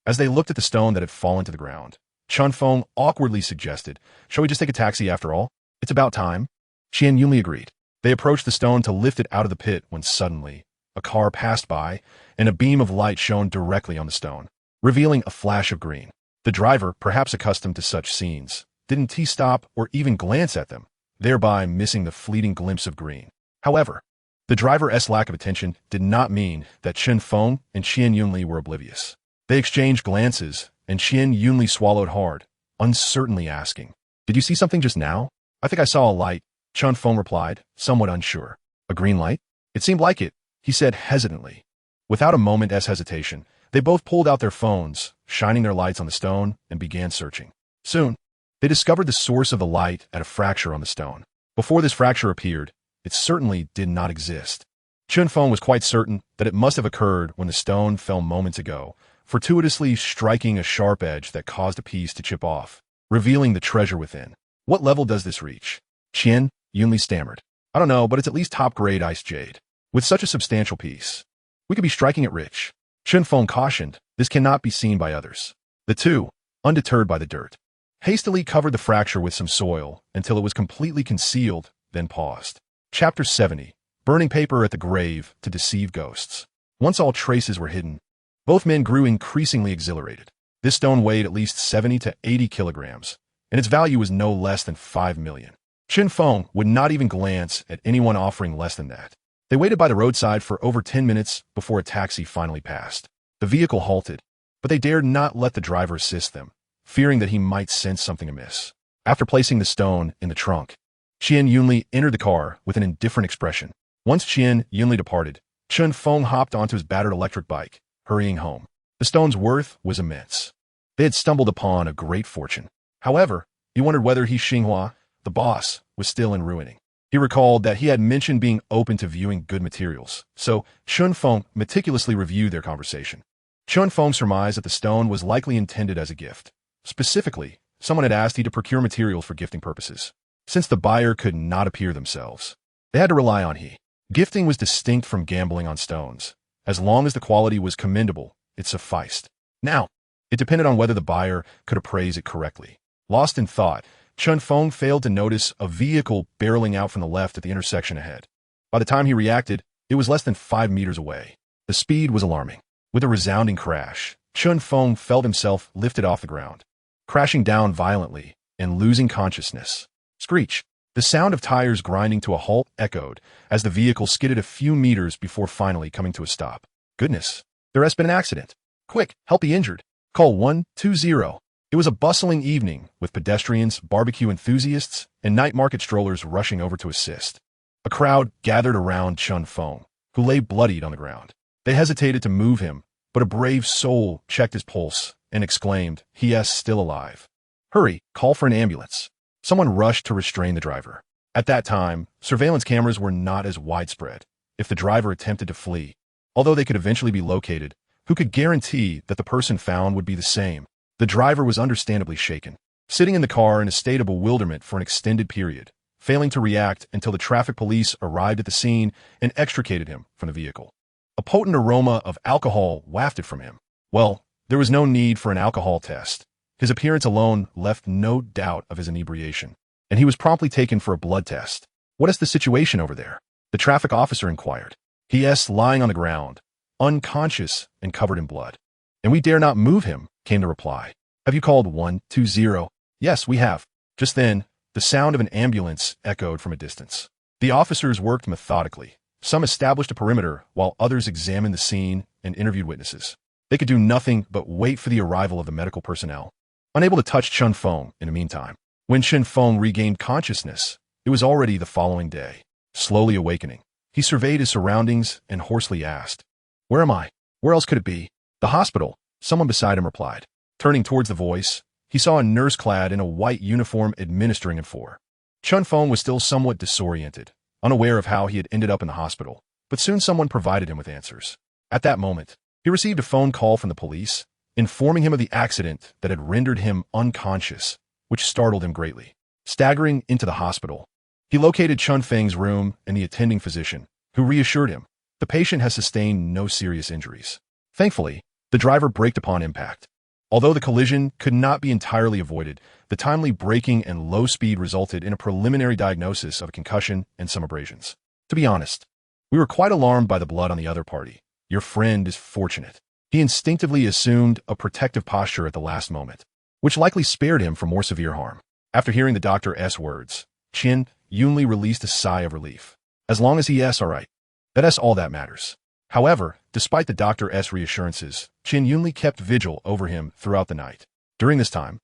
A: As they looked at the stone that had fallen to the ground, Chen Feng awkwardly suggested, shall we just take a taxi after all? It's about time. Qian Yunli agreed. They approached the stone to lift it out of the pit when suddenly, a car passed by, and a beam of light shone directly on the stone, revealing a flash of green. The driver, perhaps accustomed to such scenes, didn't stop or even glance at them, thereby missing the fleeting glimpse of green. However, the driver's lack of attention did not mean that Chen Feng and Qian Yunli were oblivious. They exchanged glances, and Qian Yunli swallowed hard, uncertainly asking, Did you see something just now? I think I saw a light, Chen Feng replied, somewhat unsure. A green light? It seemed like it, he said hesitantly. Without a moment's hesitation, they both pulled out their phones, shining their lights on the stone, and began searching. Soon, they discovered the source of the light at a fracture on the stone. Before this fracture appeared, it certainly did not exist. Chen Feng was quite certain that it must have occurred when the stone fell moments ago, fortuitously striking a sharp edge that caused a piece to chip off, revealing the treasure within. What level does this reach? Qian Yunli stammered. I don't know, but it's at least top-grade ice jade. With such a substantial piece, we could be striking it rich. Chen Feng cautioned, this cannot be seen by others. The two, undeterred by the dirt, hastily covered the fracture with some soil until it was completely concealed, then paused. Chapter 70. Burning paper at the grave to deceive ghosts. Once all traces were hidden, both men grew increasingly exhilarated. This stone weighed at least 70 to 80 kilograms, and its value was no less than 5 million. Chen Feng would not even glance at anyone offering less than that. They waited by the roadside for over 10 minutes before a taxi finally passed. The vehicle halted, but they dared not let the driver assist them, fearing that he might sense something amiss. After placing the stone in the trunk, Qian Yunli entered the car with an indifferent expression. Once Qian Yunli departed, Chun Feng hopped onto his battered electric bike, hurrying home. The stone's worth was immense. They had stumbled upon a great fortune. However, he wondered whether He Xinghua, the boss, was still in Ruining. He recalled that he had mentioned being open to viewing good materials, so Chun Feng meticulously reviewed their conversation. Chun Feng surmised that the stone was likely intended as a gift. Specifically, someone had asked he to procure materials for gifting purposes. Since the buyer could not appear themselves, they had to rely on he. Gifting was distinct from gambling on stones. As long as the quality was commendable, it sufficed. Now, it depended on whether the buyer could appraise it correctly. Lost in thought, Chun Feng failed to notice a vehicle barreling out from the left at the intersection ahead. By the time he reacted, it was less than 5 meters away. The speed was alarming. With a resounding crash, Chun Feng felt himself lifted off the ground, crashing down violently and losing consciousness. Screech! The sound of tires grinding to a halt echoed as the vehicle skidded a few meters before finally coming to a stop. Goodness! There has been an accident. Quick, help the injured. Call 120. It was a bustling evening, with pedestrians, barbecue enthusiasts, and night market strollers rushing over to assist. A crowd gathered around Chun Feng, who lay bloodied on the ground. They hesitated to move him, but a brave soul checked his pulse and exclaimed, "He is still alive. Hurry, call for an ambulance." Someone rushed to restrain the driver. At that time, surveillance cameras were not as widespread. If the driver attempted to flee, although they could eventually be located, who could guarantee that the person found would be the same? The driver was understandably shaken, sitting in the car in a state of bewilderment for an extended period, failing to react until the traffic police arrived at the scene and extricated him from the vehicle. A potent aroma of alcohol wafted from him. Well, there was no need for an alcohol test. His appearance alone left no doubt of his inebriation, and he was promptly taken for a blood test. "What is the situation over there?" the traffic officer inquired. "He is lying on the ground, unconscious and covered in blood. And we dare not move him," came the reply. "Have you called 120? "Yes, we have." Just then, the sound of an ambulance echoed from a distance. The officers worked methodically. Some established a perimeter, while others examined the scene and interviewed witnesses. They could do nothing but wait for the arrival of the medical personnel. Unable to touch Chun Feng in the meantime, when Chun Feng regained consciousness, it was already the following day. Slowly awakening, he surveyed his surroundings and hoarsely asked, "Where am I? Where else could it be?" "The hospital," someone beside him replied. Turning towards the voice, he saw a nurse clad in a white uniform administering him for. Chun Feng was still somewhat disoriented, unaware of how he had ended up in the hospital, but soon someone provided him with answers. At that moment, he received a phone call from the police, informing him of the accident that had rendered him unconscious, which startled him greatly. Staggering into the hospital, he located Chun Feng's room and the attending physician, who reassured him the patient has sustained no serious injuries. Thankfully, the driver braked upon impact. Although the collision could not be entirely avoided, the timely braking and low speed resulted in a preliminary diagnosis of a concussion and some abrasions. "To be honest, we were quite alarmed by the blood on the other party. Your friend is fortunate." He instinctively assumed a protective posture at the last moment, which likely spared him from more severe harm. After hearing the doctor's words, Qian Yunli released a sigh of relief. As long as he is all right, that is all that matters. However, despite the doctor's reassurances, Qian Yunli kept vigil over him throughout the night. During this time,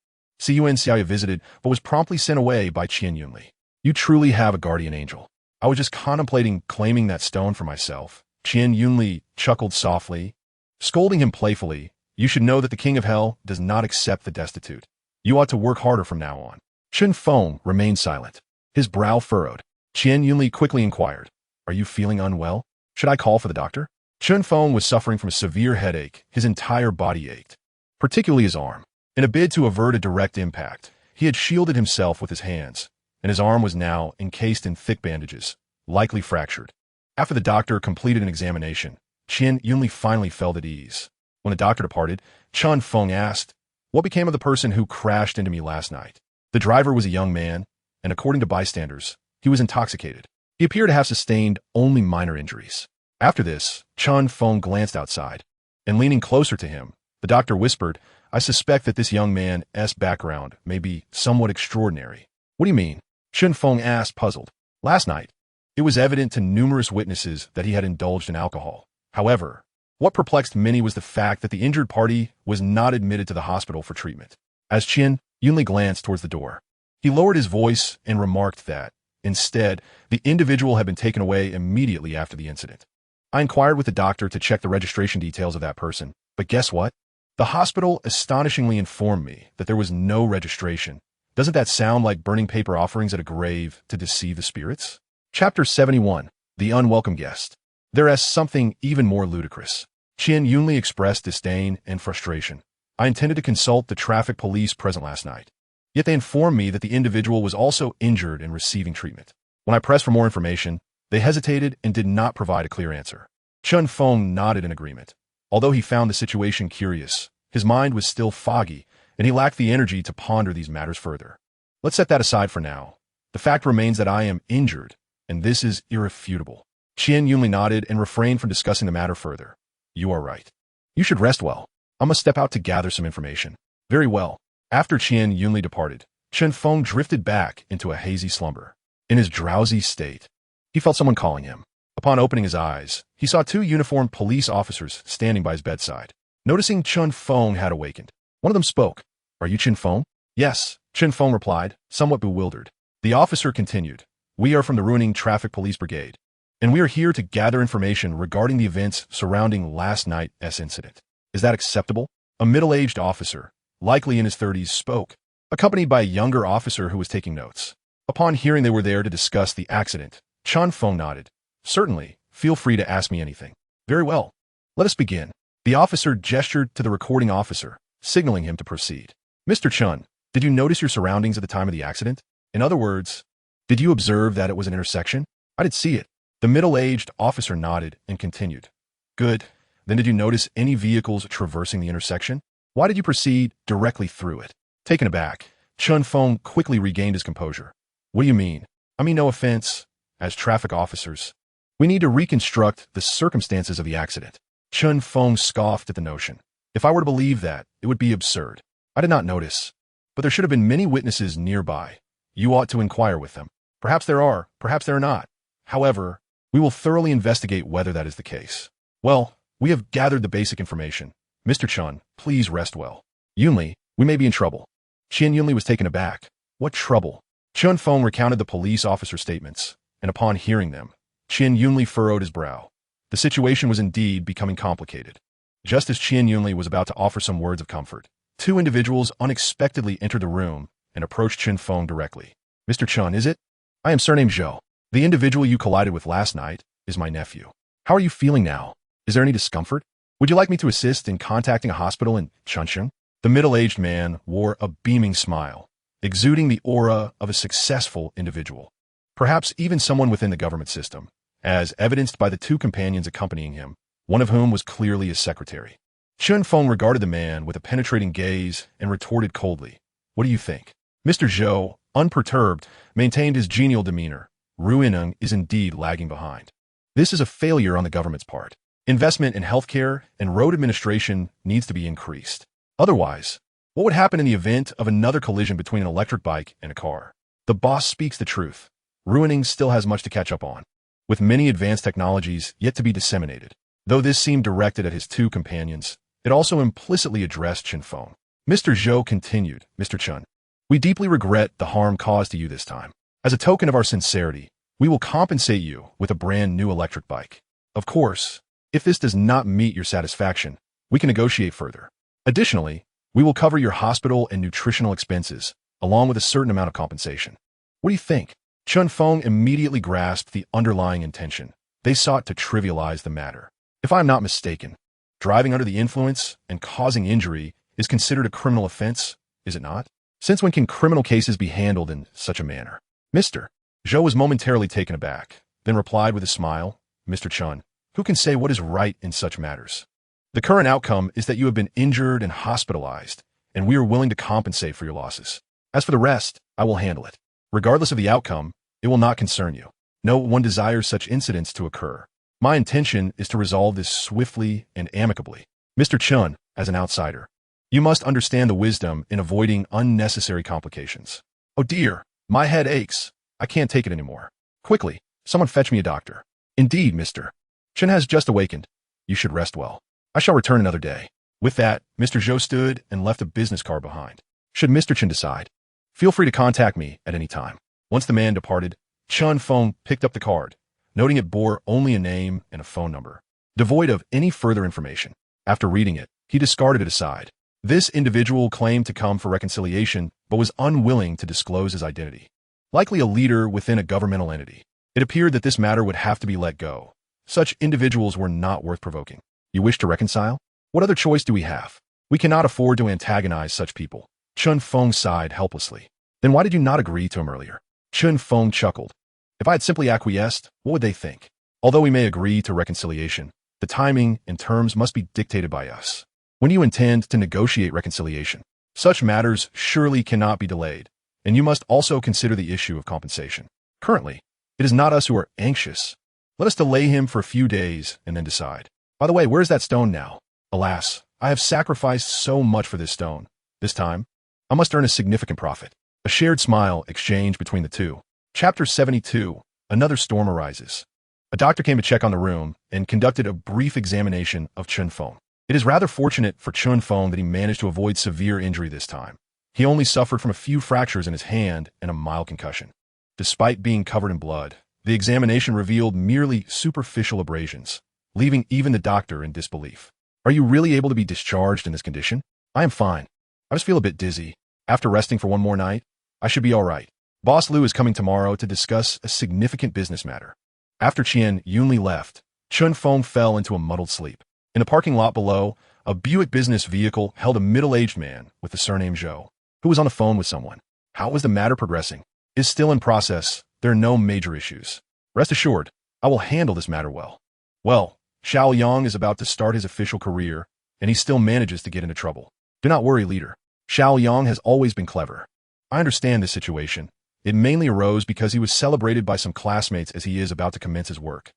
A: Yuan Xiaoya visited but was promptly sent away by Qian Yunli. "You truly have a guardian angel. I was just contemplating claiming that stone for myself." Qian Yunli chuckled softly, scolding him playfully. "You should know that the King of Hell does not accept the destitute. You ought to work harder from now on." Chun Feng remained silent, his brow furrowed. Qian Yunli quickly inquired, "Are you feeling unwell? Should I call for the doctor?" Chun Feng was suffering from a severe headache. His entire body ached, particularly his arm. In a bid to avert a direct impact, he had shielded himself with his hands, and his arm was now encased in thick bandages, likely fractured. After the doctor completed an examination, Qian Yunli finally felt at ease. When the doctor departed, Chun Feng asked, "What became of the person who crashed into me last night?" The driver was a young man, and according to bystanders, he was intoxicated. He appeared to have sustained only minor injuries. After this, Chun Feng glanced outside, and leaning closer to him, the doctor whispered, "I suspect that this young man's background may be somewhat extraordinary." "What do you mean?" Chun Feng asked, puzzled. "Last night, it was evident to numerous witnesses that he had indulged in alcohol. However, what perplexed many was the fact that the injured party was not admitted to the hospital for treatment. As Yunli glanced towards the door, he lowered his voice and remarked that, instead, the individual had been taken away immediately after the incident. I inquired with the doctor to check the registration details of that person, but guess what? The hospital astonishingly informed me that there was no registration. Doesn't that sound like burning paper offerings at a grave to deceive the spirits? Chapter 71. The Unwelcome Guest. There is something even more ludicrous. Yunli expressed disdain and frustration. I intended to consult the traffic police present last night. Yet they informed me that the individual was also injured and receiving treatment. When I pressed for more information, they hesitated and did not provide a clear answer. Chen Feng nodded in agreement. Although he found the situation curious, his mind was still foggy, and he lacked the energy to ponder these matters further. Let's set that aside for now. The fact remains that I am injured, and this is irrefutable. Yunli nodded and refrained from discussing the matter further. You are right. You should rest well. I must step out to gather some information. Very well. After Yunli departed, Chen Feng drifted back into a hazy slumber. In his drowsy state, he felt someone calling him. Upon opening his eyes, he saw two uniformed police officers standing by his bedside. Noticing Chen Feng had awakened, one of them spoke. Are you Chen Feng? Yes, Chen Feng replied, somewhat bewildered. The officer continued. We are from the Ruiling Traffic Police Brigade, and we are here to gather information regarding the events surrounding last night's incident. Is that acceptable? A middle-aged officer, likely in his 30s, spoke, accompanied by a younger officer who was taking notes. Upon hearing they were there to discuss the accident, Chen Feng nodded. Certainly, feel free to ask me anything. Very well. Let us begin. The officer gestured to the recording officer, signaling him to proceed. Mr. Chen, did you notice your surroundings at the time of the accident? In other words, did you observe that it was an intersection? I did see it. The middle-aged officer nodded and continued. Good. Then did you notice any vehicles traversing the intersection? Why did you proceed directly through it? Taken aback, Chen Feng quickly regained his composure. What do you mean? I mean no offense. As traffic officers, we need to reconstruct the circumstances of the accident. Chen Feng scoffed at the notion. If I were to believe that, it would be absurd. I did not notice, but there should have been many witnesses nearby. You ought to inquire with them. Perhaps there are, perhaps there are not. However, we will thoroughly investigate whether that is the case. Well, we have gathered the basic information. Mr. Chen, please rest well. Yunli, we may be in trouble. Yunli was taken aback. What trouble? Chen Feng recounted the police officer's statements, and upon hearing them, Yunli furrowed his brow. The situation was indeed becoming complicated. Just as Yunli was about to offer some words of comfort, two individuals unexpectedly entered the room and approached Chen Feng directly. Mr. Chen, is it? I am surnamed Zhou. The individual you collided with last night is my nephew. How are you feeling now? Is there any discomfort? Would you like me to assist in contacting a hospital in Chuncheon? The middle-aged man wore a beaming smile, exuding the aura of a successful individual, perhaps even someone within the government system, as evidenced by the two companions accompanying him, one of whom was clearly his secretary. Chen Feng regarded the man with a penetrating gaze and retorted coldly, What do you think? Mr. Zhou, unperturbed, maintained his genial demeanor. Ruiling is indeed lagging behind. This is a failure on the government's part. Investment in healthcare and road administration needs to be increased. Otherwise, what would happen in the event of another collision between an electric bike and a car? The boss speaks the truth. Ruiling still has much to catch up on, with many advanced technologies yet to be disseminated. Though this seemed directed at his two companions, it also implicitly addressed Chen Feng. Mr. Zhou continued, Mr. Chen, we deeply regret the harm caused to you this time. As a token of our sincerity, we will compensate you with a brand new electric bike. Of course, if this does not meet your satisfaction, we can negotiate further. Additionally, we will cover your hospital and nutritional expenses, along with a certain amount of compensation. What do you think? Chen Feng immediately grasped the underlying intention. They sought to trivialize the matter. If I am not mistaken, driving under the influence and causing injury is considered a criminal offense, is it not? Since when can criminal cases be handled in such a manner? Mr. Zhou was momentarily taken aback, then replied with a smile, Mr. Chen, who can say what is right in such matters? The current outcome is that you have been injured and hospitalized, and we are willing to compensate for your losses. As for the rest, I will handle it. Regardless of the outcome, it will not concern you. No one desires such incidents to occur. My intention is to resolve this swiftly and amicably. Mr. Chen, as an outsider, you must understand the wisdom in avoiding unnecessary complications. Oh dear, my head aches. I can't take it anymore. Quickly, someone fetch me a doctor. Indeed, Mr. Chen has just awakened. You should rest well. I shall return another day. With that, Mr. Zhou stood and left a business card behind. should Mr. Chen decide. Feel free to contact me at any time. Once the man departed, Chun Feng picked up the card, noting it bore only a name and a phone number, devoid of any further information. After reading it, he discarded it aside. This individual claimed to come for reconciliation, but was unwilling to disclose his identity. Likely a leader within a governmental entity. It appeared that this matter would have to be let go. Such individuals were not worth provoking. You wish to reconcile? What other choice do we have? We cannot afford to antagonize such people. Chun Feng sighed helplessly. Then why did you not agree to him earlier? Chun Feng chuckled. If I had simply acquiesced, what would they think? Although we may agree to reconciliation, the timing and terms must be dictated by us. When you intend to negotiate reconciliation, such matters surely cannot be delayed, and you must also consider the issue of compensation. Currently, it is not us who are anxious. Let us delay him for a few days and then decide. By the way, where is that stone now? Alas, I have sacrificed so much for this stone. This time, I must earn a significant profit. A shared smile exchanged between the two. Chapter 72. Another storm arises. A doctor came to check on the room and conducted a brief examination of Chun Feng. It is rather fortunate for Chun Feng that he managed to avoid severe injury this time. He only suffered from a few fractures in his hand and a mild concussion. Despite being covered in blood, the examination revealed merely superficial abrasions, leaving even the doctor in disbelief. Are you really able to be discharged in this condition? I am fine. I just feel a bit dizzy. After resting for one more night, I should be all right. Boss Liu is coming tomorrow to discuss a significant business matter. After Qian Yunli left, Chun Feng fell into a muddled sleep. In the parking lot below, a Buick business vehicle held a middle-aged man with the surname Zhou, who was on the phone with someone. How was the matter progressing? Is still in process. There are no major issues. Rest assured, I will handle this matter well. Well, Xiao Yang is about to start his official career, and he still manages to get into trouble. Do not worry, leader. Xiao Yang has always been clever. I understand this situation. It mainly arose because he was celebrated by some classmates as he is about to commence his work.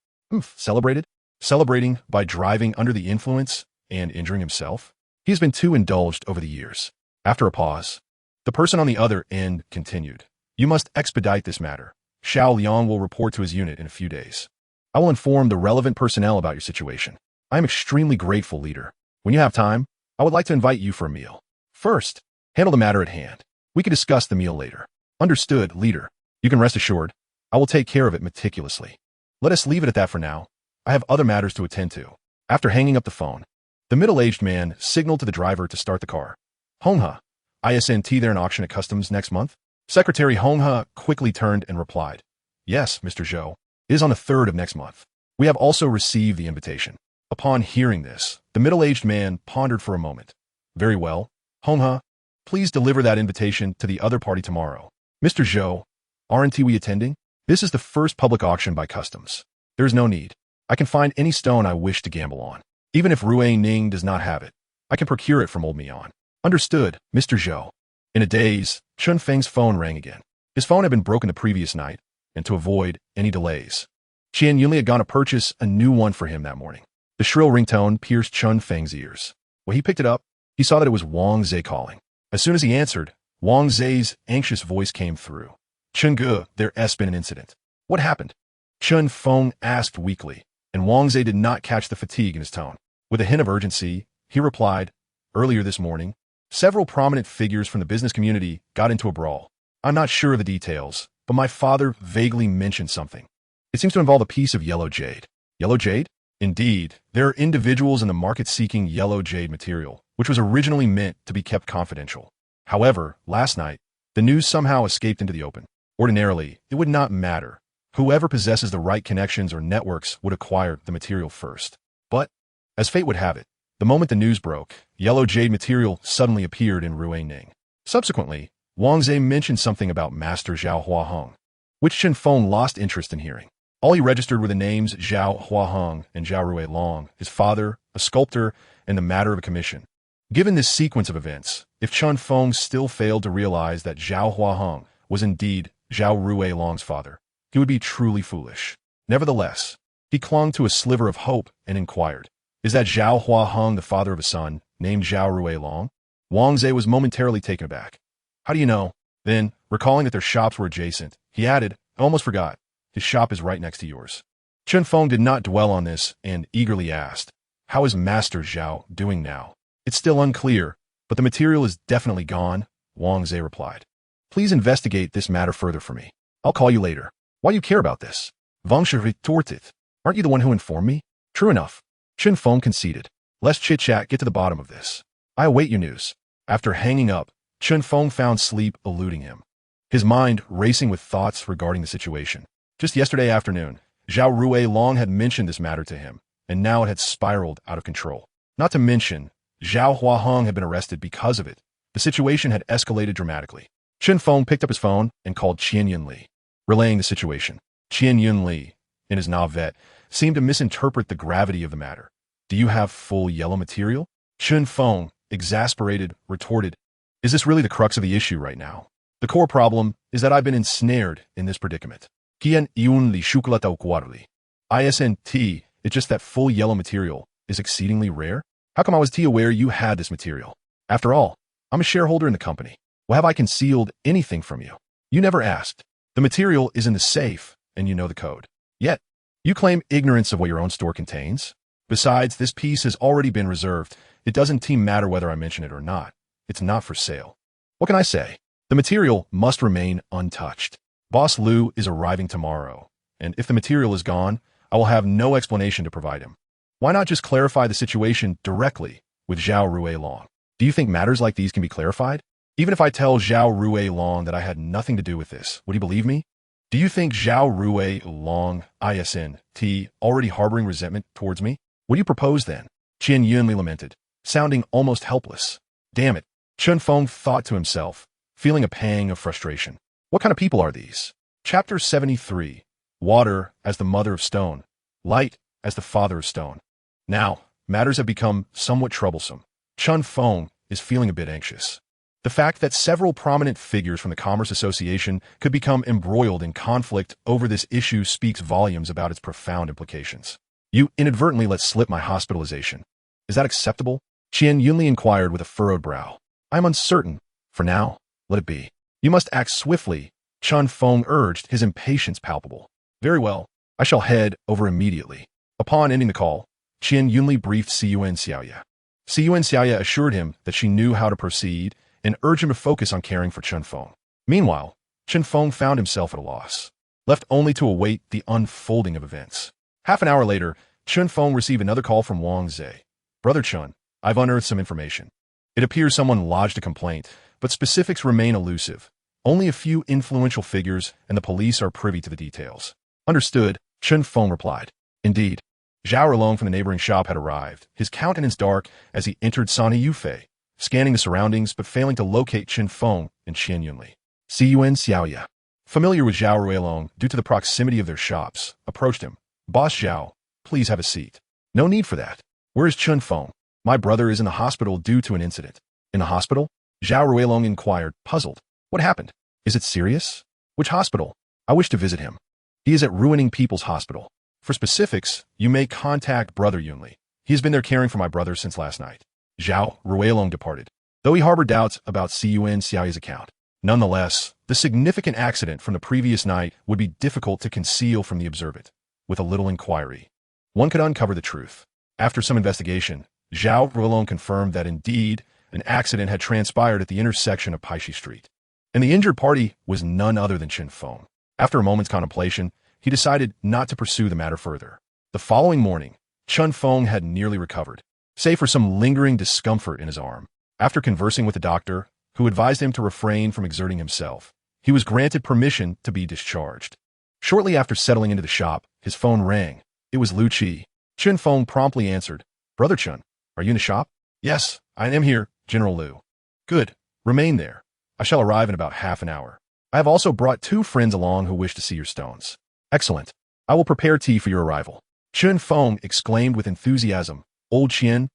A: Celebrated? Celebrating by driving under the influence and injuring himself? He has been too indulged over the years. After a pause, the person on the other end continued. You must expedite this matter. Xiao Yang will report to his unit in a few days. I will inform the relevant personnel about your situation. I am extremely grateful, leader. When you have time, I would like to invite you for a meal. First, handle the matter at hand. We can discuss the meal later. Understood, leader. You can rest assured. I will take care of it meticulously. Let us leave it at that for now. I have other matters to attend to. After hanging up the phone, the middle-aged man signaled to the driver to start the car. Honghe, isn't there an auction at customs next month? Secretary Honghe quickly turned and replied. Yes, Mr. Zhou. It is on the 3rd of next month. We have also received the invitation. Upon hearing this, the middle-aged man pondered for a moment. Very well. Honghe, please deliver that invitation to the other party tomorrow. Mr. Zhou, aren't we attending? This is the first public auction by customs. There is no need. I can find any stone I wish to gamble on. Even if Ruiling does not have it, I can procure it from old Mian. Understood, Mr. Zhou. In a daze, Chun Feng's phone rang again. His phone had been broken the previous night, and to avoid any delays, Qian Yunli had gone to purchase a new one for him that morning. The shrill ringtone pierced Chun Feng's ears. When he picked it up, he saw that it was Wang Zhe calling. As soon as he answered, Wang Zhe's anxious voice came through. Chunge, there's been an incident. What happened? Chun Feng asked weakly, and Wang Zhe did not catch the fatigue in his tone. With a hint of urgency, he replied, earlier this morning, several prominent figures from the business community got into a brawl. I'm not sure of the details, but my father vaguely mentioned something. It seems to involve a piece of yellow jade. Yellow jade? Indeed, there are individuals in the market seeking yellow jade material, which was originally meant to be kept confidential. However, last night, the news somehow escaped into the open. Ordinarily, it would not matter. Whoever possesses the right connections or networks would acquire the material first. But, as fate would have it, the moment the news broke, yellow jade material suddenly appeared in Ruiling. Subsequently, Wang Zhe mentioned something about Master Zhao Huaheng, which Chun Feng lost interest in hearing. All he registered were the names Zhao Huaheng and Zhao Ruiling, his father, a sculptor, and the matter of a commission. Given this sequence of events, if Chun Feng still failed to realize that Zhao Huaheng was indeed Zhao Ruiling's father, he would be truly foolish. Nevertheless, he clung to a sliver of hope and inquired, is that Zhao Huaheng the father of a son named Zhao Ruiling? Wang Zhe was momentarily taken aback. How do you know? Then, recalling that their shops were adjacent, he added, I almost forgot. His shop is right next to yours. Chun Feng did not dwell on this and eagerly asked, how is Master Zhao doing now? It's still unclear, but the material is definitely gone. Wang Zhe replied. Please investigate this matter further for me. I'll call you later. Why do you care about this? Wang Shi retorted. Aren't you the one who informed me? True enough. Chen Feng conceded. Let's chit-chat, get to the bottom of this. I await your news. After hanging up, Chen Feng found sleep eluding him, his mind racing with thoughts regarding the situation. Just yesterday afternoon, Zhao Ruiling had mentioned this matter to him, and now it had spiraled out of control. Not to mention, Zhao Huaheng had been arrested because of it. The situation had escalated dramatically. Chen Feng picked up his phone and called Qian Yunli, relaying the situation. Qian Yunli, in his navet, seemed to misinterpret the gravity of the matter. Do you have full yellow material? Chen Feng, exasperated, retorted. Is this really the crux of the issue right now? The core problem is that I've been ensnared in this predicament. Qian Yunli shukulata ukuarli. ISNT, it's just that full yellow material is exceedingly rare? How come I was aware you had this material? After all, I'm a shareholder in the company. Well, have I concealed anything from you? You never asked. The material is in the safe, and you know the code. Yet, you claim ignorance of what your own store contains. Besides, this piece has already been reserved. It doesn't matter whether I mention it or not. It's not for sale. What can I say? The material must remain untouched. Boss Liu is arriving tomorrow, and if the material is gone, I will have no explanation to provide him. Why not just clarify the situation directly with Zhao Ruiling? Do you think matters like these can be clarified? Even if I tell Zhao Ruiling that I had nothing to do with this, would he believe me? Do you think Zhao Ruiling, ISNT, already harboring resentment towards me? What do you propose then? Qian Yunli lamented, sounding almost helpless. Damn it, Chen Feng thought to himself, feeling a pang of frustration. What kind of people are these? Chapter 73. Water as the mother of stone, light as the father of stone. Now, matters have become somewhat troublesome. Chen Feng is feeling a bit anxious. The fact that several prominent figures from the Commerce Association could become embroiled in conflict over this issue speaks volumes about its profound implications. You inadvertently let slip my hospitalization. Is that acceptable? Qian Yunli inquired with a furrowed brow. I'm uncertain. For now, let it be. You must act swiftly, Chen Feng urged, his impatience palpable. Very well, I shall head over immediately. Upon ending the call, Qian Yunli briefed Siyuan Xiaoya. Siyuan Xiaoya assured him that she knew how to proceed and urged him to focus on caring for Chen Feng. Meanwhile, Chen Feng found himself at a loss, left only to await the unfolding of events. Half an hour later, Chen Feng received another call from Wang Zhe. Brother Chen, I've unearthed some information. It appears someone lodged a complaint, but specifics remain elusive. Only a few influential figures and the police are privy to the details. Understood, Chen Feng replied. Indeed. Zhao Ruiling from the neighboring shop had arrived, his countenance dark as he entered Sani Yufei, scanning the surroundings but failing to locate Chen Feng and Qian Yunli. Siyuan Xiaoya, familiar with Zhao Ruiling due to the proximity of their shops, approached him. Boss Zhao, please have a seat. No need for that. Where is Chen Feng? My brother is in the hospital due to an incident. In the hospital? Zhao Ruiling inquired, puzzled. What happened? Is it serious? Which hospital? I wish to visit him. He is at Ruining People's Hospital. For specifics, you may contact Brother Yunli. He has been there caring for my brother since last night. Zhao Ruiling departed, though he harbored doubts about Siyuan Xiaoya's account. Nonetheless, the significant accident from the previous night would be difficult to conceal from the observant. With a little inquiry, one could uncover the truth. After some investigation, Zhao Ruiling confirmed that indeed an accident had transpired at the intersection of Paishi Street, and the injured party was none other than Chen Feng. After a moment's contemplation, he decided not to pursue the matter further. The following morning, Chen Feng had nearly recovered, save for some lingering discomfort in his arm. After conversing with the doctor, who advised him to refrain from exerting himself, he was granted permission to be discharged. Shortly after settling into the shop, his phone rang. It was Lu Qi. Chen Feng promptly answered. Brother Chen, are you in the shop? Yes, I am here, General Liu. Good. Remain there. I shall arrive in about half an hour. I have also brought 2 friends along who wish to see your stones. Excellent. I will prepare tea for your arrival. Chen Feng exclaimed with enthusiasm. Old Qian,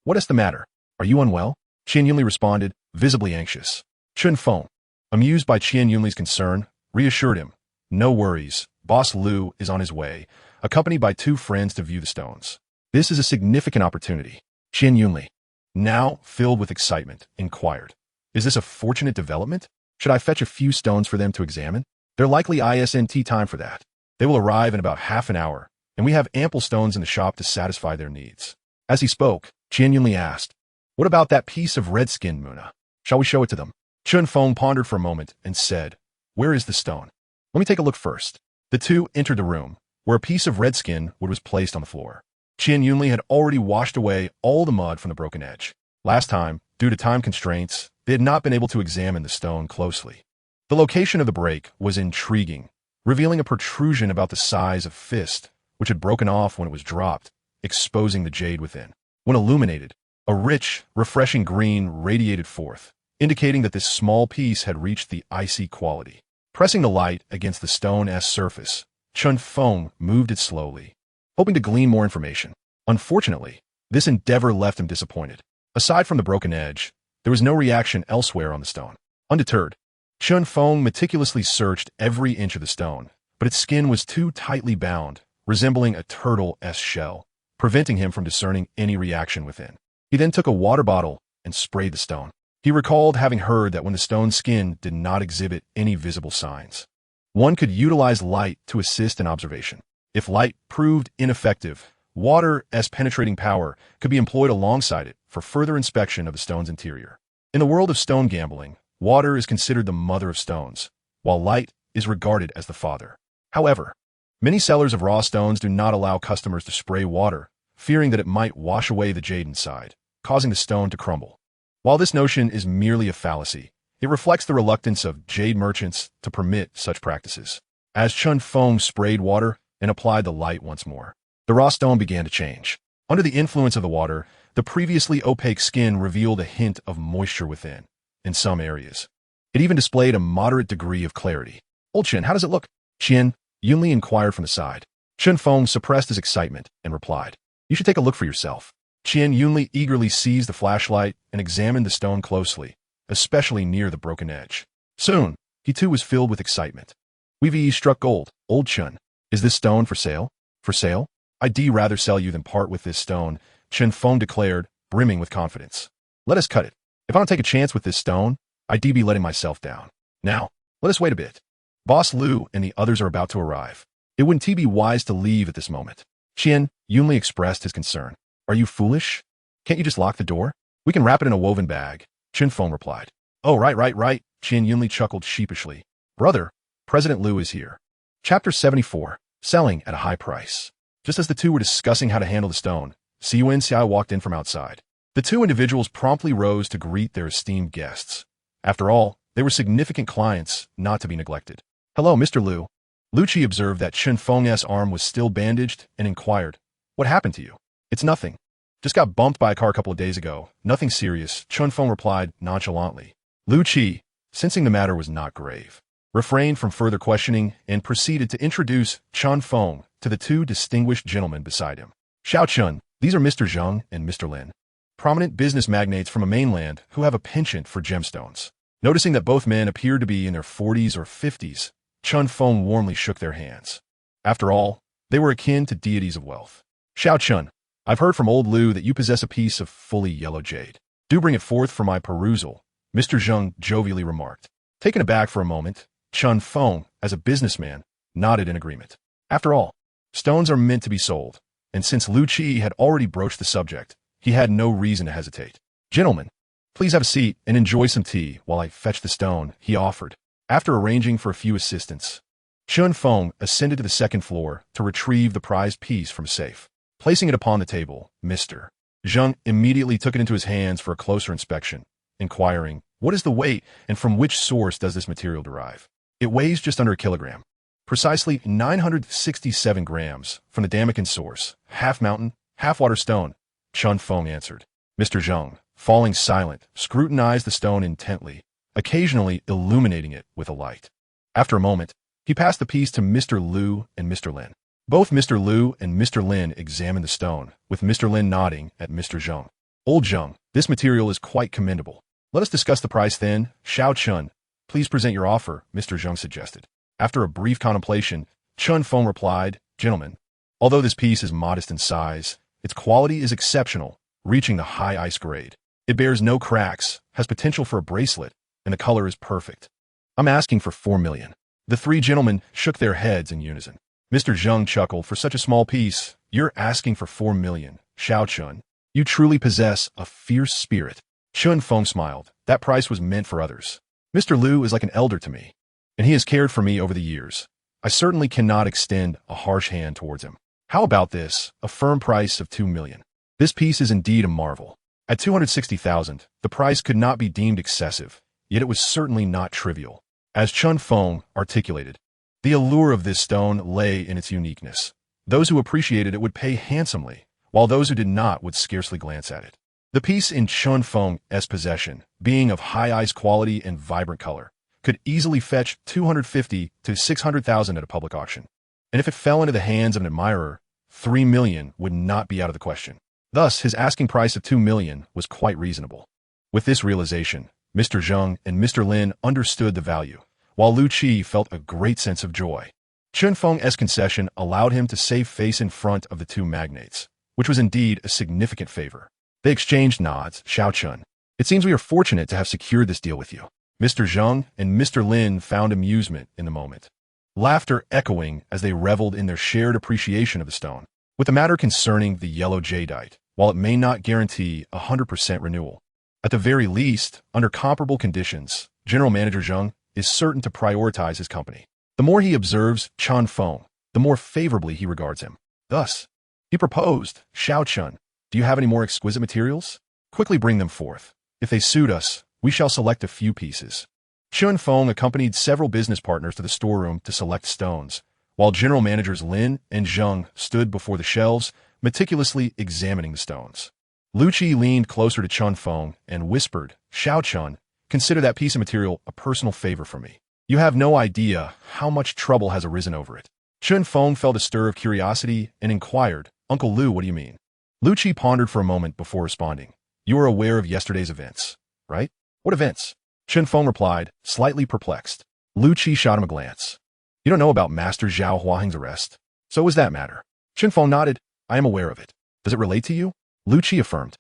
A: what is the matter? Are you unwell? Qian Yunli responded, visibly anxious. Chen Feng, amused by Qian Yunli's concern, reassured him. No worries, Boss Liu is on his way, accompanied by 2 friends to view the stones. This is a significant opportunity. Qian Yunli, now filled with excitement, inquired. Is this a fortunate development? Should I fetch a few stones for them to examine? They're likely ISNT time for that. They will arrive in about half an hour, and we have ample stones in the shop to satisfy their needs. As he spoke, Qian Yunli asked, what about that piece of red-skinned Muna? Shall we show it to them? Chun Feng pondered for a moment and said, "Where is the stone? Let me take a look first." The two entered the room, where a piece of redskin wood was placed on the floor. Yunnan had already washed away all the mud from the broken edge. Last time, due to time constraints, they had not been able to examine the stone closely. The location of the break was intriguing, revealing a protrusion about the size of a fist, which had broken off when it was dropped, exposing the jade within. When illuminated, a rich, refreshing green radiated forth, indicating that this small piece had reached the icy quality. Pressing the light against the stone's surface, Chun Feng moved it slowly, hoping to glean more information. Unfortunately, this endeavor left him disappointed. Aside from the broken edge, there was no reaction elsewhere on the stone. Undeterred, Chun Feng meticulously searched every inch of the stone, but its skin was too tightly bound, resembling a turtle's shell, preventing him from discerning any reaction within. He then took a water bottle and sprayed the stone. He recalled having heard that when the stone's skin did not exhibit any visible signs, one could utilize light to assist in observation. If light proved ineffective, water's penetrating power could be employed alongside it for further inspection of the stone's interior. In the world of stone gambling, water is considered the mother of stones, while light is regarded as the father. However, many sellers of raw stones do not allow customers to spray water, fearing that it might wash away the jade inside, causing the stone to crumble. While this notion is merely a fallacy, it reflects the reluctance of jade merchants to permit such practices. As Chun Feng sprayed water and applied the light once more, the raw stone began to change. Under the influence of the water, the previously opaque skin revealed a hint of moisture within, in some areas. It even displayed a moderate degree of clarity. "Old Chen, how does it look?" Yunnan inquired from the side. Chun Feng suppressed his excitement and replied, "You should take a look for yourself." Yunnan eagerly seized the flashlight and examined the stone closely, especially near the broken edge. Soon, he too was filled with excitement. "We've struck gold, Old Chun. Is this stone for sale?" "For sale? I'd rather sell you than part with this stone," Chun Feng declared, brimming with confidence. "Let us cut it. If I don't take a chance with this stone, I'd be letting myself down. Now, let us wait a bit. Boss Liu and the others are about to arrive. It wouldn't be wise to leave at this moment." Yunnan expressed his concern. "Are you foolish? Can't you just lock the door? We can wrap it in a woven bag," Chun Feng replied. "Oh, right. Yunnan chuckled sheepishly. "Brother, President Liu is here." Chapter 74, Selling at a High Price. Just as the two were discussing how to handle the stone, Yuan walked in from outside. The two individuals promptly rose to greet their esteemed guests. After all, they were significant clients, not to be neglected. "Hello, Mr. Liu." Chi observed that Chun Feng's arm was still bandaged and inquired, "What happened to you?" "It's nothing. Just got bumped by a car a couple of days ago. Nothing serious," Chun Feng replied nonchalantly. Chi, sensing the matter was not grave, refrained from further questioning and proceeded to introduce Chun Feng to the two distinguished gentlemen beside him. "Xiao Chun, these are Mr. Zheng and Mr. Lin, prominent business magnates from a mainland who have a penchant for gemstones." Noticing that both men appeared to be in their 40s or 50s, Chun Feng warmly shook their hands. After all, they were akin to deities of wealth. "Xiao Chun, I've heard from old Liu that you possess a piece of fully yellow jade. Do bring it forth for my perusal," Mr. Zheng jovially remarked. Taken aback for a moment, Chun Feng, as a businessman, nodded in agreement. After all, stones are meant to be sold, and since Chi had already broached the subject, he had no reason to hesitate. "Gentlemen, please have a seat and enjoy some tea while I fetch the stone," he offered. After arranging for a few assistants, Chun Feng ascended to the second floor to retrieve the prized piece from a safe. Placing it upon the table, Mr. Zheng immediately took it into his hands for a closer inspection, inquiring, "What is the weight and from which source does this material derive?" "It weighs just under a kilogram. Precisely 967 grams from the Damakan source, half mountain, half water stone," Chun Feng answered. Mr. Zheng, falling silent, scrutinized the stone intently, occasionally illuminating it with a light. After a moment, he passed the piece to Mr. Liu and Mr. Lin. Both Mr. Liu and Mr. Lin examined the stone, with Mr. Lin nodding at Mr. Zheng. "Old Zheng, this material is quite commendable. Let us discuss the price then. Xiao Chun, please present your offer," Mr. Zheng suggested. After a brief contemplation, Chun Feng replied, "Gentlemen, although this piece is modest in size, its quality is exceptional, reaching the high ice grade. It bears no cracks, has potential for a bracelet, and the color is perfect. I'm asking for 4 million. The three gentlemen shook their heads in unison. Mr. Zheng chuckled. "For such a small piece, you're asking for 4 million. Xiao Chun, you truly possess a fierce spirit." Chun Feng smiled. That price was meant for others. Mr. Liu is like an elder to me, and he has cared for me over the years. I certainly cannot extend a harsh hand towards him. How about this? A firm price of 2 million. This piece is indeed a marvel. At 260,000, the price could not be deemed excessive, yet it was certainly not trivial. As Chun Feng articulated, the allure of this stone lay in its uniqueness. Those who appreciated it would pay handsomely, while those who did not would scarcely glance at it. The piece in Chun Feng's possession, being of high ice quality and vibrant color, could easily fetch 250 to 600,000 at a public auction. And if it fell into the hands of an admirer, 3 million would not be out of the question. Thus, his asking price of 2 million was quite reasonable. With this realization, Mr. Zheng and Mr. Lin understood the value, while Lu Qi felt a great sense of joy. Chun Feng's concession allowed him to save face in front of the two magnates, which was indeed a significant favor. They exchanged nods. Xiao Chun, it seems we are fortunate to have secured this deal with you. Mr. Zheng and Mr. Lin found amusement in the moment, laughter echoing as they reveled in their shared appreciation of the stone. With the matter concerning the yellow jadeite, while it may not guarantee 100% renewal, at the very least, under comparable conditions, General Manager Zheng is certain to prioritize his company. The more he observes Chun Feng, the more favorably he regards him. Thus, he proposed, Xiao Chun, do you have any more exquisite materials? Quickly bring them forth. If they suit us, we shall select a few pieces. Chun Feng accompanied several business partners to the storeroom to select stones, while General Managers Lin and Zheng stood before the shelves, meticulously examining the stones. Lu Qi leaned closer to Chun Feng and whispered, Xiao Chun, consider that piece of material a personal favor from me. You have no idea how much trouble has arisen over it. Chun Feng felt a stir of curiosity and inquired, Uncle Lu, what do you mean? Lu Qi pondered for a moment before responding. You are aware of yesterday's events, right? What events? Chun Feng replied, slightly perplexed. Lu Qi shot him a glance. You don't know about Master Zhao Huaheng's arrest? So was that matter? Chun Feng nodded. I am aware of it. Does it relate to you? Lu Qi affirmed,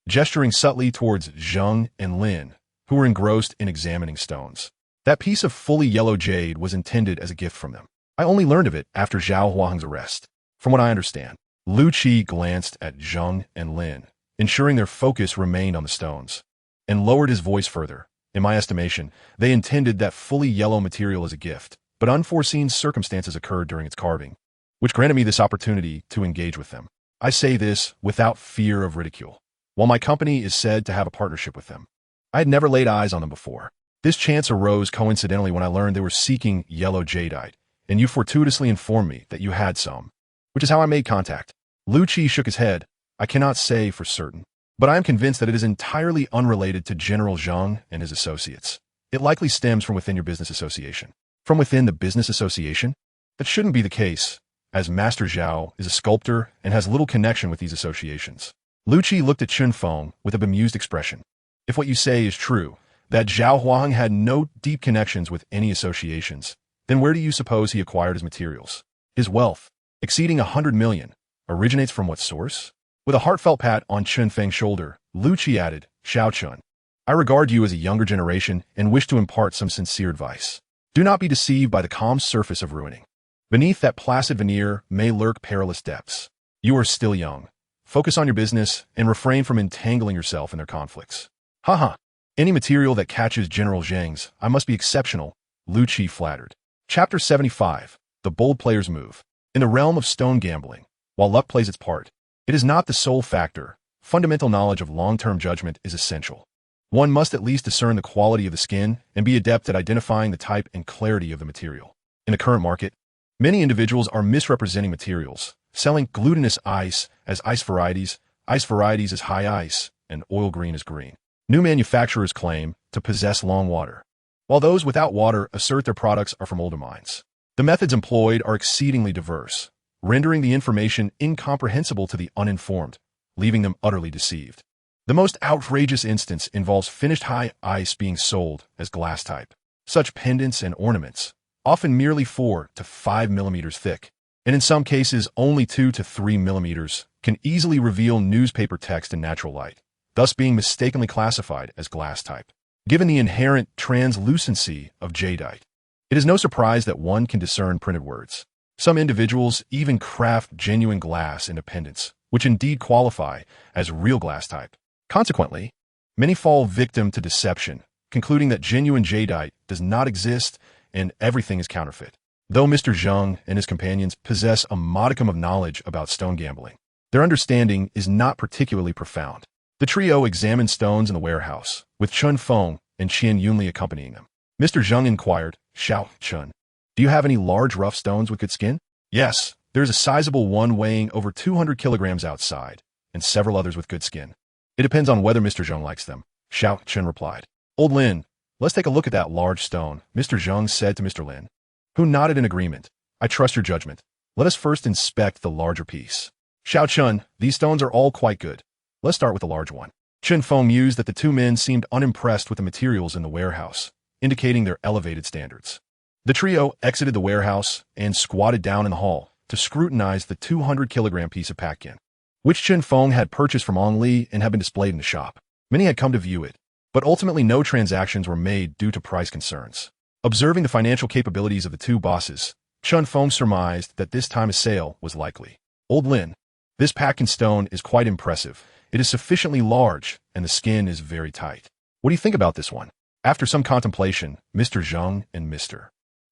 A: gesturing subtly towards Zheng and Lin, who were engrossed in examining stones. That piece of fully yellow jade was intended as a gift from them. I only learned of it after Zhao Huaheng's arrest. From what I understand, Lu Qi glanced at Zheng and Lin, ensuring their focus remained on the stones, and lowered his voice further. In my estimation, they intended that fully yellow material as a gift, but unforeseen circumstances occurred during its carving, which granted me this opportunity to engage with them. I say this without fear of ridicule. While my company is said to have a partnership with them, I had never laid eyes on them before. This chance arose coincidentally when I learned they were seeking yellow jadeite, and you fortuitously informed me that you had some, which is how I made contact. Lu Qi shook his head. I cannot say for certain, but I am convinced that it is entirely unrelated to General Zheng and his associates. It likely stems from within your business association. From within the business association? That shouldn't be the case, as Master Zhao is a sculptor and has little connection with these associations. Lu Qi looked at Chun Feng with a bemused expression. If what you say is true, that Zhao Huang had no deep connections with any associations, then where do you suppose he acquired his materials? His wealth, exceeding 100 million, originates from what source? With a heartfelt pat on Chun Feng's shoulder, Lu Qi added, Xiao Chun, I regard you as a younger generation and wish to impart some sincere advice. Do not be deceived by the calm surface of ruining. Beneath that placid veneer may lurk perilous depths. You are still young. Focus on your business and refrain from entangling yourself in their conflicts. Haha. Any material that catches General Zheng's, I must be exceptional, Lu Qi flattered. Chapter 75. The Bold Player's Move. In the realm of stone gambling, while luck plays its part, it is not the sole factor. Fundamental knowledge of long-term judgment is essential. One must at least discern the quality of the skin and be adept at identifying the type and clarity of the material. In the current market, many individuals are misrepresenting materials, selling glutinous ice as ice varieties as high ice, and oil green as green. New manufacturers claim to possess long water, while those without water assert their products are from older mines. The methods employed are exceedingly diverse, rendering the information incomprehensible to the uninformed, leaving them utterly deceived. The most outrageous instance involves finished high ice being sold as glass type. Such pendants and ornaments, often merely 4 to 5 millimeters thick, and in some cases only 2 to 3 millimeters, can easily reveal newspaper text in natural light, thus being mistakenly classified as glass type. Given the inherent translucency of jadeite, it is no surprise that one can discern printed words. Some individuals even craft genuine glass into pendants, which indeed qualify as real glass type. Consequently, Many fall victim to deception, concluding that genuine jadeite does not exist and everything is counterfeit. Though Mr. Zheng and his companions possess a modicum of knowledge about stone gambling, their understanding is not particularly profound. The trio examined stones in the warehouse, with Chun Feng and Qian Yunli accompanying them. Mr. Zheng inquired, "Xiao Chun, do you have any large rough stones with good skin?" "Yes, there's a sizable one weighing over 200 kilograms outside, and several others with good skin. It depends on whether Mr. Zheng likes them," Xiao Chun replied. "Old Lin, let's take a look at that large stone," Mr. Zheng said to Mr. Lin, who nodded in agreement. "I trust your judgment. Let us first inspect the larger piece." "Xiao Chun, these stones are all quite good. Let's start with the large one." Chun Feng mused that the two men seemed unimpressed with the materials in the warehouse, indicating their elevated standards. The trio exited the warehouse and squatted down in the hall to scrutinize the 200-kilogram piece of Pakyan, which Chun Feng had purchased from Ong Li and had been displayed in the shop. Many had come to view it, but ultimately no transactions were made due to price concerns. Observing the financial capabilities of the two bosses, Chun Feng surmised that this time a sale was likely. "Old Lin, this Pakyan stone is quite impressive. It is sufficiently large, and the skin is very tight. What do you think about this one?" After some contemplation, Mr. Zheng and Mr.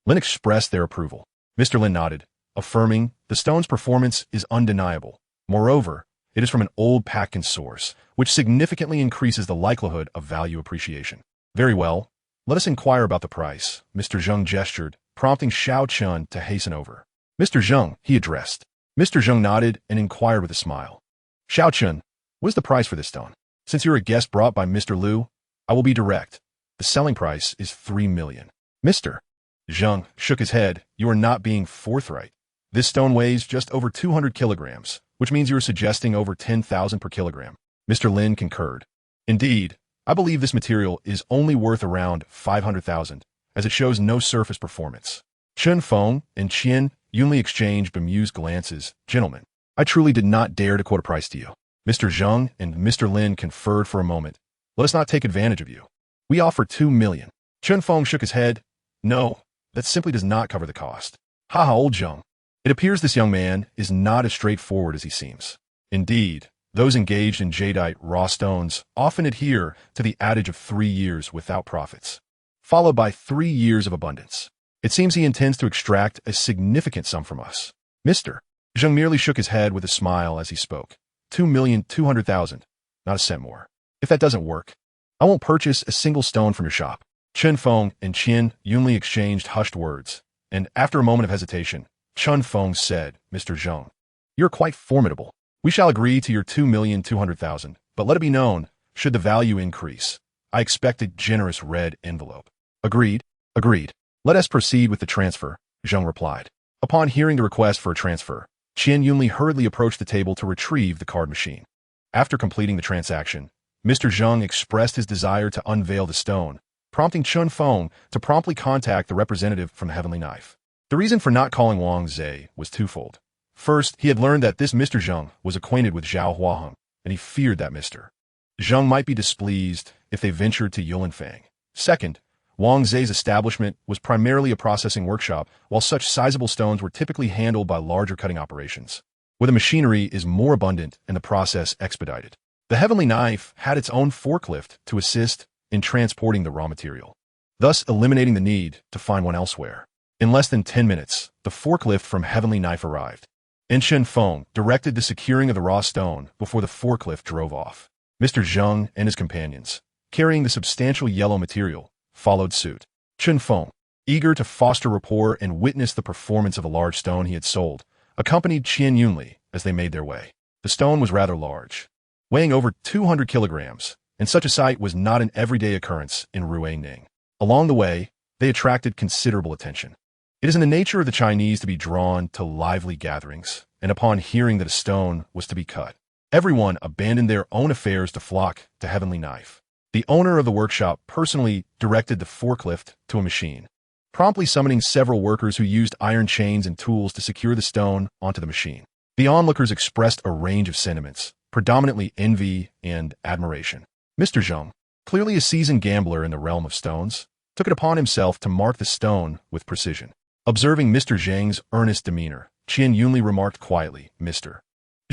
A: Lin expressed their approval. Mr. Lin nodded, affirming the stone's performance is undeniable. Moreover, it is from an old Pakyan source, which significantly increases the likelihood of value appreciation. "Very well. Let us inquire about the price," Mr. Zheng gestured, prompting Xiao Chun to hasten over. "Mr. Zheng," he addressed. Mr. Zheng nodded and inquired with a smile. "Xiao Chun, what is the price for this stone? Since you're a guest brought by Mr. Liu, I will be direct. The selling price is 3 million. Mr. Zheng shook his head. "You are not being forthright. This stone weighs just over 200 kilograms, which means you are suggesting over 10,000 per kilogram." Mr. Lin concurred. "Indeed, I believe this material is only worth around 500,000, as it shows no surface performance." Chun Feng and Qian Yunli exchanged bemused glances. "Gentlemen, I truly did not dare to quote a price to you." Mr. Zheng and Mr. Lin conferred for a moment. "Let us not take advantage of you. We offer 2 million. Chun Feng shook his head. "No, that simply does not cover the cost." "Haha, old Zheng. It appears this young man is not as straightforward as he seems. Indeed, those engaged in jadeite raw stones often adhere to the adage of 3 years without profits, followed by 3 years of abundance. It seems he intends to extract a significant sum from us." Mr. Zheng merely shook his head with a smile as he spoke. 2,200,000, not a cent more. If that doesn't work, I won't purchase a single stone from your shop." Chun Feng and Qian Yunli exchanged hushed words, and after a moment of hesitation, Chun Feng said, "Mr. Zheng, you're quite formidable. We shall agree to your 2,200,000, but let it be known, should the value increase, I expect a generous red envelope." "Agreed, agreed. Let us proceed with the transfer," Zheng replied. Upon hearing the request for a transfer, Qian Yunli hurriedly approached the table to retrieve the card machine. After completing the transaction, Mr. Zheng expressed his desire to unveil the stone, prompting Chun Feng to promptly contact the representative from the Heavenly Knife. The reason for not calling Wang Zhe was twofold. First, he had learned that this Mr. Zheng was acquainted with Zhao Huaheng, and he feared that Mr. Zheng might be displeased if they ventured to Yulanfang. Second, Wang Zhe's establishment was primarily a processing workshop, while such sizable stones were typically handled by larger cutting operations, where the machinery is more abundant and the process expedited. The Heavenly Knife had its own forklift to assist in transporting the raw material, thus eliminating the need to find one elsewhere. In less than 10 minutes, the forklift from Heavenly Knife arrived, and Chun Feng directed the securing of the raw stone before the forklift drove off. Mr. Zheng and his companions, carrying the substantial yellow material, followed suit. Chun Feng, eager to foster rapport and witness the performance of the large stone he had sold, accompanied Qian Yunli as they made their way. The stone was rather large, weighing over 200 kilograms, and such a sight was not an everyday occurrence in Ruiling. Along the way, they attracted considerable attention. It is in the nature of the Chinese to be drawn to lively gatherings, and upon hearing that a stone was to be cut, everyone abandoned their own affairs to flock to Heavenly Knife. The owner of the workshop personally directed the forklift to a machine, promptly summoning several workers who used iron chains and tools to secure the stone onto the machine. The onlookers expressed a range of sentiments, predominantly envy and admiration. Mr. Zheng, clearly a seasoned gambler in the realm of stones, took it upon himself to mark the stone with precision. Observing Mr. Zheng's earnest demeanor, Qian Yunli remarked quietly, "Mr.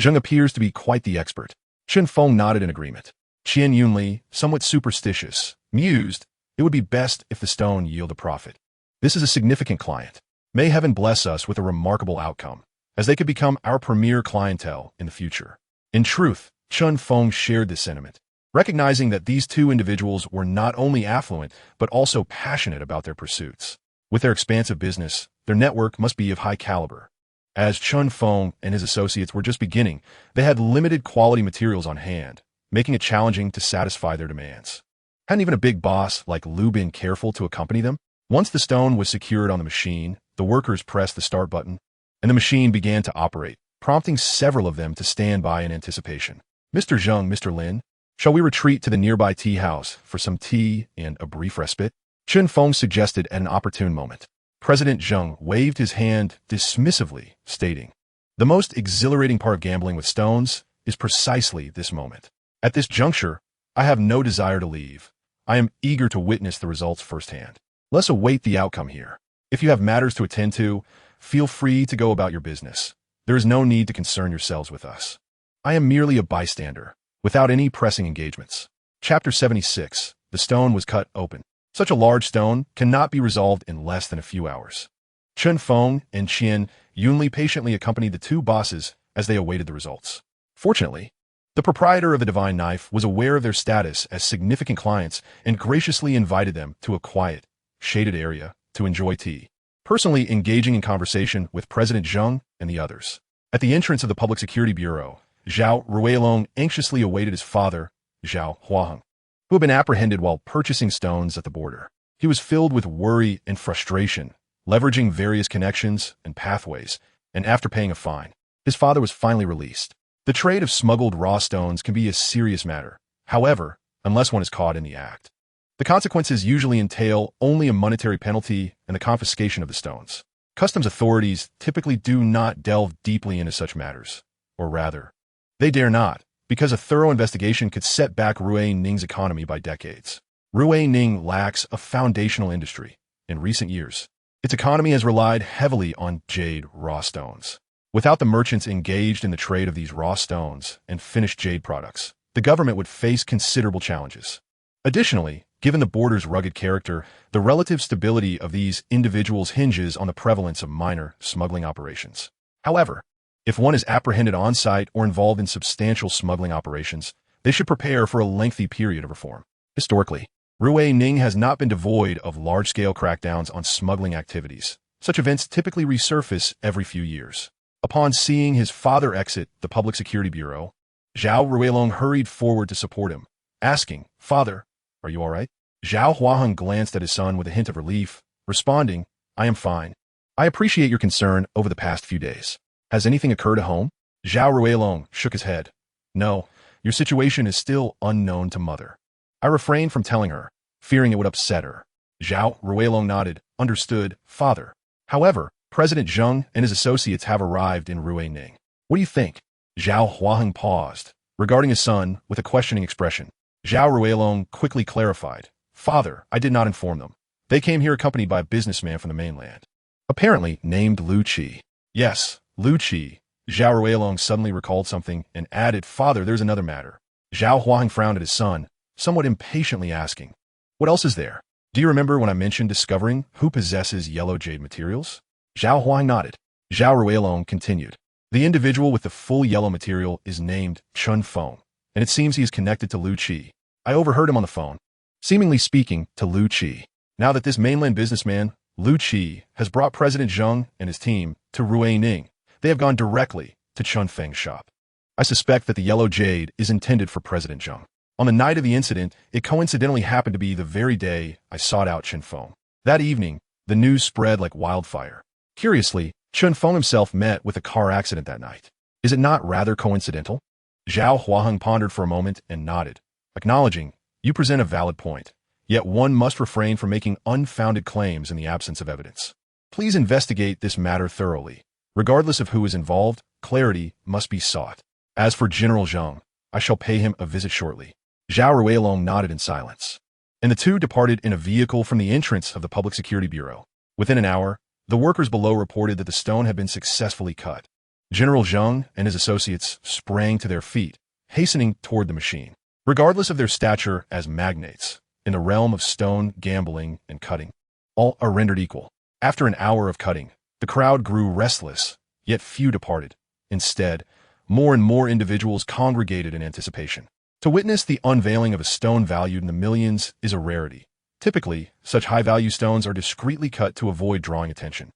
A: Zheng appears to be quite the expert." Chun Feng nodded in agreement. Qian Yunli, somewhat superstitious, mused, it would be best if the stone yield a profit. This is a significant client. May heaven bless us with a remarkable outcome, as they could become our premier clientele in the future. In truth, Chun Feng shared this sentiment, recognizing that these two individuals were not only affluent, but also passionate about their pursuits. With their expansive business, their network must be of high caliber. As Chun Feng and his associates were just beginning, they had limited quality materials on hand, making it challenging to satisfy their demands. Hadn't even a big boss like Lu been careful to accompany them? Once the stone was secured on the machine, the workers pressed the start button, and the machine began to operate, prompting several of them to stand by in anticipation. Mr. Zheng, Mr. Lin, shall we retreat to the nearby tea house for some tea and a brief respite? Chun Feng suggested at an opportune moment. President Zheng waved his hand dismissively, stating, "The most exhilarating part of gambling with stones is precisely this moment. At this juncture, I have no desire to leave. I am eager to witness the results firsthand. Let's await the outcome here. If you have matters to attend to, feel free to go about your business. There is no need to concern yourselves with us. I am merely a bystander, without any pressing engagements." Chapter 76. The stone was cut open. Such a large stone cannot be resolved in less than a few hours. Chun Feng and Qian Yunli patiently accompanied the two bosses as they awaited the results. Fortunately, the proprietor of the Divine Knife was aware of their status as significant clients and graciously invited them to a quiet, shaded area to enjoy tea, personally engaging in conversation with President Zheng and the others. At the entrance of the Public Security Bureau, Zhao Ruiling anxiously awaited his father, Zhao Huaheng, who had been apprehended while purchasing stones at the border. He was filled with worry and frustration, leveraging various connections and pathways, and after paying a fine, his father was finally released. The trade of smuggled raw stones can be a serious matter, however, unless one is caught in the act. The consequences usually entail only a monetary penalty and the confiscation of the stones. Customs authorities typically do not delve deeply into such matters, or rather, they dare not, because a thorough investigation could set back Ruining's economy by decades. Ruining lacks a foundational industry. In recent years, its economy has relied heavily on jade raw stones. Without the merchants engaged in the trade of these raw stones and finished jade products, the government would face considerable challenges. Additionally, given the border's rugged character, the relative stability of these individuals hinges on the prevalence of minor smuggling operations. However, if one is apprehended on-site or involved in substantial smuggling operations, they should prepare for a lengthy period of reform. Historically, Ruining has not been devoid of large-scale crackdowns on smuggling activities. Such events typically resurface every few years. Upon seeing his father exit the Public Security Bureau, Zhao Ruilong hurried forward to support him, asking, "Father, are you all right?" Zhao Huaheng glanced at his son with a hint of relief, responding, "I am fine. I appreciate your concern over the past few days. Has anything occurred at home?" Zhao Ruilong shook his head. "No, your situation is still unknown to mother. I refrained from telling her, fearing it would upset her." Zhao Ruilong nodded, "Understood, father. However, President Zheng and his associates have arrived in Ruining. What do you think?" Zhao Huaheng paused, regarding his son with a questioning expression. Zhao Ruilong quickly clarified, "Father, I did not inform them. They came here accompanied by a businessman from the mainland, apparently named Lu Qi." "Yes, Lu Qi." Zhao Ruilong suddenly recalled something and added, "Father, there's another matter." Zhao Huaheng frowned at his son, somewhat impatiently asking, "What else is there? Do you remember when I mentioned discovering who possesses yellow jade materials?" Zhao Huaheng nodded. Zhao Ruilong continued, "The individual with the full yellow material is named Chun Feng, and it seems he is connected to Lu Qi. I overheard him on the phone, seemingly speaking to Lu Qi. Now that this mainland businessman, Lu Qi, has brought President Zheng and his team to Ruining, they have gone directly to Chun Feng's shop. I suspect that the yellow jade is intended for President Zheng. On the night of the incident, it coincidentally happened to be the very day I sought out Chun Feng. That evening, the news spread like wildfire. Curiously, Chun Feng himself met with a car accident that night. Is it not rather coincidental?" Zhao Huaheng pondered for a moment and nodded, acknowledging, "You present a valid point, yet one must refrain from making unfounded claims in the absence of evidence. Please investigate this matter thoroughly. Regardless of who is involved, clarity must be sought. As for General Zheng, I shall pay him a visit shortly." Zhao Ruilong nodded in silence, and the two departed in a vehicle from the entrance of the Public Security Bureau. Within an hour, the workers below reported that the stone had been successfully cut. General Zheng and his associates sprang to their feet, hastening toward the machine. regardless of their stature as magnates. In the realm of stone, gambling, and cutting, all are rendered equal. After an hour of cutting, the crowd grew restless, yet few departed. Instead, more and more individuals congregated in anticipation. To witness the unveiling of a stone valued in the millions is a rarity. Typically, such high-value stones are discreetly cut to avoid drawing attention,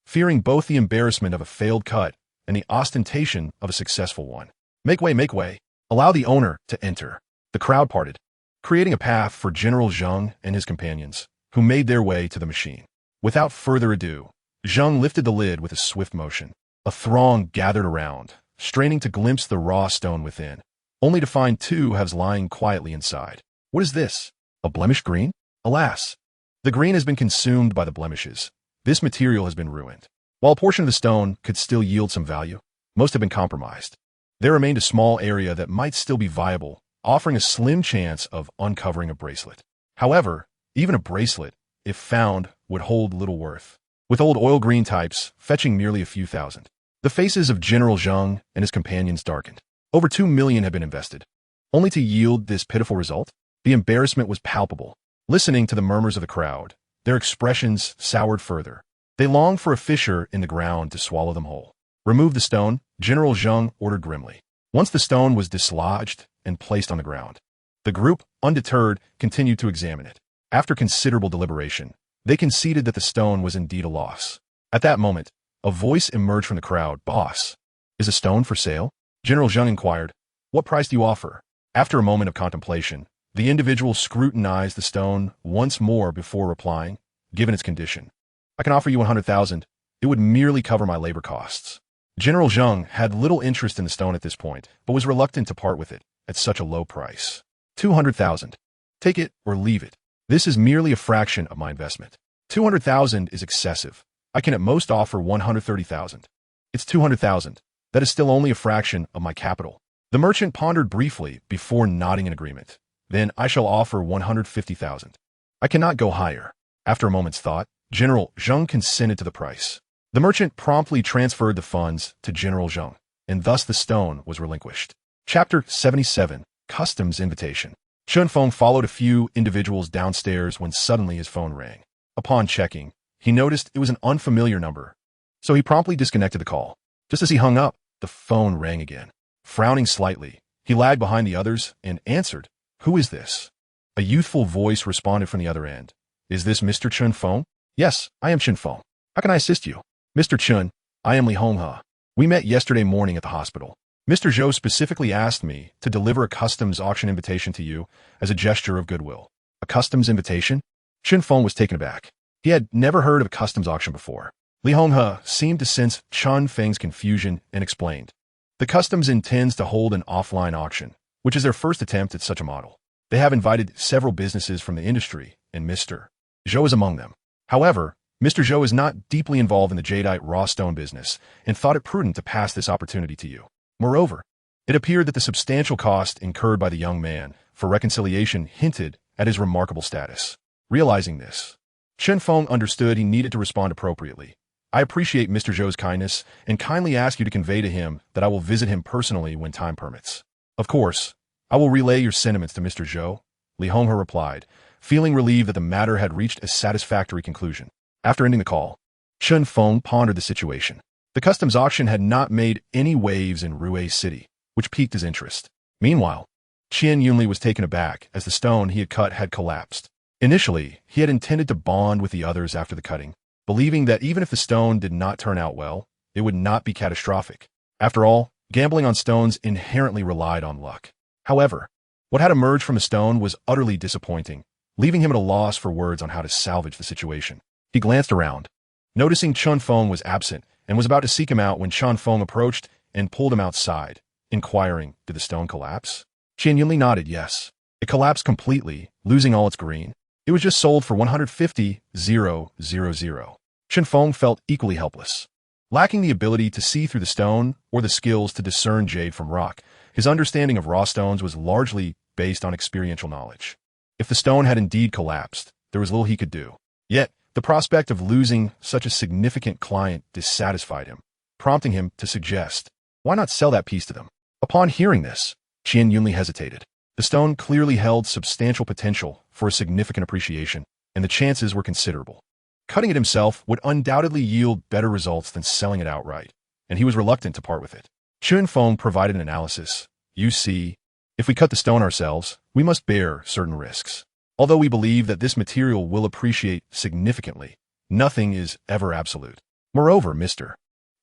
A: fearing both the embarrassment of a failed cut and the ostentation of a successful one. Make way, make way. Allow the owner to enter. The crowd parted, creating a path for General Zheng and his companions, who made their way to the machine. Without further ado, Zheng lifted the lid with a swift motion. A throng gathered around, straining to glimpse the raw stone within, only to find two halves lying quietly inside. What is this? A blemished green? Alas, the green has been consumed by the blemishes. This material has been ruined. While a portion of the stone could still yield some value, most have been compromised. There remained a small area that might still be viable, offering a slim chance of uncovering a bracelet. However, even a bracelet, if found, would hold little worth, with old oil green types fetching merely a few thousand. The faces of General Zheng and his companions darkened. Over 2 million had been invested, only to yield this pitiful result. The embarrassment was palpable. Listening to the murmurs of the crowd, their expressions soured further. They longed for a fissure in the ground to swallow them whole. Remove the stone, General Zheng ordered grimly. Once the stone was dislodged and placed on the ground, the group, undeterred, continued to examine it. After considerable deliberation, they conceded that the stone was indeed a loss. At that moment, a voice emerged from the crowd. Boss, is a stone for sale? General Zheng inquired. What price do you offer? After a moment of contemplation, the individual scrutinized the stone once more before replying, given its condition. I can offer you 100,000. It would merely cover my labor costs. General Zheng had little interest in the stone at this point, but was reluctant to part with it at such a low price. 200,000. Take it or leave it. This is merely a fraction of my investment. 200,000 is excessive. I can at most offer 130,000. It's 200,000. That is still only a fraction of my capital. The merchant pondered briefly before nodding in agreement. Then I shall offer 150,000. I cannot go higher. After a moment's thought, General Zheng consented to the price. The merchant promptly transferred the funds to General Zheng, and thus the stone was relinquished. Chapter 77. Customs Invitation. Chun Feng followed a few individuals downstairs when suddenly his phone rang. Upon checking, he noticed it was an unfamiliar number, so he promptly disconnected the call. Just as he hung up, the phone rang again. Frowning slightly, he lagged behind the others and answered. Who is this? A youthful voice responded from the other end. Is this Mr. Chun Feng? Yes, I am Chun Feng. How can I assist you? Mr. Chun, I am Li Honghe. We met yesterday morning at the hospital. Mr. Zhou specifically asked me to deliver a customs auction invitation to you as a gesture of goodwill. A customs invitation? Chun Feng was taken aback. He had never heard of a customs auction before. Li Honghe seemed to sense Chun Feng's confusion and explained. The customs intends to hold an offline auction, which is their first attempt at such a model. They have invited several businesses from the industry, and Mr. Zhou is among them. However, Mr. Zhou is not deeply involved in the jadeite raw stone business and thought it prudent to pass this opportunity to you. Moreover, it appeared that the substantial cost incurred by the young man for reconciliation hinted at his remarkable status. Realizing this, Chun Feng understood he needed to respond appropriately. I appreciate Mr. Zhou's kindness and kindly ask you to convey to him that I will visit him personally when time permits. Of course, I will relay your sentiments to Mr. Zhou, Li Honghe replied, feeling relieved that the matter had reached a satisfactory conclusion. After ending the call, Chun Feng pondered the situation. The customs auction had not made any waves in Ruiling City, which piqued his interest. Meanwhile, Qian Yunli was taken aback as the stone he had cut had collapsed. Initially, he had intended to bond with the others after the cutting, believing that even if the stone did not turn out well, it would not be catastrophic. After all, gambling on stones inherently relied on luck. However, what had emerged from the stone was utterly disappointing, leaving him at a loss for words on how to salvage the situation. He glanced around, noticing Chun Feng was absent, and was about to seek him out when Chun Feng approached and pulled him outside, inquiring, did the stone collapse? Qian Yunli nodded yes. It collapsed completely, losing all its green. It was just sold for 150,000. Chun Feng felt equally helpless. Lacking the ability to see through the stone or the skills to discern jade from rock, his understanding of raw stones was largely based on experiential knowledge. If the stone had indeed collapsed, there was little he could do. Yet, the prospect of losing such a significant client dissatisfied him, prompting him to suggest, why not sell that piece to them? Upon hearing this, Qian Yunli hesitated. The stone clearly held substantial potential for a significant appreciation, and the chances were considerable. Cutting it himself would undoubtedly yield better results than selling it outright, and he was reluctant to part with it. Chun Feng provided an analysis. You see, if we cut the stone ourselves, we must bear certain risks. Although we believe that this material will appreciate significantly, nothing is ever absolute. Moreover, Mr.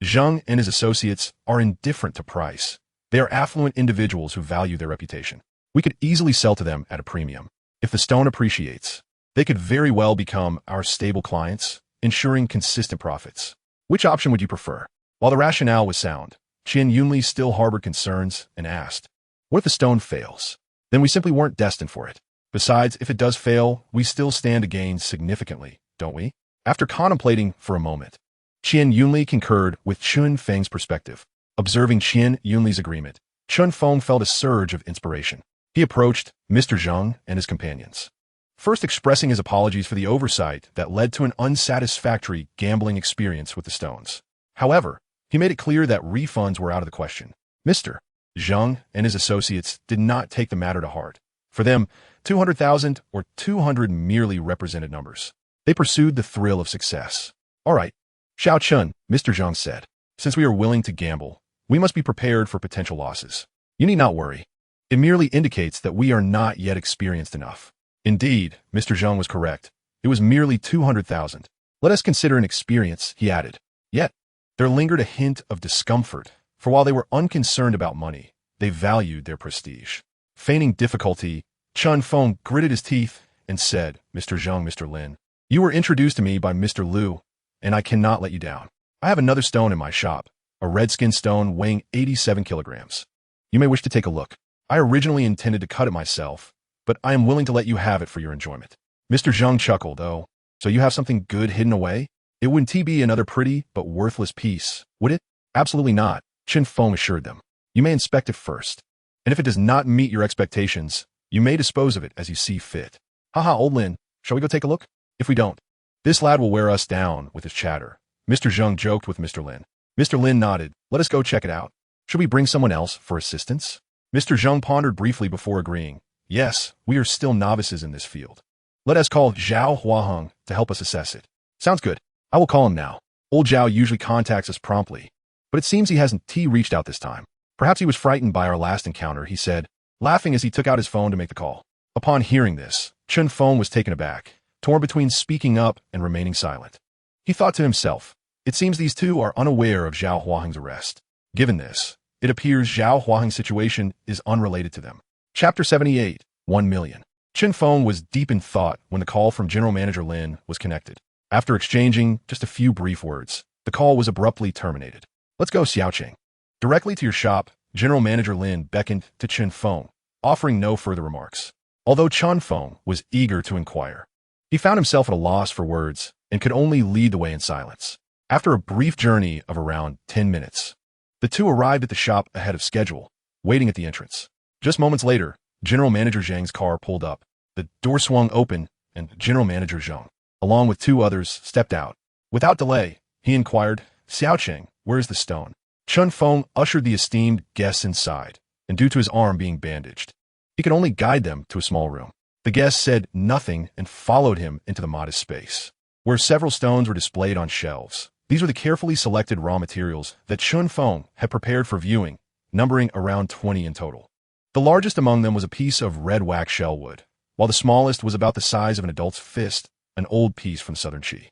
A: Zhang and his associates are indifferent to price. They are affluent individuals who value their reputation. We could easily sell to them at a premium. If the stone appreciates, they could very well become our stable clients, ensuring consistent profits. Which option would you prefer? While the rationale was sound, Qian Yunli still harbored concerns and asked, what if the stone fails? Then we simply weren't destined for it. Besides, if it does fail, we still stand to gain significantly, don't we? After contemplating for a moment, Qian Yunli concurred with Chun Feng's perspective. Observing Qian Yunli's agreement, Chun Feng felt a surge of inspiration. He approached Mr. Zhang and his companions, first expressing his apologies for the oversight that led to an unsatisfactory gambling experience with the stones. However, he made it clear that refunds were out of the question. Mr. Zhang and his associates did not take the matter to heart. For them, 200,000 or 200 merely represented numbers. They pursued the thrill of success. All right, Xiao Chun, Mr. Zhang said, since we are willing to gamble, we must be prepared for potential losses. You need not worry. It merely indicates that we are not yet experienced enough. Indeed, Mr. Zhang was correct. It was merely 200,000. Let us consider an experience, he added. Yet, there lingered a hint of discomfort, for while they were unconcerned about money, they valued their prestige. Feigning difficulty, Chun Feng gritted his teeth and said, Mr. Zhang, Mr. Lin, you were introduced to me by Mr. Liu, and I cannot let you down. I have another stone in my shop, a red-skin stone weighing 87 kilograms. You may wish to take a look. I originally intended to cut it myself, but I am willing to let you have it for your enjoyment. Mr. Zhang chuckled, oh, so you have something good hidden away? It wouldn't be another pretty but worthless piece, would it? Absolutely not, Chun Feng assured them. You may inspect it first, and if it does not meet your expectations, you may dispose of it as you see fit. Haha, old Lin, shall we go take a look? If we don't, this lad will wear us down with his chatter. Mr. Zhang joked with Mr. Lin. Mr. Lin nodded. Let us go check it out. Should we bring someone else for assistance? Mr. Zhang pondered briefly before agreeing. Yes, we are still novices in this field. Let us call Zhao Huaheng to help us assess it. Sounds good. I will call him now. Old Zhao usually contacts us promptly, but it seems he hasn't reached out this time. Perhaps he was frightened by our last encounter, he said, laughing as he took out his phone to make the call. Upon hearing this, Chun Feng was taken aback, torn between speaking up and remaining silent. He thought to himself, it seems these two are unaware of Zhao Huaheng's arrest. Given this, it appears Zhao Huaheng's situation is unrelated to them. Chapter 78, 1 million. Chun Feng was deep in thought when the call from General Manager Lin was connected. After exchanging just a few brief words, the call was abruptly terminated. Let's go, Xiaoqing. Directly to your shop, General Manager Lin beckoned to Chun Feng, offering no further remarks. Although Chun Feng was eager to inquire, he found himself at a loss for words and could only lead the way in silence. After a brief journey of around 10 minutes, the two arrived at the shop ahead of schedule, waiting at the entrance. Just moments later, General Manager Zhang's car pulled up. The door swung open, and General Manager Zhang, along with two others, stepped out. Without delay, he inquired, Xiaoqing, where is the stone? Chun Feng ushered the esteemed guests inside, and due to his arm being bandaged, he could only guide them to a small room. The guests said nothing and followed him into the modest space, where several stones were displayed on shelves. These were the carefully selected raw materials that Chun Feng had prepared for viewing, numbering around 20 in total. The largest among them was a piece of red wax shell wood, while the smallest was about the size of an adult's fist, an old piece from southern Qi.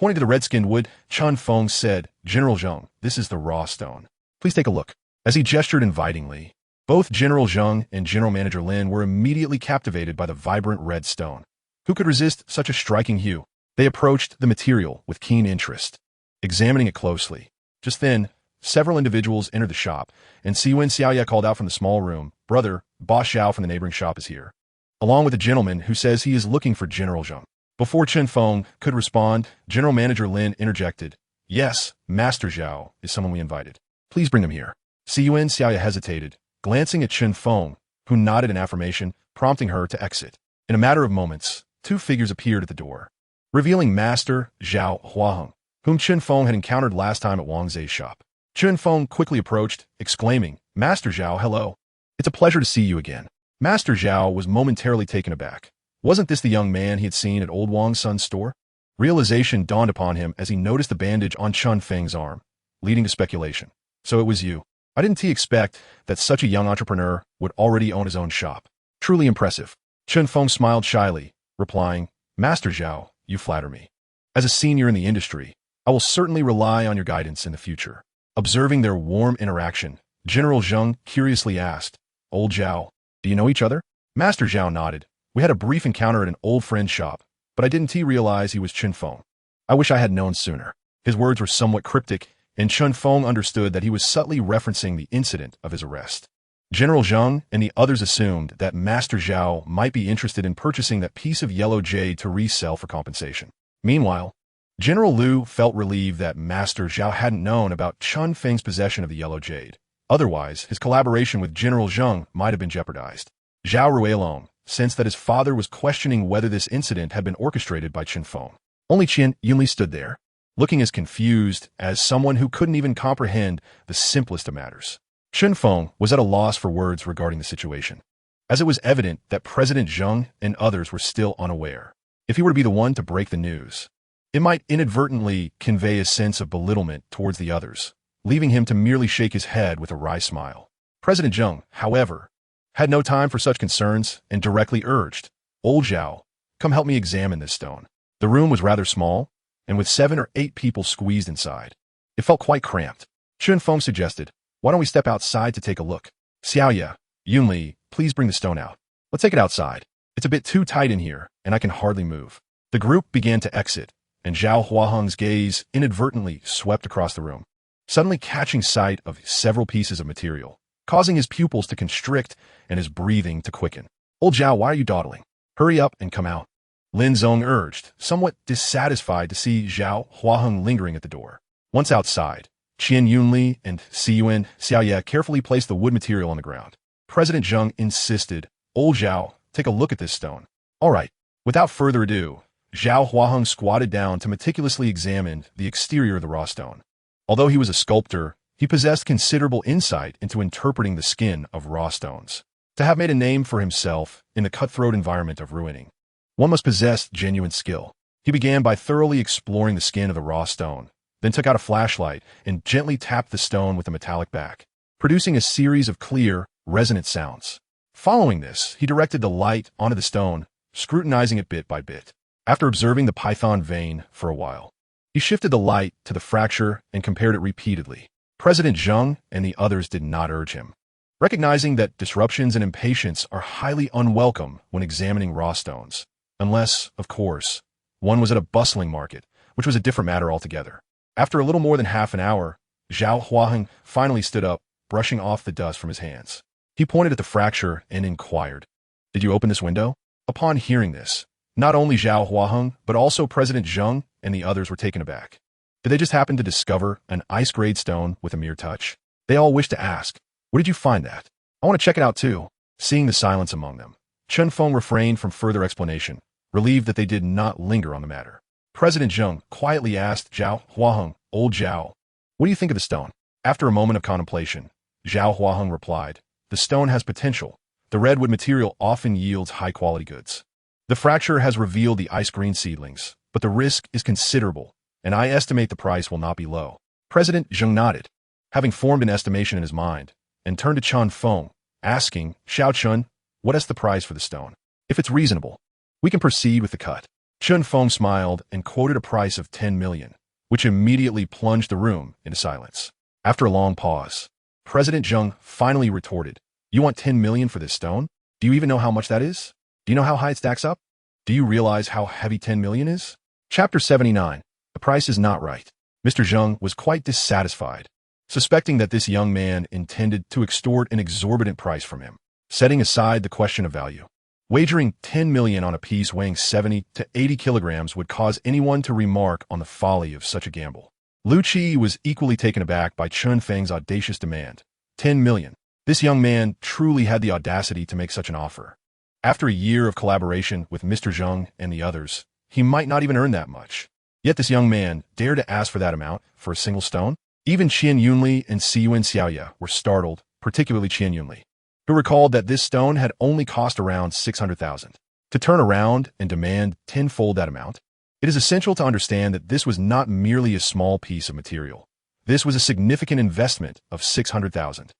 A: Pointing to the red-skinned wood, Chun Feng said, General Zhang, this is the raw stone. Please take a look. As he gestured invitingly, both General Zhang and General Manager Lin were immediately captivated by the vibrant red stone. Who could resist such a striking hue? They approached the material with keen interest, examining it closely. Just then, several individuals entered the shop, and Siwen Xiaoye called out from the small room, Brother, Boss Xiao from the neighboring shop is here, along with a gentleman who says he is looking for General Zhang. Before Chun Feng could respond, General Manager Lin interjected, Yes, Master Zhao is someone we invited. Please bring him here. Siwen Xiaoye hesitated, glancing at Chun Feng, who nodded in affirmation, prompting her to exit. In a matter of moments, two figures appeared at the door, revealing Master Zhao Huaheng, whom Chun Feng had encountered last time at Wang Zhe's shop. Chun Feng quickly approached, exclaiming, Master Zhao, hello. It's a pleasure to see you again. Master Zhao was momentarily taken aback. Wasn't this the young man he had seen at old Wang Sun's store? Realization dawned upon him as he noticed the bandage on Chun Feng's arm, leading to speculation. So it was you. I didn't expect that such a young entrepreneur would already own his own shop. Truly impressive. Chun Feng smiled shyly, replying, Master Zhao, you flatter me. As a senior in the industry, I will certainly rely on your guidance in the future. Observing their warm interaction, General Zheng curiously asked, Old Zhao, do you know each other? Master Zhao nodded. We had a brief encounter at an old friend's shop, but I didn't realize he was Chun Feng. I wish I had known sooner. His words were somewhat cryptic, and Chun Feng understood that he was subtly referencing the incident of his arrest. General Zheng and the others assumed that Master Zhao might be interested in purchasing that piece of yellow jade to resell for compensation. Meanwhile, General Liu felt relieved that Master Zhao hadn't known about Chun Feng's possession of the yellow jade. Otherwise, his collaboration with General Zheng might have been jeopardized. Zhao Ruiling sensed that his father was questioning whether this incident had been orchestrated by Chun Feng. Only Qian Yunli stood there, looking as confused as someone who couldn't even comprehend the simplest of matters. Chun Feng was at a loss for words regarding the situation, as it was evident that President Zheng and others were still unaware. If he were to be the one to break the news, it might inadvertently convey a sense of belittlement towards the others, leaving him to merely shake his head with a wry smile. President Zheng, however, had no time for such concerns and directly urged, Old Zhao, come help me examine this stone. The room was rather small, and with 7 or 8 people squeezed inside, it felt quite cramped. Chun Feng suggested, why don't we step outside to take a look? Xiaoya, Yunli, please bring the stone out. Let's take it outside. It's a bit too tight in here, and I can hardly move. The group began to exit, and Zhao Huaheng's gaze inadvertently swept across the room, suddenly catching sight of several pieces of material, causing his pupils to constrict and his breathing to quicken. Old Zhao, why are you dawdling? Hurry up and come out. Lin Zong urged, somewhat dissatisfied to see Zhao Huaheng lingering at the door. Once outside, Qian Yunli and Siyuan Xiaoye carefully placed the wood material on the ground. President Zheng insisted, Old Zhao, take a look at this stone. All right. Without further ado, Zhao Huaheng squatted down to meticulously examine the exterior of the raw stone. Although he was a sculptor, he possessed considerable insight into interpreting the skin of raw stones. To have made a name for himself in the cutthroat environment of Ruiling, one must possess genuine skill. He began by thoroughly exploring the skin of the raw stone, then took out a flashlight and gently tapped the stone with a metallic back, producing a series of clear, resonant sounds. Following this, he directed the light onto the stone, scrutinizing it bit by bit. After observing the python vein for a while, he shifted the light to the fracture and compared it repeatedly. President Zheng and the others did not urge him, recognizing that disruptions and impatience are highly unwelcome when examining raw stones, unless, of course, one was at a bustling market, which was a different matter altogether. After a little more than half an hour, Zhao Huaheng finally stood up, brushing off the dust from his hands. He pointed at the fracture and inquired, Did you open this window? Upon hearing this, not only Zhao Huaheng, but also President Zheng and the others were taken aback. Did they just happen to discover an ice-grade stone with a mere touch? They all wished to ask, Where did you find that? I want to check it out too. Seeing the silence among them, Chun Feng refrained from further explanation, relieved that they did not linger on the matter. President Zheng quietly asked Zhao Huaheng, Old Zhao, what do you think of the stone? After a moment of contemplation, Zhao Huaheng replied, The stone has potential. The redwood material often yields high-quality goods. The fracture has revealed the ice-green seedlings, but the risk is considerable, and I estimate the price will not be low. President Zheng nodded, having formed an estimation in his mind, and turned to Chun Feng, asking, Xiao Chun, what is the price for the stone? If it's reasonable, we can proceed with the cut. Chun Feng smiled and quoted a price of 10 million, which immediately plunged the room into silence. After a long pause, President Zheng finally retorted, You want 10 million for this stone? Do you even know how much that is? Do you know how high it stacks up? Do you realize how heavy 10 million is? Chapter 79. The price is not right. Mr. Zheng was quite dissatisfied, suspecting that this young man intended to extort an exorbitant price from him. Setting aside the question of value, wagering 10 million on a piece weighing 70 to 80 kilograms would cause anyone to remark on the folly of such a gamble. Lu Qi was equally taken aback by Chun Feng's audacious demand. 10 million. This young man truly had the audacity to make such an offer. After a year of collaboration with Mr. Zheng and the others, he might not even earn that much. Yet this young man dared to ask for that amount for a single stone? Even Qian Yunli and Siyuan Xiaoye were startled, particularly Qian Yunli. who recalled that this stone had only cost around 600,000. To turn around and demand tenfold that amount, it is essential to understand that this was not merely a small piece of material. This was a significant investment of 600,000.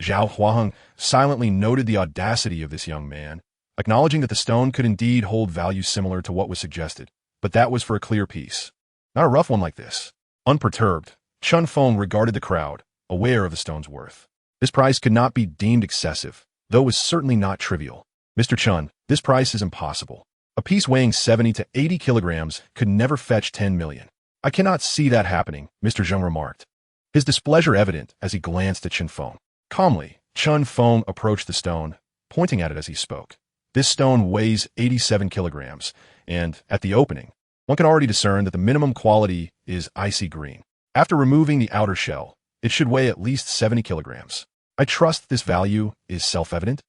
A: Zhao Huaheng silently noted the audacity of this young man, acknowledging that the stone could indeed hold value similar to what was suggested, but that was for a clear piece, not a rough one like this. Unperturbed, Chun Feng regarded the crowd, aware of the stone's worth. This price could not be deemed excessive, though it was certainly not trivial. Mr. Chun, this price is impossible. A piece weighing 70 to 80 kilograms could never fetch 10 million. I cannot see that happening, Mr. Zheng remarked, his displeasure evident as he glanced at Chun Feng. Calmly, Chun Feng approached the stone, pointing at it as he spoke. This stone weighs 87 kilograms, and, at the opening, one can already discern that the minimum quality is icy green. After removing the outer shell, it should weigh at least 70 kilograms. I trust this value is self-evident.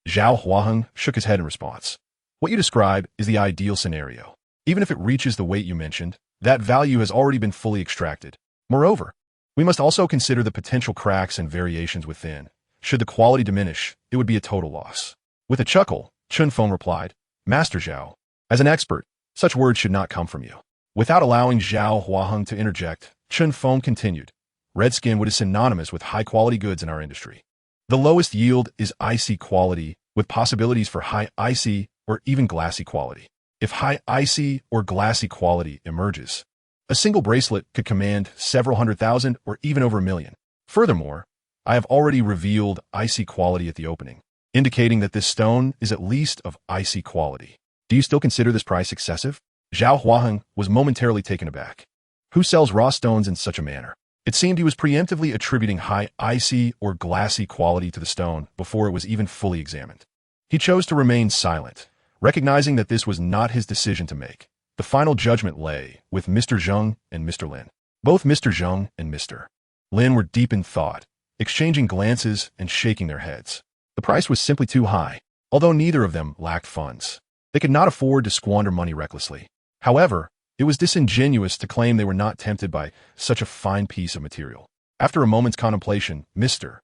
A: Zhao Huaheng shook his head in response. What you describe is the ideal scenario. Even if it reaches the weight you mentioned, that value has already been fully extracted. Moreover, we must also consider the potential cracks and variations within. Should the quality diminish, it would be a total loss. With a chuckle, Chun Feng replied, Master Zhao, as an expert, such words should not come from you. Without allowing Zhao Huaheng to interject, Chun Feng continued, red skin wood is synonymous with high-quality goods in our industry. The lowest yield is icy quality, with possibilities for high icy or even glassy quality. If high icy or glassy quality emerges, a single bracelet could command several 100,000 or even over 1 million. Furthermore, I have already revealed icy quality at the opening, indicating that this stone is at least of icy quality. Do you still consider this price excessive? Zhao Huaheng was momentarily taken aback. Who sells raw stones in such a manner? It seemed he was preemptively attributing high icy or glassy quality to the stone before it was even fully examined. He chose to remain silent, recognizing that this was not his decision to make. The final judgment lay with Mr. Zheng and Mr. Lin. Both Mr. Zheng and Mr. Lin were deep in thought, exchanging glances and shaking their heads. The price was simply too high, although neither of them lacked funds. They could not afford to squander money recklessly. However, it was disingenuous to claim they were not tempted by such a fine piece of material. After a moment's contemplation, Mr.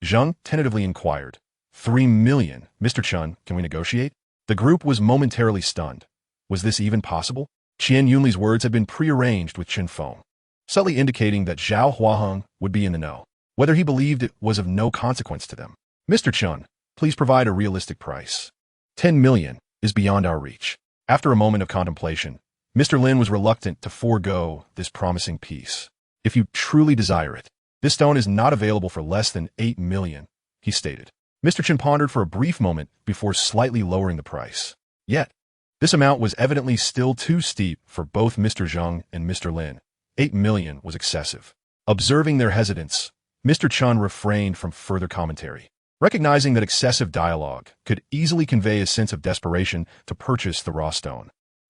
A: Zheng tentatively inquired, 3 million. Mr. Chun, can we negotiate? The group was momentarily stunned. Was this even possible? Qian Yunli's words had been prearranged with Chun Feng, subtly indicating that Zhao Huaheng would be in the know, whether he believed it was of no consequence to them. Mr. Chun, please provide a realistic price. 10 million is beyond our reach. After a moment of contemplation, Mr. Lin was reluctant to forego this promising piece. If you truly desire it, this stone is not available for less than 8 million, he stated. Mr. Chen pondered for a brief moment before slightly lowering the price. Yet, this amount was evidently still too steep for both Mr. Zheng and Mr. Lin. 8 million was excessive. Observing their hesitance, Mr. Chun refrained from further commentary, recognizing that excessive dialogue could easily convey a sense of desperation to purchase the raw stone.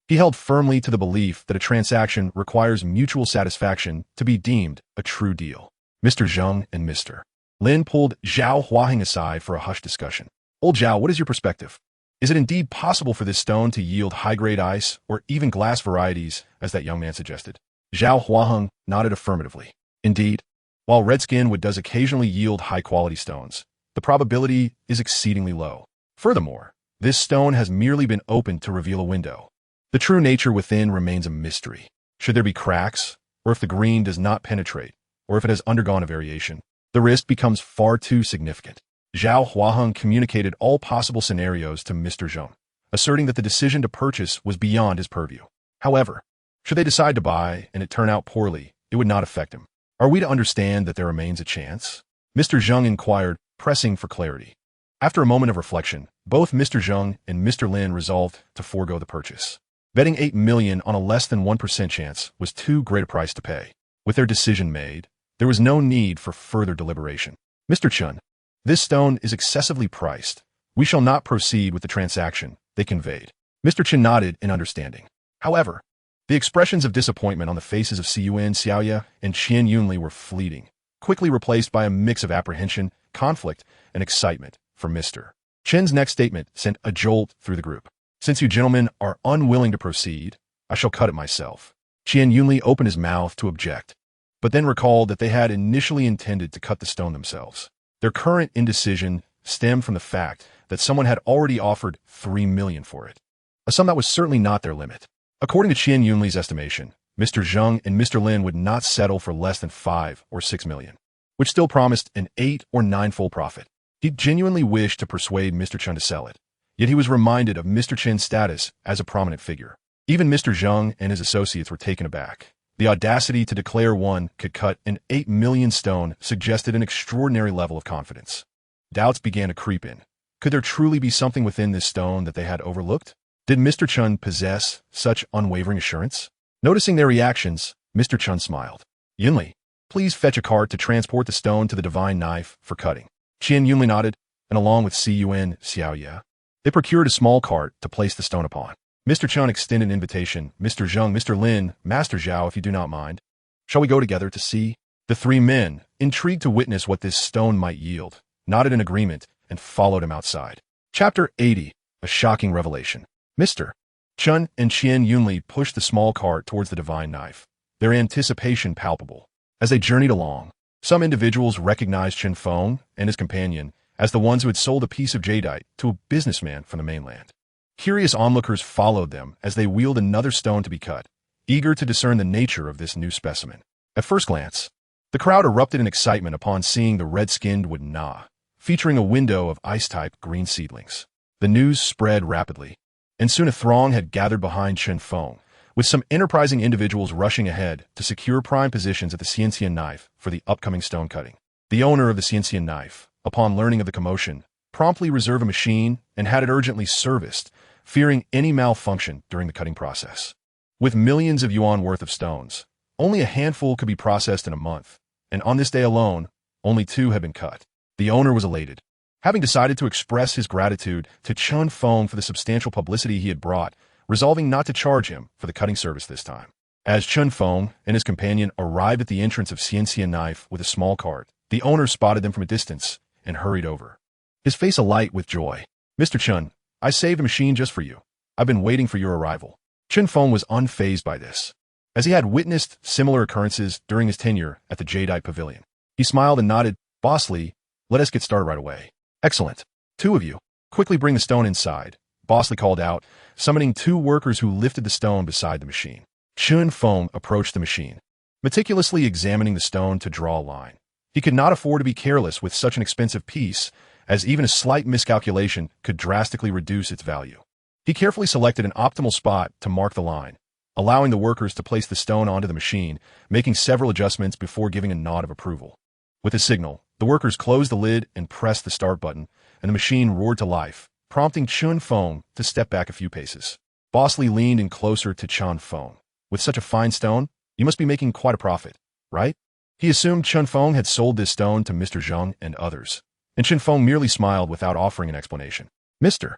A: He held firmly to the belief that a transaction requires mutual satisfaction to be deemed a true deal. Mr. Zheng and Mr. Lin pulled Zhao Huaheng aside for a hushed discussion. Old Zhao, what is your perspective? Is it indeed possible for this stone to yield high-grade ice or even glass varieties, as that young man suggested? Zhao Huaheng nodded affirmatively. Indeed, while redskin wood does occasionally yield high-quality stones, the probability is exceedingly low. Furthermore, this stone has merely been opened to reveal a window. The true nature within remains a mystery. Should there be cracks, or if the green does not penetrate, or if it has undergone a variation, the risk becomes far too significant. Zhao Huaheng communicated all possible scenarios to Mr. Zheng, asserting that the decision to purchase was beyond his purview. However, should they decide to buy and it turn out poorly, it would not affect him. Are we to understand that there remains a chance? Mr. Zheng inquired, pressing for clarity. After a moment of reflection, both Mr. Zheng and Mr. Lin resolved to forego the purchase. Betting 8 million on a less than 1% chance was too great a price to pay. With their decision made, there was no need for further deliberation. Mr. Chun, this stone is excessively priced. We shall not proceed with the transaction, they conveyed. Mr. Chen nodded in understanding. However, the expressions of disappointment on the faces of Cun Xiaoya and Qian Yunli were fleeting, quickly replaced by a mix of apprehension, conflict, and excitement for Mr. Chen's next statement sent a jolt through the group. Since you gentlemen are unwilling to proceed, I shall cut it myself. Qian Yunli opened his mouth to object, but then recalled that they had initially intended to cut the stone themselves. Their current indecision stemmed from the fact that someone had already offered 3 million for it, a sum that was certainly not their limit. According to Qian Yunli's estimation, Mr. Zheng and Mr. Lin would not settle for less than 5 or 6 million, which still promised an 8 or 9-fold profit. He genuinely wished to persuade Mr. Chen to sell it, yet he was reminded of Mr. Chen's status as a prominent figure. Even Mr. Zheng and his associates were taken aback. The audacity to declare one could cut an 8 million stone suggested an extraordinary level of confidence. Doubts began to creep in. Could there truly be something within this stone that they had overlooked? Did Mr. Chen possess such unwavering assurance? Noticing their reactions, Mr. Chen smiled. Yunli, please fetch a cart to transport the stone to the divine knife for cutting. Qian Yunli nodded, and along with Yun Xiaoye, they procured a small cart to place the stone upon. Mr. Chen extended an invitation. Mr. Zheng, Mr. Lin, Master Zhao, if you do not mind. Shall we go together to see? The three men, intrigued to witness what this stone might yield, nodded in agreement and followed him outside. Chapter 80, A Shocking Revelation. Mr. Chen and Qian Yunli pushed the small cart towards the divine knife, their anticipation palpable. As they journeyed along, some individuals recognized Chen Feng and his companion as the ones who had sold a piece of jadeite to a businessman from the mainland. Curious onlookers followed them as they wheeled another stone to be cut, eager to discern the nature of this new specimen. At first glance, the crowd erupted in excitement upon seeing the red-skinned wood Na, featuring a window of ice-type green seedlings. The news spread rapidly, and soon a throng had gathered behind Chen Feng, with some enterprising individuals rushing ahead to secure prime positions at the Xianxian knife for the upcoming stone cutting. The owner of the Xianxian knife, upon learning of the commotion, promptly reserved a machine and had it urgently serviced, fearing any malfunction during the cutting process. With millions of yuan worth of stones, only a handful could be processed in a month, and on this day alone, only 2 had been cut. The owner was elated, having decided to express his gratitude to Chen Feng for the substantial publicity he had brought, resolving not to charge him for the cutting service this time. As Chen Feng and his companion arrived at the entrance of Xianxian knife with a small cart, the owner spotted them from a distance and hurried over, his face alight with joy. Mr. Chen, I saved a machine just for you. I've been waiting for your arrival. Chen Feng was unfazed by this, as he had witnessed similar occurrences during his tenure at the Jadeite Pavilion. He smiled and nodded. Boss Li, let us get started right away. Excellent. 2 of you, quickly bring the stone inside, Boss Li called out, summoning 2 workers who lifted the stone beside the machine. Chen Feng approached the machine, meticulously examining the stone to draw a line. He could not afford to be careless with such an expensive piece, as even a slight miscalculation could drastically reduce its value. He carefully selected an optimal spot to mark the line, allowing the workers to place the stone onto the machine, making several adjustments before giving a nod of approval. With a signal, the workers closed the lid and pressed the start button, and the machine roared to life, prompting Chen Feng to step back a few paces. Boss Li leaned in closer to Chen Feng. With such a fine stone, you must be making quite a profit, right? He assumed Chen Feng had sold this stone to Mr. Zheng and others, and Chen Feng merely smiled without offering an explanation. Mr.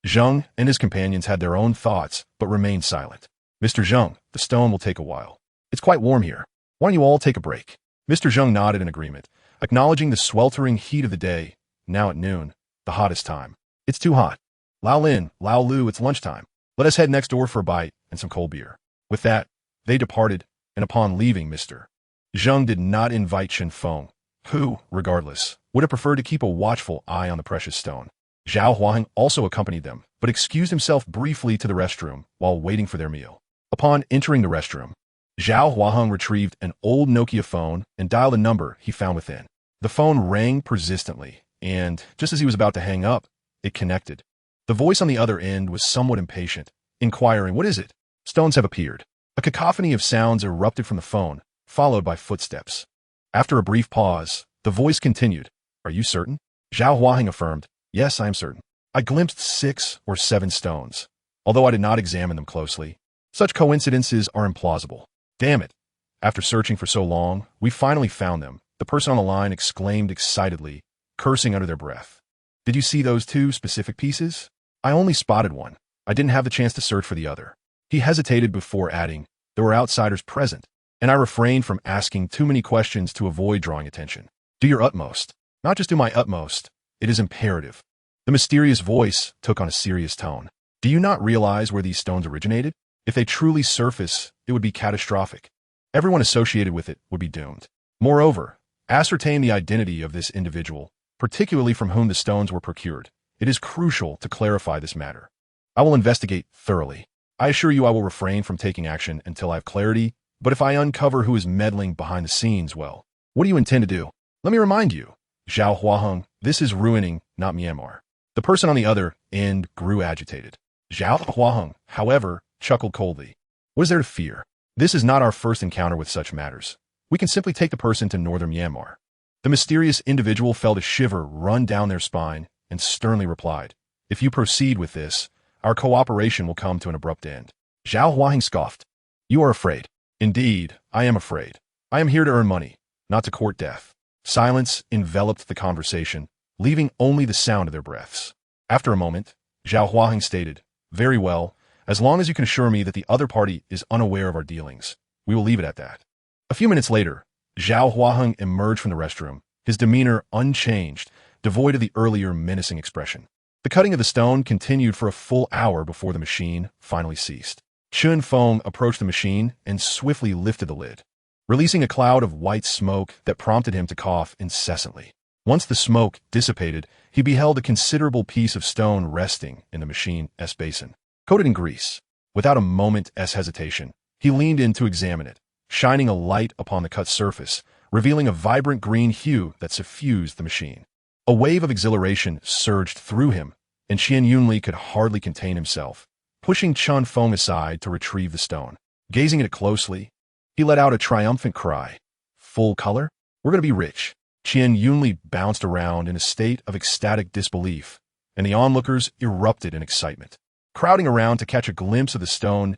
A: Zheng and his companions had their own thoughts, but remained silent. Mr. Zheng, the stone will take a while. It's quite warm here. Why don't you all take a break? Mr. Zheng nodded in agreement, acknowledging the sweltering heat of the day, now at noon, the hottest time. It's too hot. Lao Lin, Lao Lu, it's lunchtime. Let us head next door for a bite and some cold beer. With that, they departed, and upon leaving, Mr. Zheng did not invite Chen Feng, who, regardless, would have preferred to keep a watchful eye on the precious stone. Zhao Huang also accompanied them, but excused himself briefly to the restroom while waiting for their meal. Upon entering the restroom, Zhao Huang retrieved an old Nokia phone and dialed a number he found within. The phone rang persistently, and just as he was about to hang up, it connected. The voice on the other end was somewhat impatient, inquiring, "What is it?" Stones have appeared. A cacophony of sounds erupted from the phone, followed by footsteps. After a brief pause, the voice continued, "Are you certain?" Zhao Huang affirmed, "Yes, I am certain. I glimpsed 6 or 7 stones, although I did not examine them closely. Such coincidences are implausible. Damn it. After searching for so long, we finally found them," the person on the line exclaimed excitedly, cursing under their breath. "Did you see those 2 specific pieces?" "I only spotted one. I didn't have the chance to search for the other." He hesitated before adding, "There were outsiders present, and I refrained from asking too many questions to avoid drawing attention. Do your utmost. Not just do my utmost. It is imperative." The mysterious voice took on a serious tone. "Do you not realize where these stones originated? If they truly surface, it would be catastrophic. Everyone associated with it would be doomed. Moreover, ascertain the identity of this individual, particularly from whom the stones were procured. It is crucial to clarify this matter. I will investigate thoroughly. I assure you I will refrain from taking action until I have clarity, but if I uncover who is meddling behind the scenes, well, what do you intend to do? Let me remind you, Zhao Huaheng, this is Ruining, not Myanmar. The person on the other end grew agitated. Zhao Huaheng, however, chuckled coldly. What is there to fear? This is not our first encounter with such matters. We can simply take the person to northern Myanmar. The mysterious individual felt a shiver run down their spine and sternly replied, if you proceed with this, our cooperation will come to an abrupt end. Zhao Huaheng scoffed. You are afraid. Indeed, I am afraid. I am here to earn money, not to court death. Silence enveloped the conversation, leaving only the sound of their breaths. After a moment, Zhao Huaheng stated, very well, as long as you can assure me that the other party is unaware of our dealings, we will leave it at that. A few minutes later, Zhao Huaheng emerged from the restroom, his demeanor unchanged, devoid of the earlier menacing expression. The cutting of the stone continued for a full hour before the machine finally ceased. Chun Feng approached the machine and swiftly lifted the lid, releasing a cloud of white smoke that prompted him to cough incessantly. Once the smoke dissipated, he beheld a considerable piece of stone resting in the machine's basin, coated in grease. Without a moment's hesitation, he leaned in to examine it, shining a light upon the cut surface, revealing a vibrant green hue that suffused the machine. A wave of exhilaration surged through him, and Qian Yunli could hardly contain himself, pushing Chun Feng aside to retrieve the stone. Gazing at it closely, he let out a triumphant cry. Full color? We're going to be rich. Qian Yunli bounced around in a state of ecstatic disbelief, and the onlookers erupted in excitement, crowding around to catch a glimpse of the stone's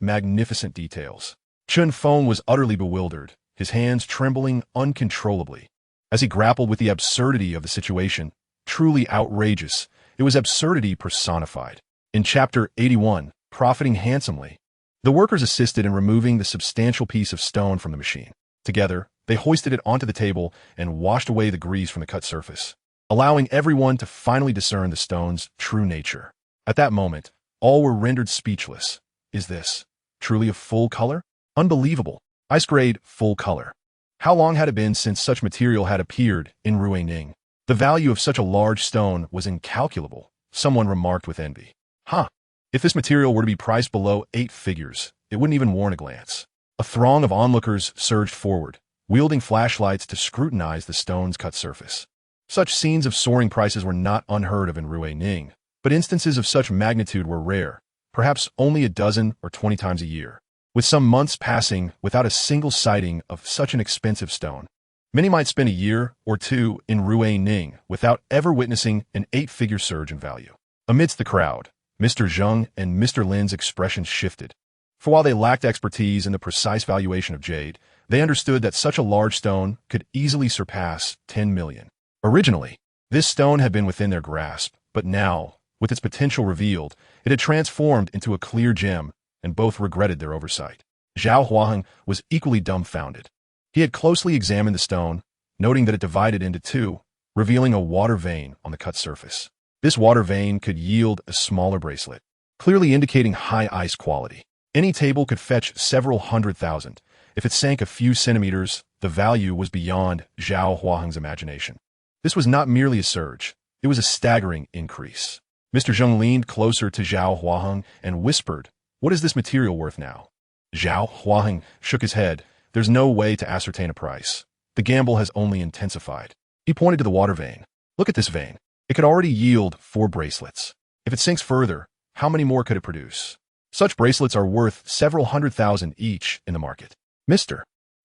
A: magnificent details. Chun Feng was utterly bewildered, his hands trembling uncontrollably. As he grappled with the absurdity of the situation, truly outrageous, it was absurdity personified. In Chapter 81, Profiting Handsomely, the workers assisted in removing the substantial piece of stone from the machine. Together, they hoisted it onto the table and washed away the grease from the cut surface, allowing everyone to finally discern the stone's true nature. At that moment, all were rendered speechless. Is this truly a full color? Unbelievable. Ice-grade full color. How long had it been since such material had appeared in Ruiling? The value of such a large stone was incalculable, someone remarked with envy. If this material were to be priced below 8 figures, it wouldn't even warrant a glance. A throng of onlookers surged forward, wielding flashlights to scrutinize the stone's cut surface. Such scenes of soaring prices were not unheard of in Ruiling, but instances of such magnitude were rare, perhaps only a dozen or 20 times a year. With some months passing without a single sighting of such an expensive stone, many might spend a year or two in Ruiling without ever witnessing an 8-figure surge in value. Amidst the crowd, Mr. Zheng and Mr. Lin's expressions shifted. For while they lacked expertise in the precise valuation of jade, they understood that such a large stone could easily surpass 10 million. Originally, this stone had been within their grasp, but now, with its potential revealed, it had transformed into a clear gem, and both regretted their oversight. Zhao Huaheng was equally dumbfounded. He had closely examined the stone, noting that it divided into two, revealing a water vein on the cut surface. This water vein could yield a smaller bracelet, clearly indicating high ice quality. Any table could fetch several 100,000. If it sank a few centimeters, the value was beyond Zhao Huaheng's imagination. This was not merely a surge, it was a staggering increase. Mr. Zheng leaned closer to Zhao Huaheng and whispered, "What is this material worth now?" Zhao Huaheng shook his head. There's no way to ascertain a price. The gamble has only intensified. He pointed to the water vein. Look at this vein. It could already yield 4 bracelets. If it sinks further, how many more could it produce? Such bracelets are worth several 100,000 each in the market. Mr.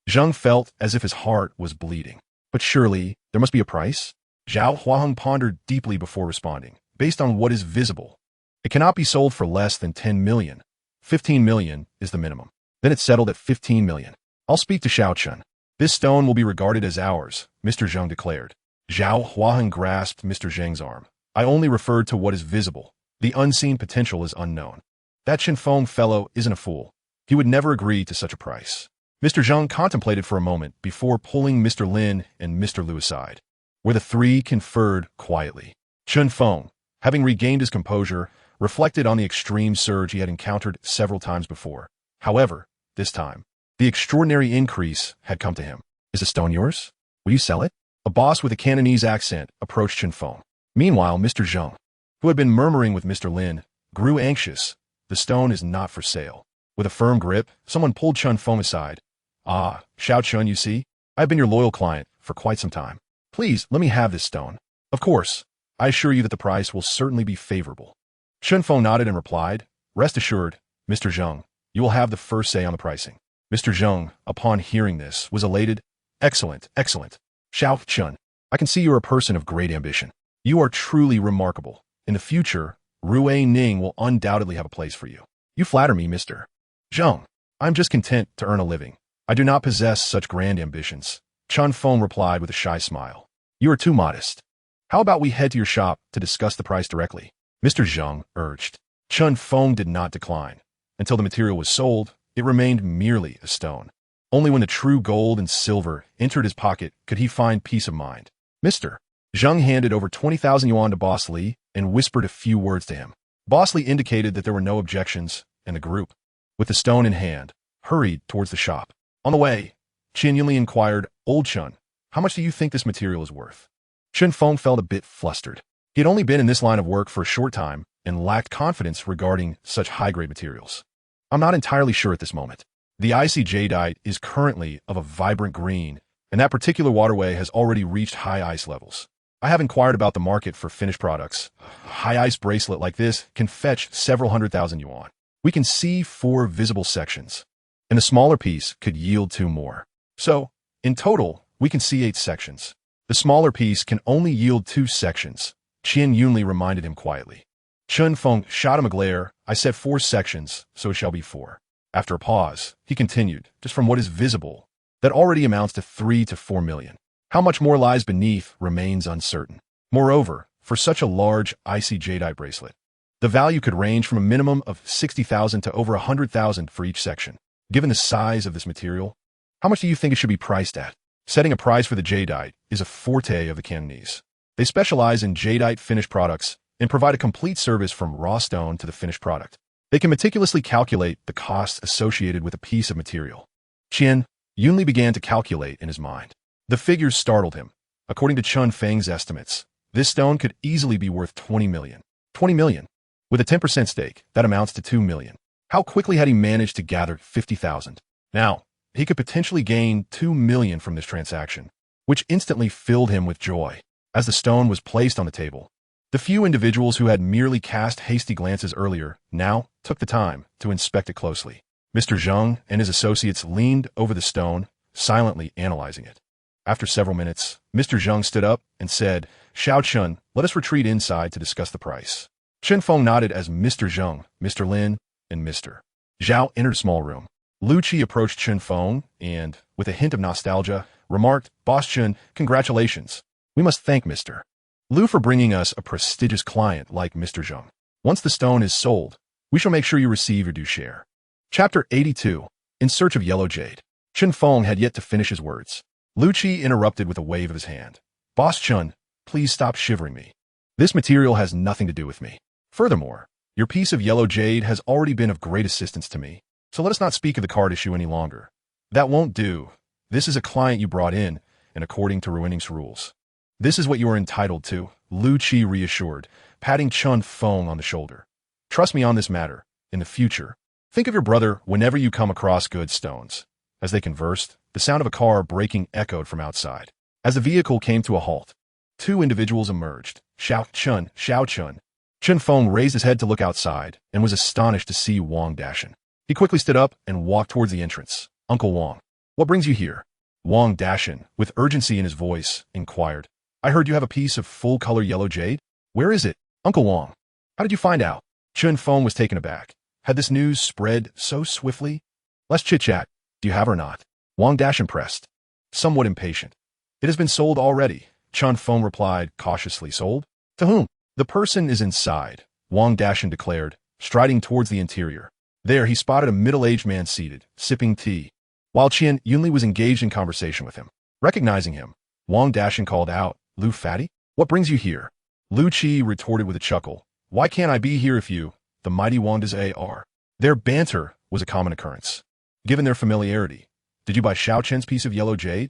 A: Zheng felt as if his heart was bleeding. But surely, there must be a price? Zhao Huaheng pondered deeply before responding. Based on what is visible, it cannot be sold for less than 10 million. 15 million is the minimum. Then it settled at 15 million. I'll speak to Xiao Chun. This stone will be regarded as ours, Mr. Zheng declared. Zhao Huaheng grasped Mr. Zheng's arm. I only referred to what is visible. The unseen potential is unknown. That Chen Feng fellow isn't a fool. He would never agree to such a price. Mr. Zheng contemplated for a moment before pulling Mr. Lin and Mr. Liu aside, where the three conferred quietly. Chen Feng, having regained his composure, reflected on the extreme surge he had encountered several times before. However, this time, the extraordinary increase had come to him. Is the stone yours? Will you sell it? A boss with a Cantonese accent approached Chen Feng. Meanwhile, Mr. Zheng, who had been murmuring with Mr. Lin, grew anxious. The stone is not for sale. With a firm grip, someone pulled Chen Feng aside. Ah, Xiao Chun, you see? I've been your loyal client for quite some time. Please, let me have this stone. Of course. I assure you that the price will certainly be favorable. Chen Feng nodded and replied, Rest assured, Mr. Zheng, you will have the first say on the pricing. Mr. Zheng, upon hearing this, was elated. Excellent, excellent. Xiao Chun, I can see you're a person of great ambition. You are truly remarkable. In the future, Ruiling will undoubtedly have a place for you. You flatter me, Mr. Zheng. I'm just content to earn a living. I do not possess such grand ambitions. Chen Feng replied with a shy smile. You are too modest. How about we head to your shop to discuss the price directly? Mr. Zheng urged. Chen Feng did not decline. Until the material was sold, it remained merely a stone. Only when the true gold and silver entered his pocket could he find peace of mind. Mr. Zheng handed over 20,000 yuan to Boss Li and whispered a few words to him. Boss Li indicated that there were no objections, and the group, with the stone in hand, hurried towards the shop. On the way, Chen Yunli inquired, Old Chun, how much do you think this material is worth? Chen Feng felt a bite flustered. He had only been in this line of work for a short time and lacked confidence regarding such high-grade materials. I'm not entirely sure at this moment. The icy jadeite is currently of a vibrant green, and that particular waterway has already reached high ice levels. I have inquired about the market for finished products. A high ice bracelet like this can fetch several 100,000 yuan. We can see 4 visible sections, and the smaller piece could yield 2 more. So, in total, we can see 8 sections. The smaller piece can only yield 2 sections, Qian Yunli reminded him quietly. Chen Feng shot him a glare. I said 4 sections, so it shall be 4. After a pause, he continued, just from what is visible, that already amounts to 3 to 4 million. How much more lies beneath remains uncertain. Moreover, for such a large, icy jadeite bracelet, the value could range from a minimum of 60,000 to over 100,000 for each section. Given the size of this material, how much do you think it should be priced at? Setting a price for the jadeite is a forte of the Cantonese. They specialize in jadeite finished products and provide a complete service from raw stone to the finished product. They can meticulously calculate the costs associated with a piece of material. Qian Yunli began to calculate in his mind. The figures startled him. According to Chun Feng's estimates, this stone could easily be worth 20 million. 20 million. With a 10% stake, that amounts to 2 million. How quickly had he managed to gather 50,000? Now, he could potentially gain 2 million from this transaction, which instantly filled him with joy. As the stone was placed on the table, the few individuals who had merely cast hasty glances earlier now took the time to inspect it closely. Mr. Zheng and his associates leaned over the stone, silently analyzing it. After several minutes, Mr. Zheng stood up and said, Xiao Chun, let us retreat inside to discuss the price. Chen Feng nodded as Mr. Zheng, Mr. Lin, and Mr. Zhao entered a small room. Lu Qi approached Chen Feng and, with a hint of nostalgia, remarked, Boss Chen, congratulations. We must thank Mr. Lu for bringing us a prestigious client like Mr. Zheng. Once the stone is sold, we shall make sure you receive your due share. Chapter 82. In Search of Yellow Jade. Chen Feng had yet to finish his words. Lu Qi interrupted with a wave of his hand. Boss Chun, please stop shivering me. This material has nothing to do with me. Furthermore, your piece of yellow jade has already been of great assistance to me, so let us not speak of the card issue any longer. That won't do. This is a client you brought in, and according to Ruining's rules. This is what you are entitled to, Lu Qi reassured, patting Chen Feng on the shoulder. Trust me on this matter. In the future, think of your brother whenever you come across good stones. As they conversed, the sound of a car braking echoed from outside. As the vehicle came to a halt, 2 individuals emerged. Xiao Chun. Chen Feng raised his head to look outside and was astonished to see Wang Dashin. He quickly stood up and walked towards the entrance. Uncle Wang, what brings you here? Wang Dashin, with urgency in his voice, inquired. I heard you have a piece of full-color yellow jade. Where is it? Uncle Wang, how did you find out? Chen Feng was taken aback. Had this news spread so swiftly? Let's chit-chat. Do you have or not? Wang Dashin pressed, somewhat impatient. It has been sold already, Chen Feng replied, cautiously. Sold? To whom? The person is inside, Wang Dashin declared, striding towards the interior. There he spotted a middle-aged man seated, sipping tea, while Qian Yunli was engaged in conversation with him. Recognizing him, Wang Dashin called out, Lu Fatty? What brings you here? Lu Qi retorted with a chuckle. Why can't I be here if you, the mighty Wangdas are? Their banter was a common occurrence. Given their familiarity, did you buy Xiao Chen's piece of yellow jade?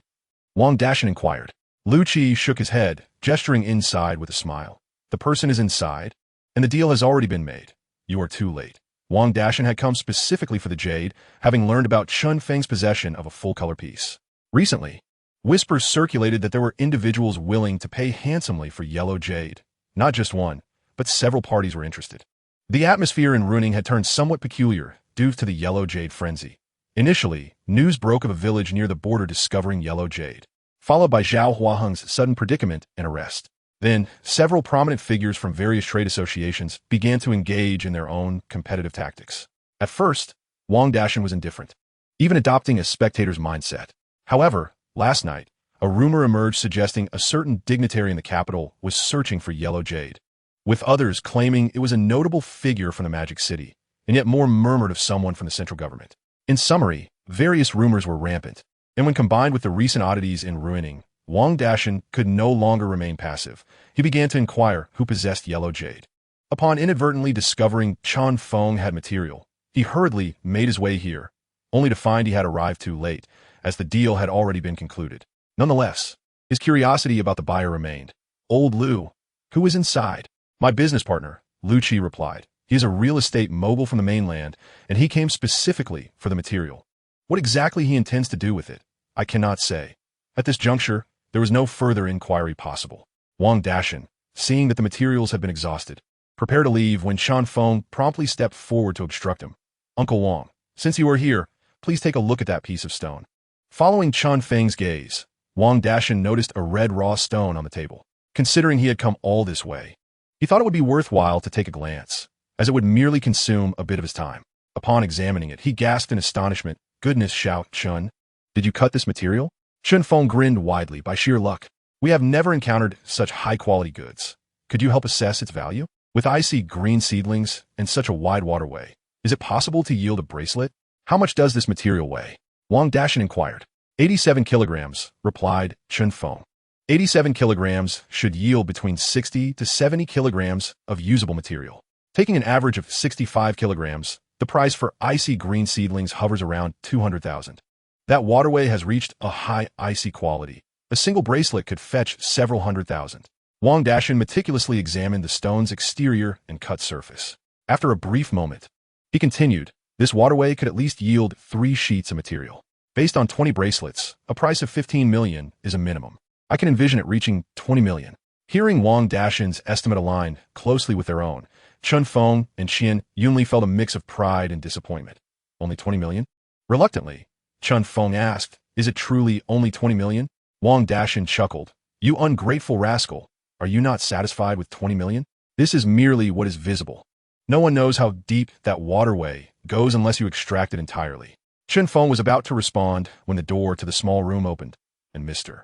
A: Wang Dashin inquired. Lu Qi shook his head, gesturing inside with a smile. The person is inside, and the deal has already been made. You are too late. Wang Dashan had come specifically for the jade, having learned about Chun Feng's possession of a full-color piece. Recently, whispers circulated that there were individuals willing to pay handsomely for yellow jade. Not just one, but several parties were interested. The atmosphere in Ruining had turned somewhat peculiar due to the yellow jade frenzy. Initially, news broke of a village near the border discovering yellow jade, followed by Zhao Huaheng's sudden predicament and arrest. Then, several prominent figures from various trade associations began to engage in their own competitive tactics. At first, Wang Dashan was indifferent, even adopting a spectator's mindset. However, last night, a rumor emerged suggesting a certain dignitary in the capital was searching for yellow jade, with others claiming it was a notable figure from the Magic City, and yet more murmured of someone from the central government. In summary, various rumors were rampant, and when combined with the recent oddities in Ruining, Wang Dashan could no longer remain passive. He began to inquire who possessed yellow jade. Upon inadvertently discovering Chun Feng had material, he hurriedly made his way here, only to find he had arrived too late, as the deal had already been concluded. Nonetheless, his curiosity about the buyer remained. Old Lu, who is inside? My business partner, Lu Qi replied. He is a real estate mogul from the mainland, and he came specifically for the material. What exactly he intends to do with it, I cannot say. At this juncture, there was no further inquiry possible. Wang Dashan, seeing that the materials had been exhausted, prepared to leave when Chun Feng promptly stepped forward to obstruct him. Uncle Wang, since you are here, please take a look at that piece of stone. Following Chun Feng's gaze, Wang Dashan noticed a red raw stone on the table. Considering he had come all this way, he thought it would be worthwhile to take a glance, as it would merely consume a bit of his time. Upon examining it, he gasped in astonishment. Goodness, shout Chun. Did you cut this material? Chun Feng grinned widely. By sheer luck. We have never encountered such high-quality goods. Could you help assess its value? With icy green seedlings and such a wide waterway, is it possible to yield a bracelet? How much does this material weigh? Wang Dashan inquired. 87 kilograms, replied Chun Feng. 87 kilograms should yield between 60 to 70 kilograms of usable material. Taking an average of 65 kilograms, the price for icy green seedlings hovers around 200,000. That waterway has reached a high icy quality. A single bracelet could fetch several 100,000. Wang Dashan meticulously examined the stone's exterior and cut surface. After a brief moment, he continued, this waterway could at least yield 3 sheets of material. Based on 20 bracelets, a price of 15 million is a minimum. I can envision it reaching 20 million. Hearing Wang Dashan's estimate align closely with their own, Chun Feng and Qian Yunli felt a mix of pride and disappointment. Only 20 million? Reluctantly, Chun Feng asked, is it truly only 20 million? Wang Dashan chuckled. You ungrateful rascal, are you not satisfied with 20 million? This is merely what is visible. No one knows how deep that waterway goes unless you extract it entirely. Chun Feng was about to respond when the door to the small room opened, and Mr.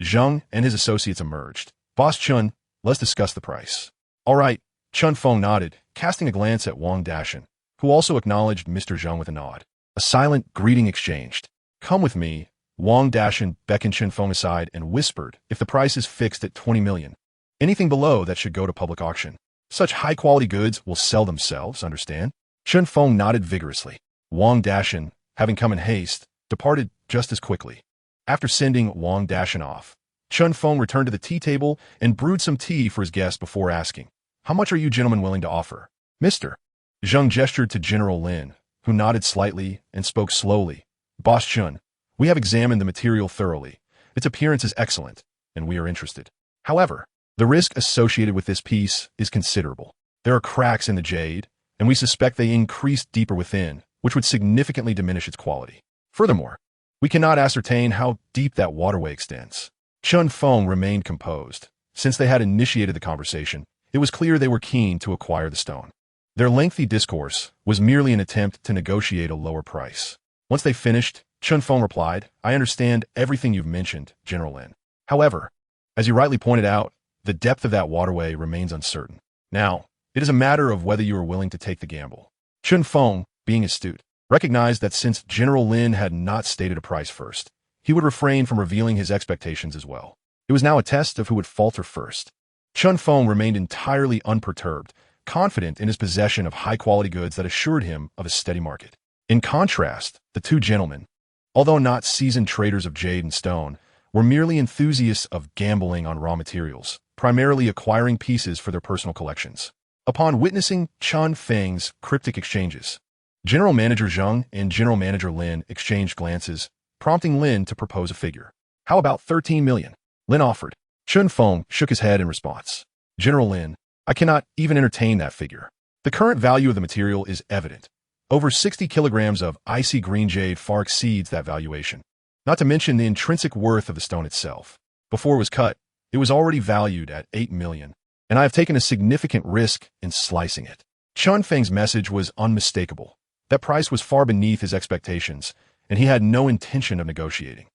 A: Zheng and his associates emerged. Boss Chun, let's discuss the price. All right, Chun Feng nodded, casting a glance at Wang Dashan, who also acknowledged Mr. Zheng with a nod. A silent greeting exchanged. Come with me. Wang Dashan beckoned Chun Feng aside and whispered, if the price is fixed at 20 million, anything below that should go to public auction. Such high-quality goods will sell themselves, understand? Chun Feng nodded vigorously. Wang Dashan, having come in haste, departed just as quickly. After sending Wang Dashan off, Chun Feng returned to the tea table and brewed some tea for his guests before asking, how much are you gentlemen willing to offer? Mr. Zheng gestured to General Lin, who nodded slightly and spoke slowly. Boss Chun, we have examined the material thoroughly. Its appearance is excellent, and we are interested. However, the risk associated with this piece is considerable. There are cracks in the jade, and we suspect they increase deeper within, which would significantly diminish its quality. Furthermore, we cannot ascertain how deep that waterway extends. Chun Feng remained composed. Since they had initiated the conversation, it was clear they were keen to acquire the stone. Their lengthy discourse was merely an attempt to negotiate a lower price. Once they finished, Chun Feng replied, I understand everything you've mentioned, General Lin. However, as you rightly pointed out, the depth of that waterway remains uncertain. Now, it is a matter of whether you are willing to take the gamble. Chun Feng, being astute, recognized that since General Lin had not stated a price first, he would refrain from revealing his expectations as well. It was now a test of who would falter first. Chun Feng remained entirely unperturbed, confident in his possession of high-quality goods that assured him of a steady market. In contrast, the two gentlemen, although not seasoned traders of jade and stone, were merely enthusiasts of gambling on raw materials, primarily acquiring pieces for their personal collections. Upon witnessing Chun Feng's cryptic exchanges, General Manager Zheng and General Manager Lin exchanged glances, prompting Lin to propose a figure. How about 13 million? Lin offered. Chun Feng shook his head in response. General Lin, I cannot even entertain that figure. The current value of the material is evident. Over 60 kilograms of icy green jade far exceeds that valuation. Not to mention the intrinsic worth of the stone itself. Before it was cut, it was already valued at 8 million, and I have taken a significant risk in slicing it. Chun Feng's message was unmistakable. That price was far beneath his expectations, and he had no intention of negotiating.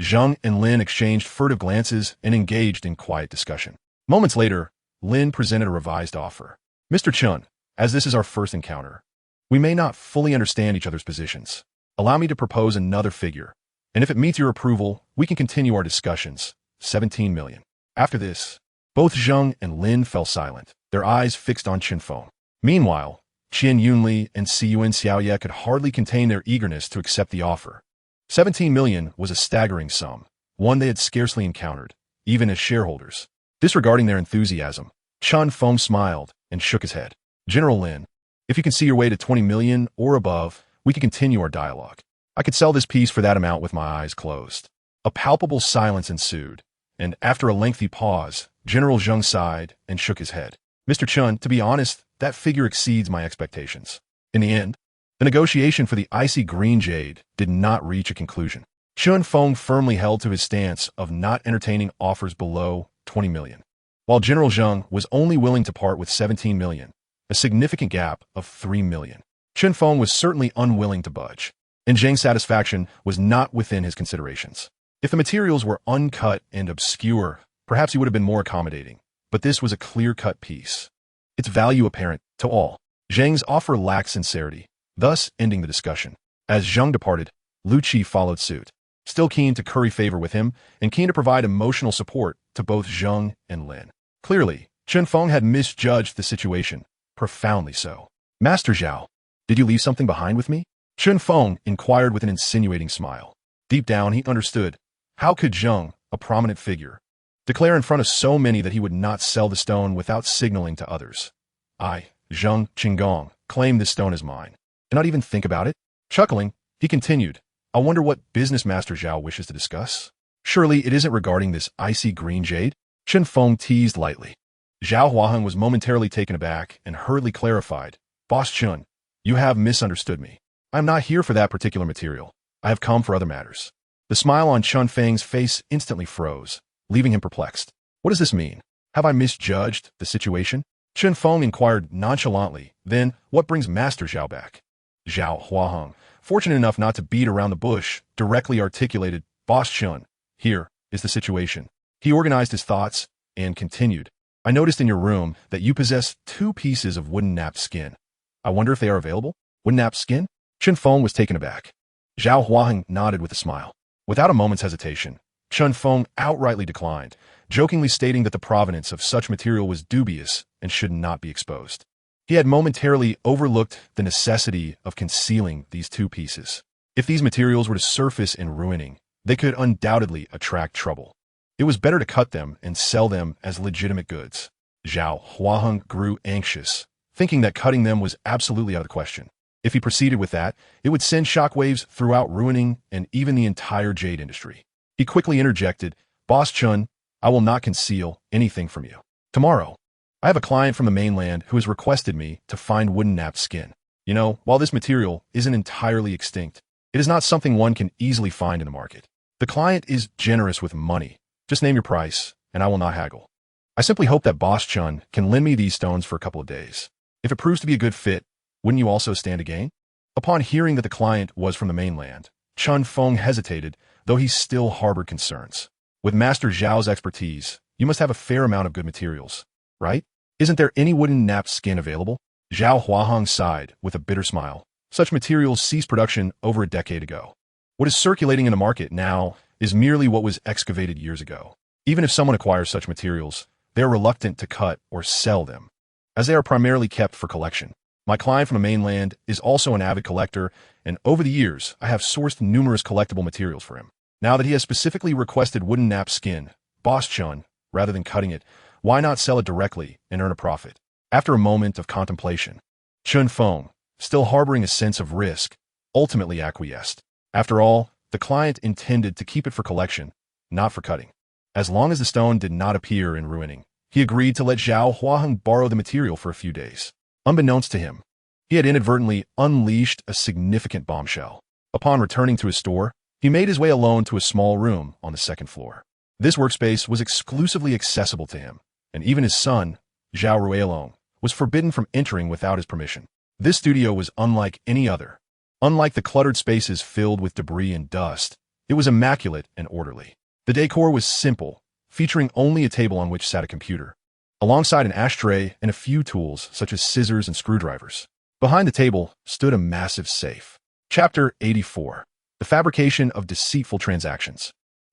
A: Zheng and Lin exchanged furtive glances and engaged in quiet discussion. Moments later, Lin presented a revised offer. Mr. Chun, as this is our first encounter, we may not fully understand each other's positions. Allow me to propose another figure, and if it meets your approval, we can continue our discussions. 17 million. After this, both Zheng and Lin fell silent, their eyes fixed on Qin Feng. Meanwhile, Qin Yunli and Siyuan Xiaoye could hardly contain their eagerness to accept the offer. 17 million was a staggering sum, one they had scarcely encountered, even as shareholders. Disregarding their enthusiasm, Chun Feng smiled and shook his head. General Lin, if you can see your way to 20 million or above, we can continue our dialogue. I could sell this piece for that amount with my eyes closed. A palpable silence ensued, and after a lengthy pause, General Zheng sighed and shook his head. Mr. Chun, to be honest, that figure exceeds my expectations. In the end, the negotiation for the icy green jade did not reach a conclusion. Chun Feng firmly held to his stance of not entertaining offers below 20 million, while General Zheng was only willing to part with 17 million, a significant gap of 3 million. Chun Feng was certainly unwilling to budge, and Zheng's satisfaction was not within his considerations. If the materials were uncut and obscure, perhaps he would have been more accommodating, but this was a clear-cut piece, its value apparent to all. Zheng's offer lacked sincerity, thus ending the discussion. As Zheng departed, Lu Qi followed suit, still keen to curry favor with him and keen to provide emotional support to both Zheng and Lin. Clearly, Chun Feng had misjudged the situation, profoundly so. Master Zhao, did you leave something behind with me? Chun Feng inquired with an insinuating smile. Deep down, he understood. How could Zheng, a prominent figure, declare in front of so many that he would not sell the stone without signaling to others? I, Zheng Qinggong, claim this stone as mine. Do not even think about it. Chuckling, he continued, I wonder what business Master Zhao wishes to discuss. Surely it isn't regarding this icy green jade? Chun Feng teased lightly. Zhao Huaheng was momentarily taken aback and hurriedly clarified. Boss Chun, you have misunderstood me. I am not here for that particular material. I have come for other matters. The smile on Chun Feng's face instantly froze, leaving him perplexed. What does this mean? Have I misjudged the situation? Chun Feng inquired nonchalantly. Then, what brings Master Zhao back? Zhao Huaheng, fortunate enough not to beat around the bush, directly articulated, Boss Chun, here is the situation. He organized his thoughts and continued. I noticed in your room that you possess 2 pieces of wooden napped skin. I wonder if they are available? Wooden napped skin? Chun Feng was taken aback. Zhao Huaheng nodded with a smile. Without a moment's hesitation, Chun Feng outrightly declined, jokingly stating that the provenance of such material was dubious and should not be exposed. He had momentarily overlooked the necessity of concealing these 2 pieces. If these materials were to surface in Ruiling, they could undoubtedly attract trouble. It was better to cut them and sell them as legitimate goods. Zhao Huaheng grew anxious, thinking that cutting them was absolutely out of the question. If he proceeded with that, it would send shockwaves throughout Ruining and even the entire jade industry. He quickly interjected, Boss Chun, I will not conceal anything from you. Tomorrow, I have a client from the mainland who has requested me to find wooden napped skin. You know, while this material isn't entirely extinct, it is not something one can easily find in the market. The client is generous with money. Just name your price, and I will not haggle. I simply hope that Boss Chun can lend me these stones for a couple of days. If it proves to be a good fit, wouldn't you also stand to gain? Upon hearing that the client was from the mainland, Chun Feng hesitated, though he still harbored concerns. With Master Zhao's expertise, you must have a fair amount of good materials, right? Isn't there any wooden napped skin available? Zhao Huaheng sighed with a bitter smile. Such materials ceased production over a decade ago. What is circulating in the market now is merely what was excavated years ago. Even if someone acquires such materials, they are reluctant to cut or sell them, as they are primarily kept for collection. My client from the mainland is also an avid collector, and over the years, I have sourced numerous collectible materials for him. Now that he has specifically requested wooden nap skin, Boss Chun, rather than cutting it, why not sell it directly and earn a profit? After a moment of contemplation, Chun Feng, still harboring a sense of risk, ultimately acquiesced. After all, the client intended to keep it for collection, not for cutting. As long as the stone did not appear in Ruining, he agreed to let Zhao Huaheng borrow the material for a few days. Unbeknownst to him, he had inadvertently unleashed a significant bombshell. Upon returning to his store, he made his way alone to a small room on the second floor. This workspace was exclusively accessible to him, and even his son, Zhao Ruiling, was forbidden from entering without his permission. This studio was unlike any other. Unlike the cluttered spaces filled with debris and dust, it was immaculate and orderly. The decor was simple, featuring only a table on which sat a computer, alongside an ashtray and a few tools such as scissors and screwdrivers. Behind the table stood a massive safe. Chapter 84. The Fabrication of Deceitful Transactions.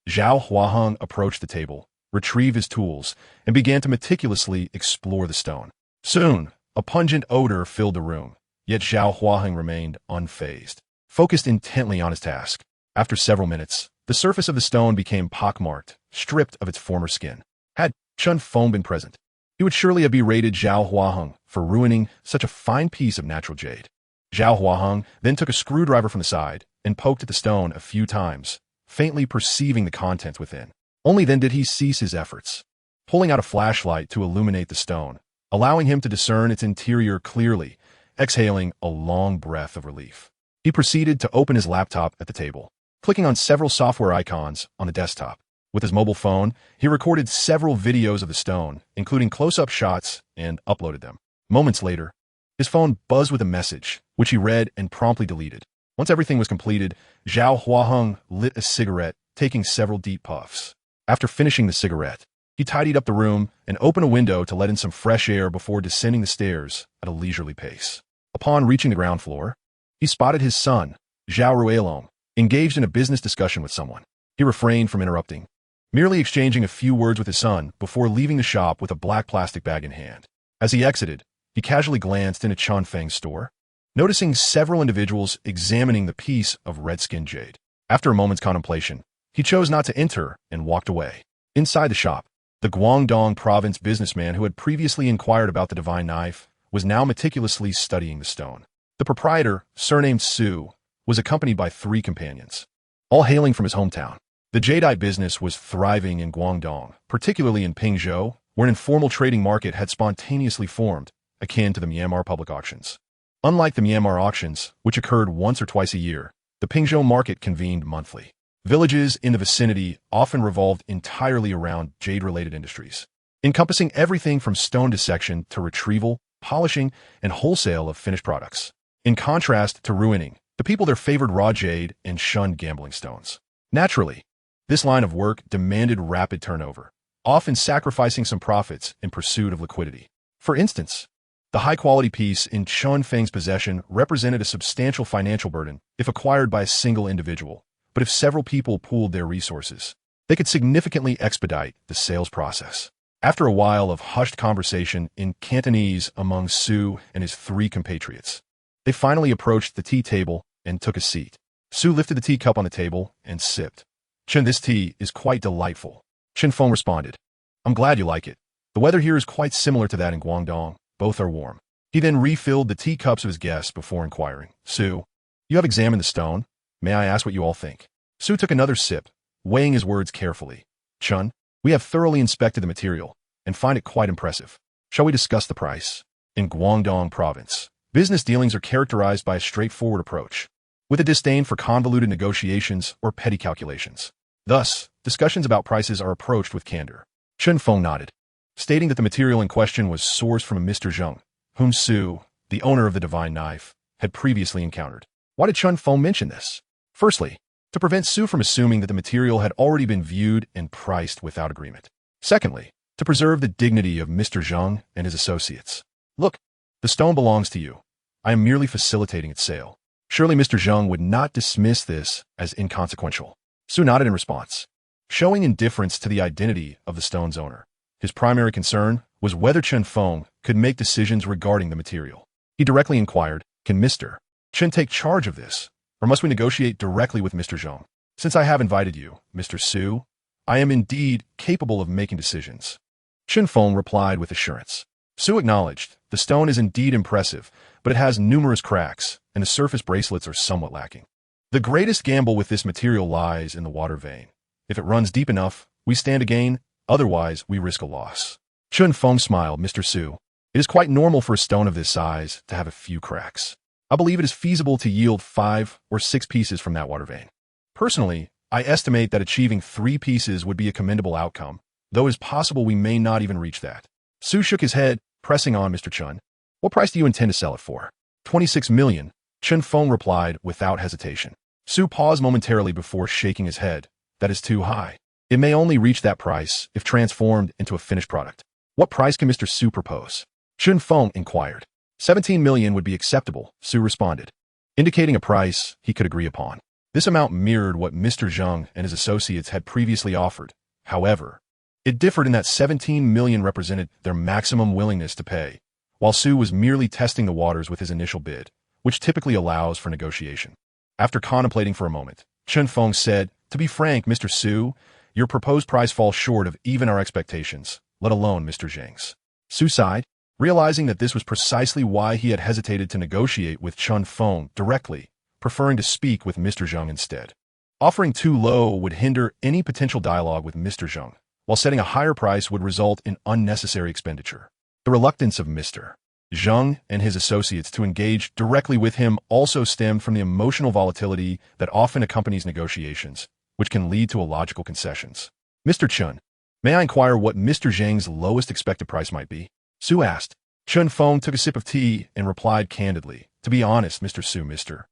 A: Zhao Huaheng approached the table, retrieved his tools, and began to meticulously explore the stone. Soon, a pungent odor filled the room, yet Zhao Huaheng remained unfazed, focused intently on his task. After several minutes, the surface of the stone became pockmarked, stripped of its former skin. Had Chun Feng been present, he would surely have berated Zhao Huaheng for ruining such a fine piece of natural jade. Zhao Huaheng then took a screwdriver from the side and poked at the stone a few times, faintly perceiving the contents within. Only then did he cease his efforts, pulling out a flashlight to illuminate the stone, allowing him to discern its interior clearly, exhaling a long breath of relief. He proceeded to open his laptop at the table, clicking on several software icons on the desktop. With his mobile phone, he recorded several videos of the stone, including close-up shots, and uploaded them. Moments later, his phone buzzed with a message, which he read and promptly deleted. Once everything was completed, Zhao Huaheng lit a cigarette, taking several deep puffs. After finishing the cigarette, he tidied up the room and opened a window to let in some fresh air before descending the stairs at a leisurely pace. Upon reaching the ground floor, he spotted his son, Zhao Ruiling, engaged in a business discussion with someone. He refrained from interrupting, merely exchanging a few words with his son before leaving the shop with a black plastic bag in hand. As he exited, he casually glanced into Chun Feng's store, noticing several individuals examining the piece of red-skinned jade. After a moment's contemplation, he chose not to enter and walked away. Inside the shop, the Guangdong province businessman who had previously inquired about the divine knife was now meticulously studying the stone. The proprietor, surnamed Su, was accompanied by 3 companions, all hailing from his hometown. The jadeite business was thriving in Guangdong, particularly in Pingzhou, where an informal trading market had spontaneously formed, akin to the Myanmar public auctions. Unlike the Myanmar auctions, which occurred once or twice a year, the Pingzhou market convened monthly. Villages in the vicinity often revolved entirely around jade-related industries, encompassing everything from stone dissection to retrieval, polishing, and wholesale of finished products. In contrast to Ruining, the people there favored raw jade and shunned gambling stones. Naturally, this line of work demanded rapid turnover, often sacrificing some profits in pursuit of liquidity. For instance, the high-quality piece in Chun Feng's possession represented a substantial financial burden if acquired by a single individual, but if several people pooled their resources, they could significantly expedite the sales process. After a while of hushed conversation in Cantonese among Su and his 3 compatriots, they finally approached the tea table and took a seat. Su lifted the teacup on the table and sipped. "Chun, this tea is quite delightful." Chun Feng responded, "I'm glad you like it. The weather here is quite similar to that in Guangdong. Both are warm." He then refilled the teacups of his guests before inquiring, "Su, you have examined the stone. May I ask what you all think?" Su took another sip, weighing his words carefully. "Chun, we have thoroughly inspected the material and find it quite impressive. Shall we discuss the price?" In Guangdong province, business dealings are characterized by a straightforward approach, with a disdain for convoluted negotiations or petty calculations. Thus, discussions about prices are approached with candor. Chun Feng nodded, stating that the material in question was sourced from a Mr. Zheng, whom Su, the owner of the divine knife, had previously encountered. Why did Chun Feng mention this? Firstly, to prevent Su from assuming that the material had already been viewed and priced without agreement. Secondly, to preserve the dignity of Mr. Zheng and his associates. "Look, the stone belongs to you. I am merely facilitating its sale." Surely Mr. Zheng would not dismiss this as inconsequential. Su nodded in response, showing indifference to the identity of the stone's owner. His primary concern was whether Chun Feng could make decisions regarding the material. He directly inquired, "Can Mr. Chun take charge of this, or must we negotiate directly with Mr. Zheng?" Since I have invited you, Mr. Su, I am indeed capable of making decisions. Chen Feng replied with assurance. Su acknowledged, the stone is indeed impressive, but it has numerous cracks, and the surface bracelets are somewhat lacking. The greatest gamble with this material lies in the water vein. If it runs deep enough, we stand to gain, otherwise we risk a loss. Chen Feng smiled, Mr. Su. It is quite normal for a stone of this size to have a few cracks. I believe it is feasible to yield 5 or 6 pieces from that water vein. Personally, I estimate that achieving 3 pieces would be a commendable outcome, though it is possible we may not even reach that. Su shook his head, pressing on, Mr. Chen. What price do you intend to sell it for? 26 million, Chen Feng replied without hesitation. Su paused momentarily before shaking his head. That is too high. It may only reach that price if transformed into a finished product. What price can Mr. Su propose? Chen Feng inquired. 17 million would be acceptable, Su responded, indicating a price he could agree upon. This amount mirrored what Mr. Zheng and his associates had previously offered. However, it differed in that 17 million represented their maximum willingness to pay, while Su was merely testing the waters with his initial bid, which typically allows for negotiation. After contemplating for a moment, Chen Feng said, to be frank, Mr. Su, your proposed price falls short of even our expectations, let alone Mr. Zheng's. Su sighed, realizing that this was precisely why he had hesitated to negotiate with Chen Feng directly, preferring to speak with Mr. Zheng instead. Offering too low would hinder any potential dialogue with Mr. Zheng, while setting a higher price would result in unnecessary expenditure. The reluctance of Mr. Zheng and his associates to engage directly with him also stemmed from the emotional volatility that often accompanies negotiations, which can lead to illogical concessions. Mr. Chen, may I inquire what Mr. Zheng's lowest expected price might be? Su asked. Chen Feng took a sip of tea and replied candidly, to be honest, Mr. Su, Mr.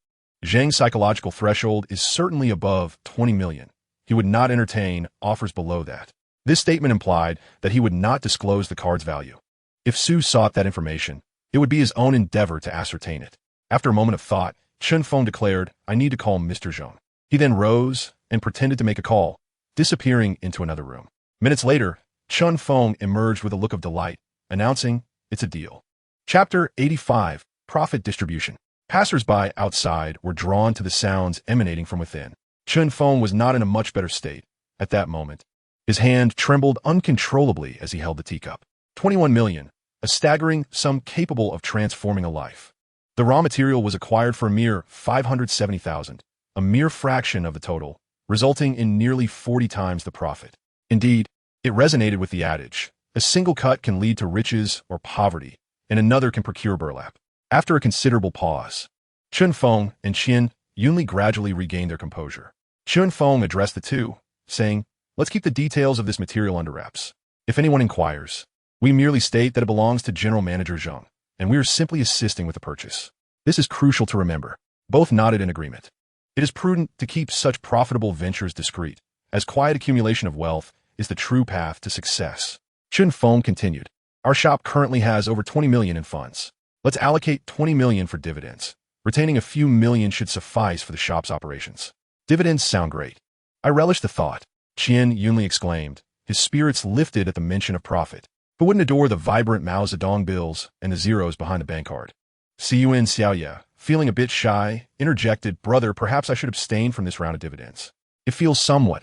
A: Zheng's psychological threshold is certainly above 20 million. He would not entertain offers below that. This statement implied that he would not disclose the card's value. If Su sought that information, it would be his own endeavor to ascertain it. After a moment of thought, Chen Feng declared, I need to call Mr. Zheng. He then rose and pretended to make a call, disappearing into another room. Minutes later, Chen Feng emerged with a look of delight, announcing, it's a deal. Chapter 85, Profit Distribution. Passers-by outside were drawn to the sounds emanating from within. Chen Feng was not in a much better state at that moment. His hand trembled uncontrollably as he held the teacup. 21 million, a staggering sum capable of transforming a life. The raw material was acquired for a mere 570,000, a mere fraction of the total, resulting in nearly 40 times the profit. Indeed, it resonated with the adage, a single cut can lead to riches or poverty, and another can procure burlap. After a considerable pause, Chen Feng and Qian Yunli gradually regained their composure. Chen Feng addressed the two, saying, let's keep the details of this material under wraps. If anyone inquires, we merely state that it belongs to General Manager Zheng, and we are simply assisting with the purchase. This is crucial to remember. Both nodded in agreement. It is prudent to keep such profitable ventures discreet, as quiet accumulation of wealth is the true path to success. Chen Feng continued, our shop currently has over 20 million in funds. Let's allocate 20 million for dividends. Retaining a few million should suffice for the shop's operations. Dividends sound great. I relish the thought, Qian Yunli exclaimed, his spirits lifted at the mention of profit. Who wouldn't adore the vibrant Mao Zedong bills and the zeros behind the bank card? Yuan Xiaoya, feeling a bit shy, interjected, brother, perhaps I should abstain from this round of dividends. It feels somewhat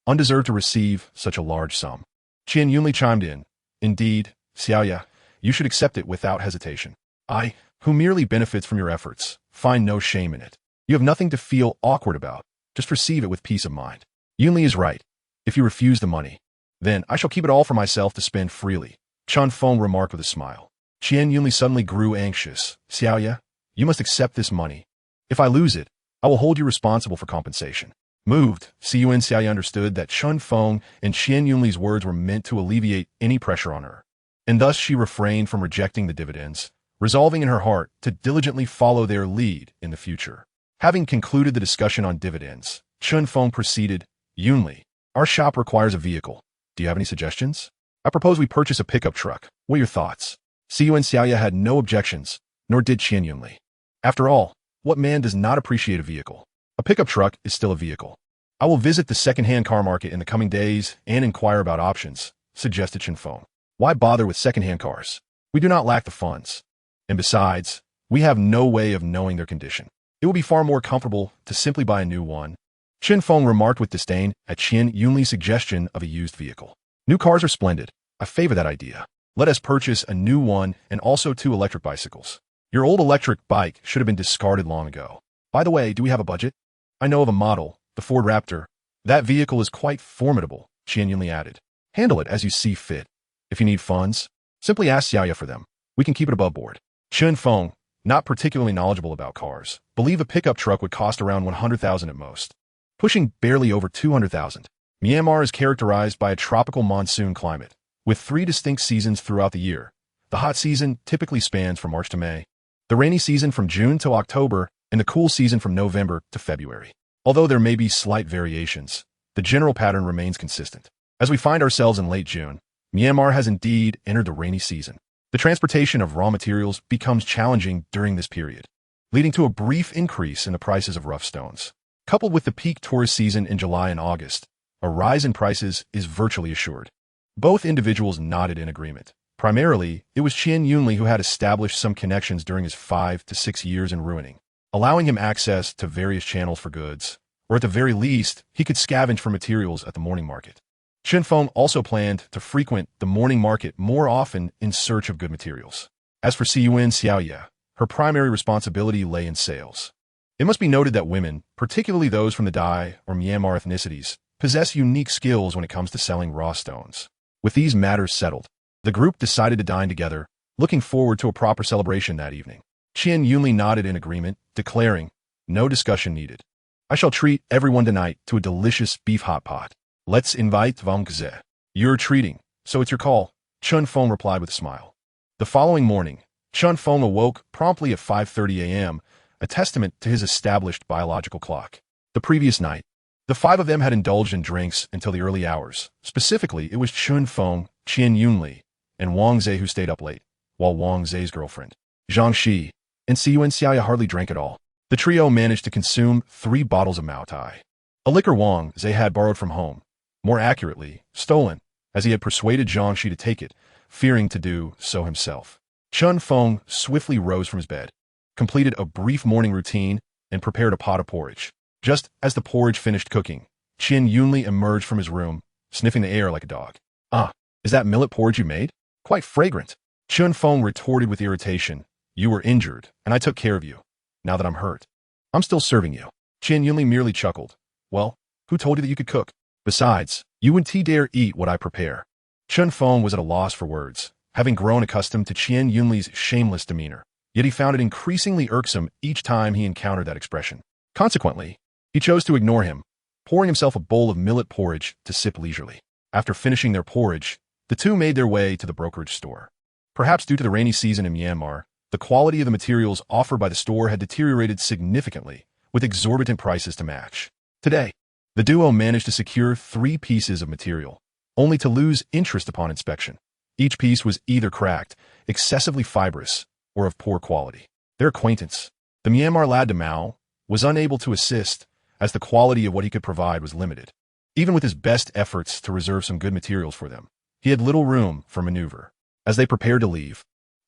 A: undeserved to receive such a large sum. Qian Yunli chimed in, indeed, Xiaoya, you should accept it without hesitation. I, who merely benefits from your efforts, find no shame in it. You have nothing to feel awkward about. Just receive it with peace of mind. Yunli is right. If you refuse the money, then I shall keep it all for myself to spend freely, Chen Feng remarked with a smile. Qian Yunli suddenly grew anxious. Xiaoya, you must accept this money. If I lose it, I will hold you responsible for compensation. Moved, Yuan Xiaoya understood that Chen Feng and Qian Yunli's words were meant to alleviate any pressure on her, and thus she refrained from rejecting the dividends, resolving in her heart to diligently follow their lead in the future. Having concluded the discussion on dividends, Chen Feng proceeded, Yunli, our shop requires a vehicle. Do you have any suggestions? I propose we purchase a pickup truck. What are your thoughts? Yuan Xiaoya had no objections, nor did Qian Yunli. After all, what man does not appreciate a vehicle? A pickup truck is still a vehicle. I will visit the second-hand car market in the coming days and inquire about options, suggested Chen Feng. Why bother with second-hand cars? We do not lack the funds. And besides, we have no way of knowing their condition. It will be far more comfortable to simply buy a new one. Chen Feng remarked with disdain at Qian Yunli's suggestion of a used vehicle. New cars are splendid. I favor that idea. Let us purchase a new one and also 2 electric bicycles. Your old electric bike should have been discarded long ago. By the way, do we have a budget? I know of a model, the Ford Raptor. That vehicle is quite formidable, Qian Yunli added. Handle it as you see fit. If you need funds, simply ask Xiaoya for them. We can keep it above board. Chen Feng, not particularly knowledgeable about cars, believe a pickup truck would cost around 100,000 at most, pushing barely over 200,000. Myanmar is characterized by a tropical monsoon climate, with 3 distinct seasons throughout the year. The hot season typically spans from March to May, the rainy season from June to October, and the cool season from November to February. Although there may be slight variations, the general pattern remains consistent. As we find ourselves in late June, Myanmar has indeed entered the rainy season. The transportation of raw materials becomes challenging during this period, leading to a brief increase in the prices of rough stones. Coupled with the peak tourist season in July and August, a rise in prices is virtually assured. Both individuals nodded in agreement. Primarily, it was Qian Yunli who had established some connections during his 5 to 6 years in Ruining, allowing him access to various channels for goods, or at the very least, he could scavenge for materials at the morning market. Chen Feng also planned to frequent the morning market more often in search of good materials. As for Yuan Xiaoya, her primary responsibility lay in sales. It must be noted that women, particularly those from the Dai or Myanmar ethnicities, possess unique skills when it comes to selling raw stones. With these matters settled, the group decided to dine together, looking forward to a proper celebration that evening. Qian Yunli nodded in agreement, declaring, "No discussion needed. I shall treat everyone tonight to a delicious beef hot pot. Let's invite Wang Ze." "You're treating, so it's your call," Chen Feng replied with a smile. The following morning, Chen Feng awoke promptly at 5:30 a.m., a testament to his established biological clock. The previous night, the 5 of them had indulged in drinks until the early hours. Specifically, it was Chen Feng, Qian Yunli, and Wang Ze who stayed up late, while Wang Ze's girlfriend, Zhang Shi, and Yuan Xiaoya hardly drank at all. The trio managed to consume 3 bottles of Mao Tai, a liquor Wang Ze had borrowed from home, more accurately, stolen, as he had persuaded Zhang Shi to take it, fearing to do so himself. Chen Feng swiftly rose from his bed, completed a brief morning routine, and prepared a pot of porridge. Just as the porridge finished cooking, Qian Yunli emerged from his room, sniffing the air like a dog. "Ah, is that millet porridge you made? Quite fragrant." Chen Feng retorted with irritation. "You were injured, and I took care of you. Now that I'm hurt, I'm still serving you." Qian Yunli merely chuckled. "Well, who told you that you could cook? Besides, you wouldn't dare eat what I prepare." Chen Feng was at a loss for words, having grown accustomed to Qian Yunli's shameless demeanor. Yet he found it increasingly irksome each time he encountered that expression. Consequently, he chose to ignore him, pouring himself a bowl of millet porridge to sip leisurely. After finishing their porridge, the two made their way to the brokerage store. Perhaps due to the rainy season in Myanmar, the quality of the materials offered by the store had deteriorated significantly, with exorbitant prices to match. Today, the duo managed to secure 3 pieces of material, only to lose interest upon inspection. Each piece was either cracked, excessively fibrous, or of poor quality. Their acquaintance, the Myanmar lad Mao, was unable to assist, as the quality of what he could provide was limited. Even with his best efforts to reserve some good materials for them, he had little room for maneuver. As they prepared to leave,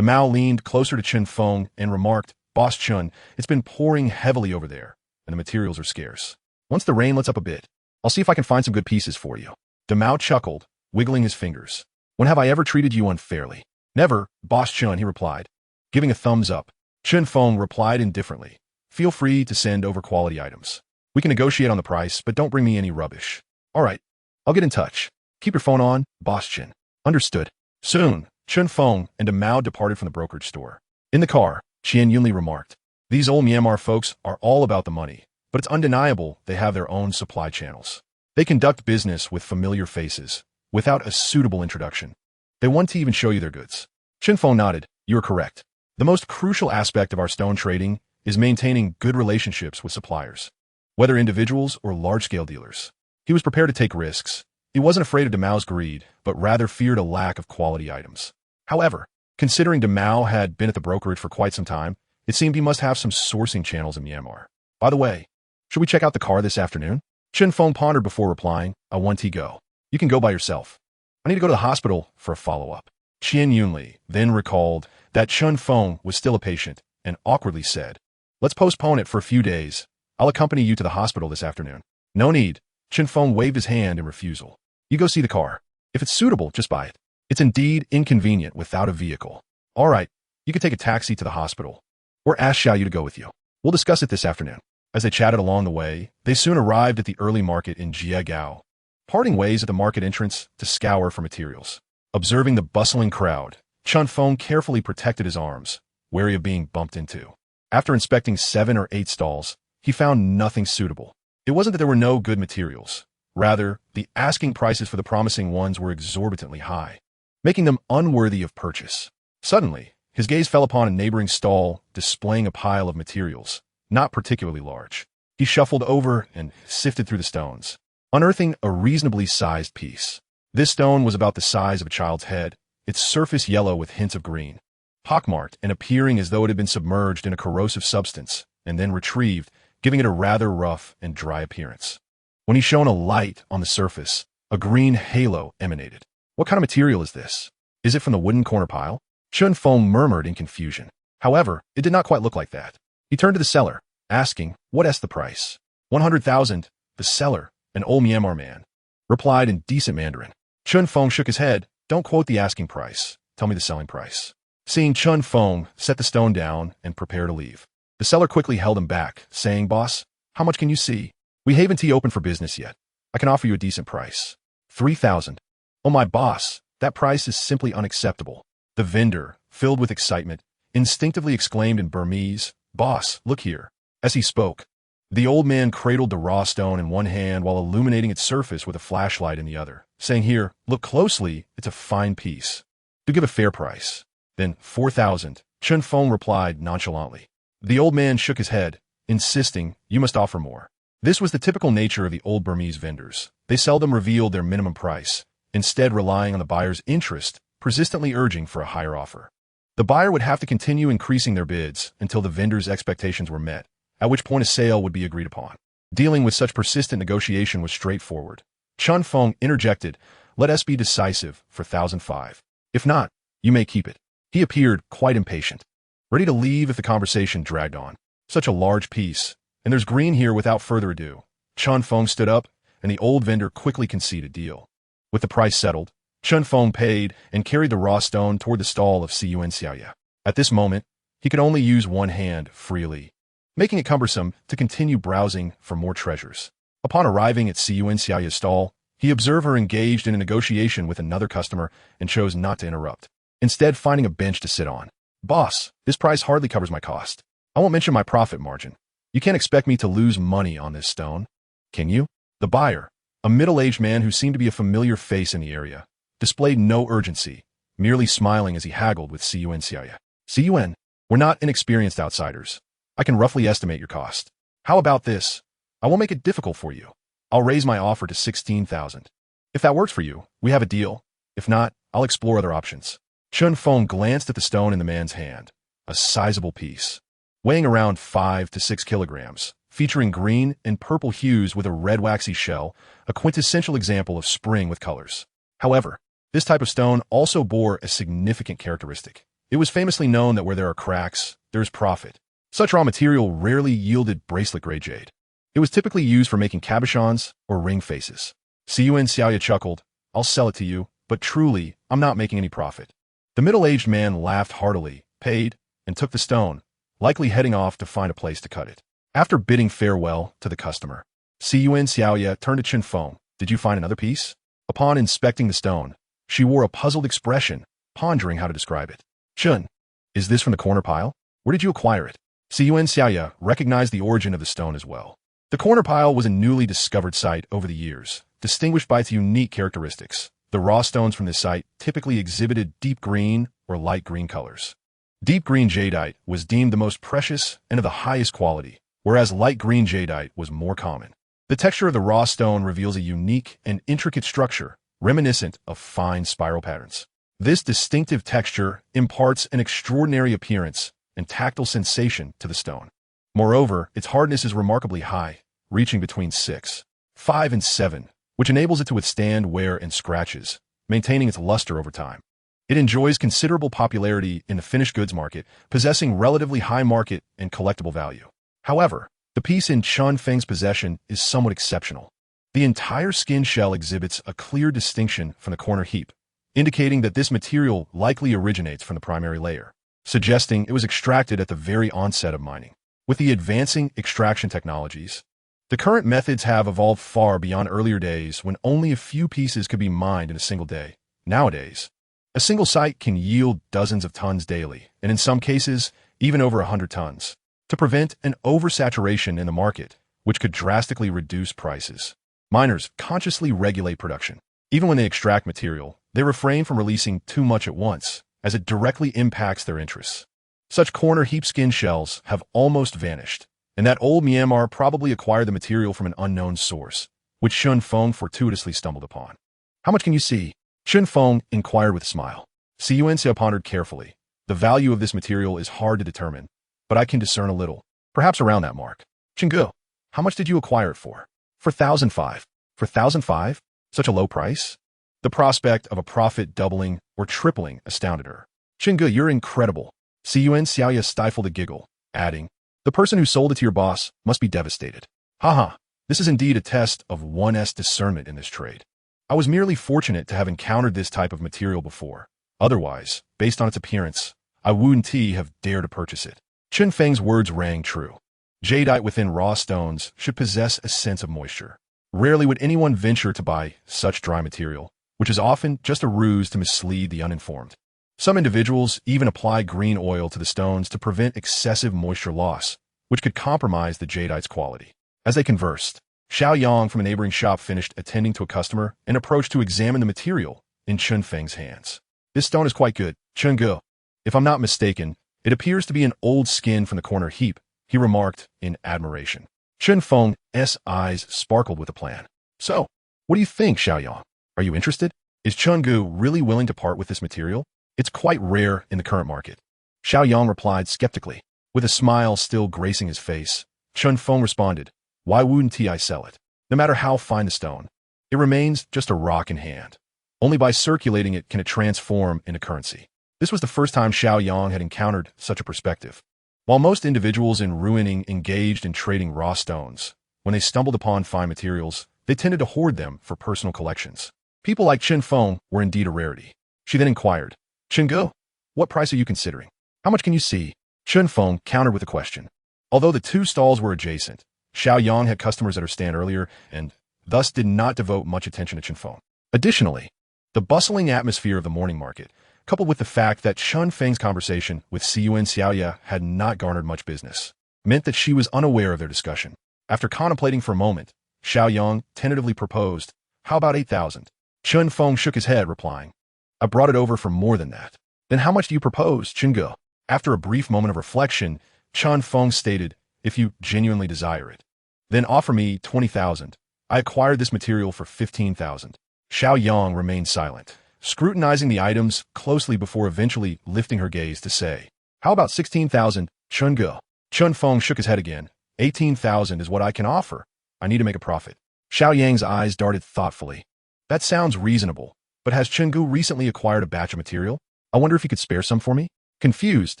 A: Mao leaned closer to Chen Feng and remarked, "Boss Chen, it's been pouring heavily over there, and the materials are scarce. Once the rain lets up a bit, I'll see if I can find some good pieces for you." Mao chuckled, wiggling his fingers. "When have I ever treated you unfairly?" "Never, Boss Chen," he replied, giving a thumbs up. Chen Feng replied indifferently, "Feel free to send over quality items. We can negotiate on the price, but don't bring me any rubbish." "All right, I'll get in touch. Keep your phone on, Boss Chen." "Understood." Soon, Chen Feng and Mao departed from the brokerage store. In the car, Qian Yunli remarked, "These old Myanmar folks are all about the money, but it's undeniable they have their own supply channels. They conduct business with familiar faces, without a suitable introduction. They want to even show you their goods." Chen Feng nodded. "You are correct. The most crucial aspect of our stone trading is maintaining good relationships with suppliers, whether individuals or large-scale dealers." He was prepared to take risks. He wasn't afraid of Mao's greed, but rather feared a lack of quality items. However, considering Mao had been at the brokerage for quite some time, it seemed he must have some sourcing channels in Myanmar. "By the way, should we check out the car this afternoon?" Chen Feng pondered before replying, "I want to go. You can go by yourself. I need to go to the hospital for a follow-up." Qian Yunli then recalled that Chen Feng was still a patient and awkwardly said, "Let's postpone it for a few days. I'll accompany you to the hospital this afternoon." No need. Chen Feng waved his hand in refusal. You go see the car. If it's suitable, just buy it. It's indeed inconvenient without a vehicle. All right, you could take a taxi to the hospital. Or ask Xiaoyu to go with you. We'll discuss it this afternoon. As they chatted along the way, they soon arrived at the early market in Jiegao, parting ways at the market entrance to scour for materials. Observing the bustling crowd, Chen Feng carefully protected his arms, wary of being bumped into. After inspecting 7 or 8 stalls, he found nothing suitable. It wasn't that there were no good materials. Rather, the asking prices for the promising ones were exorbitantly high, making them unworthy of purchase. Suddenly, his gaze fell upon a neighboring stall displaying a pile of materials, not particularly large. He shuffled over and sifted through the stones, unearthing a reasonably sized piece. This stone was about the size of a child's head, its surface yellow with hints of green, pockmarked and appearing as though it had been submerged in a corrosive substance and then retrieved, giving it a rather rough and dry appearance. When he shone a light on the surface, a green halo emanated. What kind of material is this? Is it from the wooden corner pile? Chen Feng murmured in confusion. However, it did not quite look like that. He turned to the seller, asking, "What's the price?" 100,000, the seller, an old Myanmar man, replied in decent Mandarin. Chen Feng shook his head. Don't quote the asking price. Tell me the selling price. Seeing Chen Feng set the stone down and prepare to leave, the seller quickly held him back, saying, "Boss, how much can you see? We haven't open for business yet. I can offer you a decent price. 3,000. Oh my boss, that price is simply unacceptable." The vendor, filled with excitement, instinctively exclaimed in Burmese, "Boss, look here." As he spoke, the old man cradled the raw stone in one hand while illuminating its surface with a flashlight in the other, saying, "Here, look closely, it's a fine piece. Do give a fair price." Then 4,000, Chen Feng replied nonchalantly. The old man shook his head, insisting, "You must offer more." This was the typical nature of the old Burmese vendors. They seldom revealed their minimum price, instead relying on the buyer's interest, persistently urging for a higher offer. The buyer would have to continue increasing their bids until the vendor's expectations were met, at which point a sale would be agreed upon. Dealing with such persistent negotiation was straightforward. Chen Feng interjected, "Let us be decisive for 1,005. If not, you may keep it." He appeared quite impatient, ready to leave if the conversation dragged on. Such a large piece, and there's green here. Without further ado, Chen Feng stood up, and the old vendor quickly conceded deal. With the price settled, Chen Feng paid and carried the raw stone toward the stall of Yuan Xiaoya. At this moment, he could only use one hand freely, making it cumbersome to continue browsing for more treasures. Upon arriving at Yuan Xiaoya's stall, he observed her engaged in a negotiation with another customer and chose not to interrupt, instead finding a bench to sit on. "Boss, this price hardly covers my cost. I won't mention my profit margin. You can't expect me to lose money on this stone, can you?" The buyer, a middle-aged man who seemed to be a familiar face in the area, displayed no urgency, merely smiling as he haggled with Yuan Xiaoya. "Yuan, we're not inexperienced outsiders. I can roughly estimate your cost. How about this? I won't make it difficult for you. I'll raise my offer to 16,000. If that works for you, we have a deal. If not, I'll explore other options." Chen Feng glanced at the stone in the man's hand, a sizable piece, weighing around 5 to 6 kilograms, featuring green and purple hues with a red waxy shell, a quintessential example of spring with colors. However, this type of stone also bore a significant characteristic. It was famously known that where there are cracks, there is profit. Such raw material rarely yielded bracelet-grade jade. It was typically used for making cabochons or ring faces. Yuan Xiaoya chuckled, "I'll sell it to you, but truly, I'm not making any profit." The middle-aged man laughed heartily, paid, and took the stone, likely heading off to find a place to cut it. After bidding farewell to the customer, Yuan Xiaoya turned to Chen Feng. "Did you find another piece?" Upon inspecting the stone, she wore a puzzled expression, pondering how to describe it. "Chen, is this from the corner pile? Where did you acquire it?" Yuan Xiaoya recognized the origin of the stone as well. The corner pile was a newly discovered site over the years, distinguished by its unique characteristics. The raw stones from this site typically exhibited deep green or light green colors. Deep green jadeite was deemed the most precious and of the highest quality, whereas light green jadeite was more common. The texture of the raw stone reveals a unique and intricate structure, reminiscent of fine spiral patterns. This distinctive texture imparts an extraordinary appearance and tactile sensation to the stone. Moreover, its hardness is remarkably high, reaching between 6, 5, and 7, which enables it to withstand wear and scratches, maintaining its luster over time. It enjoys considerable popularity in the finished goods market, possessing relatively high market and collectible value. However, The piece in Chun Feng's possession is somewhat exceptional. The entire skin shell exhibits a clear distinction from the corner heap, indicating that this material likely originates from the primary layer, suggesting it was extracted at the very onset of mining. With the advancing extraction technologies, the current methods have evolved far beyond earlier days when only a few pieces could be mined in a single day. Nowadays, a single site can yield dozens of tons daily, and in some cases, even over 100 tons, to prevent an oversaturation in the market, which could drastically reduce prices. Miners consciously regulate production. Even when they extract material, they refrain from releasing too much at once, as it directly impacts their interests. Such corner heap skin shells have almost vanished, and that old Myanmar probably acquired the material from an unknown source, which Chun Feng fortuitously stumbled upon. How much can you see? Chun Feng inquired with a smile. Yun pondered carefully. The value of this material is hard to determine, but I can discern a little, perhaps around that mark. Chingu, how much did you acquire it for? For 1,005. For 1,005? Such a low price? The prospect of a profit doubling or tripling astounded her. Chingu, you're incredible. Yun Xiaoya stifled a giggle, adding, the person who sold it to your boss must be devastated. Haha, this is indeed a test of one's discernment in this trade. I was merely fortunate to have encountered this type of material before. Otherwise, based on its appearance, I wouldn't have dared to purchase it. Chun Feng's words rang true. Jadeite within raw stones should possess a sense of moisture. Rarely would anyone venture to buy such dry material, which is often just a ruse to mislead the uninformed. Some individuals even apply green oil to the stones to prevent excessive moisture loss, which could compromise the jadeite's quality. As they conversed, Xiao Yang from a neighboring shop finished attending to a customer and approached to examine the material in Chun Feng's hands. This stone is quite good, Chungu. If I'm not mistaken, it appears to be an old skin from the corner heap, he remarked in admiration. Chun Feng's eyes sparkled with a plan. So, what do you think, Xiao Yang? Are you interested? Is Chungu really willing to part with this material? It's quite rare in the current market. Xiao Yang replied skeptically. With a smile still gracing his face, Chun Feng responded, why wouldn't I sell it? No matter how fine the stone, it remains just a rock in hand. Only by circulating it can it transform into currency. This was the first time Xiao Yang had encountered such a perspective. While most individuals in Ruiling engaged in trading raw stones, when they stumbled upon fine materials, they tended to hoard them for personal collections. People like Chun Feng were indeed a rarity. She then inquired, Chingu, what price are you considering? How much can you see? Chun Feng countered with a question. Although the two stalls were adjacent, Xiao Yang had customers at her stand earlier and thus did not devote much attention to Chun Feng. Additionally, the bustling atmosphere of the morning market, coupled with the fact that Chun Feng's conversation with Yun Xiaoya had not garnered much business, meant that she was unaware of their discussion. After contemplating for a moment, Xiao Yang tentatively proposed, how about 8,000? Chun Feng shook his head, replying, I brought it over for more than that. Then how much do you propose, Chingu? After a brief moment of reflection, Chun Feng stated, if you genuinely desire it, then offer me 20,000. I acquired this material for 15,000. Xiao Yang remained silent, scrutinizing the items closely before eventually lifting her gaze to say, how about 16,000, Chingu? Chun Feng shook his head again. 18,000 is what I can offer. I need to make a profit. Xiao Yang's eyes darted thoughtfully. That sounds reasonable, but has Chingu recently acquired a batch of material? I wonder if he could spare some for me? Confused,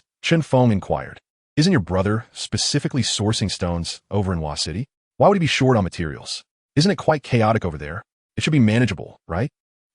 A: Chun Feng inquired. Isn't your brother specifically sourcing stones over in Wa City? Why would he be short on materials? Isn't it quite chaotic over there? It should be manageable, right?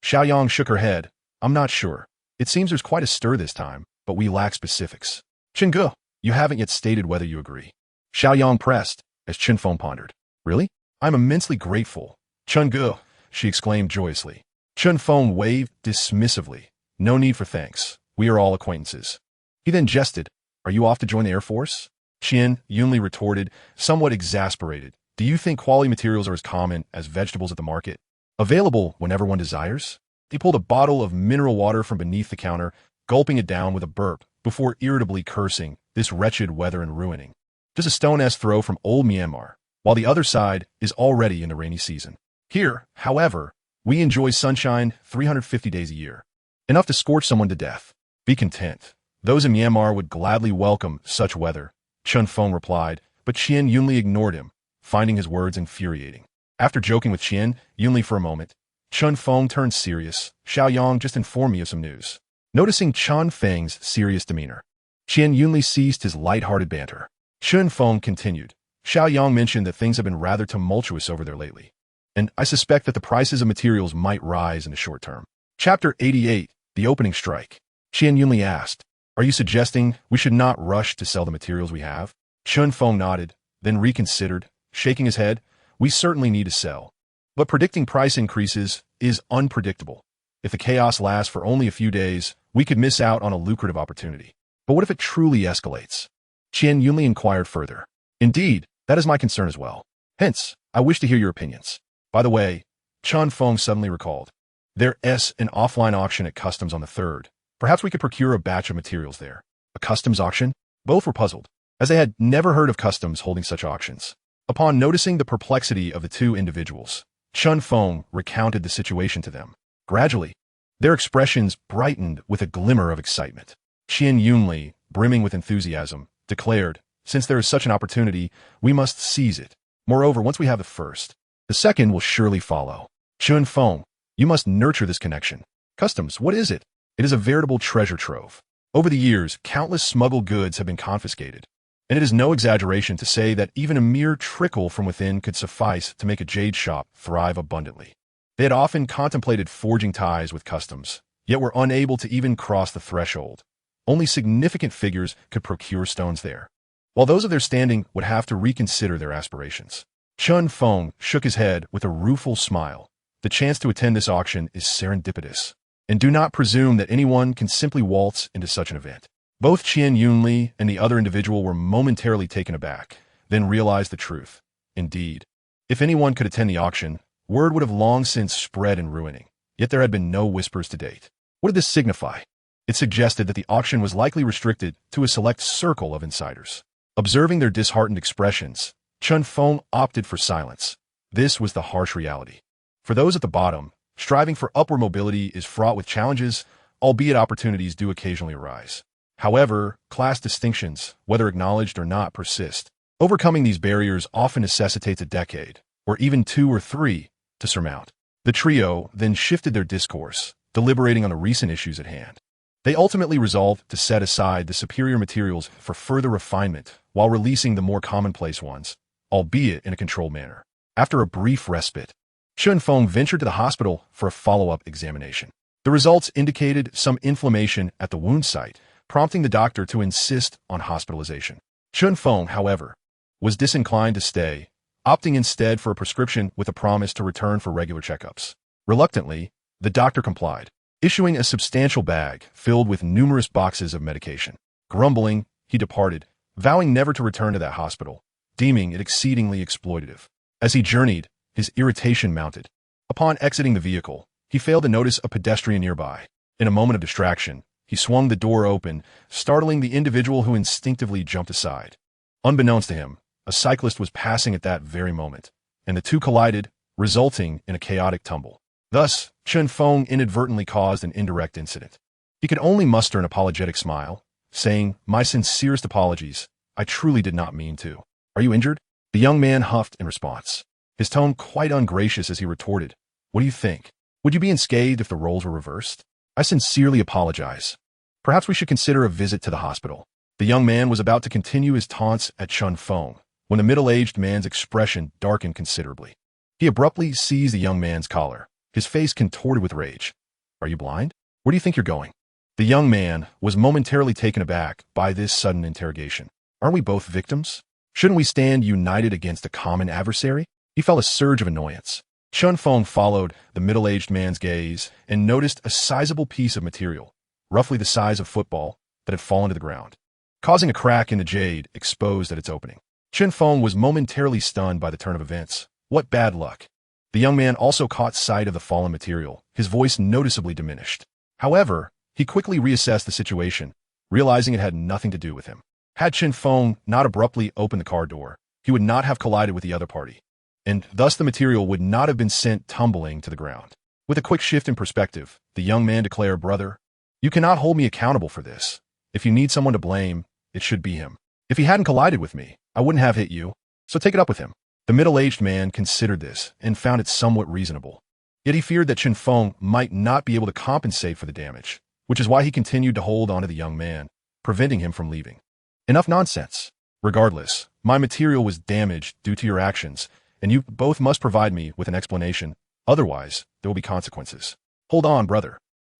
A: Xiao Yang shook her head. I'm not sure. It seems there's quite a stir this time, but we lack specifics. Chingu, you haven't yet stated whether you agree. Xiao Yang pressed, as Chun Feng pondered. Really? I'm immensely grateful. Chingu, she exclaimed joyously. Chun Feng waved dismissively. No need for thanks. We are all acquaintances. He then jested. Are you off to join the Air Force? Yunli retorted, somewhat exasperated. Do you think quality materials are as common as vegetables at the market? Available whenever one desires? He pulled a bottle of mineral water from beneath the counter, gulping it down with a burp, before irritably cursing this wretched weather and ruining. Just a stone's throw from old Myanmar, while the other side is already in the rainy season. Here, however, we enjoy sunshine 350 days a year. Enough to scorch someone to death. Be content. Those in Myanmar would gladly welcome such weather, Chun Feng replied, but Yunli ignored him, finding his words infuriating. After joking with Yunli for a moment, Chun Feng turned serious. Xiao Yang just informed me of some news. Noticing Chun Feng's serious demeanor, Yunli ceased his light-hearted banter. Chun Feng continued, Xiaoyang mentioned that things have been rather tumultuous over there lately, and I suspect that the prices of materials might rise in the short term. Chapter 88, The Opening Strike. Qian Yunli asked, "Are you suggesting we should not rush to sell the materials we have?" Chun Feng nodded, then reconsidered, shaking his head. "We certainly need to sell. But predicting price increases is unpredictable. If the chaos lasts for only a few days, we could miss out on a lucrative opportunity. But what if it truly escalates?" Qian Yunli inquired further. "Indeed, that is my concern as well. Hence, I wish to hear your opinions. By the way," Chun Feng suddenly recalled, "there's an offline auction at customs on the 3rd. Perhaps we could procure a batch of materials there." A customs auction? Both were puzzled, as they had never heard of customs holding such auctions. Upon noticing the perplexity of the two individuals, Chun Feng recounted the situation to them. Gradually, their expressions brightened with a glimmer of excitement. Qian Yunli, brimming with enthusiasm, declared, "Since there is such an opportunity, we must seize it. Moreover, once we have the first, the second will surely follow." Chun Feng, "You must nurture this connection. Customs, what is it? It is a veritable treasure trove. Over the years, countless smuggled goods have been confiscated, and it is no exaggeration to say that even a mere trickle from within could suffice to make a jade shop thrive abundantly." They had often contemplated forging ties with customs, yet were unable to even cross the threshold. Only significant figures could procure stones there, while those of their standing would have to reconsider their aspirations. Chun Feng shook his head with a rueful smile. "The chance to attend this auction is serendipitous, and do not presume that anyone can simply waltz into such an event." Both Qian Yunli and the other individual were momentarily taken aback, then realized the truth. Indeed, if anyone could attend the auction, word would have long since spread in Ruining, yet there had been no whispers to date. What did this signify? It suggested that the auction was likely restricted to a select circle of insiders. Observing their disheartened expressions, Chun Feng opted for silence. This was the harsh reality. For those at the bottom, striving for upward mobility is fraught with challenges, albeit opportunities do occasionally arise. However, class distinctions, whether acknowledged or not, persist. Overcoming these barriers often necessitates a decade, or even 2 or 3, to surmount. The trio then shifted their discourse, deliberating on the recent issues at hand. They ultimately resolved to set aside the superior materials for further refinement while releasing the more commonplace ones, albeit in a controlled manner. After a brief respite, Chun Feng ventured to the hospital for a follow-up examination. The results indicated some inflammation at the wound site, prompting the doctor to insist on hospitalization. Chun Feng, however, was disinclined to stay, opting instead for a prescription with a promise to return for regular checkups. Reluctantly, the doctor complied, issuing a substantial bag filled with numerous boxes of medication. Grumbling, he departed, vowing never to return to that hospital, deeming it exceedingly exploitative. As he journeyed, his irritation mounted. Upon exiting the vehicle, he failed to notice a pedestrian nearby. In a moment of distraction, he swung the door open, startling the individual who instinctively jumped aside. Unbeknownst to him, a cyclist was passing at that very moment, and the two collided, resulting in a chaotic tumble. Thus, Chun Feng inadvertently caused an indirect incident. He could only muster an apologetic smile, saying, "My sincerest apologies. I truly did not mean to." "Are you injured?" The young man huffed in response, his tone quite ungracious as he retorted, "What do you think? Would you be unscathed if the roles were reversed?" "I sincerely apologize. Perhaps we should consider a visit to the hospital." The young man was about to continue his taunts at Chun Feng when the middle-aged man's expression darkened considerably. He abruptly seized the young man's collar, his face contorted with rage. "Are you blind? Where do you think you're going?" The young man was momentarily taken aback by this sudden interrogation. "Aren't we both victims? Shouldn't we stand united against a common adversary?" He felt a surge of annoyance. Chun Feng followed the middle-aged man's gaze and noticed a sizable piece of material, roughly the size of a football, that had fallen to the ground, causing a crack in the jade exposed at its opening. Chun Feng was momentarily stunned by the turn of events. What bad luck! The young man also caught sight of the fallen material, his voice noticeably diminished. However, he quickly reassessed the situation, realizing it had nothing to do with him. Had Chun Feng not abruptly opened the car door, he would not have collided with the other party, and thus the material would not have been sent tumbling to the ground. With a quick shift in perspective, the young man declared, "Brother, you cannot hold me accountable for this. If you need someone to blame, it should be him. If he hadn't collided with me, I wouldn't have hit you, so take it up with him." The middle-aged man considered this and found it somewhat reasonable. Yet he feared that Chun Feng might not be able to compensate for the damage, which is why he continued to hold on to the young man, preventing him from leaving. "Enough nonsense. Regardless, my material was damaged due to your actions, and you both must provide me with an explanation. Otherwise, there will be consequences. Hold on, brother.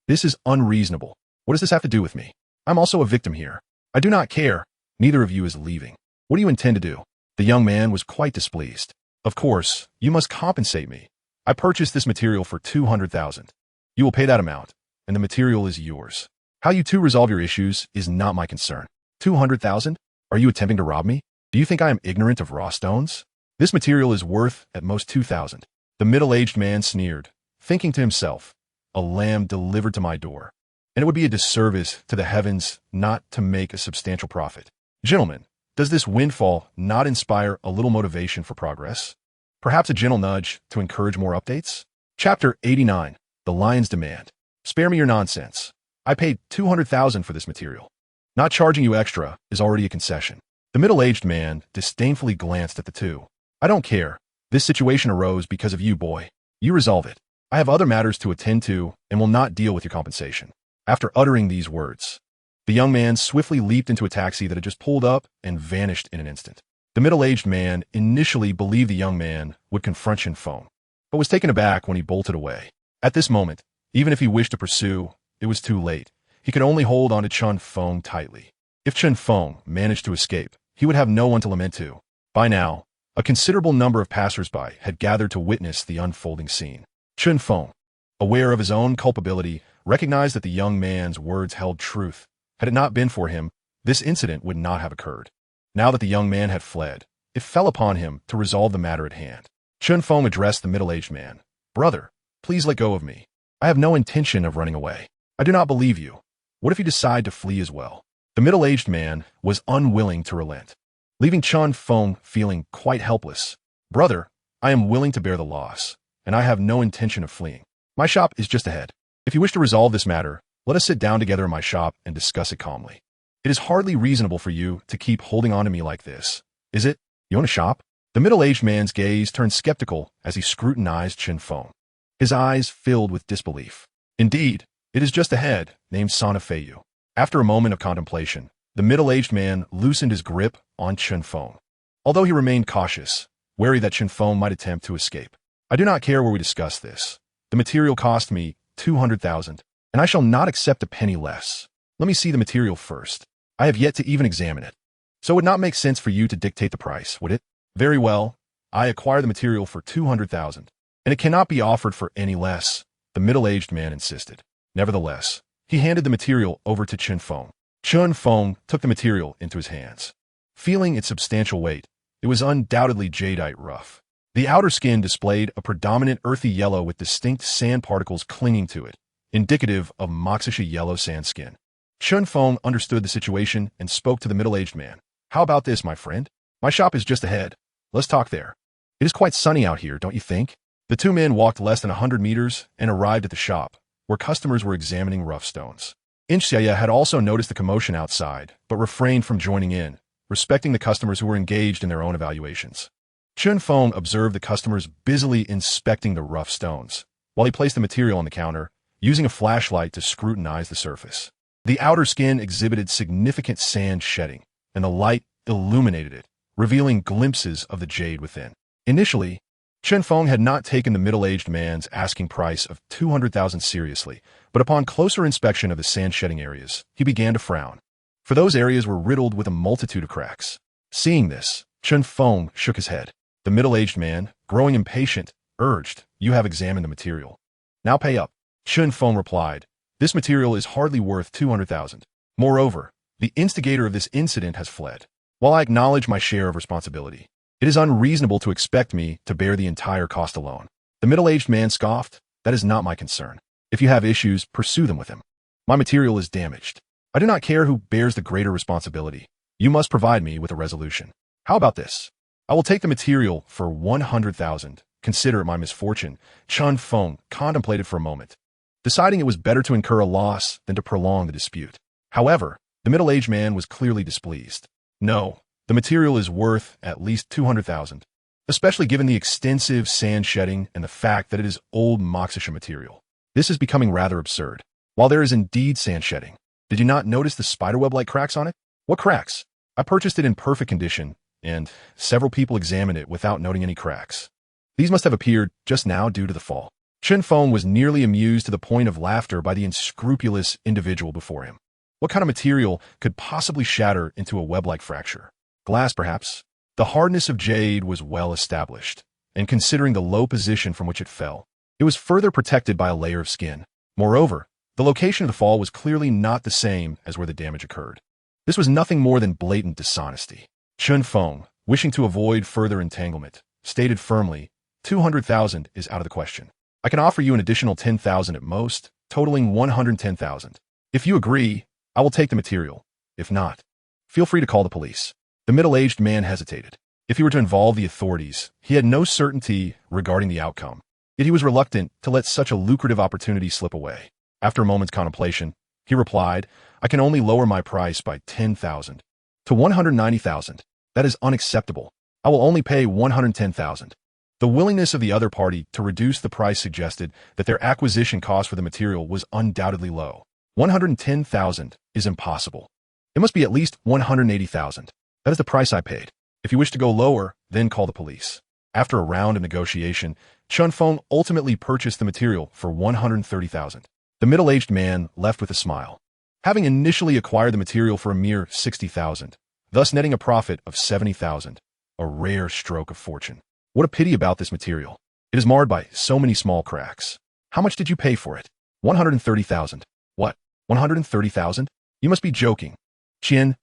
A: This is unreasonable. What does this have to do with me? I'm also a victim here. I do not care. Neither of you is leaving. What do you intend to do? The young man was quite displeased. Of course, you must compensate me. I purchased this material for 200,000. You will pay that amount, and the material is yours. How you two resolve your issues is not my concern. 200,000? Are you attempting to rob me? Do you think I am ignorant of raw stones? This material is worth at most 2,000. The middle-aged man sneered, thinking to himself, a lamb delivered to my door. And it would be a disservice to the heavens not to make a substantial profit. Gentlemen, does this windfall not inspire a little motivation for progress? Perhaps a gentle nudge to encourage more updates? Chapter 89, The Lion's Demand. Spare me your nonsense. I paid 200,000 for this material. Not charging you extra is already a concession. The middle-aged man disdainfully glanced at the two. I don't care. This situation arose because of you, boy. You resolve it. I have other matters to attend to and will not deal with your compensation. After uttering these words, the young man swiftly leaped into a taxi that had just pulled up and vanished in an instant. The middle-aged man initially believed the young man would confront Chen Feng, but was taken aback when he bolted away. At this moment, even if he wished to pursue, it was too late. He could only hold on to Chen Feng tightly. If Chen Feng managed to escape, he would have no one to lament to. By now, a considerable number of passers-by had gathered to witness the unfolding scene. Chen Feng, aware of his own culpability, recognized that the young man's words held truth. Had it not been for him, this incident would not have occurred. Now that the young man had fled, it fell upon him to resolve the matter at hand. Chen Feng addressed the middle-aged man. Brother, please let go of me. I have no intention of running away. I do not believe you. What if you decide to flee as well? The middle-aged man was unwilling to relent, leaving Chen Feng feeling quite helpless. Brother, I am willing to bear the loss, and I have no intention of fleeing. My shop is just ahead. If you wish to resolve this matter, let us sit down together in my shop and discuss it calmly. It is hardly reasonable for you to keep holding on to me like this, is it? You own a shop? The middle-aged man's gaze turned skeptical as he scrutinized Chen Feng. His eyes filled with disbelief. Indeed, it is just ahead, named Santa Feyu. After a moment of contemplation, the middle-aged man loosened his grip on Chen Feng, although he remained cautious, wary that Chen Feng might attempt to escape. I do not care where we discuss this. The material cost me 200,000, and I shall not accept a penny less. Let me see the material first. I have yet to even examine it. So it would not make sense for you to dictate the price, would it? Very well. I acquire the material for 200,000, and it cannot be offered for any less, the middle-aged man insisted. Nevertheless, he handed the material over to Chen Feng. Chen Feng took the material into his hands. Feeling its substantial weight, it was undoubtedly jadeite rough. The outer skin displayed a predominant earthy yellow with distinct sand particles clinging to it, indicative of Moxisha yellow sand skin. Chen Feng understood the situation and spoke to the middle-aged man. How about this, my friend? My shop is just ahead. Let's talk there. It is quite sunny out here, don't you think? The two men walked less than 100 meters and arrived at the shop, where customers were examining rough stones. Inxia had also noticed the commotion outside, but refrained from joining in, respecting the customers who were engaged in their own evaluations. Chen Feng observed the customers busily inspecting the rough stones, while he placed the material on the counter, using a flashlight to scrutinize the surface. The outer skin exhibited significant sand shedding, and the light illuminated it, revealing glimpses of the jade within. Initially, Chen Feng had not taken the middle-aged man's asking price of 200,000 seriously, but upon closer inspection of the sand-shedding areas, he began to frown, for those areas were riddled with a multitude of cracks. Seeing this, Chen Feng shook his head. The middle-aged man, growing impatient, urged, "You have examined the material. Now pay up." Chen Feng replied, "This material is hardly worth 200,000. Moreover, the instigator of this incident has fled. While I acknowledge my share of responsibility, it is unreasonable to expect me to bear the entire cost alone." The middle-aged man scoffed, "That is not my concern. If you have issues, pursue them with him. My material is damaged. I do not care who bears the greater responsibility. You must provide me with a resolution. How about this? I will take the material for 100,000. Consider it my misfortune." Chen Feng contemplated for a moment, deciding it was better to incur a loss than to prolong the dispute. However, the middle-aged man was clearly displeased. "No, the material is worth at least 200,000, especially given the extensive sand shedding and the fact that it is old Moxisha material. This is becoming rather absurd. While there is indeed sand shedding, did you not notice the spiderweb-like cracks on it? What cracks? I purchased it in perfect condition, and several people examined it without noting any cracks. These must have appeared just now due to the fall. Chen Feng was nearly amused to the point of laughter by the unscrupulous individual before him. What kind of material could possibly shatter into a web-like fracture? Glass, perhaps? The hardness of jade was well established, and considering the low position from which it fell, it was further protected by a layer of skin. Moreover, the location of the fall was clearly not the same as where the damage occurred. This was nothing more than blatant dishonesty. Chen Feng, wishing to avoid further entanglement, stated firmly, 200,000 is out of the question. I can offer you an additional 10,000 at most, totaling 110,000. If you agree, I will take the material. If not, feel free to call the police. The middle-aged man hesitated. If he were to involve the authorities, he had no certainty regarding the outcome. Yet he was reluctant to let such a lucrative opportunity slip away. After a moment's contemplation, he replied, I can only lower my price by 10,000 to 190,000. That is unacceptable. I will only pay 110,000. The willingness of the other party to reduce the price suggested that their acquisition cost for the material was undoubtedly low. 110,000 is impossible. It must be at least 180,000. That is the price I paid. If you wish to go lower, then call the police. After a round of negotiation, Chen Feng ultimately purchased the material for 130,000. The middle-aged man left with a smile. Having initially acquired the material for a mere 60,000, thus netting a profit of 70,000, a rare stroke of fortune. What a pity about this material. It is marred by so many small cracks. How much did you pay for it? 130,000. What? 130,000? You must be joking. Yunnan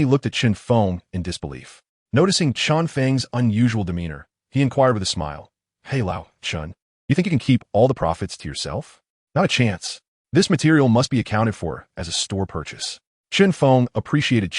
A: looked at Chen Feng in disbelief. Noticing Chen Feng's unusual demeanor, he inquired with a smile. Hey Lao, Chen, you think you can keep all the profits to yourself? Not a chance. This material must be accounted for as a store purchase. Chen Feng appreciated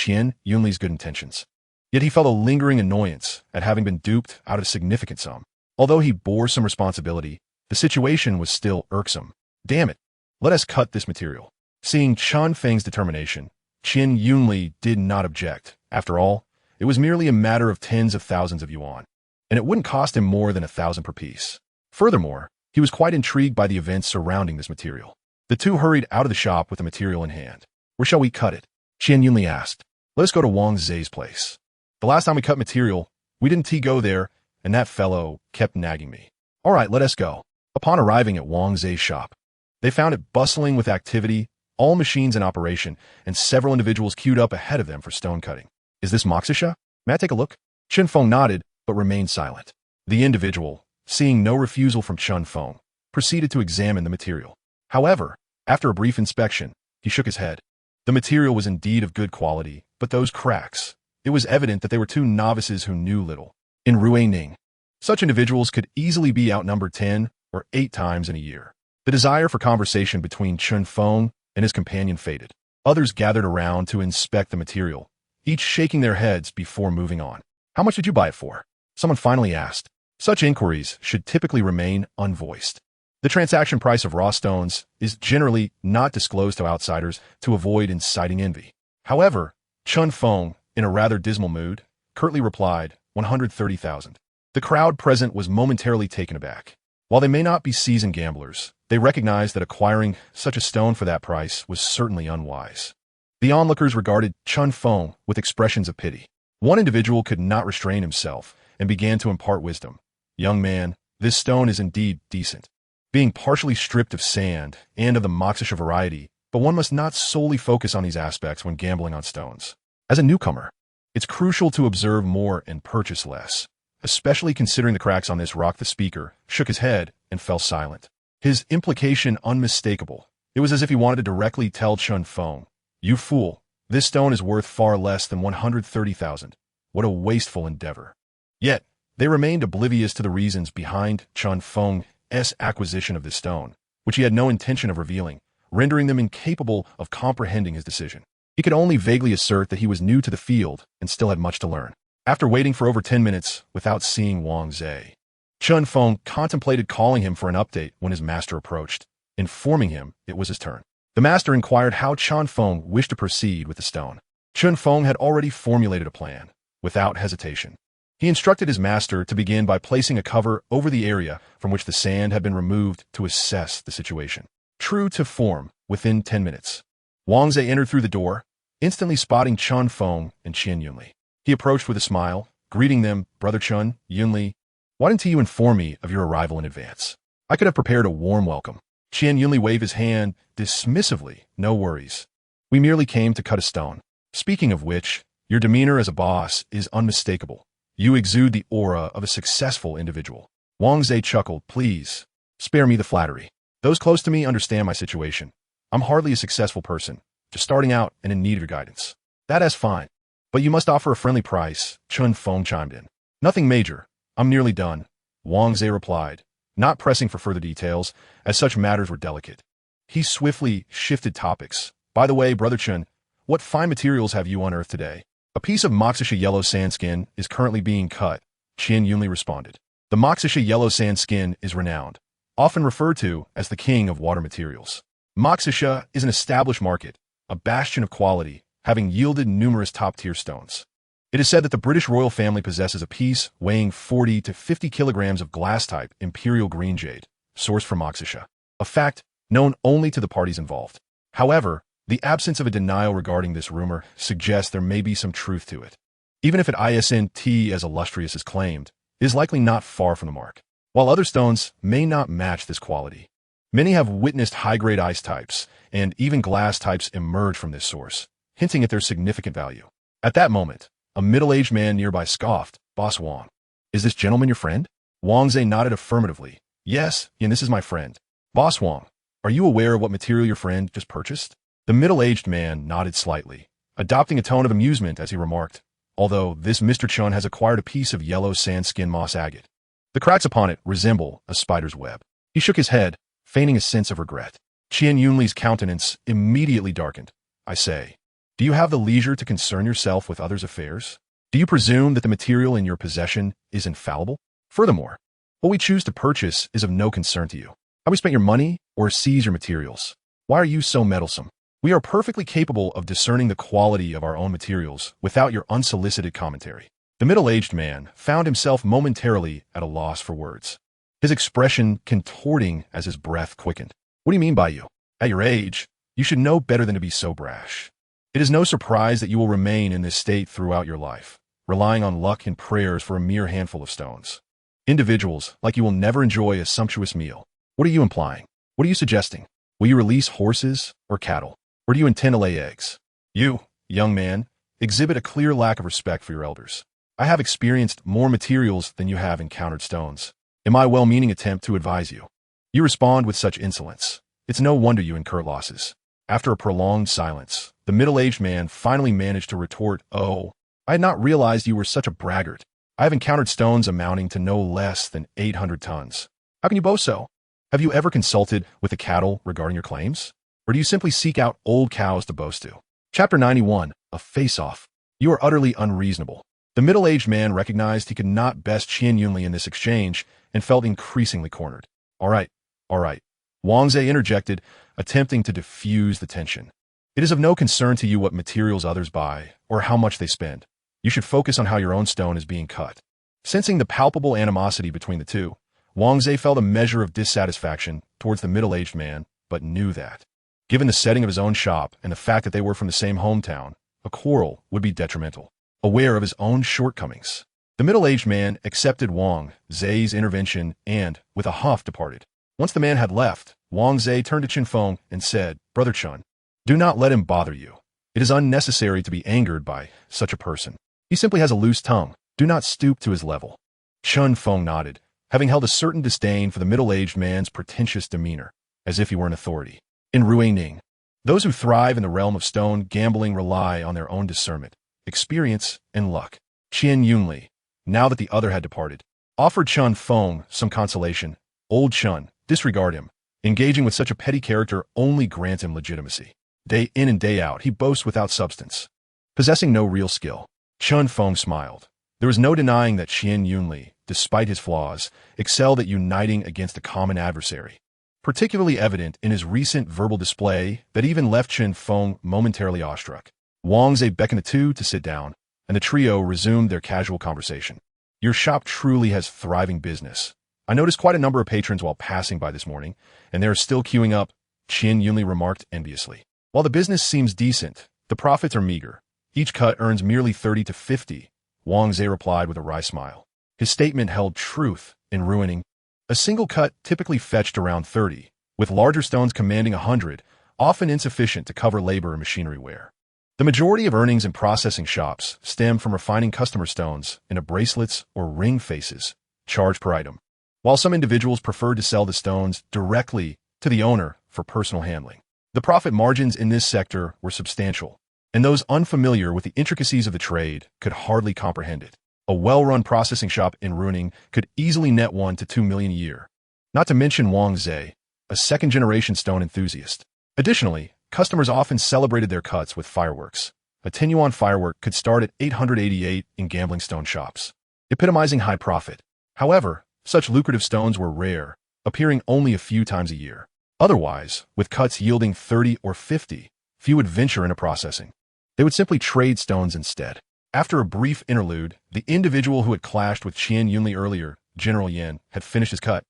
A: Yunan's good intentions. Yet he felt a lingering annoyance at having been duped out of a significant sum. Although he bore some responsibility, the situation was still irksome. Damn it, let us cut this material. Seeing Chen Feng's determination, Yunnan did not object. After all, it was merely a matter of tens of thousands of yuan, and it wouldn't cost him more than 1,000 per piece. Furthermore, he was quite intrigued by the events surrounding this material. The two hurried out of the shop with the material in hand. Where shall we cut it? Yunnan asked. Let us go to Wang Zhe's place. The last time we cut material, we didn't go there, and that fellow kept nagging me. All right, let us go. Upon arriving at Wang Zhe's shop, they found it bustling with activity, all machines in operation, and several individuals queued up ahead of them for stone cutting. Is this Moxisha? May I take a look? Chen Feng nodded, but remained silent. The individual, seeing no refusal from Chen Feng, proceeded to examine the material. However, after a brief inspection, he shook his head. The material was indeed of good quality, but those cracks, it was evident that they were two novices who knew little. In Ruiling, such individuals could easily be outnumbered 10 or 8 times in a year. The desire for conversation between Chen Feng and his companion faded. Others gathered around to inspect the material, each shaking their heads before moving on. How much did you buy it for? Someone finally asked. Such inquiries should typically remain unvoiced. The transaction price of raw stones is generally not disclosed to outsiders to avoid inciting envy. However, Chen Feng, in a rather dismal mood, curtly replied, 130,000. The crowd present was momentarily taken aback. While they may not be seasoned gamblers, they recognized that acquiring such a stone for that price was certainly unwise. The onlookers regarded Chen Feng with expressions of pity. One individual could not restrain himself and began to impart wisdom. Young man, this stone is indeed decent, being partially stripped of sand and of the Moxisha variety, but one must not solely focus on these aspects when gambling on stones. As a newcomer, it's crucial to observe more and purchase less, especially considering the cracks on this rock. The speaker shook his head and fell silent. His implication unmistakable. It was as if he wanted to directly tell Chen Feng, you fool, this stone is worth far less than 130,000. What a wasteful endeavor. Yet, they remained oblivious to the reasons behind Chen Feng's acquisition of this stone, which he had no intention of revealing, rendering them incapable of comprehending his decision. He could only vaguely assert that he was new to the field and still had much to learn. After waiting for over 10 minutes without seeing Wang Zhe, Chen Feng contemplated calling him for an update when his master approached, informing him it was his turn. The master inquired how Chen Feng wished to proceed with the stone. Chen Feng had already formulated a plan, without hesitation. He instructed his master to begin by placing a cover over the area from which the sand had been removed to assess the situation. True to form, within 10 minutes, Wang Zhe entered through the door, instantly spotting Chun Feng and Qian Yunli. He approached with a smile, greeting them, "Brother Chun, Yunli, why didn't you inform me of your arrival in advance? I could have prepared a warm welcome." Qian Yunli waved his hand dismissively. "No worries. We merely came to cut a stone. Speaking of which, your demeanor as a boss is unmistakable. You exude the aura of a successful individual." Wang Zhe chuckled. "Please, spare me the flattery. Those close to me understand my situation. I'm hardly a successful person, just starting out and in need of your guidance." "That's fine. But you must offer a friendly price," Chun Feng chimed in. "Nothing major. I'm nearly done," Wang Zhe replied, not pressing for further details, as such matters were delicate. He swiftly shifted topics. "By the way, Brother Chun, what fine materials have you unearthed today?" "A piece of Moxisha yellow sand skin is currently being cut," Qian Yunli responded. The Moxisha yellow sand skin is renowned, often referred to as the king of water materials. Moxisha is an established market, a bastion of quality, having yielded numerous top-tier stones. It is said that the British royal family possesses a piece weighing 40 to 50 kilograms of glass-type imperial green jade, sourced from Moxisha, a fact known only to the parties involved. However, the absence of a denial regarding this rumor suggests there may be some truth to it. Even if it isn't as illustrious as claimed, it is likely not far from the mark. While other stones may not match this quality, many have witnessed high-grade ice types and even glass types emerge from this source, hinting at their significant value. At that moment, a middle-aged man nearby scoffed, "Boss Wang, is this gentleman your friend?" Wang Zhe nodded affirmatively. "Yes, and this is my friend. Boss Wang, are you aware of what material your friend just purchased?" The middle-aged man nodded slightly, adopting a tone of amusement as he remarked, "Although this Mr. Chun has acquired a piece of yellow sand-skin moss agate. The cracks upon it resemble a spider's web." He shook his head, feigning a sense of regret. Qian Yunli's countenance immediately darkened. "I say, do you have the leisure to concern yourself with others' affairs? Do you presume that the material in your possession is infallible? Furthermore, what we choose to purchase is of no concern to you. How we spent your money or seize your materials? Why are you so meddlesome? We are perfectly capable of discerning the quality of our own materials without your unsolicited commentary." The middle-aged man found himself momentarily at a loss for words, his expression contorting as his breath quickened. "What do you mean by you? At your age, you should know better than to be so brash. It is no surprise that you will remain in this state throughout your life, relying on luck and prayers for a mere handful of stones. Individuals like you will never enjoy a sumptuous meal. What are you implying? What are you suggesting? Will you release horses or cattle? Or do you intend to lay eggs? You, young man, exhibit a clear lack of respect for your elders. I have experienced more materials than you have encountered stones. In my well-meaning attempt to advise you, you respond with such insolence. It's no wonder you incur losses." After a prolonged silence, the middle-aged man finally managed to retort, "Oh, I had not realized you were such a braggart. I have encountered stones amounting to no less than 800 tons. How can you boast so? Have you ever consulted with the cattle regarding your claims? Or do you simply seek out old cows to boast to?" Chapter 91, A Face-Off. "You are utterly unreasonable." The middle-aged man recognized he could not best Qian Yunli in this exchange and felt increasingly cornered. All right. Wang Zhe interjected, attempting to diffuse the tension. "It is of no concern to you what materials others buy or how much they spend. You should focus on how your own stone is being cut." Sensing the palpable animosity between the two, Wang Zhe felt a measure of dissatisfaction towards the middle-aged man, but knew that, given the setting of his own shop and the fact that they were from the same hometown, a quarrel would be detrimental. Aware of his own shortcomings, the middle-aged man accepted Wang Zhe's intervention and, with a huff, departed. Once the man had left, Wang Zhe turned to Chun Feng and said, "Brother Chun, do not let him bother you. It is unnecessary to be angered by such a person. He simply has a loose tongue. Do not stoop to his level." Chun Feng nodded, having held a certain disdain for the middle-aged man's pretentious demeanor, as if he were an authority. In Ruiling, those who thrive in the realm of stone gambling rely on their own discernment, experience, and luck. Qian Yunli, now that the other had departed, offered Chun Feng some consolation. "Old Chun, disregard him. Engaging with such a petty character only grants him legitimacy. Day in and day out, he boasts without substance, possessing no real skill." Chun Feng smiled. There was no denying that Qian Yunli, despite his flaws, excelled at uniting against a common adversary, particularly evident in his recent verbal display that even left Chun Feng momentarily awestruck. Wang Zhe beckoned the two to sit down, and the trio resumed their casual conversation. "Your shop truly has thriving business. I noticed quite a number of patrons while passing by this morning, and they are still queuing up," Qian Yunli remarked enviously. "While the business seems decent, The profits are meager. Each cut earns merely 30 to 50, Wang Zhe replied with a wry smile. His statement held truth in Ruining. A single cut typically fetched around 30, with larger stones commanding 100, often insufficient to cover labor and machinery wear. The majority of earnings in processing shops stem from refining customer stones into bracelets or ring faces, charged per item, while some individuals preferred to sell the stones directly to the owner for personal handling. The profit margins in this sector were substantial, and those unfamiliar with the intricacies of the trade could hardly comprehend it. A well-run processing shop in Ruining could easily net 1 to 2 million a year, not to mention Wang Zhe, a second-generation stone enthusiast. Additionally, customers often celebrated their cuts with fireworks. A 10 yuan firework could start at 888 in gambling stone shops, epitomizing high profit. However, such lucrative stones were rare, appearing only a few times a year. Otherwise, with cuts yielding 30 or 50, few would venture into processing. They would simply trade stones instead. After a brief interlude, the individual who had clashed with Qian Yunli earlier, General Yan, had finished his cut.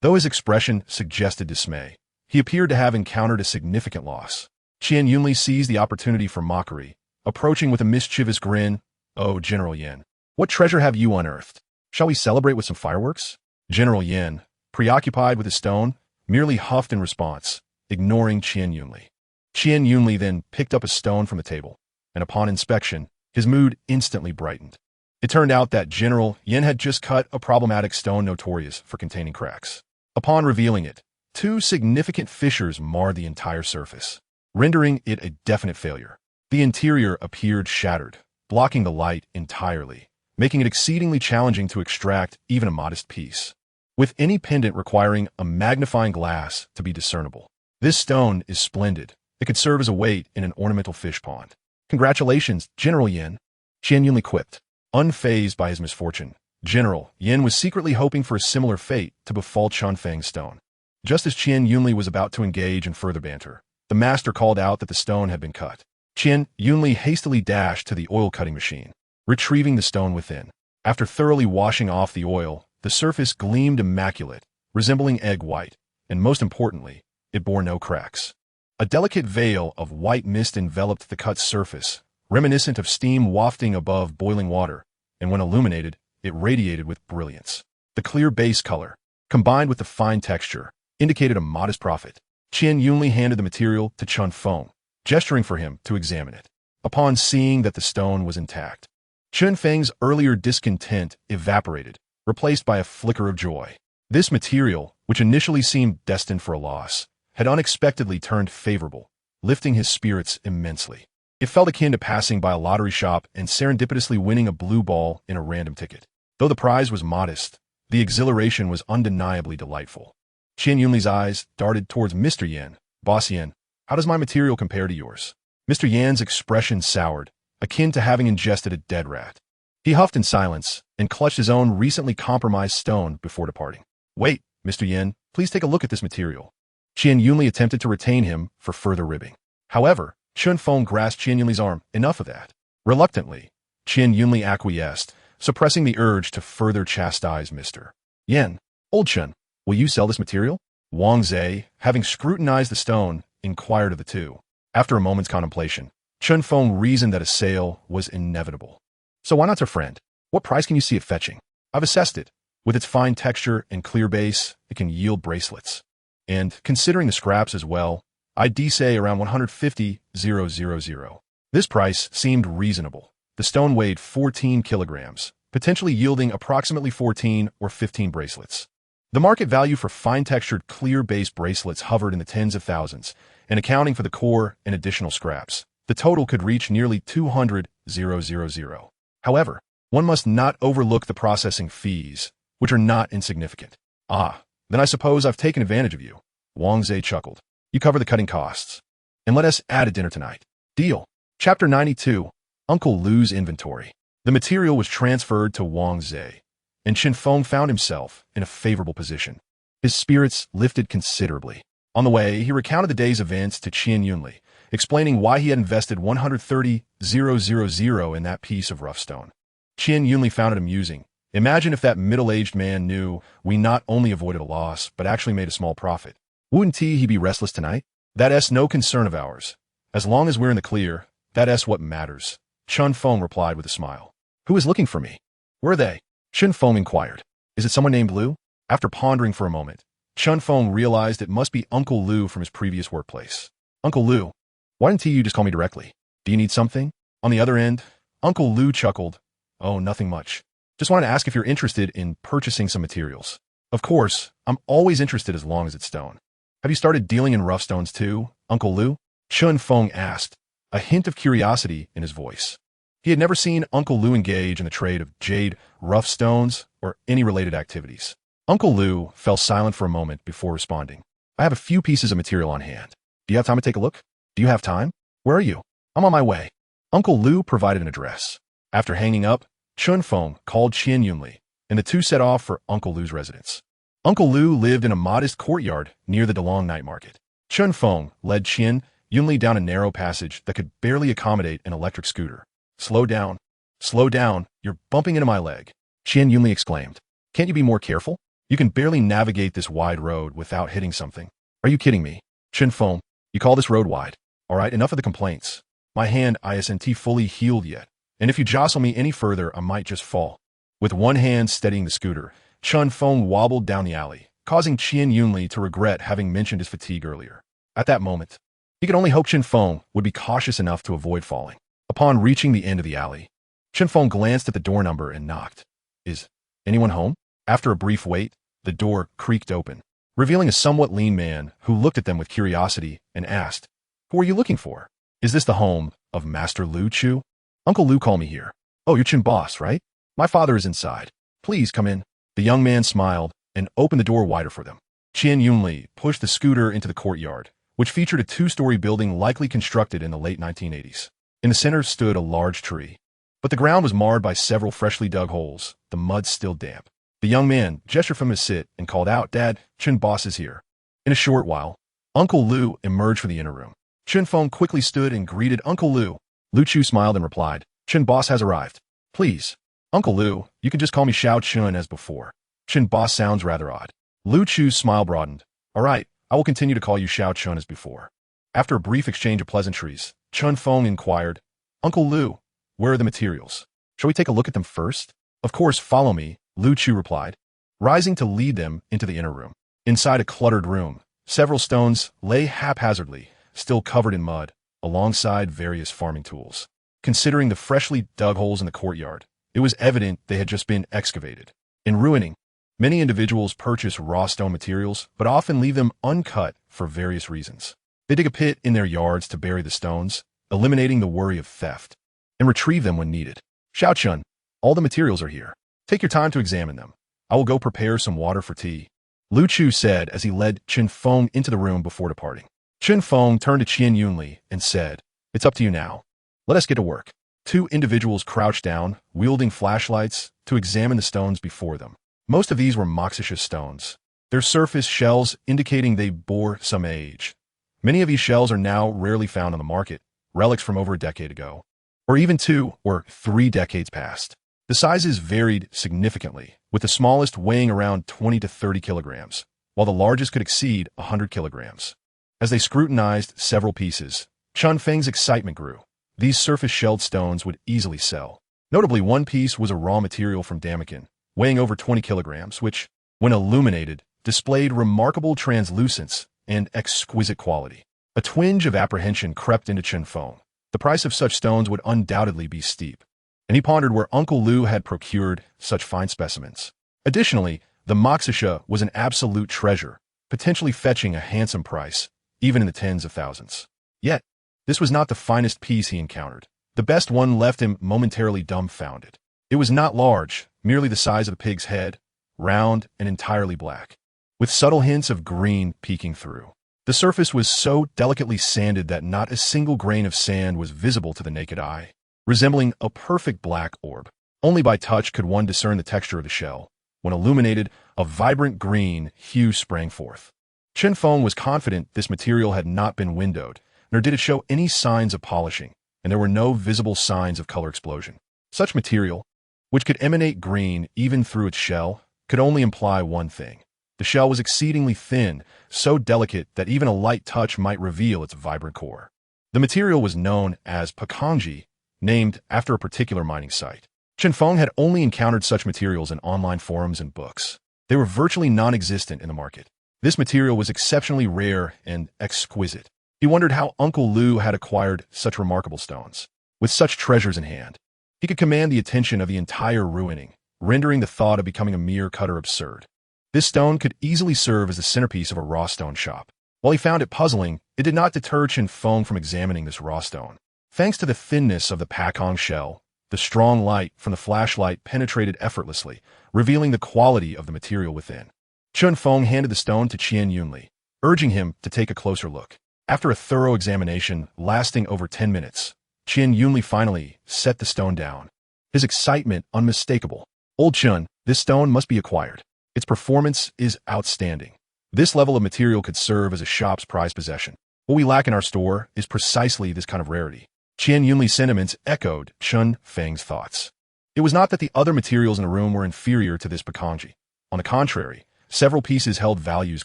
A: Though his expression suggested dismay, he appeared to have encountered a significant loss. Qian Yunli seized the opportunity for mockery, approaching with a mischievous grin. "Oh, General Yan, what treasure have you unearthed? Shall we celebrate with some fireworks?" General Yan, preoccupied with his stone, merely huffed in response, ignoring Qian Yunli. Qian Yunli then picked up a stone from the table, and upon inspection, his mood instantly brightened. It turned out that General Yan had just cut a problematic stone notorious for containing cracks. Upon revealing it, 2 significant fissures marred the entire surface, rendering it a definite failure. The interior appeared shattered, blocking the light entirely, making it exceedingly challenging to extract even a modest piece, with any pendant requiring a magnifying glass to be discernible. This stone is splendid. It could serve as a weight in an ornamental fish pond. "Congratulations, General Yan," Qian Yunli quipped. Unfazed by his misfortune, General Yan was secretly hoping for a similar fate to befall Chunfeng's stone. Just as Qian Yunli was about to engage in further banter, the master called out that the stone had been cut. Qian Yunli hastily dashed to the oil-cutting machine, retrieving the stone within. After thoroughly washing off the oil, the surface gleamed immaculate, resembling egg white, and most importantly, it bore no cracks. A delicate veil of white mist enveloped the cut surface, reminiscent of steam wafting above boiling water, and when illuminated, it radiated with brilliance. The clear base color, combined with the fine texture, indicated a modest profit. Qian Yunli handed the material to Chun Feng, gesturing for him to examine it. Upon seeing that the stone was intact, Chun Feng's earlier discontent evaporated, replaced by a flicker of joy. This material, which initially seemed destined for a loss, had unexpectedly turned favorable, lifting his spirits immensely. It felt akin to passing by a lottery shop and serendipitously winning a blue ball in a random ticket. Though the prize was modest, the exhilaration was undeniably delightful. Qian Yunli's eyes darted towards Mr. Yan. "Boss Yan, how does my material compare to yours?" Mr. Yan's expression soured, akin to having ingested a dead rat. He huffed in silence and clutched his own recently compromised stone before departing. "Wait, Mr. Yan, please take a look at this material." Qian Yunli attempted to retain him for further ribbing. However, Chun Feng grasped Qian Yunli's arm. "Enough of that." Reluctantly, Qian Yunli acquiesced, suppressing the urge to further chastise Mr. Yan. "Old Chun, will you sell this material?" Wang Zhe, having scrutinized the stone, inquired of the two. After a moment's contemplation, Chun Feng reasoned that a sale was inevitable. "So why not to friend? What price can you see it fetching?" "I've assessed it. With its fine texture and clear base, it can yield bracelets. And, considering the scraps as well, I'd say around 150,000. This price seemed reasonable. The stone weighed 14 kilograms, potentially yielding approximately 14 or 15 bracelets. The market value for fine-textured, clear-base bracelets hovered in the tens of thousands, and accounting for the core and additional scraps, the total could reach nearly 200,000. However, one must not overlook the processing fees, which are not insignificant. "Ah, then I suppose I've taken advantage of you," Wang Zhe chuckled. "You cover the cutting costs. And let us add a dinner tonight." "Deal." Chapter 92, Uncle Lu's Inventory. The material was transferred to Wang Zhe, and Qin Feng found himself in a favorable position. His spirits lifted considerably. On the way, he recounted the day's events to Qian Yunli, explaining why he had invested 130,000 in that piece of rough stone. Qian Yunli found it amusing. "Imagine if that middle-aged man knew we not only avoided a loss, but actually made a small profit. Wouldn't he be restless tonight? That's no concern of ours. As long as we're in the clear, That's what matters, Chun Feng replied with a smile. Who is looking for me? Where are they? Chun Feng inquired. Is it someone named Lu? After pondering for a moment, Chun Feng realized it must be Uncle Lu from his previous workplace. Uncle Lu, why didn't you just call me directly? Do you need something? On the other end, Uncle Lu chuckled. Oh, nothing much. Just wanted to ask if you're interested in purchasing some materials. Of course, I'm always interested as long as it's stone. Have you started dealing in rough stones too, Uncle Lu? Chun Feng asked, a hint of curiosity in his voice. He had never seen Uncle Lu engage in the trade of jade, rough stones, or any related activities. Uncle Lu fell silent for a moment before responding. I have a few pieces of material on hand. Do you have time to take a look? Do you have time? Where are you? I'm on my way. Uncle Lu provided an address. After hanging up, Chun Feng called Qian Yunli, and the two set off for Uncle Lu's residence. Uncle Lu lived in a modest courtyard near the Delong night market. Chun Feng led Qian Yunli down a narrow passage that could barely accommodate an electric scooter. Slow down. Slow down. You're bumping into my leg. Qian Yunli exclaimed. Can't you be more careful? You can barely navigate this wide road without hitting something. Are you kidding me? Chun Feng, you call this road wide? All right, enough of the complaints. My hand isn't fully healed yet, and if you jostle me any further, I might just fall. With one hand steadying the scooter, Chun Feng wobbled down the alley, causing Qian Yunli to regret having mentioned his fatigue earlier. At that moment, he could only hope Chun Feng would be cautious enough to avoid falling. Upon reaching the end of the alley, Chun Feng glanced at the door number and knocked. Is anyone home? After a brief wait, the door creaked open, revealing a somewhat lean man who looked at them with curiosity and asked, Who are you looking for? Is this the home of Master Lu Chu? Uncle Lu called me here. Oh, you're Chin boss, right? My father is inside. Please come in. The young man smiled and opened the door wider for them. Qian Yunli pushed the scooter into the courtyard, which featured a two-story building likely constructed in the late 1980s. In the center stood a large tree, but the ground was marred by several freshly dug holes, the mud still damp. The young man gestured from his sit and called out, Dad, Chin boss is here. In a short while, Uncle Lu emerged from the inner room. Chun Feng quickly stood and greeted Uncle Lu. Lu Chu smiled and replied, Chin boss has arrived. Please. Uncle Lu, you can just call me Xiao Chun as before. Chin boss sounds rather odd. Lu Chu's smile broadened. All right, I will continue to call you Xiao Chun as before. After a brief exchange of pleasantries, Chun Feng inquired, Uncle Lu, where are the materials? Shall we take a look at them first? Of course, follow me, Lu Chu replied, rising to lead them into the inner room. Inside a cluttered room, several stones lay haphazardly, still covered in mud, alongside various farming tools. Considering the freshly dug holes in the courtyard, it was evident they had just been excavated. In Ruiling, many individuals purchase raw stone materials, but often leave them uncut for various reasons. They dig a pit in their yards to bury the stones, eliminating the worry of theft, and retrieve them when needed. Xiao Chun, all the materials are here. Take your time to examine them. I will go prepare some water for tea, Lu Chu said as he led Chun Feng into the room before departing. Chun Feng turned to Qian Yunli and said, It's up to you now. Let us get to work. Two individuals crouched down, wielding flashlights, to examine the stones before them. Most of these were moxicious stones, their surface shells indicating they bore some age. Many of these shells are now rarely found on the market, relics from over a decade ago, or even 2 or 3 decades past. The sizes varied significantly, with the smallest weighing around 20 to 30 kilograms, while the largest could exceed 100 kilograms. As they scrutinized several pieces, Chun Feng's excitement grew. These surface-shelled stones would easily sell. Notably, one piece was a raw material from Damakin, weighing over 20 kilograms, which, when illuminated, displayed remarkable translucence and exquisite quality. A twinge of apprehension crept into Chun Feng. The price of such stones would undoubtedly be steep, and he pondered where Uncle Lu had procured such fine specimens. Additionally, the moxicia was an absolute treasure, potentially fetching a handsome price, even in the tens of thousands. Yet, this was not the finest piece he encountered. The best one left him momentarily dumbfounded. It was not large, merely the size of a pig's head, round and entirely black, with subtle hints of green peeking through. The surface was so delicately sanded that not a single grain of sand was visible to the naked eye, resembling a perfect black orb. Only by touch could one discern the texture of the shell. When illuminated, a vibrant green hue sprang forth. Chun Feng was confident this material had not been windowed, nor did it show any signs of polishing, and there were no visible signs of color explosion. Such material, which could emanate green even through its shell, could only imply one thing. The shell was exceedingly thin, so delicate that even a light touch might reveal its vibrant core. The material was known as Pakanji, named after a particular mining site. Chen Feng had only encountered such materials in online forums and books. They were virtually non-existent in the market. This material was exceptionally rare and exquisite. He wondered how Uncle Lu had acquired such remarkable stones. With such treasures in hand, he could command the attention of the entire Ruining, rendering the thought of becoming a mere cutter absurd. This stone could easily serve as the centerpiece of a raw stone shop. While he found it puzzling, it did not deter Chen Feng from examining this raw stone. Thanks to the thinness of the Pakong shell, the strong light from the flashlight penetrated effortlessly, revealing the quality of the material within. Chen Feng handed the stone to Qian Yunli, urging him to take a closer look. After a thorough examination lasting over 10 minutes, Qian Yunli finally set the stone down. His excitement unmistakable. "Old Chen, this stone must be acquired. Its performance is outstanding. This level of material could serve as a shop's prized possession. What we lack in our store is precisely this kind of rarity." Qian Yunli's sentiments echoed Chen Feng's thoughts. It was not that the other materials in the room were inferior to this Pakanji. On the contrary, several pieces held values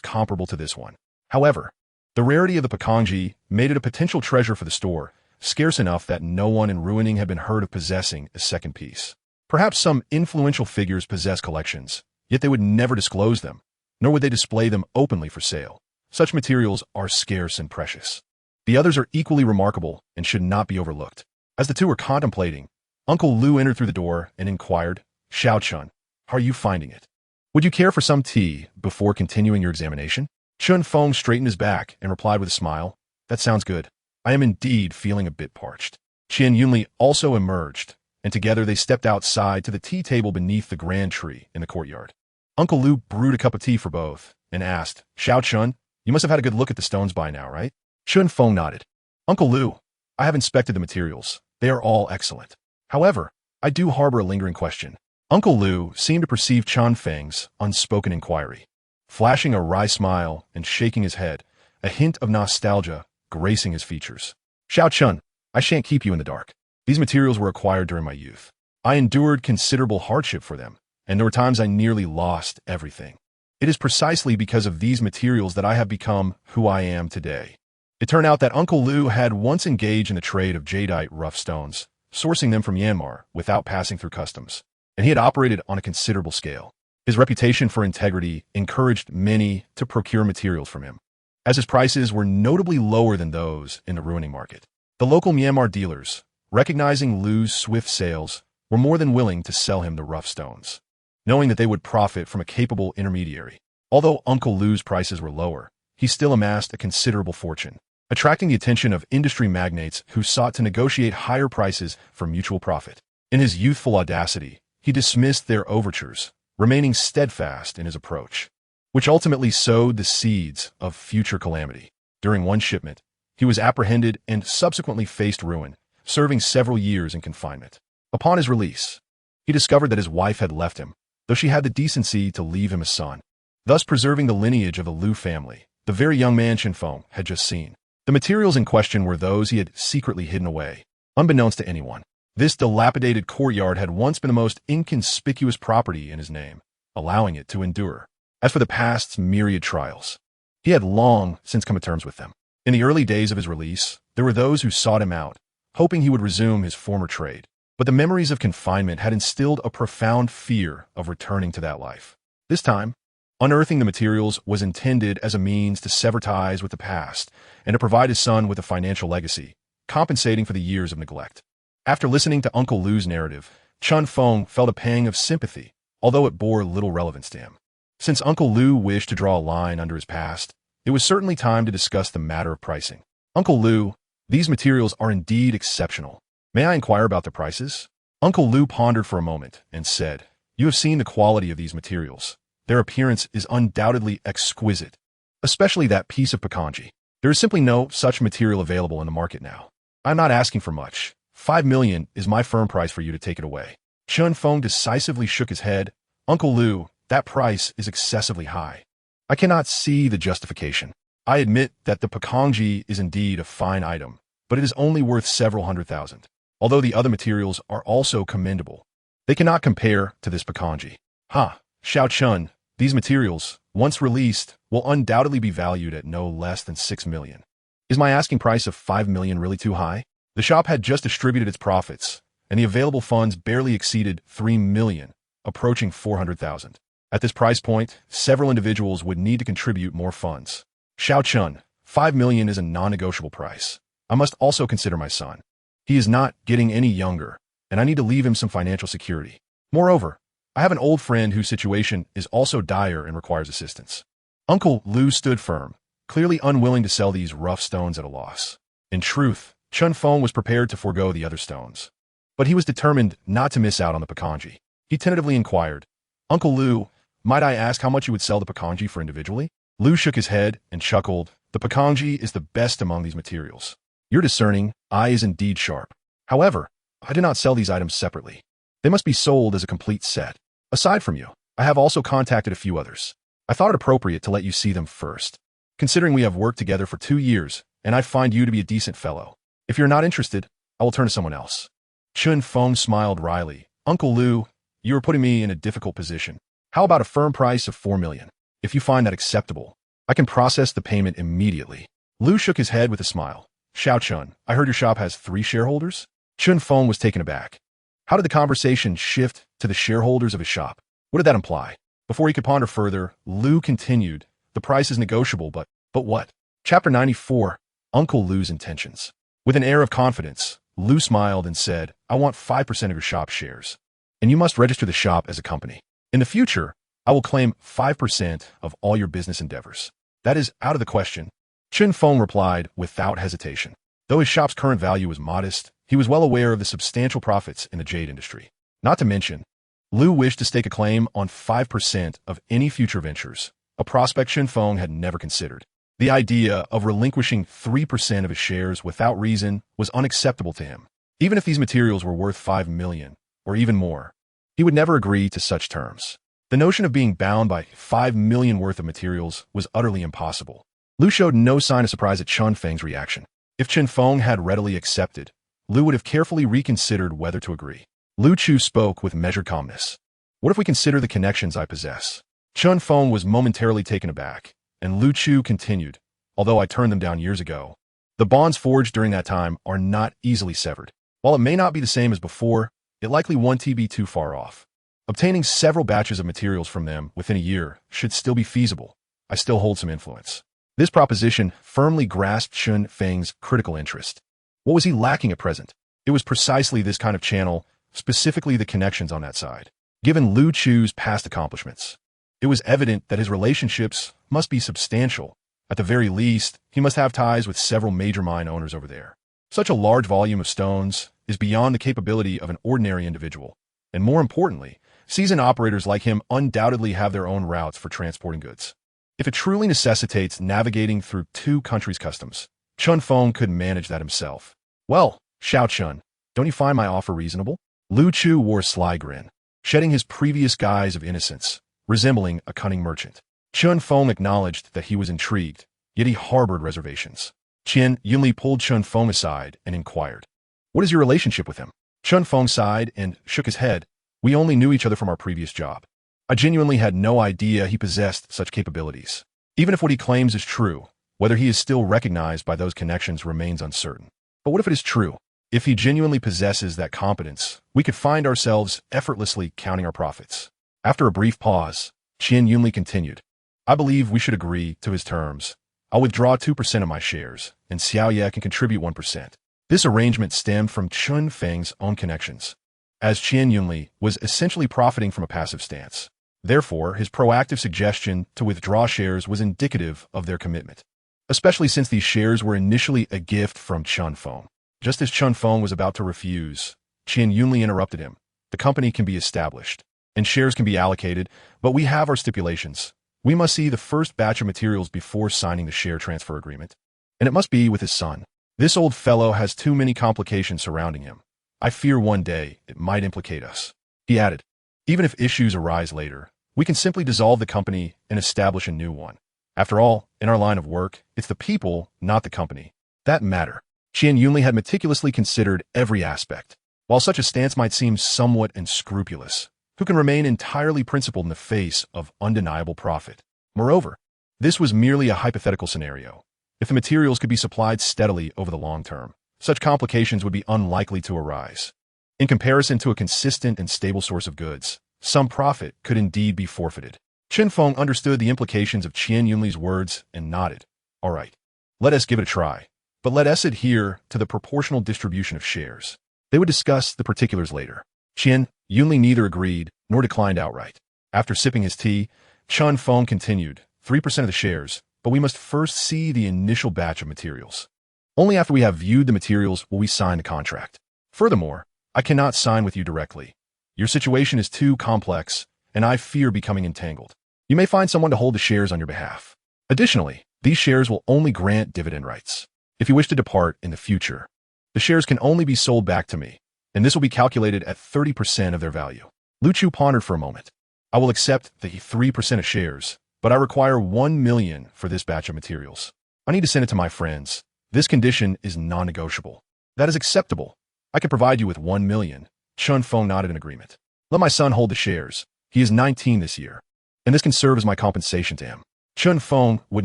A: comparable to this one. However, the rarity of the Pakanji made it a potential treasure for the store, scarce enough that no one in Ruining had been heard of possessing a second piece. Perhaps some influential figures possess collections, yet they would never disclose them, nor would they display them openly for sale. Such materials are scarce and precious. The others are equally remarkable and should not be overlooked. As the two were contemplating, Uncle Lu entered through the door and inquired, "Xiao Chun, how are you finding it? Would you care for some tea before continuing your examination?" Chen Feng straightened his back and replied with a smile, "That sounds good. I am indeed feeling a bit parched." Qian Yunli also emerged, and together they stepped outside to the tea table beneath the grand tree in the courtyard. Uncle Lu brewed a cup of tea for both and asked, "Xiao Chun, you must have had a good look at the stones by now, right?" Chen Feng nodded. "Uncle Lu, I have inspected the materials. They are all excellent. However, I do harbor a lingering question." Uncle Lu seemed to perceive Chen Feng's unspoken inquiry. Flashing a wry smile and shaking his head, a hint of nostalgia gracing his features. "Xiao Chun, I shan't keep you in the dark. These materials were acquired during my youth. I endured considerable hardship for them, and there were times I nearly lost everything. It is precisely because of these materials that I have become who I am today." It turned out that Uncle Lu had once engaged in the trade of jadeite rough stones, sourcing them from Myanmar without passing through customs, and he had operated on a considerable scale. His reputation for integrity encouraged many to procure materials from him, as his prices were notably lower than those in the Ruining market. The local Myanmar dealers, recognizing Lu's swift sales, were more than willing to sell him the rough stones, knowing that they would profit from a capable intermediary. Although Uncle Lu's prices were lower, he still amassed a considerable fortune, attracting the attention of industry magnates who sought to negotiate higher prices for mutual profit. In his youthful audacity, he dismissed their overtures, remaining steadfast in his approach, which ultimately sowed the seeds of future calamity. During one shipment, he was apprehended and subsequently faced ruin, serving several years in confinement. Upon his release, he discovered that his wife had left him, though she had the decency to leave him a son, thus preserving the lineage of the Lu family, the very young man Chen Feng had just seen. The materials in question were those he had secretly hidden away, unbeknownst to anyone. This dilapidated courtyard had once been the most inconspicuous property in his name, allowing it to endure. As for the past's myriad trials, he had long since come to terms with them. In the early days of his release, there were those who sought him out, hoping he would resume his former trade. But the memories of confinement had instilled a profound fear of returning to that life. This time, unearthing the materials was intended as a means to sever ties with the past and to provide his son with a financial legacy, compensating for the years of neglect. After listening to Uncle Lu's narrative, Chen Feng felt a pang of sympathy, although it bore little relevance to him. Since Uncle Lu wished to draw a line under his past, it was certainly time to discuss the matter of pricing. "Uncle Lu, these materials are indeed exceptional. May I inquire about the prices?" Uncle Lu pondered for a moment and said, "You have seen the quality of these materials. Their appearance is undoubtedly exquisite, especially that piece of Pakanji. There is simply no such material available in the market now. I'm not asking for much. 5 million is my firm price for you to take it away." Chen Feng decisively shook his head. "Uncle Lu, that price is excessively high. I cannot see the justification. I admit that the Pakanji is indeed a fine item, but it is only worth several 100,000. Although the other materials are also commendable, they cannot compare to this Pakanji." "Ha, Xiao Chun, these materials, once released, will undoubtedly be valued at no less than 6 million. Is my asking price of 5 million really too high? The shop had just distributed its profits, and the available funds barely exceeded 3 million, approaching 400,000. At this price point, several individuals would need to contribute more funds. Xiao Chun, 5 million is a non-negotiable price. I must also consider my son. He is not getting any younger, and I need to leave him some financial security. Moreover, I have an old friend whose situation is also dire and requires assistance. Uncle Lu stood firm, clearly unwilling to sell these rough stones at a loss. In truth, Chun Feng was prepared to forego the other stones. But he was determined not to miss out on the Pekanji. He tentatively inquired, Uncle Lu, might I ask how much you would sell the Pekanji for individually? Lu shook his head and chuckled. The Pekanji is the best among these materials. Your discerning eye is indeed sharp. However, I do not sell these items separately. They must be sold as a complete set. Aside from you, I have also contacted a few others. I thought it appropriate to let you see them first, considering we have worked together for 2 years, and I find you to be a decent fellow. If you're not interested, I will turn to someone else. Chun Feng smiled wryly. Uncle Lu, you are putting me in a difficult position. How about a firm price of 4 million? If you find that acceptable, I can process the payment immediately. Lu shook his head with a smile. Xiao Chun, I heard your shop has 3 shareholders? Chun Feng was taken aback. How did the conversation shift to the shareholders of his shop? What did that imply? Before he could ponder further, Lu continued, the price is negotiable, but what? Chapter 94, Uncle Lu's Intentions. With an air of confidence, Lu smiled and said, I want 5% of your shop shares, and you must register the shop as a company. In the future, I will claim 5% of all your business endeavors. That is out of the question. Chun Feng replied without hesitation. Though his shop's current value was modest, he was well aware of the substantial profits in the jade industry. Not to mention, Lu wished to stake a claim on 5% of any future ventures, a prospect Chun Feng had never considered. The idea of relinquishing 3% of his shares without reason was unacceptable to him. Even if these materials were worth 5 million, or even more, he would never agree to such terms. The notion of being bound by 5 million worth of materials was utterly impossible. Lu showed no sign of surprise at Chun Feng's reaction. If Chun Feng had readily accepted, Lu would have carefully reconsidered whether to agree. Lu Chu spoke with measured calmness. What if we consider the connections I possess? Chun Feng was momentarily taken aback, and Lu Chu continued, although I turned them down years ago. The bonds forged during that time are not easily severed. While it may not be the same as before, it likely won't be too far off. Obtaining several batches of materials from them within a year should still be feasible. I still hold some influence. This proposition firmly grasped Chun Feng's critical interest. What was he lacking at present? It was precisely this kind of channel, specifically the connections on that side. Given Lu Chu's past accomplishments, it was evident that his relationships must be substantial. At the very least, he must have ties with several major mine owners over there. Such a large volume of stones is beyond the capability of an ordinary individual. And more importantly, seasoned operators like him undoubtedly have their own routes for transporting goods. If it truly necessitates navigating through 2 countries' customs, Chun Feng could manage that himself. Well, Xiao Chun, don't you find my offer reasonable? Lu Chu wore a sly grin, shedding his previous guise of innocence, resembling a cunning merchant. Chun Feng acknowledged that he was intrigued, yet he harbored reservations. Yunnan pulled Chun Feng aside and inquired, what is your relationship with him? Chun Feng sighed and shook his head. We only knew each other from our previous job. I genuinely had no idea he possessed such capabilities. Even if what he claims is true, whether he is still recognized by those connections remains uncertain. But what if it is true? If he genuinely possesses that competence, we could find ourselves effortlessly counting our profits. After a brief pause, Yunnan continued, I believe we should agree to his terms. I'll withdraw 2% of my shares, and Xiao Ye can contribute 1%. This arrangement stemmed from Chun Feng's own connections, as Yunnan was essentially profiting from a passive stance. Therefore, his proactive suggestion to withdraw shares was indicative of their commitment, especially since these shares were initially a gift from Chun Feng. Just as Chun Feng was about to refuse, Yunnan interrupted him. The company can be established, and shares can be allocated, but we have our stipulations. We must see the first batch of materials before signing the share transfer agreement. And it must be with his son. This old fellow has too many complications surrounding him. I fear one day it might implicate us. He added, even if issues arise later, we can simply dissolve the company and establish a new one. After all, in our line of work, it's the people, not the company, that matter. Yunnan had meticulously considered every aspect. While such a stance might seem somewhat unscrupulous, who can remain entirely principled in the face of undeniable profit? Moreover, this was merely a hypothetical scenario. If the materials could be supplied steadily over the long term, such complications would be unlikely to arise. In comparison to a consistent and stable source of goods, some profit could indeed be forfeited. Chen Feng understood the implications of Qian Yunli's words and nodded. All right, let us give it a try, but let us adhere to the proportional distribution of shares. They would discuss the particulars later. Qian Yunli neither agreed nor declined outright. After sipping his tea, Chen Feng continued, 3% of the shares, but we must first see the initial batch of materials. Only after we have viewed the materials will we sign the contract. Furthermore, I cannot sign with you directly. Your situation is too complex, and I fear becoming entangled. You may find someone to hold the shares on your behalf. Additionally, these shares will only grant dividend rights. If you wish to depart in the future, the shares can only be sold back to me, and this will be calculated at 30% of their value. Lu Chu pondered for a moment. I will accept the 3% of shares, but I require 1 million for this batch of materials. I need to send it to my friends. This condition is non-negotiable. That is acceptable. I can provide you with 1 million. Chen Feng nodded in agreement. Let my son hold the shares. He is 19 this year, and this can serve as my compensation to him. Chen Feng would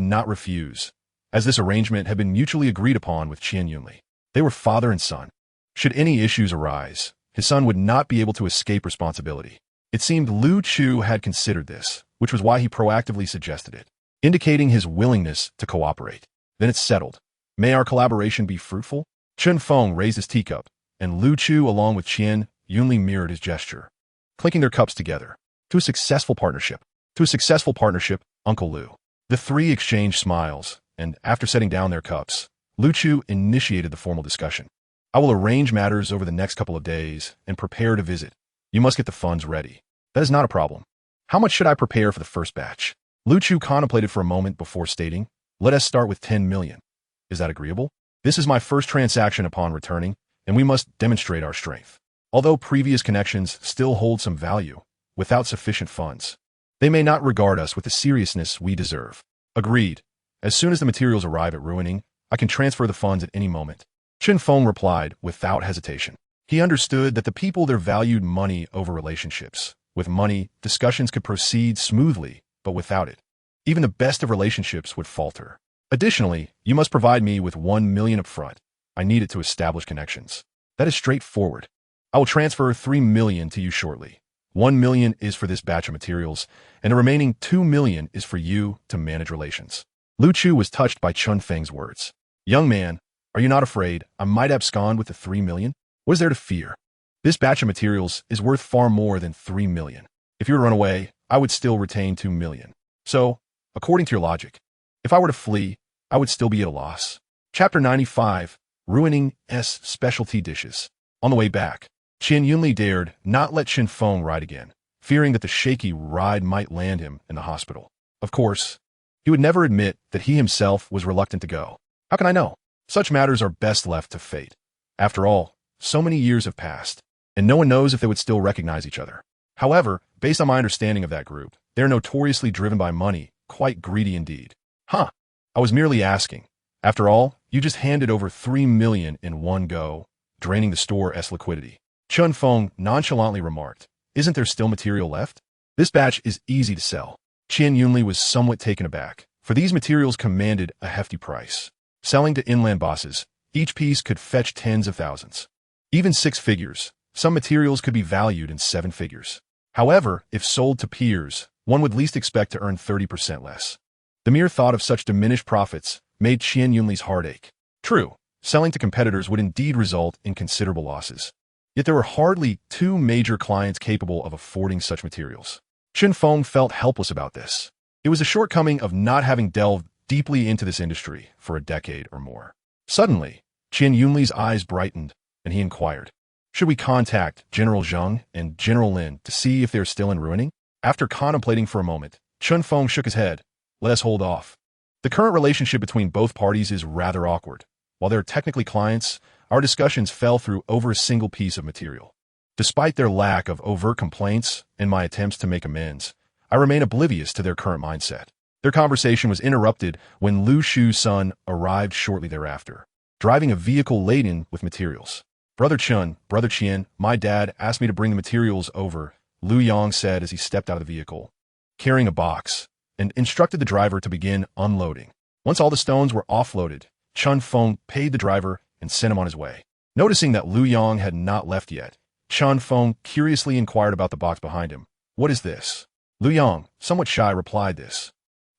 A: not refuse, as this arrangement had been mutually agreed upon with Qian Yunli. They were father and son. Should any issues arise, his son would not be able to escape responsibility. It seemed Lu Chu had considered this, which was why he proactively suggested it, indicating his willingness to cooperate. Then it's settled. May our collaboration be fruitful? Chen Feng raised his teacup, and Lu Chu, along with Qian Yunli, mirrored his gesture, clinking their cups together. To a successful partnership. To a successful partnership, Uncle Lu. The three exchanged smiles, and after setting down their cups, Lu Chu initiated the formal discussion. I will arrange matters over the next couple of days and prepare to visit. You must get the funds ready. That is not a problem. How much should I prepare for the first batch? Lu Chu contemplated for a moment before stating, let us start with 10 million. Is that agreeable? This is my first transaction upon returning, and we must demonstrate our strength. Although previous connections still hold some value, without sufficient funds, they may not regard us with the seriousness we deserve. Agreed. As soon as the materials arrive at Ruining, I can transfer the funds at any moment. Chen Feng replied without hesitation. He understood that the people there valued money over relationships. With money, discussions could proceed smoothly, but without it, even the best of relationships would falter. Additionally, you must provide me with 1 million upfront. I need it to establish connections. That is straightforward. I will transfer 3 million to you shortly. 1 million is for this batch of materials, and the remaining 2 million is for you to manage relations. Lu Chu was touched by Chen Feng's words. Young man, are you not afraid I might abscond with the 3 million? What is there to fear? This batch of materials is worth far more than 3 million. If you were to run away, I would still retain 2 million. So, according to your logic, if I were to flee, I would still be at a loss. Chapter 95, Ruining S Specialty Dishes. On the way back, Qian Yunli dared not let Chen Feng ride again, fearing that the shaky ride might land him in the hospital. Of course, he would never admit that he himself was reluctant to go. How can I know? Such matters are best left to fate. After all, so many years have passed, and no one knows if they would still recognize each other. However, based on my understanding of that group, they are notoriously driven by money, quite greedy indeed. Huh. I was merely asking. After all, you just handed over 3 million in one go, draining the store's liquidity. Chen Feng nonchalantly remarked, isn't there still material left? This batch is easy to sell. Qian Yunli was somewhat taken aback, for these materials commanded a hefty price. Selling to inland bosses, each piece could fetch tens of thousands. Even 6 figures, some materials could be valued in 7 figures. However, if sold to peers, one would least expect to earn 30% less. The mere thought of such diminished profits made Qian Yunli's heart ache. True, selling to competitors would indeed result in considerable losses. Yet there were hardly 2 major clients capable of affording such materials. Chen Feng felt helpless about this. It was a shortcoming of not having delved deeply into this industry for a decade or more. Suddenly, Qian Yunli's eyes brightened, and he inquired, should we contact General Zheng and General Lin to see if they are still in Ruining? After contemplating for a moment, Chen Feng shook his head. Let us hold off. The current relationship between both parties is rather awkward. While they are technically clients, our discussions fell through over a single piece of material. Despite their lack of overt complaints and my attempts to make amends, I remain oblivious to their current mindset. Their conversation was interrupted when Lu Shu's son arrived shortly thereafter, driving a vehicle laden with materials. Brother Chen, Brother Qian, my dad asked me to bring the materials over, Lu Yang said as he stepped out of the vehicle, carrying a box, and instructed the driver to begin unloading. Once all the stones were offloaded, Chun Feng paid the driver and sent him on his way. Noticing that Lu Yang had not left yet, Chun Feng curiously inquired about the box behind him. What is this? Lu Yang, somewhat shy, replied this.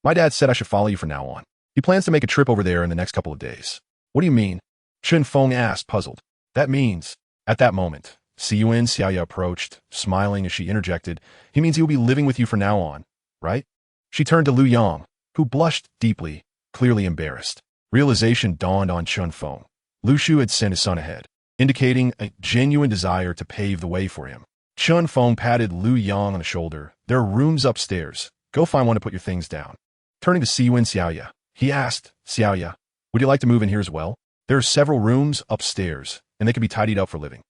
A: My dad said I should follow you from now on. He plans to make a trip over there in the next couple of days. What do you mean? Chun Feng asked, puzzled. That means, at that moment, Yuan Xiaoya approached, smiling as she interjected, he means he will be living with you from now on, right? She turned to Lu Yang, who blushed deeply, clearly embarrassed. Realization dawned on Chun Feng. Lu Shu had sent his son ahead, indicating a genuine desire to pave the way for him. Chun Feng patted Lu Yang on the shoulder. There are rooms upstairs. Go find one to put your things down. Turning to Yuan Xiaoya, he asked, Xiaoya, would you like to move in here as well? There are several rooms upstairs, and they can be tidied up for living.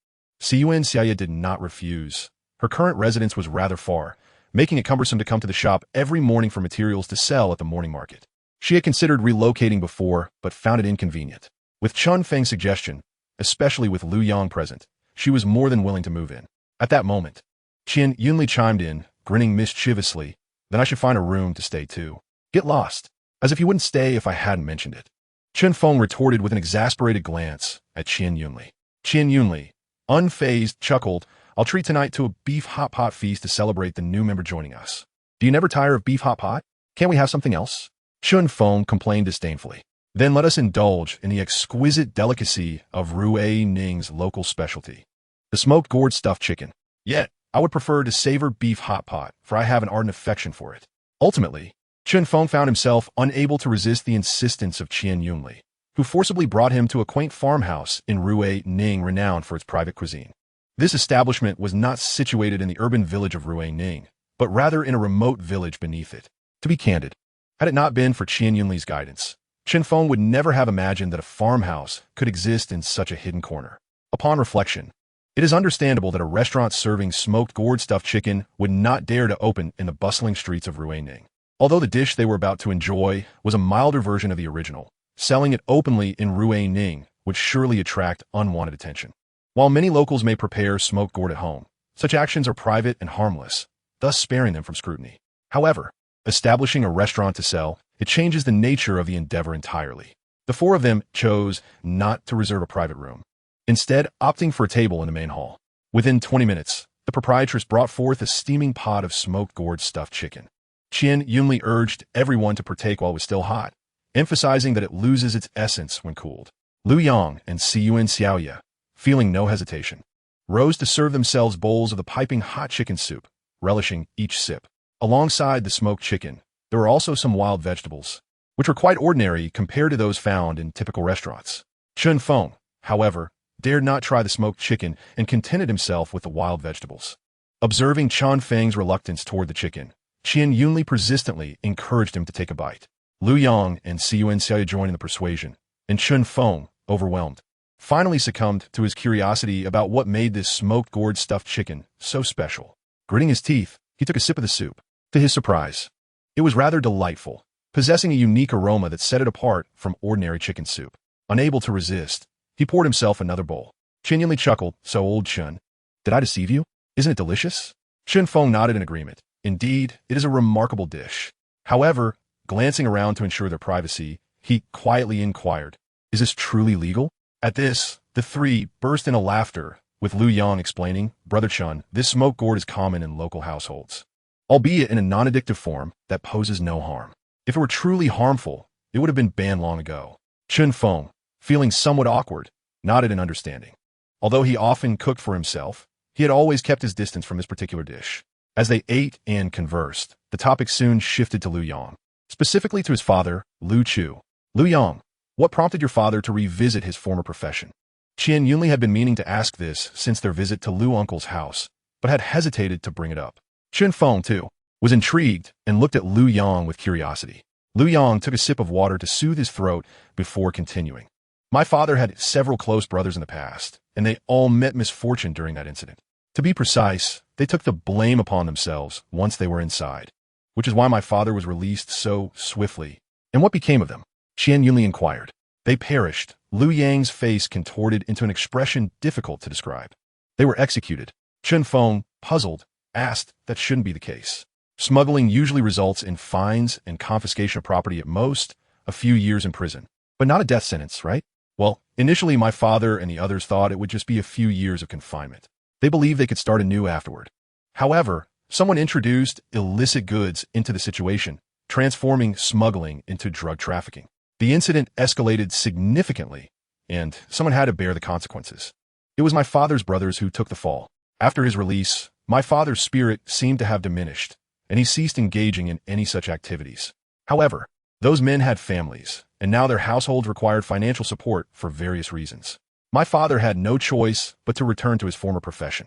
A: Yuan Xiaoya did not refuse. Her current residence was rather far, making it cumbersome to come to the shop every morning for materials to sell at the morning market. She had considered relocating before, but found it inconvenient. With Chun Feng's suggestion, especially with Lu Yang present, she was more than willing to move in. At that moment, Qian Yunli chimed in, grinning mischievously, then I should find a room to stay too. Get lost, as if you wouldn't stay if I hadn't mentioned it. Chun Feng retorted with an exasperated glance at Qian Yunli. Qian Yunli, unfazed, chuckled, I'll treat tonight to a beef hot pot feast to celebrate the new member joining us. Do you never tire of beef hot pot? Can't we have something else? Chun Feng complained disdainfully. Then let us indulge in the exquisite delicacy of Ruiling's local specialty, the smoked gourd stuffed chicken. Yet, I would prefer to savor beef hot pot, for I have an ardent affection for it. Ultimately, Chun Feng found himself unable to resist the insistence of Qian Yunli, who forcibly brought him to a quaint farmhouse in Ruiling renowned for its private cuisine. This establishment was not situated in the urban village of Ruiling, but rather in a remote village beneath it. To be candid, had it not been for Qian Yunli's guidance, Chun Feng would never have imagined that a farmhouse could exist in such a hidden corner. Upon reflection, it is understandable that a restaurant serving smoked gourd stuffed chicken would not dare to open in the bustling streets of Ruiling. Although the dish they were about to enjoy was a milder version of the original, selling it openly in Ruiling would surely attract unwanted attention. While many locals may prepare smoked gourd at home, such actions are private and harmless, thus sparing them from scrutiny. However, establishing a restaurant to sell, it changes the nature of the endeavor entirely. The four of them chose not to reserve a private room, instead opting for a table in the main hall. Within 20 minutes, the proprietress brought forth a steaming pot of smoked gourd stuffed chicken. Qian Yunli urged everyone to partake while it was still hot, emphasizing that it loses its essence when cooled. Lu Yang and Yuan Xiaoya, feeling no hesitation, rose to serve themselves bowls of the piping hot chicken soup, relishing each sip. Alongside the smoked chicken, there were also some wild vegetables, which were quite ordinary compared to those found in typical restaurants. Chun Feng, however, dared not try the smoked chicken and contented himself with the wild vegetables. Observing Chun Feng's reluctance toward the chicken, Qian Yunli persistently encouraged him to take a bite. Lu Yang and Yuan Xiaoya joined in the persuasion, and Chun Feng, overwhelmed, finally succumbed to his curiosity about what made this smoked gourd stuffed chicken so special. Gritting his teeth, he took a sip of the soup. To his surprise, it was rather delightful, possessing a unique aroma that set it apart from ordinary chicken soup. Unable to resist, he poured himself another bowl. Qian Yunli chuckled, so old Chun, did I deceive you? Isn't it delicious? Chun Feng nodded in agreement. Indeed, it is a remarkable dish. However, glancing around to ensure their privacy, he quietly inquired, is this truly legal? At this, the three burst into laughter, with Lu Yang explaining, Brother Chun, this smoked gourd is common in local households, albeit in a non-addictive form that poses no harm. If it were truly harmful, it would have been banned long ago. Chun Feng, feeling somewhat awkward, nodded in understanding. Although he often cooked for himself, he had always kept his distance from this particular dish. As they ate and conversed, the topic soon shifted to Lu Yang, specifically to his father, Lu Chu. Lu Yang, what prompted your father to revisit his former profession? Qian Yunli had been meaning to ask this since their visit to Lu Uncle's house, but had hesitated to bring it up. Chun Feng, too, was intrigued and looked at Lu Yang with curiosity. Lu Yang took a sip of water to soothe his throat before continuing. My father had several close brothers in the past, and they all met misfortune during that incident. To be precise, they took the blame upon themselves once they were inside, which is why my father was released so swiftly. And what became of them? Qian Yunli inquired. They perished. Lu Yang's face contorted into an expression difficult to describe. They were executed. Chun Feng, puzzled, asked that shouldn't be the case. Smuggling usually results in fines and confiscation of property at most, a few years in prison. But not a death sentence, right? Well, initially my father and the others thought it would just be a few years of confinement. They believed they could start anew afterward. However, someone introduced illicit goods into the situation, transforming smuggling into drug trafficking. The incident escalated significantly, and someone had to bear the consequences. It was my father's brothers who took the fall. After his release, my father's spirit seemed to have diminished, and he ceased engaging in any such activities. However, those men had families, and now their households required financial support for various reasons. My father had no choice but to return to his former profession.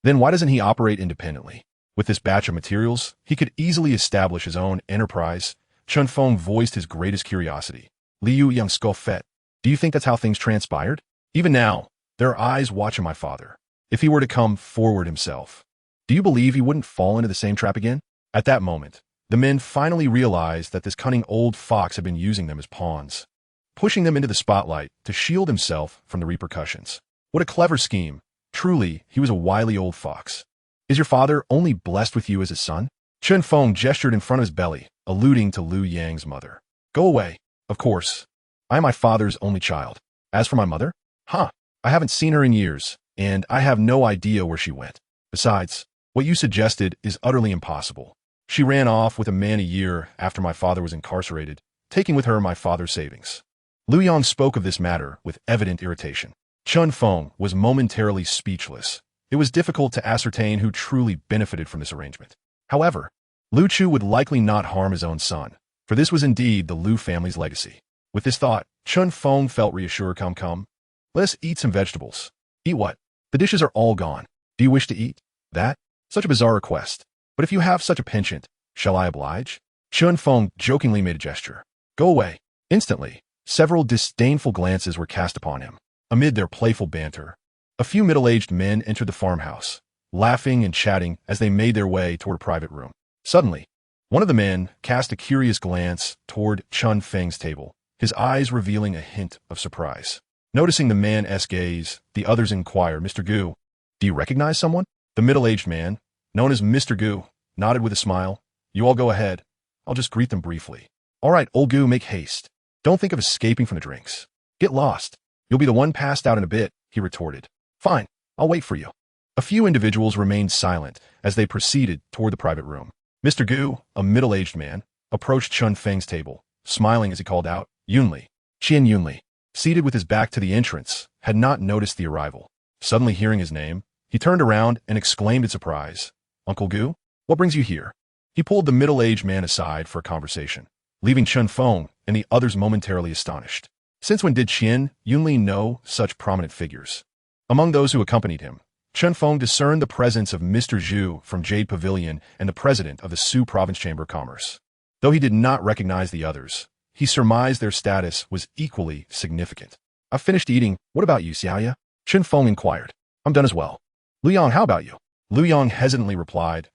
A: Then why doesn't he operate independently? With this batch of materials, he could easily establish his own enterprise. Chun Feng voiced his greatest curiosity. Liu Yang scoffed. Do you think that's how things transpired? Even now, there are eyes watching my father. If he were to come forward himself, do you believe he wouldn't fall into the same trap again? At that moment, the men finally realized that this cunning old fox had been using them as pawns, pushing them into the spotlight to shield himself from the repercussions. What a clever scheme. Truly, he was a wily old fox. Is your father only blessed with you as his son? Chun Feng gestured in front of his belly, alluding to Liu Yang's mother. Go away. Of course. I am my father's only child. As for my mother? I haven't seen her in years, and I have no idea where she went. Besides, what you suggested is utterly impossible. She ran off with a man a year after my father was incarcerated, taking with her my father's savings. Liu Yang spoke of this matter with evident irritation. Chun Feng was momentarily speechless. It was difficult to ascertain who truly benefited from this arrangement. However, Lu Chu would likely not harm his own son, for this was indeed the Lu family's legacy. With this thought, Chun Feng felt reassured. Come. Let us eat some vegetables. Eat what? The dishes are all gone. Do you wish to eat that? Such a bizarre request. But if you have such a penchant, shall I oblige? Chun Feng jokingly made a gesture. Go away. Instantly, several disdainful glances were cast upon him. Amid their playful banter, a few middle-aged men entered the farmhouse, laughing and chatting as they made their way toward a private room. Suddenly, one of the men cast a curious glance toward Chun Feng's table, his eyes revealing a hint of surprise. Noticing the man's gaze, the others inquired, Mr. Gu, do you recognize someone? The middle-aged man, known as Mr. Gu, nodded with a smile. You all go ahead. I'll just greet them briefly. All right, old Gu, make haste. Don't think of escaping from the drinks. Get lost. You'll be the one passed out in a bit, he retorted. Fine, I'll wait for you. A few individuals remained silent as they proceeded toward the private room. Mr. Gu, a middle-aged man, approached Chun Feng's table, smiling as he called out, Yunli. Qian Yunli, seated with his back to the entrance, had not noticed the arrival. Suddenly hearing his name, he turned around and exclaimed in surprise, Uncle Gu, what brings you here? He pulled the middle-aged man aside for a conversation, leaving Chun Feng and the others momentarily astonished. Since when did Qian Yunli know such prominent figures? Among those who accompanied him, Chun Feng discerned the presence of Mr. Zhu from Jade Pavilion and the president of the Su Province Chamber of Commerce. Though he did not recognize the others, he surmised their status was equally significant. I've finished eating. What about you, Xiaoya? Chun Feng inquired. I'm done as well. Liu Yang, how about you? Liu Yang hesitantly replied,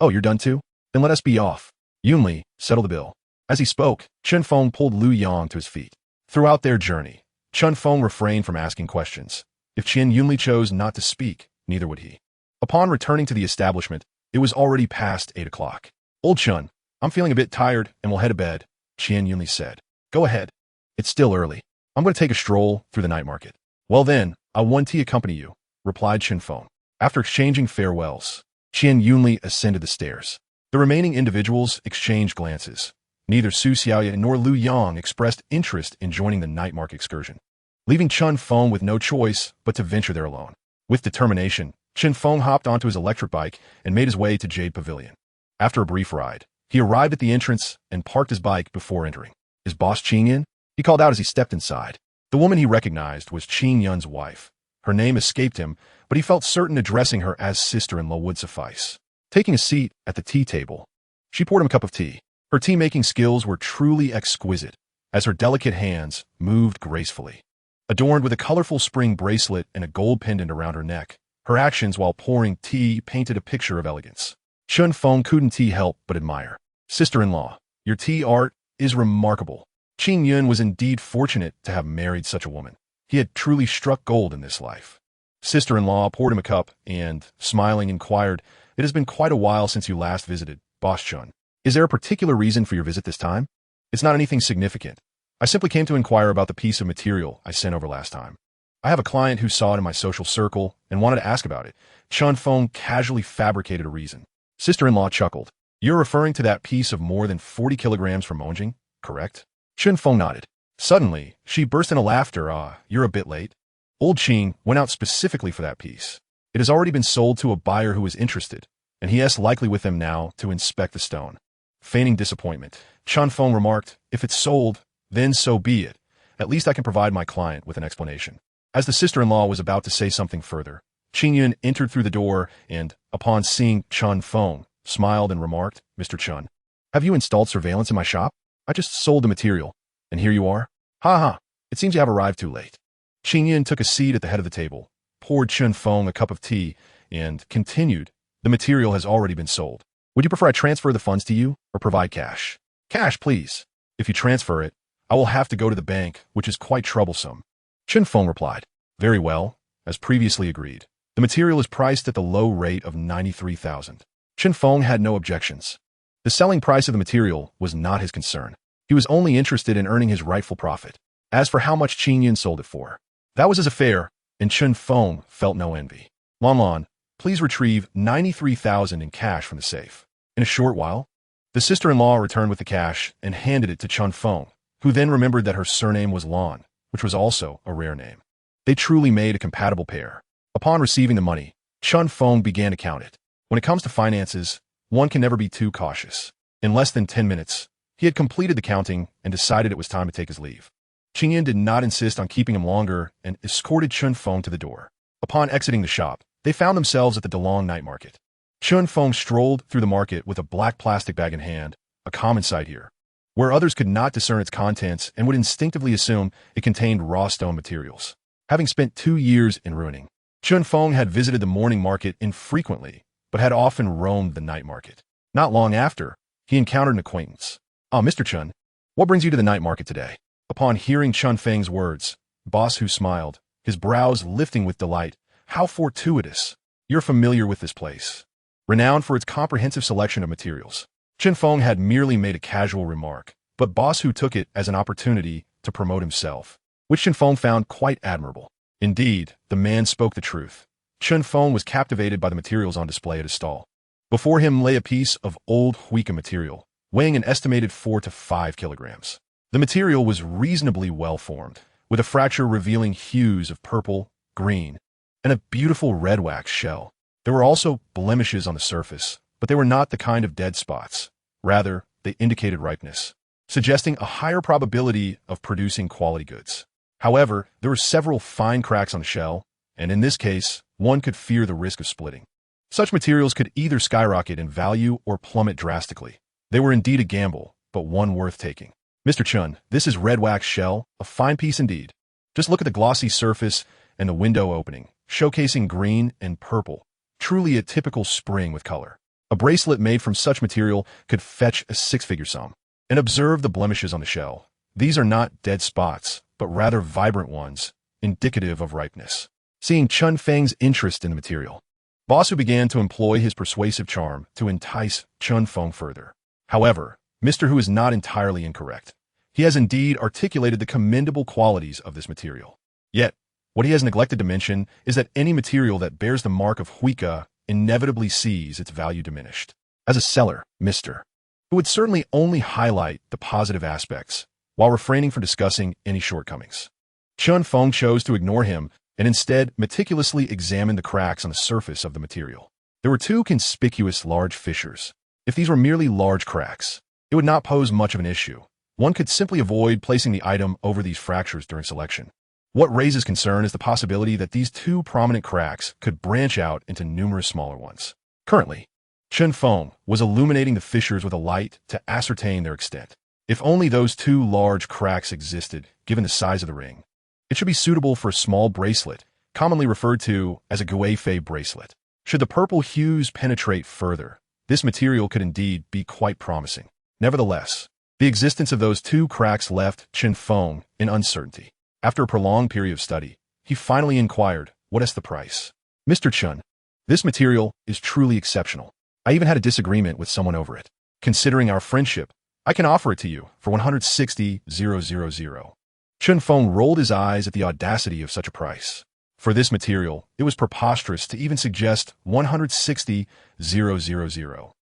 A: Oh, you're done too? Then let us be off. Yunli, settle the bill. As he spoke, Chun Feng pulled Liu Yang to his feet. Throughout their journey, Chun Feng refrained from asking questions. If Qian Yunli chose not to speak, neither would he. Upon returning to the establishment, it was already past 8 o'clock. Old Chun, I'm feeling a bit tired and will head to bed, Qian Yunli said. Go ahead. It's still early. I'm going to take a stroll through the night market. Well then, I'll one tea accompany you, replied Chun Feng. After exchanging farewells, Qian Yunli ascended the stairs. The remaining individuals exchanged glances. Neither Su Xiaoya nor Liu Yang expressed interest in joining the night market excursion, leaving Chun Feng with no choice but to venture there alone. With determination, Chun Feng hopped onto his electric bike and made his way to Jade Pavilion. After a brief ride, he arrived at the entrance and parked his bike before entering. Is Boss Qing in? He called out as he stepped inside. The woman he recognized was Qing Yun's wife. Her name escaped him, but he felt certain addressing her as sister-in-law would suffice. Taking a seat at the tea table, she poured him a cup of tea. Her tea-making skills were truly exquisite, as her delicate hands moved gracefully. Adorned with a colorful spring bracelet and a gold pendant around her neck, her actions while pouring tea painted a picture of elegance. Chun Feng couldn't help but admire. Sister-in-law, your tea art is remarkable. Qing Yun was indeed fortunate to have married such a woman. He had truly struck gold in this life. Sister-in-law poured him a cup and, smiling, inquired, It has been quite a while since you last visited, Boss Chun. Is there a particular reason for your visit this time? It's not anything significant. I simply came to inquire about the piece of material I sent over last time. I have a client who saw it in my social circle and wanted to ask about it. Chun Feng casually fabricated a reason. Sister-in-law chuckled. You're referring to that piece of more than 40 kilograms from Monjing, correct? Chun Feng nodded. Suddenly, she burst into laughter. You're a bit late. Old Qing went out specifically for that piece. It has already been sold to a buyer who is interested, and he is likely with them now to inspect the stone. Feigning disappointment, Chun Feng remarked, if it's sold, then so be it. At least I can provide my client with an explanation. As the sister-in-law was about to say something further, Qing Yun entered through the door and, upon seeing Chun Feng, smiled and remarked, Mr. Chun, have you installed surveillance in my shop? I just sold the material, and here you are. Ha ha, it seems you have arrived too late. Qing Yun took a seat at the head of the table, poured Chun Feng a cup of tea, and continued, the material has already been sold. Would you prefer I transfer the funds to you or provide cash? Cash, please. If you transfer it, I will have to go to the bank, which is quite troublesome. Chun Feng replied, very well, as previously agreed. The material is priced at the low rate of 93,000. Chun Feng had no objections. The selling price of the material was not his concern. He was only interested in earning his rightful profit. As for how much Qing Yun sold it for, that was his affair, and Chun Feng felt no envy. Lan, please retrieve 93,000 in cash from the safe. In a short while, the sister-in-law returned with the cash and handed it to Chun Feng, who then remembered that her surname was Lan, which was also a rare name. They truly made a compatible pair. Upon receiving the money, Chun Feng began to count it. When it comes to finances, one can never be too cautious. In less than 10 minutes, he had completed the counting and decided it was time to take his leave. Qing Yun did not insist on keeping him longer and escorted Chun Feng to the door. Upon exiting the shop, they found themselves at the Dalong night market. Chun Feng strolled through the market with a black plastic bag in hand, a common sight here, where others could not discern its contents and would instinctively assume it contained raw stone materials. Having spent 2 years in Ruiling, Chun Feng had visited the morning market infrequently, but had often roamed the night market. Not long after, he encountered an acquaintance. Mr. Chun, what brings you to the night market today? Upon hearing Chun Feng's words, Boss Hu smiled, his brows lifting with delight. How fortuitous. You're familiar with this place. Renowned for its comprehensive selection of materials. Chun Feng had merely made a casual remark, but Boss Hu took it as an opportunity to promote himself, which Chun Feng found quite admirable. Indeed, the man spoke the truth. Chun Feng was captivated by the materials on display at his stall. Before him lay a piece of old huica material, weighing an estimated 4 to 5 kilograms. The material was reasonably well formed, with a fracture revealing hues of purple, green, and a beautiful red wax shell. There were also blemishes on the surface, but they were not the kind of dead spots. Rather, they indicated ripeness, suggesting a higher probability of producing quality goods. However, there were several fine cracks on the shell, and in this case, one could fear the risk of splitting. Such materials could either skyrocket in value or plummet drastically. They were indeed a gamble, but one worth taking. Mr. Chun, this is red wax shell, a fine piece indeed. Just look at the glossy surface and the window opening, showcasing green and purple. Truly a typical spring with color. A bracelet made from such material could fetch a 6-figure sum. And observe the blemishes on the shell. These are not dead spots, but rather vibrant ones, indicative of ripeness. Seeing Chun Feng's interest in the material, Boss Hu began to employ his persuasive charm to entice Chun Feng further. However, Mr. Hu is not entirely incorrect. He has indeed articulated the commendable qualities of this material. Yet, what he has neglected to mention is that any material that bears the mark of huica inevitably sees its value diminished. As a seller, Mr. Hu would certainly only highlight the positive aspects, while refraining from discussing any shortcomings. Chun Feng chose to ignore him and instead meticulously examined the cracks on the surface of the material. There were 2 conspicuous large fissures. If these were merely large cracks, it would not pose much of an issue. One could simply avoid placing the item over these fractures during selection. What raises concern is the possibility that these 2 prominent cracks could branch out into numerous smaller ones. Currently, Chun Feng was illuminating the fissures with a light to ascertain their extent. If only those 2 large cracks existed, given the size of the ring, it should be suitable for a small bracelet, commonly referred to as a guifei bracelet. Should the purple hues penetrate further, this material could indeed be quite promising. Nevertheless, the existence of those 2 cracks left Chun Feng in uncertainty. After a prolonged period of study, he finally inquired, what is the price? Mr. Chun, this material is truly exceptional. I even had a disagreement with someone over it. Considering our friendship, I can offer it to you for 160,000. Chun Feng rolled his eyes at the audacity of such a price. For this material, it was preposterous to even suggest 160,000.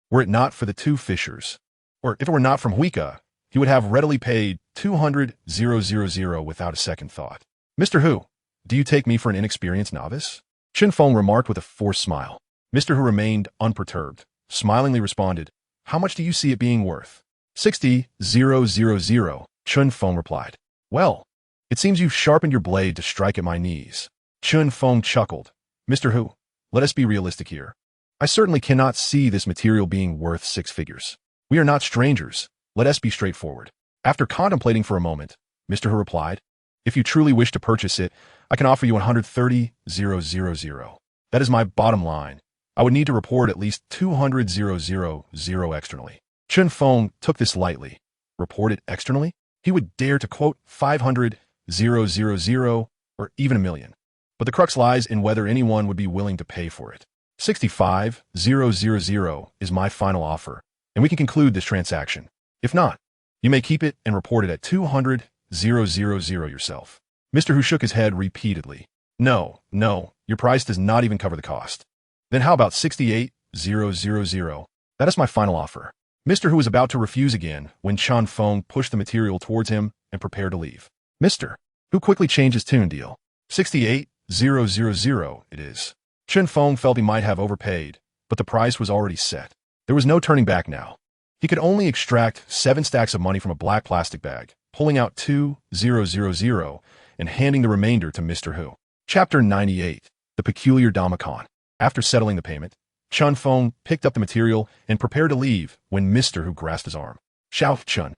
A: Were it not for the two fishers, or if it were not from Huika, he would have readily paid 200,000 without a second thought. Mr. Hu, do you take me for an inexperienced novice? Chun Feng remarked with a forced smile. Mr. Hu remained unperturbed, smilingly responded, how much do you see it being worth? 60,000, Chun Feng replied. Well, it seems you've sharpened your blade to strike at my knees. Chun Feng chuckled. Mr. Hu, let us be realistic here. I certainly cannot see this material being worth 6 figures. We are not strangers. Let us be straightforward. After contemplating for a moment, Mr. Hu replied, if you truly wish to purchase it, I can offer you 130,000. That is my bottom line. I would need to report at least 200,000 externally. Chun Feng took this lightly. Report it externally? He would dare to quote 500,000 or even 1,000,000. But the crux lies in whether anyone would be willing to pay for it. 65,000 is my final offer, and we can conclude this transaction. If not, you may keep it and report it at 200,000 yourself. Mr. Hu shook his head repeatedly. No, your price does not even cover the cost. Then how about 68,000? That is my final offer. Mr. Hu was about to refuse again when Chun Feng pushed the material towards him and prepared to leave. Mr. Hu quickly changed his tune. Deal. 68,000 it is. Chun Feng felt he might have overpaid, but the price was already set. There was no turning back now. He could only extract 7 stacks of money from a black plastic bag, pulling out 2,000 and handing the remainder to Mr. Hu. Chapter 98. The Peculiar Dhamma. After settling the payment, Chun Feng picked up the material and prepared to leave when Mr. Hu grasped his arm. Xiao Chun,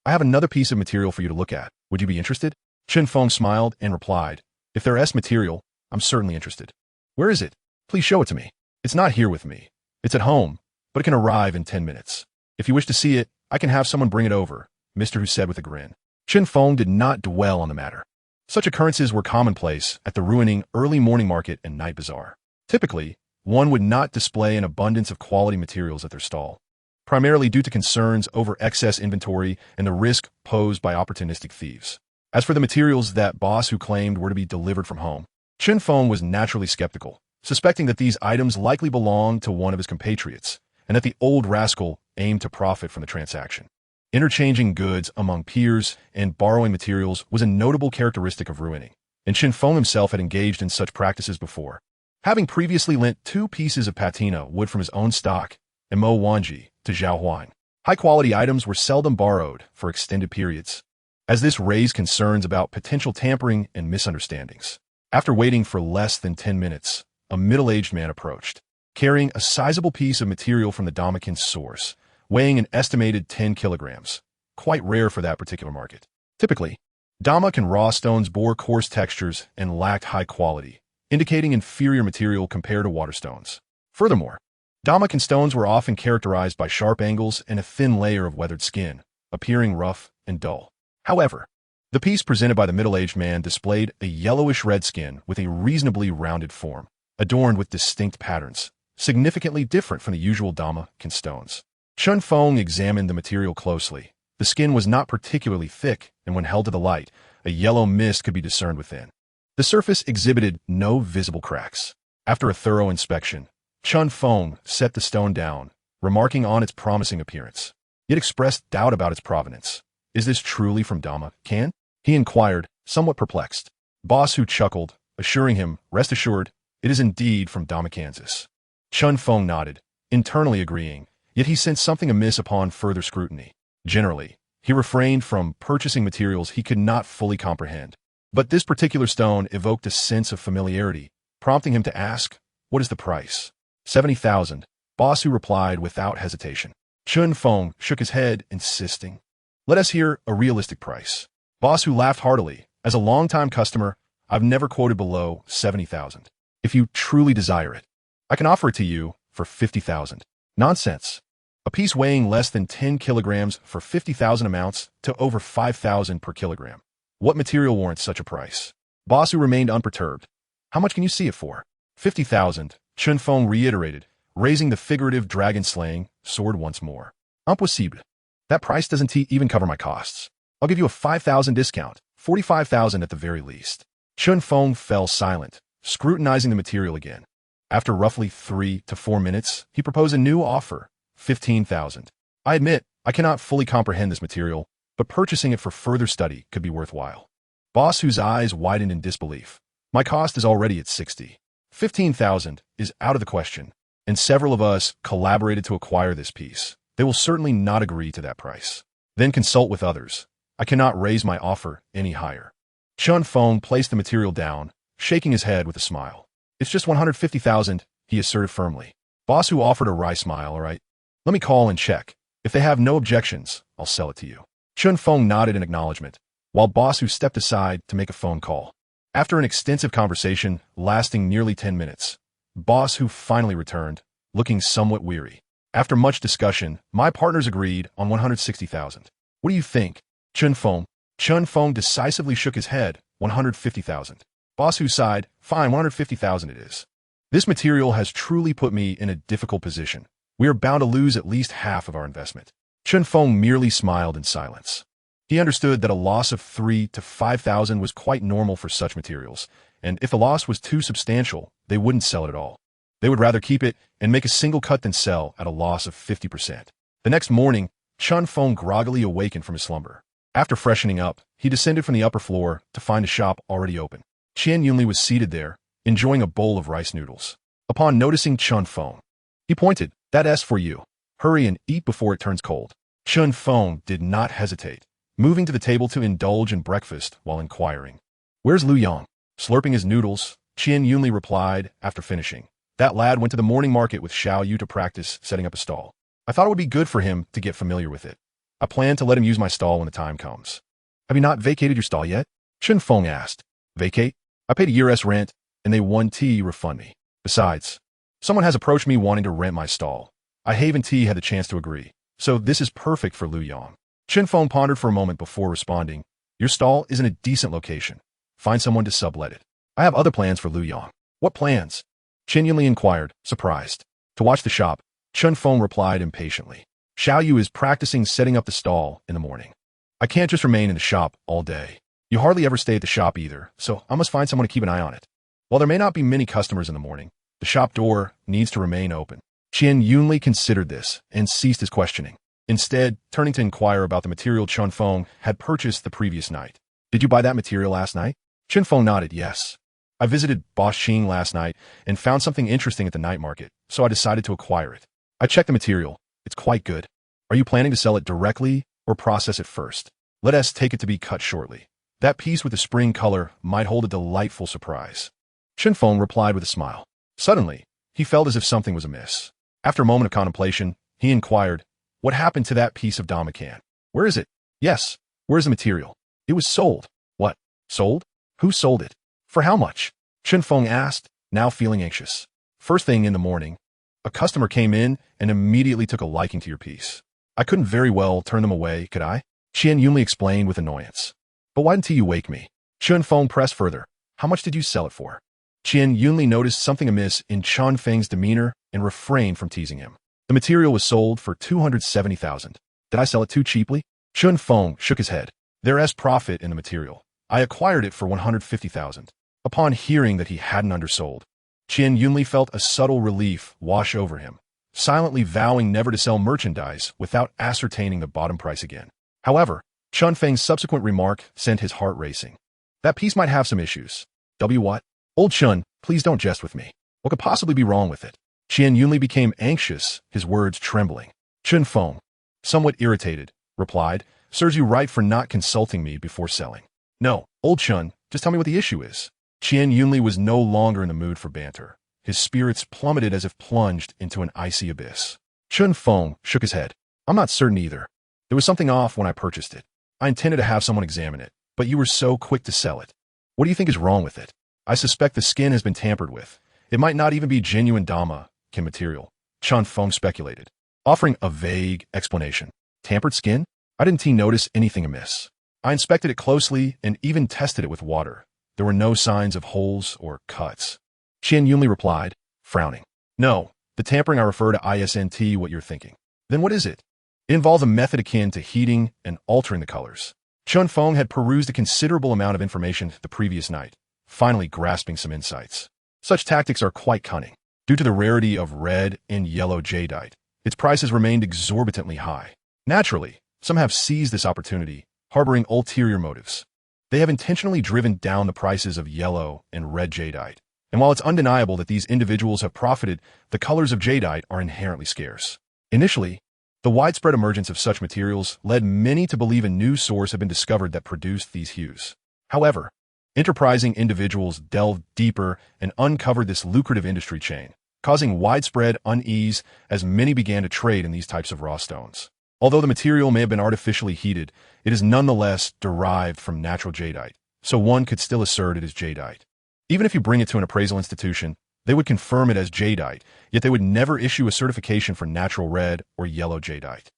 A: I have another piece of material for you to look at. Would you be interested? Chun Feng smiled and replied, if there is material, I'm certainly interested. Where is it? Please show it to me. It's not here with me. It's at home, but it can arrive in 10 minutes. If you wish to see it, I can have someone bring it over, Mr. Hu said with a grin. Chun Feng did not dwell on the matter. Such occurrences were commonplace at the Ruiling early morning market and night bazaar. Typically, one would not display an abundance of quality materials at their stall, primarily due to concerns over excess inventory and the risk posed by opportunistic thieves. As for the materials that Boss Hu claimed were to be delivered from home, Chun Feng was naturally skeptical, suspecting that these items likely belonged to one of his compatriots, and that the old rascal aimed to profit from the transaction. Interchanging goods among peers and borrowing materials was a notable characteristic of Ruining, and Chun Feng himself had engaged in such practices before, having previously lent 2 pieces of patina wood from his own stock and Mo Wanji to Zhao Huan. High-quality items were seldom borrowed for extended periods, as this raised concerns about potential tampering and misunderstandings. After waiting for less than 10 minutes, a middle-aged man approached, carrying a sizable piece of material from the Dhammakin's source, weighing an estimated 10 kilograms, quite rare for that particular market. Typically, Dhammakin raw stones bore coarse textures and lacked high quality, indicating inferior material compared to water stones. Furthermore, Dhammakin stones were often characterized by sharp angles and a thin layer of weathered skin, appearing rough and dull. However, the piece presented by the middle-aged man displayed a yellowish-red skin with a reasonably rounded form, adorned with distinct patterns, significantly different from the usual Dhammakin stones. Chun Feng examined the material closely. The skin was not particularly thick, and when held to the light, a yellow mist could be discerned within. The surface exhibited no visible cracks. After a thorough inspection, Chun Feng set the stone down, remarking on its promising appearance, yet expressed doubt about its provenance. Is this truly from Dhammakin? He inquired, somewhat perplexed. Boss Hu chuckled, assuring him, rest assured, it is indeed from Dhammakin. Chun Feng nodded, internally agreeing, yet he sensed something amiss upon further scrutiny. Generally, he refrained from purchasing materials he could not fully comprehend. But this particular stone evoked a sense of familiarity, prompting him to ask, what is the price? 70,000, Boss Hu replied without hesitation. Chun Feng shook his head, insisting, let us hear a realistic price. Boss Hu laughed heartily. As a long-time customer, I've never quoted below 70,000. If you truly desire it, I can offer it to you for 50,000. Nonsense. A piece weighing less than 10 kilograms for 50,000 amounts to over 5,000 per kilogram. What material warrants such a price? Boss Hu remained unperturbed. How much can you see it for? 50,000, Chun Feng reiterated, raising the figurative dragon-slaying sword once more. Impossible. That price doesn't even cover my costs. I'll give you a 5,000 discount, 45,000 at the very least. Chun Feng fell silent, scrutinizing the material again. After roughly 3 to 4 minutes, he proposed a new offer, 15,000. I admit, I cannot fully comprehend this material, but purchasing it for further study could be worthwhile. Boss, whose eyes widened in disbelief. My cost is already at 60. 15,000 is out of the question, and several of us collaborated to acquire this piece. They will certainly not agree to that price. Then consult with others. I cannot raise my offer any higher. Chun Feng placed the material down, shaking his head with a smile. It's just 150,000, he asserted firmly. Boss, who offered a wry smile, all right. Let me call and check. If they have no objections, I'll sell it to you. Chun Feng nodded in acknowledgement, while Boss, who stepped aside to make a phone call. After an extensive conversation lasting nearly 10 minutes, Boss, who finally returned, looking somewhat weary. After much discussion, my partners agreed on 160,000. What do you think? Chun Feng decisively shook his head, 150,000. Boss, who sighed, fine, 150,000 it is. This material has truly put me in a difficult position. We are bound to lose at least half of our investment. Chun Feng merely smiled in silence. He understood that a loss of 3 to 5,000 was quite normal for such materials, and if the loss was too substantial, they wouldn't sell it at all. They would rather keep it and make a single cut than sell at a loss of 50%. The next morning, Chun Feng groggily awakened from his slumber. After freshening up, he descended from the upper floor to find a shop already open. Yunnan was seated there, enjoying a bowl of rice noodles. Upon noticing Chun Feng, he pointed, "That's for you. Hurry and eat before it turns cold." Chun Feng did not hesitate, moving to the table to indulge in breakfast while inquiring, "Where's Lu Yang?" Slurping his noodles, Yunnan replied after finishing, "That lad went to the morning market with Xiao Yu to practice setting up a stall. I thought it would be good for him to get familiar with it. I plan to let him use my stall when the time comes." "Have you not vacated your stall yet?" Chun Feng asked. "Vacate? I paid a year's rent, and they won T refund me. Besides, someone has approached me wanting to rent my stall. I Haven T had the chance to agree, so this is perfect for Lu Yang." Chun Feng pondered for a moment before responding, "Your stall is in a decent location. Find someone to sublet it. I have other plans for Lu Yang." "What plans?" Yunnan inquired, surprised. "To watch the shop," Chun Feng replied impatiently. "Xiao Yu is practicing setting up the stall in the morning. I can't just remain in the shop all day. You hardly ever stay at the shop either, so I must find someone to keep an eye on it. While there may not be many customers in the morning, the shop door needs to remain open." Yunnan considered this and ceased his questioning, instead turning to inquire about the material Chun Feng had purchased the previous night. "Did you buy that material last night?" Chun Feng nodded, "Yes. I visited Boss Xing last night and found something interesting at the night market, so I decided to acquire it. I checked the material. It's quite good. Are you planning to sell it directly or process it first? Let us take it to be cut shortly. That piece with the spring color might hold a delightful surprise." Chun Feng replied with a smile. Suddenly, he felt as if something was amiss. After a moment of contemplation, he inquired, "What happened to that piece of Damacan? Where is it?" "Yes. Where's the material?" "It was sold." "What? Sold? Who sold it? For how much?" Chun Feng asked, now feeling anxious. "First thing in the morning, a customer came in and immediately took a liking to your piece. I couldn't very well turn them away, could I?" Yunnan explained with annoyance. "But why didn't you wake me?" Chun Feng pressed further. "How much did you sell it for?" Yunnan noticed something amiss in Chun Feng's demeanor and refrained from teasing him. "The material was sold for 270,000. Did I sell it too cheaply?" Chun Feng shook his head. "There is profit in the material. I acquired it for 150,000. Upon hearing that he hadn't undersold, Yunnan felt a subtle relief wash over him, silently vowing never to sell merchandise without ascertaining the bottom price again. However, Chun Feng's subsequent remark sent his heart racing. "That piece might have some issues." What? "Old Chun, please don't jest with me. What could possibly be wrong with it?" Yunnan became anxious, his words trembling. Chun Feng, somewhat irritated, replied, "Serves you right for not consulting me before selling." "No, Old Chun, just tell me what the issue is." Yunnan was no longer in the mood for banter. His spirits plummeted as if plunged into an icy abyss. Chun Feng shook his head. "I'm not certain either. There was something off when I purchased it. I intended to have someone examine it, but you were so quick to sell it. What do you think is wrong with it?" "I suspect the skin has been tampered with. It might not even be genuine Dama-kin material," Chun Feng speculated, offering a vague explanation. "Tampered skin? I didn't notice anything amiss. I inspected it closely and even tested it with water. There were no signs of holes or cuts." Yunnan replied, frowning. "No, the tampering I refer to isn't what you're thinking." "Then what is it?" It involves a method akin to heating and altering the colors. Chun Feng had perused a considerable amount of information the previous night, finally grasping some insights. Such tactics are quite cunning. Due to the rarity of red and yellow jadeite, its price has remained exorbitantly high. Naturally, some have seized this opportunity, harboring ulterior motives. They have intentionally driven down the prices of yellow and red jadeite. And while it's undeniable that these individuals have profited, the colors of jadeite are inherently scarce. Initially, the widespread emergence of such materials led many to believe a new source had been discovered that produced these hues. However, enterprising individuals delved deeper and uncovered this lucrative industry chain, causing widespread unease as many began to trade in these types of raw stones. Although the material may have been artificially heated, it is nonetheless derived from natural jadeite, so one could still assert it is jadeite. Even if you bring it to an appraisal institution, they would confirm it as jadeite, yet they would never issue a certification for natural red or yellow jadeite.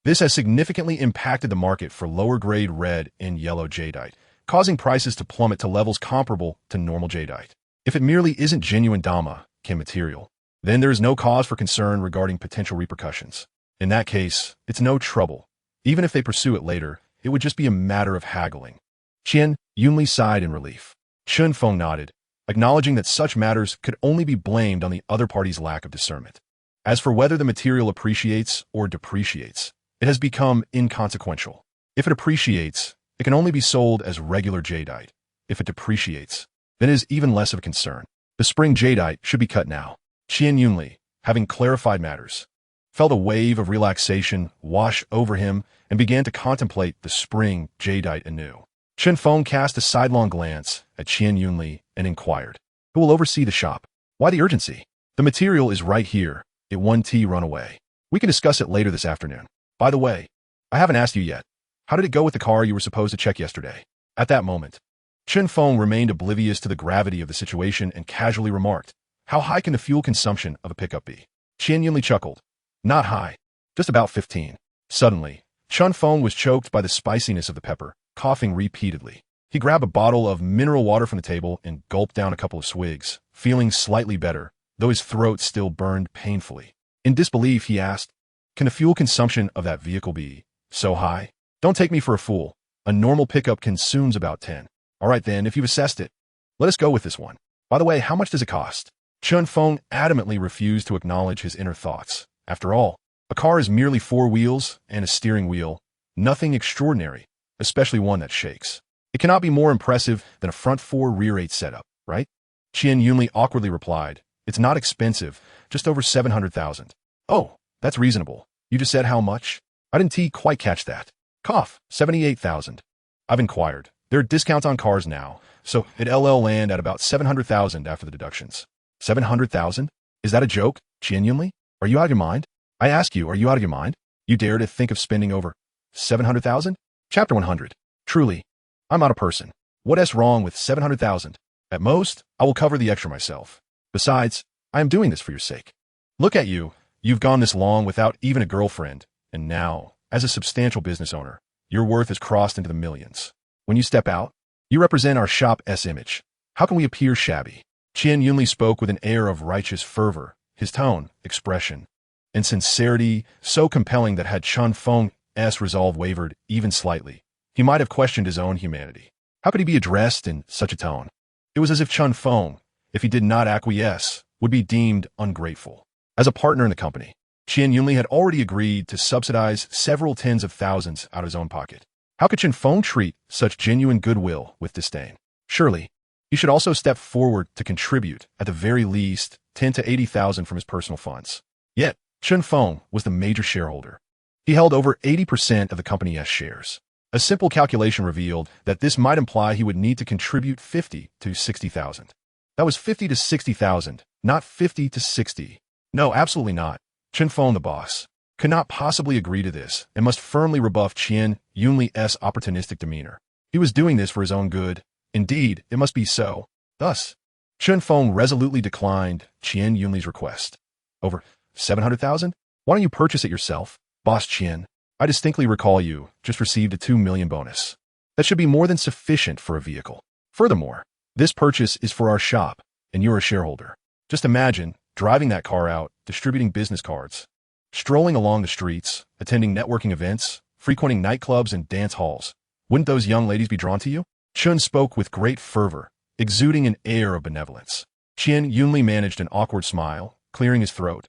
A: This has significantly impacted the market for lower-grade red and yellow jadeite, causing prices to plummet to levels comparable to normal jadeite. If it merely isn't genuine Dhamma, material, then there is no cause for concern regarding potential repercussions. In that case, it's no trouble. Even if they pursue it later, it would just be a matter of haggling. Qian Yunli sighed in relief. Chun Feng nodded, acknowledging that such matters could only be blamed on the other party's lack of discernment. As for whether the material appreciates or depreciates, it has become inconsequential. If it appreciates, it can only be sold as regular jadeite. If it depreciates, then it is even less of a concern. The spring jadeite should be cut now. Qian Yunli, having clarified matters, felt a wave of relaxation wash over him and began to contemplate the spring jadeite anew. Chun Feng cast a sidelong glance at Qian Yunli and inquired, "Who will oversee the shop? Why the urgency? The material is right here. It 1T run away. We can discuss it later this afternoon. By the way, I haven't asked you yet. How did it go with the car you were supposed to check yesterday?" At that moment, Chun Feng remained oblivious to the gravity of the situation and casually remarked, "How high can the fuel consumption of a pickup be?" Qian Yunli chuckled. "Not high. Just about 15. Suddenly, Chun Feng was choked by the spiciness of the pepper, coughing repeatedly. He grabbed a bottle of mineral water from the table and gulped down a couple of swigs, feeling slightly better, though his throat still burned painfully. In disbelief, he asked, "Can the fuel consumption of that vehicle be so high? Don't take me for a fool. A normal pickup consumes about 10. All right then, if you've assessed it, let us go with this one. By the way, how much does it cost?" Chun Feng adamantly refused to acknowledge his inner thoughts. After all, a car is merely 4 wheels and a steering wheel, nothing extraordinary, especially one that shakes. It cannot be more impressive than a front 4 rear 8 setup, right? Qian Yunli awkwardly replied, "It's not expensive, just over 700,000. "Oh, that's reasonable. You just said how much?" "I didn't quite catch that." "Cough, 78,000. "I've inquired. There are discounts on cars now, so it'll land at about 700,000 after the deductions." 700,000? Is that a joke, Qian Yunli? Are you out of your mind? I ask you, are you out of your mind? You dare to think of spending over 700,000? Chapter 100. Truly, I'm not a person. What's wrong with 700,000? At most, I will cover the extra myself. Besides, I am doing this for your sake. Look at you. You've gone this long without even a girlfriend, and now, as a substantial business owner, your worth has crossed into the millions. When you step out, you represent our shop's image. How can we appear shabby?" Qian Yunli spoke with an air of righteous fervor, his tone, expression, and sincerity so compelling that had Chun Feng's resolve wavered even slightly, he might have questioned his own humanity. How could he be addressed in such a tone? It was as if Chun Feng, if he did not acquiesce, would be deemed ungrateful. As a partner in the company, Qian Yunli had already agreed to subsidize several tens of thousands out of his own pocket. How could Chun Feng treat such genuine goodwill with disdain? Surely, he should also step forward to contribute, at the very least, 10 to 80,000 from his personal funds. Yet, Chun Feng was the major shareholder. He held over 80% of the company's shares. A simple calculation revealed that this might imply he would need to contribute 50 to 60,000. That was 50 to 60,000, not 50 to 60. No, absolutely not. Chun Feng, the boss, could not possibly agree to this and must firmly rebuff Qian Yunli's opportunistic demeanor. He was doing this for his own good. Indeed, it must be so. Thus, Chun Feng resolutely declined Qian Yunli's request. Over 700,000? Why don't you purchase it yourself? Boss Qian, I distinctly recall you just received a 2 million bonus. That should be more than sufficient for a vehicle. Furthermore, this purchase is for our shop, and you're a shareholder. Just imagine driving that car out, distributing business cards. strolling along the streets, attending networking events, frequenting nightclubs and dance halls. Wouldn't those young ladies be drawn to you? Chun spoke with great fervor, exuding an air of benevolence. Qian Yunli managed an awkward smile, clearing his throat.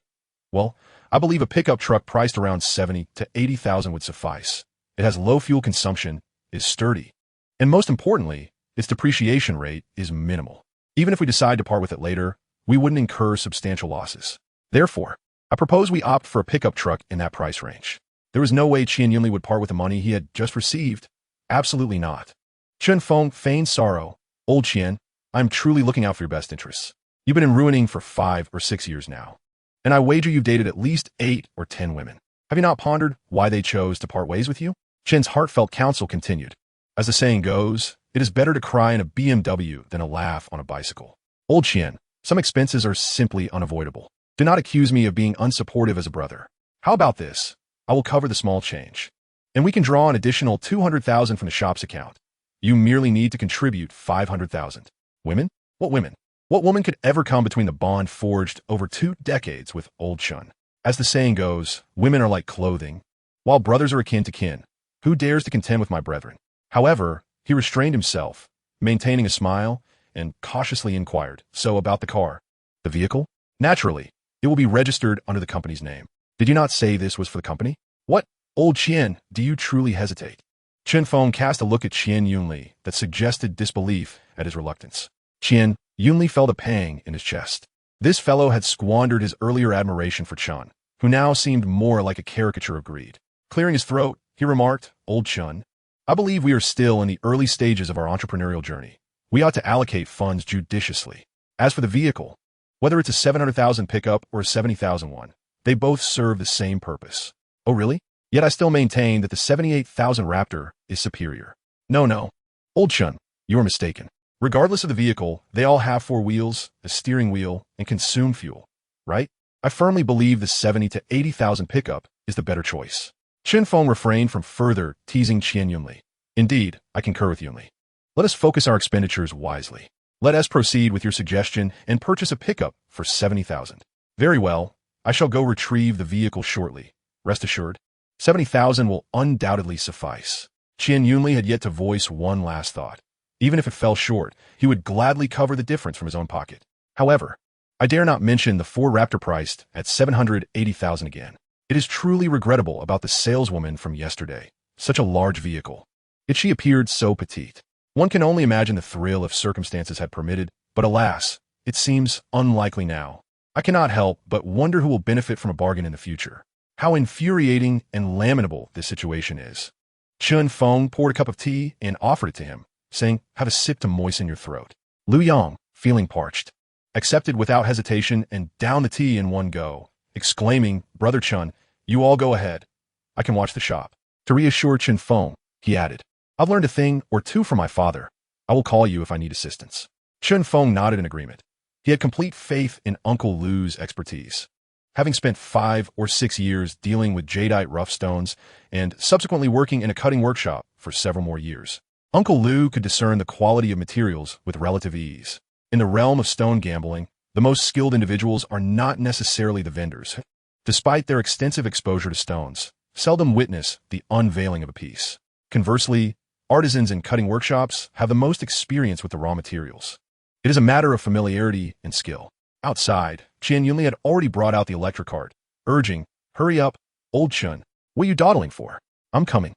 A: Well, I believe a pickup truck priced around 70 to 80,000 would suffice. It has low fuel consumption, is sturdy, and most importantly, its depreciation rate is minimal. Even if we decide to part with it later, we wouldn't incur substantial losses. Therefore, I propose we opt for a pickup truck in that price range. There was no way Qian Yunli would part with the money he had just received. Absolutely not. Chun Feng feigned sorrow. Old Qian, I'm truly looking out for your best interests. You've been in Ruining for 5 or 6 years now, and I wager you've dated at least 8 or 10 women. Have you not pondered why they chose to part ways with you? Qian's heartfelt counsel continued. As the saying goes, it is better to cry in a BMW than a laugh on a bicycle. Old Qian, some expenses are simply unavoidable. Do not accuse me of being unsupportive as a brother. How about this? I will cover the small change, and we can draw an additional 200,000 from the shop's account. You merely need to contribute 500,000. Women? What women? What woman could ever come between the bond forged over 2 decades with old Chun? As the saying goes, women are like clothing, while brothers are akin to kin. Who dares to contend with my brethren? However, he restrained himself, maintaining a smile, and cautiously inquired, so about the car? The vehicle? Naturally, it will be registered under the company's name. Did you not say this was for the company? What? Old Qian, do you truly hesitate? Chun Feng cast a look at Qian Yunli that suggested disbelief at his reluctance. Qian Yunli felt a pang in his chest. This fellow had squandered his earlier admiration for Chun, who now seemed more like a caricature of greed. Clearing his throat, he remarked, Old Chun, I believe we are still in the early stages of our entrepreneurial journey. We ought to allocate funds judiciously. As for the vehicle, whether it's a 700,000 pickup or a 70,000 one, they both serve the same purpose. Oh really? Yet I still maintain that the 78,000 Raptor is superior. No. Old Chun, you are mistaken. Regardless of the vehicle, they all have 4 wheels, a steering wheel, and consume fuel, right? I firmly believe the 70 to 80,000 pickup is the better choice. Chun Feng refrained from further teasing Qian Yunli. Indeed, I concur with Yunli. Let us focus our expenditures wisely. Let us proceed with your suggestion and purchase a pickup for 70,000. Very well, I shall go retrieve the vehicle shortly. Rest assured, 70,000 will undoubtedly suffice. Qian Yunli had yet to voice one last thought. Even if it fell short, he would gladly cover the difference from his own pocket. However, I dare not mention the 4 Raptor priced at 780,000 again. It is truly regrettable about the saleswoman from yesterday. Such a large vehicle. Yet she appeared so petite. One can only imagine the thrill if circumstances had permitted, but alas, it seems unlikely now. I cannot help but wonder who will benefit from a bargain in the future. How infuriating and lamentable this situation is. Chun Feng poured a cup of tea and offered it to him, saying, have a sip to moisten your throat. Liu Yang, feeling parched, accepted without hesitation and downed the tea in one go, exclaiming, Brother Chun, you all go ahead. I can watch the shop. To reassure Chun Feng, he added, I've learned a thing or two from my father. I will call you if I need assistance. Chun Feng nodded in agreement. He had complete faith in Uncle Liu's expertise. Having spent 5 or 6 years dealing with jadeite rough stones and subsequently working in a cutting workshop for several more years, Uncle Liu could discern the quality of materials with relative ease. In the realm of stone gambling, the most skilled individuals are not necessarily the vendors. Despite their extensive exposure to stones, seldom witness the unveiling of a piece. Conversely, artisans in cutting workshops have the most experience with the raw materials. It is a matter of familiarity and skill. Outside, Qian Yunli had already brought out the electric cart, urging, hurry up, old Chun. What are you dawdling for? I'm coming.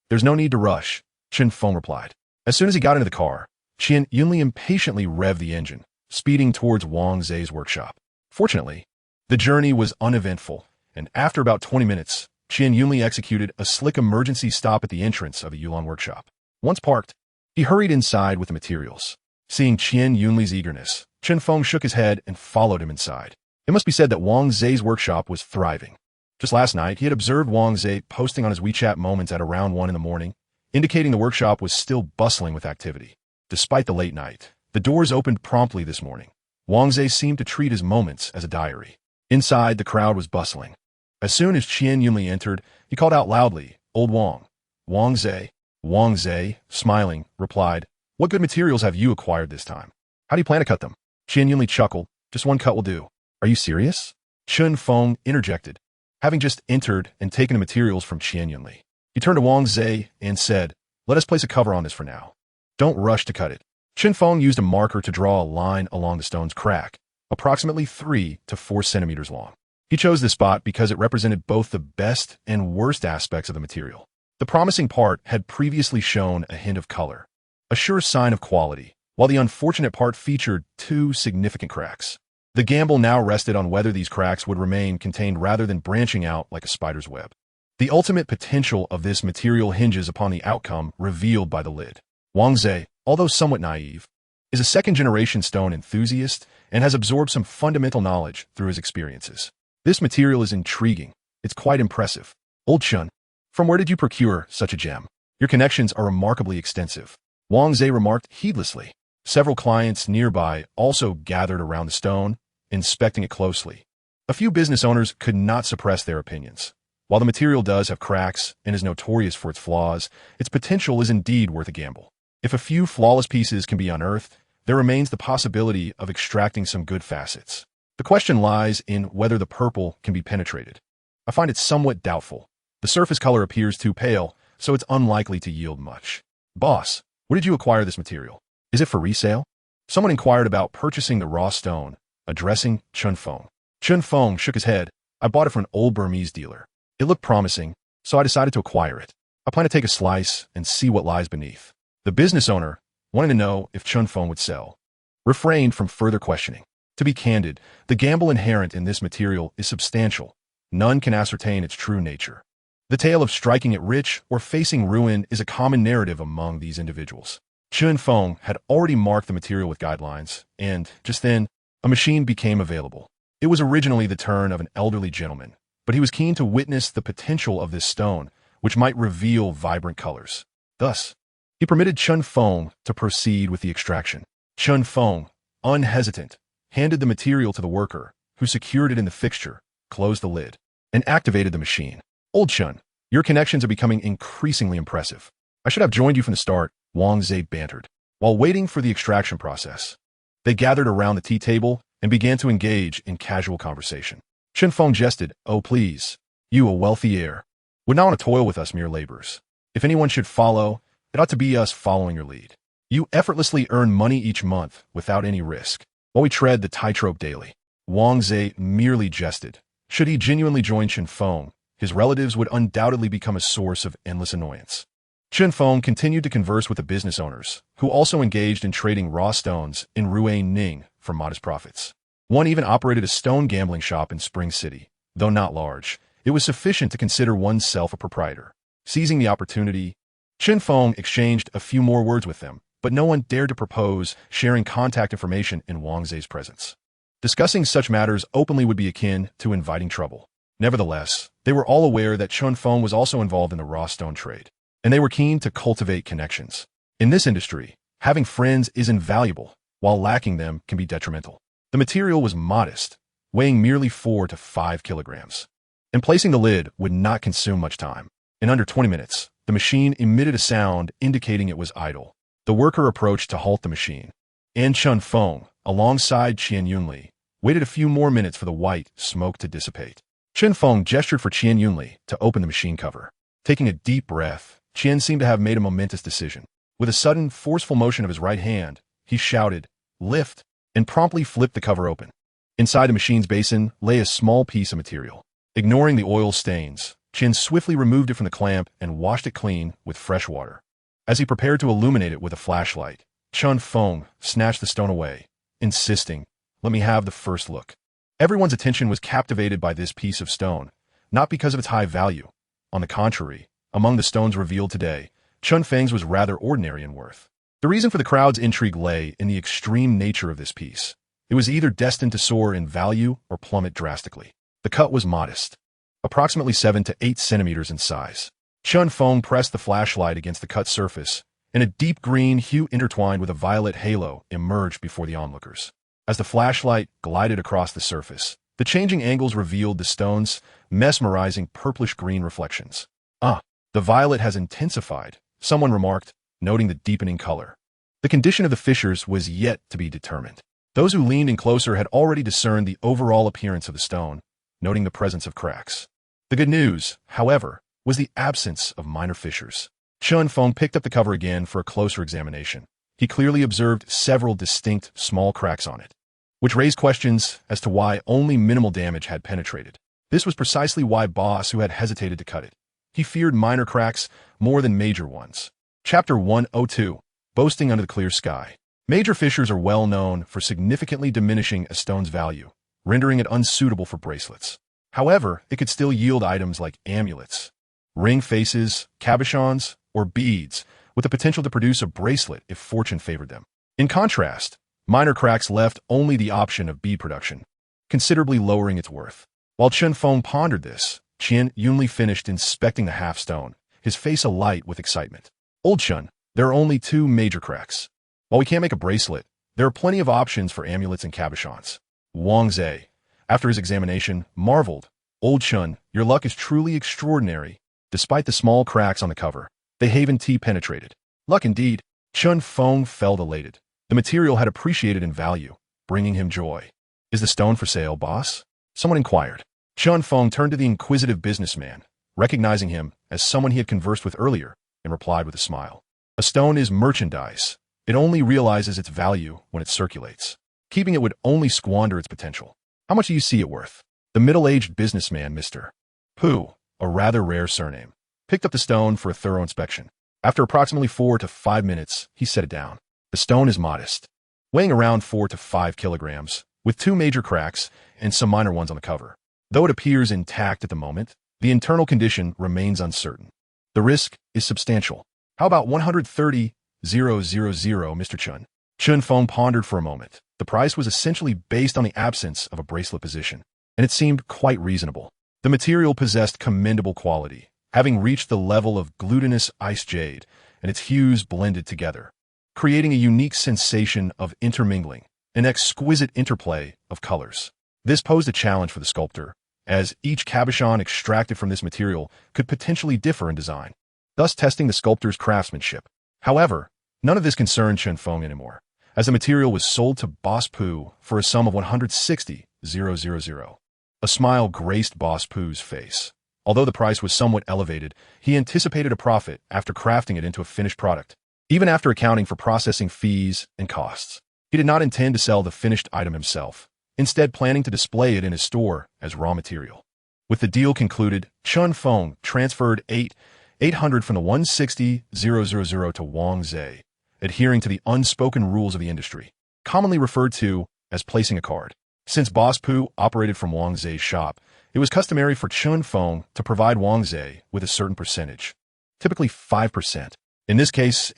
A: There's no need to rush, Chun Feng replied. As soon as he got into the car, Qian Yunli impatiently revved the engine, speeding towards Wang Zhe's workshop. Fortunately, the journey was uneventful, and after about 20 minutes, Qian Yunli executed a slick emergency stop at the entrance of the Yuan workshop. Once parked, he hurried inside with the materials. Seeing Qian Yunli's eagerness, Chun Feng shook his head and followed him inside. It must be said that Wang Zhe's workshop was thriving. Just last night, he had observed Wang Zhe posting on his WeChat moments at around 1 in the morning, indicating the workshop was still bustling with activity. Despite the late night, the doors opened promptly this morning. Wang Zhe seemed to treat his moments as a diary. Inside, the crowd was bustling. As soon as Qian Yunli entered, he called out loudly, Old Wang. Wang Zhe, smiling, replied, What good materials have you acquired this time? How do you plan to cut them? Qian Yunli chuckled. Just one cut will do. Are you serious? Chun Feng interjected. having just entered and taken the materials from Yunnan. He turned to Wang Zhe and said, "Let us place a cover on this for now. Don't rush to cut it." Feng used a marker to draw a line along the stone's crack, approximately 3 to 4 centimeters long. He chose this spot because it represented both the best and worst aspects of the material. The promising part had previously shown a hint of color, a sure sign of quality, while the unfortunate part featured 2 significant cracks. The gamble now rested on whether these cracks would remain contained rather than branching out like a spider's web. The ultimate potential of this material hinges upon the outcome revealed by the lid. Wang Zhe, although somewhat naive, is a second-generation stone enthusiast and has absorbed some fundamental knowledge through his experiences. This material is intriguing. It's quite impressive. Old Chun, from where did you procure such a gem? Your connections are remarkably extensive. Wang Zhe remarked heedlessly. Several clients nearby also gathered around the stone, inspecting it closely. A few business owners could not suppress their opinions. While the material does have cracks and is notorious for its flaws, its potential is indeed worth a gamble. If a few flawless pieces can be unearthed, there remains the possibility of extracting some good facets. The question lies in whether the purple can be penetrated. I find it somewhat doubtful. The surface color appears too pale, so it's unlikely to yield much. Boss, where did you acquire this material? Is it for resale? Someone inquired about purchasing the raw stone, addressing Feng. Feng shook his head. I bought it from an old Burmese dealer. It looked promising, so I decided to acquire it. I plan to take a slice and see what lies beneath. The business owner, wanting to know if Feng would sell, refrained from further questioning. To be candid, the gamble inherent in this material is substantial. None can ascertain its true nature. The tale of striking it rich or facing ruin is a common narrative among these individuals. Feng had already marked the material with guidelines, and, just then, a machine became available. It was originally the turn of an elderly gentleman, but he was keen to witness the potential of this stone, which might reveal vibrant colors. Thus, he permitted Feng to proceed with the extraction. Feng, unhesitant, handed the material to the worker, who secured it in the fixture, closed the lid, and activated the machine. Old Chun, your connections are becoming increasingly impressive. I should have joined you from the start, Wang Zhe bantered. While waiting for the extraction process, they gathered around the tea table and began to engage in casual conversation. Feng jested, "Oh please, you a wealthy heir, would not want to toil with us mere laborers. If anyone should follow, it ought to be us following your lead. You effortlessly earn money each month without any risk, while we tread the tightrope daily." Wang Zhe merely jested. Should he genuinely join Feng, his relatives would undoubtedly become a source of endless annoyance. Feng continued to converse with the business owners, who also engaged in trading raw stones in Ruiling for modest profits. One even operated a stone gambling shop in Spring City. Though not large, it was sufficient to consider oneself a proprietor. Seizing the opportunity, Feng exchanged a few more words with them, but no one dared to propose sharing contact information in Wang Zhe's presence. Discussing such matters openly would be akin to inviting trouble. Nevertheless, they were all aware that Feng was also involved in the raw stone trade, and they were keen to cultivate connections. In this industry, having friends is invaluable, while lacking them can be detrimental. The material was modest, weighing merely 4 to 5 kilograms, and placing the lid would not consume much time. In under 20 minutes, the machine emitted a sound indicating it was idle. The worker approached to halt the machine, and Feng, alongside Yunnan, waited a few more minutes for the white smoke to dissipate. Feng gestured for Yunnan to open the machine cover. Taking a deep breath, Qian seemed to have made a momentous decision. With a sudden, forceful motion of his right hand, he shouted, "Lift," and promptly flipped the cover open. Inside the machine's basin lay a small piece of material. Ignoring the oil stains, Qian swiftly removed it from the clamp and washed it clean with fresh water. As he prepared to illuminate it with a flashlight, Feng snatched the stone away, insisting, "Let me have the first look." Everyone's attention was captivated by this piece of stone, not because of its high value. On the contrary, among the stones revealed today, Feng's was rather ordinary in worth. The reason for the crowd's intrigue lay in the extreme nature of this piece. It was either destined to soar in value or plummet drastically. The cut was modest, approximately 7 to 8 centimeters in size. Feng pressed the flashlight against the cut surface, and a deep green hue intertwined with a violet halo emerged before the onlookers. As the flashlight glided across the surface, the changing angles revealed the stone's mesmerizing purplish-green reflections. "Ah, the violet has intensified," someone remarked, noting the deepening color. The condition of the fissures was yet to be determined. Those who leaned in closer had already discerned the overall appearance of the stone, noting the presence of cracks. The good news, however, was the absence of minor fissures. Chun Feng picked up the cover again for a closer examination. He clearly observed several distinct small cracks on it, which raised questions as to why only minimal damage had penetrated. This was precisely why Boss Who had hesitated to cut it. He feared minor cracks more than major ones. Chapter 102, Boasting Under the Clear Sky. Major fissures are well known for significantly diminishing a stone's value, rendering it unsuitable for bracelets. However, it could still yield items like amulets, ring faces, cabochons, or beads, with the potential to produce a bracelet if fortune favored them. In contrast, minor cracks left only the option of bead production, considerably lowering its worth. While Chun Feng pondered this, Qian Yunli finished inspecting the half-stone, his face alight with excitement. Old Chun, there are only 2 major cracks. While we can't make a bracelet, there are plenty of options for amulets and cabochons. Wang Zhe, after his examination, marveled. Old Chun, your luck is truly extraordinary. Despite the small cracks on the cover, the Haven tea penetrated. Luck indeed. Chun Feng felt elated. The material had appreciated in value, bringing him joy. Is the stone for sale, boss? Someone inquired. Chun Feng turned to the inquisitive businessman, recognizing him as someone he had conversed with earlier, and replied with a smile. A stone is merchandise. It only realizes its value when it circulates. Keeping it would only squander its potential. How much do you see it worth? The middle-aged businessman, Mr. Pu, a rather rare surname, picked up the stone for a thorough inspection. After approximately 4 to 5 minutes, he set it down. The stone is modest, weighing around 4 to 5 kilograms, with 2 major cracks and some minor ones on the cover. Though it appears intact at the moment, the internal condition remains uncertain. The risk is substantial. How about 130,000, Mr. Chun? Chun Feng pondered for a moment. The price was essentially based on the absence of a bracelet position, and it seemed quite reasonable. The material possessed commendable quality, having reached the level of glutinous ice jade, and its hues blended together, creating a unique sensation of intermingling, an exquisite interplay of colors. This posed a challenge for the sculptor, as each cabochon extracted from this material could potentially differ in design, thus testing the sculptor's craftsmanship. However, none of this concerned Chun Feng anymore, as the material was sold to Boss Pu for a sum of 160,000. A smile graced Boss Pu's face. Although the price was somewhat elevated, he anticipated a profit after crafting it into a finished product, even after accounting for processing fees and costs. He did not intend to sell the finished item himself, instead planning to display it in his store as raw material. With the deal concluded, Chun Feng transferred 800 from the 160,000 to Wang Zhe, adhering to the unspoken rules of the industry, commonly referred to as placing a card. Since Boss Pu operated from Wang Zhe's shop, it was customary for Chun Feng to provide Wang Zhe with a certain percentage, typically 5%. In this case,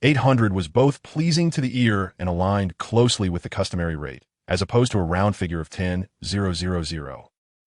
A: 800 was both pleasing to the ear and aligned closely with the customary rate, as opposed to a round figure of 10,000.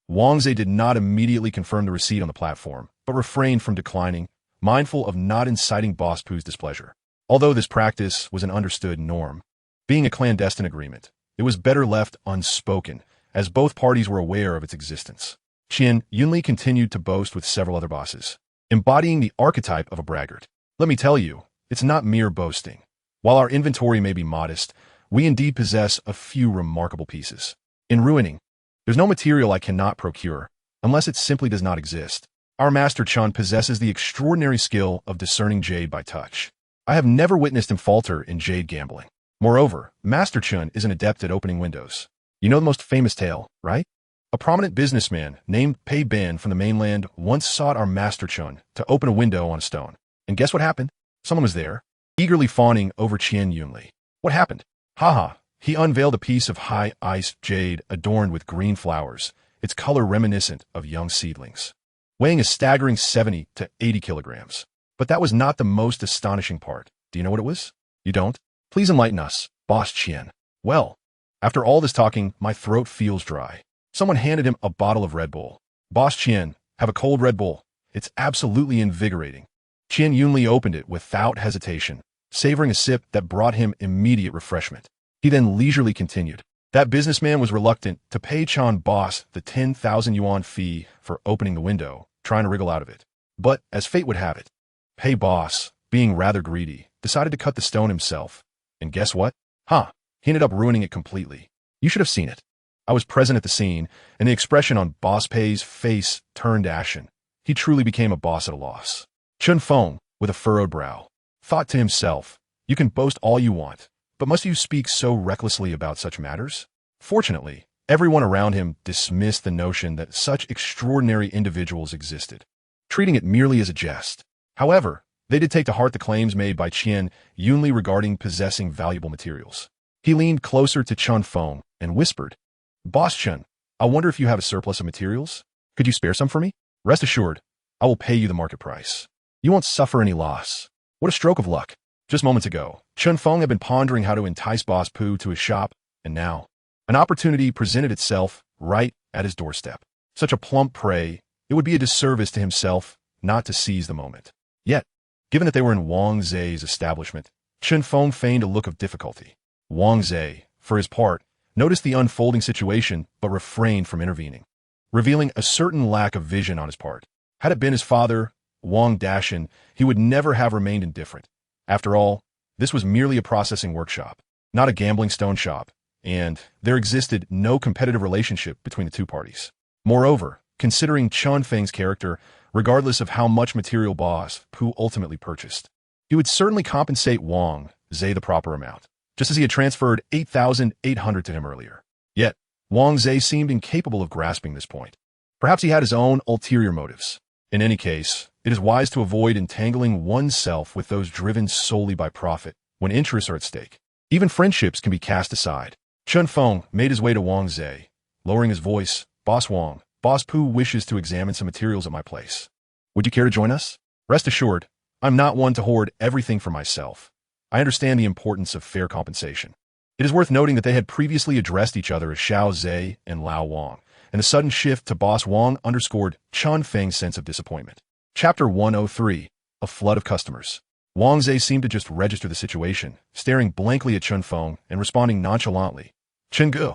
A: Wang Zhe did not immediately confirm the receipt on the platform, but refrained from declining, mindful of not inciting Boss Pu's displeasure. Although this practice was an understood norm, being a clandestine agreement, it was better left unspoken, as both parties were aware of its existence. Qian Yunli continued to boast with several other bosses, embodying the archetype of a braggart. Let me tell you, it's not mere boasting. While our inventory may be modest, we indeed possess a few remarkable pieces. In Ruiling, there's no material I cannot procure, unless it simply does not exist. Our Master Chun possesses the extraordinary skill of discerning jade by touch. I have never witnessed him falter in jade-gambling. Moreover, Master Chun is an adept at opening windows. You know the most famous tale, right? A prominent businessman named Pei Ben from the mainland once sought our Master Chun to open a window on a stone. And guess what happened? Someone was there, eagerly fawning over Qian Yunli. What happened? Haha, he unveiled a piece of high-iced jade adorned with green flowers, its color reminiscent of young seedlings, weighing a staggering 70 to 80 kilograms. But that was not the most astonishing part. Do you know what it was? You don't? Please enlighten us, Boss Qian. Well, after all this talking, my throat feels dry. Someone handed him a bottle of Red Bull. Boss Qian, have a cold Red Bull. It's absolutely invigorating. Qian Yunli opened it without hesitation, savoring a sip that brought him immediate refreshment. He then leisurely continued. That businessman was reluctant to pay Chan Boss the 10,000 yuan fee for opening the window, trying to wriggle out of it. But, as fate would have it, Pei Boss, being rather greedy, decided to cut the stone himself. And guess what? He ended up ruining it completely. You should have seen it. I was present at the scene, and the expression on Boss Pei's face turned ashen. He truly became a boss at a loss. Chun Feng, with a furrowed brow, thought to himself, "You can boast all you want, but must you speak so recklessly about such matters?" Fortunately, everyone around him dismissed the notion that such extraordinary individuals existed, treating it merely as a jest. However, they did take to heart the claims made by Qian Yunli regarding possessing valuable materials. He leaned closer to Chun Feng and whispered, "Boss Chun, I wonder if you have a surplus of materials? Could you spare some for me? Rest assured, I will pay you the market price. You won't suffer any loss." What a stroke of luck. Just moments ago, Chun Feng had been pondering how to entice Boss Pu to his shop, and now, an opportunity presented itself right at his doorstep. Such a plump prey, it would be a disservice to himself not to seize the moment. Yet, given that they were in Wang Zhe's establishment, Chun Feng feigned a look of difficulty. Wang Zhe, for his part, noticed the unfolding situation but refrained from intervening, revealing a certain lack of vision on his part. Had it been his father, Wang Dashin, he would never have remained indifferent. After all, this was merely a processing workshop, not a gambling stone shop, and there existed no competitive relationship between the two parties. Moreover, considering Chun Feng's character, regardless of how much material Boss Pu ultimately purchased, he would certainly compensate Wang Zhe the proper amount, just as he had transferred 8,800 to him earlier. Yet, Wang Zhe seemed incapable of grasping this point. Perhaps he had his own ulterior motives. In any case, it is wise to avoid entangling oneself with those driven solely by profit when interests are at stake. Even friendships can be cast aside. Chun Feng made his way to Wang Zhe, lowering his voice. "Boss Wang, Boss Pu wishes to examine some materials at my place. Would you care to join us? Rest assured, I'm not one to hoard everything for myself. I understand the importance of fair compensation." It is worth noting that they had previously addressed each other as Xiao Zhe and Lao Wang, and the sudden shift to Boss Wang underscored Chun Feng's sense of disappointment. Chapter 103, A Flood of Customers. Wang Zhe seemed to just register the situation, staring blankly at Chun Feng and responding nonchalantly. "Chen Gu,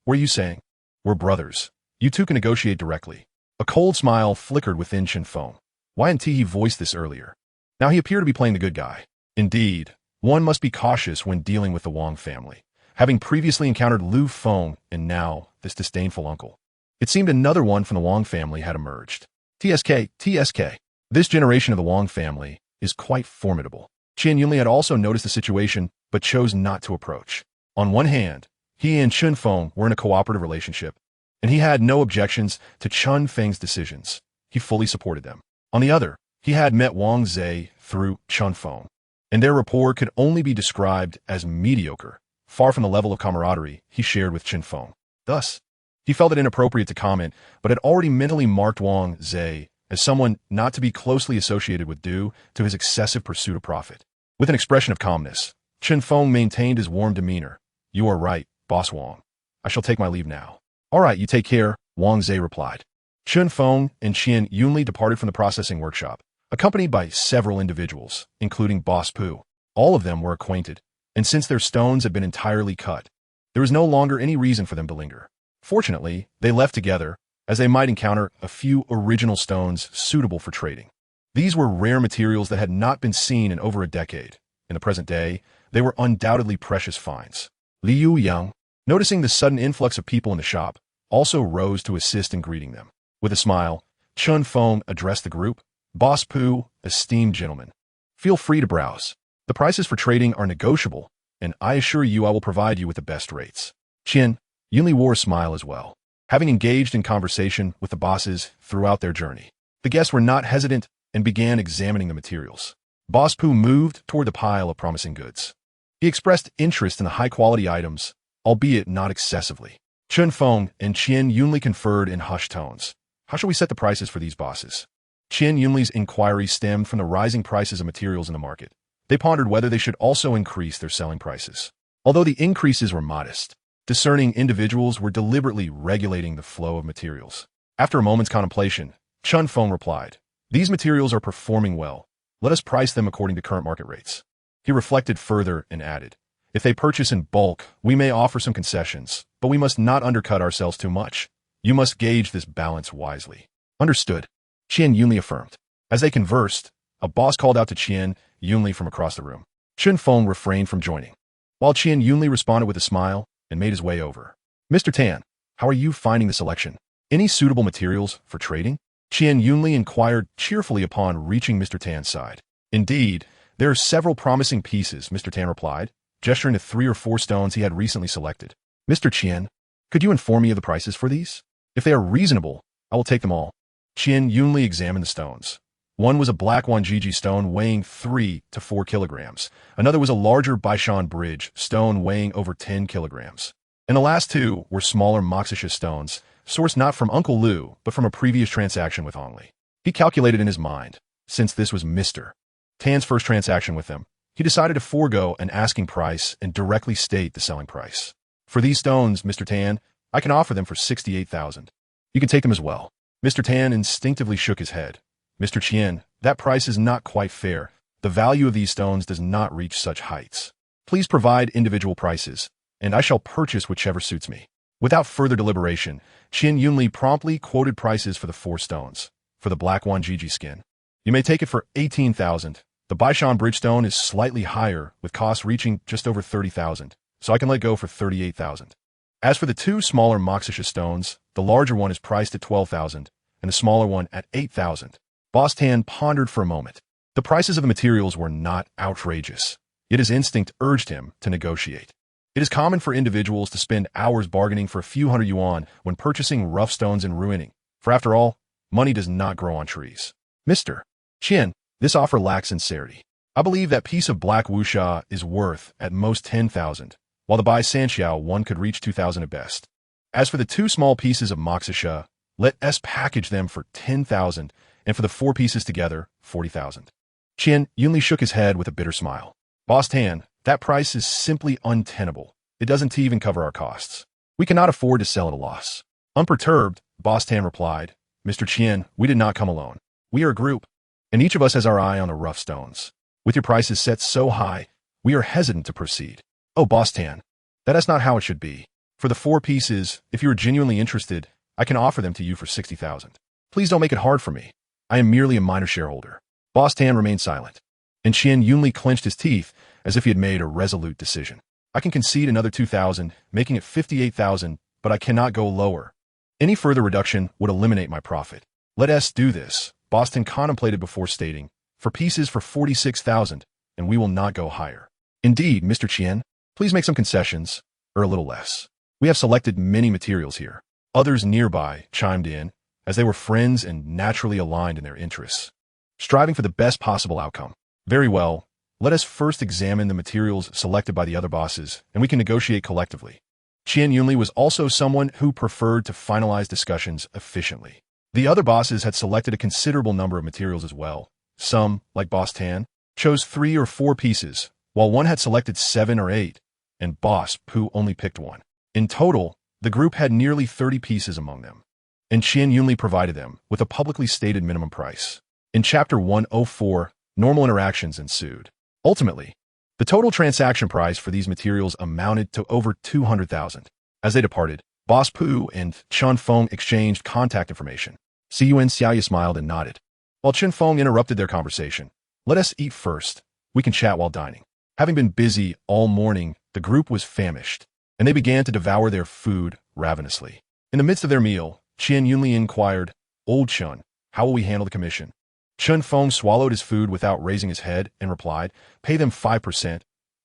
A: what are you saying? We're brothers. You two can negotiate directly." A cold smile flickered within Chun Feng. Why hadn't he voiced this earlier? Now he appeared to be playing the good guy. Indeed, one must be cautious when dealing with the Wang family, having previously encountered Lu Feng and now this disdainful uncle. It seemed another one from the Wang family had emerged. TSK. This generation of the Wang family is quite formidable. Qian Yunli had also noticed the situation, but chose not to approach. On one hand, he and Chun Feng were in a cooperative relationship, and he had no objections to Chun Feng's decisions. He fully supported them. On the other, he had met Wang Zhe through Chun Feng, and their rapport could only be described as mediocre, far from the level of camaraderie he shared with Chun Feng. Thus, he felt it inappropriate to comment, but had already mentally marked Wang Zhe as someone not to be closely associated with due to his excessive pursuit of profit. With an expression of calmness, Chun Feng maintained his warm demeanor. "You are right, Boss Wang. I shall take my leave now." "All right, you take care," Wang Zhe replied. Chun Feng and Qian Yunli departed from the processing workshop, accompanied by several individuals, including Boss Pu. All of them were acquainted, and since their stones had been entirely cut, there was no longer any reason for them to linger. Fortunately, they left together, as they might encounter a few original stones suitable for trading. These were rare materials that had not been seen in over a decade. In the present day, they were undoubtedly precious finds. Liu Yang, noticing the sudden influx of people in the shop, also rose to assist in greeting them. With a smile, Chun Feng addressed the group. "Boss Pu, esteemed gentlemen, feel free to browse. The prices for trading are negotiable, and I assure you I will provide you with the best rates." Qian Yunli wore a smile as well. Having engaged in conversation with the bosses throughout their journey, the guests were not hesitant and began examining the materials. Boss Pu moved toward the pile of promising goods. He expressed interest in the high-quality items, albeit not excessively. Chun Feng and Qian Yunli conferred in hushed tones. "How shall we set the prices for these bosses?" Qian Yunli's inquiry stemmed from the rising prices of materials in the market. They pondered whether they should also increase their selling prices. Although the increases were modest, discerning individuals were deliberately regulating the flow of materials. After a moment's contemplation, Chun Feng replied, "These materials are performing well. Let us price them according to current market rates." He reflected further and added, "If they purchase in bulk, we may offer some concessions, but we must not undercut ourselves too much. You must gauge this balance wisely." "Understood," Qian Yunli affirmed. As they conversed, a boss called out to Qian Yunli from across the room. Chun Feng refrained from joining, while Qian Yunli responded with a smile and made his way over. "Mr. Tan, How are you finding the selection? Any suitable materials for trading? Qian Yunli inquired cheerfully upon reaching Mr. Tan's side. Indeed, there are several promising pieces, Mr. Tan replied, gesturing to 3 or 4 stones he had recently selected. Mr. Qian, could you inform me of the prices for these? If they are reasonable, I will take them all. Qian Yunli examined the stones. One was a black Wanjiji stone weighing 3 to 4 kilograms. Another was a larger Baishan bridge stone weighing over 10 kilograms. And the last 2 were smaller Moxisha stones, sourced not from Uncle Lu, but from a previous transaction with Hongli. He calculated in his mind, since this was Mr. Tan's first transaction with him, he decided to forego an asking price and directly state the selling price. For these stones, Mr. Tan, I can offer them for 68,000. You can take them as well. Mr. Tan instinctively shook his head. Mr. Qian, that price is not quite fair. The value of these stones does not reach such heights. Please provide individual prices, and I shall purchase whichever suits me. Without further deliberation, Qian Yunli promptly quoted prices for the 4 stones. For the black Wanjiji skin, you may take it for 18,000. The Baishan Bridgestone is slightly higher, with costs reaching just over 30,000, so I can let go for 38,000. As for the 2 smaller Moxisha stones, the larger one is priced at 12,000, and the smaller one at 8,000. Boss Tan pondered for a moment. The prices of the materials were not outrageous, yet his instinct urged him to negotiate. It is common for individuals to spend hours bargaining for a few hundred yuan when purchasing rough stones and ruining, for after all, money does not grow on trees. Mr. Qian, this offer lacks sincerity. I believe that piece of black wuxia is worth at most 10,000, while the Bai Sanxiao one could reach 2,000 at best. As for the 2 small pieces of Moxisha, let us package them for 10,000, and for the 4 pieces together, 40,000. Qian Yunli shook his head with a bitter smile. Boss Tan, that price is simply untenable. It doesn't even cover our costs. We cannot afford to sell at a loss. Unperturbed, Boss Tan replied, Mr. Qian, we did not come alone. We are a group, and each of us has our eye on the rough stones. With your prices set so high, we are hesitant to proceed. Oh, Boss Tan, that is not how it should be. For the 4 pieces, if you are genuinely interested, I can offer them to you for 60,000. Please don't make it hard for me. I am merely a minor shareholder. Boss Tan remained silent, and Qian Yunli clenched his teeth as if he had made a resolute decision. I can concede another 2,000, making it 58,000, but I cannot go lower. Any further reduction would eliminate my profit. Let us do this, Boss Tan contemplated before stating, for pieces for 46,000, and we will not go higher. Indeed, Mr. Qian, please make some concessions, or a little less. We have selected many materials here. Others nearby chimed in, as they were friends and naturally aligned in their interests, striving for the best possible outcome. Very well, let us first examine the materials selected by the other bosses, and we can negotiate collectively. Qian Yunli was also someone who preferred to finalize discussions efficiently. The other bosses had selected a considerable number of materials as well. Some, like Boss Tan, chose 3 or 4 pieces, while one had selected 7 or 8, and Boss Pu only picked 1. In total, the group had nearly 30 pieces among them, and Qian Yunli provided them with a publicly stated minimum price. In Chapter 104, normal interactions ensued. Ultimately, the total transaction price for these materials amounted to over 200,000. As they departed, Boss Pu and Chun Feng exchanged contact information. Yuan Xiaoya smiled and nodded. While Chun Feng interrupted their conversation, let us eat first. We can chat while dining. Having been busy all morning, the group was famished, and they began to devour their food ravenously. In the midst of their meal, Qian Yunli inquired, Old Chun, how will we handle the commission? Chun Feng swallowed his food without raising his head and replied, Pay them 5%.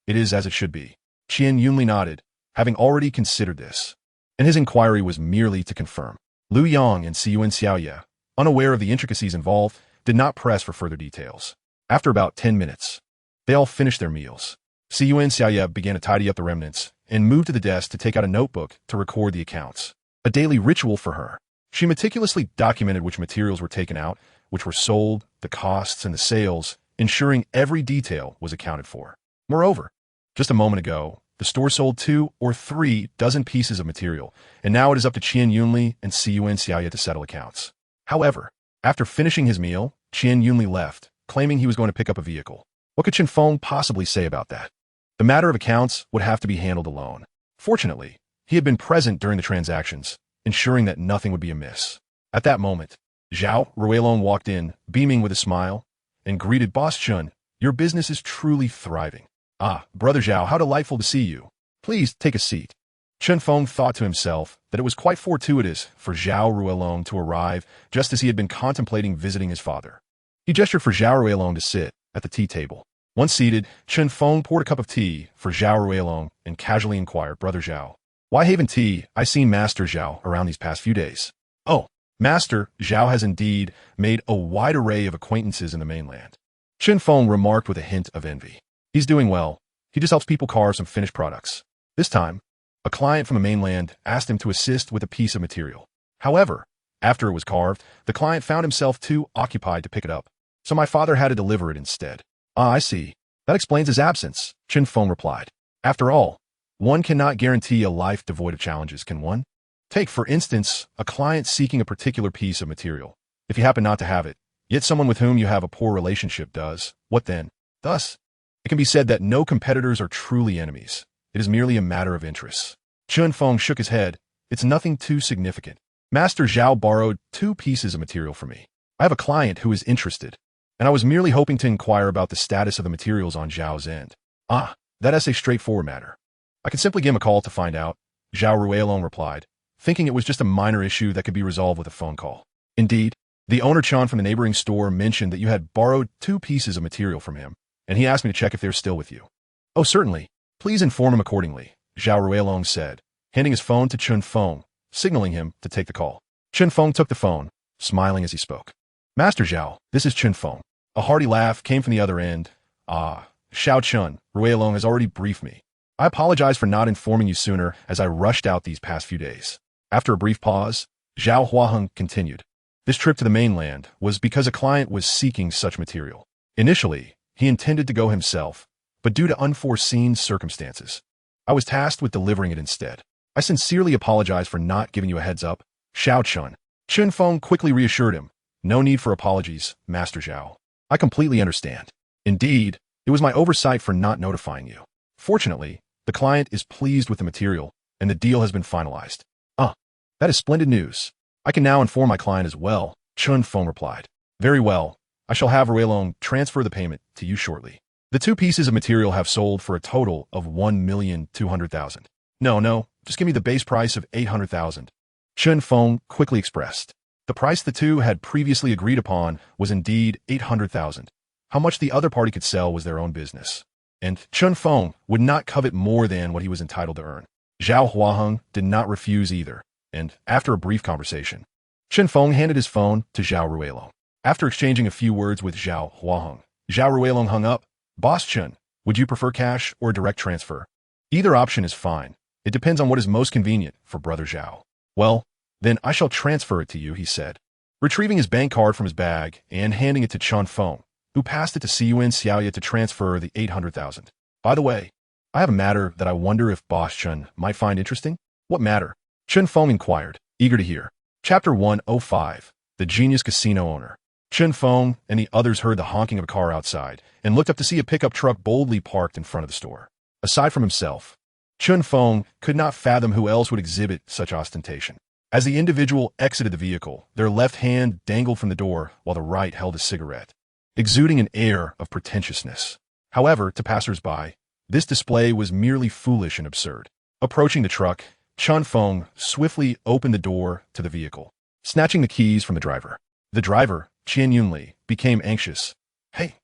A: It is as it should be. Qian Yunli nodded, having already considered this, and his inquiry was merely to confirm. Lu Yang and Yuan Xiaoya, unaware of the intricacies involved, did not press for further details. After about 10 minutes, they all finished their meals. Yuan Xiaoya began to tidy up the remnants and moved to the desk to take out a notebook to record the accounts. A daily ritual for her. She meticulously documented which materials were taken out, which were sold, the costs, and the sales, ensuring every detail was accounted for. Moreover, just a moment ago, the store sold 2 or 3 dozen pieces of material, and now it is up to Qian Yunli and Yuan Xiaoya to settle accounts. However, after finishing his meal, Qian Yunli left, claiming he was going to pick up a vehicle. What could Chun Feng possibly say about that? The matter of accounts would have to be handled alone. Fortunately, he had been present during the transactions, ensuring that nothing would be amiss. At that moment, Zhao Ruiling walked in, beaming with a smile, and greeted Boss Chun. Your business is truly thriving. Ah, Brother Zhao, how delightful to see you. Please take a seat. Chen Feng thought to himself that it was quite fortuitous for Zhao Ruilong to arrive just as he had been contemplating visiting his father. He gestured for Zhao Ruilong to sit at the tea table. Once seated, Chen Feng poured a cup of tea for Zhao Ruilong and casually inquired, "Brother Zhao, why Haven Tea? I seen Master Zhao around these past few days." "Oh, Master Zhao has indeed made a wide array of acquaintances in the mainland," Chen Feng remarked with a hint of envy. "He's doing well. He just helps people carve some finished products. This time, a client from the mainland asked him to assist with a piece of material. However, after it was carved, the client found himself too occupied to pick it up, so my father had to deliver it instead." "Ah, I see. That explains his absence," Chen Feng replied. "After all, one cannot guarantee a life devoid of challenges, can one? Take, for instance, a client seeking a particular piece of material. If you happen not to have it, yet someone with whom you have a poor relationship does, what then? Thus, it can be said that no competitors are truly enemies. It is merely a matter of interests." Chen Feng shook his head. "It's nothing too significant. Master Zhao borrowed 2 pieces of material from me. I have a client who is interested, and I was merely hoping to inquire about the status of the materials on Zhao's end." "Ah, that is a straightforward matter. I can simply give him a call to find out," Zhao Ruilong replied, thinking it was just a minor issue that could be resolved with a phone call. "Indeed, the owner Chan from the neighboring store mentioned that you had borrowed 2 pieces of material from him, and he asked me to check if they're still with you." "Oh, certainly. Please inform him accordingly," Zhao Ruilong said, handing his phone to Chen Feng, signaling him to take the call. Chen Feng took the phone, smiling as he spoke. "Master Zhao, this is Chen Feng." A hearty laugh came from the other end. "Ah, Xiao Chun, Ruilong has already briefed me. I apologize for not informing you sooner as I rushed out these past few days." After a brief pause, Zhao Huaheng continued. "This trip to the mainland was because a client was seeking such material. Initially, he intended to go himself, but due to unforeseen circumstances, I was tasked with delivering it instead. I sincerely apologize for not giving you a heads up, Xiao Chun." Chen Feng quickly reassured him. "No need for apologies, Master Zhao. I completely understand. Indeed, it was my oversight for not notifying you. Fortunately, the client is pleased with the material, and the deal has been finalized." "Ah, that is splendid news. I can now inform my client as well," Chen Feng replied. "Very well. I shall have Ruilong transfer the payment to you shortly. The 2 pieces of material have sold for a total of 1,200,000. No, just give me the base price of 800,000. Chen Feng quickly expressed. The price the two had previously agreed upon was indeed 800,000. How much the other party could sell was their own business, and Chen Feng would not covet more than what he was entitled to earn. Zhao Huaheng did not refuse either, and after a brief conversation, Chen Feng handed his phone to Zhao Ruilong. After exchanging a few words with Zhao Huaheng, Zhao Ruilong hung up. "Boss Chen, would you prefer cash or a direct transfer?" "Either option is fine. It depends on what is most convenient for Brother Zhao." "Well, then I shall transfer it to you," he said, retrieving his bank card from his bag and handing it to Chen Feng, who passed it to Yuan Xiaoya to transfer the 800,000. "By the way, I have a matter that I wonder if Boss Chen might find interesting." "What matter?" Chen Feng inquired, eager to hear. Chapter 105, The Genius Casino Owner. Chen Feng and the others heard the honking of a car outside and looked up to see a pickup truck boldly parked in front of the store. Aside from himself, Chen Feng could not fathom who else would exhibit such ostentation. As the individual exited the vehicle, their left hand dangled from the door while the right held a cigarette, exuding an air of pretentiousness. However, to passers-by, this display was merely foolish and absurd. Approaching the truck, Chen Feng swiftly opened the door to the vehicle, snatching the keys from the driver. The driver, Qian Yunli, became anxious. Hey,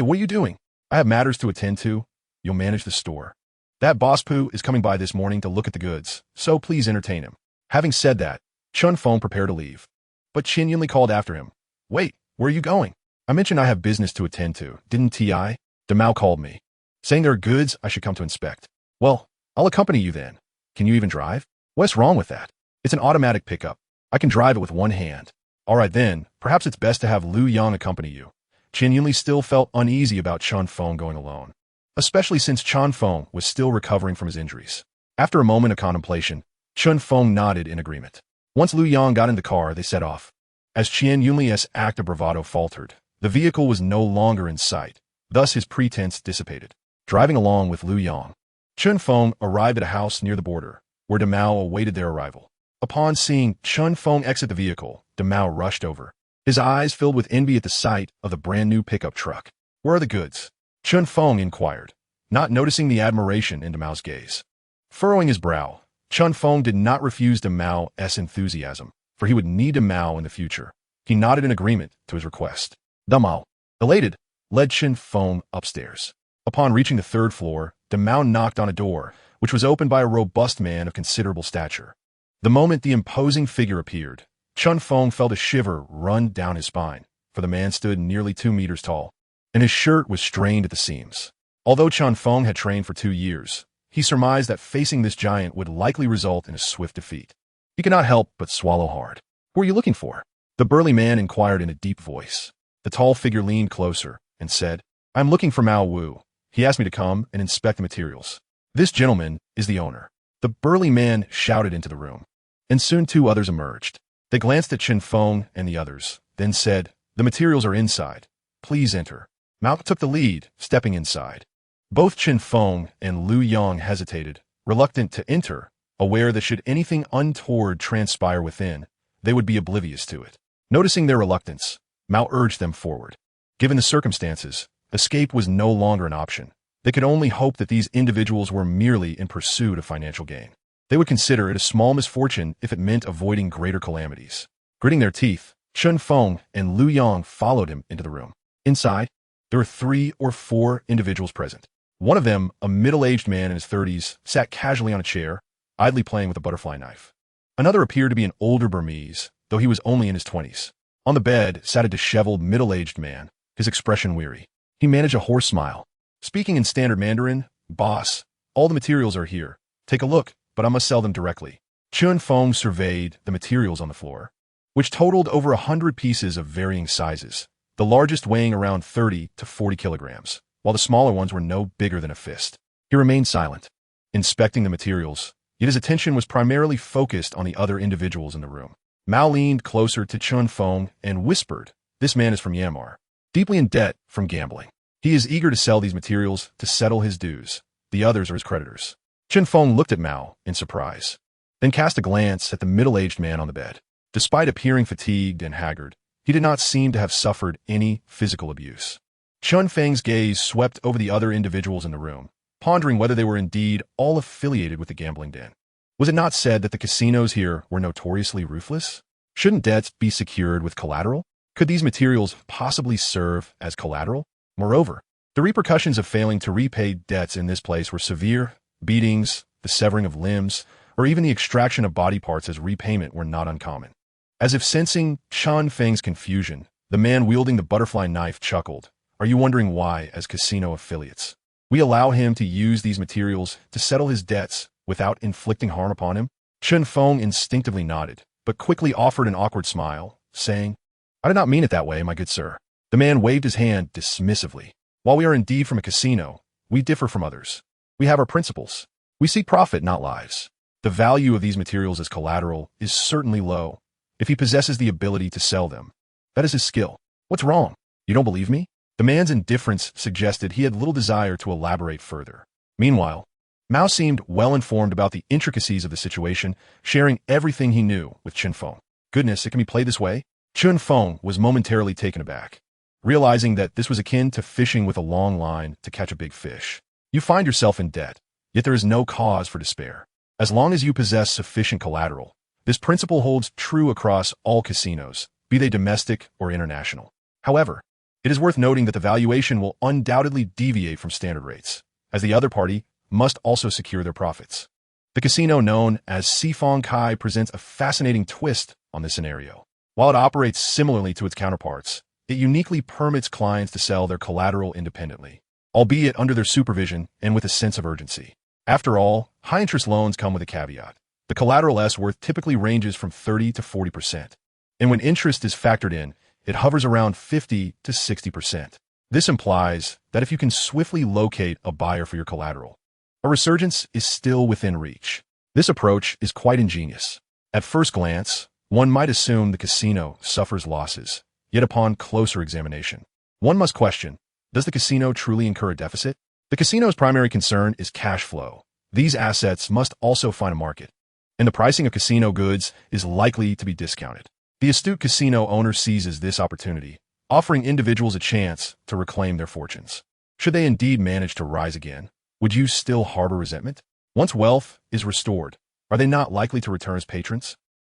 A: what are you doing? I have matters to attend to. You'll manage the store. That boss poo is coming by this morning to look at the goods, so please entertain him." Having said that, Chen Feng prepared to leave. But Qian Yunli called after him. "Wait, where are you going?" "I mentioned I have business to attend to, didn't T.I.? Demao called me, saying there are goods I should come to inspect." "Well, I'll accompany you then. Can you even drive?" "What's wrong with that? It's an automatic pickup. I can drive it with one hand." "All right then, perhaps it's best to have Lu Yang accompany you." Qian Yunli still felt uneasy about Chen Feng going alone, especially since Chen Feng was still recovering from his injuries. After a moment of contemplation, Chen Feng nodded in agreement. Once Lu Yang got in the car, they set off. As Qian Yunli's act of bravado faltered, the vehicle was no longer in sight, thus his pretense dissipated. Driving along with Lu Yang, Chen Feng arrived at a house near the border, where Demao awaited their arrival. Upon seeing Chen Feng exit the vehicle, Demao rushed over, his eyes filled with envy at the sight of the brand-new pickup truck. "Where are the goods?" Chen Feng inquired, not noticing the admiration in Demao's gaze. Furrowing his brow, Chun Feng did not refuse to Mao's enthusiasm, for he would need a Mao in the future. He nodded in agreement to his request. The Mao, elated, led Chun Feng upstairs. Upon reaching the third floor, the Mao knocked on a door, which was opened by a robust man of considerable stature. The moment the imposing figure appeared, Chun Feng felt a shiver run down his spine, for the man stood nearly 2 meters tall, and his shirt was strained at the seams. Although Chun Feng had trained for 2 years, he surmised that facing this giant would likely result in a swift defeat. He could not help but swallow hard. "Who are you looking for?" The burly man inquired in a deep voice. The tall figure leaned closer and said, "I am looking for Mao Wu. He asked me to come and inspect the materials. This gentleman is the owner." The burly man shouted into the room, and soon 2 others emerged. They glanced at Chun Feng and the others, then said, "The materials are inside. Please enter." Mao took the lead, stepping inside. Both Chun Feng and Liu Yang hesitated, reluctant to enter, aware that should anything untoward transpire within, they would be oblivious to it. Noticing their reluctance, Mao urged them forward. Given the circumstances, escape was no longer an option. They could only hope that these individuals were merely in pursuit of financial gain. They would consider it a small misfortune if it meant avoiding greater calamities. Gritting their teeth, Chun Feng and Liu Yang followed him into the room. Inside, there were 3 or 4 individuals present. One of them, a middle-aged man in his 30s, sat casually on a chair, idly playing with a butterfly knife. Another appeared to be an older Burmese, though he was only in his 20s. On the bed sat a disheveled middle-aged man, his expression weary. He managed a hoarse smile. Speaking in standard Mandarin, "Boss, all the materials are here. Take a look, but I must sell them directly." Chun Feng surveyed the materials on the floor, which totaled over 100 pieces of varying sizes, the largest weighing around 30 to 40 kilograms, while the smaller ones were no bigger than a fist. He remained silent, inspecting the materials, yet his attention was primarily focused on the other individuals in the room. Mao leaned closer to Chun Feng and whispered, "This man is from Myanmar, deeply in debt from gambling. He is eager to sell these materials to settle his dues. The others are his creditors." Chun Feng looked at Mao in surprise, then cast a glance at the middle-aged man on the bed. Despite appearing fatigued and haggard, he did not seem to have suffered any physical abuse. Chun Feng's gaze swept over the other individuals in the room, pondering whether they were indeed all affiliated with the gambling den. Was it not said that the casinos here were notoriously ruthless? Shouldn't debts be secured with collateral? Could these materials possibly serve as collateral? Moreover, the repercussions of failing to repay debts in this place were severe. Beatings, the severing of limbs, or even the extraction of body parts as repayment were not uncommon. As if sensing Chun Feng's confusion, the man wielding the butterfly knife chuckled. "Are you wondering why, as casino affiliates, we allow him to use these materials to settle his debts without inflicting harm upon him?" Chun Feng instinctively nodded, but quickly offered an awkward smile, saying, "I did not mean it that way, my good sir." The man waved his hand dismissively. "While we are indeed from a casino, we differ from others. We have our principles. We seek profit, not lives. The value of these materials as collateral is certainly low. If he possesses the ability to sell them, that is his skill. What's wrong? You don't believe me?" The man's indifference suggested he had little desire to elaborate further. Meanwhile, Mao seemed well informed about the intricacies of the situation, sharing everything he knew with Chun Feng. "Goodness, it can be played this way?" Chun Feng was momentarily taken aback, realizing that this was akin to fishing with a long line to catch a big fish. You find yourself in debt, yet there is no cause for despair. As long as you possess sufficient collateral, this principle holds true across all casinos, be they domestic or international. However, it is worth noting that the valuation will undoubtedly deviate from standard rates, as the other party must also secure their profits. The casino known as Sifong Kai presents a fascinating twist on this scenario. While it operates similarly to its counterparts, it uniquely permits clients to sell their collateral independently, albeit under their supervision and with a sense of urgency. After all, high-interest loans come with a caveat. The collateral's worth typically ranges from 30 to 40%, and when interest is factored in, it hovers around 50 to 60%. This implies that if you can swiftly locate a buyer for your collateral, a resurgence is still within reach. This approach is quite ingenious. At first glance, one might assume the casino suffers losses, yet upon closer examination, one must question, does the casino truly incur a deficit? The casino's primary concern is cash flow. These assets must also find a market, and the pricing of casino goods is likely to be discounted. The astute casino owner seizes this opportunity, offering individuals a chance to reclaim their fortunes. Should they indeed manage to rise again, would you still harbor resentment? Once wealth is restored, Are they not likely to return as patrons?